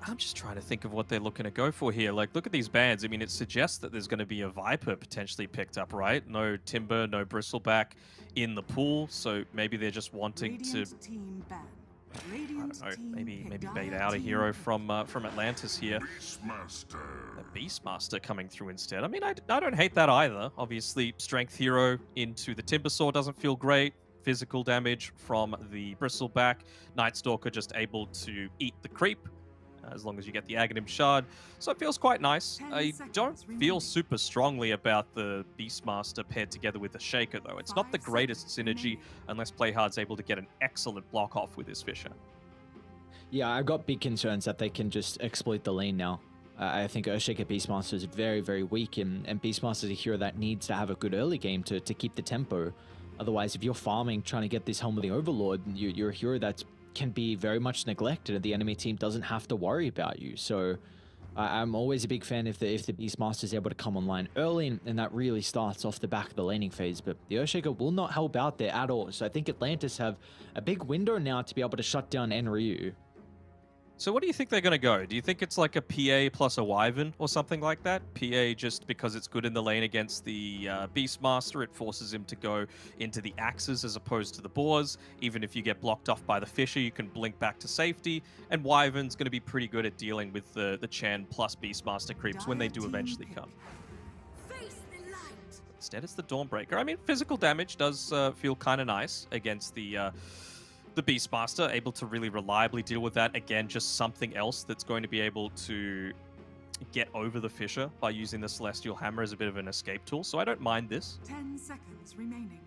I'm just trying to think of what they're looking to go for here. Like, look at these bans. I mean, it suggests that there's going to be a Viper potentially picked up, right? No Timber, no Bristleback in the pool, so maybe they're just wanting to, I don't know, maybe bait out a hero from Atlantis here. The Beastmaster coming through instead. I mean, I don't hate that either. Obviously, Strength hero into the Timber Saw doesn't feel great. Physical damage from the Bristleback. Night Stalker just able to eat the creep, as long as you get the Aghanim Shard. So it feels quite nice. I don't feel super strongly about the Beastmaster paired together with the Shaker, though. It's not the greatest synergy unless Playhard's able to get an excellent block off with his Fisher. Yeah, I've got big concerns that they can just exploit the lane now. I think Earthshaker Beastmaster is very, very weak, and Beastmaster is a hero that needs to have a good early game to keep the tempo. Otherwise, if you're farming, trying to get this Helm of the Overlord, you're a hero that's can be very much neglected, and the enemy team doesn't have to worry about you. So I'm always a big fan if the Beastmaster is able to come online early, and that really starts off the back of the laning phase. But the Earthshaker will not help out there at all. So I think Atlantis have a big window now to be able to shut down Enryu. So what do you think they're going to go? Do you think it's like a PA plus a Wyvern or something like that? PA just because it's good in the lane against the Beastmaster, it forces him to go into the axes as opposed to the boars. Even if you get blocked off by the Fisher, you can blink back to safety. And Wyvern's going to be pretty good at dealing with the Chen plus Beastmaster creeps when they do eventually come. Instead, it's the Dawnbreaker. I mean, physical damage does feel kind of nice against the Beastmaster, able to really reliably deal with that. Again, just something else that's going to be able to get over the Fisher by using the Celestial Hammer as a bit of an escape tool. So I don't mind this. 10 seconds remaining.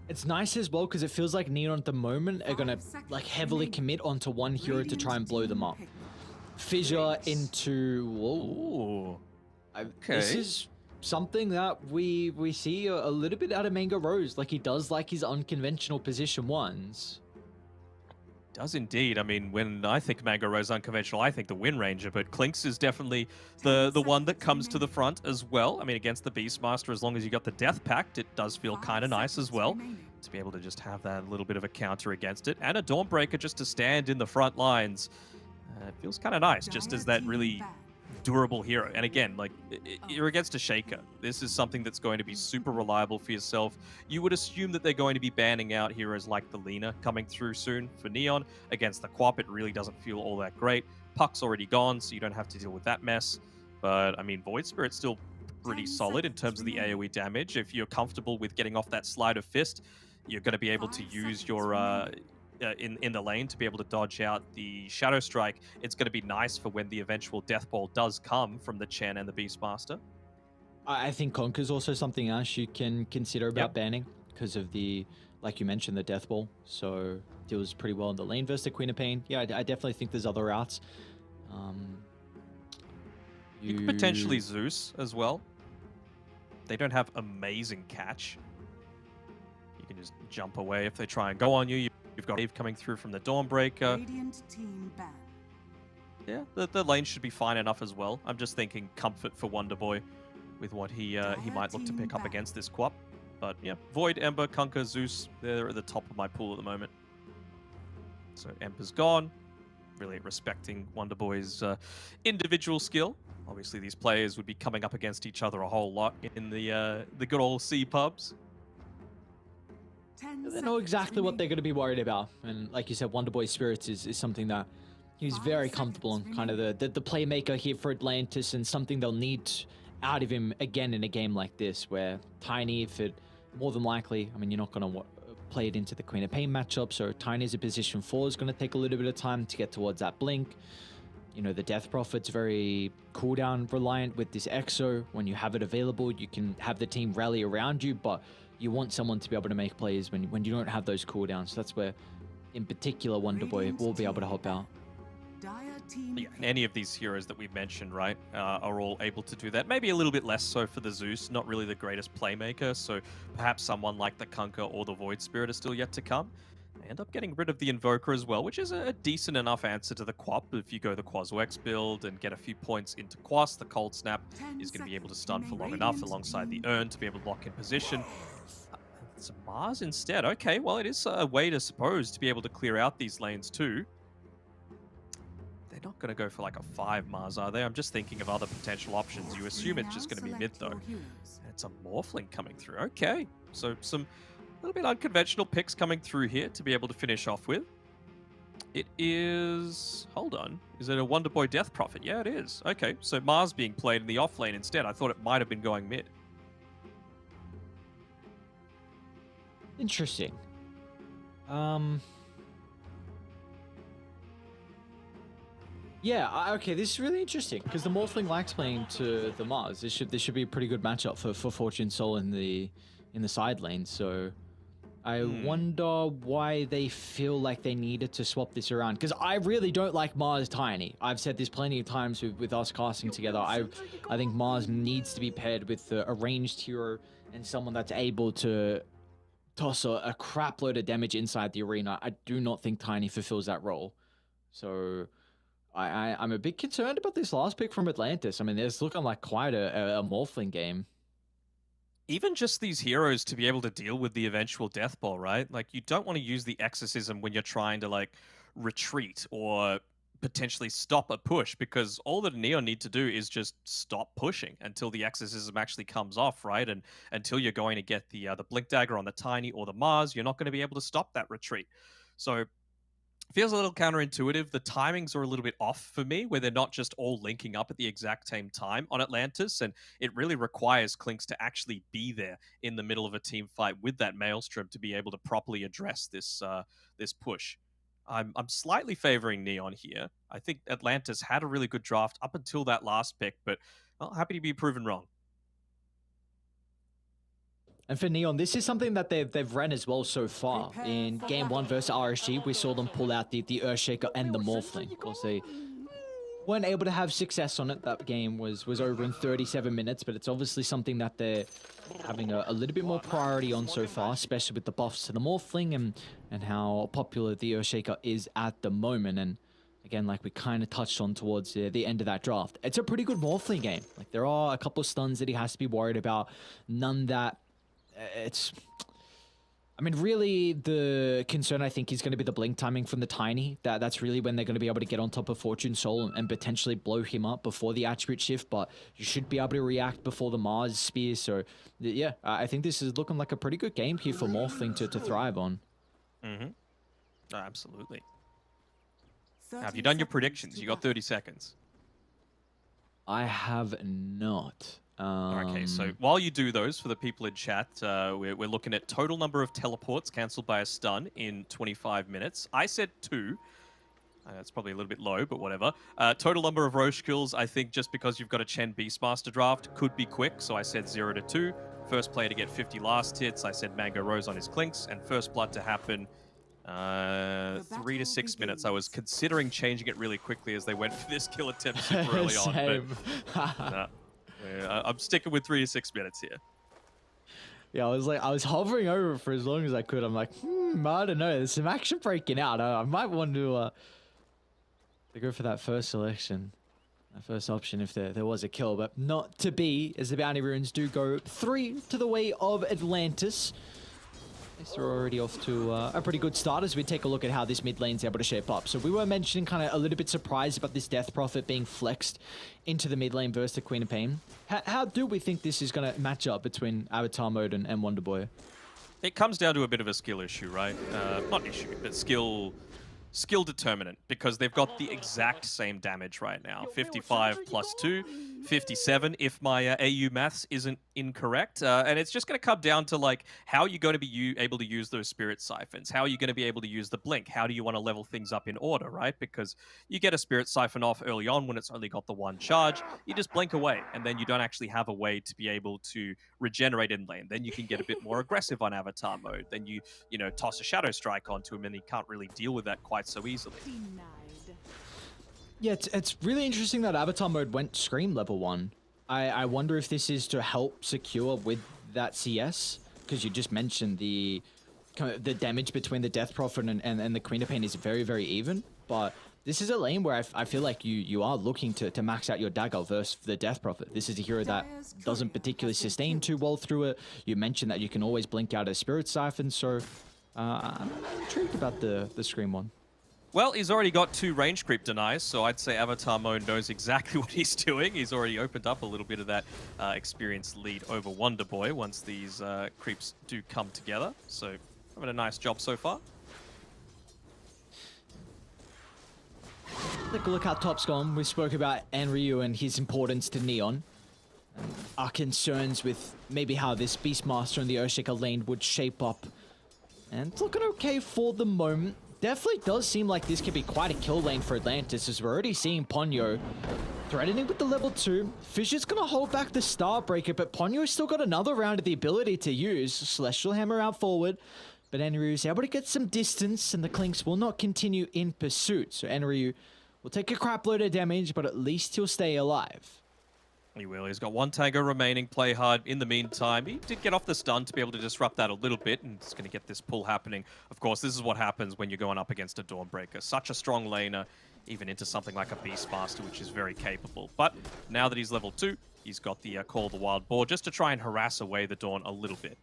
It's nice as well because it feels like Neon at the moment are going to like heavily commit onto one hero to try and blow them up. Fissure into... Whoa. Okay. This is something that we see a little bit out of Mango Rose. Like, he does like his unconventional position ones. Does indeed. I mean, when I think Mango Rose unconventional, I think the Wind Ranger, but Clinks is definitely the one that comes to the front as well. I mean, against the Beastmaster, as long as you got the Death Pact, it does feel kind of nice as well to be able to just have that little bit of a counter against it. And a Dawnbreaker just to stand in the front lines. It feels kind of nice, just as that really durable hero. And again, like, you're against a Shaker. This is something that's going to be super reliable for yourself. You would assume that they're going to be banning out heroes like the Lina coming through soon for Neon. Against the Quap, it really doesn't feel all that great. Puck's already gone, so you don't have to deal with that mess. But, I mean, Void Spirit's still pretty solid in terms of the AoE damage. If you're comfortable with getting off that Slide of Fist, you're going to be able to use your... in the lane to be able to dodge out the Shadow Strike. It's going to be nice for when the eventual Death Ball does come from the Chen and the Beastmaster. I think Conquer's also something else you can consider about banning because of the, like you mentioned, the Death Ball. So deals pretty well in the lane versus the Queen of Pain. Yeah, I definitely think there's other routes. You could potentially Zeus as well. They don't have amazing catch. You can just jump away if they try and go on you. You've got Eve coming through from the Dawnbreaker. Radiant team ban. Yeah, the lane should be fine enough as well. I'm just thinking comfort for Wonder Boy. with what he might look to pick up against this Quap. But yeah, Void, Ember, Kunkka, Zeus, they're at the top of my pool at the moment. So Ember's gone, really respecting Wonder Boy's individual skill. Obviously, these players would be coming up against each other a whole lot in the good old sea pubs. They know exactly what they're going to be worried about. And like you said, Wonder Boy's spirits is something that he's very comfortable in, kind of the playmaker here for Atlantis, and something they'll need out of him again in a game like this, where Tiny, if it more than likely, I mean, you're not going to play it into the Queen of Pain matchup, so Tiny's a position 4 is going to take a little bit of time to get towards that blink. You know, the Death Prophet's very cooldown reliant with this Exo. When you have it available, you can have the team rally around you, but you want someone to be able to make plays when you don't have those cooldowns. So that's where, in particular, Wonder Boy will be able to help out. Yeah, and any of these heroes that we mentioned, right, are all able to do that. Maybe a little bit less so for the Zeus, not really the greatest playmaker, so perhaps someone like the Kunkka or the Void Spirit is still yet to come. They end up getting rid of the Invoker as well, which is a decent enough answer to the Quap. If you go the Quas-Wex build and get a few points into Quas, the Cold Snap is going to be able to stun for long enough alongside the Urn to be able to lock in position. It's a Mars instead. Okay, well, it is a way to suppose to be able to clear out these lanes too. They're not going to go for like a 5 Mars, are they? I'm just thinking of other potential options. You assume it's just going to be mid, though. And it's a Morphling coming through. Okay, so some little bit unconventional picks coming through here to be able to finish off with. It is... Hold on. Is it a Wonder Boy Death Prophet? Yeah, it is. Okay, so Mars being played in the off lane instead. I thought it might have been going mid. Interesting. Yeah, okay, this is really interesting because the Morphling likes playing to the Mars. This should be a pretty good matchup for Fortune Soul in the side lane. So I wonder why they feel like they needed to swap this around, because I really don't like Mars Tiny. I've said this plenty of times with us casting together. I think Mars needs to be paired with a ranged hero and someone that's able to toss a crap load of damage inside the arena. I do not think Tiny fulfills that role. So I'm a bit concerned about this last pick from Atlantis. I mean, it's looking like quite a Morphling game. Even just these heroes to be able to deal with the eventual death ball, right? Like, you don't want to use the exorcism when you're trying to, like, retreat or potentially stop a push, because all that Neon need to do is just stop pushing until the exorcism actually comes off, right? And until you're going to get the Blink Dagger on the Tiny or the Mars, you're not going to be able to stop that retreat. So feels a little counterintuitive. The timings are a little bit off for me, where they're not just all linking up at the exact same time on Atlantis, and it really requires Clinks to actually be there in the middle of a team fight with that Maelstrom to be able to properly address this this push. I'm slightly favoring Neon here. I think Atlantis had a really good draft up until that last pick, but well, happy to be proven wrong. And for Neon, this is something that they've ran as well so far. In Game 1 versus RSG, we saw them pull out the Earthshaker and the Morphling. Of course, they weren't able to have success on it. That game was over in 37 minutes, but it's obviously something that they're having a little bit more priority on so far, especially with the buffs to the Morphling and how popular the Earthshaker is at the moment. And again, like we kind of touched on towards the end of that draft, it's a pretty good Morphling game. Like, there are a couple of stuns that he has to be worried about, none that... I mean, really, the concern, I think, is going to be the blink timing from the Tiny. That's really when they're going to be able to get on top of Fortune Soul and potentially blow him up before the attribute shift, but you should be able to react before the Mars Spear. So, yeah, I think this is looking like a pretty good game here for Morphling to thrive on. Mm-hmm. Oh, absolutely. Now, have you done your predictions? You got 30 seconds. I have not. Okay, so while you do those, for the people in chat, we're looking at total number of teleports cancelled by a stun in 25 minutes. I said 2. That's probably a little bit low, but whatever. Total number of Roche kills, I think just because you've got a Chen Beastmaster draft, could be quick, so I said 0 to 2. First player to get 50 last hits, I said Mango Rose on his Clinks, and first blood to happen 3 to 6 minutes. I was considering changing it really quickly as they went for this kill attempt super early on, but I'm sticking with 3 to 6 minutes here. Yeah, I was hovering over it for as long as I could. I'm like, I don't know. There's some action breaking out. I might want to go for that first selection. First option if there was a kill, but not to be, as the bounty runes do go 3 to the way of Atlantis. They're already off to a pretty good start as we take a look at how this mid lane's able to shape up. So we were mentioning kind of a little bit surprised about this Death Prophet being flexed into the mid lane versus the Queen of Pain. How do we think this is going to match up between Avatar Mode and Wonder Boy? It comes down to a bit of a skill issue, right? Not issue, but skill determinant, because they've got the exact same damage right now. 55 plus 2, 57 if my AU maths isn't incorrect. And it's just going to come down to like, how are you going to be able to use those spirit siphons? How are you going to be able to use the blink? How do you want to level things up in order, right? Because you get a spirit siphon off early on when it's only got the one charge, you just blink away, and then you don't actually have a way to be able to regenerate in lane. Then you can get a bit more aggressive on Avatar Mode. Then you know, toss a Shadow Strike onto him, and he can't really deal with that quite so easily. Yeah, it's really interesting that Avatar Mode went Scream level 1. I wonder if this is to help secure with that CS, because you just mentioned the damage between the Death Prophet and the Queen of Pain is very, very even. But this is a lane where I feel like you are looking to max out your dagger versus the Death Prophet. This is a hero that doesn't particularly sustain too well through it. You mentioned that you can always blink out a Spirit Siphon, so I'm intrigued about the Scream one. Well, he's already got 2 range creep denies, so I'd say Avatar Mode knows exactly what he's doing. He's already opened up a little bit of that experience lead over Wonder Boy once these creeps do come together. So, having a nice job so far. Take a look how top's gone. We spoke about Enryu and his importance to Neon. And our concerns with maybe how this Beastmaster and the Earthshaker lane would shape up. And it's looking okay for the moment. Definitely does seem like this could be quite a kill lane for Atlantis, as we're already seeing Ponyo threatening with the level 2. Fisher's gonna hold back the Starbreaker, but Ponyo's still got another round of the ability to use Celestial Hammer out forward. But Enryu's able to get some distance, and the Clinks will not continue in pursuit. So Enryu will take a crap load of damage, but at least he'll stay alive. He will. He's got 1 Tango remaining. Play hard. In the meantime, he did get off the stun to be able to disrupt that a little bit, and it's going to get this pull happening. Of course, this is what happens when you're going up against a Dawnbreaker. Such a strong laner, even into something like a Beastmaster, which is very capable. But now that he's level 2, he's got the Call of the Wild Boar just to try and harass away the Dawn a little bit.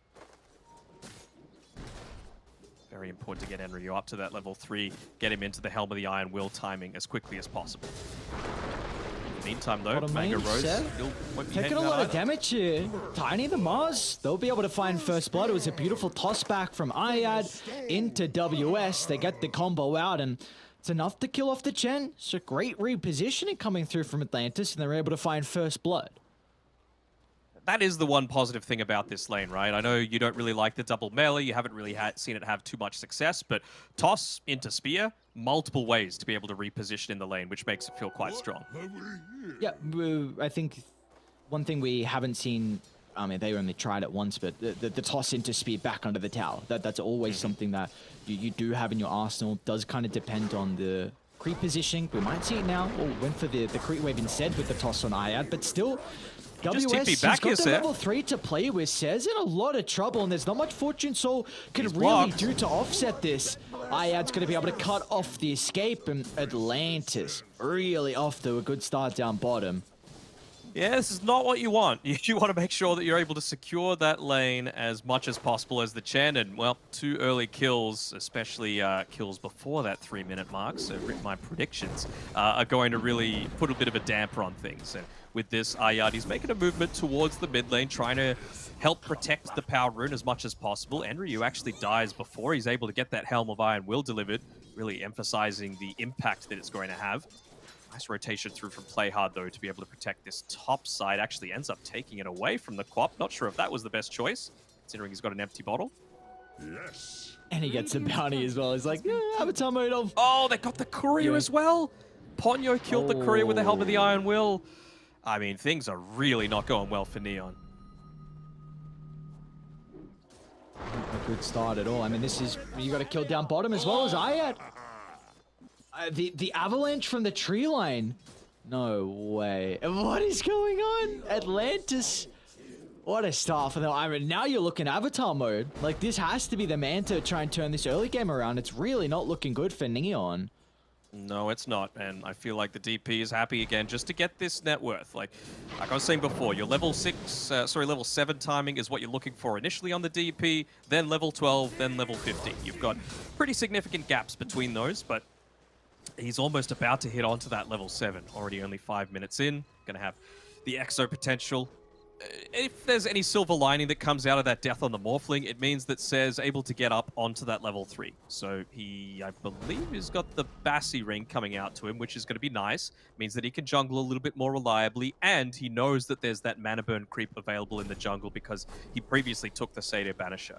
Very important to get Enryu up to that level 3, get him into the Helm of the Iron Will timing as quickly as possible. Meantime, though, Mango Rose still won't be taking a lot of damage here. Tiny the Mars, they'll be able to find first blood. It was a beautiful toss back from Iyad into WS. They get the combo out, and it's enough to kill off the Chen. So great repositioning coming through from Atlantis, and they're able to find first blood. That is the one positive thing about this lane, right? I know you don't really like the double melee. You haven't really seen it have too much success, but toss into spear, multiple ways to be able to reposition in the lane, which makes it feel quite strong. Yeah, I think one thing we haven't seen, I mean, they only tried it once, but the toss into spear back under the tower, that's always something that you do have in your arsenal. Does kind of depend on the creep positioning. We might see it now. Oh, went for the creep wave instead with the toss on Iyad, but still, WS has got the level 3 to play with. Says in a lot of trouble, and there's not much Fortune Soul can really do to offset this. Iyad's going to be able to cut off the escape, and Atlantis really off to a good start down bottom. Yeah, this is not what you want. You want to make sure that you're able to secure that lane as much as possible as the Chen, and, well, 2 early kills, especially kills before that 3-minute mark, so my predictions are going to really put a bit of a damper on things. And with this, Iyad, he's making a movement towards the mid lane, trying to help protect the Power Rune as much as possible. Enryu actually dies before he's able to get that Helm of Iron Will delivered, really emphasizing the impact that it's going to have. Nice rotation through from Playhard, though, to be able to protect this top side. Actually ends up taking it away from the Quap. Not sure if that was the best choice, considering he's got an empty bottle. Yes. And he gets the bounty as well. He's like, yeah, Avatar Mode of. Oh, they got the courier as well. Ponyo killed the courier with the Helm of the Iron Will. I mean, things are really not going well for Neon. Not a good start at all. I mean, this is, you got to kill down bottom as well as Iyad. The avalanche from the tree line. No way. What is going on? Atlantis. What a start for them. I mean, now you're looking Avatar Mode. Like, this has to be the man to try and turn this early game around. It's really not looking good for Neon. No, it's not, and I feel like the DP is happy again just to get this net worth. Like I was saying before, your level 7 timing is what you're looking for initially on the DP, then level 12, then level 15. You've got pretty significant gaps between those, but he's almost about to hit onto that level 7. Already only 5 minutes in, gonna have the Exo potential. If there's any silver lining that comes out of that death on the Morphling, it means that Sez able to get up onto that level 3. So he, I believe, has got the Bassi ring coming out to him, which is going to be nice. Means that he can jungle a little bit more reliably, and he knows that there's that mana burn creep available in the jungle because he previously took the Seder Banisher.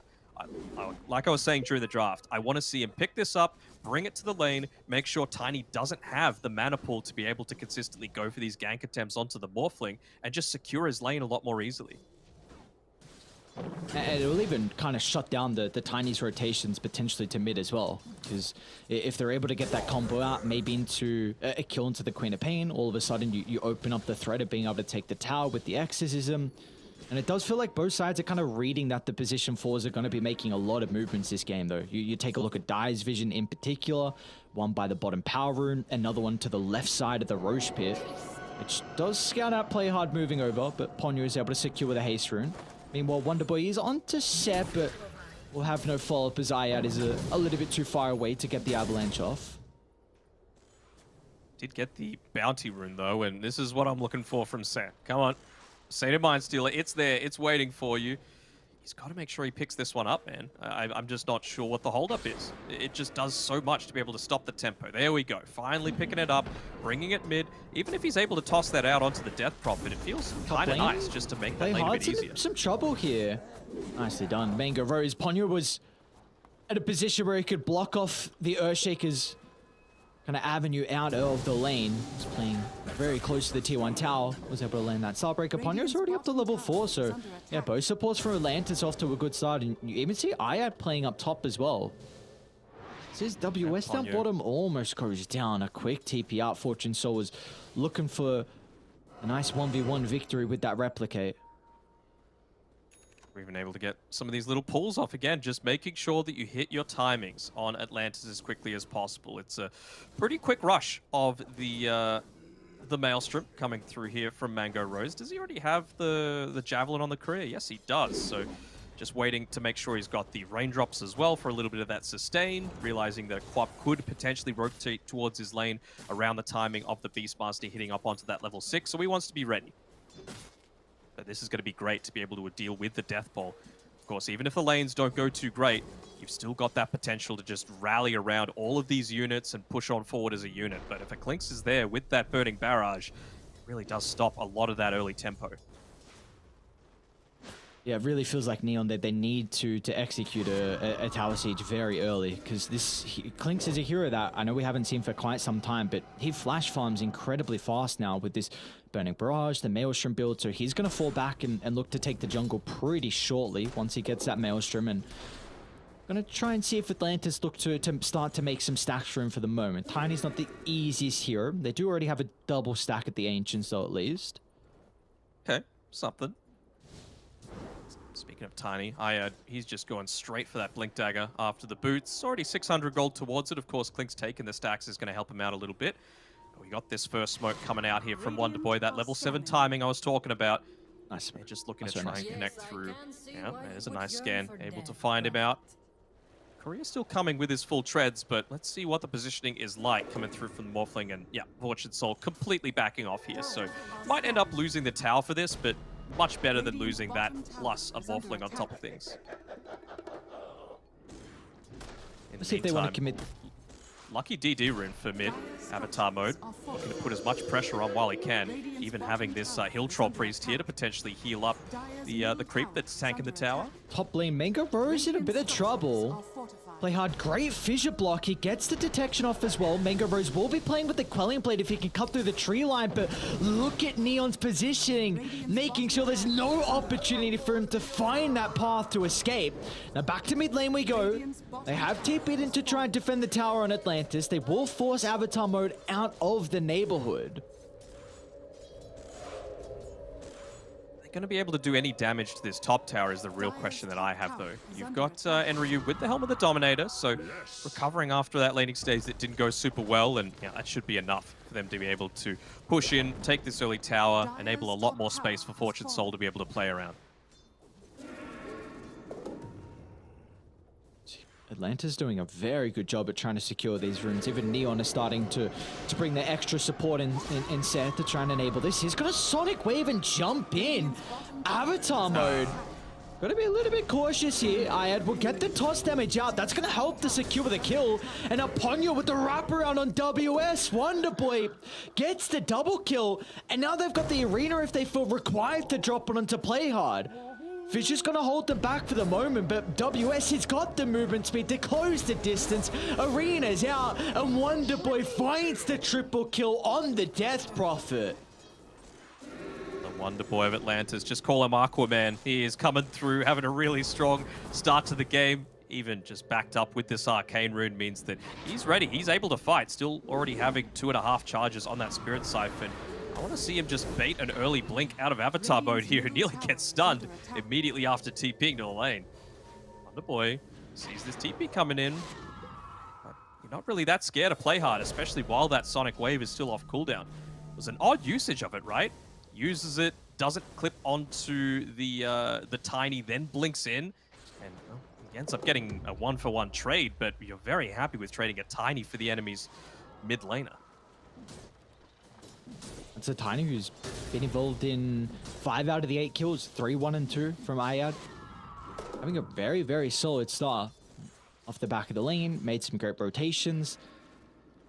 Like I was saying during the draft, I want to see him pick this up, bring it to the lane, make sure Tiny doesn't have the mana pool to be able to consistently go for these gank attempts onto the Morphling and just secure his lane a lot more easily. And it will even kind of shut down the Tiny's rotations potentially to mid as well. Because if they're able to get that combo out, maybe into a kill into the Queen of Pain, all of a sudden you open up the threat of being able to take the tower with the Exorcism. And it does feel like both sides are kind of reading that the position 4s are going to be making a lot of movements this game, though. You take a look at Dai's vision in particular, one by the bottom power rune, another one to the left side of the Roche pit, which does scout out play hard moving over, but Ponyo is able to secure with a haste rune. Meanwhile, Wonderboy is onto Sep, but will have no follow-up as Ayat is a little bit too far away to get the avalanche off. Did get the bounty rune, though, and this is what I'm looking for from Sep. Come on. Satyr Mindstealer, it's there, it's waiting for you. He's got to make sure he picks this one up, man. I'm just not sure what the holdup is. It just does so much to be able to stop the tempo. There we go. Finally picking it up, bringing it mid. Even if he's able to toss that out onto the Death Prophet, it feels kind of nice just to make that lane a bit easier. Some trouble here. Nicely done. Mango Rose. Ponyo was at a position where he could block off the Earthshaker's kind of avenue out of the lane. He's playing very close to the tier 1 tower. Was able to land that Starbreaker. Ponyo's already up to level 4, so yeah, both supports from Atlantis off to a good start. And you even see Ayat playing up top as well. Says WS down bottom almost goes down. A quick TP out. Fortune Soul was looking for a nice 1v1 victory with that replicate. We're even able to get some of these little pulls off again, just making sure that you hit your timings on Atlantis as quickly as possible. It's a pretty quick rush of the Maelstrom coming through here from Mango Rose. Does he already have the Javelin on the career? Yes, he does. So just waiting to make sure he's got the raindrops as well for a little bit of that sustain, realizing that Quap could potentially rotate towards his lane around the timing of the Beastmaster hitting up onto that level 6, so he wants to be ready. But this is going to be great to be able to deal with the Death Ball. Of course, even if the lanes don't go too great, you've still got that potential to just rally around all of these units and push on forward as a unit. But if a Clinks is there with that Burning Barrage, it really does stop a lot of that early tempo. Yeah, it really feels like Neon that they need to execute a tower siege very early, because Clinks is a hero that I know we haven't seen for quite some time, but he flash farms incredibly fast now with this Burning Barrage, the Maelstrom build, so he's going to fall back and look to take the jungle pretty shortly once he gets that Maelstrom, and going to try and see if Atlantis look to start to make some stacks for him for the moment. Tiny's not the easiest hero. They do already have a double stack at the Ancients, though, at least. Okay, something. Speaking of Tiny, he's just going straight for that Blink Dagger after the boots. Already 600 gold towards it. Of course, Clink's taking the stacks is going to help him out a little bit. We got this first smoke coming out here from Wonderboy, that level 7 timing I was talking about. Nice. They're just looking to try and connect through. Yeah, there's a nice scan. Able to find him out. Korea's still coming with his full treads, but let's see what the positioning is like coming through from the Morphling. And yeah, Fortune Soul completely backing off here. So might end up losing the tower for this, but much better than losing that plus a Morphling on top of things. Let's see if they want to commit. Lucky DD rune for mid avatar mode. Looking to put as much pressure on while he can. Even having this Hill Troll Priest here to potentially heal up the creep that's tanking the tower. Top lane, Mango Rose in a bit of trouble. Play hard, great fissure block. He gets the detection off as well. Mango Rose will be playing with the Quelling Blade if he can cut through the tree line, but look at Neon's positioning, making sure there's no opportunity for him to find that path to escape. Now back to mid lane we go. They have TP'd in to try and defend the tower on Atlantis. They will force Avatar mode out of the neighborhood. going to be able to do any damage to this top tower is the real question that I have, though. You've got Enryu with the Helm of the Dominator, so recovering after that laning stage that didn't go super well, and yeah, that should be enough for them to be able to push in, take this early tower, enable a lot more space for Fortune Soul to be able to play around. Atlanta's doing a very good job at trying to secure these runes. Even Neon is starting to bring the extra support in set to try and enable this. He's got a Sonic Wave and jump in. Avatar mode. Got to be a little bit cautious here. Ayad will get the toss damage out. That's going to help to secure the kill. And Aponyo with the wraparound on WS. Wonderboy gets the double kill. And now they've got the arena if they feel required to drop it onto play hard. Fisher's going to hold them back for the moment, but WS has got the movement speed to close the distance. Arena's out, and Wonderboy finds the triple kill on the Death Prophet. The Wonderboy of Atlantis, just call him Aquaman. He is coming through, having a really strong start to the game. Even just backed up with this Arcane Rune means that he's ready. He's able to fight, still already having 2.5 charges on that Spirit Siphon. I want to see him just bait an early blink out of Avatar mode here and nearly get stunned immediately after TPing to the lane. Wonderboy sees this TP coming in. But you're not really that scared to play hard, especially while that Sonic Wave is still off cooldown. It was an odd usage of it, right? Uses it, doesn't clip onto the Tiny, then blinks in. And well, he ends up getting a 1-for-1 trade, but you're very happy with trading a Tiny for the enemy's mid laner. It's a Tiny who's been involved in 5 out of the 8 kills, 3, 1, and 2 from Ayad. Having a very, very solid start off the back of the lane, made some great rotations.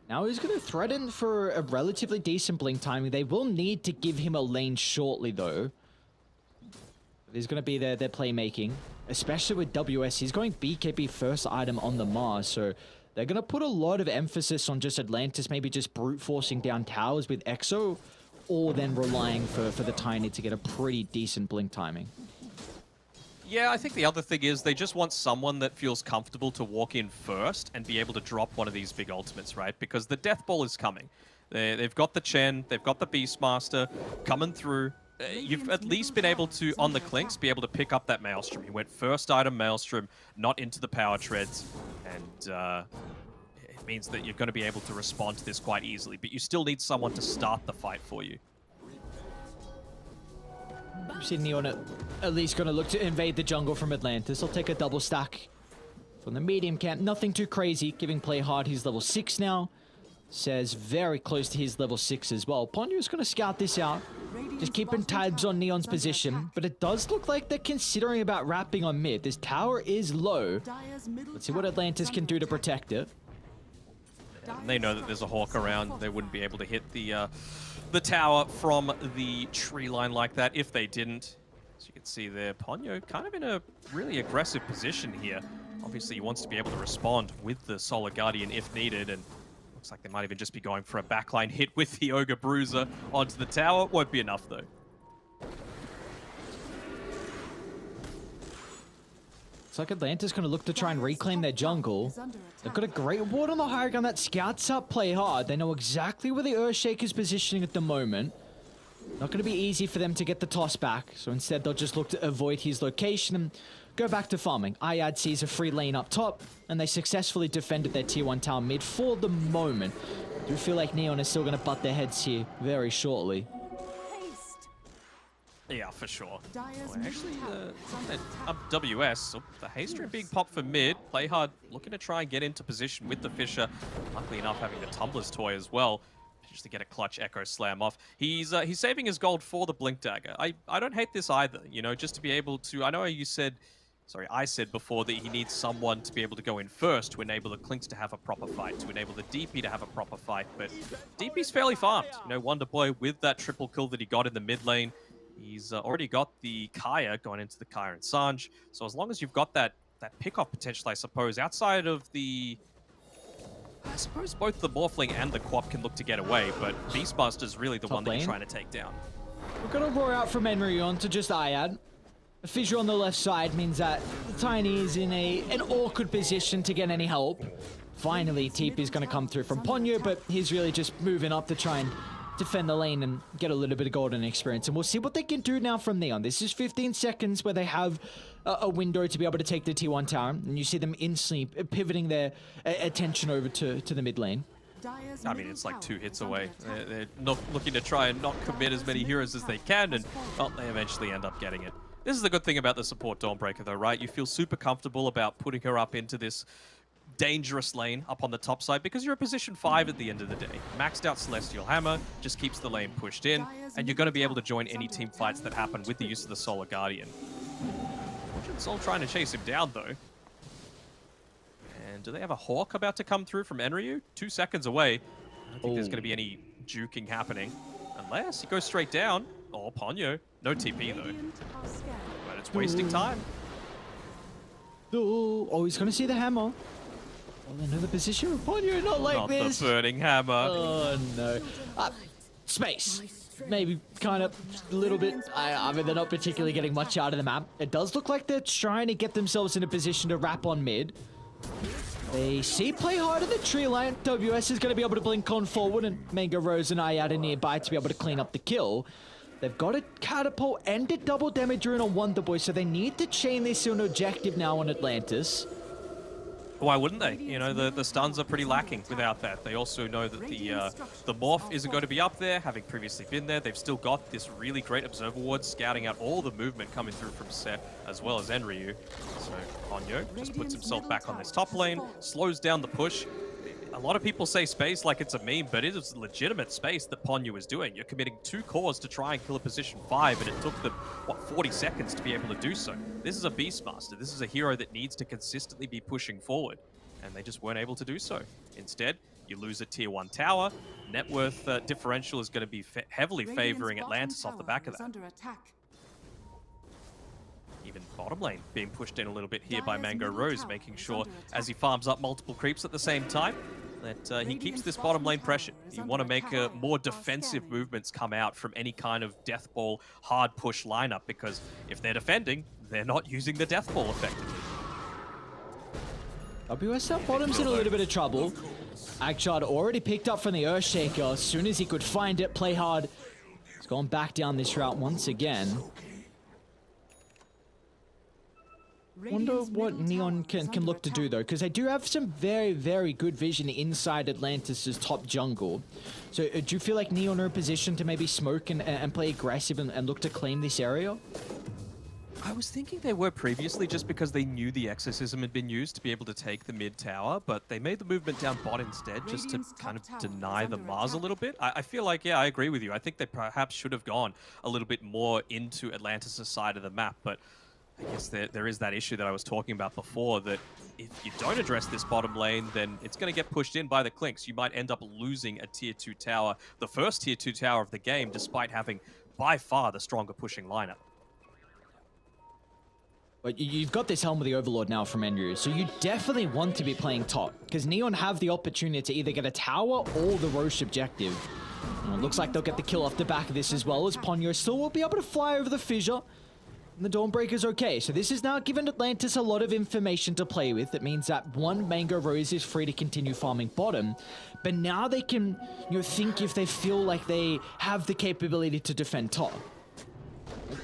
Now he's going to threaten for a relatively decent blink timing. They will need to give him a lane shortly, though. There's going to be their playmaking, especially with WS. He's going BKB first item on the Mars, so they're going to put a lot of emphasis on just Atlantis, maybe just brute forcing down towers with Exo, or then relying for the Tiny to get a pretty decent blink timing. Yeah, I think the other thing is they just want someone that feels comfortable to walk in first and be able to drop one of these big ultimates, right? Because the Death Ball is coming. They've got the Chen, they've got the Beastmaster coming through. You've at least been able to, on the Clinks, be able to pick up that Maelstrom. He went first item Maelstrom, not into the power treads, and it means that you're going to be able to respond to this quite easily, but you still need someone to start the fight for you. You see Neon at least going to look to invade the jungle from Atlantis. I'll take a double stack from the medium camp. Nothing too crazy, giving play hard. He's level 6 now. Says very close to his level 6 as well. Ponyo's going to scout this out. Just keeping tabs on Neon's position, but it does look like they're considering about wrapping on mid. This tower is low. Let's see what Atlantis can do to protect it. And they know that there's a Hawk around. They wouldn't be able to hit the tower from the tree line like that if they didn't. As you can see there, Ponyo kind of in a really aggressive position here. Obviously, he wants to be able to respond with the Solar Guardian if needed, and looks like they might even just be going for a backline hit with the Ogre Bruiser onto the tower. Won't be enough, though. It's like Atlanta's going to look to try and reclaim their jungle. They've got a great ward on the high ground that scouts up play hard. They know exactly where the Earthshaker's positioning at the moment. Not going to be easy for them to get the toss back, so instead they'll just look to avoid his location and go back to farming. Ayad sees a free lane up top, and they successfully defended their tier 1 tower mid for the moment. I do feel like Neon is still going to butt their heads here very shortly. Yeah, for sure. Oh, actually, WS, the haste rune being popped for mid. Play hard, looking to try and get into position with the Fisher. Luckily enough, having the Tumbler's Toy as well, just to get a clutch Echo Slam off. He's saving his gold for the Blink Dagger. I don't hate this either, you know, just to be able to... I know you said... Sorry, I said before that he needs someone to be able to go in first to enable the Clinks to have a proper fight, to enable the DP to have a proper fight, but DP's fairly farmed. You know, Wonderboy with that triple kill that he got in the mid lane, he's already got the Kaya going into the Kaya and Sanj, so as long as you've got that pick-off potential, I suppose, outside of the... I suppose both the Morphling and the Quap can look to get away, but Beastmaster's really the one that you're trying to take down. We're going to roar out from Enryon to just Ayad. A fissure on the left side means that Tiny is in an awkward position to get any help. Finally, TP is going to come through from Ponyo, but he's really just moving up to try and defend the lane and get a little bit of golden experience. And we'll see what they can do now from Neon. This is 15 seconds where they have a window to be able to take the T1 tower. And you see them instantly pivoting their attention over to the mid lane. I mean, it's like 2 hits away. They're not looking to try and not commit as many heroes as they can, and well, they eventually end up getting it. This is the good thing about the support Dawnbreaker, though, right? You feel super comfortable about putting her up into this dangerous lane up on the top side because you're a position 5 at the end of the day. Maxed out Celestial Hammer just keeps the lane pushed in, and you're going to be able to join any team fights that happen with the use of the Solar Guardian. Fortune Soul trying to chase him down, though. And do they have a Hawk about to come through from Enryu? 2 seconds away. I don't think there's going to be any juking happening. Unless he goes straight down. Oh, Ponyo. No TP, though. But it's wasting time. Oh, he's going to see the hammer. Oh, another position of Ponyo, not like this. Not the burning hammer. Oh, no. Space. Maybe kind of a little bit. I mean, they're not particularly getting much out of the map. It does look like they're trying to get themselves in a position to wrap on mid. They see play hard at the tree line. WS is going to be able to blink on forward, and Mango Rose and Ayada nearby to be able to clean up the kill. They've got a catapult and a double damage rune on Wonder Boy, so they need to chain this to an objective now on Atlantis. Why wouldn't they? You know, the stuns are pretty lacking without that. They also know that the Morph isn't going to be up there, having previously been there. They've still got this really great Observer Ward scouting out all the movement coming through from Set as well as Enryu. So Ponyo just puts himself back on this top lane, slows down the push. A lot of people say space like it's a meme, but it is legitimate space that Ponyo is doing. You're committing 2 cores to try and kill a position 5, and it took them, what, 40 seconds to be able to do so. This is a Beastmaster. This is a hero that needs to consistently be pushing forward, and they just weren't able to do so. Instead, you lose a tier 1 tower. Net worth differential is going to be heavily favoring Atlantis off the back of that. Even bottom lane being pushed in a little bit here by Mango Rose, making sure as he farms up multiple creeps at the same time, that he keeps this bottom lane pressured. You want to make more defensive movements come out from any kind of Death Ball hard push lineup, because if they're defending, they're not using the Death Ball effectively. WSL bottom's in a little bit of trouble. Akshad already picked up from the Earthshaker as soon as he could find it, play hard. He's gone back down this route once again. Wonder what Neon can look to do, though, because they do have some very, very good vision inside Atlantis' top jungle. So do you feel like Neon are in position to maybe smoke and play aggressive and look to claim this area? I was thinking they were previously, just because they knew the Exorcism had been used to be able to take the mid tower, but they made the movement down bot instead, just to kind of deny the Mars a little bit. I feel like, yeah, I agree with you. I think they perhaps should have gone a little bit more into Atlantis' side of the map, but I guess there is that issue that I was talking about before, that if you don't address this bottom lane, then it's going to get pushed in by the Clinks. You might end up losing a tier 2 tower, the first tier 2 tower of the game, despite having by far the stronger pushing lineup. But you've got this Helm of the Overlord now from Enryu, so you definitely want to be playing top, because Neon have the opportunity to either get a tower or the Roche objective. And it looks like they'll get the kill off the back of this, as well as Ponyo still will be able to fly over the fissure. And the Dawnbreaker's okay, so this has now given Atlantis a lot of information to play with. That means that one, Mango Rose is free to continue farming bottom, but now they can, think if they feel like they have the capability to defend top.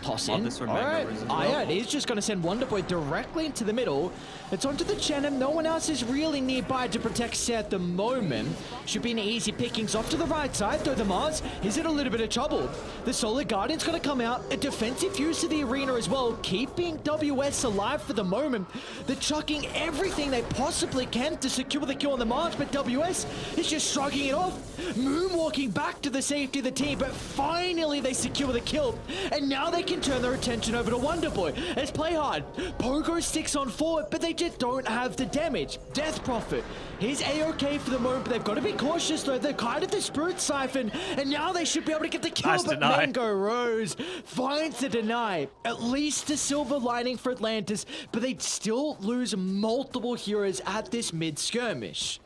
Toss in. Alright, Ayad is just going to send Wonder Boy directly into the middle. It's onto the Chenem. No one else is really nearby to protect Set at the moment. Should be an easy pickings off to the right side, though the Mars is in a little bit of trouble. The Solar Guardian's going to come out. A defensive use of the arena as well, keeping WS alive for the moment. They're chucking everything they possibly can to secure the kill on the Mars, but WS is just shrugging it off. Moonwalking back to the safety of the team, but finally they secure the kill. And now they can turn their attention over to Wonder Boy. Let's play hard. Pogo sticks on forward, but they just don't have the damage. Death Prophet, he's A-okay for the moment, but they've got to be cautious though. They're kind of the Spirit Siphon, and now they should be able to get the kill, nice but deny. Mango Rose finds the deny. At least a silver lining for Atlantis, but they'd still lose multiple heroes at this mid-skirmish.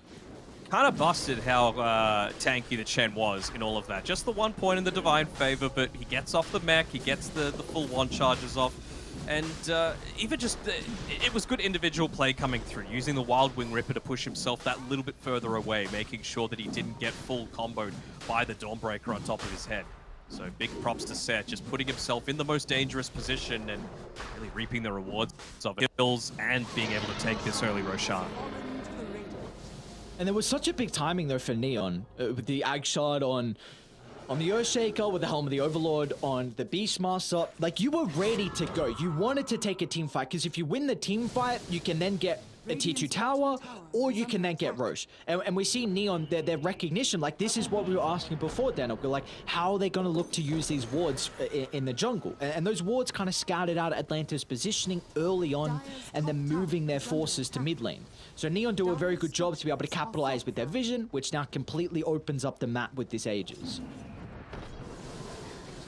Kind of busted how tanky the Chen was in all of that. Just the 1 point in the Divine Favor, but he gets off the mech, he gets the full 1 charges off. And even just, it was good individual play coming through, using the Wild Wing Ripper to push himself that little bit further away, making sure that he didn't get full comboed by the Dawnbreaker on top of his head. So big props to Set, just putting himself in the most dangerous position and really reaping the rewards of kills and being able to take this early Roshan. And there was such a big timing though for Neon with the Ag shot on the Earthshaker, with the Helm of the Overlord, on the Beastmaster. Like, you were ready to go. You wanted to take a team fight, because if you win the team fight, you can then get a tier 2 tower, or you can then get Roche. And we see Neon, their recognition, like, this is what we were asking before, Daniel. We're like, how are they going to look to use these wards in the jungle? And those wards kind of scouted out Atlanta's positioning early on, and then moving their forces to mid lane. So Neon do a very good job to be able to capitalize with their vision, which now completely opens up the map with this Aegis.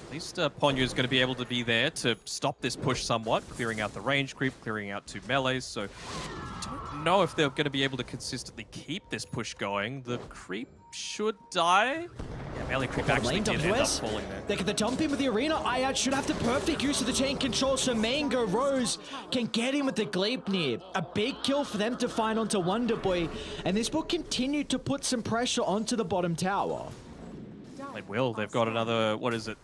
At least Ponyo is going to be able to be there to stop this push somewhat, clearing out the range creep, clearing out 2 melees. So I don't know if they're going to be able to consistently keep this push going. The creep should die. Yeah, melee creep actually did end up falling there. They get the jump in with the arena. Ayat should have the perfect use of the chain control, so Mango Rose can get in with the Gleipnir. A big kill for them to find onto Wonderboy, and this will continue to put some pressure onto the bottom tower. They will. They've got another,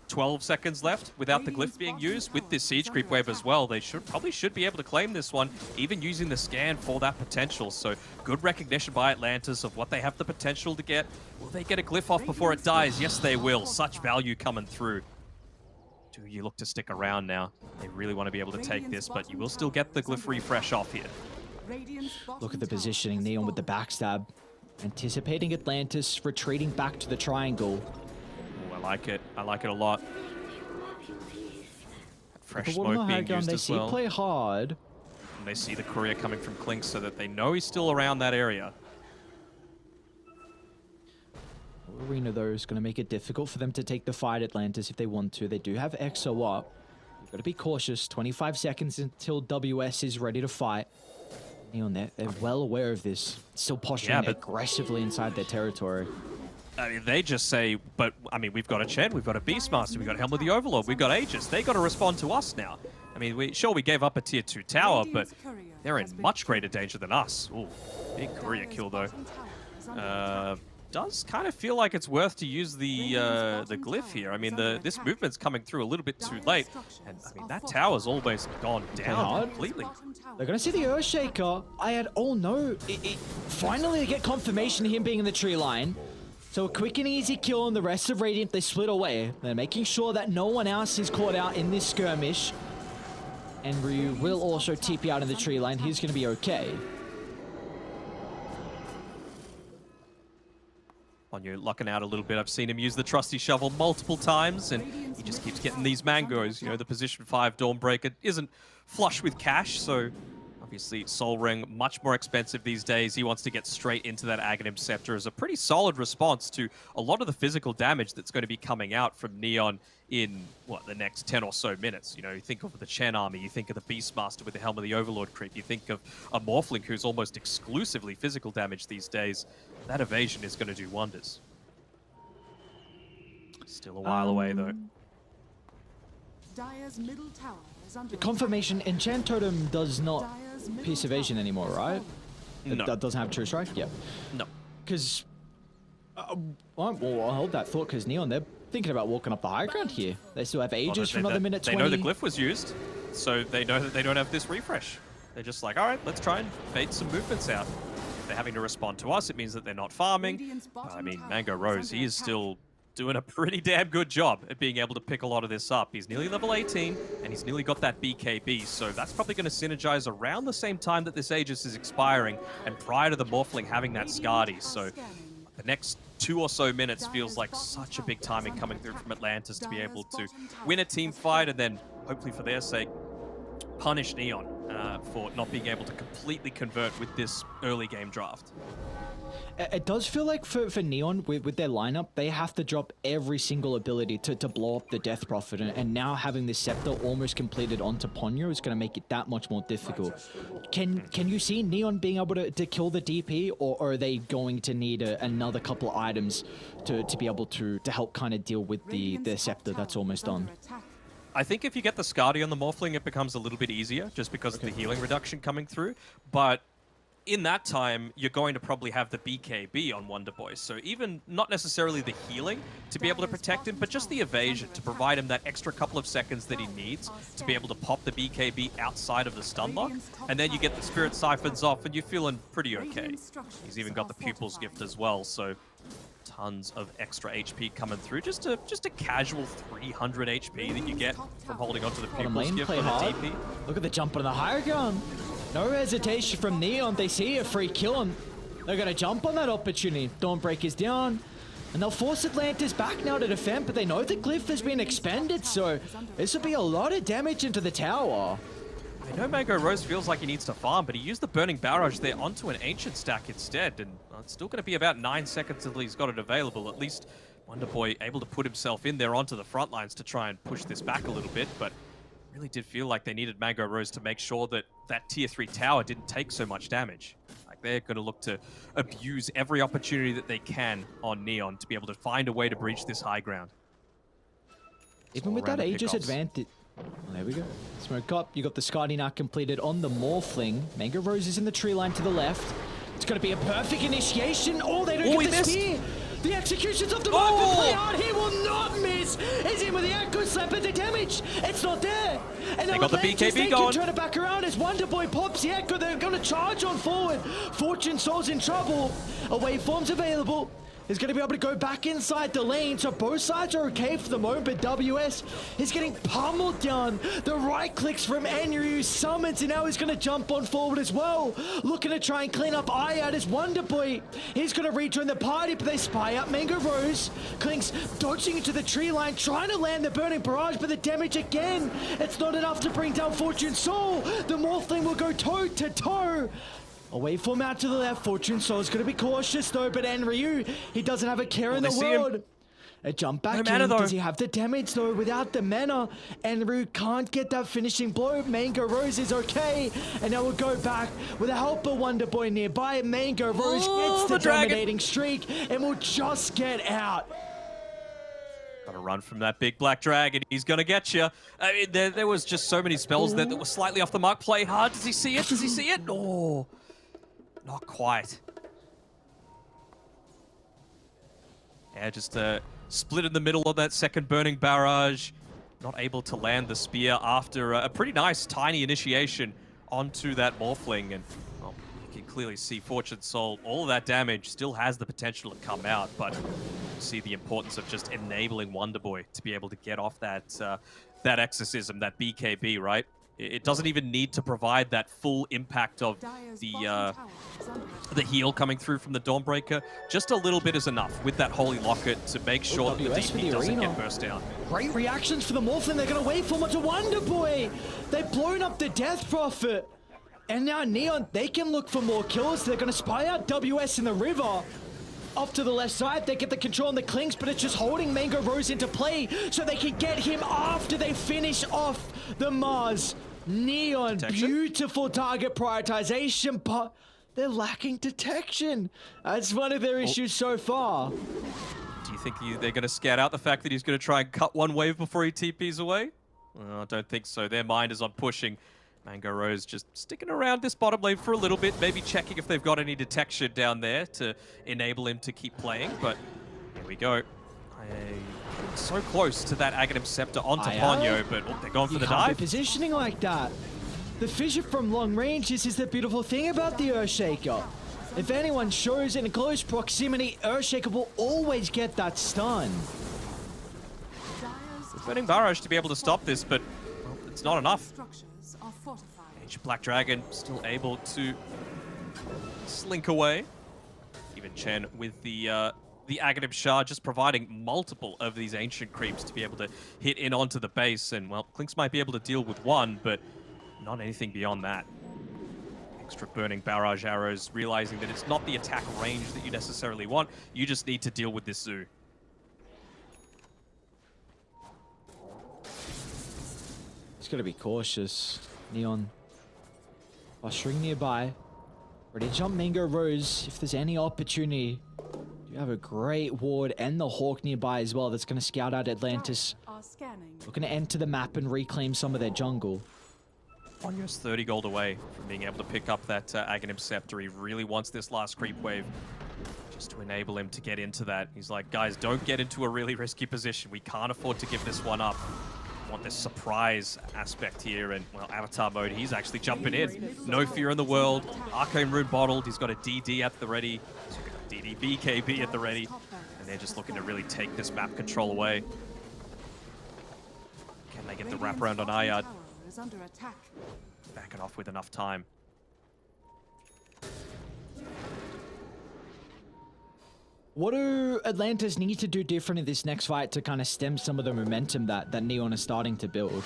12 seconds left without the glyph being used. With this siege creep wave as well, they probably should be able to claim this one, even using the scan for that potential. So good recognition by Atlantis of what they have the potential to get. Will they get a glyph off before it dies? Yes, they will. Such value coming through. Do you look to stick around now? They really want to be able to take this, but you will still get the glyph refresh off here. Look at the positioning. Neon with the backstab. Anticipating Atlantis, retreating back to the triangle. Ooh, I like it. I like it a lot. Fresh But smoke being used they as see well. play hard. And they see the courier coming from Clink so that they know he's still around that area. Arena, though, is going to make it difficult for them to take the fight Atlantis if they want to. They do have EXO up. You've got to be cautious. 25 seconds until WS is ready to fight. Neon, they're well aware of this. Still posturing aggressively inside their territory. I mean, they just say, but, I mean, we've got a Chen, we've got a Beastmaster, we've got Helm of the Overlord, we've got Aegis. They got to respond to us now. I mean, we gave up a tier 2 tower, but they're in much greater danger than us. Ooh, big courier kill, though. Does kind of feel like it's worth to use the glyph here. I mean, this movement's coming through a little bit too late, and I mean that tower's almost gone down completely. They're gonna see the Earthshaker. Oh no! Finally, they get confirmation of him being in the tree line. So a quick and easy kill, and the rest of Radiant they split away. They're making sure that no one else is caught out in this skirmish. And Ryu will also TP out in the tree line. He's gonna be okay. Ponyo lucking out a little bit. I've seen him use the trusty shovel multiple times, and he just keeps getting these mangoes. You know, the position 5 Dawnbreaker isn't flush with cash, so obviously Soul Ring, much more expensive these days. He wants to get straight into that Aghanim Scepter as a pretty solid response to a lot of the physical damage that's going to be coming out from Neon in, the next 10 or so minutes. You know, you think of the Chen army, you think of the Beastmaster with the Helm of the Overlord creep, you think of a Morphling who's almost exclusively physical damage these days. That evasion is going to do wonders. Still a while away, though. Dire's middle tower is under Confirmation, Enchant Totem does not Dire's middle pierce evasion tower anymore, has right? fallen. No. That doesn't have True Strike? Yeah. No. Because, well, I'll hold that thought, because Neon, they're thinking about walking up the high ground here. They still have Aegis for another minute 20. They know the glyph was used, so they know that they don't have this refresh. They're just like, all right, let's try and bait some movements out. If they're having to respond to us, it means that they're not farming. I mean, Mango Rose, he is still doing a pretty damn good job at being able to pick a lot of this up. He's nearly level 18, and he's nearly got that BKB, so that's probably going to synergize around the same time that this Aegis is expiring, and prior to the Morphling having that Skadi. So the next 2 or so minutes feels like such a big timing coming through from Atlantis to be able to win a team fight, and then, hopefully for their sake, punish Neon for not being able to completely convert with this early game draft. It does feel like for Neon, with their lineup, they have to drop every single ability to blow up the Death Prophet, and now having this Scepter almost completed onto Ponyo is going to make it that much more difficult. Can you see Neon being able to kill the DP, or are they going to need another couple items to be able to help kind of deal with the Scepter that's almost done? I think if you get the Skadi on the Morphling, it becomes a little bit easier just because of the healing reduction coming through. But in that time, you're going to probably have the BKB on Wonder Boy. So even not necessarily the healing to be able to protect him, but just the evasion to provide him that extra couple of seconds that he needs to be able to pop the BKB outside of the stun lock. And then you get the Spirit Siphons off and you're feeling pretty okay. He's even got the Pupil's Gift as well, so tons of extra HP coming through. Just a casual 300 HP that you get from holding onto the Pupil's Gift on the DP. Look at the jump on the higher ground. No hesitation from Neon. They see a free kill and they're going to jump on that opportunity. Dawnbreak is down. And they'll force Atlantis back now to defend, but they know the glyph has been expended, so this will be a lot of damage into the tower. I know Mango Rose feels like he needs to farm, but he used the Burning Barrage there onto an Ancient stack instead, and it's still going to be about 9 seconds until he's got it available. At least Wonder Boy able to put himself in there onto the front lines to try and push this back a little bit, but really did feel like they needed Mango Rose to make sure that that tier 3 tower didn't take so much damage. Like, they're going to look to abuse every opportunity that they can on Neon to be able to find a way to breach this high ground. Even with that Aegis advantage. Oh, there we go. Smoke up. You got the Skadi now completed on the Morphling. Mango Rose is in the tree line to the left. It's going to be a perfect initiation. Oh, they don't get the spear. The executions of the Viper play hard. He will not miss. He's in with the Echo Slap, but the damage, it's not there. And they got the BKB going. Turn it back around as Wonder Boy pops the Echo. They're going to charge on forward. Fortune Soul's in trouble. A waveform's available. Is going to be able to go back inside the lane, so both sides are okay for the moment, but WS is getting pummeled down. The right clicks from Enryu summons, and now he's going to jump on forward as well. Looking to try and clean up Ayat as Wonder Boy. He's going to rejoin the party, but they spy out Mango Rose. Clinks dodging into the tree line, trying to land the Burning Barrage, but the damage again, it's not enough to bring down Fortune Soul. The Morphling will go toe to toe. A waveform out to the left. Fortune Soul is going to be cautious though, but Enryu, he doesn't have a care in the world. A jump back in. Does he have the damage though? Without the mana, Enryu can't get that finishing blow. Mango Rose is okay, and now we'll go back with a helper Wonder Boy nearby. Mango Rose gets the dominating streak and will just get out. Got to run from that big black dragon. He's going to get you. I mean, there was just so many spells there that were slightly off the mark. Play hard. Does he see it? Does he see it? Oh. Not quite. Yeah, just split in the middle of that second Burning Barrage. Not able to land the spear after a pretty nice tiny initiation onto that Morphling. And well, you can clearly see Fortune Soul, all of that damage still has the potential to come out, but you see the importance of just enabling Wonder Boy to be able to get off that, that exorcism, that BKB, right? It doesn't even need to provide that full impact of the heal coming through from the Dawnbreaker. Just a little bit is enough with that Holy Locket to make sure that the DP doesn't get burst down. Great reactions for the Morphling. They're going to wait for much of Wonder Boy. They've blown up the Death Prophet. And now Neon, they can look for more kills. They're going to spy out WS in the river. Off to the left side, they get the control on the Clinks, but it's just holding Mango Rose into play so they can get him after they finish off the Mars. Neon, beautiful target prioritization, but they're lacking detection. That's one of their issues so far. Do you think they're going to scout out the fact that he's going to try and cut one wave before he TPs away? Well, I don't think so. Their mind is on pushing. Mango Rose just sticking around this bottom lane for a little bit, maybe checking if they've got any detection down there to enable him to keep playing, but here we go. So close to that Aghanim Scepter onto Ponyo, but they're going for the dive. Positioning like that. The fissure from long range, this is the beautiful thing about the Earthshaker. If anyone shows in close proximity, Earthshaker will always get that stun. Burning Barrage to be able to stop this, but well, it's not enough. Ancient Black Dragon still able to slink away. Even Chen with the Aghanim Shard just providing multiple of these Ancient creeps to be able to hit in onto the base. And, well, Clinks might be able to deal with one, but not anything beyond that. Extra Burning Barrage arrows, realizing that it's not the attack range that you necessarily want. You just need to deal with this Zoo. He's got to be cautious. Neon ushering nearby. Ready to jump Mango Rose if there's any opportunity You have a great ward and the Hawk nearby as well that's going to scout out Atlantis. Are scanning. Looking to enter the map and reclaim some of their jungle. Ponyo's 30 gold away from being able to pick up that Aghanim Scepter. He really wants this last creep wave just to enable him to get into that. He's like, guys, don't get into a really risky position. We can't afford to give this one up. We want this surprise aspect here. And, well, Avatar mode, he's actually jumping in. No fear in the world. Arcane Rune bottled. He's got a DD at the ready. He's got a DD BKB at the ready. And they're just looking to really take this map control away. Can they get the wraparound on Ayad? Is under attack. Back it off with enough time. What do Atlantis need to do different in this next fight to kind of stem some of the momentum that Neon is starting to build?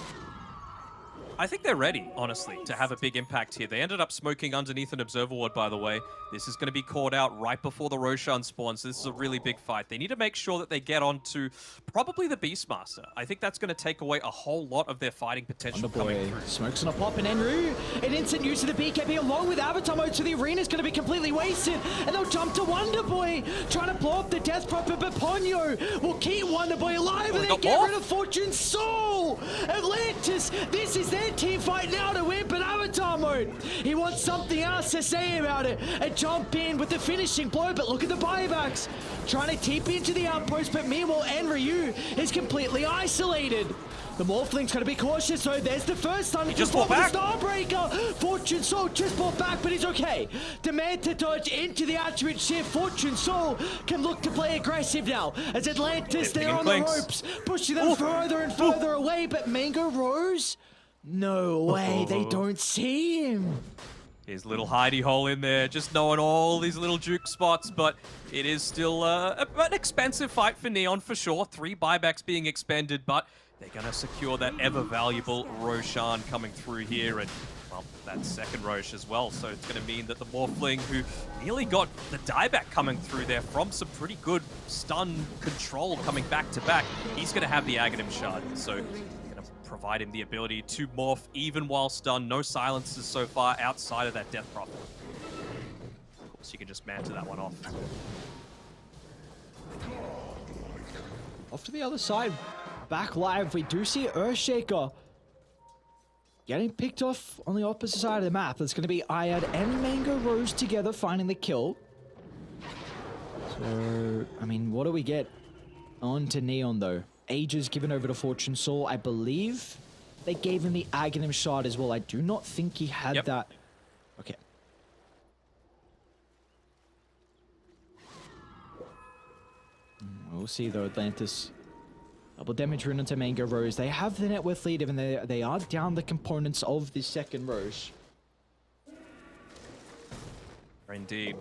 I think they're ready, honestly, to have a big impact here. They ended up smoking underneath an Observer Ward, by the way. This is going to be called out right before the Roshan spawns. So this is a really big fight. They need to make sure that they get onto probably the Beastmaster. I think that's going to take away a whole lot of their fighting potential coming through. Smokes on a pop, and Enru, an instant use of the BKB along with Avatar mode, so the arena is going to be completely wasted. And they'll jump to Wonder Boy, trying to blow up the Death Prophet, but Ponyo will keep Wonder Boy alive, and they get rid of Fortune's Soul. Atlantis, this is their team fight now to win, but Avatar mode, he wants something else to say about it and jump in with the finishing blow, but look at the buybacks. Trying to TP into the outpost, but meanwhile, Enryu is completely isolated. The Morphling's going to be cautious, so there's the first stun. He just bought back. Starbreaker. Fortune Soul just bought back, but he's okay. Demand to dodge into the attribute shift. Fortune Soul can look to play aggressive now. As Atlantis, they're on the ropes, pushing them further and further away, but Mango Rose? No way, they don't see him. His little hidey hole in there, just knowing all these little juke spots, but it is still an expensive fight for Neon for sure. 3 buybacks being expended, but they're going to secure that ever-valuable Roshan coming through here, and, well, that second Rosh as well. So it's going to mean that the Morphling, who nearly got the dieback coming through there from some pretty good stun control coming back-to-back, he's going to have the Aghanim Shard. So provide him the ability to morph even while stunned. No silences so far outside of that Death Prophet. Of course, you can just manta that one off. Off to the other side, back live, we do see Earthshaker getting picked off on the opposite side of the map. That's going to be Ayad and Mango Rose together finding the kill. So, I mean, what do we get on to Neon, though? Ages given over to Fortune Soul. I believe they gave him the Aghanim Shard as well. I do not think he had that. Okay. We'll see, though. Atlantis. Double damage rune into Mango Rose. They have the net worth lead, and they are down the components of the second Rose. Indeed.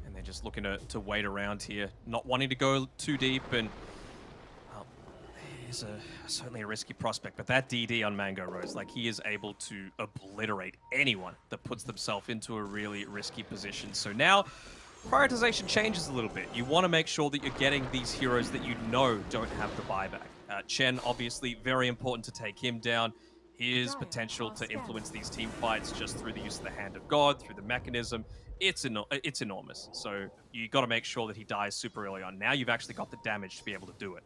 And they're just looking to wait around here. Not wanting to go too deep, and is certainly a risky prospect, but that DD on Mango Rose, like, he is able to obliterate anyone that puts themselves into a really risky position. So now, prioritization changes a little bit. You want to make sure that you're getting these heroes that you know don't have the buyback. Chen, obviously, very important to take him down. His potential to influence these team fights just through the use of the Hand of God, through the mechanism, it's enormous. So you got to make sure that he dies super early on. Now you've actually got the damage to be able to do it.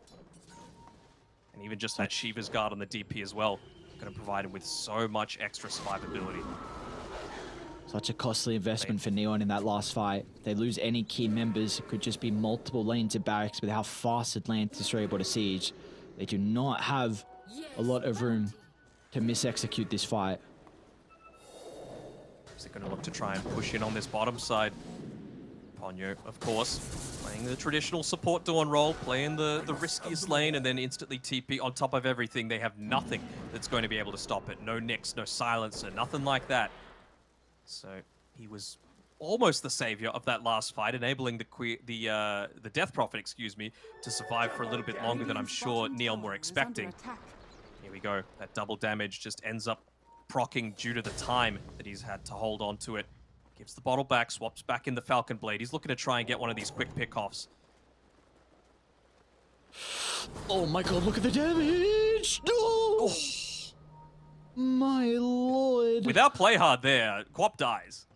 And even just that Shiva's Guard on the DP as well, going to provide him with so much extra survivability. Such a costly investment for Neon in that last fight. They lose any key members. It could just be multiple lanes of barracks with how fast Atlantis are able to siege. They do not have a lot of room to mis-execute this fight. So they're going to look to try and push in on this bottom side. Ponyo, of course, playing the traditional support Dawn role, playing the riskiest lane, and then instantly TP on top of everything. They have nothing that's going to be able to stop it. No Nyx, no Silencer, nothing like that. So he was almost the savior of that last fight, enabling the Death Prophet, excuse me, to survive for a little bit longer than I'm sure Neon were expecting. Here we go. That double damage just ends up proccing due to the time that he's had to hold on to it. Gives the bottle back, swaps back in the Falcon Blade. He's looking to try and get one of these quick pick-offs. Oh my god, look at the damage! Oh. My lord. Without play hard there, Quap dies.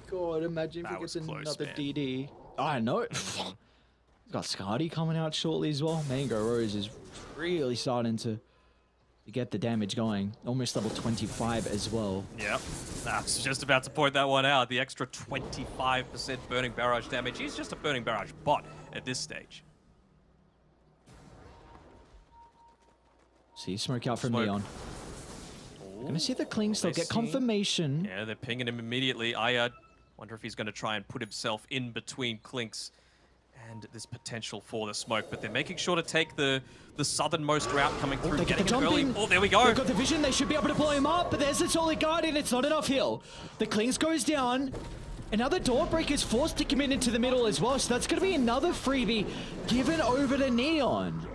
God, imagine if That he was gets close, another man. DD. I know it. He's got Scardy coming out shortly as well. Mango Rose is really starting to get the damage going. Almost level 25 as well. Yep. I was just about to point that one out. The extra 25% Burning Barrage damage. He's just a Burning Barrage bot at this stage. See, smoke out from Smoke. Neon. Gonna see the Klings, they'll They get see- confirmation. Yeah, they're pinging him immediately. I wonder if he's going to try and put himself in between Clinks and this potential for the smoke. But they're making sure to take the southernmost route coming through. They get the Getting it jump early. in. Oh, there we go. They've got the vision, they should be able to blow him up, but there's the Solid Guardian, it's not enough heal. The Klings goes down. Another Dawnbreaker is forced to commit into the middle as well, so that's going to be another freebie given over to Neon.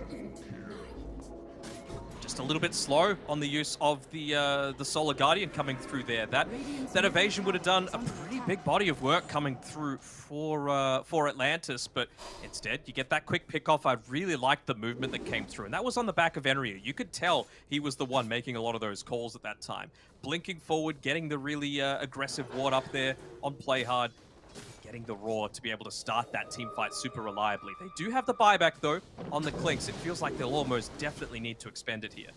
Just a little bit slow on the use of the Solar Guardian coming through there. That evasion would have done a pretty big body of work coming through for Atlantis, but instead you get that quick pick off. I really liked the movement that came through, and that was on the back of Enryu. You could tell he was the one making a lot of those calls at that time. Blinking forward, getting the really aggressive ward up there on play hard. Getting the Roar to be able to start that team fight super reliably. They do have the buyback, though, on the Clinks. It feels like they'll almost definitely need to expend it here.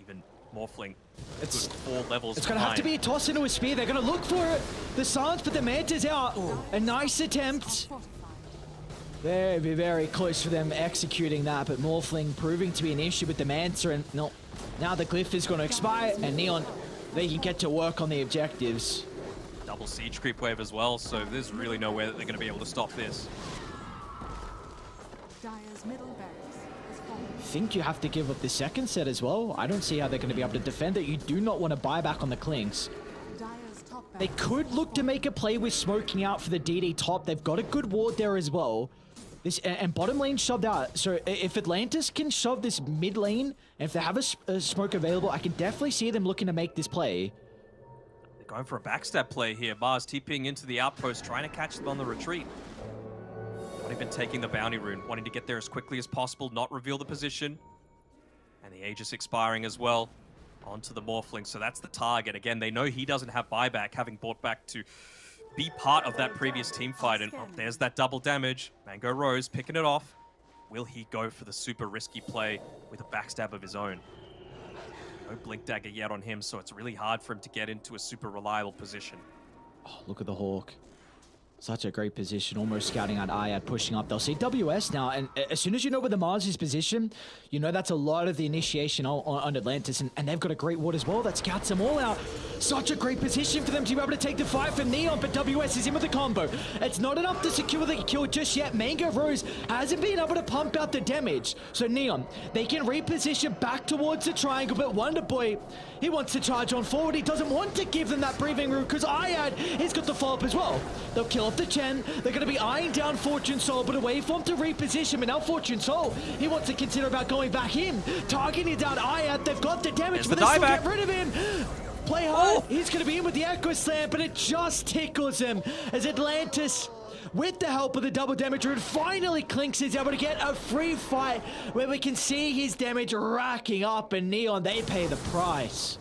Even Morphling, It's good 4 levels It's going to have to behind. be a toss into a spear. They're going to look for it. The silence, but the Manta's out. A nice attempt. Very, very close for them executing that, but Morphling proving to be an issue with the Manta. And no, now the Glyph is going to expire, and Neon, they can get to work on the objectives. Double siege creep wave as well, so there's really no way that they're going to be able to stop this. Dire's middle barracks is falling. I think you have to give up the second set as well. I don't see how they're going to be able to defend it. You do not want to buy back on the Klings. Dire's top They barracks could is look to falling. make a play with smoking out for the DD top. They've got a good ward there as well. This and bottom lane shoved out. So if Atlantis can shove this mid lane, and if they have a smoke available, I can definitely see them looking to make this play. They're going for a backstab play here. Mars TPing into the outpost, trying to catch them on the retreat. Not even taking the bounty rune, wanting to get there as quickly as possible, not reveal the position. And the Aegis expiring as well onto the Morphling. So that's the target. Again, they know he doesn't have buyback, having bought back to be part of that previous team fight. And oh, there's that double damage. Mango Rose picking it off. Will he go for the super risky play with a backstab of his own? No Blink Dagger yet on him, so it's really hard for him to get into a super reliable position. Oh, look at the Hawk. Such a great position, almost scouting out Ayad, pushing up. They'll see WS now, and as soon as you know where the Mars is positioned, you know that's a lot of the initiation on Atlantis, and they've got a great ward as well that scouts them all out. Such a great position for them to be able to take the fight for Neon, but WS is in with the combo. It's not enough to secure the kill just yet. Mango Rose hasn't been able to pump out the damage. So Neon, they can reposition back towards the triangle, but Wonder Boy, he wants to charge on forward. He doesn't want to give them that breathing room because Ayad, he's got the follow-up as well. They'll kill off the Chen. They're going to be eyeing down Fortune Soul, but away from to reposition. But now Fortune Soul, he wants to consider about going back in. Targeting down Ayad. They've got the damage, There's but the they still dieback. get rid of him. Play hard. He's going to be in with the Echo Slam, but it just tickles him as Atlantis, with the help of the double damage rune, finally Clinks is able to get a free fight where we can see his damage racking up, and Neon, they pay the price.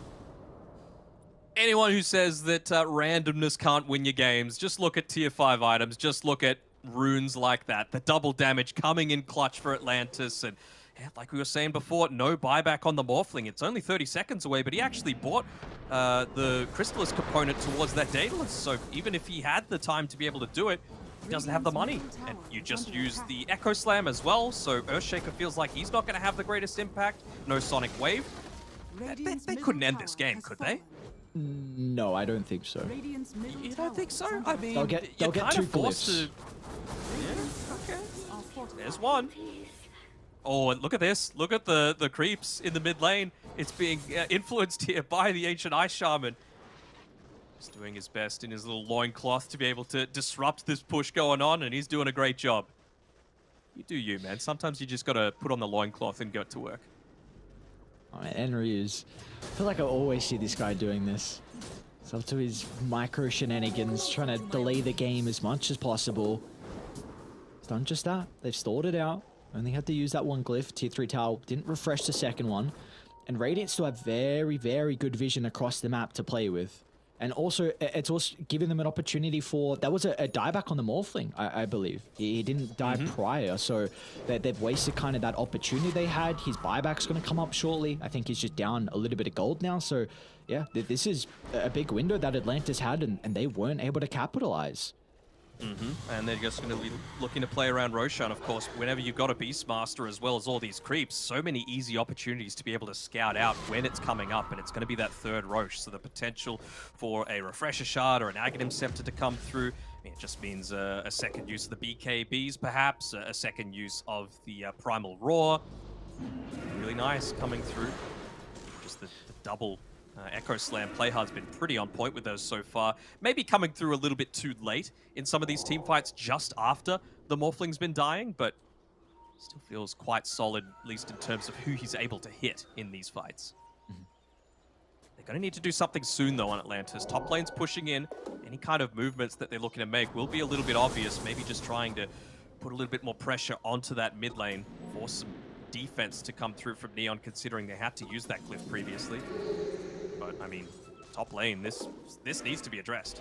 Anyone who says that randomness can't win your games, just look at tier 5 items, just look at runes like that. The double damage coming in clutch for Atlantis, and yeah, like we were saying before, no buyback on the Morphling. It's only 30 seconds away, but he actually bought the Crystallis component towards that Daedalus, so even if he had the time to be able to do it, he doesn't have the money. And you just use the Echo Slam as well, so Earthshaker feels like he's not going to have the greatest impact. No Sonic Wave. Radiant's They middle couldn't end tower this game, has could they? fallen. No, I don't think so. Radiant's middle You tower don't think is so? under I mean, They'll get you're kind two of forced glyphs. to... Yeah, okay. are fortified. There's one. Oh, and look at this. Look at the creeps in the mid lane. It's being influenced here by the Ancient Ice Shaman. He's doing his best in his little loincloth to be able to disrupt this push going on, and he's doing a great job. You do you, man. Sometimes you just gotta put on the loincloth and go to work. Oh, man, Henry is... I feel like I always see this guy doing this. It's up to his micro shenanigans, trying to delay the game as much as possible. It's done just that. They've stalled it out. Only had to use that one glyph. Tier 3 tower didn't refresh the second one. And Radiant still have very, very good vision across the map to play with. And also, it's also giving them an opportunity for... That was a dieback on the Morphling, I believe. He didn't die prior, so they've wasted kind of that opportunity they had. His buyback's going to come up shortly. I think he's just down a little bit of gold now. So, yeah, this is a big window that Atlantis had, and they weren't able to capitalize. And they're just going to be looking to play around Roshan, of course. Whenever you've got a Beastmaster as well as all these creeps, so many easy opportunities to be able to scout out when it's coming up, and it's going to be that third Rosh. So the potential for a Refresher Shard or an Aghanim Scepter to come through, I mean, it just means a second use of the BKBs, perhaps, a second use of the Primal Roar. Really nice coming through. Just the double Echo Slam playhard's been pretty on point with those so far. Maybe coming through a little bit too late in some of these team fights just after the Morphling's been dying, but still feels quite solid, at least in terms of who he's able to hit in these fights. They're going to need to do something soon, though, on Atlantis. Top lane's pushing in. Any kind of movements that they're looking to make will be a little bit obvious. Maybe just trying to put a little bit more pressure onto that mid lane, force some defense to come through from Neon, considering they had to use that Glyph previously. But, I mean, top lane, this needs to be addressed.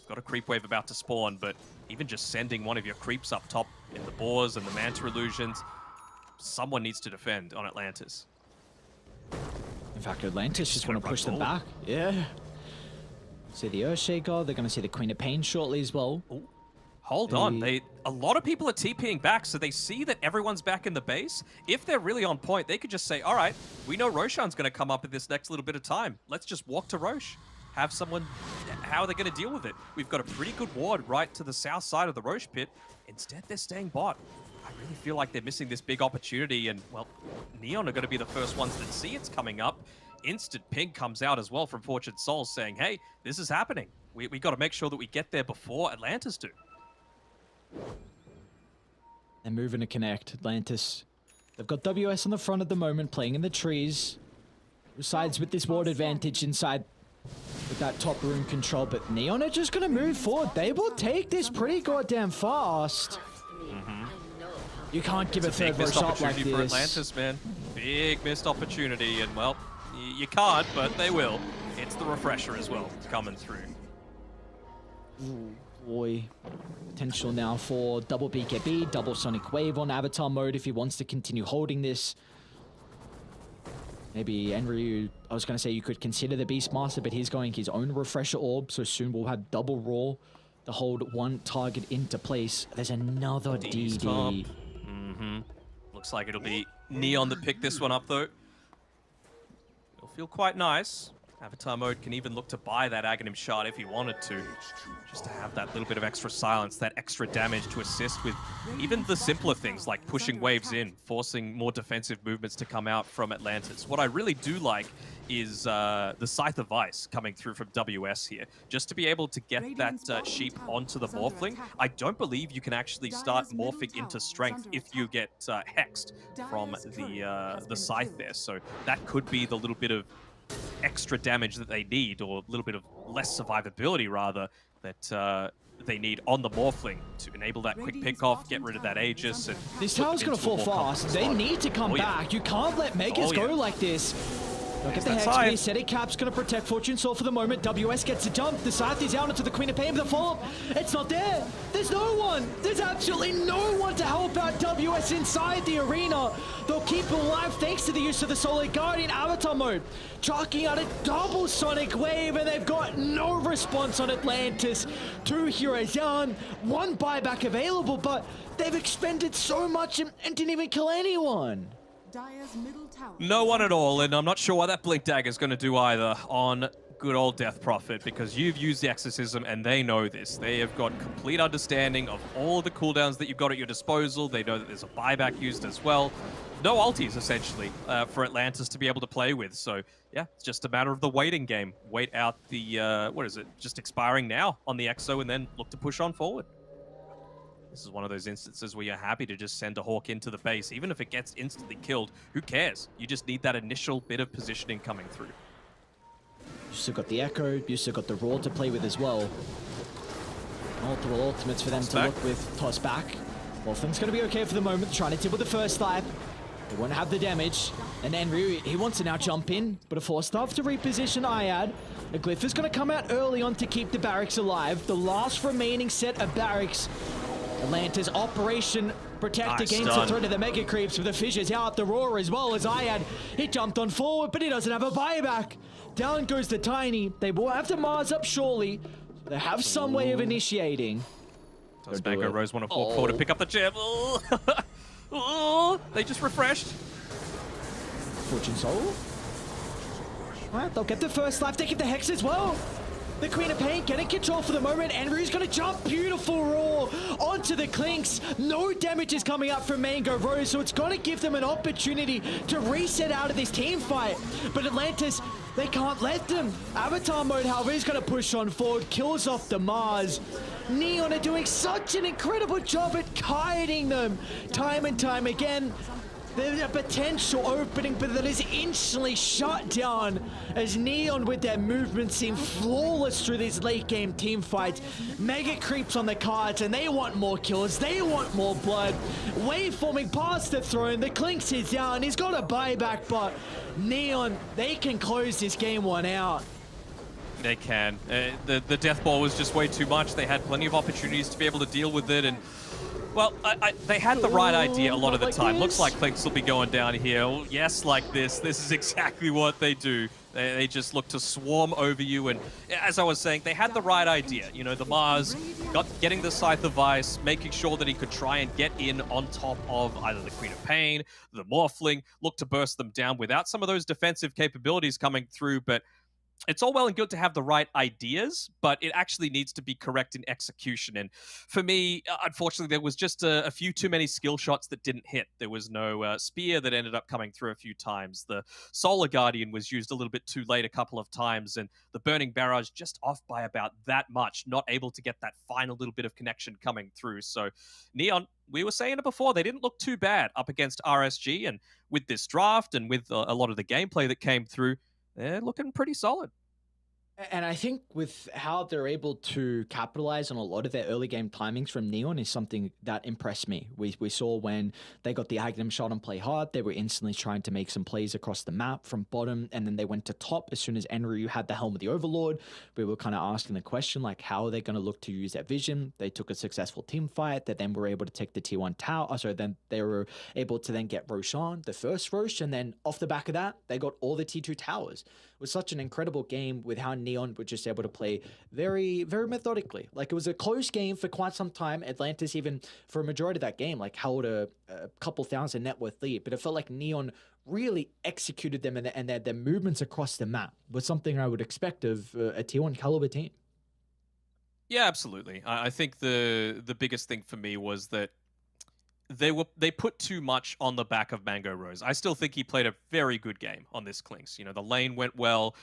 Got a creep wave about to spawn, but even just sending one of your creeps up top in the Boars and the Manta Illusions, someone needs to defend on Atlantis. In fact, Atlantis just want to push them back. Yeah. See the Earthshaker. They're going to see the Queen of Pain shortly as well. Ooh. Hold on. A lot of people are TPing back, so they see that everyone's back in the base. If they're really on point, they could just say, all right, we know Roshan's going to come up in this next little bit of time. Let's just walk to Rosh. Have someone... How are they going to deal with it? We've got a pretty good ward right to the south side of the Rosh pit. Instead, they're staying bot. I really feel like they're missing this big opportunity, and, well, Neon are going to be the first ones that see it's coming up. Instant ping comes out as well from Fortuned Souls saying, hey, this is happening. We got to make sure that we get there before Atlantis do. They're moving to connect. Atlantis. They've got WS on the front at the moment, playing in the trees. Sides with this ward advantage inside with that top room control, but Neon are just going to move forward. They will take this pretty goddamn fast. You can't give a third row shot like this. For Atlantis, man. Big missed opportunity, and, well, you can't, but they will. It's the Refresher as well coming through. Ooh, boy. Potential now for double BKB, double Sonic Wave on Avatar mode if he wants to continue holding this. Maybe Enryu, I was going to say you could consider the Beastmaster, but he's going his own Refresher Orb, so soon we'll have double Raw to hold one target into place. There's another DD. Looks like it'll be Neon that picked this one up, though. It'll feel quite nice. Avatar mode can even look to buy that Aghanim Shard if he wanted to, just to have that little bit of extra silence, that extra damage to assist with even the simpler things like pushing waves in, forcing more defensive movements to come out from Atlantis. What I really do like is the Scythe of Ice coming through from WS here, just to be able to get that sheep onto the Morphling. I don't believe you can actually start morphing into strength if you get hexed from the Scythe there, so that could be the little bit of extra damage that they need, or a little bit of less survivability rather, that they need on the Morphling to enable that quick pick off, get rid of that Aegis. And this tower's gonna fall fast. They need to come back. You can't let Megas go like this. Look at the Hex. Aesthetic Cap's gonna protect Fortune Soul for the moment. WS gets a jump. The Scythe is out into the Queen of Pain, but the follow-up, it's not there. There's no one. There's absolutely no one to help out WS inside the arena. They'll keep it alive thanks to the use of the Solar Guardian Avatar mode. Chalking out a double Sonic Wave, and they've got no response on Atlantis. 2 heroes down, 1 buyback available, but they've expended so much and didn't even kill anyone. Dire's middle tower. No one at all, and I'm not sure what that Blink Dagger is going to do either on good old Death Prophet, because you've used the Exorcism and they know this. They have got complete understanding of all the cooldowns that you've got at your disposal. They know that there's a buyback used as well. No ultis, essentially, for Atlantis to be able to play with. So, yeah, it's just a matter of the waiting game. Wait out the, what is it, just expiring now on the Exo, and then look to push on forward. This is one of those instances where you're happy to just send a Hawk into the base. Even if it gets instantly killed, who cares? You just need that initial bit of positioning coming through. You still got the Echo, you still got the Raw to play with as well. Multiple ultimates for them to look with. Toss back. Well, things going to be okay for the moment. Trying to deal with the first dive. They won't have the damage. And Enryu, he wants to now jump in, but a force staff to reposition Iad. A glyph is going to come out early on to keep the barracks alive. The last remaining set of barracks. Atlanta's Operation Protect Nice against done. the threat of the Mega Creeps with the fissures out the roar as well as Iad. He jumped on forward, but he doesn't have a buyback. Down goes the Tiny. They will have to Mars up surely. They have some way of initiating. Does Don't do Mango it. Rose want to walk forward to pick up the gem? Oh, they just refreshed. Fortune Soul. Alright, they'll get the first life. They get the Hex as well. The Queen of Pain getting control for the moment. Enryu's gonna jump. Beautiful roar onto the Clinks. No damage is coming up from Mango Rose, so it's gonna give them an opportunity to reset out of this team fight. But Atlantis, they can't let them. Avatar mode, however, is gonna push on forward. Kills off the Mars. Neon are doing such an incredible job at kiting them time and time again. There's a potential opening, but that is instantly shut down as Neon with their movement seem flawless through these late game team fights. Mega Creeps on the cards and they want more kills, they want more blood. Wave forming past the throne, the Clinks is down, he's got a buyback, but Neon, they can close this game one out. They can. The death ball was just way too much. They had plenty of opportunities to be able to deal with it, and well, they had the right idea a lot of the time. Looks like Clinks will be going down here. Well, yes, like this. This is exactly what they do. They just look to swarm over you, and as I was saying, they had the right idea. You know, the Mars getting the Scythe of Ice, making sure that he could try and get in on top of either the Queen of Pain, the Morphling, look to burst them down without some of those defensive capabilities coming through, but it's all well and good to have the right ideas, but it actually needs to be correct in execution. And for me, unfortunately, there was just a few too many skill shots that didn't hit. There was no spear that ended up coming through a few times. The Solar Guardian was used a little bit too late a couple of times, and the Burning Barrage just off by about that much, not able to get that final little bit of connection coming through. So Neon, we were saying it before, they didn't look too bad up against RSG, and with this draft and with a lot of the gameplay that came through, they're looking pretty solid. And I think with how they're able to capitalize on a lot of their early game timings from Neon is something that impressed me. We saw when they got the Agnum shot and play hard, they were instantly trying to make some plays across the map from bottom, and then they went to top as soon as Enryu had the Helm of the Overlord. We were kind of asking the question, like, how are they going to look to use that vision? They took a successful team fight that then were able to take the Tier 1 tower. So then they were able to then get Roshan, the first Rosh, and then off the back of that, they got all the T2 towers. It was such an incredible game with how Neon were just able to play very, very methodically. Like, it was a close game for quite some time. Atlantis, even for a majority of that game, like, held a couple thousand net worth lead, but it felt like Neon really executed them, and their movements across the map was something I would expect of a Tier 1 caliber team. Yeah, absolutely. I think the biggest thing for me was that they put too much on the back of Mango Rose. I still think he played a very good game on this Clinks. You know, the lane went well.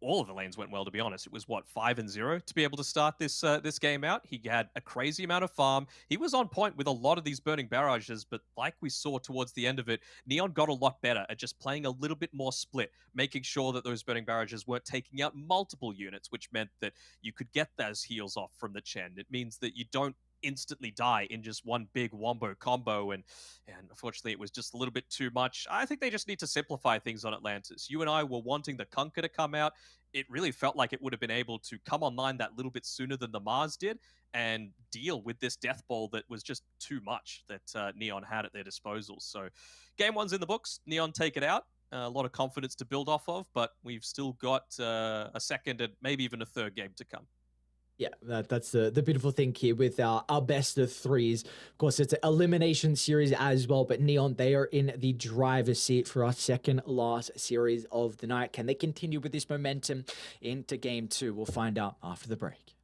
All of the lanes went well, to be honest. It was, 5-0 to be able to start this game out. He had a crazy amount of farm. He was on point with a lot of these burning barrages, but like we saw towards the end of it, Neon got a lot better at just playing a little bit more split, making sure that those burning barrages weren't taking out multiple units, which meant that you could get those heals off from the Chen. It means that you don't instantly die in just one big wombo combo, and unfortunately it was just a little bit too much. I think they just need to simplify things on Atlantis. You and I were wanting the Kunkka to come out. It really felt like it would have been able to come online that little bit sooner than the Mars did and deal with this death ball that was just too much that Neon had at their disposal. So game one's in the books. Neon take it out. A lot of confidence to build off of, but we've still got a second and maybe even a third game to come. Yeah, that's the beautiful thing here with our best of threes. Of course, it's an elimination series as well, but Neon, they are in the driver's seat for our second last series of the night. Can they continue with this momentum into game two? We'll find out after the break.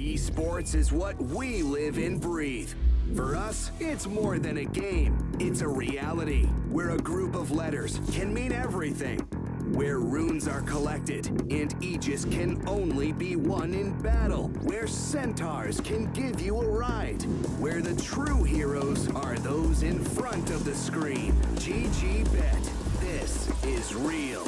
Esports is what we live and breathe. For us, it's more than a game. It's a reality where a group of letters can mean everything. Where runes are collected and Aegis can only be won in battle. Where centaurs can give you a ride. Where the true heroes are those in front of the screen. GG Bet. This is real.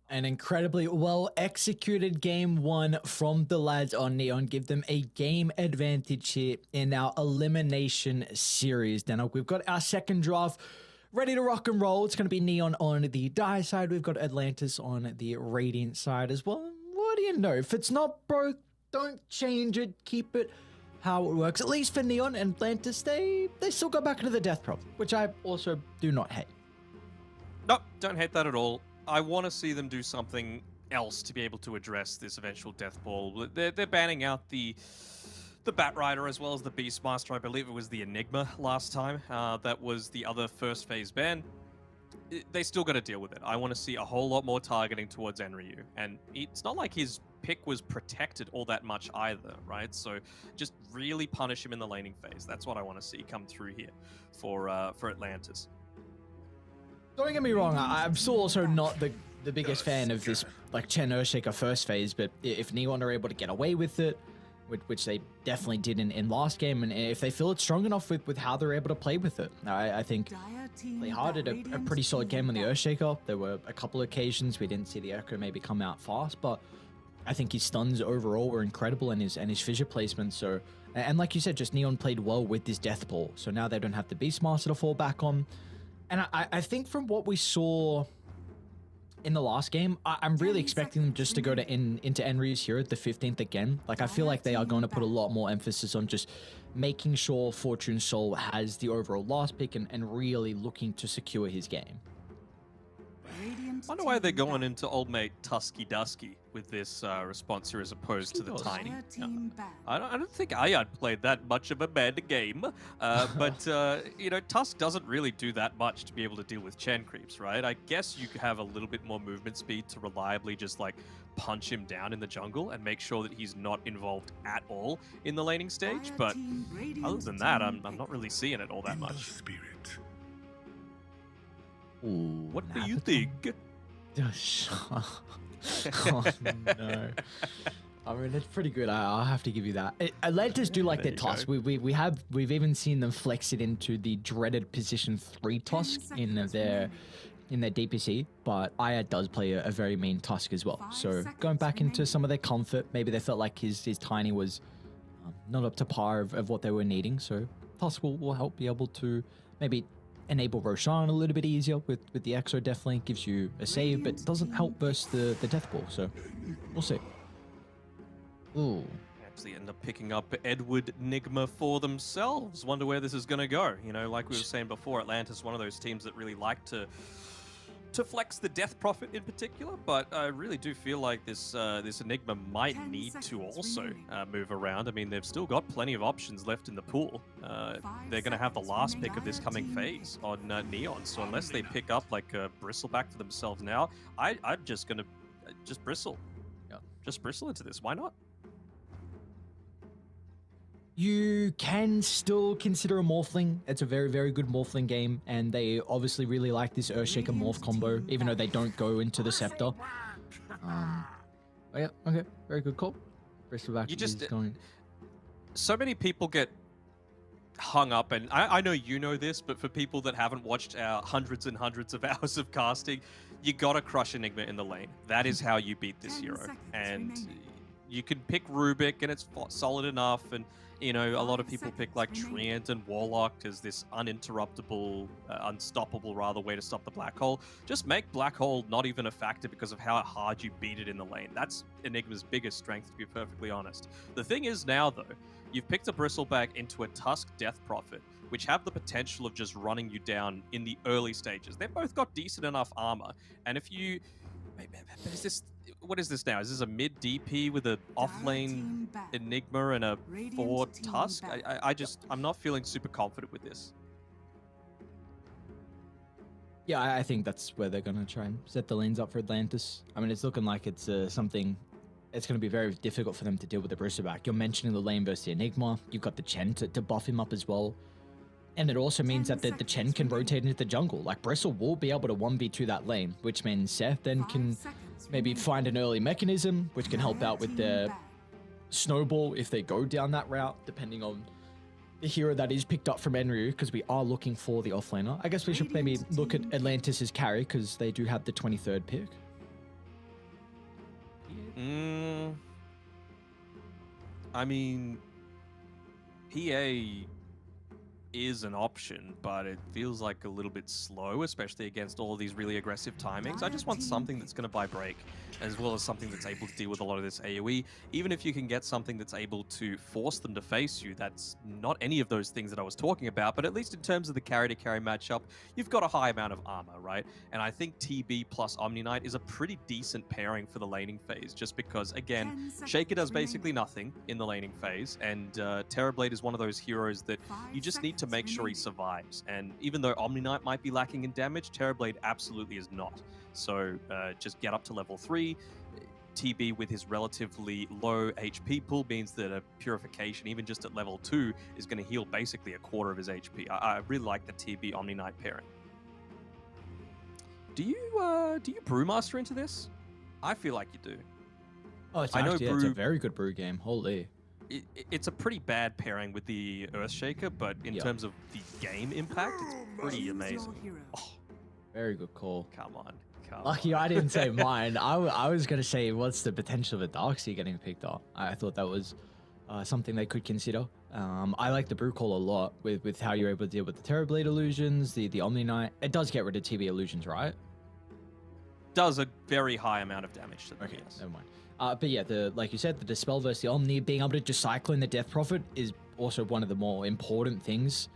An incredibly well executed game one from the lads on Neon. Give them a game advantage here in our elimination series. Now we've got our second draft ready to rock and roll. It's going to be Neon on the Die side. We've got Atlantis on the Radiant side as well. What do you know? If it's not broke, don't change it. Keep it how it works. At least for Neon and Atlantis, they still go back into the death prop, which I also do not hate. Nope, don't hate that at all. I want to see them do something else to be able to address this eventual death ball. They're banning out the Batrider as well as the Beastmaster. I believe it was the Enigma last time. That was the other first phase ban. They still got to deal with it. I want to see a whole lot more targeting towards Enryu. And it's not like his pick was protected all that much either, right? So just really punish him in the laning phase. That's what I want to see come through here for Atlantis. Don't get me wrong, I'm still also not the biggest fan of this like Chen Earthshaker first phase, but if Neon are able to get away with it, which they definitely did in last game, and if they feel it's strong enough with how they're able to play with it, I think they did a pretty solid game on the Earthshaker. There were a couple of occasions we didn't see the Echo maybe come out fast, but I think his stuns overall were incredible and his fissure placement. So, and like you said, just Neon played well with this death ball, so now they don't have the Beastmaster to fall back on. And I think from what we saw in the last game, I'm really expecting them just to go into Enryu's here at the 15th again. Like, I feel like they are going to put a lot more emphasis on just making sure Fortune Soul has the overall last pick and really looking to secure his game. I wonder why they're going into old mate Tusky Dusky with this response here as opposed to the Tiny. I don't think Ayad played that much of a bad game, but you know, Tusk doesn't really do that much to be able to deal with Chen creeps, right? I guess you could have a little bit more movement speed to reliably just like punch him down in the jungle and make sure that he's not involved at all in the laning stage, but other than that, I'm not really seeing it all that much. Ooh, what do you think? Oh no. I mean, it's pretty good. I'll have to give you that. Atlantis do like their Tusk. We've even seen them flex it into the dreaded position 3 Tusk in their DPC, but Ayad does play a very mean Tusk as well. So going back into some of their comfort, maybe they felt like his Tiny was not up to par of what they were needing. So Tusk will help be able to maybe enable Roshan a little bit easier with the Exo. Definitely gives you a save, but doesn't help versus the Death Ball. So we'll see. Ooh. Actually end up picking up Edward Nigma for themselves. Wonder where this is going to go. You know, like we were saying before, Atlantis, one of those teams that really like to flex the Death Prophet in particular, but I really do feel like this Enigma might need to also move around. I mean, they've still got plenty of options left in the pool. They're going to have the last pick of this coming phase on Neon, so unless they pick up like a Bristleback for themselves now, I'm just going to just bristle. Yeah, just bristle into this. Why not? You can still consider a Morphling. It's a very, very good Morphling game, and they obviously really like this Earthshaker Morph combo, even though they don't go into the Scepter. Oh yeah, okay, very good call. Bristleback You just is going. So many people get hung up, and I know you know this, but for people that haven't watched our hundreds and hundreds of hours of casting, you gotta crush Enigma in the lane. That is how you beat this hero. And you can pick Rubik and it's solid enough, and you know, a lot of people pick like Treant and Warlock as this uninterruptible, unstoppable rather way to stop the Black Hole. Just make Black Hole not even a factor because of how hard you beat it in the lane. That's Enigma's biggest strength, to be perfectly honest. The thing is now, though, you've picked a Bristleback into a Tusk Death Prophet, which have the potential of just running you down in the early stages. They've both got decent enough armor, and if you... But is this... What is this now? Is this a mid DP with an off-lane Enigma and a 4 Tusk? I'm not feeling super confident with this. Yeah, I think that's where they're going to try and set the lanes up for Atlantis. I mean, it's looking like it's something... It's going to be very difficult for them to deal with the Bristleback. You're mentioning the lane versus the Enigma. You've got the Chen to buff him up as well. And it also means that the Chen can rotate into the jungle. Like, Bristle will be able to 1v2 that lane, which means Seth then can maybe find an early mechanism, which can help out with their snowball if they go down that route, depending on the hero that is picked up from Enryu, because we are looking for the offlaner. I guess we should maybe look at Atlantis' carry, because they do have the 23rd pick. I mean, PA is an option, but it feels like a little bit slow, especially against all of these really aggressive timings. I just want something that's going to buy break, as well as something that's able to deal with a lot of this AoE. Even if you can get something that's able to force them to face you, that's not any of those things that I was talking about, but at least in terms of the carry-to-carry matchup, you've got a high amount of armor, right? And I think TB plus Omni Knight is a pretty decent pairing for the laning phase, just because, again, Shaker does basically nothing in the laning phase, and Terrorblade is one of those heroes that you just need to make sure he survives. And even though Omni Knight might be lacking in damage, Terrorblade absolutely is not. So just get up to level 3. TB with his relatively low HP pool means that a purification, even just at level 2, is going to heal basically a quarter of his HP. I really like the TB Omni Knight pairing. Do you Brewmaster into this? I feel like you do. Oh, it's actually it's a very good brew game. Holy. It's a pretty bad pairing with the Earthshaker, but in terms of the game impact, it's pretty amazing. Oh, very good call. Come on. Lucky I didn't say mine. I was going to say, what's the potential of a Darkseer getting picked up? I thought that was something they could consider. I like the brew call a lot with how you're able to deal with the Terrorblade illusions, the Omni Knight. It does get rid of TB illusions, right? Does a very high amount of damage to them, okay, yes. Never mind. But yeah, like you said, the Dispel versus the Omni, being able to just cycle in the Death Prophet is also one of the more important things.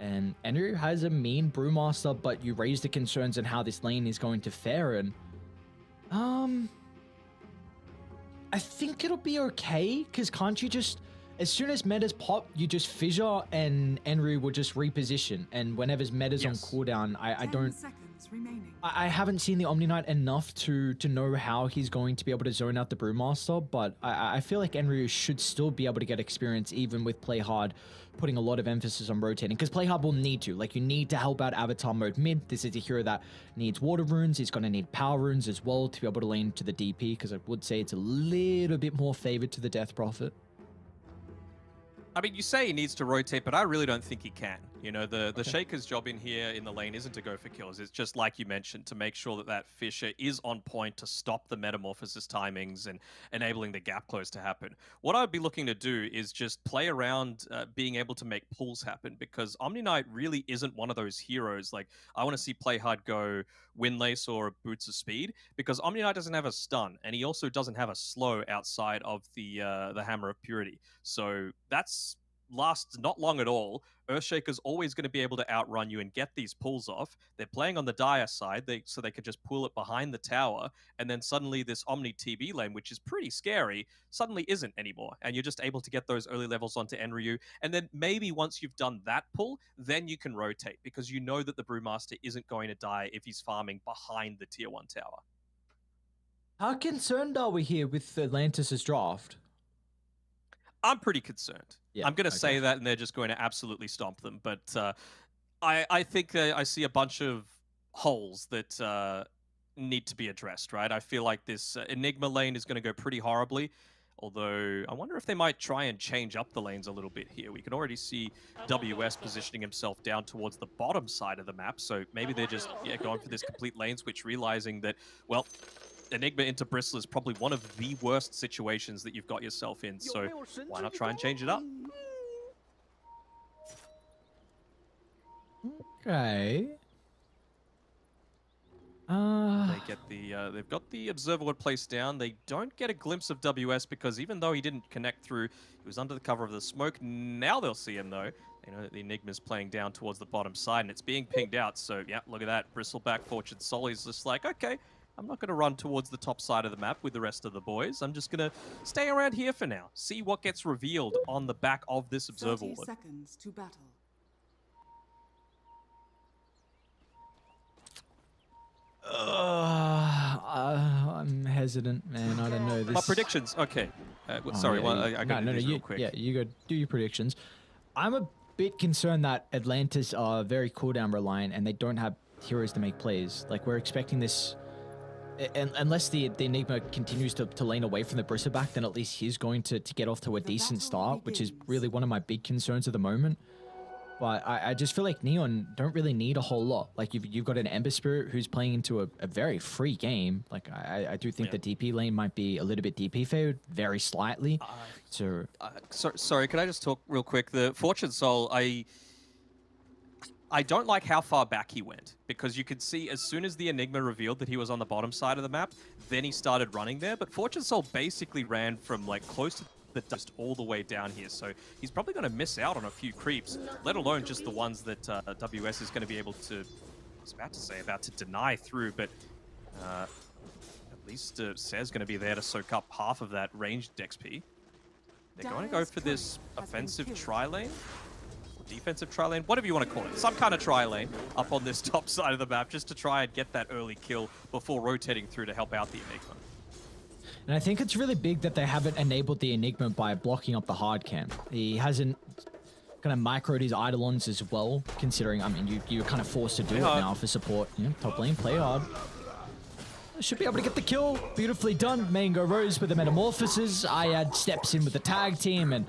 And Enryu has a mean Brewmaster, but you raise the concerns on how this lane is going to fare, and I think it'll be okay, because can't you just, as soon as metas pop, you just fissure and Enryu will just reposition, and whenever's metas on cooldown, I haven't seen the Omni Knight enough to know how he's going to be able to zone out the Brewmaster, but I feel like Enryu should still be able to get experience even with Play Hard putting a lot of emphasis on rotating, because Play Hard will need to. Like, you need to help out Avatar mode mid. This is a hero that needs water runes. He's going to need power runes as well to be able to lane to the DP, because I would say it's a little bit more favored to the Death Prophet. I mean, you say he needs to rotate, but I really don't think he can. You know, the Shaker's job in here in the lane isn't to go for kills. It's just, like you mentioned, to make sure that Fissure is on point to stop the metamorphosis timings and enabling the gap close to happen. What I'd be looking to do is just play around being able to make pulls happen, because Omni Knight really isn't one of those heroes. Like, I want to see Play Hard go Windlace or Boots of Speed, because Omni Knight doesn't have a stun, and he also doesn't have a slow outside of the Hammer of Purity. So that's lasts not long at all. Earthshaker's always going to be able to outrun you and get these pulls off. They're playing on the Dire side, so they could just pull it behind the tower, and then suddenly this Omni TB lane, which is pretty scary, suddenly isn't anymore, and you're just able to get those early levels onto Enryu, and then maybe once you've done that pull, then you can rotate, because you know that the Brewmaster isn't going to die if he's farming behind the Tier 1 tower. How concerned are we here with Atlantis' draft? I'm pretty concerned. Yeah, I'm going to say that, and they're just going to absolutely stomp them. But I think I see a bunch of holes that need to be addressed, right? I feel like this Enigma lane is going to go pretty horribly. Although, I wonder if they might try and change up the lanes a little bit here. We can already see WS positioning himself down towards the bottom side of the map. So maybe they're just going for this complete lane switch, realizing that, well, Enigma into Bristle is probably one of the worst situations that you've got yourself in, so why not try and change it up? Okay. They've got the observer placed down. They don't get a glimpse of WS because even though he didn't connect through, he was under the cover of the smoke. Now they'll see him though. They know that the Enigma's playing down towards the bottom side and it's being pinged out. So yeah, look at that. Bristleback, Fortune Soul. He's just like, okay, I'm not going to run towards the top side of the map with the rest of the boys. I'm just going to stay around here for now. See what gets revealed on the back of this observer 30 ward. seconds to battle. I'm hesitant, man. I don't know. My predictions. Okay. Sorry, I got to do these real quick. Yeah, you go do your predictions. I'm a bit concerned that Atlantis are very cooldown reliant and they don't have heroes to make plays. Like, we're expecting this... unless the Enigma continues to lane away from the Bristleback, then at least he's going to get off to a decent start, which is really one of my big concerns at the moment. But I just feel like Neon don't really need a whole lot. Like, you've got an Ember Spirit who's playing into a very free game. Like, I do think the DP lane might be a little bit DP favored, very slightly. Sorry, can I just talk real quick? The Fortune Soul, I don't like how far back he went, because you could see as soon as the Enigma revealed that he was on the bottom side of the map, then he started running there. But Fortune Soul basically ran from like close to the dust all the way down here, so he's probably going to miss out on a few creeps, let alone just the ones that WS is going to be able to, about to deny through, but at least Sez going to be there to soak up half of that ranged XP. They're going to go for this offensive tri-lane, defensive tri-lane, whatever you want to call it, some kind of tri-lane up on this top side of the map just to try and get that early kill before rotating through to help out the Enigma. And I think it's really big that they haven't enabled the Enigma by blocking up the hard camp. He hasn't kind of microed his Eidolons as well, considering, I mean, you're kind of forced to do it now for support. Yeah, top lane, play hard. Should be able to get the kill. Beautifully done. Mango Rose with the Metamorphosis. Ayad steps in with the tag team, and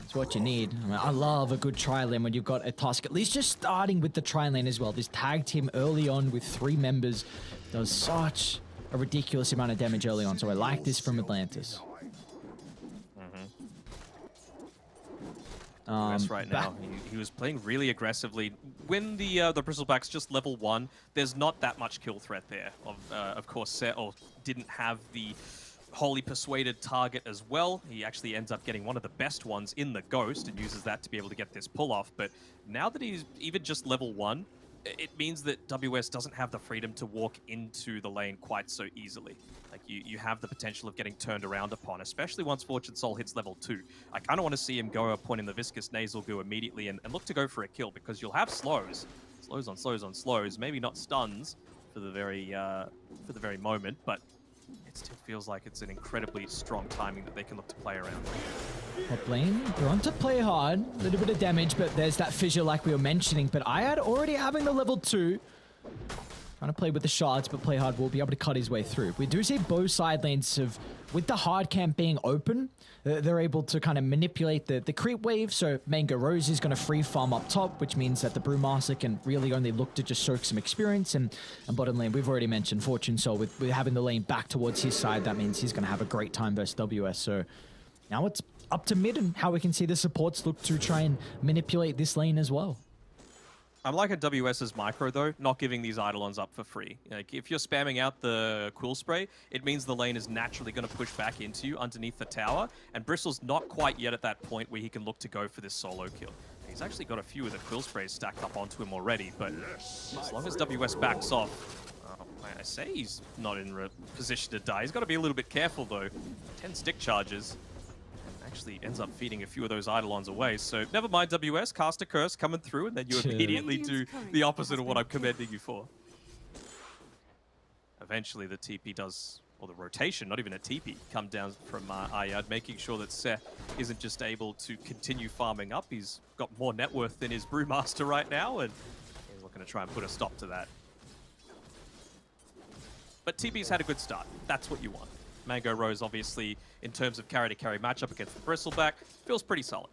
it's what you need. I mean, I love a good tri-lane when you've got a task, at least just starting with the tri-lane as well. This tag team early on with 3 members does such a ridiculous amount of damage early on, so I like this from Atlantis. Right now, he was playing really aggressively. When the Bristleback's just level 1, there's not that much kill threat there. Of course, Settle didn't have the wholly persuaded target as well. He actually ends up getting one of the best ones in the Ghost and uses that to be able to get this pull off. But now that he's even just level 1, it means that WS doesn't have the freedom to walk into the lane quite so easily. Like, you have the potential of getting turned around upon, especially once Fortune Soul hits level 2. I kind of want to see him go up point in the Viscous Nasal Goo immediately and look to go for a kill, because you'll have slows. Slows on slows on slows, maybe not stuns for the very moment, but it still feels like it's an incredibly strong timing that they can look to play around. Top lane, they're on to play hard, a little bit of damage, but there's that fissure like we were mentioning. But Ayad already having the level 2. Trying to play with the shards, but play hard will be able to cut his way through. We do see both side lanes with the hard camp being open, they're able to kind of manipulate the creep wave. So Mango Rose is going to free farm up top, which means that the Brewmaster can really only look to just soak some experience. And bottom lane, we've already mentioned Fortune Soul with having the lane back towards his side. That means he's going to have a great time versus WS. So now it's up to mid and how we can see the supports look to try and manipulate this lane as well. I'm like a WS's micro, though, not giving these Eidolons up for free. Like, if you're spamming out the Quill Spray, it means the lane is naturally going to push back into you underneath the tower, and Bristle's not quite yet at that point where he can look to go for this solo kill. He's actually got a few of the Quill Sprays stacked up onto him already, but as long as WS backs off, I say he's not in a position to die. He's got to be a little bit careful, though. 10 stick charges. Actually ends up feeding a few of those Eidolons away. So never mind WS, cast a curse coming through, and then you immediately do the opposite of what I'm commending you for. Eventually the TP does, or the rotation, not even a TP, come down from Ayad, making sure that Seth isn't just able to continue farming up. He's got more net worth than his Brewmaster right now, and he's looking to try and put a stop to that. But TP's had a good start. That's what you want. Mango Rose, obviously, in terms of carry-to-carry matchup against the Bristleback, feels pretty solid.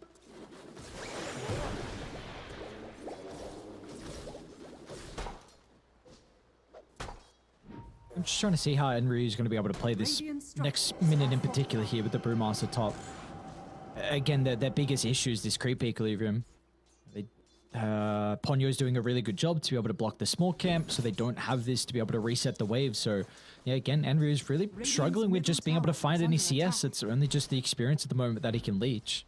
I'm just trying to see how Enryu is going to be able to play this next minute in particular here with the Brewmaster top. Again, their biggest issue is this creep equilibrium. Ponyo's doing a really good job to be able to block the small camp, so they don't have this to be able to reset the wave. So, yeah, again, Enryu is really struggling with just being able to find any CS. It's only just the experience at the moment that he can leech.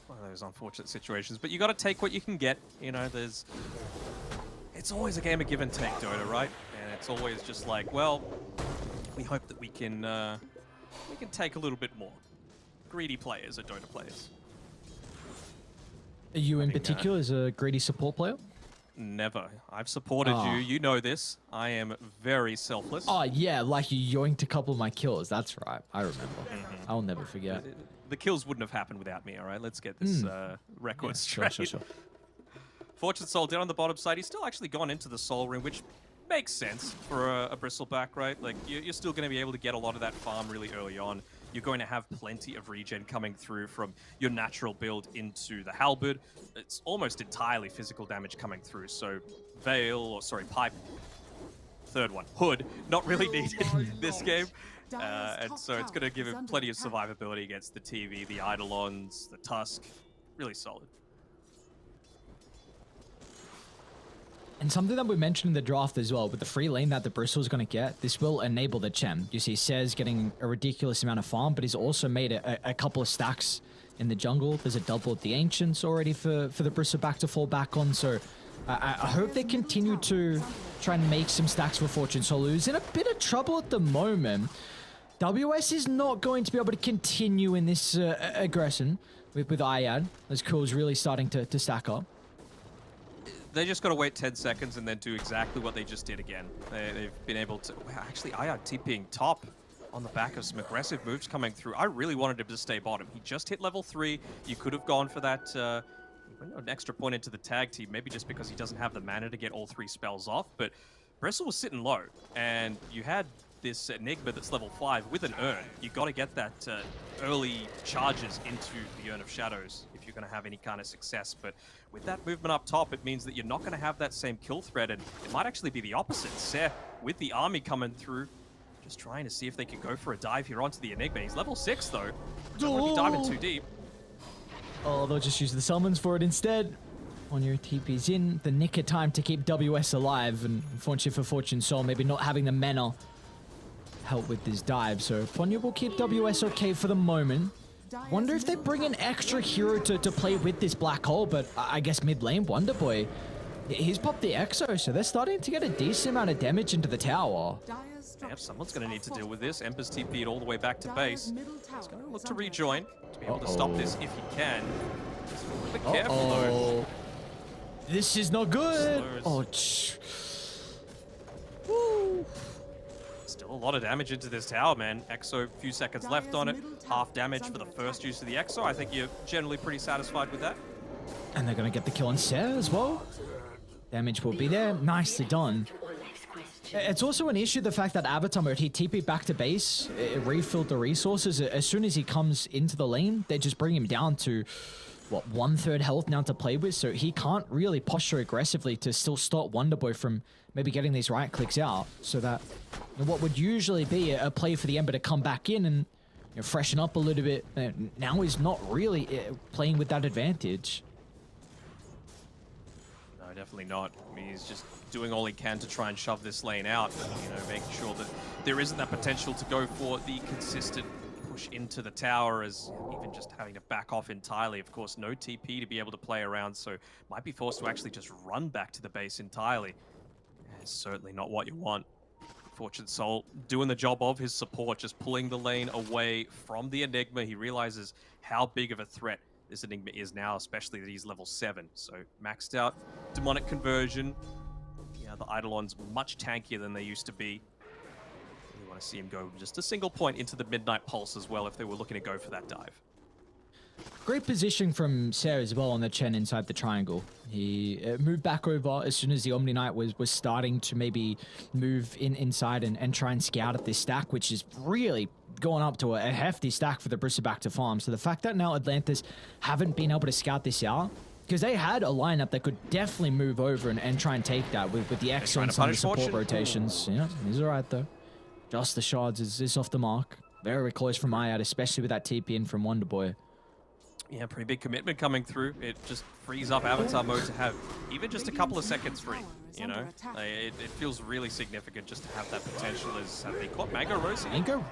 One of those unfortunate situations, but you got to take what you can get. You know, it's always a game of give and take, Dota, right? And it's always just like, well, we hope that we can take a little bit more. Greedy players are Dota players. Are you in particular as a greedy support player? Never. I've supported you. You know this. I am very selfless. Oh, yeah, like you yoinked a couple of my kills. That's right. I remember. I'll never forget. The kills wouldn't have happened without me, all right? Let's get this record straight. Sure. Fortune Soul down on the bottom side. He's still actually gone into the Soul Ring, which makes sense for a Bristleback, right? Like, you're still going to be able to get a lot of that farm really early on. You're going to have plenty of regen coming through from your natural build into the Halberd. It's almost entirely physical damage coming through, so Pipe, third one, Hood, not really needed this game. And so it's going to give him plenty of survivability against the TV, the Eidolons, the Tusk. Really solid. And something that we mentioned in the draft as well, with the free lane that the Bristol's going to get, this will enable the Chem. You see Sez getting a ridiculous amount of farm, but he's also made a couple of stacks in the jungle. There's a double at the Ancients already for the Bristleback to fall back on, so I hope they continue to try and make some stacks for Fortune Soul, who's in a bit of trouble at the moment. WS is not going to be able to continue in this aggression with Ayad, as Cool's really starting to stack up. They just got to wait 10 seconds and then do exactly what they just did again. They've been able to... Wow, actually, Ayad TPing top on the back of some aggressive moves coming through. I really wanted him to stay bottom. He just hit level 3. You could have gone for that... an extra point into the tag team, maybe just because he doesn't have the mana to get all 3 spells off, but Bristle was sitting low, and you had this Enigma that's level 5 with an Urn. You got to get that early charges into the Urn of Shadows if you're going to have any kind of success, but with that movement up top, it means that you're not going to have that same kill threat, and it might actually be the opposite. Seth, with the army coming through, just trying to see if they can go for a dive here onto the Enigma. He's level 6, though. Don't want to be diving too deep. Oh, they'll just use the summons for it instead. On your TP's in the nick of time to keep WS alive, and unfortunately for Fortune Soul, maybe not having the mana help with this dive. So Ponyo will keep WS okay for the moment. Wonder if they bring an extra hero to play with this black hole, but I guess mid lane, Wonderboy, he's popped the Exo, so they're starting to get a decent amount of damage into the tower. Yep, someone's going to need to deal with this. Ember's TP'd all the way back to base. He's going to look to rejoin to be able to stop this if he can. Just a little bit careful, though. This is not good. Woo. Still a lot of damage into this tower, man. Exo, a few seconds left on it. Half damage for the first use of the Exo. I think you're generally pretty satisfied with that. And they're going to get the kill on Sarah as well. Damage will be there. Nicely done. It's also an issue, the fact that Avatar mode, he TP'd back to base, it refilled the resources. As soon as he comes into the lane, they just bring him down to, what, 1/3 health now to play with, so he can't really posture aggressively to still stop Wonderboy from maybe getting these right clicks out, so that what would usually be a play for the Ember to come back in and freshen up a little bit, now he's not really playing with that advantage. No, definitely not. I mean, he's just doing all he can to try and shove this lane out, making sure that there isn't that potential to go for the consistent push into the tower, as even just having to back off entirely. Of course, no TP to be able to play around, so might be forced to actually just run back to the base entirely. It's certainly not what you want. Fortune Soul doing the job of his support, just pulling the lane away from the Enigma. He realizes how big of a threat this Enigma is now, especially that he's level 7. So maxed out demonic conversion. Yeah, the Eidolons much tankier than they used to be. We want to see him go just a single point into the Midnight Pulse as well if they were looking to go for that dive. Great position from Sarah as well on the Chen inside the triangle. He moved back over as soon as the Omni Knight was starting to maybe move inside and try and scout at this stack, which is really going up to a hefty stack for the Bristleback to farm. So the fact that now Atlantis haven't been able to scout this out, Because they had a lineup that could definitely move over and try and take that with the X trying on to some of the punish support Fortune. rotations. Yeah, he's all right though. Just the shards is off the mark. Very close from Ayad, especially with that TP in from Wonderboy. Yeah, pretty big commitment coming through. It just frees up Avatar mode to have even just a couple of seconds free. You know, it feels really significant just to have that potential as they caught Mango Rose. Mango,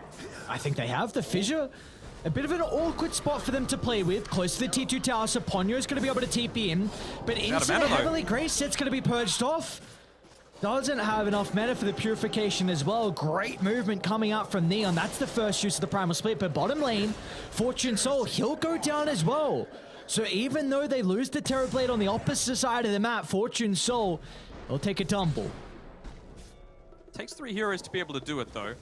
I think they have the fissure. A bit of an awkward spot for them to play with, close to the T2 tower, so Ponyo is going to be able to TP in, but into the heavily Grace set's going to be purged off. Doesn't have enough mana for the purification as well. Great movement coming out from Neon. That's the first use of the primal split, but bottom lane, Fortune Soul, he'll go down as well. So even though they lose the Terrorblade on the opposite side of the map, Fortune Soul will take a tumble. Takes 3 heroes to be able to do it though.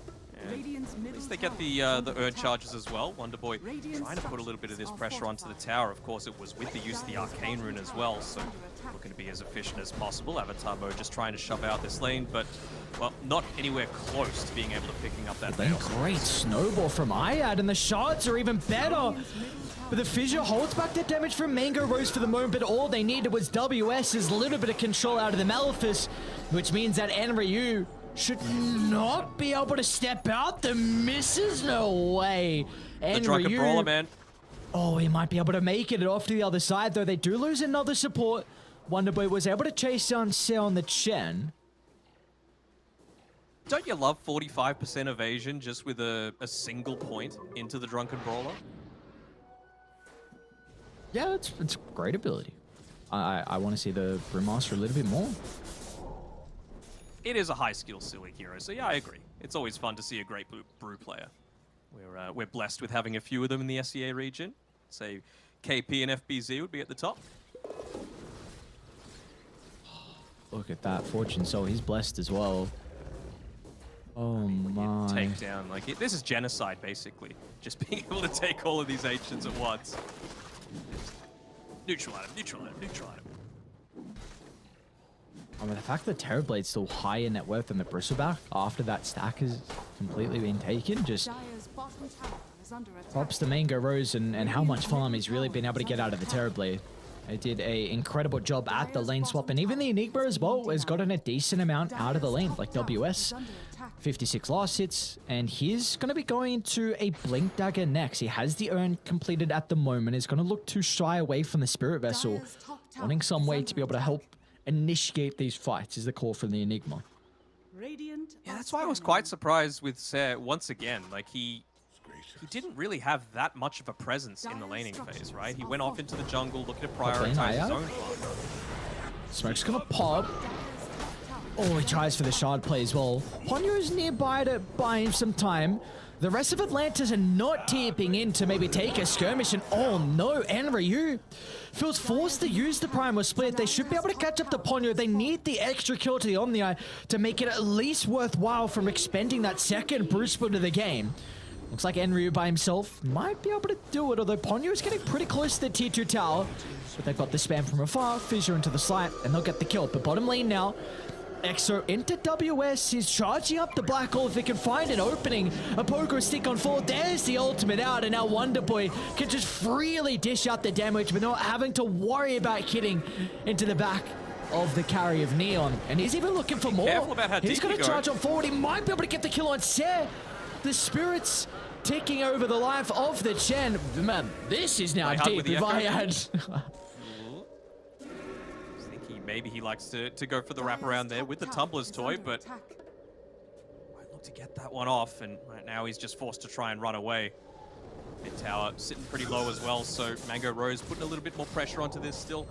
And at least they get the earn charges as well. Wonderboy trying to put a little bit of this pressure onto the tower. Of course, it was with the use of the Arcane Rune as well, so looking to be as efficient as possible. Avatar mode just trying to shove out this lane, but, well, not anywhere close to being able to picking up that Then great snowball from Ayad, and the shards are even better. But the fissure holds back the damage from Mango Rose for the moment, but all they needed was WS's little bit of control out of the Malefice, which means that Enryu should not be able to step out. The misses, no way. The Drunken Brawler, man. Oh, he might be able to make it off to the other side, though. They do lose another support. Wonderboy was able to chase down Se on the Chen. Don't you love 45% evasion just with a single point into the Drunken Brawler? Yeah, it's great ability. I want to see the Brewmaster a little bit more. It is a high skill silly hero, so yeah, I agree. It's always fun to see a great brew player. We're blessed with having a few of them in the SEA region. Say KP and FBZ would be at the top. Look at that, Fortune Soul, he's blessed as well. Oh my. Take down, like, this is genocide, basically. Just being able to take all of these ancients at once. Neutral item, neutral item, neutral item. I mean, the fact that Terrorblade's still higher net worth than the Bristleback after that stack has completely been taken, just props to Mango Rose and how much farm he's really been able to get out of the Terrorblade. It did an incredible job at the lane swap, and even the Enigma as well has gotten a decent amount out of the lane, like WS. 56 last hits, and he's going to be going to a Blink Dagger next. He has the urn completed at the moment. He's going to look to shy away from the Spirit Vessel, wanting some way to be able to help initiate these fights is the call from the Enigma. Yeah, that's why I was quite surprised with Ser once again. Like, he didn't really have that much of a presence in the laning phase, right? He went off into the jungle looking to prioritize his own farm. Smoke's gonna pop. Oh, he tries for the shard play as well. Ponyo's nearby to buy him some time. The rest of Atlantis are not tipping in to maybe take a skirmish, and oh no, Enryu feels forced to use the primal split. They should be able to catch up to Ponyo. They need the extra kill to the Omni-Eye to make it at least worthwhile from expending that second Bruce split of the game. Looks like Enryu by himself might be able to do it, although Ponyo is getting pretty close to the T2 tower. But they've got the spam from afar, fissure into the slide, and they'll get the kill. But bottom lane now, Exo into WS, he's charging up the black hole if he can find an opening. A poker stick on 4, there's the ultimate out, and now Wonderboy can just freely dish out the damage, but not having to worry about hitting into the back of the carry of Neon. And he's even looking for more. Careful about how He's deep going you to go. charge on forward, he might be able to get the kill on Ser. The spirits taking over the life of the Chen. Man, this is now Play hard deep with the if I echo. had... Maybe he likes to go for the wraparound there with the Tumbler's toy, but might look to get that one off, and right now he's just forced to try and run away. Mid tower sitting pretty low as well, so Mango Rose putting a little bit more pressure onto this still.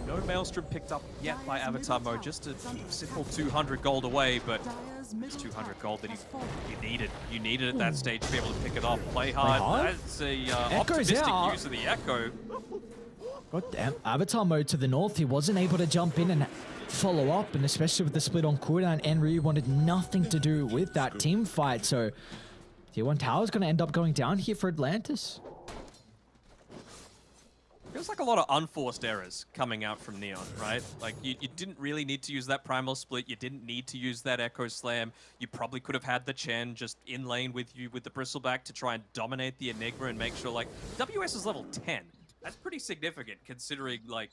No Maelstrom picked up yet by Avatar mode, just a simple 200 gold away, but it's 200 gold that you needed. You needed at that stage to be able to pick it off. Play hard. That's a optimistic out. use of the Echo. God damn, Avatar mode to the north, he wasn't able to jump in and follow up, and especially with the split on cooldown, Enryu wanted nothing to do with that team fight, so Tier 1 tower is going to end up going down here for Atlantis. Feels like a lot of unforced errors coming out from Neon, right? Like, you didn't really need to use that Primal Split, you didn't need to use that Echo Slam, you probably could have had the Chen just in lane with you with the Bristleback to try and dominate the Enigma and make sure, like, WS is level 10. That's pretty significant considering, like,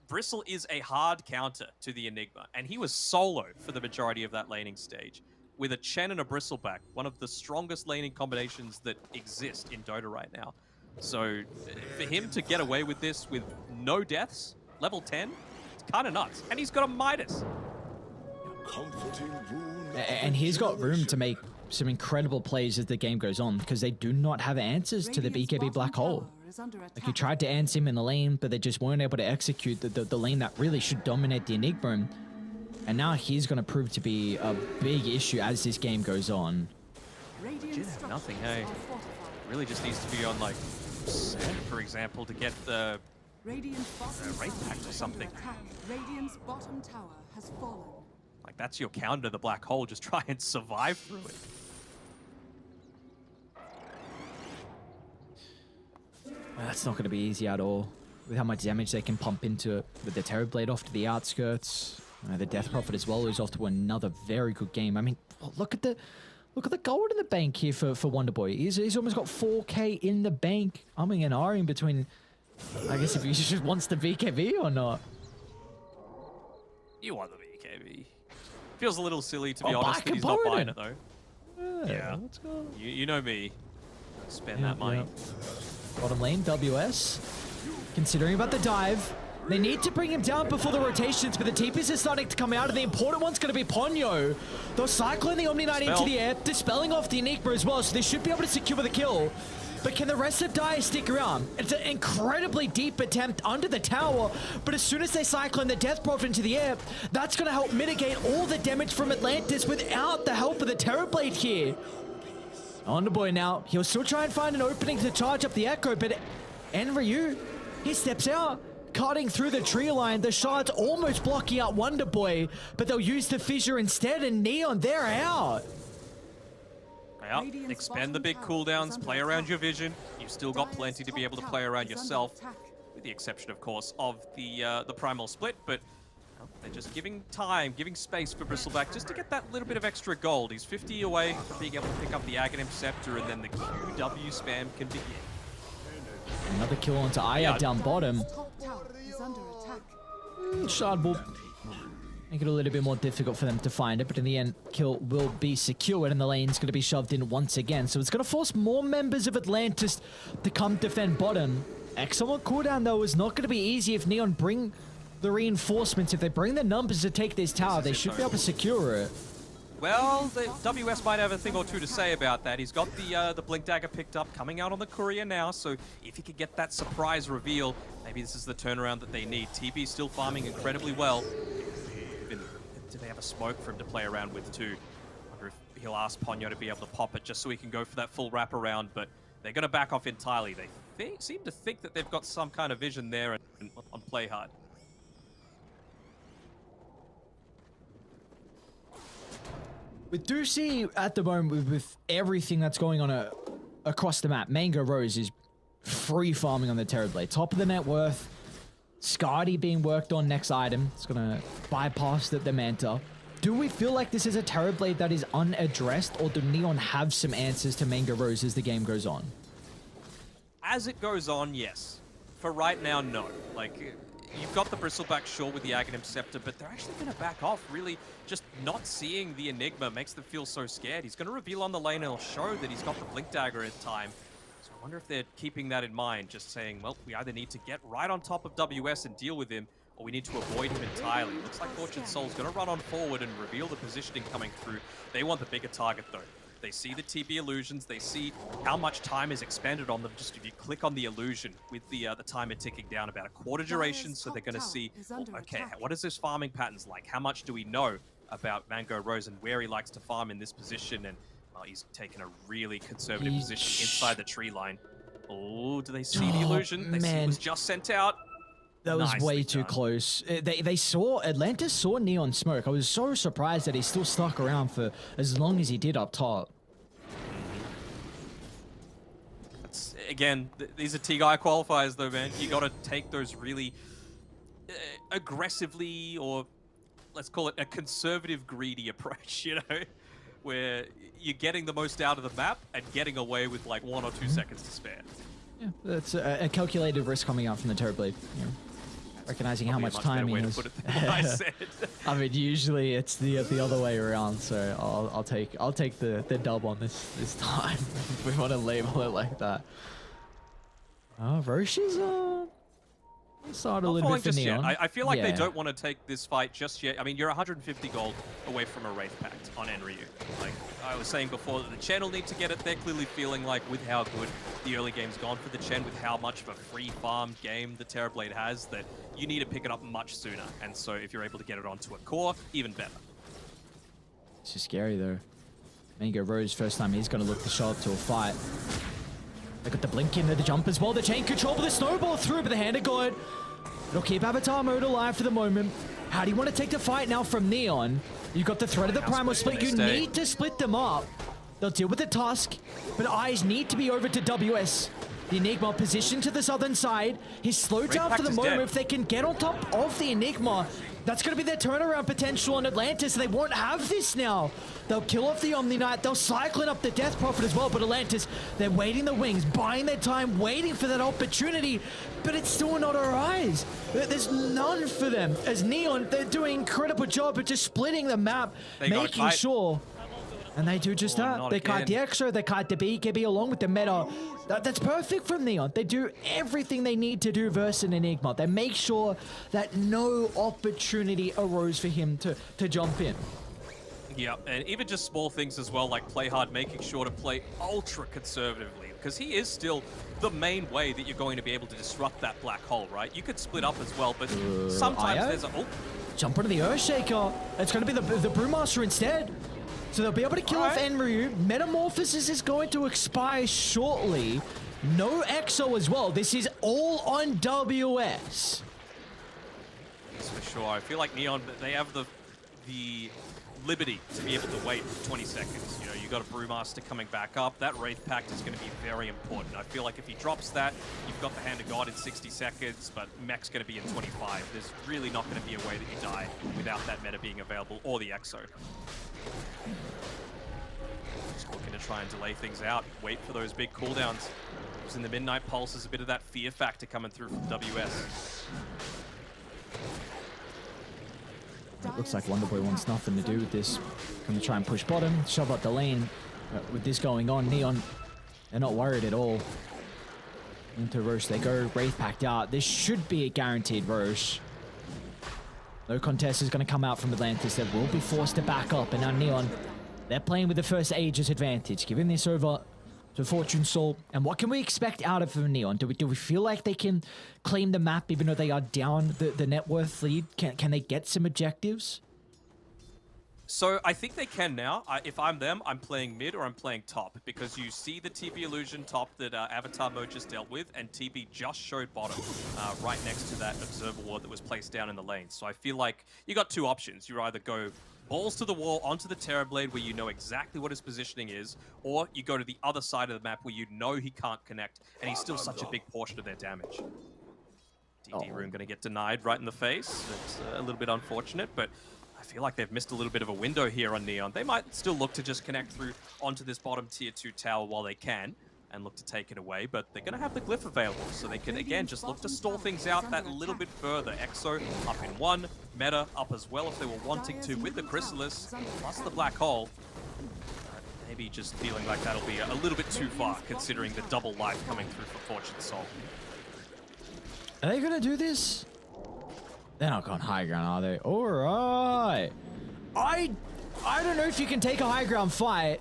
Bristle is a hard counter to the Enigma, and he was solo for the majority of that laning stage. With a Chen and a Bristleback, one of the strongest laning combinations that exist in Dota right now. So for him to get away with this with no deaths, level 10, it's kind of nuts. And he's got a Midas. And he's got room to make some incredible plays as the game goes on, because they do not have answers to the BKB black hole. Like, you tried to answer him in the lane, but they just weren't able to execute the lane that really should dominate the Enigma. And now he's going to prove to be a big issue as this game goes on. Jin have nothing, hey. Really just needs to be on, like, set, for example, to get the right back or something. Radiant's bottom tower has fallen. Like, that's your counter to the black hole. Just try and survive through it. That's not going to be easy at all, with how much damage they can pump into it. With the Terrorblade off to the outskirts, the Death Prophet as well is off to another very good game. I mean, look at the gold in the bank here for Wonderboy. He's almost got 4K in the bank, umming and ahhing between, I guess, if he just wants the VKB or not. You want the VKB. Feels a little silly, to be honest, that he's not buying it, though. Yeah. Let's go. You know me. Spend that money. Bottom lane, WS. Considering about the dive. They need to bring him down before the rotations, but the TPs are starting to come out, and the important one's going to be Ponyo. They're cycling the Omni Knight into the air, dispelling off the Enigma as well, so they should be able to secure the kill. But can the rest of Dire stick around? It's an incredibly deep attempt under the tower, but as soon as they cycle in the Death Prophet into the air, that's going to help mitigate all the damage from Atlantis without the help of the Terrorblade here. Wonderboy now, he'll still try and find an opening to charge up the Echo, but Enryu, he steps out, cutting through the tree line. The shards almost blocking out Wonderboy, but they'll use the fissure instead, and Neon, they're out. Well, expend the big cooldowns, play around your vision. You've still got plenty to be able to play around yourself, with the exception, of course, of the Primal Split, but well, they're just giving time, giving space for Bristleback just to get that little bit of extra gold. He's 50 away from being able to pick up the Aghanim Scepter, and then the QW spam can begin. Another kill onto Aya down bottom. Shard will make it a little bit more difficult for them to find it, but in the end, kill will be secured, and the lane's going to be shoved in once again. So it's going to force more members of Atlantis to come defend bottom. Excellent cooldown, though, is not going to be easy if Neon bring the reinforcements. If they bring the numbers to take this tower, they should be able to secure it. Well, the WS might have a thing or two to say about that. He's got the Blink Dagger picked up, coming out on the courier now, so if he could get that surprise reveal, maybe this is the turnaround that they need. TB's still farming incredibly well. Do they have a smoke for him to play around with too? I wonder if he'll ask Ponyo to be able to pop it just so he can go for that full wraparound, but they're going to back off entirely. They seem to think that they've got some kind of vision there and on play hard. We do see at the moment with everything that's going on across the map, Mango Rose is free farming on the Terrorblade. Top of the net worth. Scardy being worked on next item. It's going to bypass the Manta. Do we feel like this is a Terrorblade that is unaddressed, or do Neon have some answers to Mango Rose as the game goes on? As it goes on, yes. For right now, no. Like, you've got the Bristleback sure with the Aghanim Scepter, but they're actually going to back off. Really, just not seeing the Enigma makes them feel so scared. He's going to reveal on the lane and he'll show that he's got the Blink Dagger in time. So I wonder if they're keeping that in mind, just saying, well, we either need to get right on top of WS and deal with him, or we need to avoid him entirely. Looks like Orchard Soul's going to run on forward and reveal the positioning coming through. They want the bigger target, though. They see the TB illusions. They see how much time is expended on them. Just if you click on the illusion with the timer ticking down, about a quarter duration, so they're going to see, well, okay, what is this farming patterns like? How much do we know about Mango Rose and where he likes to farm in this position? And well, he's taken a really conservative position inside the tree line. Oh, do they see the illusion? They see it was just sent out. That was way too close. They saw, Atlantis saw Neon smoke. I was so surprised that he still stuck around for as long as he did up top. That's, again, these are T-Guy qualifiers though, man. You got to take those really aggressively, or let's call it a conservative, greedy approach, you know? Where you're getting the most out of the map and getting away with like 1 or 2 seconds to spare. Yeah, that's a calculated risk coming out from the Terrorblade. Yeah. recognizing how Probably a much better time way he to has. put it than what I said. I mean, usually it's the other way around. So I'll take the dub on this time if we want to label it like that. Roche is started a Not little falling bit for just yet. Neon. I feel like they Yeah. don't want to take this fight just yet. I mean, you're 150 gold away from a Wraith Pact on Enryu. Like I was saying before, that the Chen will need to get it. They're clearly feeling like with how good the early game's gone for the Chen, with how much of a free farm game the Terrorblade has, that you need to pick it up much sooner. And so if you're able to get it onto a core, even better. It's just scary though. Mango Rose, first time he's going to look to show up to a fight. They got the blink into the jump as well. The chain control, but the snowball through, but the hand of God. It'll keep Avatar mode alive for the moment. How do you want to take the fight now from Neon? You've got the threat of the Primal Split. You need to split them up. They'll deal with the Tusk, but eyes need to be over to WS. The Enigma positioned to the southern side. He's slowed down for the moment. If they can get on top of the Enigma, that's going to be their turnaround potential on Atlantis. They won't have this now. They'll kill off the Omni Knight. They'll cycling up the Death Prophet as well. But Atlantis, they're waiting the wings, buying their time, waiting for that opportunity. But it's still not our eyes. There's none for them. As Neon, they're doing an incredible job of just splitting the map, making sure. And they do just that. They kite the Exo, they kite the BKB along with the meta. That's perfect from Neon. They do everything they need to do versus an Enigma. They make sure that no opportunity arose for him to jump in. Yeah, and even just small things as well, like play hard, making sure to play ultra conservatively, because he is still the main way that you're going to be able to disrupt that black hole, right? You could split up as well, but sometimes there's a... Oh. Jump into the Earthshaker. It's going to be the Brewmaster instead. So they'll be able to kill off Enryu. Metamorphosis is going to expire shortly. No EXO as well. This is all on WS. That's for sure. I feel like Neon, they have the liberty to be able to wait 20 seconds. You know, you got a Brewmaster coming back up. That Wraith Pact is going to be very important. I feel like if he drops that, you've got the Hand of God in 60 seconds, but Mech's going to be in 25. There's really not going to be a way that you die without that meta being available, or the EXO. Just looking to try and delay things out, wait for those big cooldowns. Using the Midnight Pulse is a bit of that fear factor coming through from WS. Looks like Wonderboy wants nothing to do with this. Gonna try and push bottom, shove up the lane. With this going on, Neon, they're not worried at all. Into Roche they go, Wraith Pact out. This should be a guaranteed Roche. No contest is going to come out from Atlantis. They will be forced to back up. And now Neon, they're playing with the first Aegis advantage, giving this over to Fortune Soul. And what can we expect out of them, Neon? Do we feel like they can claim the map even though they are down the net worth lead? Can they get some objectives? So I think they can now. If I'm them, I'm playing mid or I'm playing top, because you see the TB illusion top that Avatar Mode just dealt with, and TB just showed bottom right next to that observer ward that was placed down in the lane. So I feel like you got two options. You either go balls to the wall onto the Terrorblade where you know exactly what his positioning is, or you go to the other side of the map where you know he can't connect and he's still such a big portion of their damage. DD Rune going to get denied right in the face. That's a little bit unfortunate, but I feel like they've missed a little bit of a window here on Neon. They might still look to just connect through onto this bottom tier 2 tower while they can and look to take it away, but they're going to have the glyph available, so they can again just look to stall things out that little bit further. Exo up in one, Meta up as well if they were wanting to with the Chrysalis, plus the black hole. Maybe just feeling like that'll be a little bit too far considering the double life coming through for Fortune Soul. Are they going to do this? They're not going high ground, are they? All right. I don't know if you can take a high ground fight.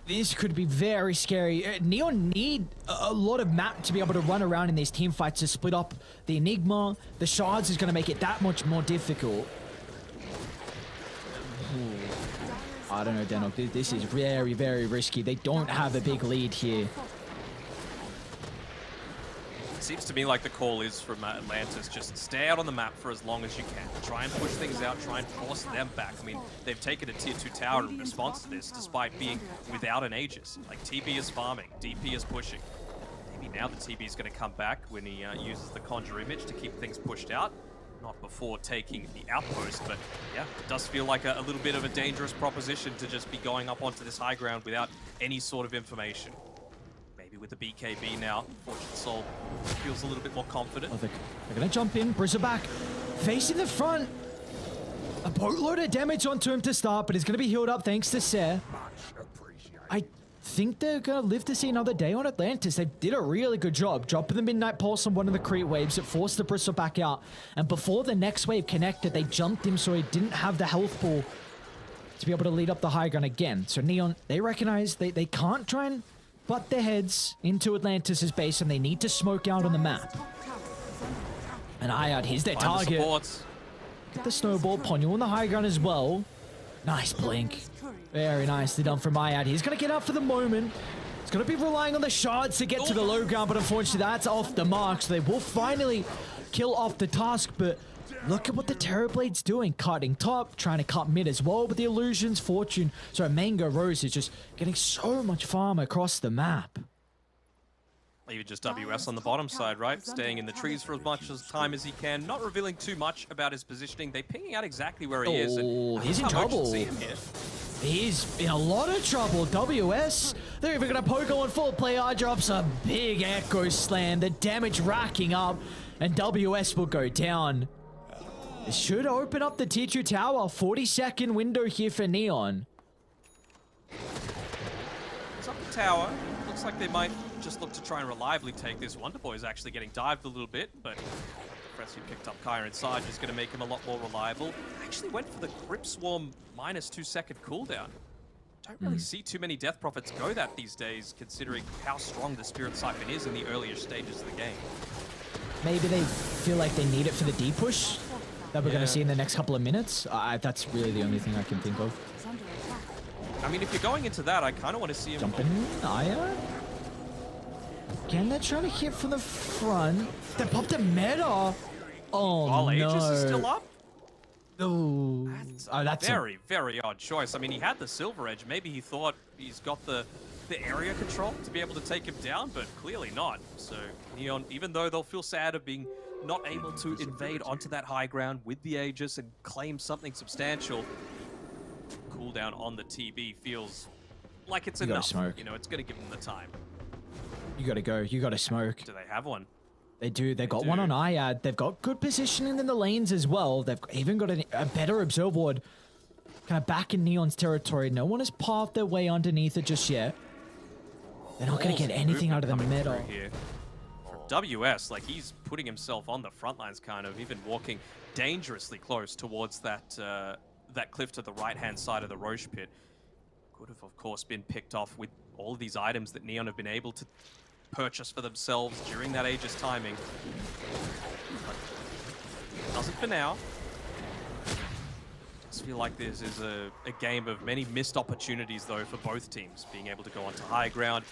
This could be very scary. Neon need a lot of map to be able to run around in these team fights to split up the Enigma. The Shards is going to make it that much more difficult. I don't know, Denok. This is very, very risky. They don't have a big lead here. Seems to me like the call is from Atlantis, just stay out on the map for as long as you can. Try and push things out, try and force them back. I mean, they've taken a tier 2 tower in response to this, despite being without an Aegis. Like, TB is farming, DP is pushing. Maybe now the TB is going to come back when he uses the Conjure Image to keep things pushed out. Not before taking the outpost, but yeah, it does feel like a little bit of a dangerous proposition to just be going up onto this high ground without any sort of information. with the BKB now. Fortune Soul feels a little bit more confident. Oh, they're going to jump in. Brizzer back. Facing the front. A boatload of damage onto him to start, but he's going to be healed up thanks to Ser. I think they're going to live to see another day on Atlantis. They did a really good job dropping the Midnight Pulse on one of the creep waves. It forced the Bristle back out. And before the next wave connected, they jumped him so he didn't have the health pool to be able to lead up the high ground again. So Neon, they recognize they can't try and butt their heads into Atlantis' base, and they need to smoke out on the map. And Ayad, here's their Find the target. supports. Get the snowball. Ponyo on the high ground as well. Nice blink. Very nicely done from Ayad. He's going to get out for the moment. He's going to be relying on the shards to get to the low ground, but unfortunately that's off the mark. So they will finally kill off the task, but look at what the Terrorblade's doing. Cutting top, trying to cut mid as well, but the illusions, Fortune, sorry, Mango Rose is just getting so much farm across the map. Even just WS on the bottom side, right? Staying in the trees for as much as time as he can, not revealing too much about his positioning. They're pinging out exactly where he is. Oh, And he's in that's how I should trouble. see him here. He's in a lot of trouble. WS, they're even going to poke on full player, drops a big Echo Slam, the damage racking up, and WS will go down. This should open up the Tier 2 tower. 40-second window here for Neon. It's up the tower. Looks like they might just look to try and reliably take this. Wonderboy is actually getting dived a little bit, but Fressy picked up Kaya inside, just going to make him a lot more reliable. Actually went for the Grip Swarm minus 2-second cooldown. Don't really see too many Death Prophets go that these days, considering how strong the Spirit Siphon is in the earlier stages of the game. Maybe they feel like they need it for the D push that we're going to see in the next couple of minutes. That's really the only thing I can think of. I mean, if you're going into that, I kind of want to see him... Jumping, Aya. Again, they're trying to hit from the front. They popped a meta. Oh, While no. Aegis is still up? Oh, that's Very, very odd choice. I mean, he had the Silver Edge. Maybe he thought he's got the area control to be able to take him down, but clearly not. So Neon, even though they'll feel sad of being not able to invade onto that high ground with the Aegis and claim something substantial, cooldown on the TB feels like it's enough. Smoke. You know, it's going to give them the time. You gotta go. You gotta smoke. Do they have one? They do. They've got one on Ayad. They've got good positioning in the lanes as well. They've even got a better Observe Ward kind of back in Neon's territory. No one has pathed their way underneath it just yet. They're not going to get anything out of the middle. Here. For WS, like he's putting himself on the front lines, kind of even walking dangerously close towards that that cliff to the right-hand side of the Roche pit. Could have, of course, been picked off with all of these items that Neon have been able to purchase for themselves during that Aegis timing. But doesn't for now. I feel like this is a game of many missed opportunities, though, for both teams. Being able to go onto high ground,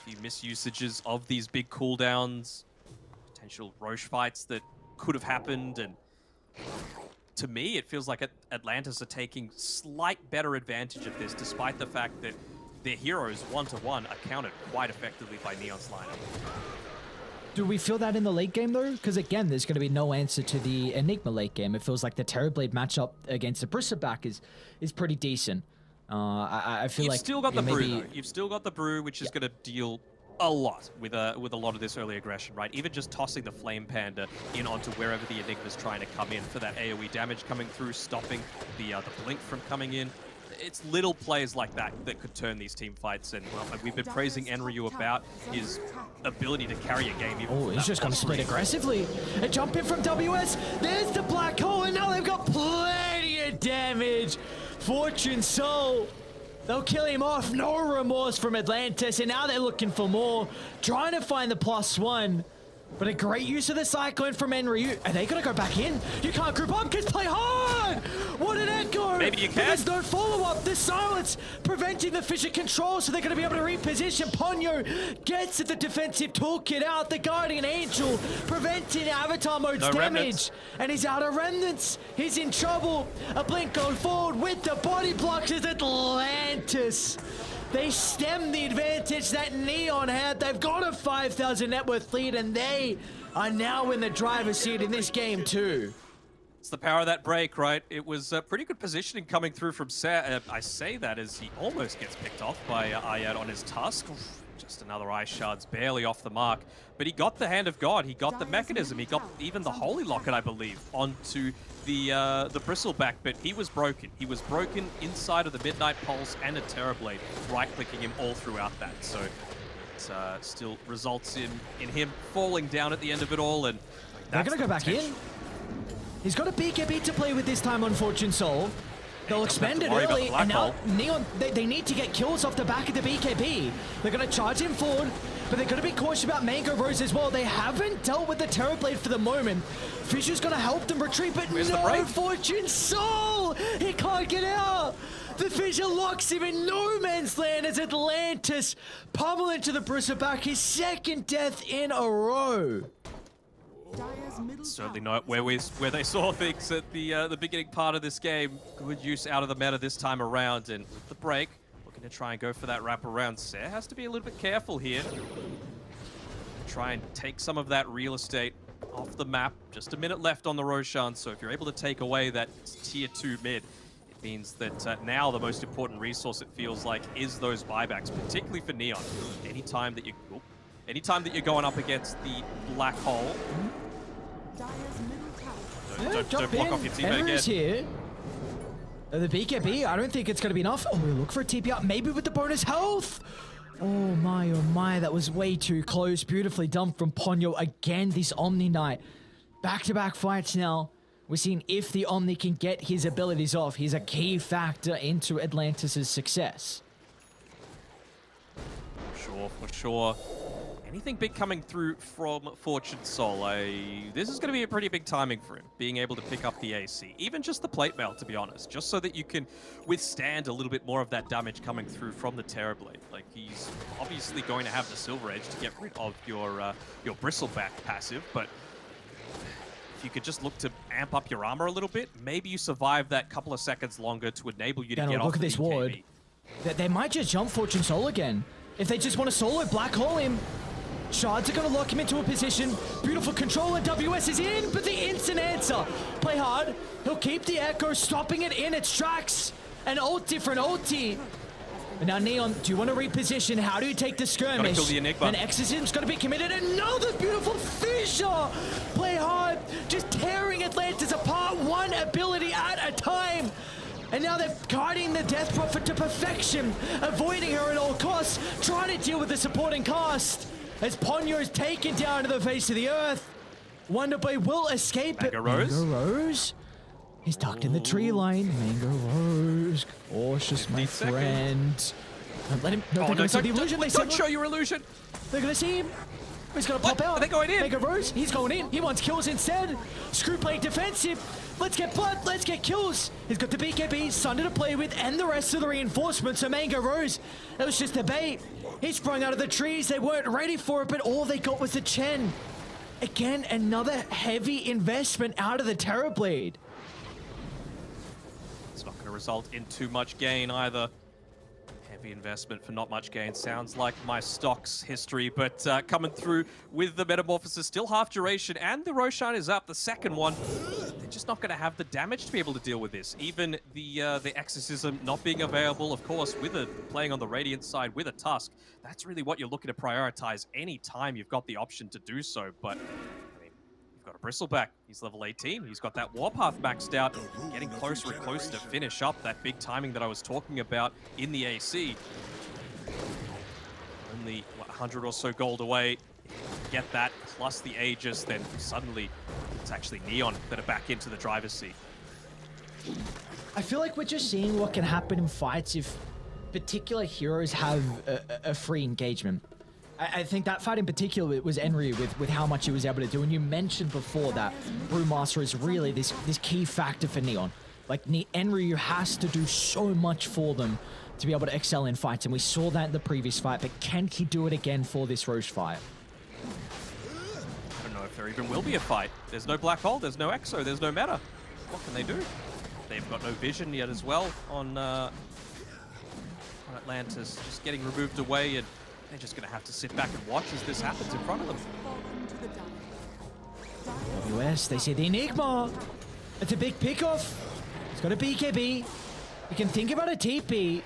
a few misusages of these big cooldowns, potential Roche fights that could have happened, and to me, it feels like Atlantis are taking slight better advantage of this, despite the fact that their heroes, one-to-one, are countered quite effectively by Neon's lineup. Do we feel that in the late game, though? Because, again, there's going to be no answer to the Enigma late game. It feels like the Terrorblade matchup against the Bristleback is pretty decent. I feel You've like... still got the maybe... Brew, though. You've still got the Brew, which is going to deal a lot with a lot of this early aggression, right? Even just tossing the Flame Panda in onto wherever the Enigma's trying to come in for that AoE damage coming through, stopping the Blink from coming in. It's little plays like that that could turn these team fights, and well, we've been praising Enryu about his ability to carry a game. Even Oh, he's just going to split aggressively. A jump in from WS. There's the black hole, and now they've got plenty of damage. Fortune Soul. They'll kill him off. No remorse from Atlantis, and now they're looking for more. Trying to find the +1. But a great use of the Cyclone from Enryu. Are they going to go back in? You can't group up because play hard! What an echo! Maybe you But can. there's no follow-up. The silence preventing the Fisher control, so they're going to be able to reposition. Ponyo gets the defensive toolkit out. The Guardian Angel preventing Avatar mode's No damage. remnants. And he's out of remnants. He's in trouble. A blink going forward with the body blocks is Atlantis. They stem the advantage that Neon had. They've got a 5,000 net worth lead, and they are now in the driver's seat in this game too. It's the power of that break, right? It was pretty good positioning coming through from Ser. I say that as he almost gets picked off by Ayad on his Tusk. Oof, just another Ice Shard's barely off the mark. But he got the Hand of God, he got the Mechanism, he got even the Holy Locket, I believe, onto the Bristleback, but he was broken. He was broken inside of the Midnight Pulse and a Terrorblade, right-clicking him all throughout that. So it still results in him falling down at the end of it all, and They're going to go back in. He's got a BKB to play with this time on Fortune Soul. They'll expend it early, and now Neon, they need to get kills off the back of the BKB. They're going to charge him forward, but they're going to be cautious about Mango Rose as well. They haven't dealt with the Terrorblade for the moment. Fisher's going to help them retreat, but no Fortune Soul! He can't get out! The Fissure locks him in no man's land as Atlantis pummel into the Bristleback, his second death in a row. Certainly not where they saw things at the beginning part of this game. Good use out of the meta this time around, and with the break, looking to try and go for that wrap around. Ser has to be a little bit careful here. Try and take some of that real estate off the map. Just a minute left on the Roshan, so if you're able to take away that tier 2 mid, it means that now the most important resource, it feels like, is those buybacks, particularly for Neon. Anytime that you're going up against the black hole, don't block off your teammate again. Here. The BKB, I don't think it's going to be enough. Oh, we look for a TP out, maybe with the bonus health. Oh my, that was way too close. Beautifully done from Ponyo. Again, this Omni Knight. Back-to-back fights now. We're seeing if the Omni can get his abilities off. He's a key factor into Atlantis' success. For sure. Anything big coming through from Fortune Soul? This is going to be a pretty big timing for him, being able to pick up the AC. Even just the plate mail, to be honest, just so that you can withstand a little bit more of that damage coming through from the Terrorblade. Like, he's obviously going to have the Silver Edge to get rid of your Bristleback passive, but if you could just look to amp up your armor a little bit, maybe you survive that couple of seconds longer to enable you to get off look at this ward. They might just jump Fortune Soul again. If they just want to solo Black Hole him, Shards are going to lock him into a position. Beautiful control, and WS is in, but the instant answer. Play hard. He'll keep the Echo, stopping it in its tracks. An ult different ulti. And now Neon, do you want to reposition? How do you take the skirmish? Gotta kill the Enigma. And Exorcism's going to be committed. Another beautiful fissure. Play hard, just tearing Atlantis apart, one ability at a time. And now they're guarding the Death Prophet to perfection, avoiding her at all costs, trying to deal with the supporting cast. As Ponyo is taken down to the face of the earth. Wonderboy will escape it. Mango Rose? Mango Rose? He's tucked in the tree line. Mango Rose. Cautious, my friend. Don't let him. No, they're going to see the illusion. Don't show your illusion. They're going to see him. He's going to pop out. Are they going in? Mango Rose, he's going in. He wants kills instead. Screw playing defensive. Let's get blood. Let's get kills. He's got the BKB, Sunder to play with, and the rest of the reinforcements. So Mango Rose, that was just a bait. He sprung out of the trees. They weren't ready for it, but all they got was the Chen. Again, another heavy investment out of the Terrorblade. It's not going to result in too much gain either. Heavy investment for not much gain. Sounds like my stocks history, but coming through with the Metamorphosis, still half duration, and the Roshan is up, the second one. They're just not going to have the damage to be able to deal with this. Even the Exorcism not being available, of course, with playing on the Radiant side with a Tusk. That's really what you're looking to prioritize any time you've got the option to do so, but you've got a Bristleback. He's level 18. He's got that Warpath maxed out, getting closer and closer to finish up that big timing that I was talking about in the AC. Only 100 or so gold away. Get that, plus the Aegis, then suddenly it's actually Neon that are back into the driver's seat. I feel like we're just seeing what can happen in fights if particular heroes have a free engagement. I think that fight in particular was Enry with how much he was able to do. And you mentioned before that Brewmaster is really this key factor for Neon. Like, Enry has to do so much for them to be able to excel in fights. And we saw that in the previous fight, but can he do it again for this Roche fight? I don't know if there even will be a fight. There's no Black Hole, there's no Exo, there's no meta. What can they do? They've got no vision yet as well on Atlantis. Just getting removed away, and they're just going to have to sit back and watch as this happens in front of them. WS, they see the Enigma. It's a big pickoff. He's got a BKB. You can think about a TP.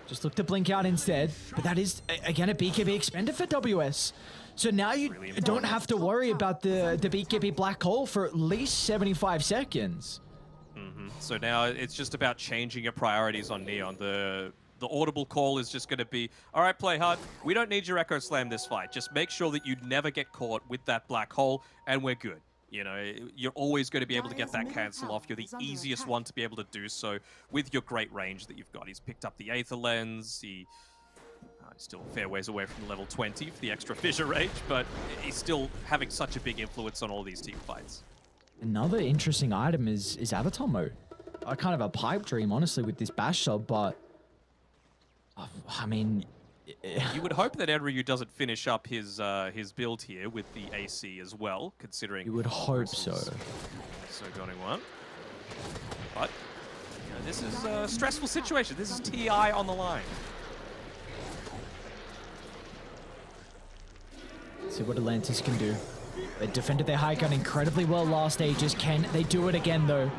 Just look to blink out instead. But that is, again, a BKB expender for WS. So now you don't have to worry about the BKB black hole for at least 75 seconds. So now it's just about changing your priorities on Neon. The audible call is just going to be, all right, play hard. We don't need your Echo Slam this fight. Just make sure that you never get caught with that black hole, and we're good. You know, you're always going to be able to get that cancel off. You're the easiest one to be able to do so with your great range that you've got. He's picked up the Aether Lens. He's still a fair ways away from level 20 for the extra fissure range, but he's still having such a big influence on all these team fights. Another interesting item is Avatar Mode. Kind of a pipe dream, honestly, with this Bash sub, but I mean, you would hope that Enryu doesn't finish up his build here with the AC as well, considering you would hope so. So going one, but you know, this is a stressful situation. This is TI on the line. See what Atlantis can do. They defended their high ground incredibly well last stages. Can they do it again though?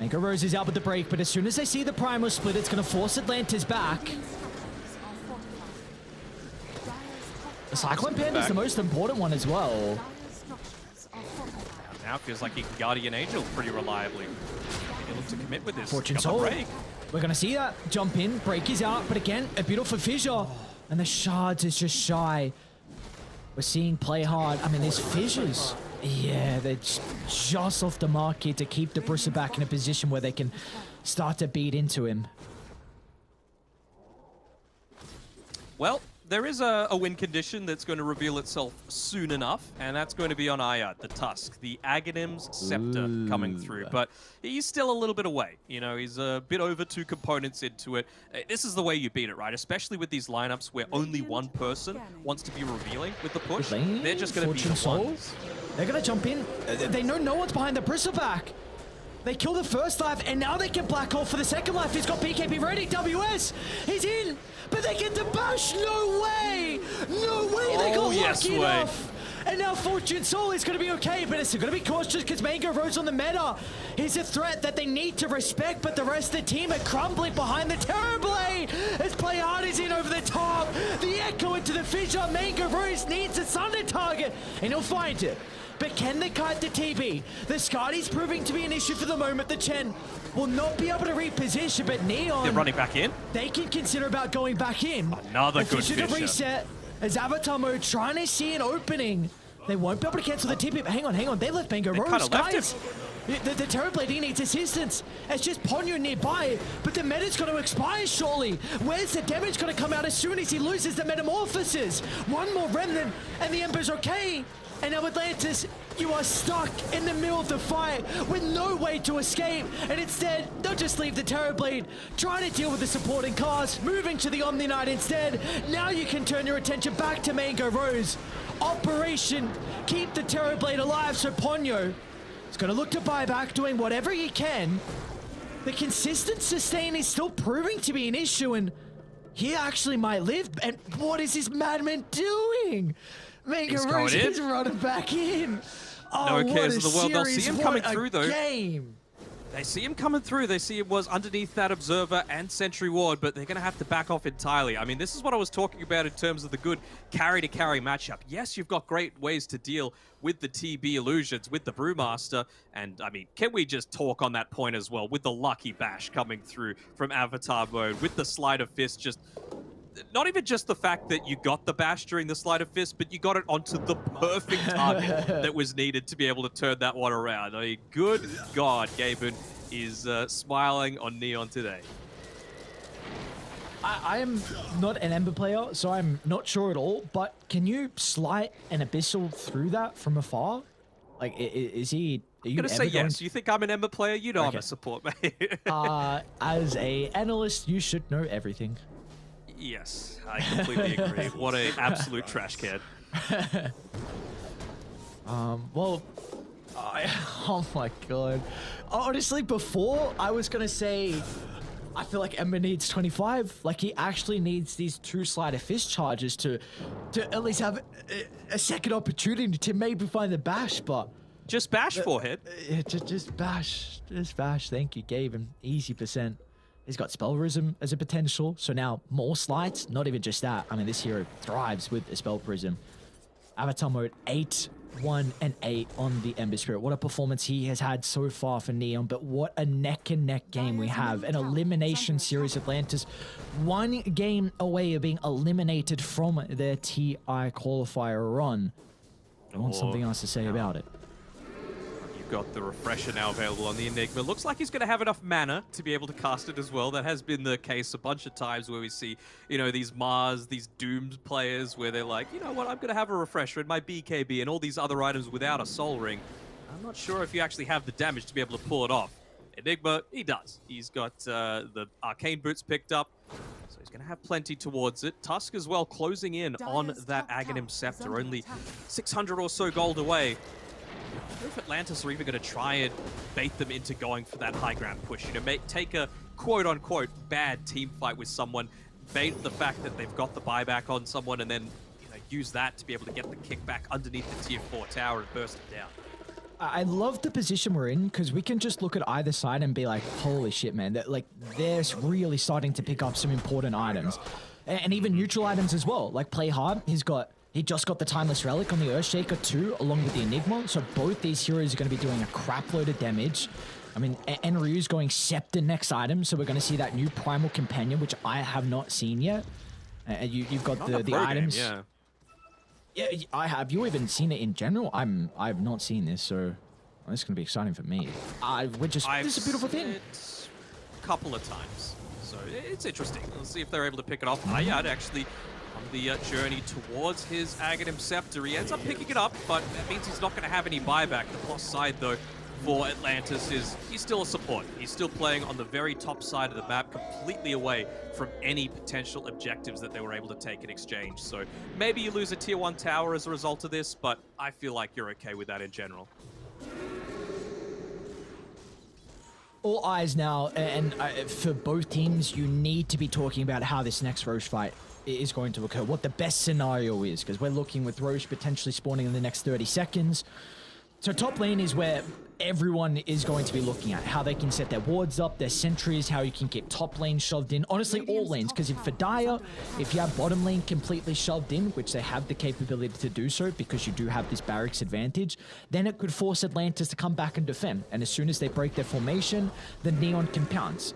Mango Rose is out with the break, but as soon as they see the Primal split, it's going to force Atlantis back. The Cyclone Pen is the most important one as well. Now it feels like he can Guardian Angel pretty reliably. He looks to commit with this. Fortune Soul. We're going to see that. Jump in, break is out, but again, a beautiful fissure. And the Shards is just shy. We're seeing play hard. I mean, there's fissures. Yeah, they're just off the mark here to keep the Brisser back in a position where they can start to beat into him. Well, there is a win condition that's going to reveal itself soon enough, and that's going to be on Ayat, the Tusk, the Aghanim's Scepter coming through. But he's still a little bit away. You know, he's a bit over 2 components into it. This is the way you beat it, right? Especially with these lineups where only one person wants to be revealing with the push. They're just going to be the ones. They're going to jump in. They know no one's behind the Bristleback. They kill the first life, and now they can black hole for the second life. He's got BKB ready. WS, he's in, but they get the bash. No way. No way. They got lucky enough. And now Fortune Soul is going to be okay, but it's going to be cautious because Mango Rose on the meta. He's a threat that they need to respect, but the rest of the team are crumbling behind the Terrorblade as Play Hard is in over the top. The Echo into the fissure. Mango Rose needs a Sunder target, and he'll find it. But can they kite the TB? The Scotty's proving to be an issue for the moment. The Chen will not be able to reposition, but Neon... They're running back in? They can consider about going back in. Another good fissure. To reset as Avatar Mode trying to see an opening. They won't be able to cancel the TB, but hang on. They left Mango Rose, guys. The Terrorblade, he needs assistance. It's just Ponyo nearby, but the meta's going to expire shortly. Where's the damage going to come out as soon as he loses the Metamorphosis? One more Remnant, and the Ember's okay. And now Atlantis, you are stuck in the middle of the fight with no way to escape. And instead, they'll just leave the Terrorblade, trying to deal with the supporting cast, moving to the Omni Knight instead. Now you can turn your attention back to Mango Rose. Operation Keep the Terrorblade Alive, so Ponyo is going to look to buy back, doing whatever he can. The consistent sustain is still proving to be an issue, and he actually might live. And what is this madman doing? Mango Rose is running back in. Oh, no cares in the world. They'll see him coming through, though. Game. They see him coming through. They see it was underneath that Observer and Sentry Ward, but they're going to have to back off entirely. I mean, this is what I was talking about in terms of the good carry-to-carry matchup. Yes, you've got great ways to deal with the TB illusions, with the Brewmaster, and, I mean, can we just talk on that point as well, with the Lucky Bash coming through from Avatar Mode, with the Sleight of Fist just... Not even just the fact that you got the bash during the Sleight of Fist, but you got it onto the perfect target that was needed to be able to turn that one around. I mean, good God, Gaben is smiling on Neon today. I am not an Ember player, so I'm not sure at all, but can you slight an Abyssal through that from afar? Like, is he... I'm going to say yes. You think I'm an Ember player? You know I'm a support, mate. As a analyst, you should know everything. Yes, I completely agree. What an absolute trash can. Well, oh my God. Honestly, before I was going to say, I feel like Ember needs 25. Like, he actually needs these 2 Sleight of Fist charges to at least have a second opportunity to maybe find the bash, but Just bash forehead. Just bash. Just bash. Thank you. Gave him easy %. He's got Spell-Prism as a potential, so now more slides. Not even just that. I mean, this hero thrives with a Spell-Prism. Avatar mode 8, 1, and 8 on the Ember Spirit. What a performance he has had so far for Neon, but what a neck-and-neck game we have. An elimination series. Atlantis 1 game away of being eliminated from their TI qualifier run. I want something else to say about it. You've got the Refresher now available on the Enigma. Looks like he's going to have enough mana to be able to cast it as well. That has been the case a bunch of times where we see, you know, these Mars, these Doomed players where they're like, you know what, I'm going to have a Refresher in my BKB and all these other items without a Soul Ring. I'm not sure if you actually have the damage to be able to pull it off. Enigma, he does. He's got the Arcane Boots picked up, so he's going to have plenty towards it. Tusk as well closing in on that Aghanim Scepter, only 600 or so gold away. I wonder if Atlantis are even going to try and bait them into going for that high ground push. You know, take a quote-unquote bad team fight with someone, bait the fact that they've got the buyback on someone, and then use that to be able to get the kickback underneath the tier 4 tower and burst it down. I love the position we're in because we can just look at either side and be like, holy shit, man. They're really starting to pick up some important items. And even neutral items as well. Like Play Hard, he just got the Timeless Relic on the Earthshaker too, along with the Enigma. So both these heroes are going to be doing a crap load of damage. I mean, Enryu's going Scepter next item, so we're going to see that new Primal Companion, which I have not seen yet. You've got the items. Game, yeah, I have. You even seen it in general? I've not seen this, so this is going to be exciting for me. This is a beautiful thing. It a couple of times, so it's interesting. Let's see if they're able to pick it off. Ayad actually on the journey towards his Aghanim Scepter. He ends up picking it up, but that means he's not going to have any buyback. The plus side, though, for Atlantis is he's still a support. He's still playing on the very top side of the map, completely away from any potential objectives that they were able to take in exchange. So maybe you lose a tier 1 tower as a result of this, but I feel like you're okay with that in general. All eyes now, and for both teams, you need to be talking about how this next Roche fight is going to occur, what the best scenario is, because we're looking with Roche potentially spawning in the next 30 seconds. So top lane is where everyone is going to be looking at how they can set their wards up, their sentries, how you can get top lane shoved in. Honestly, all lanes, because for Dire, if you have bottom lane completely shoved in, which they have the capability to do so because you do have this barracks advantage, then it could force Atlantis to come back and defend. And as soon as they break their formation, the Neon can pounce.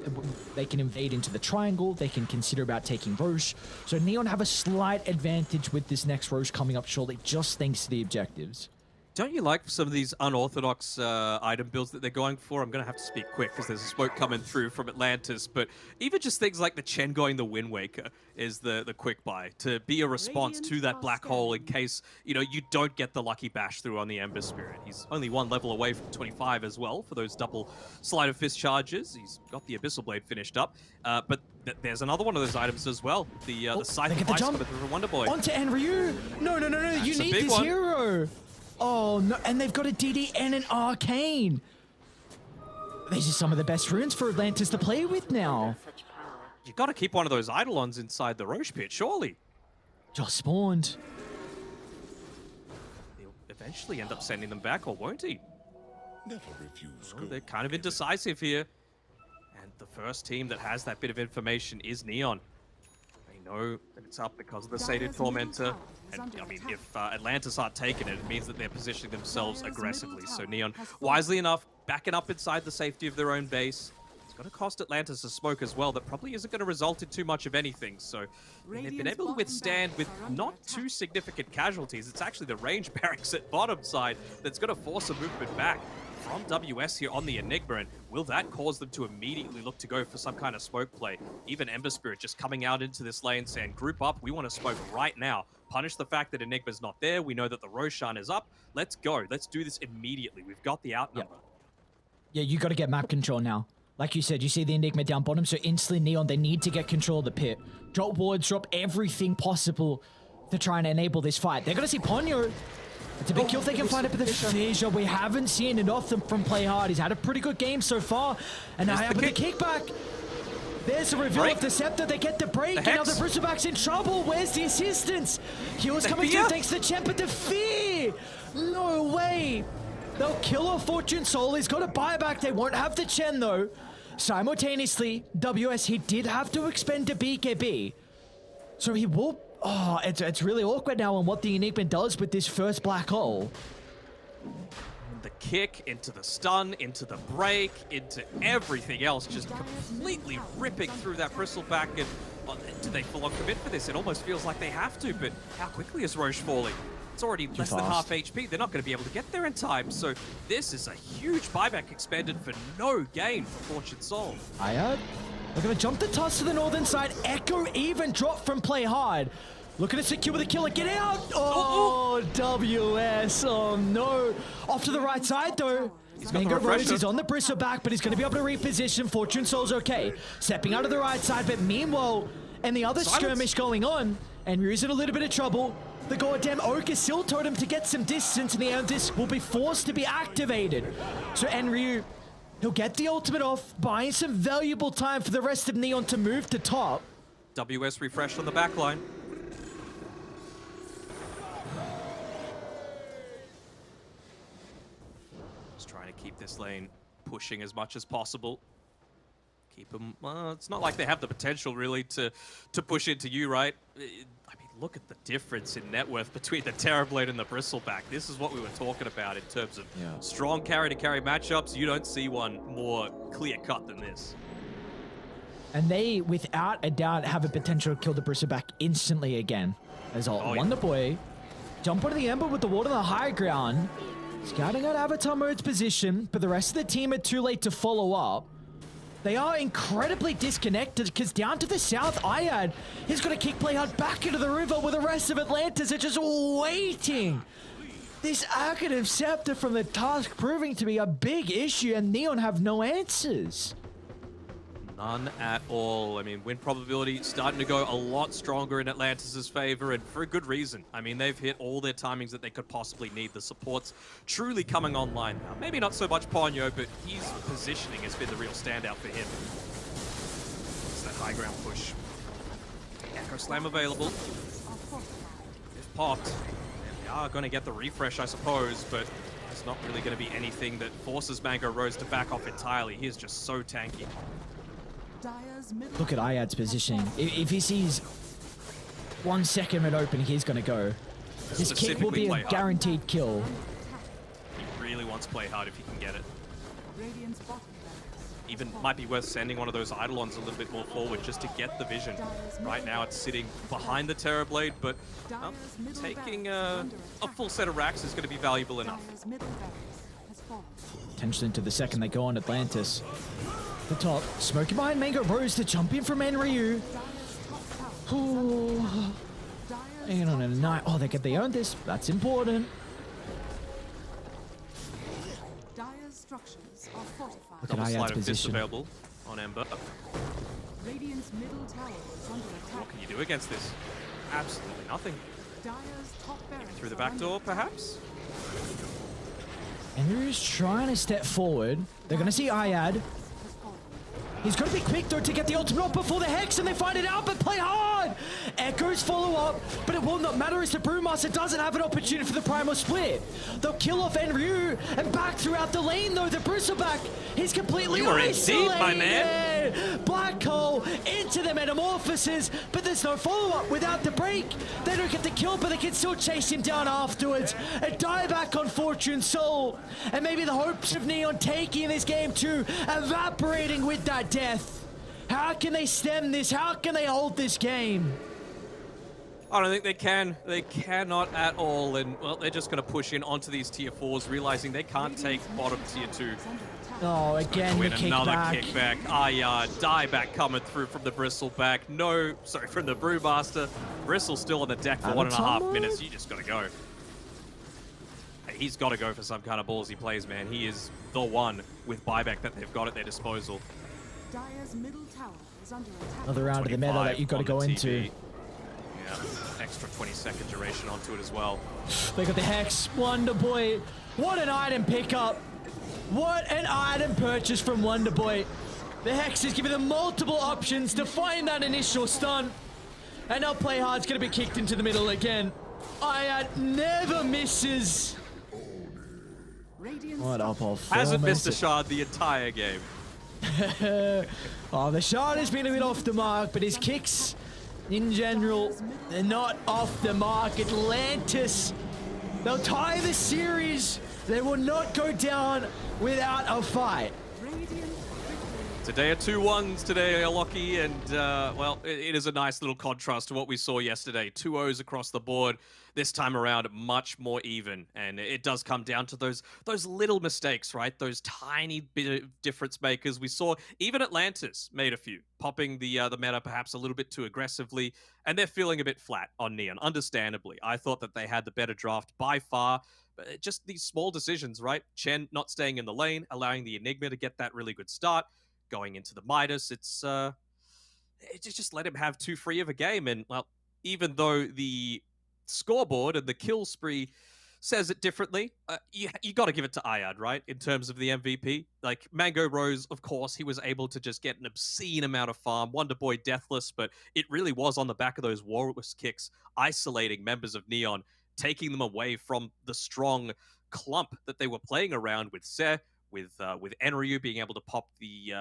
They can invade into the triangle, they can consider about taking Roche. So Neon have a slight advantage with this next Roche coming up shortly, just thanks to the objectives. Don't you like some of these unorthodox item builds that they're going for? I'm going to have to speak quick because there's a smoke coming through from Atlantis. But even just things like the Chen going the Wind Waker is the quick buy to be a response to that black hole in case, you don't get the lucky bash through on the Ember Spirit. He's only 1 level away from 25 as well for those double Sleight of Fist charges. He's got the Abyssal Blade finished up. But there's another one of those items as well. The Scythe of Ice coming through from Wonder Boy. Onto Enryu! No, you need this hero! Oh, no, and they've got a DD and an Arcane. These are some of the best runes for Atlantis to play with now. You've got to keep one of those Eidolons inside the Roche pit, surely. Just spawned. He'll eventually end up sending them back, or won't he? Never refuse. They're kind of indecisive here. And the first team that has that bit of information is Neon. They know that it's up because of the Sated Tormentor. And, I mean, if Atlantis aren't taking it, it means that they're positioning themselves aggressively. So Neon, wisely enough, backing up inside the safety of their own base. It's going to cost Atlantis a smoke as well that probably isn't going to result in too much of anything. So they've been able to withstand with not too significant casualties. It's actually the range barracks at bottom side that's going to force a movement back from WS here on the Enigma, and will that cause them to immediately look to go for some kind of smoke play? Even Ember Spirit just coming out into this lane saying, group up, we want to smoke right now. Punish the fact that Enigma's not there. We know that the Roshan is up. Let's go. Let's do this immediately. We've got the outnumber. Yeah, you got to get map control now. Like you said, you see the Enigma down bottom, so instantly Neon, they need to get control of the pit. Drop wards, drop everything possible to try and enable this fight. They're going to see Ponyo. It's a big kill if they can find it, but the Fissure, we haven't seen enough from Play Hard. He's had a pretty good game so far. And now with the kickback. There's a reveal of the Scepter. They get the break, and now the Bristleback's in trouble. Where's the assistance? Heal's coming through thanks to Champ, but the Fear! No way! They'll kill off Fortune Soul. He's got a buyback. They won't have the Chen, though. Simultaneously, WS, he did have to expend a BKB. So he will... Oh, it's really awkward now on what the Enigma does with this first black hole. The kick, into the stun, into the break, into everything else, just completely ripping through that bristleback. And do they full on commit for this? It almost feels like they have to, but how quickly is Roche falling? It's already less than half HP. They're not going to be able to get there in time. So this is a huge buyback expended for no gain for Fortune Soul. Ayad, they're going to jump the toss to the northern side. Echo even dropped from Play Hard. Looking to secure with a killer. Get out! Oh, WS. Oh, no. Off to the right side, though. Mango Rose is on the bristleback, but he's going to be able to reposition. Fortune Soul's okay. Stepping out of the right side, but meanwhile, and the other skirmish going on, and Ryu's in a little bit of trouble. The goddamn Oak is still told him to get some distance, and the air disc will be forced to be activated. So Enryu, he'll get the ultimate off, buying some valuable time for the rest of Neon to move to top. WS refreshed on the back line. Just trying to keep this lane pushing as much as possible. Keep them, well, it's not like they have the potential really to push into you, right? I mean, look at the difference in net worth between the Terrorblade and the Bristleback. This is what we were talking about in terms of strong carry-to-carry matchups. You don't see one more clear-cut than this. And they, without a doubt, have a potential to kill the Bristleback instantly again. As Wonder Boy jump onto the Ember with the ward on the high ground. Scouting out Avatar Mode's position, but the rest of the team are too late to follow up. They are incredibly disconnected because down to the south, Ayad is going to kick Play Hard back into the river where the rest of Atlantis are just waiting. This Aghanim Scepter from the Tusk proving to be a big issue, and Neon have no answers. None at all. I mean, win probability starting to go a lot stronger in Atlantis' favor, and for a good reason. I mean, they've hit all their timings that they could possibly need. The support's truly coming online now. Maybe not so much Ponyo, but his positioning has been the real standout for him. It's that high ground push. Echo Slam available. If popped, they are going to get the refresh, I suppose, but it's not really going to be anything that forces Mango Rose to back off entirely. He is just so tanky. Look at Ayad's positioning. If he sees 1 second mid open, he's going to go. This kick will be a guaranteed kill. He really wants to play hard if he can get it. Even might be worth sending one of those Eidolons a little bit more forward just to get the vision. Right now it's sitting behind the Terrorblade, but taking a full set of racks is going to be valuable enough. Tension into the second they go on Atlantis. The top, smoking behind Mango Rose to jump in from Enryu. Hanging on a night. Oh, they own this. That's important. Look at Ayad's position. Available on Ember. What can you do against this? Absolutely nothing. Through the back door, perhaps? Enryu's trying to step forward. They're going to see Ayad. He's going to be quick, though, to get the ultimate off before the Hex, and they find it out, but Play Hard! Echoes follow up, but it will not matter as the Brewmaster doesn't have an opportunity for the Primal Split. They'll kill off Enryu, and back throughout the lane, though, the Bristleback, he's completely isolated! You are indeed, my man! Black Hole into the Metamorphosis, but there's no follow-up without the break. They don't get the kill, but they can still chase him down afterwards. A dieback on Fortune Soul, and maybe the hopes of Neon taking this game too, evaporating with that death. How can they stem this? How can they hold this game? I don't think they can. They cannot at all. And, well, they're just going to push in onto these tier 4s, realizing they can't take bottom tier 2. Oh, again, the kickback. Another kickback. Dieback coming through from the Bristleback. No, sorry, from the Brewmaster. Bristle's still on the deck for 1.5 minutes. You just got to go. He's got to go for some kind of ballsy plays, man. He is the one with buyback that they've got at their disposal. Another round of the meta that you've got to go into. Yeah, extra 20-second duration onto it as well. They got the Hex. Wonder Boy. What an item pickup. What an item purchase from Wonder Boy. The Hex is giving them multiple options to find that initial stun. And now Play Hard's going to be kicked into the middle again. Ayad never misses. Radiant What a structures. Hasn't performance. missed a shard the entire game. Oh, the shot has been a bit off the mark, but his kicks in general, they're not off the mark. Atlantis, they'll tie the series. They will not go down without a fight. Radiant victory. Today are 2-1s today, Loki, and well, it is a nice little contrast to what we saw yesterday. 2-0s across the board. This time around, much more even, and it does come down to those little mistakes, right? Those tiny bit of difference makers. We saw even Atlantis made a few, popping the meta perhaps a little bit too aggressively, and they're feeling a bit flat on Neon. Understandably, I thought that they had the better draft by far. But just these small decisions, right? Chen not staying in the lane, allowing the Enigma to get that really good start. Going into the Midas, it just let him have too free of a game. And, well, even though the scoreboard and the kill spree says it differently, you got to give it to Ayad, right? In terms of the MVP. Like, Mango Rose, of course, he was able to just get an obscene amount of farm. Wonder Boy deathless, but it really was on the back of those Walrus kicks, isolating members of Neon, taking them away from the strong clump that they were playing around with Se, with Enryu being able to pop the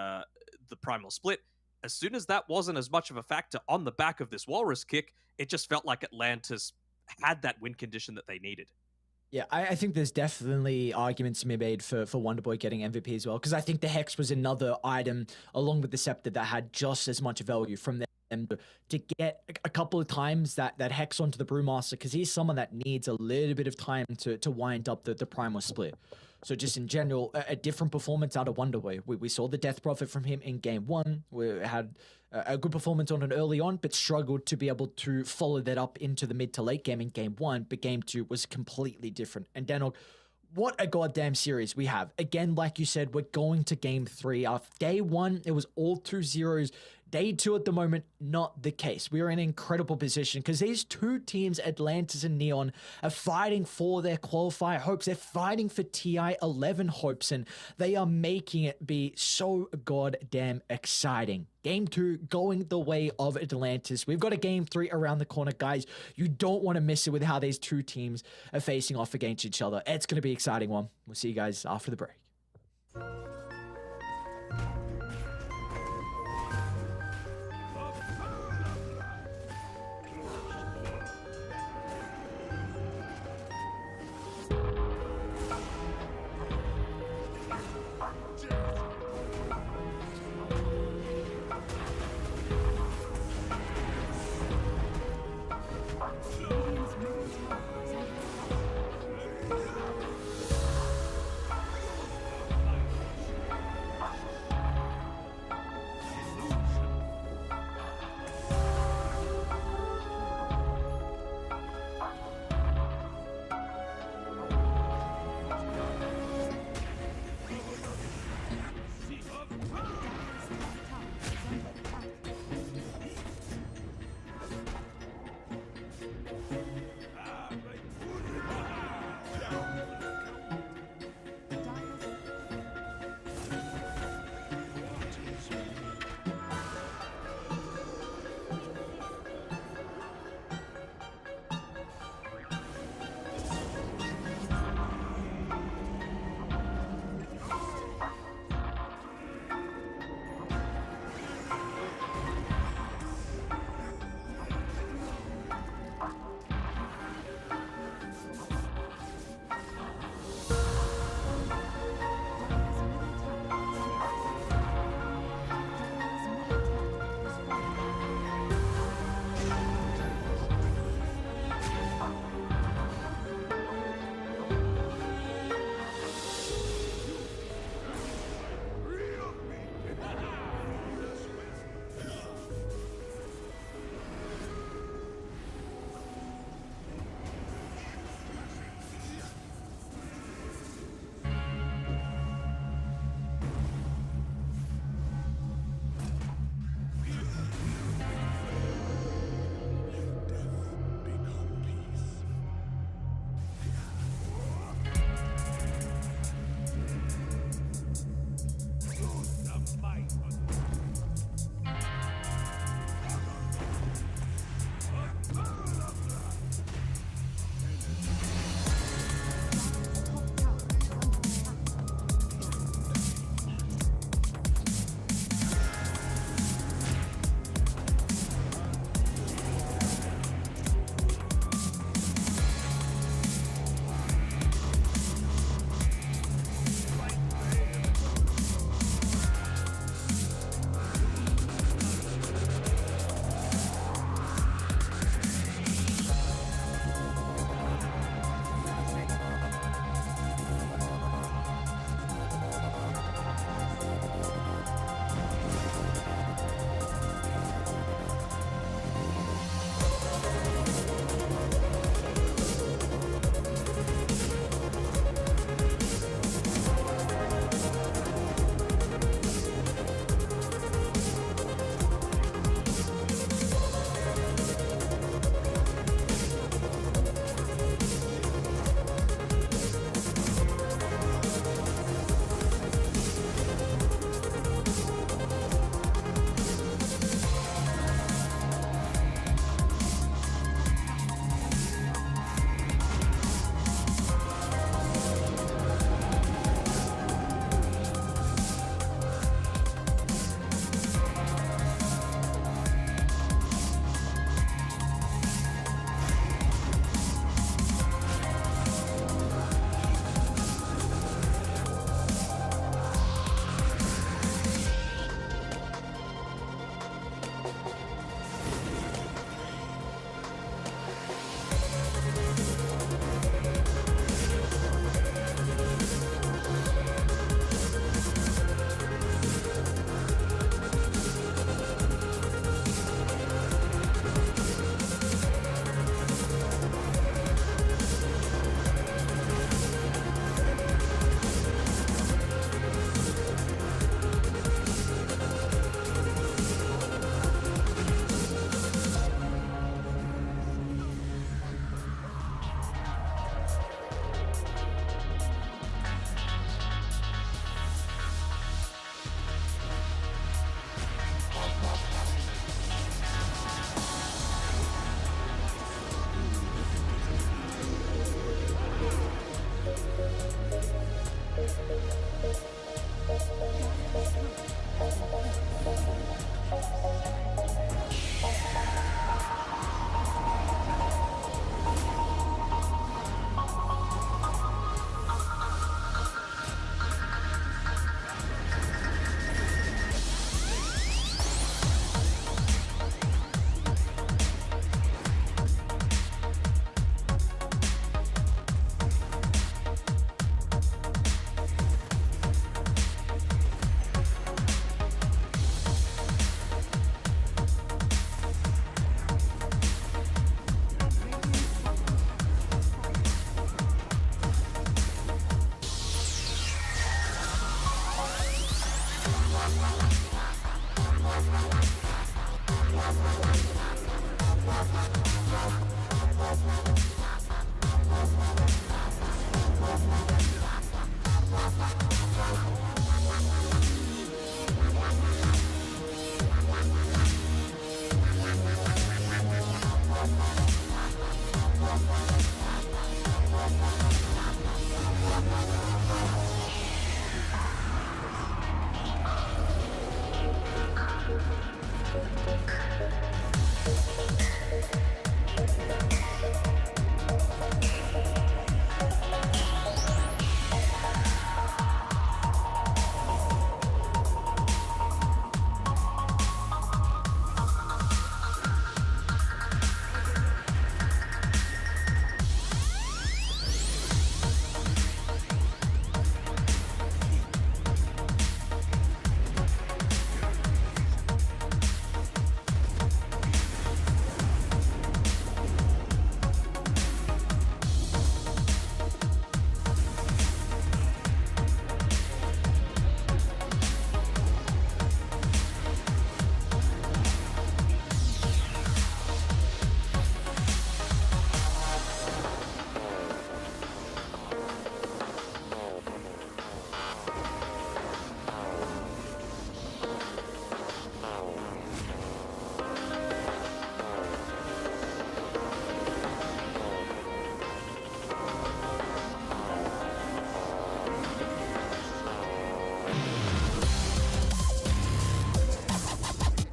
primal split. As soon as that wasn't as much of a factor on the back of this Walrus kick, it just felt like Atlantis had that win condition that they needed. Yeah, I think there's definitely arguments to be made for Wonderboy getting MVP as well, because I think the Hex was another item along with the Scepter that had just as much value from them to get a couple of times that Hex onto the Brewmaster, because he's someone that needs a little bit of time to wind up the Primal Split. So just in general, a different performance out of Wonderboy. We saw the Death Prophet from him in game 1. We had a good performance on it early on, but struggled to be able to follow that up into the mid to late game in game 1. But game 2 was completely different. And Danog, what a goddamn series we have. Again, like you said, we're going to game 3. After day 1, it was all 2-0s. Day 2 at the moment, not the case. We are in an incredible position because these two teams, Atlantis and Neon, are fighting for their qualifier hopes. They're fighting for TI 11 hopes, and they are making it be so goddamn exciting. Game 2 going the way of Atlantis. We've got a game 3 around the corner, guys. You don't want to miss it with how these two teams are facing off against each other. It's going to be an exciting one. We'll see you guys after the break.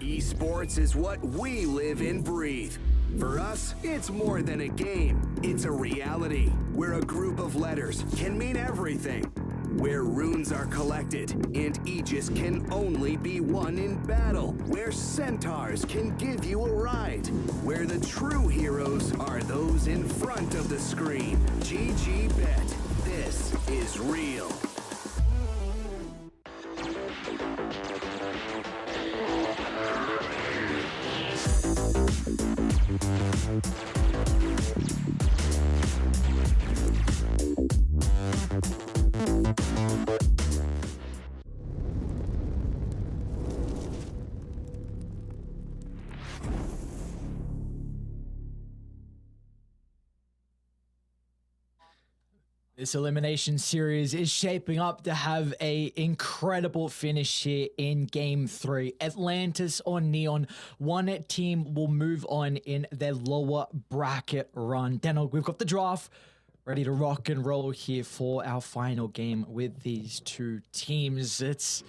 Esports is what we live and breathe. For us, it's more than a game. It's a reality where a group of letters can mean everything. Where runes are collected and Aegis can only be won in battle. Where centaurs can give you a ride. Where the true heroes are those in front of the screen. GG Bet. This is real. This elimination series is shaping up to have a incredible finish here in Game 3. Atlantis or Neon, one team will move on in their lower bracket run. Daniel, we've got the draft ready to rock and roll here for our final game with these two teams. It's,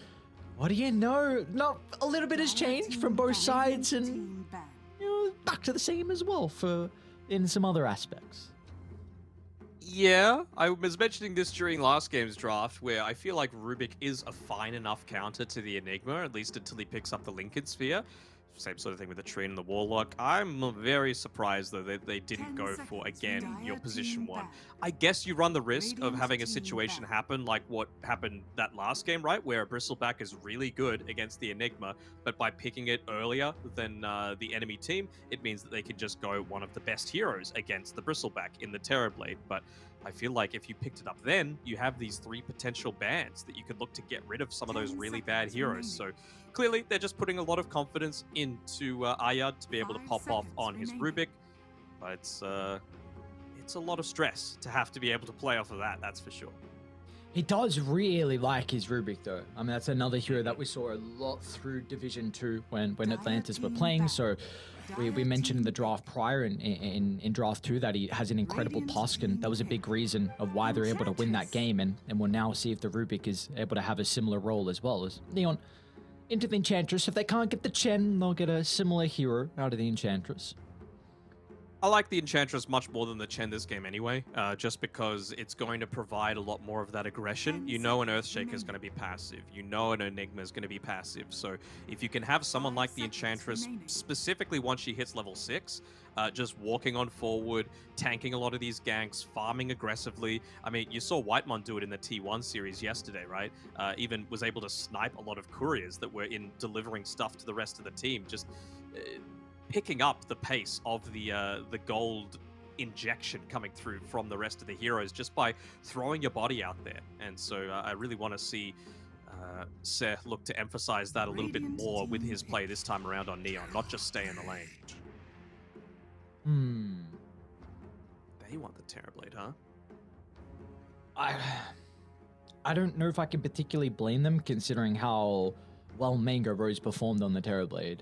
what do you know? Not a little bit has changed from both sides, and back to the same as well for in some other aspects. Yeah, I was mentioning this during last game's draft, where I feel like Rubik is a fine enough counter to the Enigma, at least until he picks up the Lincoln Sphere. Same sort of thing with the Trine and the Warlock. I'm very surprised, though, that they didn't go for, again, your position one. I guess you run the risk of having a situation happen like what happened that last game, right? Where a Bristleback is really good against the Enigma, but by picking it earlier than the enemy team, it means that they can just go one of the best heroes against the Bristleback in the Terrorblade. But I feel like if you picked it up then, you have these three potential bans that you could look to get rid of some of those really bad heroes. So clearly, they're just putting a lot of confidence into Ayad to be able to pop off on his Rubik. But it's a lot of stress to have to be able to play off of that, that's for sure. He does really like his Rubik, though. I mean, that's another hero that we saw a lot through Division 2 when Atlantis were playing. So we mentioned in the draft prior in draft 2 that he has an incredible Tusk, and that was a big reason of why they're able to win that game. And we'll now see if the Rubik is able to have a similar role as well as Neon into the Enchantress. If they can't get the Chen, they'll get a similar hero out of the Enchantress. I like the Enchantress much more than the Chen this game anyway, just because it's going to provide a lot more of that aggression. You know an Earthshaker is going to be passive. You know an Enigma is going to be passive. So if you can have someone like the Enchantress, specifically once she hits level 6, just walking on forward, tanking a lot of these ganks, farming aggressively. I mean, you saw Whitemon do it in the T1 series yesterday, right? Even was able to snipe a lot of couriers that were in delivering stuff to the rest of the team. Just picking up the pace of the gold injection coming through from the rest of the heroes just by throwing your body out there. And so I really want to see Seth look to emphasize that a little bit more with his play this time around on Neon, not just stay in the lane. They want the Terrorblade, huh? I don't know if I can particularly blame them, considering how well Mango Rose performed on the Terrorblade.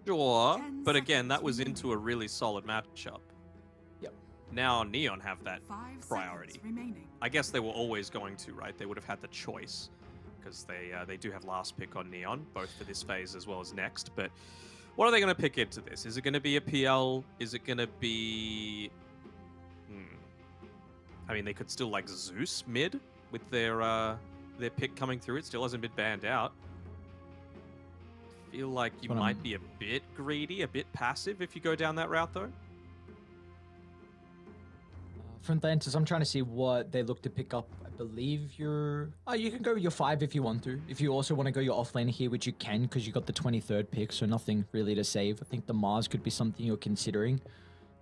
Sure, but again, that was into a really solid matchup. Yep. Now Neon have that 5 priority. seconds remaining. I guess they were always going to, right? They would have had the choice, because they do have last pick on Neon, both for this phase as well as next. But what are they going to pick into this? Is it going to be a PL? Is it going to be... I mean, they could still like Zeus mid with their pick coming through. It still hasn't been banned out. Feel like you might be a bit greedy, a bit passive if you go down that route, though. From Atlantis, I'm trying to see what they look to pick up. I believe you're... Oh, you can go your 5 if you want to. If you also want to go your offlaner here, which you can because you got the 23rd pick, so nothing really to save. I think the Mars could be something you're considering.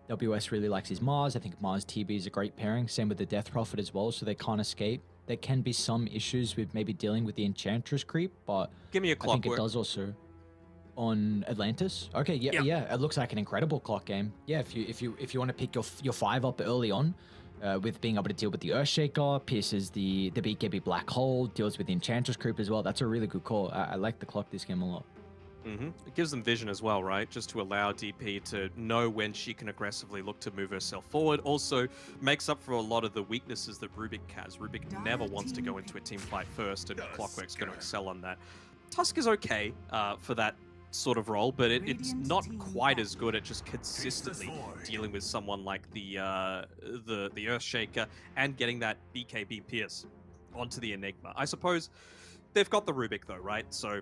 WS really likes his Mars. I think Mars TB is a great pairing. Same with the Death Prophet as well, so they can't escape. There can be some issues with maybe dealing with the Enchantress creep, but give me a I think it clockwork. does also on Atlantis. Okay, yeah, it looks like an incredible clock game. Yeah, if you want to pick your 5 up early on, with being able to deal with the Earthshaker, pierces the BKB Black Hole, deals with the Enchantress creep as well. That's a really good call. I like the clock this game a lot. It gives them vision as well, right? Just to allow DP to know when she can aggressively look to move herself forward. Also makes up for a lot of the weaknesses that Rubik has. Rubik never wants to go into a team fight first, and Clockwork's going to excel on that. Tusk is okay for that sort of role, but it's not quite as good at just consistently dealing with someone like the Earthshaker and getting that BKB pierce onto the Enigma. I suppose they've got the Rubik though, right? So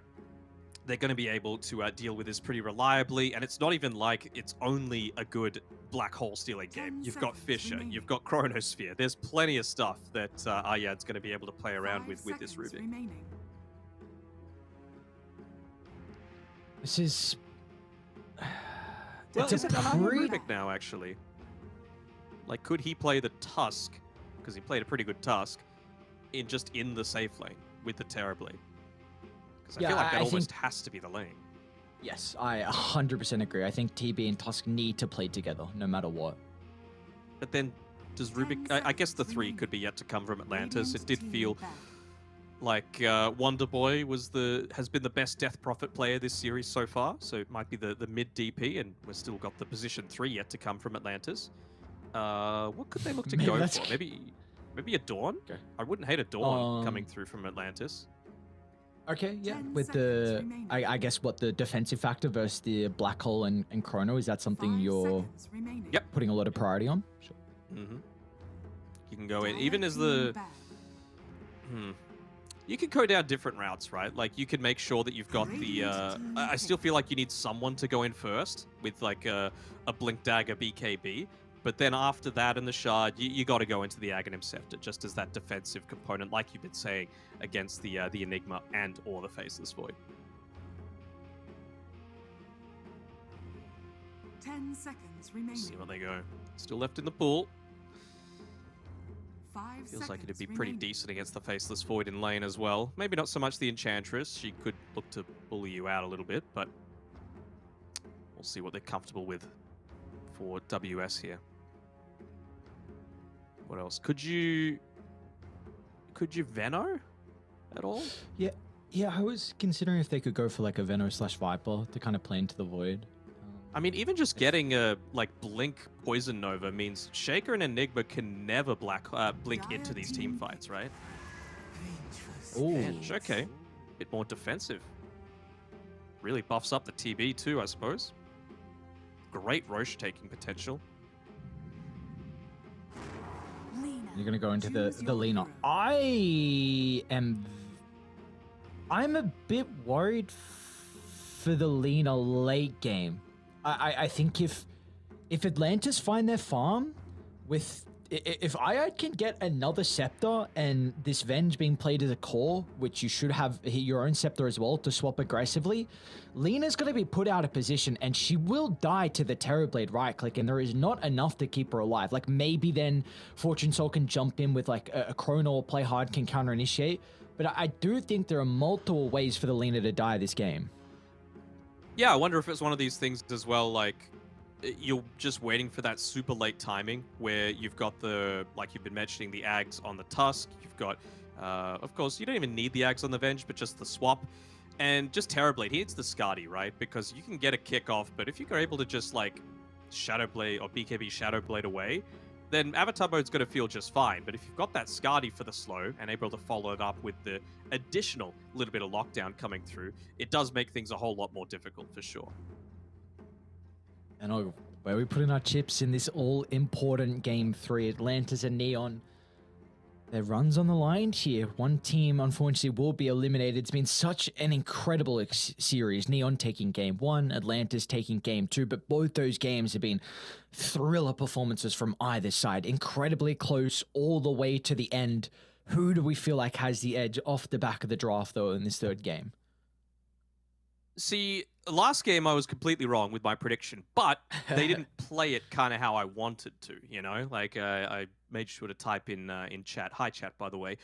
they're going to be able to deal with this pretty reliably, and it's not even like it's only a good black hole stealing game. You've got Fisher, you've got Chronosphere. There's plenty of stuff that Ayad's going to be able to play around with this Rubik. Remaining. This is... Well, it's is it a Rubik now, actually? Like, could he play the Tusk, because he played a pretty good Tusk, in the safe lane with the Terrorblade? Because I feel like that almost has to be the lane. Yes, I 100% agree. I think TB and Tusk need to play together, no matter what. But then, does Rubik... I guess the 3 could be yet to come from Atlantis. It did feel like Wonder Boy has been the best Death Prophet player this series so far, so it might be the mid DP, and we've still got the position 3 yet to come from Atlantis. What could they look to go for? Maybe a Dawn? Okay. I wouldn't hate a Dawn coming through from Atlantis. Okay, yeah. With the, I guess, what the defensive factor versus the Black Hole and Chrono, is that something you're putting a lot of priority on? Sure. You can go in, even as the... You can go down different routes, right? Like, you can make sure that you've got the... I still feel like you need someone to go in first with, like, a Blink Dagger BKB. But then after that and the Shard, you got to go into the Aghanim Scepter just as that defensive component, like you've been saying, against the Enigma and or the Faceless Void. 10 seconds remaining. See what they go. Still left in the pool. 5 Feels like it'd be seconds pretty remaining. decent against the Faceless Void in lane as well. Maybe not so much the Enchantress. She could look to bully you out a little bit, but we'll see what they're comfortable with for WS here. What else? Could you Veno at all? Yeah, I was considering if they could go for like a Veno/Viper to kind of play into the void. I mean, even just getting a Blink Poison Nova means Shaker and Enigma can never blink into these team fights, right? Oh, Okay. Bit more defensive. Really buffs up the TB too, I suppose. Great Roche taking potential. you're gonna go into the Lina. I'm a bit worried for the Lina late game. I think if Atlantis find their farm with... If Ayad can get another Scepter and this Venge being played as a core, which you should have your own Scepter as well to swap aggressively, Lina's going to be put out of position and she will die to the Terrorblade right click, and there is not enough to keep her alive. Like maybe then Fortune Soul can jump in with like a Chrono or Play Hard can counter initiate, but I do think there are multiple ways for the Lina to die this game. Yeah, I wonder if it's one of these things as well, like, you're just waiting for that super late timing where you've got the, like you've been mentioning, the Ags on the Tusk. You've got, of course, you don't even need the Ags on the Venge, but just the swap. And just Terrorblade, he needs the Skadi, right? Because you can get a kick off, but if you're able to just, like, Shadowblade or BKB Shadowblade away, then Avatar mode's going to feel just fine. But if you've got that Skadi for the slow and able to follow it up with the additional little bit of lockdown coming through, it does make things a whole lot more difficult for sure. And where are we putting our chips in this all-important Game 3? Atlantis and Neon. Their runs on the line here. One team, unfortunately, will be eliminated. It's been such an incredible series. Neon taking Game 1, Atlantis taking Game 2, but both those games have been thriller performances from either side. Incredibly close all the way to the end. Who do we feel like has the edge off the back of the draft, though, in this third game? See, last game I was completely wrong with my prediction, but they didn't play it kind of how I wanted to, you know? Like, I made sure to type in chat. Hi, chat, by the way.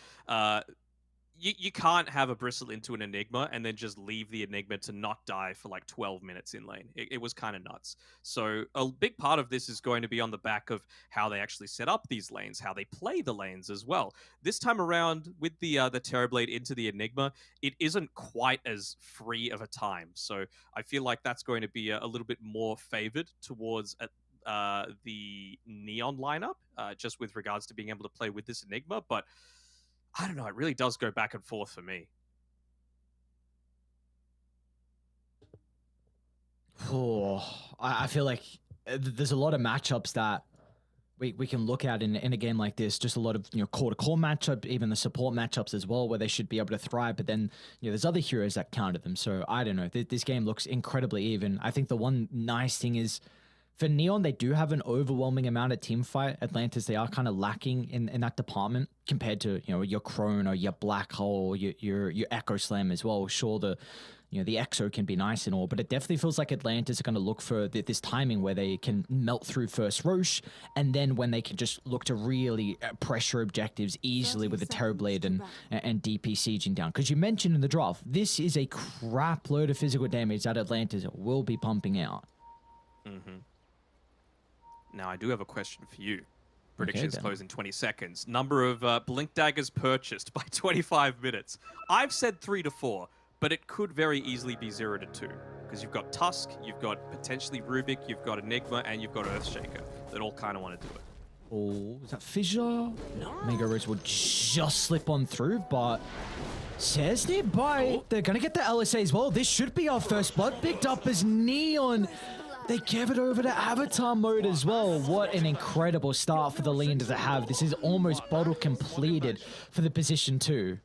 You can't have a Bristle into an Enigma and then just leave the Enigma to not die for like 12 minutes in lane. It was kind of nuts. So a big part of this is going to be on the back of how they actually set up these lanes, how they play the lanes as well. This time around with the Terrorblade into the Enigma, it isn't quite as free of a time. So I feel like that's going to be a little bit more favored towards the Neon lineup, just with regards to being able to play with this Enigma. But I don't know, it really does go back and forth for me. Oh, I feel like there's a lot of matchups that we can look at in a game like this. Just a lot of, you know, core-to-core matchup, even the support matchups as well, where they should be able to thrive. But then, you know, there's other heroes that counter them. So I don't know. This game looks incredibly even. I think the one nice thing is, for Neon, they do have an overwhelming amount of team fight. Atlantis, they are kind of lacking in that department compared to, you know, your Crone or your Black Hole, your Echo Slam as well. Sure, the Exo can be nice and all, but it definitely feels like Atlantis are going to look for this timing where they can melt through first Roche, and then when they can just look to really pressure objectives easily with the Terrorblade and DP sieging down. Because you mentioned in the draft, this is a crap load of physical damage that Atlantis will be pumping out. Mm-hmm. Now, I do have a question for you. Predictions close in 20 seconds. Number of Blink Daggers purchased by 25 minutes. I've said 3 to 4, but it could very easily be 0 to 2. Because you've got Tusk, you've got potentially Rubik, you've got Enigma, and you've got Earthshaker that all kind of want to do it. Oh, is that Fissure? Mega Rose will just slip on through, but says nearby. They're going to get the LSA as well. This should be our first blood picked up as Neon. They gave it over to Avatar mode as well. What an incredible start for the Lean to have. This is almost bottle completed for the position 2.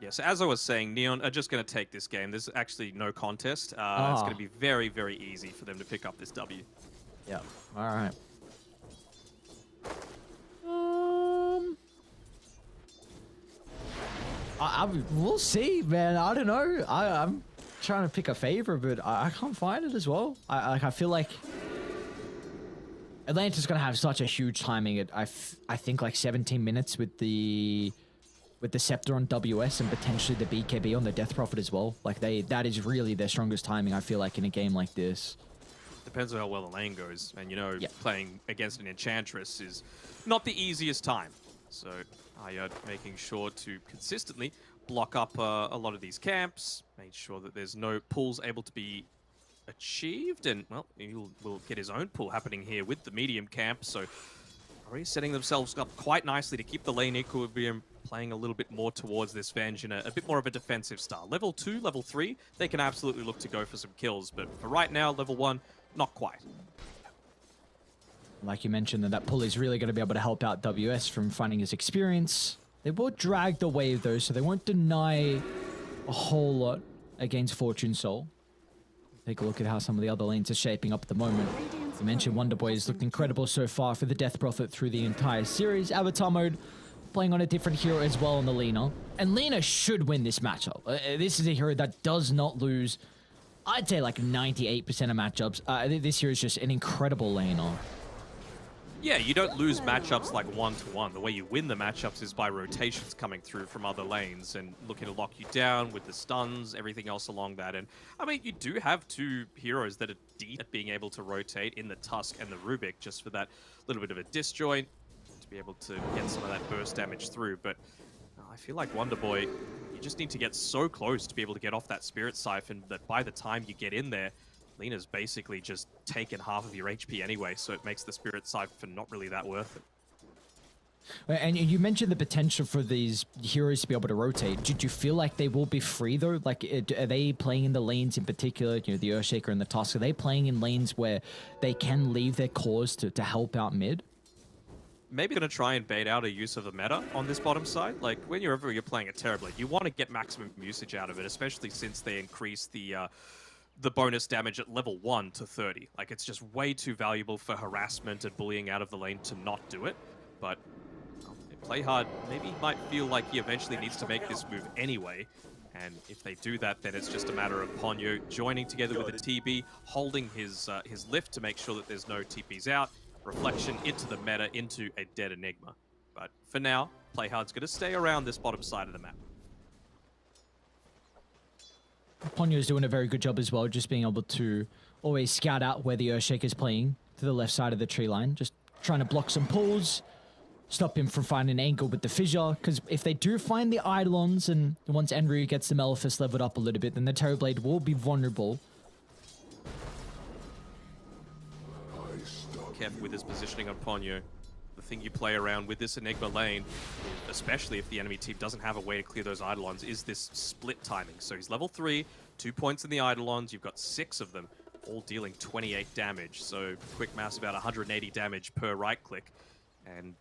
Yes, as I was saying, Neon are just going to take this game. There's actually no contest. It's going to be very, very easy for them to pick up this W. Yeah, all right. We'll see, man. I don't know. I'm trying to pick a favor, but I can't find it as well. I feel like Atlanta's going to have such a huge timing at I think like 17 minutes with the Scepter on WS and potentially the BKB on the Death Prophet as well. Like that is really their strongest timing, I feel like, in a game like this. Depends on how well the lane goes, and you know, playing against an Enchantress is not the easiest time. So Ayad making sure to consistently block up a lot of these camps, make sure that there's no pulls able to be achieved, and well, he will get his own pull happening here with the medium camp. So already setting themselves up quite nicely to keep the lane equilibrium, playing a little bit more towards this Venge in a bit more of a defensive style. Level 2, level 3, they can absolutely look to go for some kills, but for right now, level 1, not quite. Like you mentioned, that pull is really going to be able to help out WS from finding his experience. They will drag the wave though, so they won't deny a whole lot against Fortune Soul. Take a look at how some of the other lanes are shaping up at the moment. You mentioned Wonderboy has looked incredible so far for the Death Prophet through the entire series. Avatar mode playing on a different hero as well on the Lina. And Lina should win this matchup. This is a hero that does not lose, I'd say like 98% of matchups. This hero is just an incredible laner. Yeah, you don't lose matchups like 1-to-1. The way you win the matchups is by rotations coming through from other lanes and looking to lock you down with the stuns, everything else along that. And I mean, you do have two heroes that are deep at being able to rotate in the Tusk and the Rubik, just for that little bit of a disjoint to be able to get some of that burst damage through. But I feel like Wonder Boy, you just need to get so close to be able to get off that Spirit Siphon that by the time you get in there, Lena's basically just taken half of your HP anyway, so it makes the Spirit Siphon not really that worth it. And you mentioned the potential for these heroes to be able to rotate. Did you feel like they will be free though? Like, are they playing in the lanes in particular, you know, the Earthshaker and the Tusk, are they playing in lanes where they can leave their cores to help out mid? Maybe going to try and bait out a use of the meta on this bottom side. Like, whenever you're playing a Terrorblade, you want to get maximum usage out of it, especially since they increase the bonus damage at level 1 to 30. Like, it's just way too valuable for harassment and bullying out of the lane to not do it. But Play Hard maybe might feel like he eventually needs to make this move anyway. And if they do that, then it's just a matter of Ponyo joining together with a TB, holding his lift to make sure that there's no TPs out, reflection into the meta, into a dead Enigma. But for now, Play Hard's going to stay around this bottom side of the map. Ponyo's doing a very good job as well, just being able to always scout out where the Earthshaker's playing to the left side of the tree line, just trying to block some pulls, stop him from finding an angle with the fissure, because if they do find the Eidolons, and once Enryu gets the Maleficus leveled up a little bit, then the Terrorblade will be vulnerable. Careful with his positioning on Ponyo. The thing you play around with this Enigma lane, especially if the enemy team doesn't have a way to clear those Eidolons, is this split timing. So he's level 3, 2 points in the Eidolons, you've got 6 of them, all dealing 28 damage. So quick mass, about 180 damage per right click. And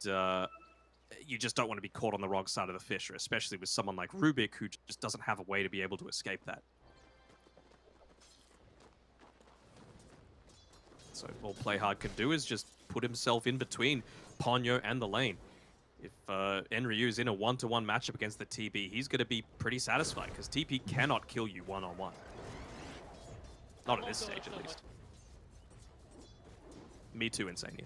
you just don't want to be caught on the wrong side of the fissure, especially with someone like Rubik, who just doesn't have a way to be able to escape that. So all Play Hard can do is just put himself in between Ponyo and the lane. If Enryu's in a 1-to-1 matchup against the TB, he's going to be pretty satisfied, because TP cannot kill you one-on-one. Not at this stage, at least. Me too, Insania.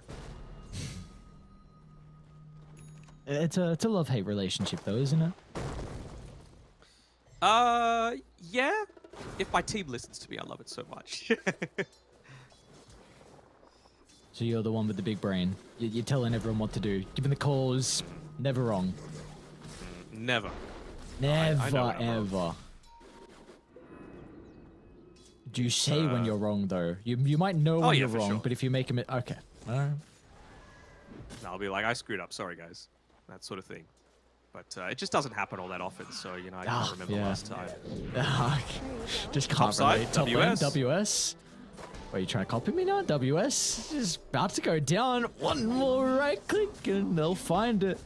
It's a love-hate relationship though, isn't it? Yeah. If my team listens to me, I love it so much. So you're the one with the big brain. You're telling everyone what to do. Giving the calls, never wrong. Never. Never, I know ever. Do you say when you're wrong, though? You might know when you're wrong, sure. but if you make a okay. All right. I'll be like, I screwed up, sorry guys. That sort of thing. But it just doesn't happen all that often, so, you know, I can't remember last time. Just Top can't side, relate. Top lane, WS. WS. What, are you trying to copy me now? WS is about to go down. One more right click and they'll find it.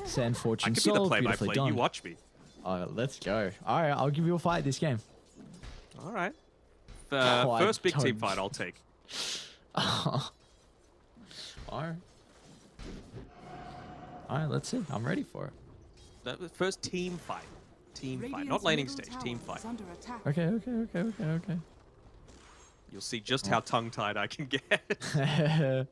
Sand Fortune I could be the Soul, play-by-play, beautifully done. you watch me. Let's go. All right, I'll give you a fight this game. All right. I First big team don't- fight I'll take. All right. All right, let's see. I'm ready for it. The first team fight. Team fight, not Radiant's laning middle stage, tower team is fight. under attack. Okay. You'll see just how tongue-tied I can get.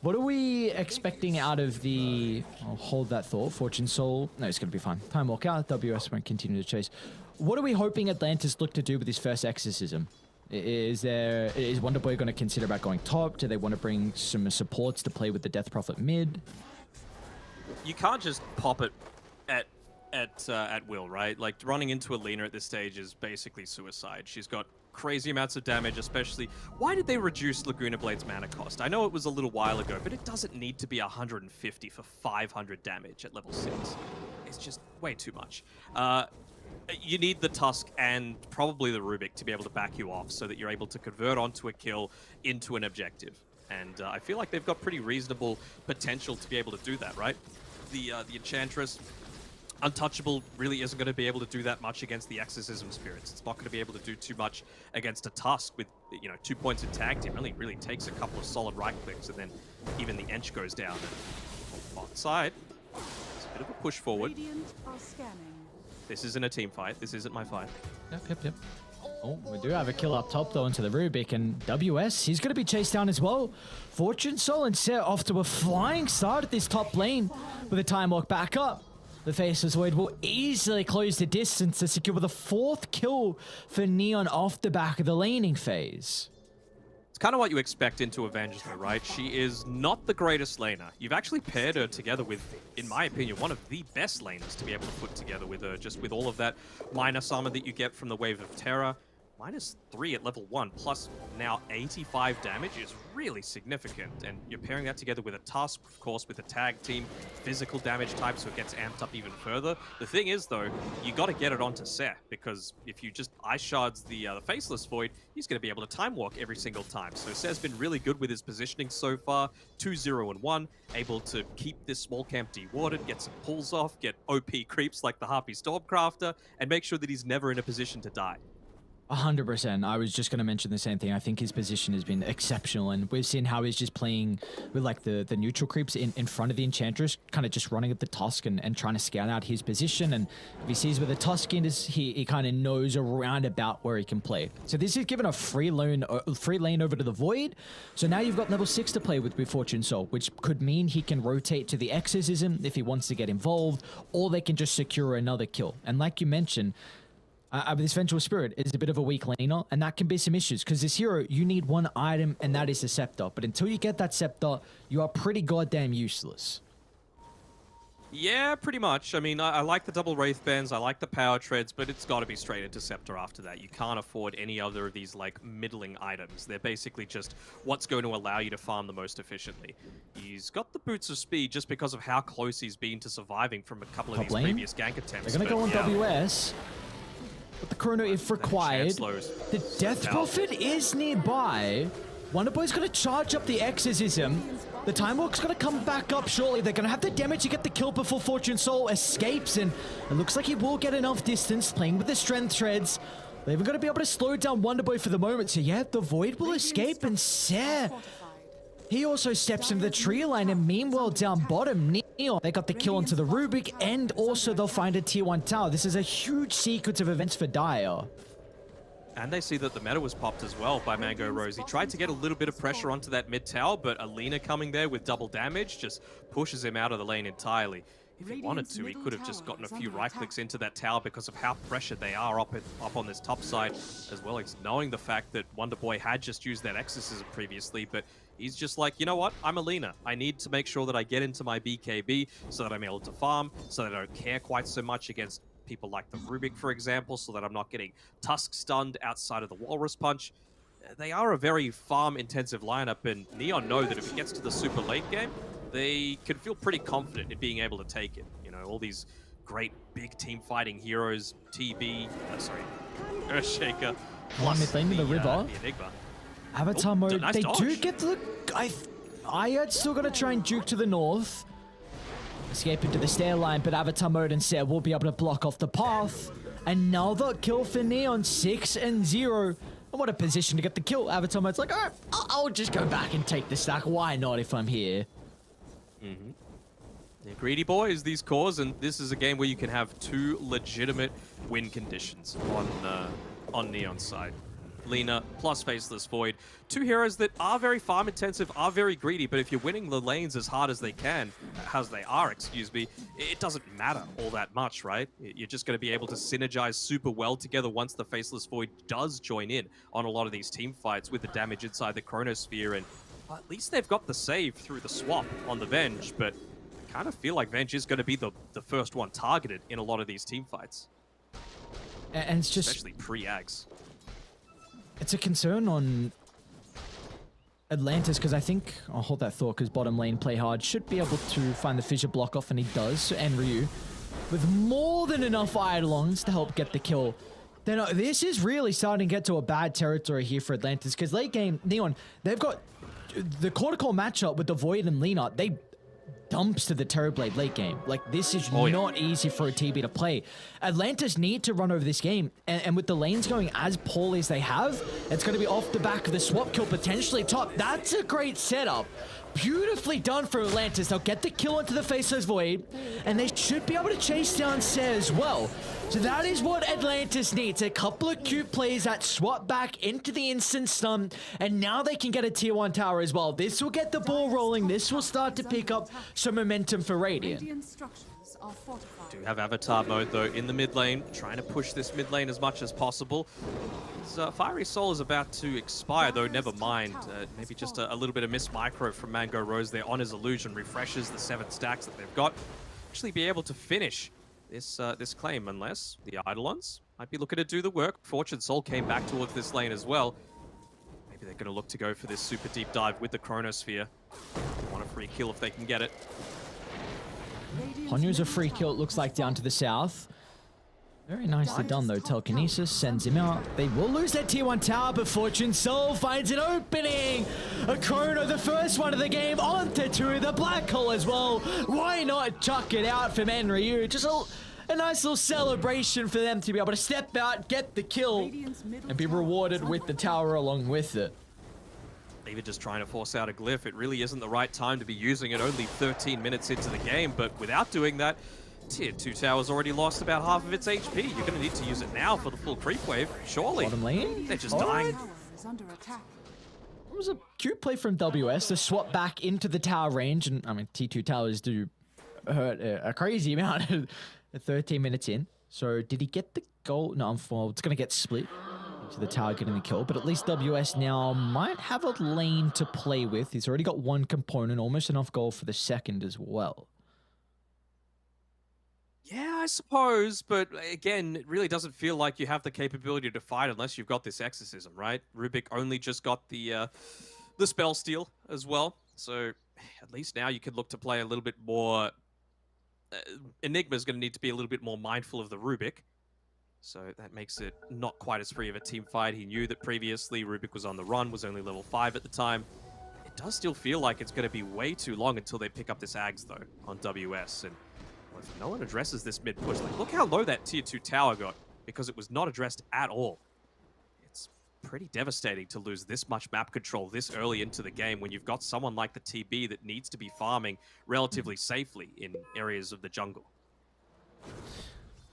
What are we expecting out of the... I'll hold that thought. Fortune Soul. No, it's going to be fine. Time walk out. WS won't continue to chase. What are we hoping Atlantis look to do with his first exorcism? Is Wonder Boy going to consider about going top? Do they want to bring some supports to play with the Death Prophet mid? You can't just pop it at will, right? Like, running into Alina at this stage is basically suicide. She's got crazy amounts of damage, especially... Why did they reduce Laguna Blade's mana cost? I know it was a little while ago, but it doesn't need to be 150 for 500 damage at level 6. It's just way too much. You need the Tusk and probably the Rubik to be able to back you off so that you're able to convert onto a kill into an objective. And I feel like they've got pretty reasonable potential to be able to do that, right? The Enchantress, Untouchable, really isn't going to be able to do that much against the Exorcism Spirits. It's not going to be able to do too much against a Tusk with, 2 points in tag team. It really takes a couple of solid right clicks, and then even the Ench goes down. And on side, it's a bit of a push forward. Radiant are scanning. This isn't a team fight. This isn't my fight. Yep. Oh, we do have a kill up top though into the Rubik, and WS, he's going to be chased down as well. Fortune Soul and Set off to a flying start at this top lane with a time walk back up. The Faceless Void will easily close the distance to secure the 4th kill for Neon off the back of the laning phase. It's kind of what you expect into Avengers, though, right? She is not the greatest laner. You've actually paired her together with, in my opinion, one of the best laners to be able to put together with her, just with all of that minus armor that you get from the Wave of Terror. -3 at level 1, plus now 85 damage is really significant. And you're pairing that together with a Tusk, of course, with a tag team, physical damage type, so it gets amped up even further. The thing is, though, you got to get it onto Seth, because if you just Ice Shards the Faceless Void, he's going to be able to time walk every single time. So Seth's been really good with his positioning so far, 2-0-1, able to keep this small camp dewarded, get some pulls off, get OP creeps like the Harpy Stormcrafter, and make sure that he's never in a position to die. 100%. I was just going to mention the same thing. I think his position has been exceptional, and we've seen how he's just playing with like the neutral creeps in front of the Enchantress, kind of just running at the Tusk and trying to scout out his position. And if he sees where the Tusk is, he kind of knows around about where he can play. So this is given a free lane over to the Void. So now you've got level 6 to play with Fortune Soul, which could mean he can rotate to the Exorcism if he wants to get involved, or they can just secure another kill. And like you mentioned, this Vengeful Spirit is a bit of a weak laner, and that can be some issues, because this hero, you need one item, and that is the Scepter. But until you get that Scepter, you are pretty goddamn useless. Yeah, pretty much. I mean, I like the double Wraith Bends, I like the Power Treads, but it's got to be straight into Scepter after that. You can't afford any other of these, like, middling items. They're basically just what's going to allow you to farm the most efficiently. He's got the Boots of Speed just because of how close he's been to surviving from a couple of these previous gank attempts. They're going to go on WS. But the Chrono, if required, the Death Prophet is nearby. Wonderboy's going to charge up the Exorcism. The Time Walk's going to come back up shortly. They're going to have the damage to get the kill before Fortune Soul escapes, and it looks like he will get enough distance playing with the Strength Treads. They're even going to be able to slow down Wonderboy for the moment, so yeah, the Void will escape, and he also steps into the tree line, and meanwhile down bottom, Neon, they got the kill onto the Rubik, and also they'll find a tier 1 tower. This is a huge sequence of events for Dire. And they see that the meta was popped as well by Mango Rose. He tried to get a little bit of pressure onto that mid tower, but Alina coming there with double damage just pushes him out of the lane entirely. If he wanted to, he could have just gotten a few right clicks into that tower because of how pressured they are up on this top side, as well as knowing the fact that Wonderboy had just used that Exorcism previously, but he's just like, you know what, I'm Alina. I need to make sure that I get into my BKB so that I'm able to farm, so that I don't care quite so much against people like the Rubik, for example, so that I'm not getting Tusk stunned outside of the Walrus Punch. They are a very farm-intensive lineup, and Neon know that if it gets to the super late game, they can feel pretty confident in being able to take it. You know, all these great big team fighting heroes, Earthshaker, One mid lane with the River. The Enigma. Avatar mode, nice they dodge. do get the... Ayad's still going to try and juke to the north. Escape into the stair line, but Avatar mode and Set will be able to block off the path. Another kill for Neon, 6-0. And what a position to get the kill. Avatar mode's like, alright, I'll just go back and take the stack. Why not if I'm here? They're greedy boys, these cores, and this is a game where you can have two legitimate win conditions on Neon's side. Lina plus Faceless Void. Two heroes that are very farm intensive, are very greedy, but if you're winning the lanes as hard as they are, it doesn't matter all that much, right? You're just going to be able to synergize super well together once the Faceless Void does join in on a lot of these team fights with the damage inside the Chronosphere, and at least they've got the save through the swap on the Venge, but I kind of feel like Venge is going to be the first one targeted in a lot of these team fights. And it's just... especially pre-Ags. It's a concern on Atlantis, because I think, I'll hold that thought, because bottom lane play hard should be able to find the fissure block off, and he does, and Ryu, with more than enough Eidolons to help get the kill. Then this is really starting to get to a bad territory here for Atlantis, because late game, Neon, they've got the Cortical matchup with the Void and Lina, they dumps to the Terrorblade late game. Like, this is not easy for a TB to play. Atlantis need to run over this game, and with the lanes going as poorly as they have, it's going to be off the back of the swap kill potentially top. That's a great setup. Beautifully done for Atlantis. They'll get the kill into the Faceless Void, and they should be able to chase down Seh as well. So that is what Atlantis needs. A couple of cute plays that swap back into the instant stun, and now they can get a tier 1 tower as well. This will get the ball rolling. This will start to pick up some momentum for Radiant. Radiant structures are fortified. Do have Avatar mode though in the mid lane, trying to push this mid lane as much as possible. Fiery Soul is about to expire though, never mind. Maybe just a little bit of miss micro from Mango Rose there on his illusion, refreshes the 7 stacks that they've got. Actually be able to finish this claim, unless the Eidolons might be looking to do the work. Fortune Soul came back towards this lane as well. Maybe they're going to look to go for this super deep dive with the Chronosphere. They want a free kill if they can get it. Ponyo's a free kill, it looks like, down to the south. Very nicely done, though. Telekinesis sends him out. They will lose their tier 1 tower, but Fortune Soul finds an opening. A Chrono, the first one of the game, onto 2. The Black Hole as well. Why not chuck it out from Enryu? Just a nice little celebration for them to be able to step out, get the kill, and be rewarded with the tower along with it. Even just trying to force out a glyph, it really isn't the right time to be using it only 13 minutes into the game, but without doing that, Tier 2 tower's already lost about half of its HP. You're going to need to use it now for the full creep wave, surely. Bottom lane? They're just dying. Tower is under attack. It was a cute play from WS to swap back into the tower range, and I mean, T2 towers do hurt a crazy amount at 13 minutes in. So did he get the goal? No, well, it's going to get split into the tower getting the kill, but at least WS now might have a lane to play with. He's already got 1 component, almost enough gold for the second as well. Yeah, I suppose, but again, it really doesn't feel like you have the capability to fight unless you've got this exorcism, right? Rubik only just got the spell steal as well, so at least now you can look to play a little bit more. Enigma's going to need to be a little bit more mindful of the Rubik, so that makes it not quite as free of a team fight. He knew that previously Rubik was on the run, was only level 5 at the time. It does still feel like it's going to be way too long until they pick up this Ags, though, on WS, and if no one addresses this mid push, like look how low that tier 2 tower got because it was not addressed at all. It's pretty devastating to lose this much map control this early into the game when you've got someone like the TB that needs to be farming relatively safely in areas of the jungle.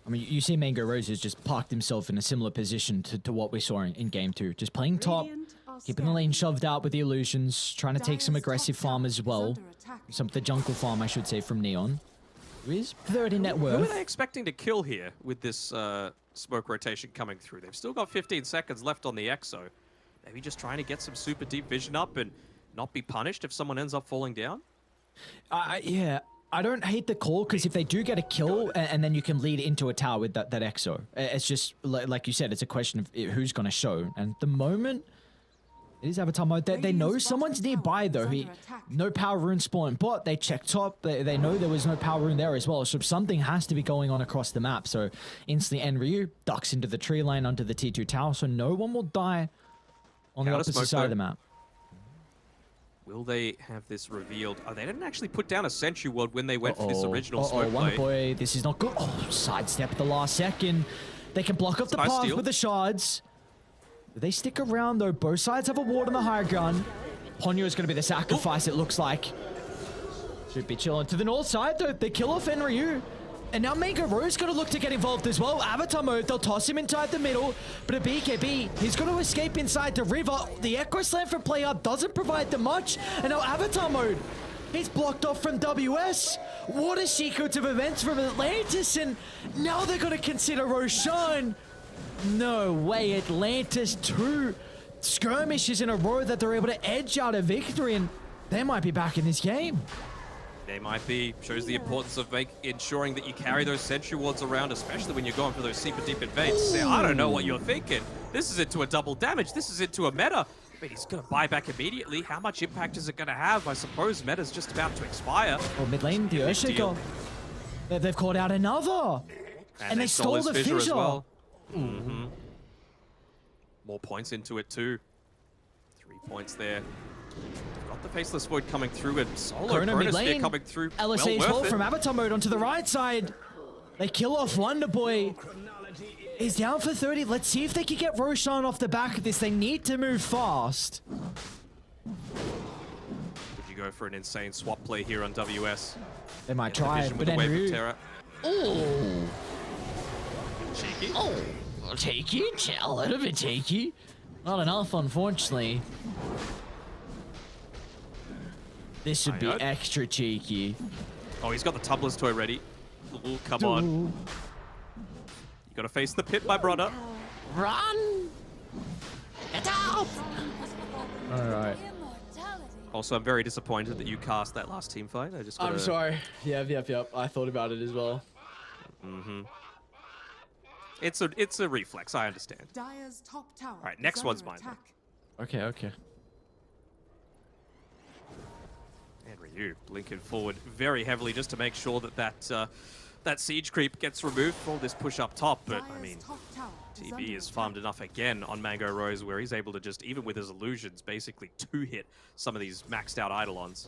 I mean, you see Mango Rose has just parked himself in a similar position to what we saw in game 2. Just playing top, keeping the lane shoved out with the illusions, trying to take some aggressive farm as well. Some of the jungle farm, I should say, from Neon. Who is third in net worth. Who are they expecting to kill here with this smoke rotation coming through? They've still got 15 seconds left on the Exo. Maybe just trying to get some super deep vision up and not be punished if someone ends up falling down? Yeah, I don't hate the call, because if they do get a kill, and then you can lead into a tower with that Exo. It's just, like you said, it's a question of who's going to show. And at the moment, it is Avatar mode. They know someone's nearby, though. No power rune spawn, but they check top. They know there was no power rune there as well. So something has to be going on across the map. So instantly Enryu ducks into the tree line under the T2 tower. So no one will die on the opposite side of the map. Will they have this revealed? Oh, they didn't actually put down a Sentry Ward when they went for this original smoke Wonder play. Boy, this is not good. Oh, sidestep at the last second. They can block off the path with the shards. They stick around, though. Both sides have a ward on the high ground. Ponyo is going to be the sacrifice, it looks like. Should be chilling. To the north side, though. They kill off Enryu. And now Mango Rose going to look to get involved as well. Avatar mode, they'll toss him inside the middle. But a BKB, he's going to escape inside the river. The Echo Slam from play up doesn't provide them much. And now Avatar mode, he's blocked off from WS. What a sequence of events from Atlantis. And now they're going to consider Roshan. No way, Atlantis 2 skirmishes in a row that they're able to edge out a victory, and they might be back in this game. They might be. Shows the importance of ensuring that you carry those Sentry Wards around, especially when you're going for those super deep invades. I don't know what you're thinking. This is into a double damage. This is into a meta. But he's going to buy back immediately. How much impact is it going to have? I suppose meta's just about to expire. Well, mid lane, the Earthshaker. They've called out another. And they stole the fissure. As well. Mm-hmm. More points into it too. 3 points there. Got the Faceless Void coming through, and Solo Chronosphere coming through. LSA as well from Avatar mode onto the right side. They kill off Wonder Boy. He's down for 30. Let's see if they can get Roshan off the back of this. They need to move fast. Would you go for an insane swap play here on WS? They might try it, but Enryu. Enryu. Oh! takey. Oh, takey? A little bit takey. Not enough, unfortunately. This should be Alright. extra cheeky. Oh, he's got the tumblers toy ready. Ooh, come on. You gotta face the pit, my brother. Run! Get out! Alright. Also, I'm very disappointed that you cast that last team fight. I just gotta... I'm sorry. Yep. I thought about it as well. Mm-hmm. It's a reflex, I understand. Dire's top tower. Alright, next one's mine then. Okay. And Ryu blinking forward very heavily just to make sure that that siege creep gets removed for all this push up top. But I mean, TB is farmed enough again on Mango Rose where he's able to just, even with his illusions, basically two-hit some of these maxed out Eidolons.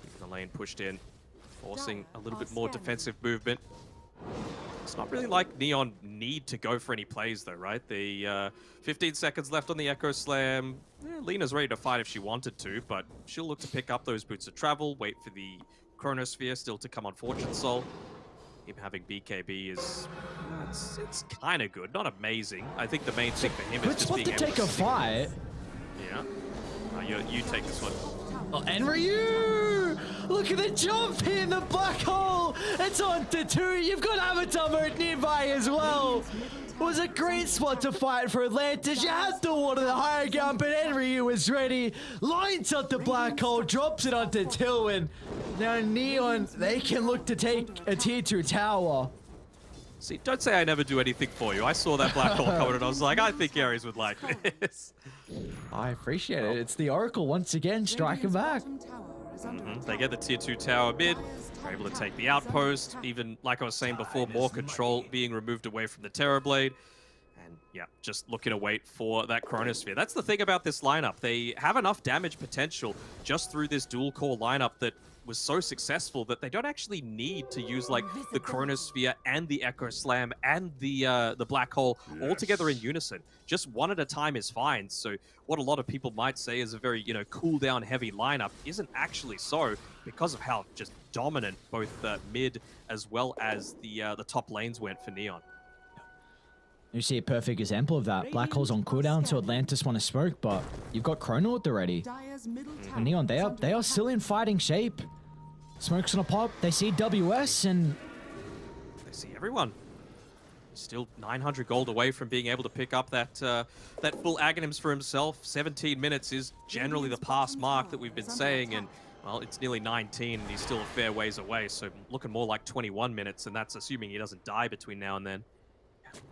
Keeping the lane pushed in, forcing a little bit more defensive movement. It's not really like Neon need to go for any plays though, right? The 15 seconds left on the Echo Slam. Lena's ready to fight if she wanted to, but she'll look to pick up those boots of travel, wait for the Chronosphere still to come on Fortune Soul. Him having BKB is... it's kind of good, not amazing. I think the main thing for him is just being able to take a fight. Yeah. You take this one. Oh, and Ryu! Look at the jump here in the black hole! It's on to 2. You've got Avatar mode nearby as well. It was a great spot to fight for Atlantis. You had to water the higher ground, but Enryu was ready. Lines up the black hole, drops it onto Tilwin. Now Neon, they can look to take a tier 2 tower. See, don't say I never do anything for you. I saw that black hole coming and I was like, I think Ares would like this. I appreciate it. It's the Oracle once again striking back. They get the tier 2 tower mid. They're able to take the outpost. Even, like I was saying before, more control being removed away from the Terrorblade. And yeah, just looking to wait for that Chronosphere. That's the thing about this lineup. They have enough damage potential just through this dual core lineup that was so successful that they don't actually need to use like the Chronosphere and the Echo Slam and the Black Hole all together in unison. Just one at a time is fine. So what a lot of people might say is a very, cooldown heavy lineup isn't actually so because of how just dominant both mid as well as the top lanes went for Neon. You see a perfect example of that. Black Hole's on cooldown, so Atlantis want to smoke, but you've got Chrono at the ready. And Neon, they are still in fighting shape. Smoke's gonna pop. They see WS and they see everyone. Still 900 gold away from being able to pick up that full Aghanims for himself. 17 minutes is generally the pass mark that we've been saying, and well, it's nearly 19 and he's still a fair ways away, so looking more like 21 minutes, and that's assuming he doesn't die between now and then.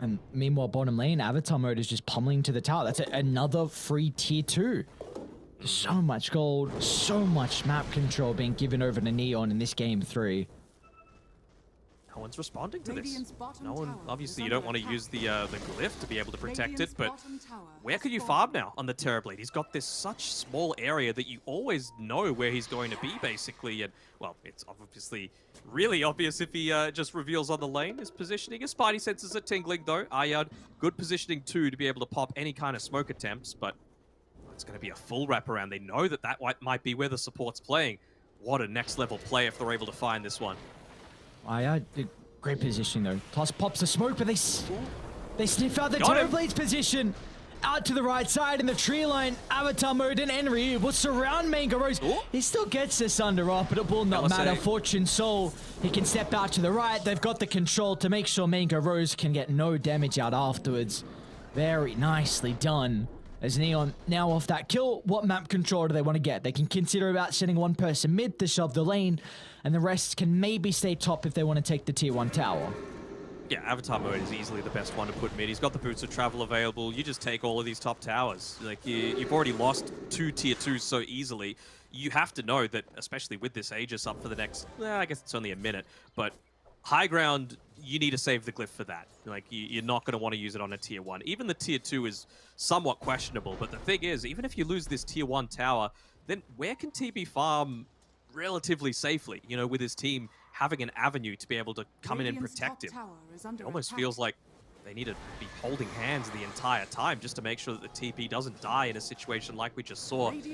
And meanwhile, bottom lane, Avatar mode is just pummeling to the tower. That's another free tier 2. So much gold, so much map control being given over to Neon in this game 3. No one's responding to this. No one, obviously you don't want to use the glyph to be able to protect it, but where could you farm now on the Terrorblade? He's got this such small area that you always know where he's going to be, basically, and, well, it's obviously really obvious if he just reveals on the lane. His positioning, his spidey senses are tingling, though. Ayad, good positioning, too, to be able to pop any kind of smoke attempts, but it's going to be a full wraparound. They know that might be where the support's playing. What a next-level play if they're able to find this one. Great positioning though. Plus pops the smoke, but they sniff out the Terrorblade's position. Out to the right side in the tree line. Avatar mode and Enryu will surround Mango Rose. He still gets this under off, but it will not matter. Fortune Soul, he can step out to the right. They've got the control to make sure Mango Rose can get no damage out afterwards. Very nicely done. As Neon now off that kill, what map control do they want to get? They can consider about sending one person mid to shove the lane, and the rest can maybe stay top if they want to take the tier 1 tower. Yeah, Avatar mode is easily the best one to put mid. He's got the boots of travel available. You just take all of these top towers. Like, you've already lost 2 tier 2s so easily. You have to know that, especially with this Aegis up for the next, I guess it's only a minute, but high ground, you need to save the glyph for that. Like, you're not going to want to use it on a tier 1. Even the tier 2 is somewhat questionable, but the thing is, even if you lose this tier 1 tower, then where can TB farm relatively safely, with his team having an avenue to be able to come in and protect him? It almost feels like they need to be holding hands the entire time just to make sure that the TP doesn't die in a situation like we just saw. It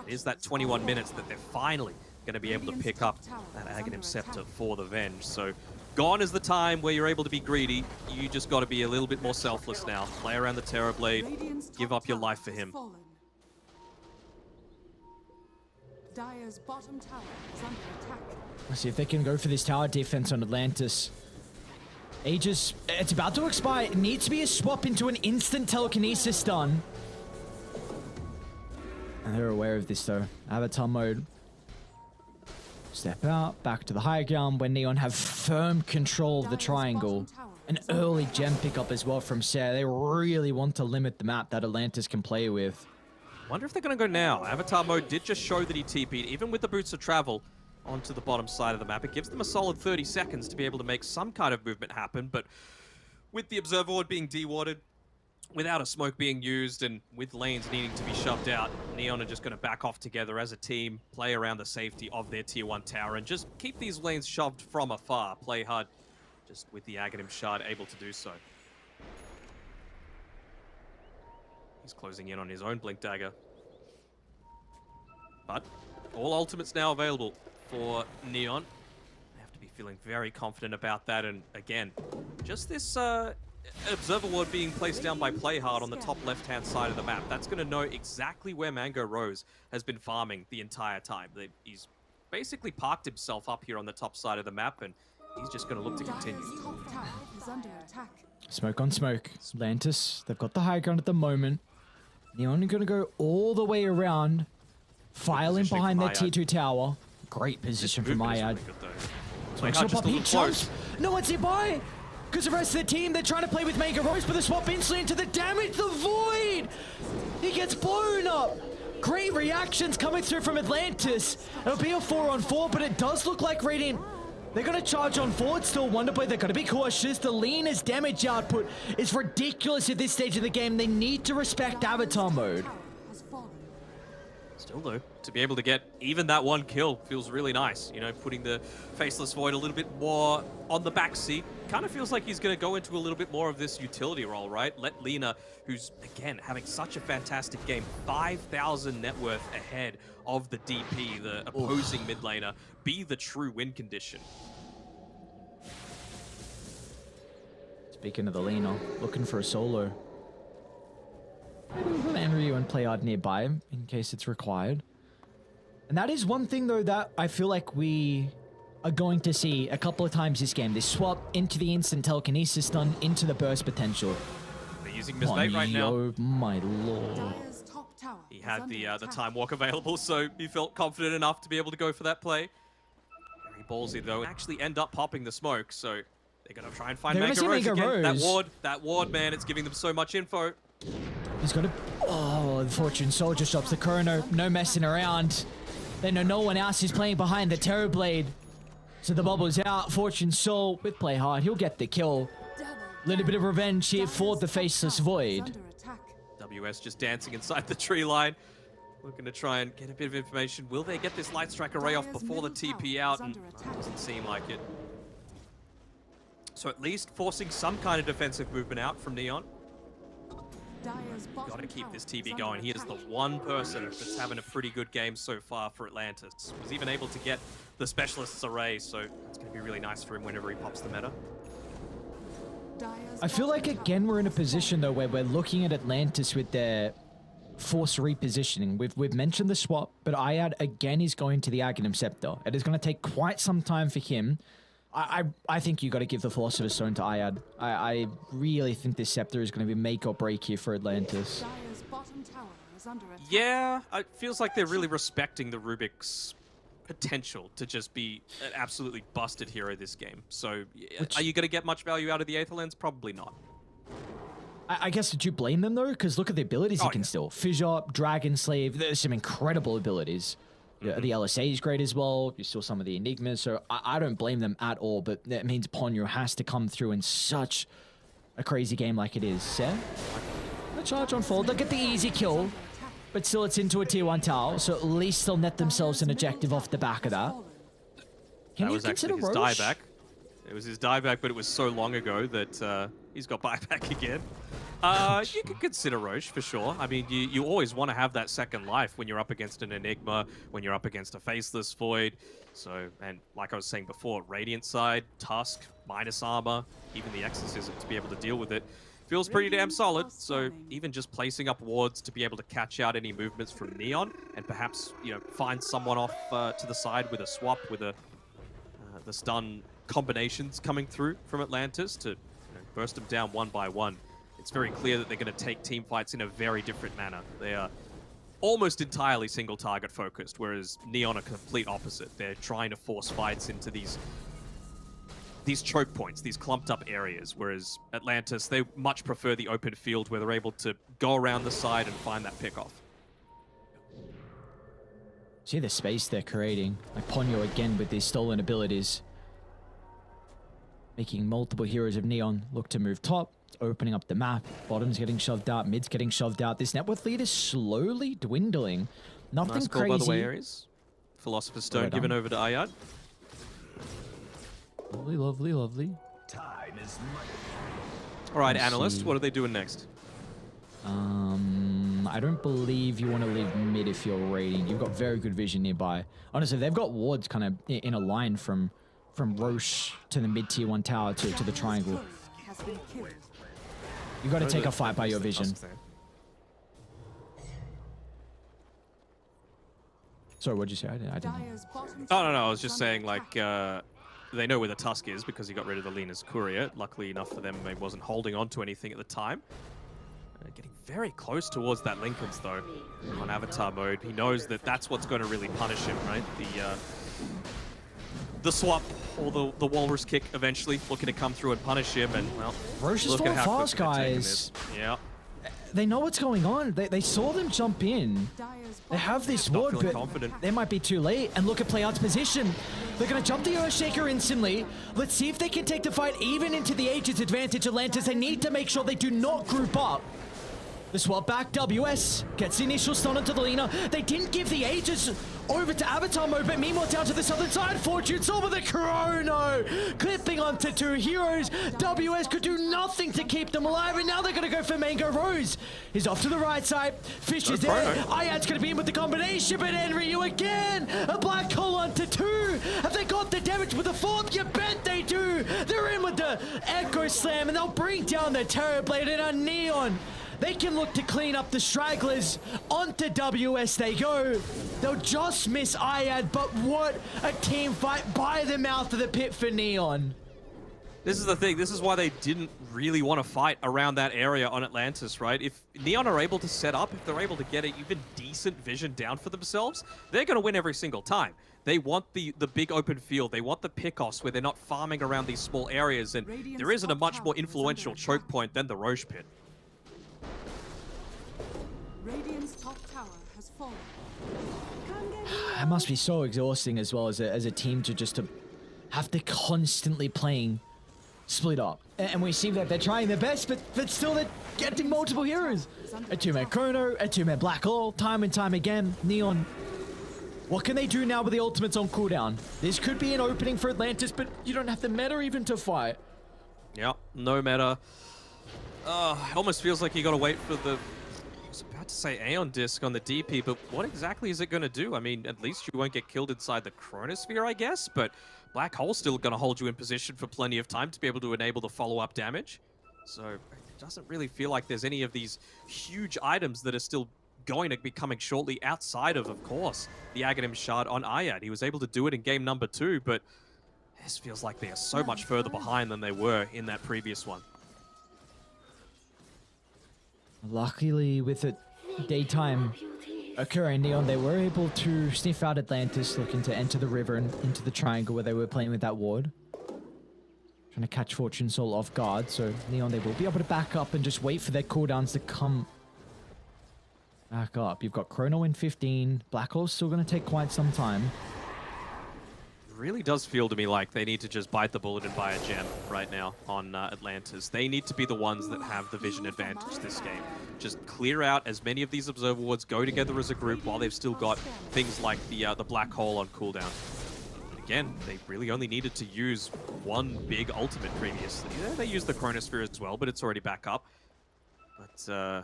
is that 21 minutes that they're finally going to be able to pick up that Aghanim Scepter for the Venge. So Gone is the time where you're able to be greedy. You just got to be a little bit more selfless now. Play around the Terrorblade, Radiant's give top up your tower life for has him. fallen. Dire's bottom tower is under attack. Let's see if they can go for this tower defense on Atlantis. Aegis, it's about to expire. It needs to be a swap into an instant telekinesis stun. And they're aware of this though. Avatar mode. Step out, back to the high ground where Neon have firm control of the triangle. An early gem pickup as well from Sarah. They really want to limit the map that Atlantis can play with. Wonder if they're going to go now. Avatar mode did just show that he TP'd, even with the boots of travel, onto the bottom side of the map. It gives them a solid 30 seconds to be able to make some kind of movement happen, but with the observer ward being dewatered, without a smoke being used, and with lanes needing to be shoved out, Neon are just going to back off together as a team, play around the safety of their tier 1 tower, and just keep these lanes shoved from afar. Play hard, just with the Aghanim Shard able to do so. He's closing in on his own Blink Dagger. But all ultimates now available for Neon. They have to be feeling very confident about that, and again, just this observer ward being placed down by Playhard on the top left-hand side of the map. That's going to know exactly where Mango Rose has been farming the entire time. He's basically parked himself up here on the top side of the map, and he's just going to look to continue. Dire's top tower is under attack. Smoke on smoke. Atlantis, they've got the high ground at the moment. Neon are going to go all the way around, file in positioning behind from their tier Iyad. 2 tower. Great position from Movement is Iyad. really good, though. Smoke's Playhard gonna just pop, a he little close. jumps. No one's nearby. Because the rest of the team, they're trying to play with Mega Rose, but the swap instantly into the damage. The Void! He gets blown up. Great reactions coming through from Atlantis. It'll be a 4-on-4, but it does look like Radiant. They're going to charge on forward still. Wonderboy, they're going to be cautious. The Lena's damage output is ridiculous at this stage of the game. They need to respect Avatar mode. Tower has fallen. Still though, to be able to get even that one kill feels really nice. You know, putting the Faceless Void a little bit more on the back seat. Kind of feels like he's going to go into a little bit more of this utility role, right? Let Lena, who's, again, having such a fantastic game, 5,000 net worth ahead of the DP, the opposing mid laner, be the true win condition. Speaking of the Lena, looking for a solo. Maybe we'll put Andrew and Playard nearby him in case it's required. And that is one thing, though, that I feel like we are going to see a couple of times this game. This swap into the instant telekinesis stun, into the burst potential. They're using Miss Mate right now. Oh my lord. Dire's top tower He is had under the attack. time walk available, so he felt confident enough to be able to go for that play. Very ballsy, though. Actually end up popping the smoke, so they're going to try and find They're gonna Mega see Rose Mega again. Rose. That ward, man, it's giving them so much info. He's got a... Oh, the Fortune Soldier stops the Chrono. No messing around. They know no one else is playing behind the Terrorblade. So the bubble's out. Fortune Soul with Play Hard. He'll get the kill. Double Little bit of revenge here Dire's for the top Faceless tower is Void. under attack. WS just dancing inside the tree line. Looking to try and get a bit of information. Will they get this Light Strike array off Dire's before the middle TP tower out? is And under attack. doesn't seem like it. So at least forcing some kind of defensive movement out from Neon. Dire's bottom Got to keep tower this is TB under going. He is the attack. one person that's having a pretty good game so far for Atlantis. Was even able to get the Specialists array, so it's going to be really nice for him whenever he pops the meta. Dire's I feel like, bottom tower again, we're in a has fallen. position, though, where we're looking at Atlantis with their force repositioning. We've mentioned the swap, but Iyad, again, is going to the Aghanim Scepter. It is going to take quite some time for him. I think you got to give the Philosopher's Stone to Iyad. I really think this Scepter is going to be make or break here for Atlantis. Dire's bottom tower is under attack. Yeah, it feels like they're really respecting the Rubik's potential to just be an absolutely busted hero this game. So, are you going to get much value out of the Aether Lens? Probably not. I guess, did you blame them, though? Because look at the abilities he can still. Fissure, Dragon Slave, there's some incredible abilities. Yeah, the LSA is great as well. You saw some of the Enigmas, so I don't blame them at all, but that means Ponyo has to come through in such a crazy game like it is. Set. The charge on fold. They'll get the easy kill, but still it's into a tier 1 tower, so at least they'll net themselves an objective off the back of that. Can That you was consider actually his Roche? dieback. It was his dieback, but it was so long ago that he's got buyback again. You could consider Roche for sure. I mean, you always want to have that second life when you're up against an Enigma, when you're up against a Faceless Void. So, and like I was saying before, Radiant side, Tusk, minus armor, even the Exorcism to be able to deal with it. Feels pretty damn solid, so even just placing up wards to be able to catch out any movements from Neon and perhaps, you know, find someone off to the side with a swap with the stun combinations coming through from Atlantis to burst them down one by one. It's very clear that they're going to take team fights in a very different manner. They are almost entirely single target focused, whereas Neon are complete opposite. They're trying to force fights into these choke points, these clumped up areas, whereas Atlantis, they much prefer the open field where they're able to go around the side and find that pickoff. See the space they're creating. Like Ponyo again with these stolen abilities. Making multiple heroes of Neon look to move top, opening up the map. Bottom's getting shoved out, mid's getting shoved out. This net worth lead is slowly dwindling. Nothing Nice call, crazy. by the way, Ares. Philosopher's Stone Right given on. over to Ayad. Lovely, lovely, lovely. Time is money. All right, Let's Analyst, see. what are they doing next? I don't believe you want to leave mid if you're raiding. You've got very good vision nearby. Honestly, they've got wards kind of in a line from Roche to the mid tier 1 tower to the triangle. Has been killed. You got to Where take the- a fight by where's your the vision. Tusk there? Sorry, what'd you say? I didn't. Dire's bottom Oh, tower no, I was is just under saying, like, attack. they know where the Tusk is because he got rid of the Lena's Courier. Luckily enough for them, he wasn't holding on to anything at the time. Getting very close towards that Lincoln's, though, on Avatar mode. He knows that that's what's going to really punish him, right? The swap or the Walrus kick eventually looking to come through and punish him, and, well, Roche is look at falling how fast, quickly they're taking guys. this. Yeah. They know what's going on. They saw them jump in. Dire's They have bottom this tower ward, feeling but confident. they might be too late. And look at Playout's position. They're going to jump the Earthshaker instantly. Let's see if they can take the fight even into the Aegis advantage. Atlantis, they need to make sure they do not group up. The swap back, WS gets the initial stun onto the Lina. They didn't give the Aegis over to Avatar mode, but meanwhile down to the southern side, Fortune Soul with a Chrono, clipping onto two heroes. WS could do nothing to keep them alive, and now they're going to go for Mango Rose. He's off to the right side, Fish is there, Chrono. Ayad's going to be in with the combination, but Enryu again, a black hole onto two. Have they got the damage with the fourth? You bet they do. They're in with the Echo Slam, and they'll bring down the Terror Blade and a Neon. They can look to clean up the stragglers. Onto WS they go. They'll just miss Ayad, but what a team fight by the mouth of the pit for Neon. This is the thing. This is why they didn't really want to fight around that area on Atlantis, right? If Neon are able to set up, if they're able to get an even decent vision down for themselves, they're going to win every single time. They want the big open field. They want the pickoffs where they're not farming around these small areas, and there isn't a much more influential choke point than the Roche pit. Radiant's top tower has fallen. It must be so exhausting as well as a team to have to constantly playing split up. And we see that they're trying their best, but still they're getting multiple heroes. A two-man Chrono, a two-man Black Hole, time and time again. Neon, what can they do now with the ultimates on cooldown? This could be an opening for Atlantis, but you don't have the meta even to fight. Yeah, no meta. It almost feels like you got to wait for the... I was about to say Aeon Disc on the DP, but what exactly is it going to do? I mean, at least you won't get killed inside the Chronosphere, I guess, but Black Hole's still going to hold you in position for plenty of time to be able to enable the follow-up damage. So it doesn't really feel like there's any of these huge items that are still going to be coming shortly outside of course, the Aghanim Shard on Ayad. He was able to do it in game number 2, but this feels like they are so much further behind than they were in that previous one. Luckily, with the daytime occurring, Neon, they were able to sniff out Atlantis, looking to enter the river and into the triangle where they were playing with that ward. Trying to catch Fortune Soul off guard, so Neon, they will be able to back up and just wait for their cooldowns to come back up. You've got Chrono in 15, Black Hole's still going to take quite some time. It really does feel to me like they need to just bite the bullet and buy a gem right now on Atlantis. They need to be the ones that have the vision advantage this game. Just clear out as many of these observer wards, go together as a group while they've still got things like the Black Hole on cooldown. And again, they really only needed to use one big ultimate previously. Yeah, they used the Chronosphere as well, but it's already back up. But yeah,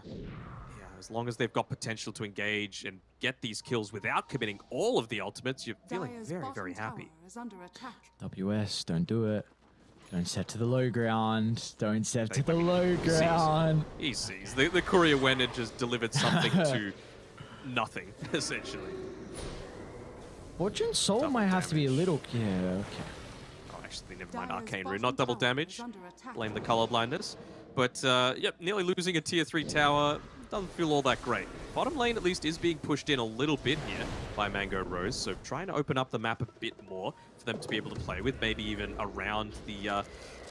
as long as they've got potential to engage and get these kills without committing all of the ultimates, you're feeling Dire's very, bottom very happy. tower is under attack. WS, don't do it. Don't step to the low ground. Don't step to the I mean, low he sees. ground. He sees. The courier went and just delivered something to nothing, essentially. Fortune Soul Double might have to be a damage. little... Yeah, okay. Oh, actually, never mind. Dire's Arcane bottom Rune, not double tower damage. is under attack. Blame the color blindness. But yep, nearly losing a tier 3 tower doesn't feel all that great. Bottom lane at least is being pushed in a little bit here by Mango Rose, so trying to open up the map a bit more for them to be able to play with, maybe even around the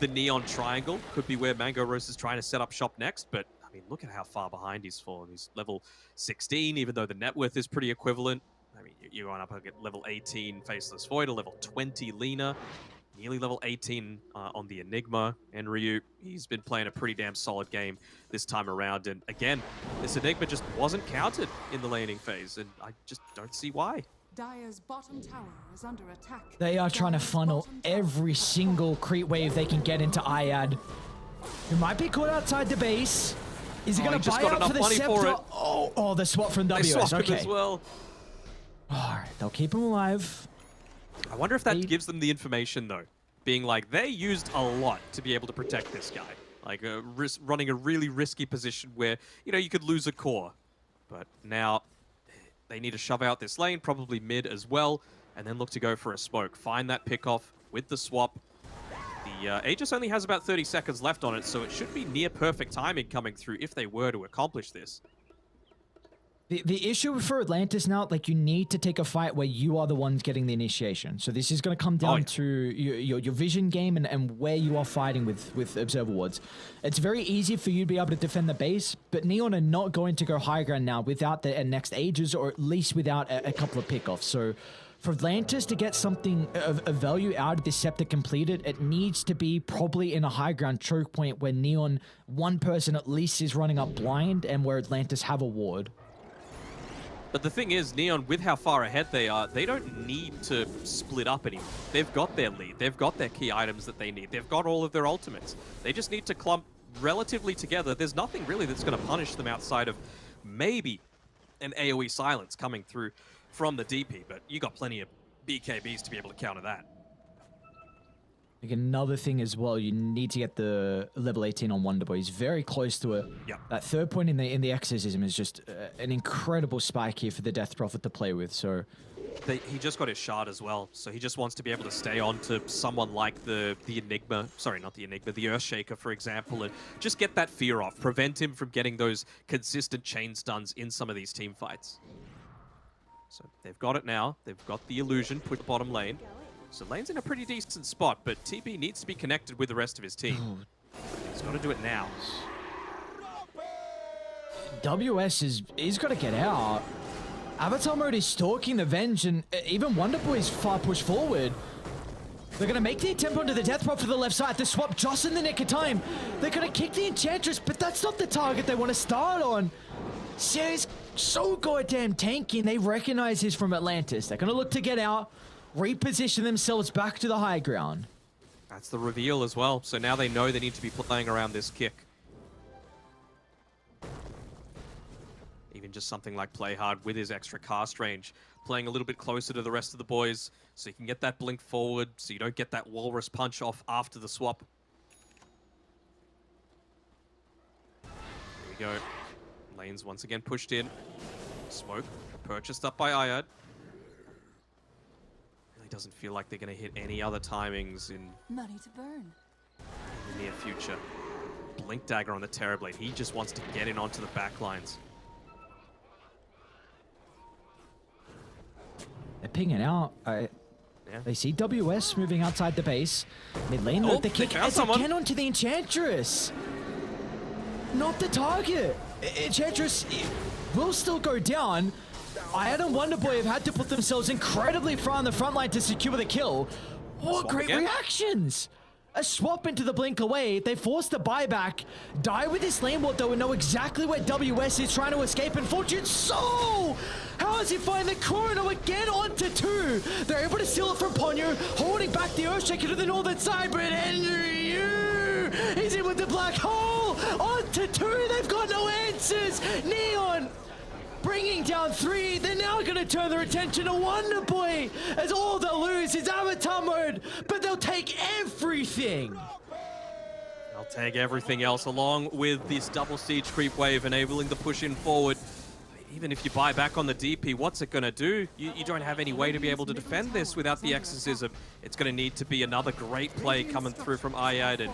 Neon Triangle. Could be where Mango Rose is trying to set up shop next, but I mean, look at how far behind he's fallen. He's level 16, even though the net worth is pretty equivalent. I mean, you're going up at level 18 Faceless Void, a level 20 Lina, nearly level 18 on the Enigma. And Ryu, he's been playing a pretty damn solid game this time around. And again, this Enigma just wasn't counted in the laning phase, and I just don't see why. Dire's bottom tower is under attack. They are trying to Dire's funnel bottom tower every is single creep wave they can get into Iyad. Who might be caught outside the base. Is he Oh, going he to just buy got out for enough the money scepter? for it. Oh, the swap from They WS. swap him Okay. as well. Alright, they'll keep him alive. I wonder if that They- gives them the information, though. Being like, they used a lot to be able to protect this guy. Like, running a really risky position where, you know, you could lose a core. But now, they need to shove out this lane, probably mid as well, and then look to go for a smoke. Find that pickoff with the swap. The Aegis only has about 30 seconds left on it, so it should be near perfect timing coming through if they were to accomplish this. The issue for Atlantis now, like, you need to take a fight where you are the ones getting the initiation. So this is going to come down yeah. to your vision game and where you are fighting with Observer Wards. It's very easy for you to be able to defend the base, but Neon are not going to go high ground now without the next Aegis, or at least without a couple of pickoffs. So for Atlantis to get something of value out of this scepter completed, it needs to be probably in a high ground choke point where Neon, one person at least, is running up blind, and where Atlantis have a ward. But the thing is, Neon, with how far ahead they are, they don't need to split up anymore. They've got their lead. They've got their key items that they need. They've got all of their ultimates. They just need to clump relatively together. There's nothing really that's going to punish them outside of maybe an AoE silence coming through from the DP, but you got plenty of BKBs to be able to counter that. Like, another thing as well, you need to get the level 18 on Wonderboy. He's very close to it. Yep. That third point in the exorcism is just an incredible spike here for the Death Prophet to play with. So He just got his shard as well, so he just wants to be able to stay on to someone like the Enigma, sorry, not the Enigma, the Earthshaker, for example, and just get that fear off, prevent him from getting those consistent chain stuns in some of these team fights. So they've got it now, they've got the illusion, put bottom lane. So lane's in a pretty decent spot, but TB needs to be connected with the rest of his team. He's got to do it now. WS he's got to get out. Avatar mode is stalking the Venge, and even Wonderboy is far pushed forward. They're going to make the attempt onto the Death Prop for the left side. The swap just in the nick of time. They're going to kick the Enchantress, but that's not the target they want to start on. Series so goddamn tanky, and they recognize this from Atlantis. They're going to look to get out, reposition themselves back to the high ground. That's the reveal as well, so now they know they need to be playing around this kick. Even just something like Play Hard with his extra cast range, playing a little bit closer to the rest of the boys, so you can get that blink forward, so you don't get that Walrus punch off after the swap. There we go. Lanes once again pushed in. Smoke purchased up by Iyad. Really doesn't feel like they're going to hit any other timings in Money to burn. the near future. Blink Dagger on the Terrorblade. He just wants to get in onto the back lines. They're pinging out. Yeah. They see WS moving outside the base. Mid lane, Oh, the they kick found is someone. again onto the Enchantress. Not the target. Enchantress will still go down. Iyad and Wonderboy have had to put themselves incredibly far on the front line to secure the kill. What Swap great again. reactions! A swap into the blink away. They force the buyback. Die with this lane ward though and know exactly where WS is trying to escape. And Fortune Soul! How does he find the Chrono again onto 2? They're able to steal it from Ponyo, holding back the Earthshaker to the northern side. But Henry, he's in with the black hole onto to 2. They've got no answers. Neon bringing down 3. They're now going to turn their attention to Wonder Boy, as all they'll lose is Avatar mode, but they'll take everything. They'll take everything else along with this double siege creep wave, enabling the push in forward. Even if you buy back on the DP, what's it going to do? You don't have any way to be able to defend this without the exorcism. It's going to need to be another great play coming through from Ayad, and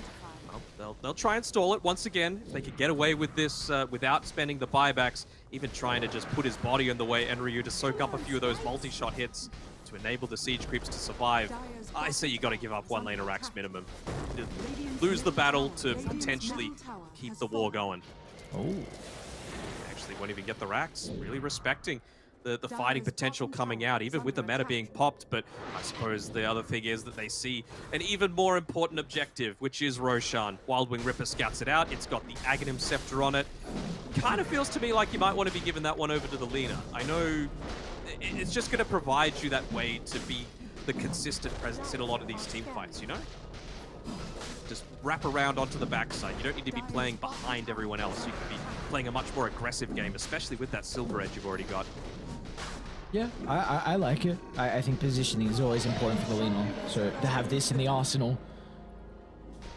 well, they'll try and stall it once again. If they could get away with this without spending the buybacks, even trying to just put his body in the way, Enryu to soak up a few of those multi-shot hits to enable the siege creeps to survive. I say you got to give up 1 lane of racks minimum. Lose the battle to potentially keep the war going. Oh. Actually won't even get the racks. Really respecting the fighting potential coming out, even with the meta being popped. But I suppose the other thing is that they see an even more important objective, which is Roshan. Wildwing Ripper scouts it out. It's got the Aghanim Scepter on it. Kind of feels to me like you might want to be giving that one over to the Lina. I know it's just going to provide you that way to be the consistent presence in a lot of these team fights, you know? Just wrap around onto the backside. You don't need to be playing behind everyone else. You can be playing a much more aggressive game, especially with that silver edge you've already got. Yeah, I like it. I think positioning is always important for the Lino. So to have this in the arsenal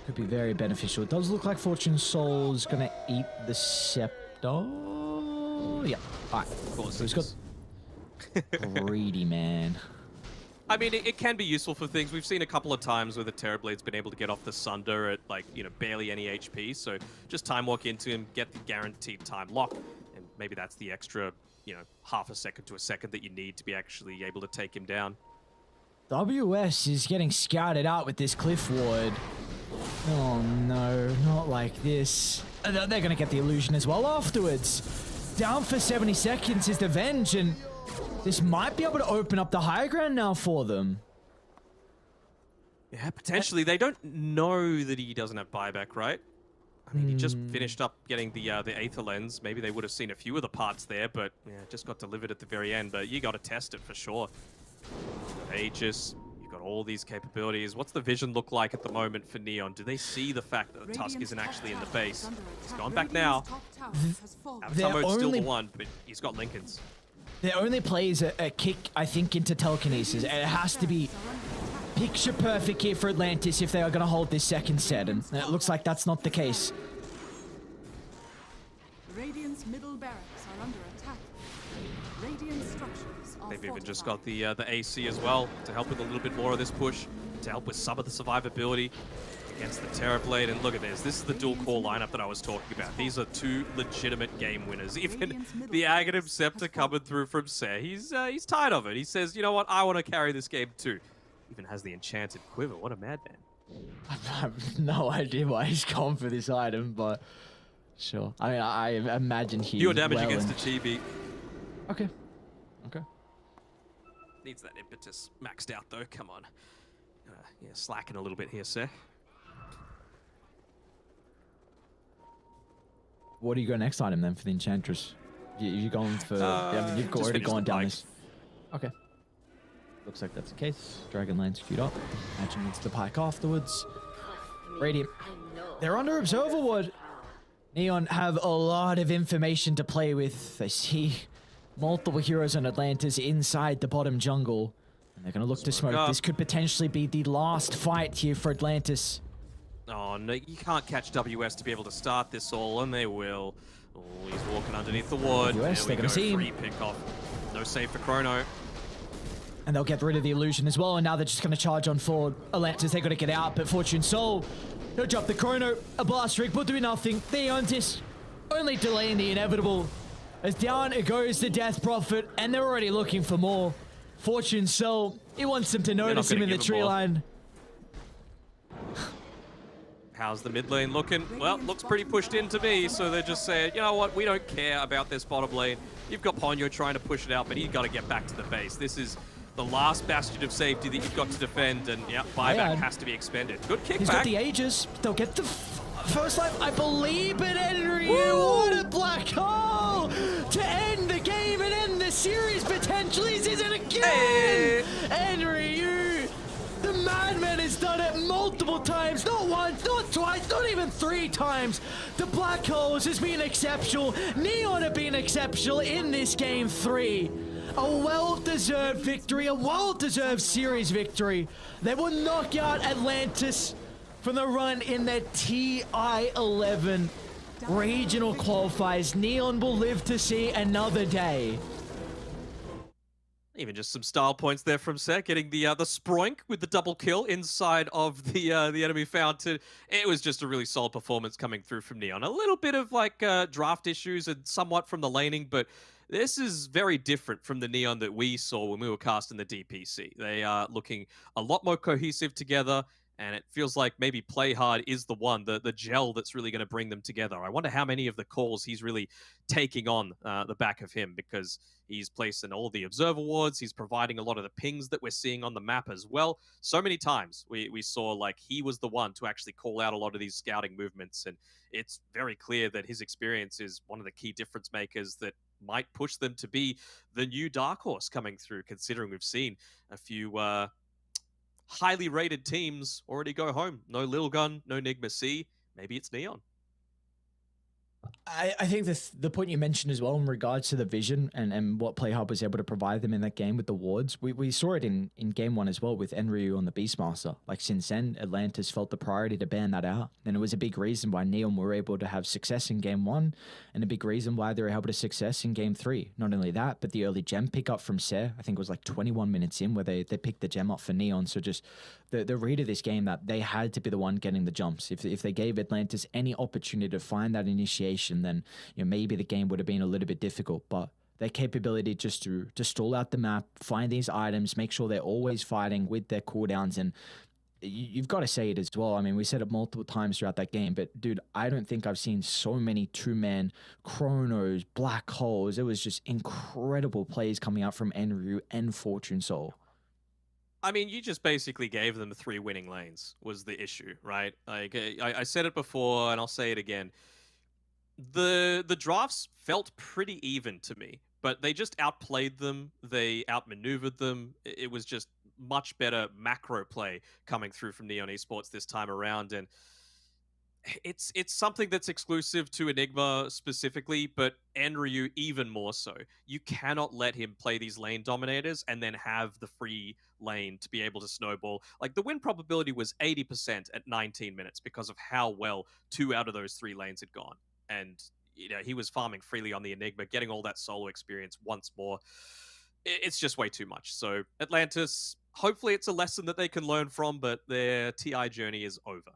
could be very beneficial. It does look like Fortune Soul's gonna eat the scepter. Yeah. Alright. Of course. So he's got greedy man. I mean, it can be useful for things. We've seen a couple of times where the Terrorblade's been able to get off the Sunder at, like, you know, barely any HP. So just time walk into him, get the guaranteed time lock, and maybe that's the extra, you know, half a second to a second that you need to be actually able to take him down. WS is getting scouted out with this cliff ward. Oh no, not like this. They're gonna get the illusion as well afterwards. Down for 70 seconds is the Venge, and this might be able to open up the high ground now for them. Yeah, potentially. They don't know that he doesn't have buyback, right? I mean, he just finished up getting the Aether Lens. Maybe they would have seen a few of the parts there, but yeah, it just got delivered at the very end. But you got to test it for sure. Aegis, you've got all these capabilities. What's the vision look like at the moment for Neon? Do they see the fact that the Tusk isn't actually in the base? He's gone back now. Avatar mode's still the one, but he's got Lincoln's. Their only play is a kick, I think, into telekinesis, and it has to be picture perfect here for Atlantis if they are going to hold this second set, and it looks like that's not the case. Radiant's middle barracks are under attack. Radiant structures are They've even just fortified. got the AC as well to help with a little bit more of this push, to help with some of the survivability against the Terrorblade. And look at this. This is the dual core lineup that I was talking about. These are two legitimate game winners. Even the Aghanim Scepter coming through from Ser, he's tired of it. He says, you know what, I want to carry this game too. Even has the Enchanted Quiver. What a madman. I have no idea why he's gone for this item, but sure. I mean, I imagine he. Pure damage against the Chibi. Okay. Okay. Needs that impetus maxed out though. Come on. Yeah, slacking a little bit here, Ser. What do you go next item then for the Enchantress? You're going for. I mean, you've already gone down this. Okay. Looks like that's the case. Dragonlance queued up. Imagine it's the pike afterwards. Radiant. They're under observer ward. Neon have a lot of information to play with. They see multiple heroes on Atlantis inside the bottom jungle. And they're going to look to smoke. This could potentially be the last fight here for Atlantis. Oh, no, you can't catch WS to be able to start this all, and they will. Oh, he's walking underneath the ward. WS, they're going to see him. Free pick off. No save for Chrono. And they'll get rid of the illusion as well, and now they're just going to charge on forward. Atlantis, they got to get out, but Fortune Soul, he'll drop the Chrono. A blast rig will do nothing. The Eontis only delaying the inevitable. As down it goes the Death Prophet, and they're already looking for more. Fortune Soul, he wants them to notice him in the tree line. How's the mid lane looking? Well, looks pretty pushed in to me, so they're just saying, you know what, we don't care about this bottom lane. You've got Ponyo trying to push it out, but he's got to get back to the base. This is the last bastion of safety that you've got to defend, and yeah, buyback has to be expended. Good kickback. He's got the Aegis. They'll get the first life, I believe, but Enryu, what a black hole to end the game and end the series potentially. Is it again? Hey. Enryu, the madman has done it multiple times, not once, not twice, not even 3 times. The The Black Holes has been exceptional. Neon have been exceptional in this game 3. A well-deserved victory, a well-deserved series victory. They will knock out Atlantis from the run in their TI-11 regional qualifiers. Neon will live to see another day. Even just some style points there from Seth, getting the Sproink with the double kill inside of the enemy fountain. It was just a really solid performance coming through from Neon. A little bit of like draft issues and somewhat from the laning, but this is very different from the Neon that we saw when we were casting the DPC. They are looking a lot more cohesive together, and it feels like maybe Play Hard is the one, the gel that's really going to bring them together. I wonder how many of the calls he's really taking on the back of him, because he's placing all the observer wards. He's providing a lot of the pings that we're seeing on the map as well. So many times we saw like he was the one to actually call out a lot of these scouting movements, and it's very clear that his experience is one of the key difference makers that might push them to be the new dark horse coming through, considering we've seen a few highly rated teams already go home. No Lil Gun, no Nigma C. Maybe it's Neon. I think the point you mentioned as well in regards to the vision and what PlayHub was able to provide them in that game with the wards, we saw it in game 1 as well with Enryu on the Beastmaster. Like since then, Atlantis felt the priority to ban that out. And it was a big reason why Neon were able to have success in game 1 and a big reason why they were able to success in game 3. Not only that, but the early gem pickup from Ser, I think it was like 21 minutes in where they picked the gem up for Neon. So just the read of this game that they had to be the one getting the jumps. If they gave Atlantis any opportunity to find that initiation, then maybe the game would have been a little bit difficult. But their capability just to stall out the map, find these items, make sure they're always fighting with their cooldowns, and you've got to say it as well. I mean, we said it multiple times throughout that game, but dude, I don't think I've seen so many two-man chronos, black holes. It was just incredible plays coming out from Enryu and Fortune Soul. I mean, you just basically gave them 3 winning lanes was the issue, right? Like I said it before, and I'll say it again. The drafts felt pretty even to me, but they just outplayed them. They outmaneuvered them. It was just much better macro play coming through from Neon Esports this time around, and it's something that's exclusive to Enigma specifically, but Enryu even more so. You cannot let him play these lane dominators and then have the free lane to be able to snowball. Like the win probability was 80% at 19 minutes because of how well 2 out of those 3 lanes had gone. And he was farming freely on the Enigma, getting all that solo experience once more. It's just way too much. So Atlantis, hopefully it's a lesson that they can learn from, but their TI journey is over.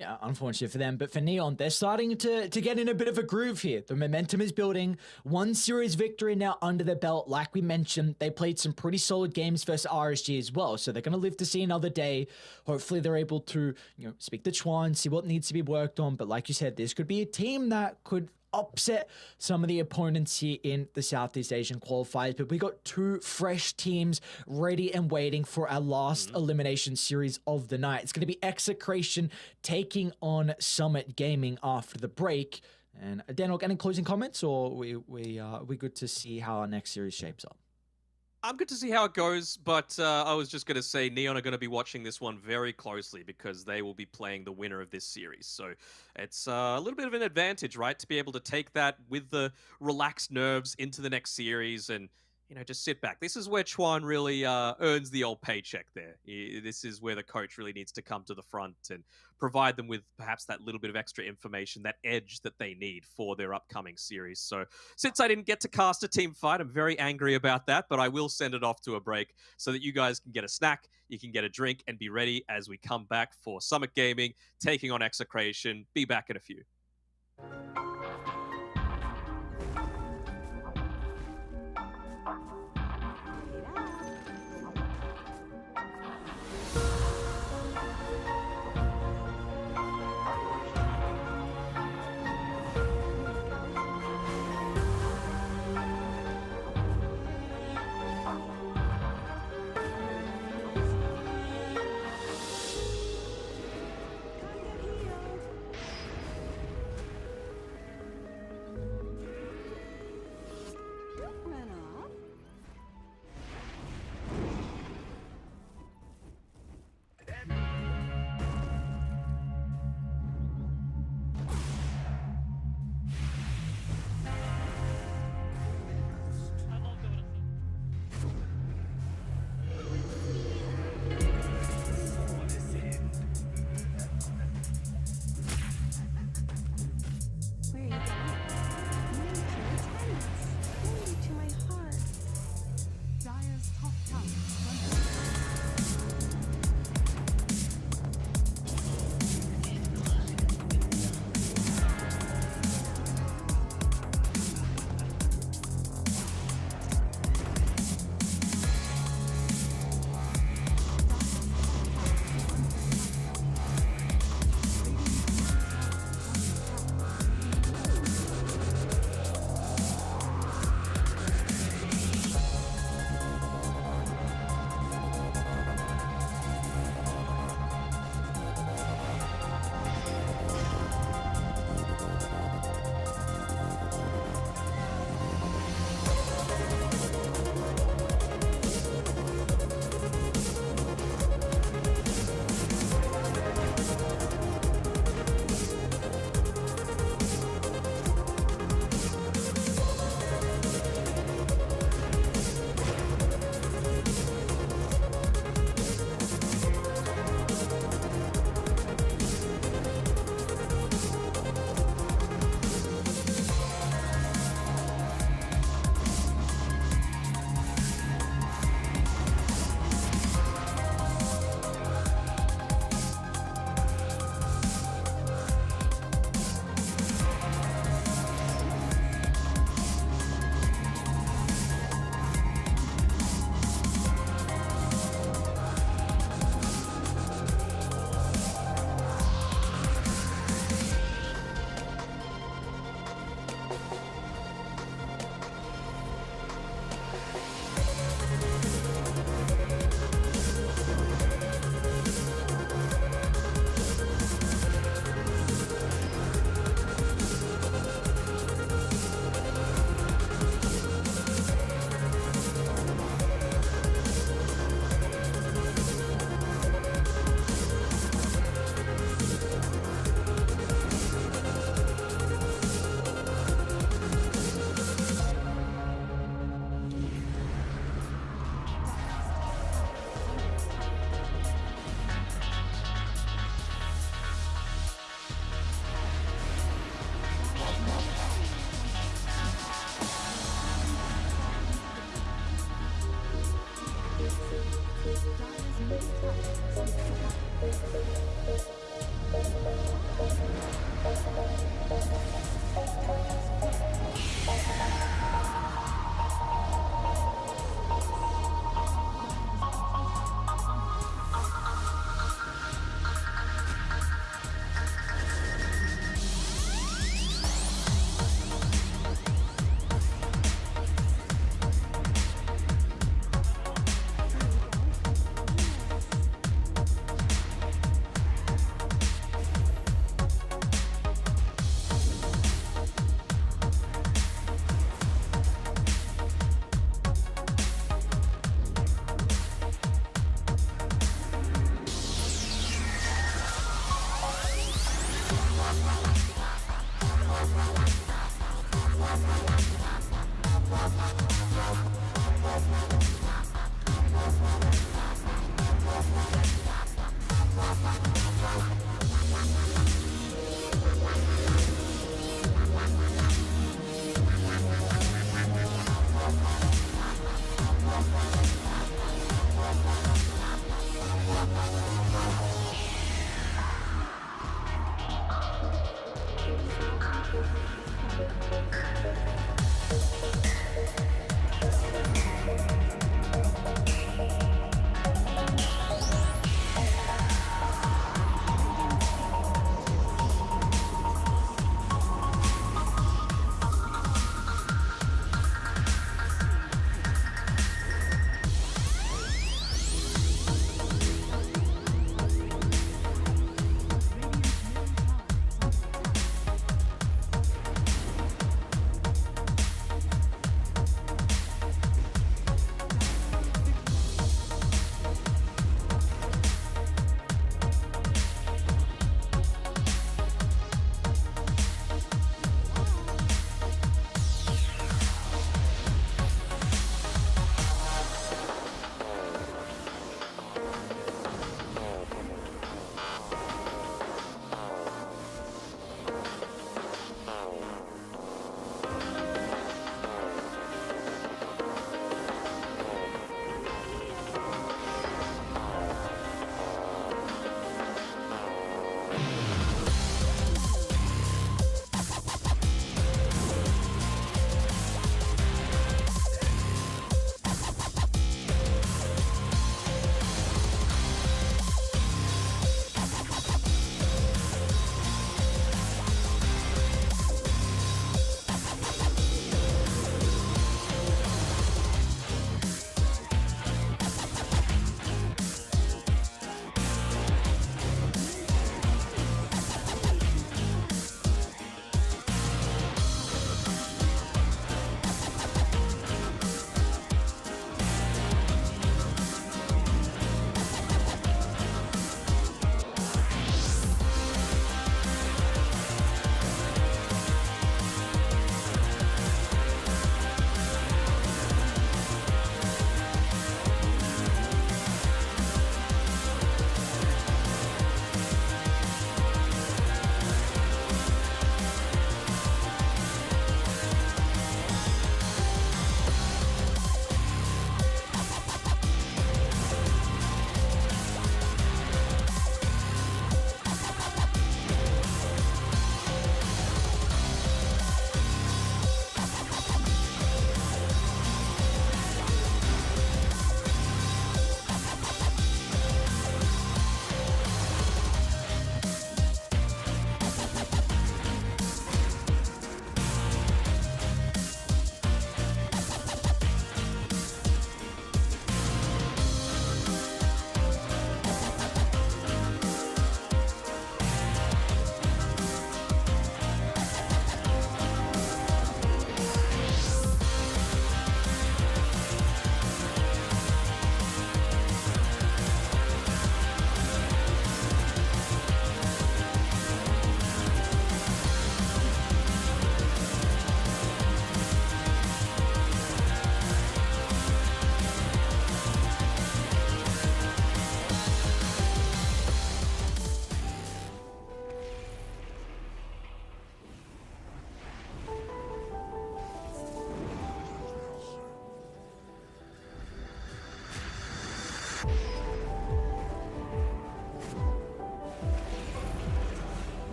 Yeah, unfortunate for them. But for Neon, they're starting to get in a bit of a groove here. The momentum is building. 1 series victory now under their belt. Like we mentioned, they played some pretty solid games versus RSG as well. So they're going to live to see another day. Hopefully they're able to, speak to Chuan, see what needs to be worked on. But like you said, this could be a team that could upset some of the opponents here in the Southeast Asian qualifiers, but we got 2 fresh teams ready and waiting for our last elimination series of the night. It's going to be Execration taking on Summit Gaming after the break. And Daniel, any closing comments, or we good to see how our next series shapes up? I'm good to see how it goes, but I was just going to say Neon are going to be watching this one very closely because they will be playing the winner of this series. So it's a little bit of an advantage, right, to be able to take that with the relaxed nerves into the next series and, just sit back. This is where Chuan really earns the old paycheck there. This is where the coach really needs to come to the front and provide them with perhaps that little bit of extra information, that edge that they need for their upcoming series. So since I didn't get to cast a team fight, I'm very angry about that, but I will send it off to a break so that you guys can get a snack, you can get a drink, and be ready as we come back for Summit Gaming, taking on Execration. Be back in a few.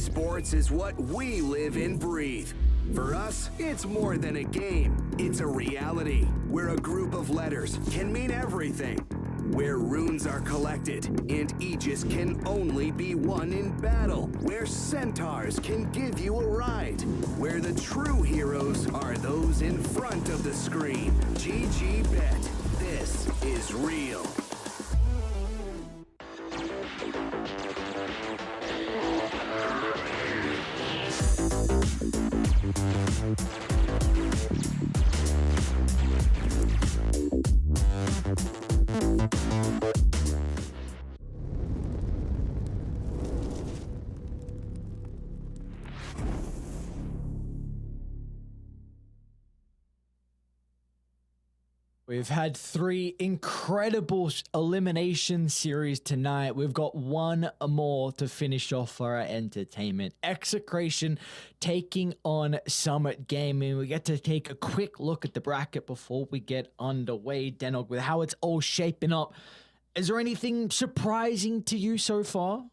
Esports is what we live and breathe. For us, it's more than a game. It's a reality where a group of letters can mean everything. Where runes are collected and Aegis can only be won in battle. Where centaurs can give you a ride. Where the true heroes are those in front of the screen. GG Bet. This is real. We've had 3 incredible elimination series tonight. We've got one more to finish off for our entertainment. Execration taking on Summit Gaming. We get to take a quick look at the bracket before we get underway, Denog, with how it's all shaping up. Is there anything surprising to you so far?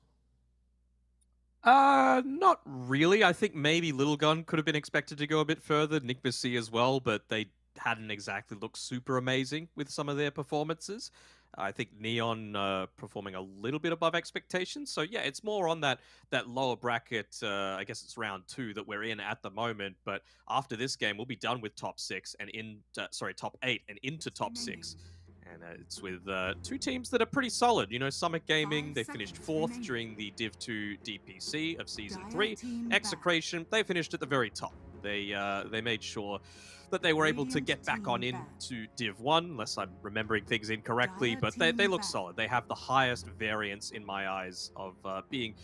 Not really. I think maybe Little Gun could have been expected to go a bit further. Nick Bassi as well, but they hadn't exactly looked super amazing with some of their performances. I think Neon performing a little bit above expectations. So yeah, it's more on that lower bracket. I guess it's round 2 that we're in at the moment. But after this game, we'll be done with top 6 and top 8 and into top 6. And it's with 2 teams that are pretty solid. You know, Summit Gaming, they finished 4th during the Div 2 DPC of Season 3. Execration, they finished at the very top. They made sure that they were able to get back on into Div 1, unless I'm remembering things incorrectly, but they look solid. They have the highest variance in my eyes of being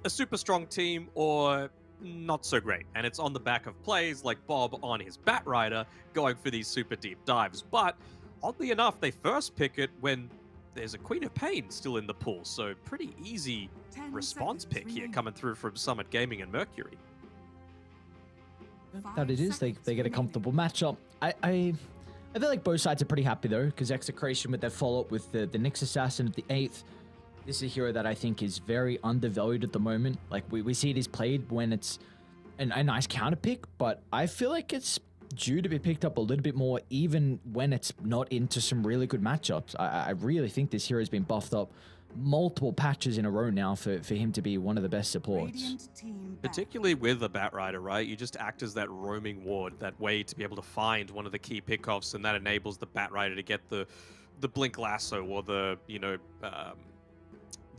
a super strong team or not so great. And it's on the back of plays like Bob on his Bat Rider going for these super deep dives. But oddly enough, they first pick it when there's a Queen of Pain still in the pool. So pretty easy response pick here coming through from Summit Gaming and Mercury. That it is. They get a comfortable matchup. I feel like both sides are pretty happy though, because Execration with their follow-up with the Nyx Assassin at the 8th. This is a hero that I think is very undervalued at the moment. Like we see it is played when it's a nice counter pick, but I feel like it's due to be picked up a little bit more even when it's not into some really good matchups. I really think this hero has been buffed up multiple patches in a row now for him to be one of the best supports. Particularly with a Bat Rider, right? You just act as that roaming ward, that way to be able to find one of the key pickoffs, and that enables the Bat Rider to get the Blink Lasso or the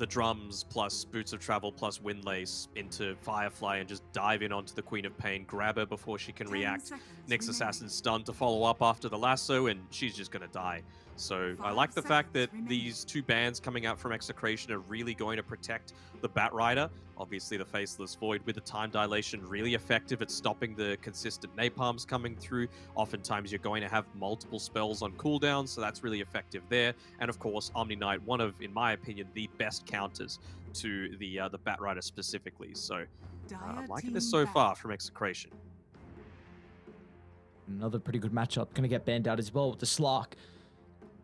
drums plus Boots of Travel plus Windlace into Firefly and just dive in onto the Queen of Pain, grab her before she can react. Nyx Assassin's stunned to follow up after the lasso, and she's just going to die. So I like the fact that these 2 bans coming out from Execration are really going to protect the Bat Rider. Obviously, the Faceless Void with the time dilation really effective at stopping the consistent napalms coming through. Oftentimes, you're going to have multiple spells on cooldown, so that's really effective there. And of course, Omni Knight, one of, in my opinion, the best counters to the Bat Rider specifically. So I'm liking this so far from Execration. Another pretty good matchup. Going to get banned out as well with the Slark.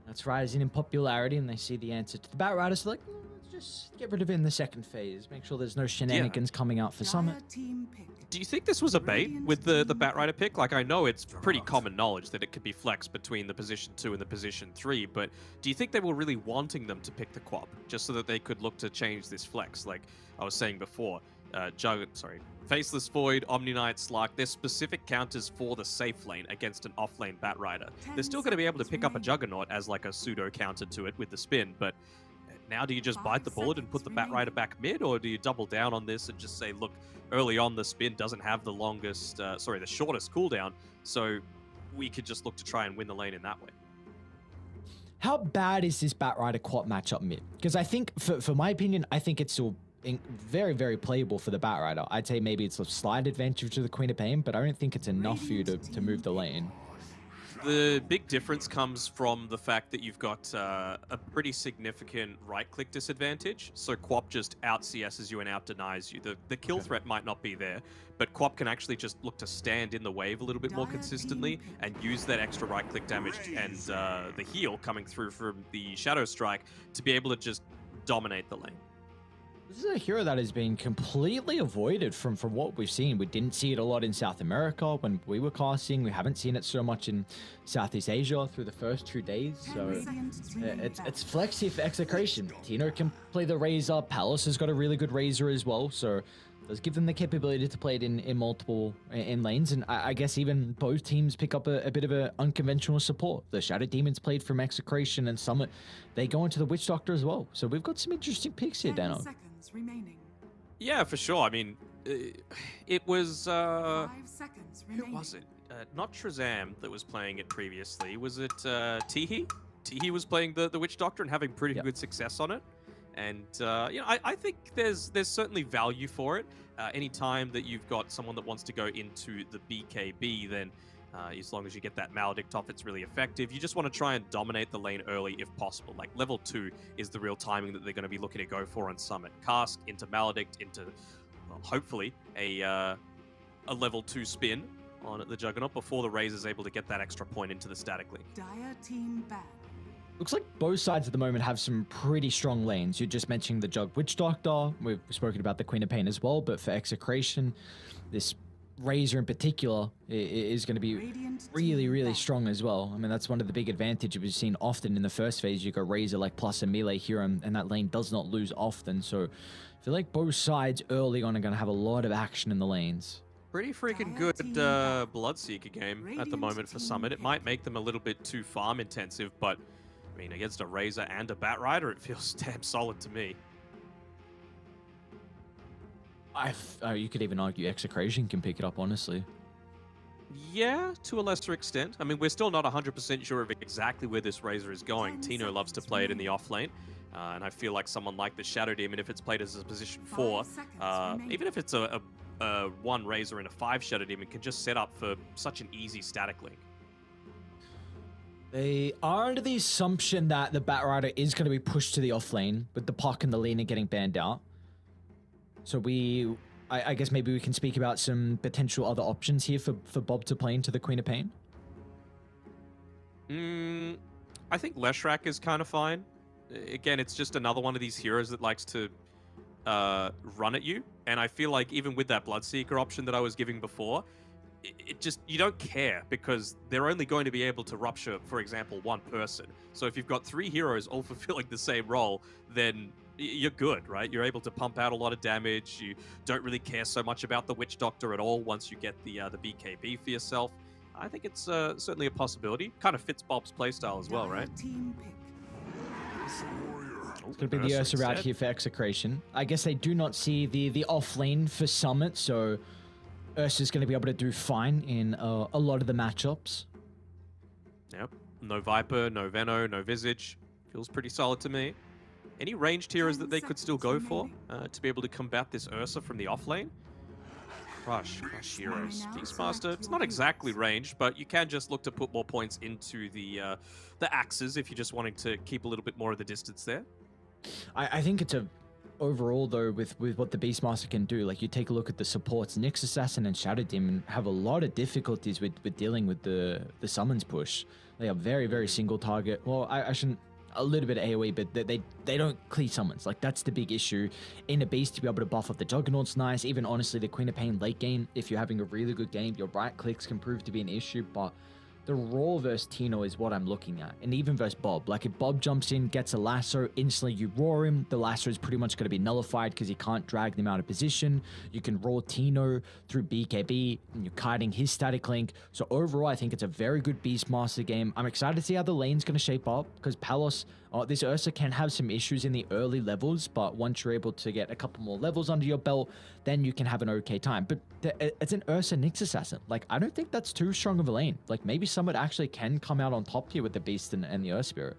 That's rising in popularity, and they see the answer to the Bat Rider, so like, let's just get rid of it in the second phase. Make sure there's no shenanigans coming out for Summit. Do you think this was a bait with the Bat Rider pick? Like, I know it's pretty common knowledge that it could be flexed between the position 2 and the position 3, but do you think they were really wanting them to pick the Quap, just so that they could look to change this flex? Like I was saying before, Faceless Void, Omni Knight, Slark, they're specific counters for the safe lane against an off-lane Bat Rider. They're still going to be able to pick up a Juggernaut as like a pseudo counter to it with the spin, but now do you just bite the bullet and put the Bat Rider back mid, or do you double down on this and just say, look, early on the spin doesn't have the the shortest cooldown, so we could just look to try and win the lane in that way? How bad is this Bat Rider Quap matchup mid? Because I think, for my opinion, I think it's still very, very playable for the Bat Rider. I'd say maybe it's a slight advantage to the Queen of Pain, but I don't think it's enough for you to move the lane. The big difference comes from the fact that you've got a pretty significant right-click disadvantage. So Quap just out-CSs you and out-denies you. The kill threat might not be there, but Quap can actually just look to stand in the wave a little bit more consistently and use that extra right-click damage and the heal coming through from the Shadow Strike to be able to just dominate the lane. This is a hero that has been completely avoided from what we've seen. We didn't see it a lot in South America when we were casting. We haven't seen it so much in Southeast Asia through the first 2 days. So it's flexy for Execration. Tino can play the Razor. Palace has got a really good Razor as well. So does give them the capability to play it in multiple lanes. And I guess even both teams pick up a bit of an unconventional support. The Shadow Demons played from Execration and Summit. They go into the Witch Doctor as well. So we've got some interesting picks here, Dano. Remaining. Yeah, for sure. I mean, it was 5 seconds who remaining. was it? Not Shazam that was playing it previously. Was it Teehee? Teehee was playing the Witch Doctor and having pretty good success on it. And I think there's certainly value for it. Anytime that you've got someone that wants to go into the BKB, then as long as you get that Maledict off, it's really effective. You just want to try and dominate the lane early if possible. Like level 2 is the real timing that they're going to be looking to go for on Summit. Cask into Maledict into, well, hopefully a level 2 spin on the Juggernaut before the Razor is able to get that extra point into the static link. Dire team back. Looks like both sides at the moment have some pretty strong lanes. You're just mentioning the Jug Witch Doctor. We've spoken about the Queen of Pain as well, but for Execration, this Razor in particular is going to be really strong as well. I mean, that's one of the big advantages we've seen often in the first phase. You go Razor like plus a melee hero, and that lane does not lose often. So I feel like both sides early on are going to have a lot of action in the lanes. Pretty freaking good Bloodseeker game at the moment for Summit. It might make them a little bit too farm intensive, but I mean, against a Razor and a Bat Rider, it feels damn solid to me. You could even argue Execration can pick it up, honestly. Yeah, to a lesser extent. I mean, we're still not 100% sure of exactly where this Razor is going. Tino loves to play it in the off lane, and I feel like someone like the Shadow Demon, if it's played as a position 4, even if it's a 1 Razor and a 5 Shadow Demon, can just set up for such an easy static link. They are under the assumption that the Bat Rider is going to be pushed to the off lane with the Puck and the Lina getting banned out. So I guess maybe we can speak about some potential other options here for Bob to play into the Queen of Pain. I think Leshrac is kind of fine. Again, it's just another one of these heroes that likes to run at you. And I feel like even with that Bloodseeker option that I was giving before, it just, you don't care because they're only going to be able to rupture, for example, 1 person. So if you've got 3 heroes all fulfilling the same role, then you're good, right? You're able to pump out a lot of damage. You don't really care so much about the Witch Doctor at all once you get the BKB for yourself. I think it's certainly a possibility. Kind of fits Bob's playstyle as well, right? Team pick. It's going to be the Ursa route here for Execration. I guess they do not see the off lane for Summit, so Ursa's going to be able to do fine in a lot of the matchups. Yep. No Viper, no Veno, no Visage. Feels pretty solid to me. Any ranged heroes that they could still go for to be able to combat this Ursa from the off lane? Crush heroes. Beastmaster, it's not exactly ranged, but you can just look to put more points into the axes if you're just wanting to keep a little bit more of the distance there. I think it's a overall though with what the Beastmaster can do. Like you take a look at the supports, Nyx Assassin and Shadow Demon have a lot of difficulties with dealing with the summons push. They are very single target. Well, I shouldn't. A little bit of AoE, but they don't clear summons. Like that's the big issue. In a beast to be able to buff up the Juggernaut's nice. Even honestly, the Queen of Pain late game, if you're having a really good game, your right clicks can prove to be an issue, but the Raw versus Tino is what I'm looking at. And even versus Bob. Like if Bob jumps in, gets a lasso, instantly you roar him. The lasso is pretty much going to be nullified because you can't drag them out of position. You can roar Tino through BKB and you're kiting his static link. So overall, I think it's a very good Beastmaster game. I'm excited to see how the lane's going to shape up because Palos, this Ursa can have some issues in the early levels, but once you're able to get a couple more levels under your belt, then you can have an okay time. But it's an Ursa Nyx Assassin. Like, I don't think that's too strong of a lane. Like, maybe Summit actually can come out on top here with the Beast and the Earth Spirit.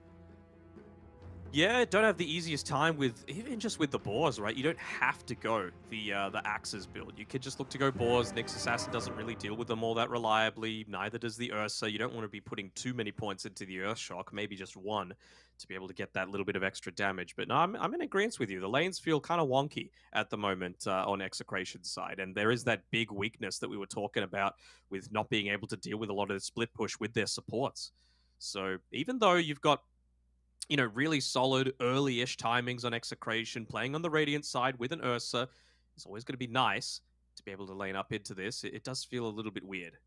Yeah, don't have the easiest time with, even just with the boars, right? You don't have to go the axes build. You could just look to go boars. Nyx Assassin doesn't really deal with them all that reliably. Neither does the Ursa. You don't want to be putting too many points into the Earth Shock, maybe just 1 to be able to get that little bit of extra damage. But no, I'm in agreement with you. The lanes feel kind of wonky at the moment on Execration's side. And there is that big weakness that we were talking about with not being able to deal with a lot of the split push with their supports. So even though you've got you know, really solid early-ish timings on Execration, playing on the Radiant side with an Ursa is always going to be nice to be able to lane up into this. It does feel a little bit weird.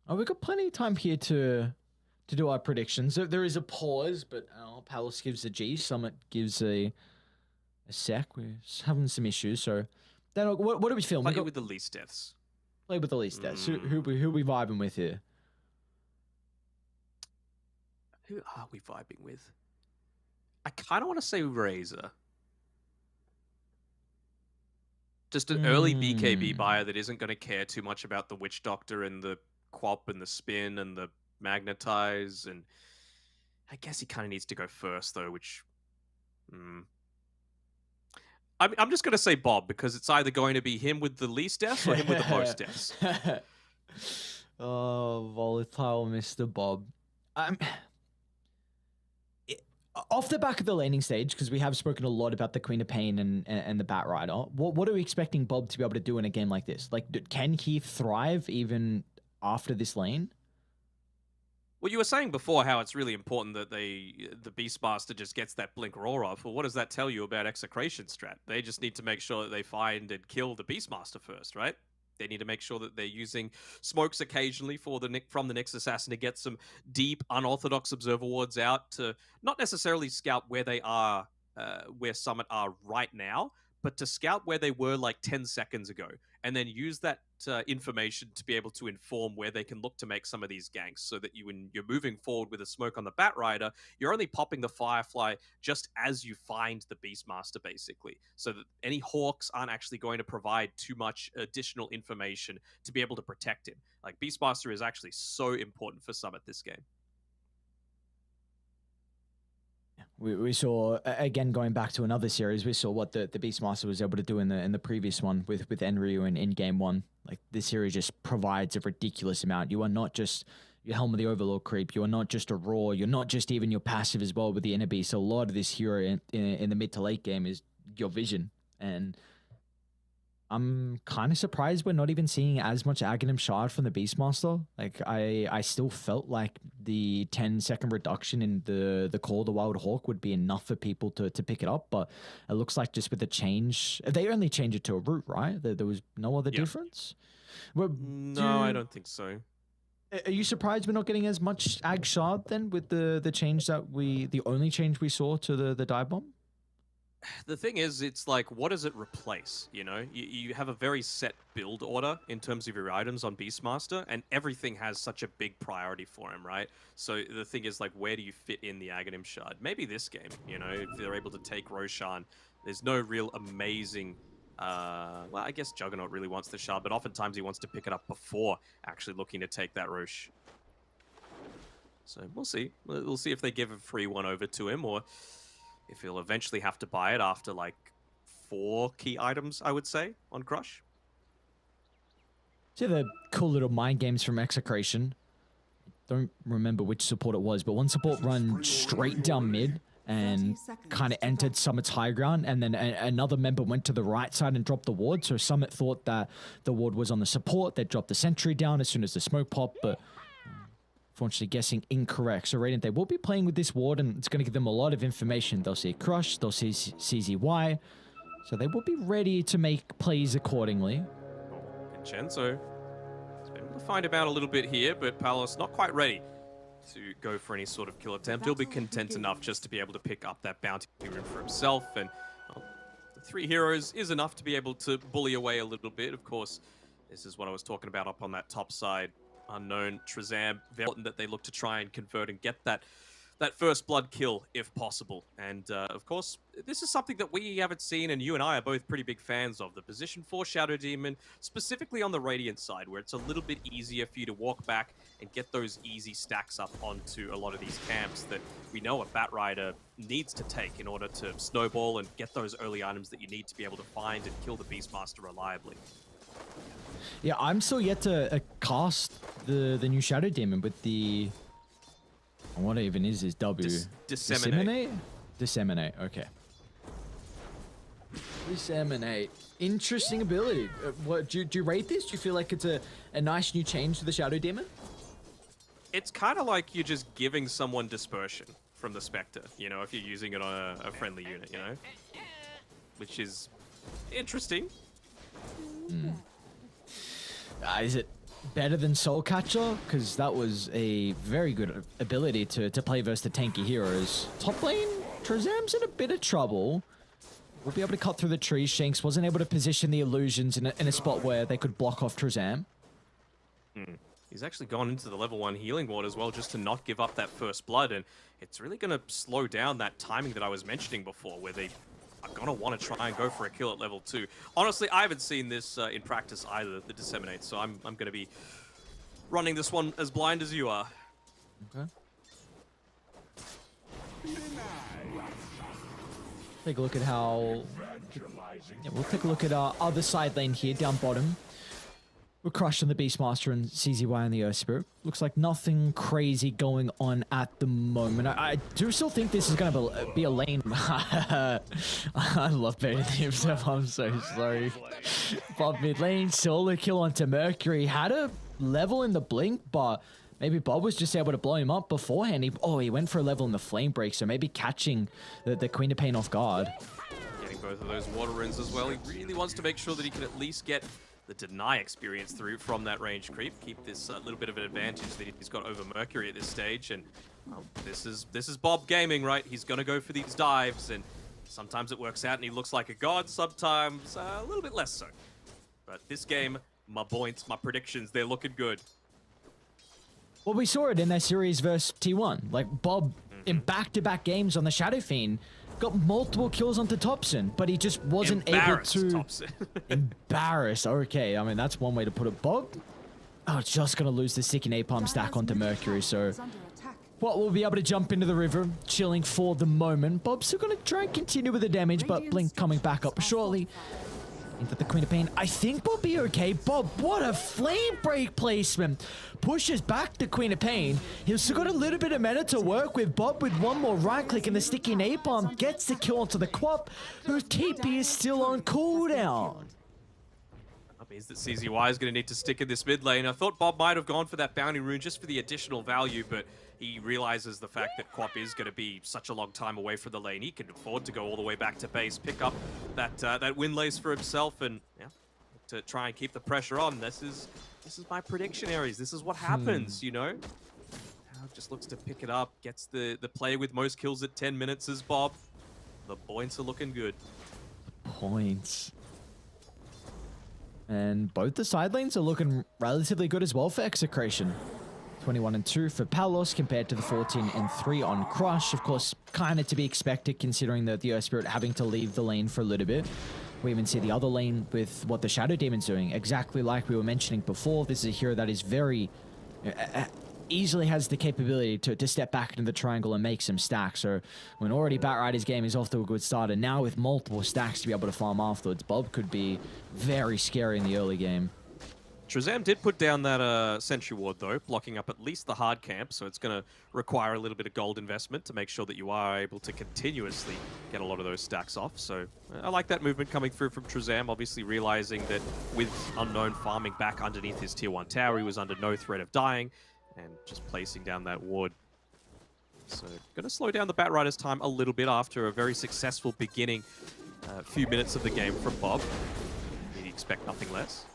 Oh, we've got plenty of time here to do our predictions. There is a pause, but Palace gives a G, Summit gives a sec. We're having some issues, so then what do we feel? Play with the least deaths. Play with the least deaths. Who we vibing with here? Who are we vibing with? I kind of want to say Razor. Just an early BKB buyer that isn't going to care too much about the Witch Doctor and the Quap and the Spin and the Magnetize. And I guess he kind of needs to go first, though, which... I'm just going to say Bob, because it's either going to be him with the least deaths or him with the most deaths. Oh, volatile Mr. Bob. Off the back of the laning stage, because we have spoken a lot about the Queen of Pain and the Bat Rider, what are we expecting Bob to be able to do in a game like this? Like, can he thrive even after this lane? Well, you were saying before how it's really important that the Beastmaster just gets that Blink Roar off. Well, what does that tell you about Execration strat? They just need to make sure that they find and kill the Beastmaster first, right? They need to make sure that they're using smokes occasionally from the Nyx Assassin to get some deep, unorthodox observer wards out to not necessarily scout where they are, where Summit are right now, but to scout where they were like 10 seconds ago, and then use that information to be able to inform where they can look to make some of these ganks, so that when you're moving forward with a smoke on the Bat Rider, you're only popping the Firefly just as you find the Beastmaster, basically, so that any Hawks aren't actually going to provide too much additional information to be able to protect him. Like, Beastmaster is actually so important for Summit this game. We saw, again, going back to another series, we saw what the Beastmaster was able to do in the previous one with Enryu in game one. Like, this series just provides a ridiculous amount. You are not just your Helm of the Overlord creep, you are not just a Roar, you're not just even your passive as well with the Inner Beast. So a lot of this hero in the mid to late game is your vision. And I'm kind of surprised we're not even seeing as much Aghanim Shard from the Beastmaster. Like, I still felt like the 10-second reduction in the Call of the Wild Hawk would be enough for people to pick it up, but it looks like just with the change, they only changed it to a root, right? There was no other difference? No, I don't think so. Are you surprised we're not getting as much Ag Shard then with the change the only change we saw to the dive bomb? The thing is, it's like, what does it replace? You know, you have a very set build order in terms of your items on Beastmaster, and everything has such a big priority for him, right? So the thing is, like, where do you fit in the Aghanim Shard? Maybe this game, you know, if they're able to take Roshan. There's no real amazing... well, I guess Juggernaut really wants the Shard, but oftentimes he wants to pick it up before actually looking to take that Rosh. So we'll see. We'll see if they give a free one over to him, or if he'll eventually have to buy it after, like, 4 key items, I would say, on Crush. See the cool little mind games from Execration. Don't remember which support it was, but one support run straight down mid and kind of entered Summit's high ground, and then another member went to the right side and dropped the ward, so Summit thought that the ward was on the support. They dropped the sentry down as soon as the smoke popped, but unfortunately guessing incorrect. So Radiant, they will be playing with this ward, and it's going to give them a lot of information. They'll see Crush, they'll see CZY, so they will be ready to make plays accordingly. Vincenzo has been able to find him out a little bit here, but Palos not quite ready to go for any sort of kill attempt. He'll be content enough just to be able to pick up that bounty rune for himself, and the 3 heroes is enough to be able to bully away a little bit. Of course, this is what I was talking about up on that top side. Unknown Trezam, very important that they look to try and convert and get that first blood kill if possible. And of course, this is something that we haven't seen, and you and I are both pretty big fans of. The position for Shadow Demon, specifically on the Radiant side, where it's a little bit easier for you to walk back and get those easy stacks up onto a lot of these camps that we know a Bat Rider needs to take in order to snowball and get those early items that you need to be able to find and kill the Beastmaster reliably. Yeah, I'm still yet to cast the new Shadow Demon with the... What even is his W? Disseminate. Disseminate, okay. Disseminate. Interesting ability. What do you rate this? Do you feel like it's a nice new change to the Shadow Demon? It's kind of like you're just giving someone dispersion from the Spectre, you know, if you're using it on a friendly unit, you know? Which is interesting. Is it better than Soul Catcher? Because that was a very good ability to play versus the tanky heroes. Top lane, Trezam's in a bit of trouble. We'll be able to cut through the trees. Shanks wasn't able to position the illusions in a spot where they could block off Trezam. He's actually gone into the level 1 healing ward as well, just to not give up that first blood, and it's really going to slow down that timing that I was mentioning before, where they are going to want to try and go for a kill at level 2. Honestly, I haven't seen this in practice either, the Disseminate, so I'm going to be running this one as blind as you are. Okay. Take a look at how... Yeah, we'll take a look at our other side lane here, down bottom. We're crushed on the Beastmaster and CZY and the Earth Spirit. Looks like nothing crazy going on at the moment. I do still think this is going to be a lane. I love baiting himself. I'm so sorry. Bob mid lane, solo kill onto Mercury. Had a level in the blink, but maybe Bob was just able to blow him up beforehand. He went for a level in the flame break, so maybe catching the Queen of Pain off guard. Getting both of those water runes as well. He really wants to make sure that he can at least get the deny experience through from that range creep. Keep this little bit of an advantage that he's got over Mercury at this stage. And this is Bob gaming, right? He's going to go for these dives, and sometimes it works out and he looks like a god, sometimes a little bit less so. But this game, my points, my predictions, they're looking good. Well, we saw it in their series versus T1. Like, Bob, in back-to-back games on the Shadow Fiend, got multiple kills onto Thompson, but he just wasn't able to... Thompson. Embarrassed. Okay, I mean, that's one way to put it. Bob, just going to lose the sticky napalm stack onto Mercury, so... Well, we'll be able to jump into the river, chilling for the moment. Bob's still going to try and continue with the damage, but Blink coming back up shortly. Into the Queen of Pain. I think Bob be okay. Bob, what a flame break placement. Pushes back the Queen of Pain. He's still got a little bit of mana to work with. Bob with one more right click and the sticky napalm gets the kill onto the Quap, whose TP is still on cooldown. That means that CZY is going to need to stick in this mid lane. I thought Bob might have gone for that bounty rune just for the additional value, but he realizes the fact that Quap is going to be such a long time away from the lane. He can afford to go all the way back to base, pick up that win lace for himself, and yeah, to try and keep the pressure on. This is my prediction, Aries. This is what happens, you know. Now just looks to pick it up, gets the player with most kills at 10 minutes is Bob. The points are looking good. Points. And both the side lanes are looking relatively good as well for Execration. 21-2 for Palos compared to the 14-3 on Crush. Of course, kind of to be expected considering that the Earth Spirit having to leave the lane for a little bit. We even see the other lane with what the Shadow Demon's doing. Exactly like we were mentioning before, this is a hero that is very... easily has the capability to step back into the triangle and make some stacks. So when already Batrider's game is off to a good start, and now with multiple stacks to be able to farm afterwards, Bob could be very scary in the early game. Trezam did put down that sentry ward though, blocking up at least the hard camp, so it's going to require a little bit of gold investment to make sure that you are able to continuously get a lot of those stacks off. So I like that movement coming through from Trezam, obviously realizing that with Unknown farming back underneath his tier 1 tower, he was under no threat of dying, and just placing down that ward. So going to slow down the Batrider's time a little bit after a very successful beginning few minutes of the game from Bob. You'd expect nothing less.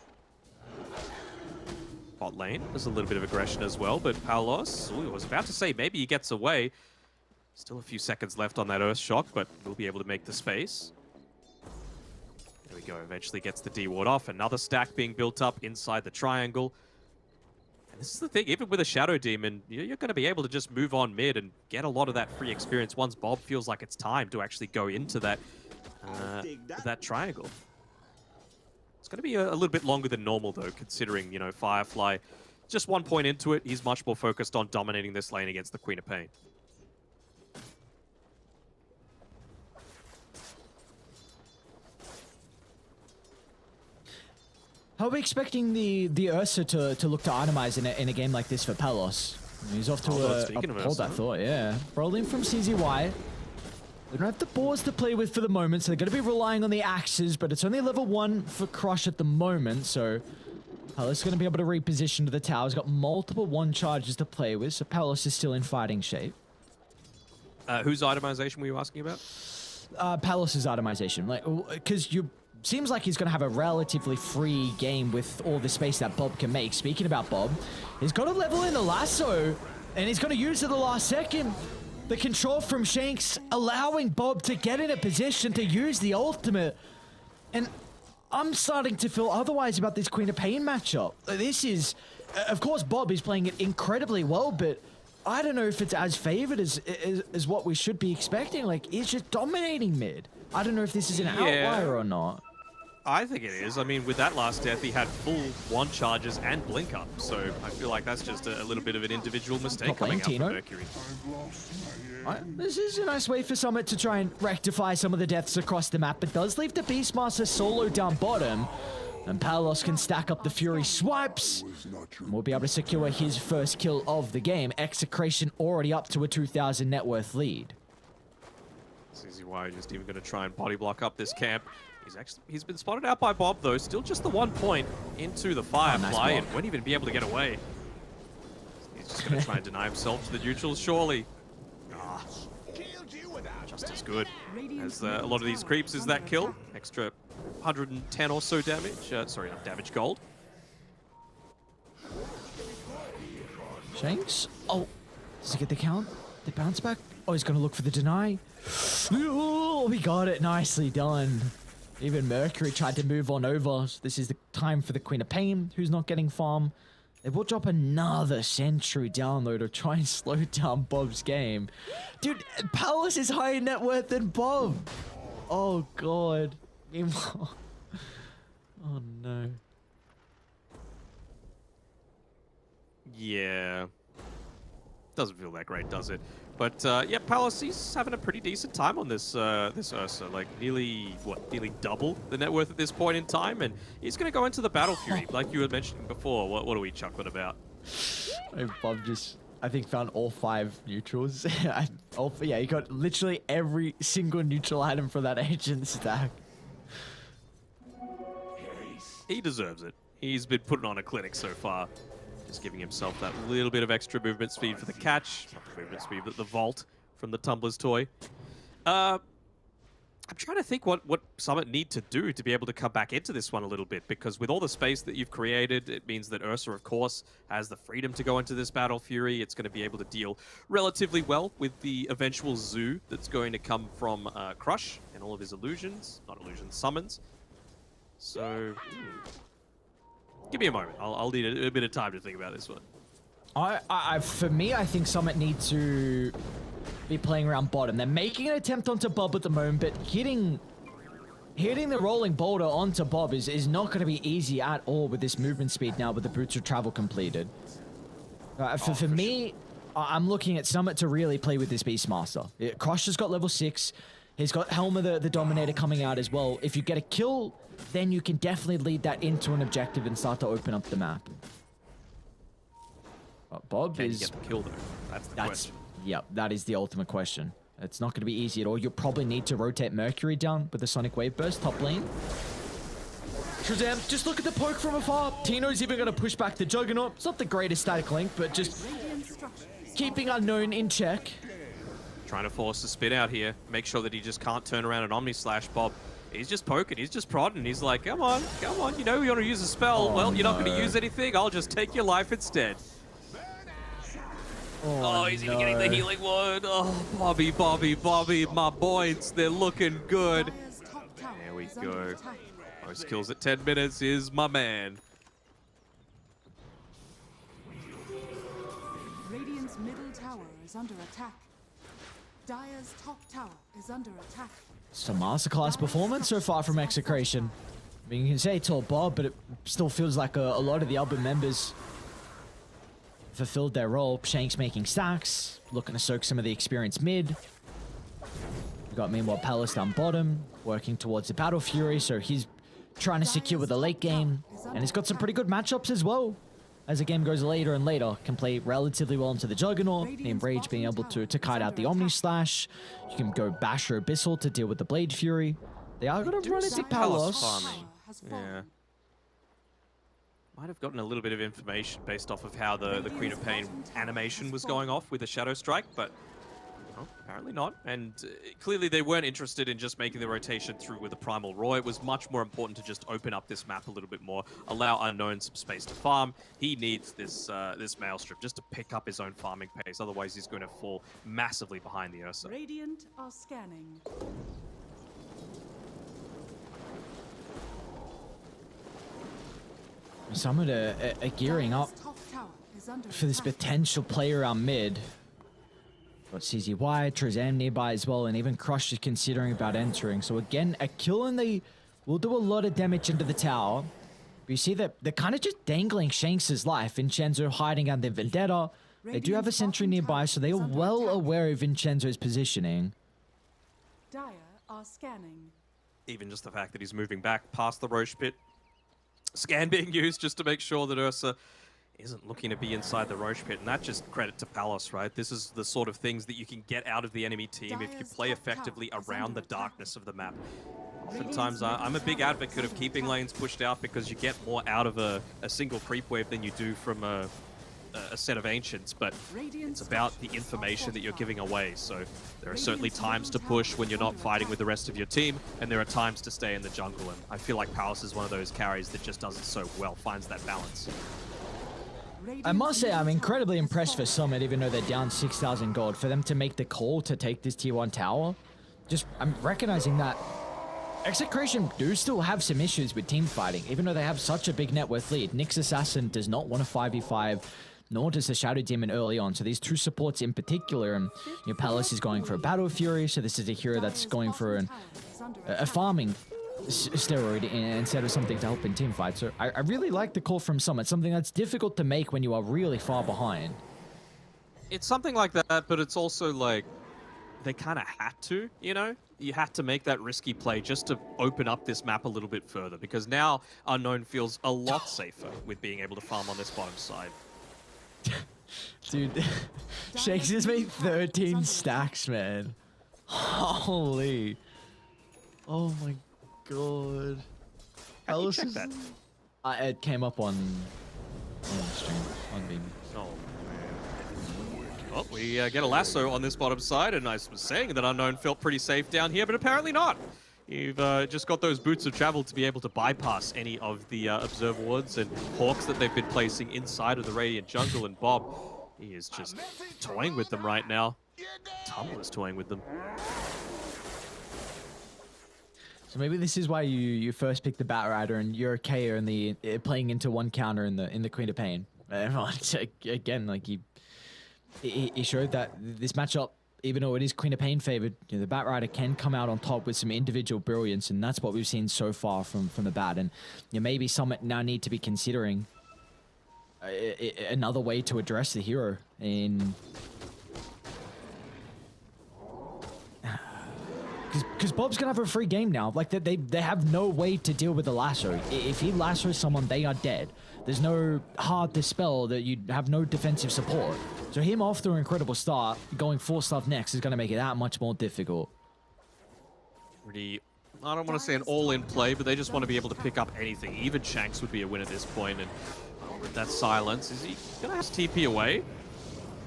Bot lane, there's a little bit of aggression as well, but Palos, I was about to say maybe he gets away. Still a few seconds left on that Earth Shock, but we'll be able to make the space. There we go, eventually gets the D ward off. Another stack being built up inside the triangle. And this is the thing, even with a Shadow Demon, you're going to be able to just move on mid and get a lot of that free experience once Bob feels like it's time to actually go into that, that triangle. It's going to be a little bit longer than normal, though, considering, you know, Firefly, just 1 point into it, he's much more focused on dominating this lane against the Queen of Pain. How are we expecting the Ursa to look to itemize in a game like this for Palos? He's off to hold that thought, yeah. Rolling from CZY. They don't have the boards to play with for the moment, so they're going to be relying on the axes, but it's only level 1 for Crush at the moment, so Palos is going to be able to reposition to the tower. He's got multiple one charges to play with, so Palos is still in fighting shape. Whose itemization were you asking about? Palos' itemization, like, because you seems like he's going to have a relatively free game with all the space that Bob can make. Speaking about Bob, he's got to level in the lasso, and he's going to use it at the last second. The control from Shanks allowing Bob to get in a position to use the ultimate, and I'm starting to feel otherwise about this Queen of Pain matchup. This is, of course, Bob is playing it incredibly well, but I don't know if it's as favored as what we should be expecting. Like, he's just dominating mid. I don't know if this is an outlier or not. I think it is. I mean, with that last death, he had full one charges and blink up, so I feel like that's just a little bit of an individual mistake coming out from Mercury. This is a nice way for Summit to try and rectify some of the deaths across the map, but does leave the Beastmaster solo down bottom. And Palos can stack up the Fury swipes, and we'll be able to secure his first kill of the game. Execration already up to a 2,000 net worth lead. CZY just even going to try and body block up this camp. He's been spotted out by Bob, though. Still just the 1 point into the Firefly, and won't even be able to get away. He's just going to try and deny himself to the neutrals, surely. Just as good as a lot of these creeps is that kill. Extra 110 or so damage. Sorry, not damage, gold. Shanks? Oh, does he get the count? The bounce back? Oh, he's going to look for the deny. Oh, we got it. Nicely done. Even Mercury tried to move on over. So this is the time for the Queen of Pain, who's not getting farm. They will drop another Sentry download or try and slow down Bob's game. Dude, Palos is higher net worth than Bob. Oh, God. Meanwhile... Oh, no. Yeah. Doesn't feel that great, does it? But yeah, Palos, he's having a pretty decent time on this this Ursa. Like nearly double the net worth at this point in time, and he's going to go into the Battle Fury, like you were mentioning before. What are we chuckling about? Bob just, I think, found all 5 neutrals. Yeah, he got literally every single neutral item for that agent stack. He deserves it. He's been putting on a clinic so far. Just giving himself that little bit of extra movement speed for the catch. Not the movement speed, but the vault from the Tumbler's toy. I'm trying to think what Summit need to do to be able to come back into this one a little bit, because with all the space that you've created, it means that Ursa, of course, has the freedom to go into this Battle Fury. It's going to be able to deal relatively well with the eventual zoo that's going to come from Crush and all of his illusions. Not illusions, summons. So... Give me a moment. I'll need a bit of time to think about this one. For me, I think Summit need to be playing around bottom. They're making an attempt onto Bob at the moment, but hitting the rolling boulder onto Bob is not going to be easy at all with this movement speed now with the Boots of Travel completed. For me, I'm looking at Summit to really play with this Beastmaster. Crush has got level 6. He's got Helma the Dominator coming out as well. If you get a kill, then you can definitely lead that into an objective and start to open up the map. Bob Can is... you get the kill, though? That's the question. Yep, that is the ultimate question. It's not going to be easy at all. You'll probably need to rotate Mercury down with the Sonic Wave Burst top lane. Shazam, just look at the poke from afar. Tino's even going to push back the Juggernaut. It's not the greatest static link, but just keeping Unknown in check. Trying to force the spin out here. Make sure that he just can't turn around and Omni Slash Bob. He's just poking, he's just prodding. He's like, come on, you know you want to use a spell. Well, you're not going to use anything. I'll just take your life instead. Oh, he's even getting the healing one. Oh, Bobby, my boys, they're looking good. There we go. Most kills at 10 minutes is my man. Radiant's middle tower is under attack. Dire's top tower is under attack. It's a masterclass performance so far from Execration. I mean, you can say it's all Bob, but it still feels like a lot of the other members fulfilled their role. Shanks making stacks, looking to soak some of the experience mid. We got meanwhile Palos down bottom, working towards the Battle Fury, so he's trying to secure the late game. And he's got some pretty good matchups as well. As the game goes later and later, can play relatively well into the Juggernaut, the Enrage being able to kite out the Omni Slash. You can go Bash or Abyssal to deal with the Blade Fury. They are going to run into Palos. Yeah. Might have gotten a little bit of information based off of how the Queen of Pain animation was going off with the Shadow Strike, but well, apparently not. And clearly they weren't interested in just making the rotation through with the Primal Roar. It was much more important to just open up this map a little bit more, allow Unknown some space to farm. He needs this this Maelstrom just to pick up his own farming pace, otherwise he's going to fall massively behind the Ursa. Radiant are scanning. Summit are gearing up Top tower is under for this attack. potential play around mid. Got CZY, Trezam nearby as well, and even Crush is considering about entering. So again, a kill and they will do a lot of damage into the tower. But you see that they're kind of just dangling Shanks' life. Vincenzo hiding under Vendetta. They do have a sentry nearby, so they are well aware of Vincenzo's positioning. Dire are scanning. Even just the fact that he's moving back past the Roche pit. Scan being used just to make sure that Ursa isn't looking to be inside the Roche pit, and that's just credit to Palos, right? This is the sort of things that you can get out of the enemy team if you play effectively around the darkness of the map. Oftentimes, I'm a big advocate of keeping lanes pushed out because you get more out of a single creep wave than you do from a set of Ancients, but it's about the information that you're giving away. So there are certainly times to push when you're not fighting with the rest of your team, and there are times to stay in the jungle, and I feel like Palos is one of those carries that just does it so well, finds that balance. I must say, I'm incredibly impressed for Summit, even though they're down 6,000 gold, for them to make the call to take this tier 1 tower. Just, I'm recognizing that Execration do still have some issues with team fighting, even though they have such a big net worth lead. Nyx Assassin does not want a 5v5, nor does the Shadow Demon early on. So these two supports in particular, and Palace is going for a Battle Fury, so this is a hero that's going for a farming steroid instead of something to help in team fight. So I really like the call from Summit, something that's difficult to make when you are really far behind. It's something like that, but it's also like they kind of had to, you know? You had to make that risky play just to open up this map a little bit further, because now Unknown feels a lot safer with being able to farm on this bottom side. Dude, Shakes has made 13 stacks, man. Holy. Oh my god. How do you check that? It came up on stream, on Beam. Oh, well, we get a lasso on this bottom side, and I was saying that Unknown felt pretty safe down here, but apparently not. You've just got those boots of travel to be able to bypass any of the Observer Wards and Hawks that they've been placing inside of the Radiant jungle, and Bob, he is just toying with them right now. Tumble is toying with them. So maybe this is why you first picked the Bat Rider and you're okay in the playing into one counter in the Queen of Pain. Again, like he showed that this matchup, even though it is Queen of Pain favored, the Bat Rider can come out on top with some individual brilliance, and that's what we've seen so far from the Bat. And maybe Summit now need to be considering another way to address the hero in. Because Bob's gonna have a free game now. Like they have no way to deal with the lasso. If he lassos someone, they are dead. There's no hard dispel that you have no defensive support. So him off to an incredible start, going full stuff next is gonna make it that much more difficult. Pretty, I don't want to say an all-in play, but they just want to be able to pick up anything. Even Shanks would be a win at this point, and with that silence, is he gonna have to TP away?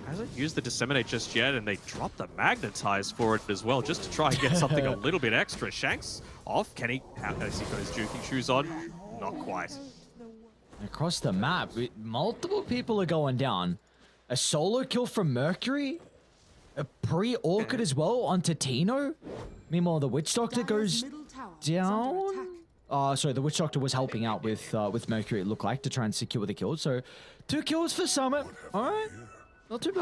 Hasn't used the Disseminate just yet, and they dropped the Magnetize for it as well, just to try and get something a little bit extra. Shanks off. Can he? Has he got his juking shoes on? Not quite. Across the map, multiple people are going down. A solo kill from Mercury? A pre-Orchid as well onto Tino? Meanwhile, the Witch Doctor goes down? Sorry, the Witch Doctor was helping out with Mercury, it looked like, to try and secure the kill. So, 2 kills for Summit. Alright. Not too bad.